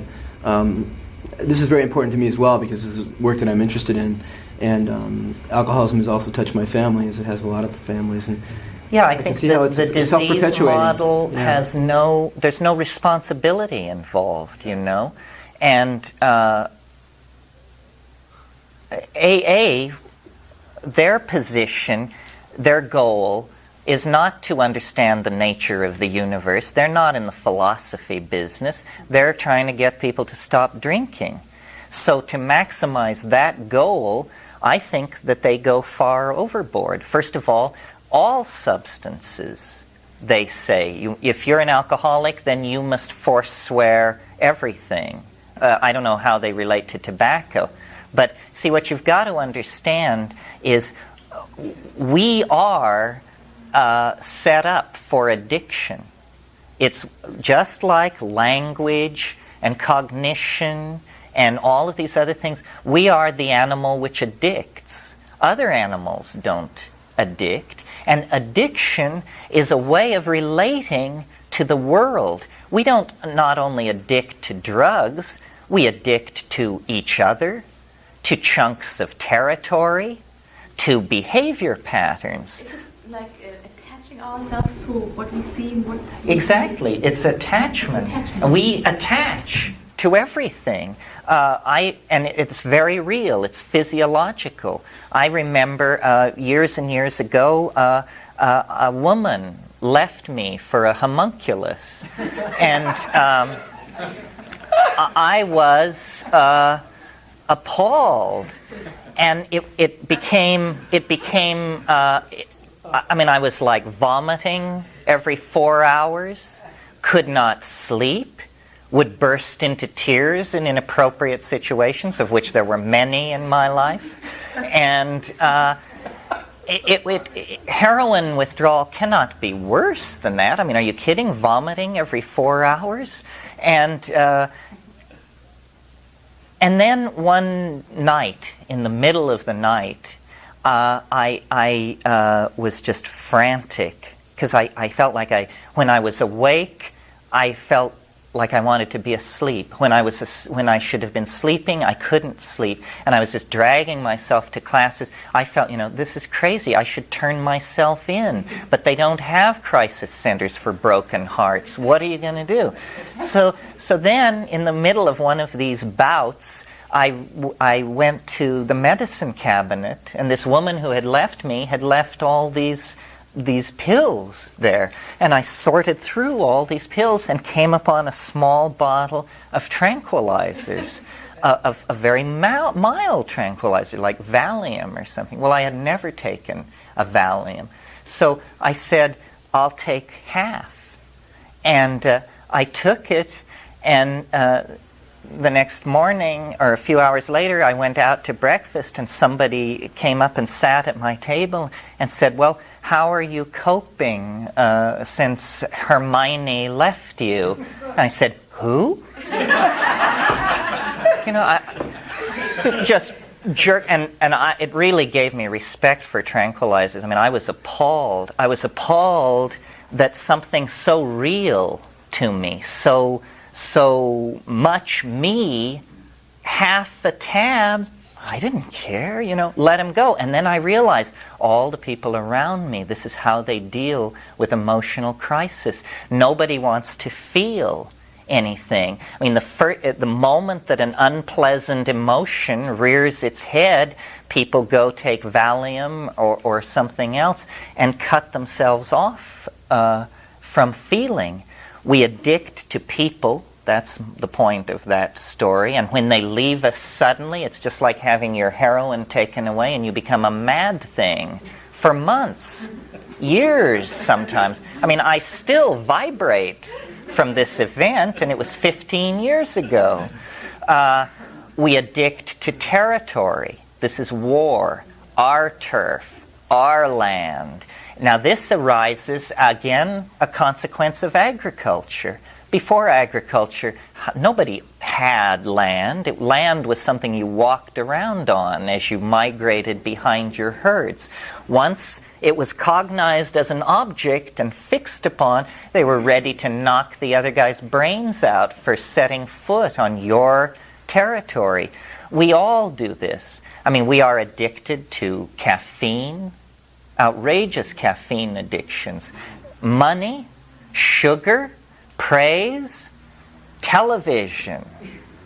this is very important to me as well because this is work that I'm interested in. And alcoholism has also touched my family, as it has a lot of families. And yeah, I think that the disease model has there's no responsibility involved, And AA, their position, their goal is not to understand the nature of the universe. They're not in the philosophy business. They're trying to get people to stop drinking. So to maximize that goal, I think that they go far overboard. First of all substances, they say, if you're an alcoholic, then you must forswear everything. I don't know how they relate to tobacco. But see, what you've got to understand is we are set up for addiction. It's just like language and cognition and all of these other things. We are the animal which addicts. Other animals don't addict. And addiction is a way of relating to the world. We don't not only addict to drugs, we addict to each other, to chunks of territory, to behavior patterns. Is it like attaching ourselves to what we see? Exactly. It's attachment. We attach to everything. And it's very real. It's physiological. I remember years and years ago, a woman left me for a homunculus. And I was appalled. And it became I was like vomiting every 4 hours, could not sleep, would burst into tears in inappropriate situations, of which there were many in my life. And heroin withdrawal cannot be worse than that. I mean, are you kidding? Vomiting every 4 hours? And then one night, in the middle of the night, I was just frantic because I felt like when I was awake, I felt like I wanted to be asleep. When I should have been sleeping, I couldn't sleep, and I was just dragging myself to classes. I felt, this is crazy. I should turn myself in, but they don't have crisis centers for broken hearts. What are you going to do? So then, in the middle of one of these bouts, I went to the medicine cabinet, and this woman who had left me had left all these pills there. And I sorted through all these pills and came upon a small bottle of tranquilizers, of a very mild tranquilizer, like Valium or something. Well, I had never taken a Valium. So I said, I'll take half. And I took it, and the next morning, or a few hours later, I went out to breakfast, and somebody came up and sat at my table and said, well, how are you coping since Hermione left you? And I said, who? I just jerk, and it really gave me respect for tranquilizers. I mean, I was appalled. I was appalled that something so real to me, so much me, half a tab, I didn't care, let him go. And then I realized all the people around me, this is how they deal with emotional crisis. Nobody wants to feel anything. I mean, the moment that an unpleasant emotion rears its head, people go take Valium or something else and cut themselves off from feeling. We addict to people. That's the point of that story. And when they leave us suddenly, it's just like having your heroin taken away and you become a mad thing for months, years sometimes. I mean, I still vibrate from this event, and it was 15 years ago. We addict to territory. This is war, our turf, our land. Now, this arises, again, a consequence of agriculture. Before agriculture, nobody had land. Land was something you walked around on as you migrated behind your herds. Once it was cognized as an object and fixed upon, they were ready to knock the other guy's brains out for setting foot on your territory. We all do this. I mean, we are addicted to caffeine, outrageous caffeine addictions, money, sugar, praise, television.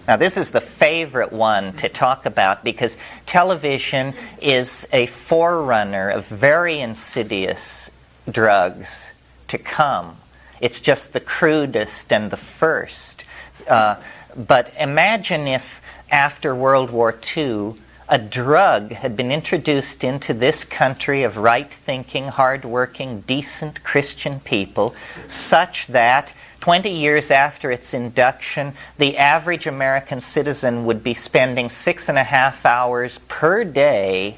Now, this is the favorite one to talk about because television is a forerunner of very insidious drugs to come. It's just the crudest and the first. But imagine if after World War II, a drug had been introduced into this country of right-thinking, hard-working, decent Christian people, such that 20 years after its induction, the average American citizen would be spending 6.5 hours per day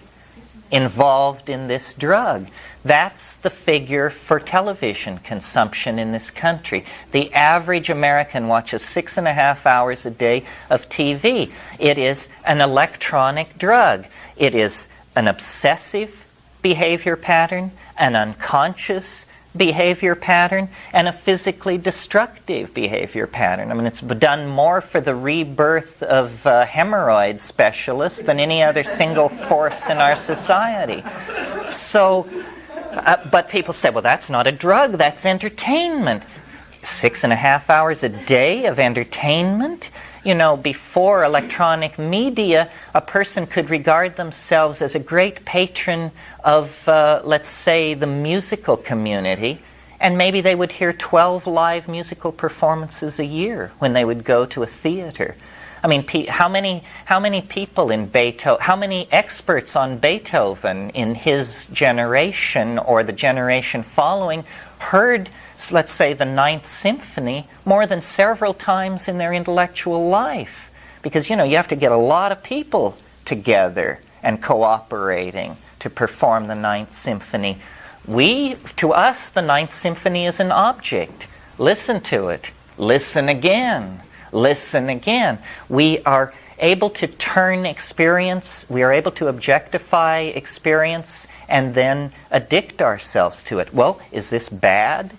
involved in this drug. That's the figure for television consumption in this country. The average American watches 6.5 hours a day of TV. It is an electronic drug. It is an obsessive behavior pattern, an unconscious behavior pattern, and a physically destructive behavior pattern. I mean, it's done more for the rebirth of hemorrhoid specialists than any other single force in our society. So, but people say, well, that's not a drug, that's entertainment. 6.5 hours a day of entertainment? You know, before electronic media, a person could regard themselves as a great patron of, let's say, the musical community, and maybe they would hear 12 live musical performances a year when they would go to a theater. I mean, how many people in Beethoven, how many experts on Beethoven in his generation or the generation following heard, let's say, the Ninth Symphony more than several times in their intellectual life? Because, you know, you have to get a lot of people together and cooperating to perform the Ninth Symphony. To us, the Ninth Symphony is an object. Listen to it. Listen again. Listen again. We are able to turn experience, we are able to objectify experience and then addict ourselves to it. Well, is this bad?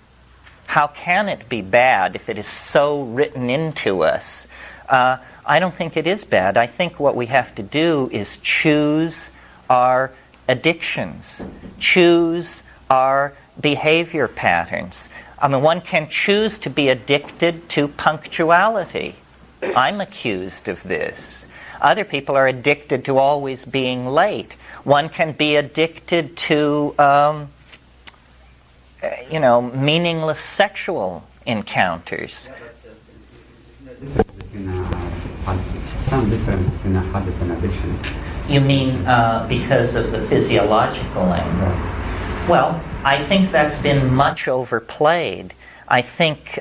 How can it be bad if it is so written into us? I don't think it is bad. I think what we have to do is choose our addictions, choose our behavior patterns. I mean, one can choose to be addicted to punctuality. I'm accused of this. Other people are addicted to always being late. One can be addicted to, meaningless sexual encounters. Some difference between a habit and addiction. You mean because of the physiological angle? Well, I think that's been much overplayed. I think,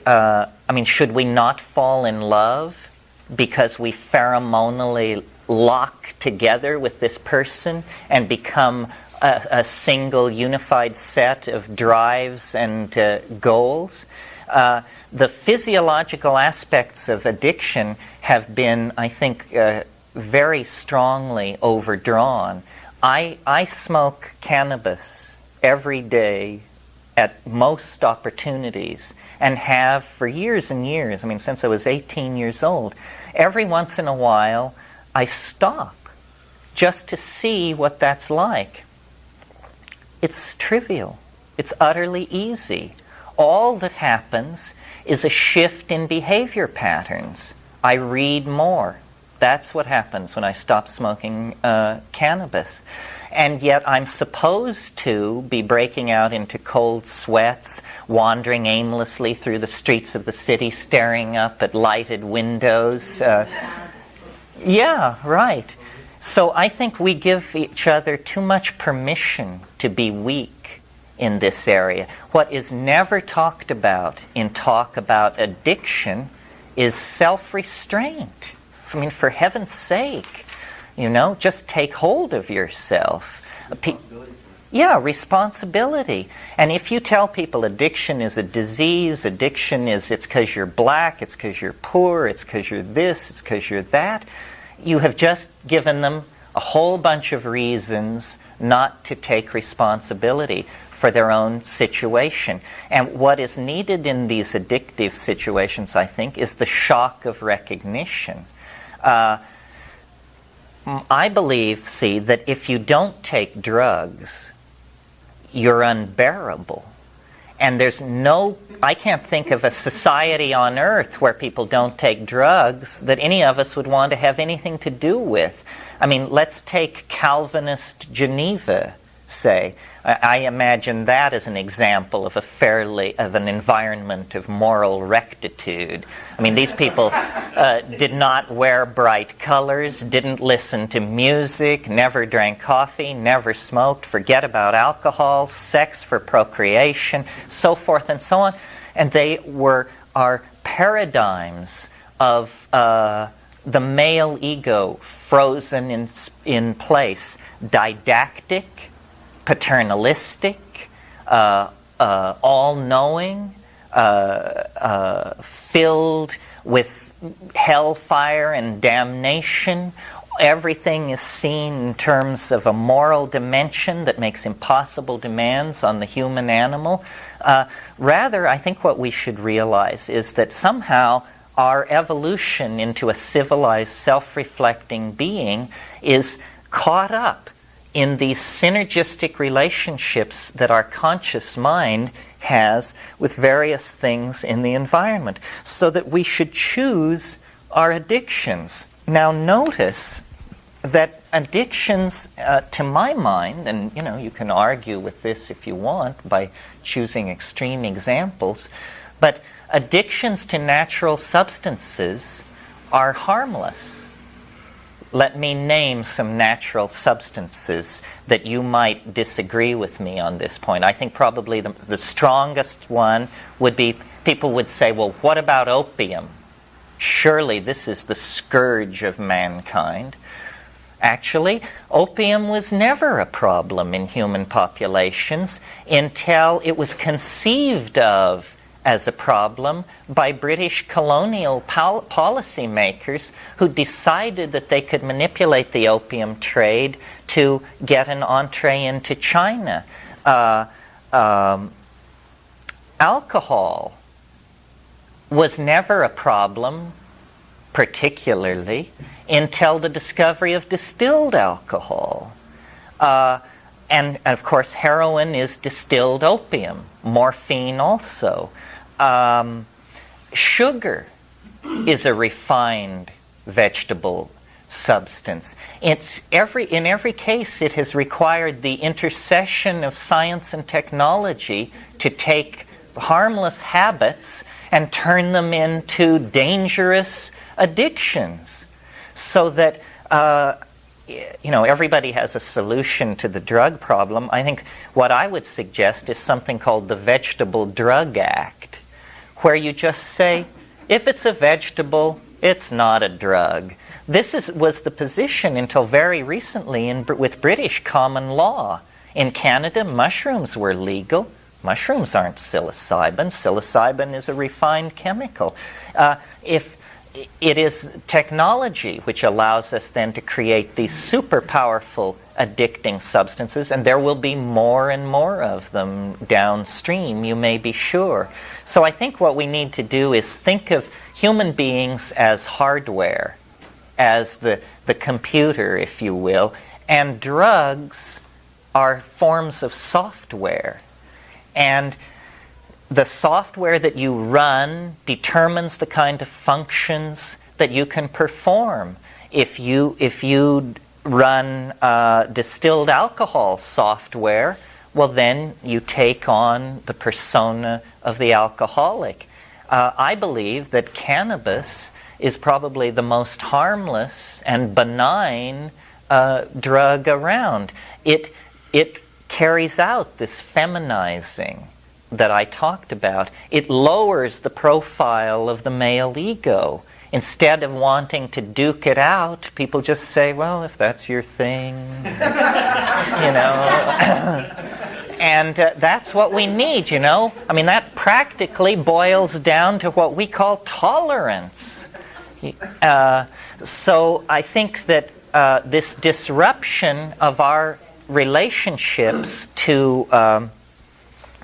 should we not fall in love because we pheromonally lock together with this person and become a single unified set of drives and goals? The physiological aspects of addiction have been, I think, very strongly overdrawn. I smoke cannabis every day at most opportunities and have for years and years, since I was 18 years old. Every once in a while, I stop just to see what that's like. It's trivial. It's utterly easy. All that happens is a shift in behavior patterns. I read more. That's what happens when I stop smoking cannabis. And yet I'm supposed to be breaking out into cold sweats, wandering aimlessly through the streets of the city, staring up at lighted windows. Yeah, right. So I think we give each other too much permission to be weak in this area. What is never talked about in talk about addiction is self-restraint. For heaven's sake, just take hold of yourself. Responsibility. And if you tell people addiction is a disease, addiction is it's because you're black, it's because you're poor, it's because you're this, it's because you're that, you have just given them a whole bunch of reasons not to take responsibility for their own situation. And what is needed in these addictive situations, I think, is the shock of recognition. I believe, that if you don't take drugs, you're unbearable. And I can't think of a society on earth where people don't take drugs that any of us would want to have anything to do with. Let's take Calvinist Geneva, say. I imagine that as an example of an environment of moral rectitude. I mean, these people did not wear bright colors, didn't listen to music, never drank coffee, never smoked, forget about alcohol, sex for procreation, so forth and so on. And they are paradigms of the male ego frozen in place, didactic, paternalistic, all-knowing, filled with hellfire and damnation. Everything is seen in terms of a moral dimension that makes impossible demands on the human animal. Rather, I think what we should realize is that somehow our evolution into a civilized, self-reflecting being is caught up in these synergistic relationships that our conscious mind has with various things in the environment, so that we should choose our addictions. Now notice that addictions, to my mind, and you can argue with this if you want by choosing extreme examples, but addictions to natural substances are harmless. Let me name some natural substances that you might disagree with me on this point. I think probably the strongest one would be, people would say, well, what about opium? Surely this is the scourge of mankind. Actually, opium was never a problem in human populations until it was conceived of as a problem by British colonial policymakers who decided that they could manipulate the opium trade to get an entree into China. Alcohol was never a problem, particularly, until the discovery of distilled alcohol. And, of course, heroin is distilled opium. Morphine also. Sugar is a refined vegetable substance. In every case, it has required the intercession of science and technology to take harmless habits and turn them into dangerous addictions. So that, everybody has a solution to the drug problem. I think what I would suggest is something called the Vegetable Drug Act, where you just say, if it's a vegetable, it's not a drug. This was the position until very recently with British common law. In Canada, mushrooms were legal. Mushrooms aren't psilocybin. Psilocybin is a refined chemical. If it is technology which allows us then to create these super powerful addicting substances, and there will be more and more of them downstream, you may be sure. So I think what we need to do is think of human beings as hardware, as the computer, if you will, and drugs are forms of software. And the software that you run determines the kind of functions that you can perform. If you run distilled alcohol software, well, then you take on the persona of the alcoholic. I believe that cannabis is probably the most harmless and benign drug around. It carries out this feminizing that I talked about. It lowers the profile of the male ego. Instead of wanting to duke it out, people just say, well, if that's your thing, And that's what we need, I mean, that practically boils down to what we call tolerance. So I think that this disruption of our relationships to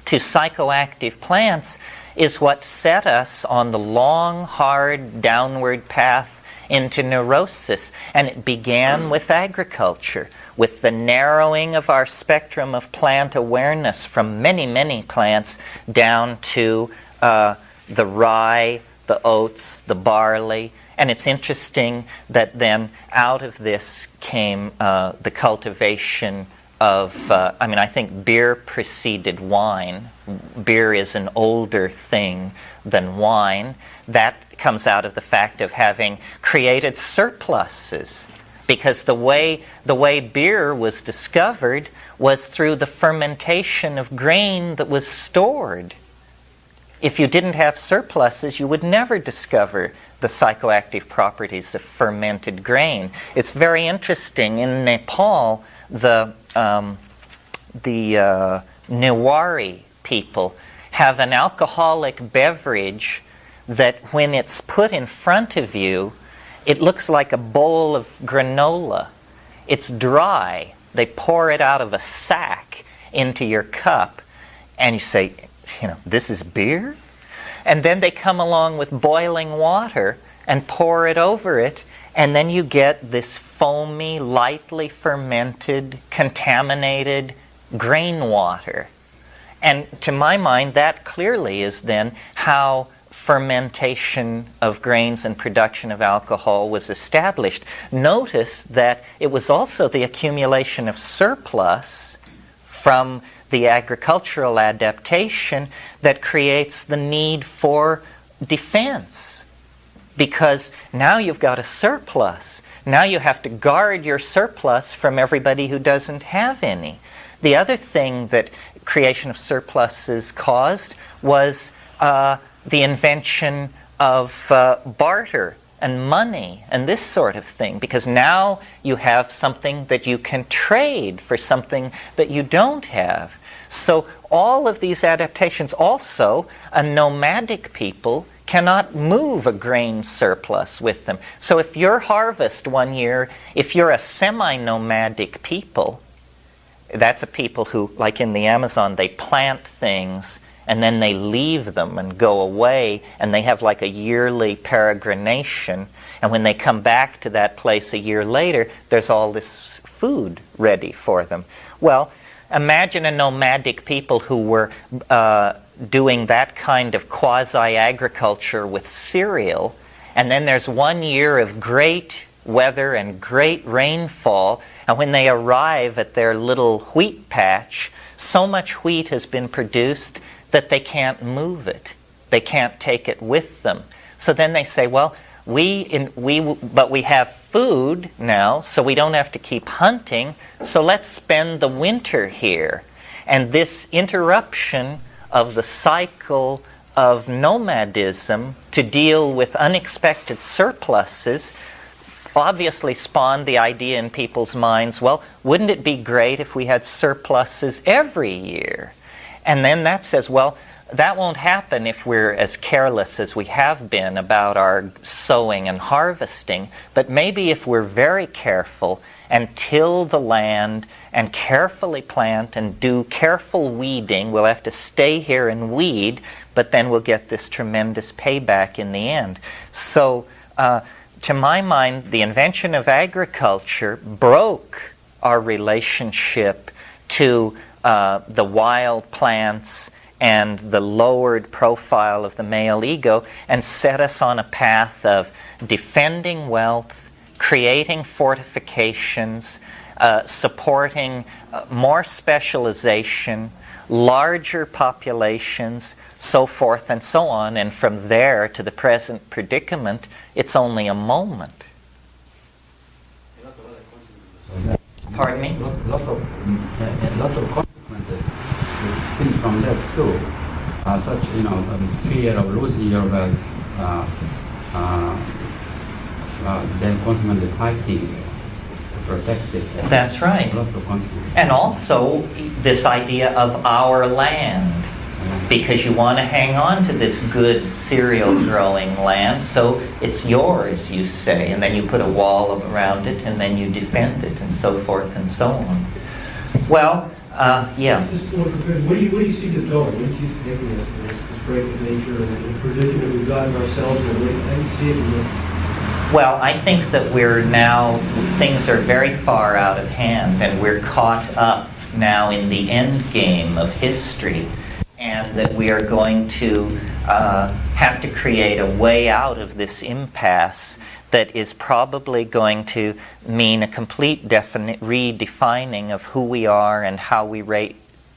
psychoactive plants is what set us on the long, hard, downward path into neurosis. And it began with agriculture, with the narrowing of our spectrum of plant awareness from many, many plants down to the rye, the oats, the barley. And it's interesting that then out of this came the cultivation I think beer preceded wine. Beer is an older thing than wine. That comes out of the fact of having created surpluses. Because the way beer was discovered was through the fermentation of grain that was stored. If you didn't have surpluses, you would never discover the psychoactive properties of fermented grain. It's very interesting. In Nepal, the Newari people have an alcoholic beverage that when it's put in front of you, it looks like a bowl of granola. It's dry. They pour it out of a sack into your cup, and you say, this is beer? And then they come along with boiling water and pour it over it, and then you get this foamy, lightly fermented, contaminated grain water. And to my mind, that clearly is then how fermentation of grains and production of alcohol was established. Notice that it was also the accumulation of surplus from the agricultural adaptation that creates the need for defense. Because now you've got a surplus. Now you have to guard your surplus from everybody who doesn't have any. The other thing that creation of surpluses caused was the invention of barter and money and this sort of thing, because now you have something that you can trade for something that you don't have. So all of these adaptations, also a nomadic people cannot move a grain surplus with them. So if your harvest one year, if you're a semi-nomadic people, that's a people who, like in the Amazon, they plant things and then they leave them and go away, and they have like a yearly peregrination, and when they come back to that place a year later, there's all this food ready for them. Well, imagine a nomadic people who were doing that kind of quasi-agriculture with cereal, and then there's 1 year of great weather and great rainfall, and when they arrive at their little wheat patch, so much wheat has been produced that they can't move it. They can't take it with them. So then they say, well, but we have food now, so we don't have to keep hunting, so let's spend the winter here. And this interruption of the cycle of nomadism to deal with unexpected surpluses obviously spawned the idea in people's minds, well, wouldn't it be great if we had surpluses every year? And then that says, well, that won't happen if we're as careless as we have been about our sowing and harvesting, but maybe if we're very careful and till the land and carefully plant and do careful weeding, we'll have to stay here and weed, but then we'll get this tremendous payback in the end. So, to my mind, the invention of agriculture broke our relationship to the wild plants and the lowered profile of the male ego, and set us on a path of defending wealth, creating fortifications, supporting more specialization, larger populations, so forth and so on. And from there to the present predicament, it's only a moment. Pardon me? A lot of consequences spin from that too. Such, fear of losing your wealth, then consequently fighting to protect it. That's right. A lot of consequences. And also this idea of our land, because you want to hang on to this good cereal growing land, so it's yours, you say, and then you put a wall around it, and then you defend it, and so forth and so on. Well, yeah. Where do you see this going? Where do you see this taking us, this break of nature and the predicament we've gotten ourselves in? How do you see it? Well, I think that we're now, things are very far out of hand, and we're caught up now in the end game of history, and that we are going to have to create a way out of this impasse that is probably going to mean a complete redefining of who we are and how we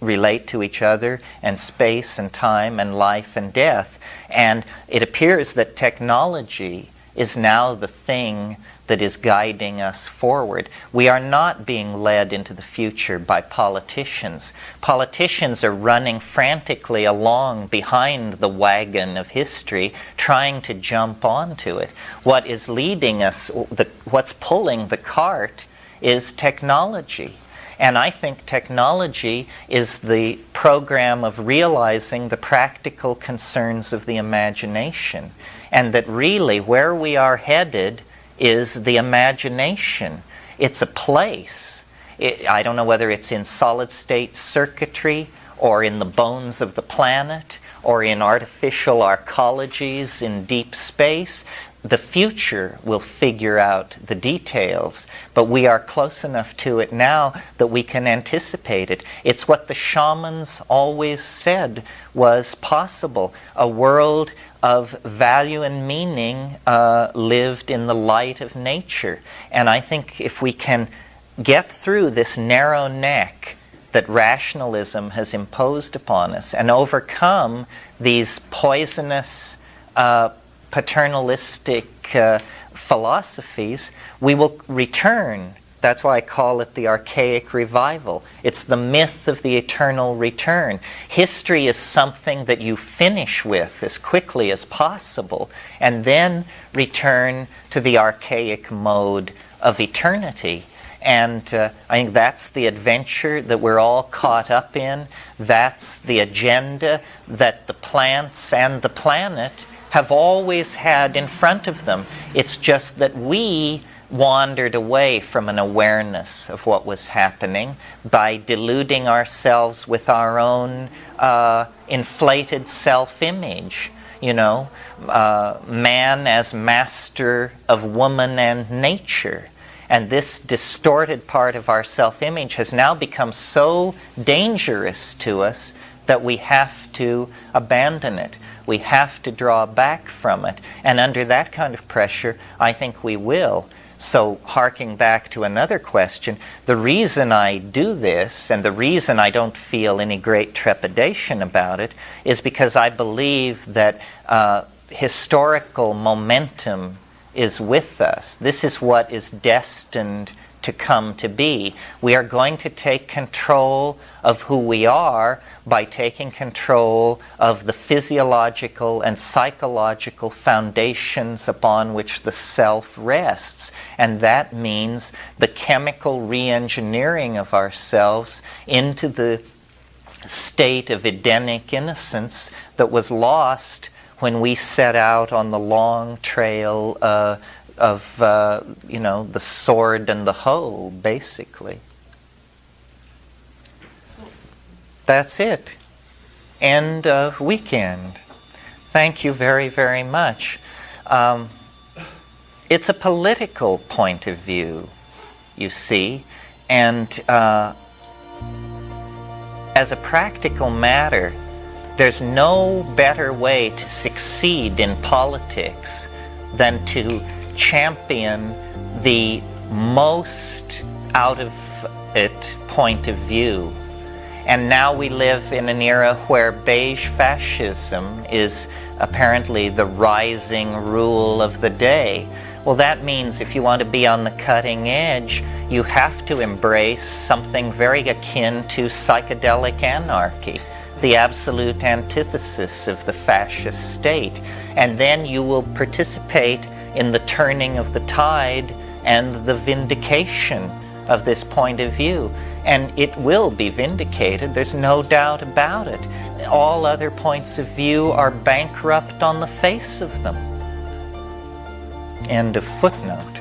relate to each other, and space and time and life and death. And it appears that technology is now the thing that is guiding us forward. We are not being led into the future by politicians. Politicians are running frantically along behind the wagon of history, trying to jump onto it. What is leading us, what's pulling the cart, is technology. And I think technology is the program of realizing the practical concerns of the imagination. And that really where we are headed is the imagination. It's a place. I don't know whether it's in solid-state circuitry or in the bones of the planet or in artificial arcologies in deep space. The future will figure out the details, but we are close enough to it now that we can anticipate it. It's what the shamans always said was possible. A world of value and meaning lived in the light of nature. And I think if we can get through this narrow neck that rationalism has imposed upon us and overcome these poisonous paternalistic philosophies, we will return. That's why I call it the archaic revival. It's the myth of the eternal return. History is something that you finish with as quickly as possible and then return to the archaic mode of eternity. And I think that's the adventure that we're all caught up in. That's the agenda that the plants and the planet have always had in front of them. It's just that we wandered away from an awareness of what was happening by deluding ourselves with our own inflated self-image. Man as master of woman and nature. And this distorted part of our self-image has now become so dangerous to us that we have to abandon it. We have to draw back from it. And under that kind of pressure, I think we will. So, harking back to another question, the reason I do this, and the reason I don't feel any great trepidation about it, is because I believe that historical momentum is with us. This is what is destined to come to be. We are going to take control of who we are by taking control of the physiological and psychological foundations upon which the self rests. And that means the chemical re-engineering of ourselves into the state of Edenic innocence that was lost when we set out on the long trail of the sword and the hoe, basically. That's it. End of weekend. Thank you very, very much. It's a political point of view, you see, and as a practical matter, there's no better way to succeed in politics than to champion the most out of it point of view. And now we live in an era where beige fascism is apparently the rising rule of the day. Well, that means if you want to be on the cutting edge, you have to embrace something very akin to psychedelic anarchy, the absolute antithesis of the fascist state. And then you will participate in the turning of the tide and the vindication of this point of view. And it will be vindicated, there's no doubt about it. All other points of view are bankrupt on the face of them. End of footnote.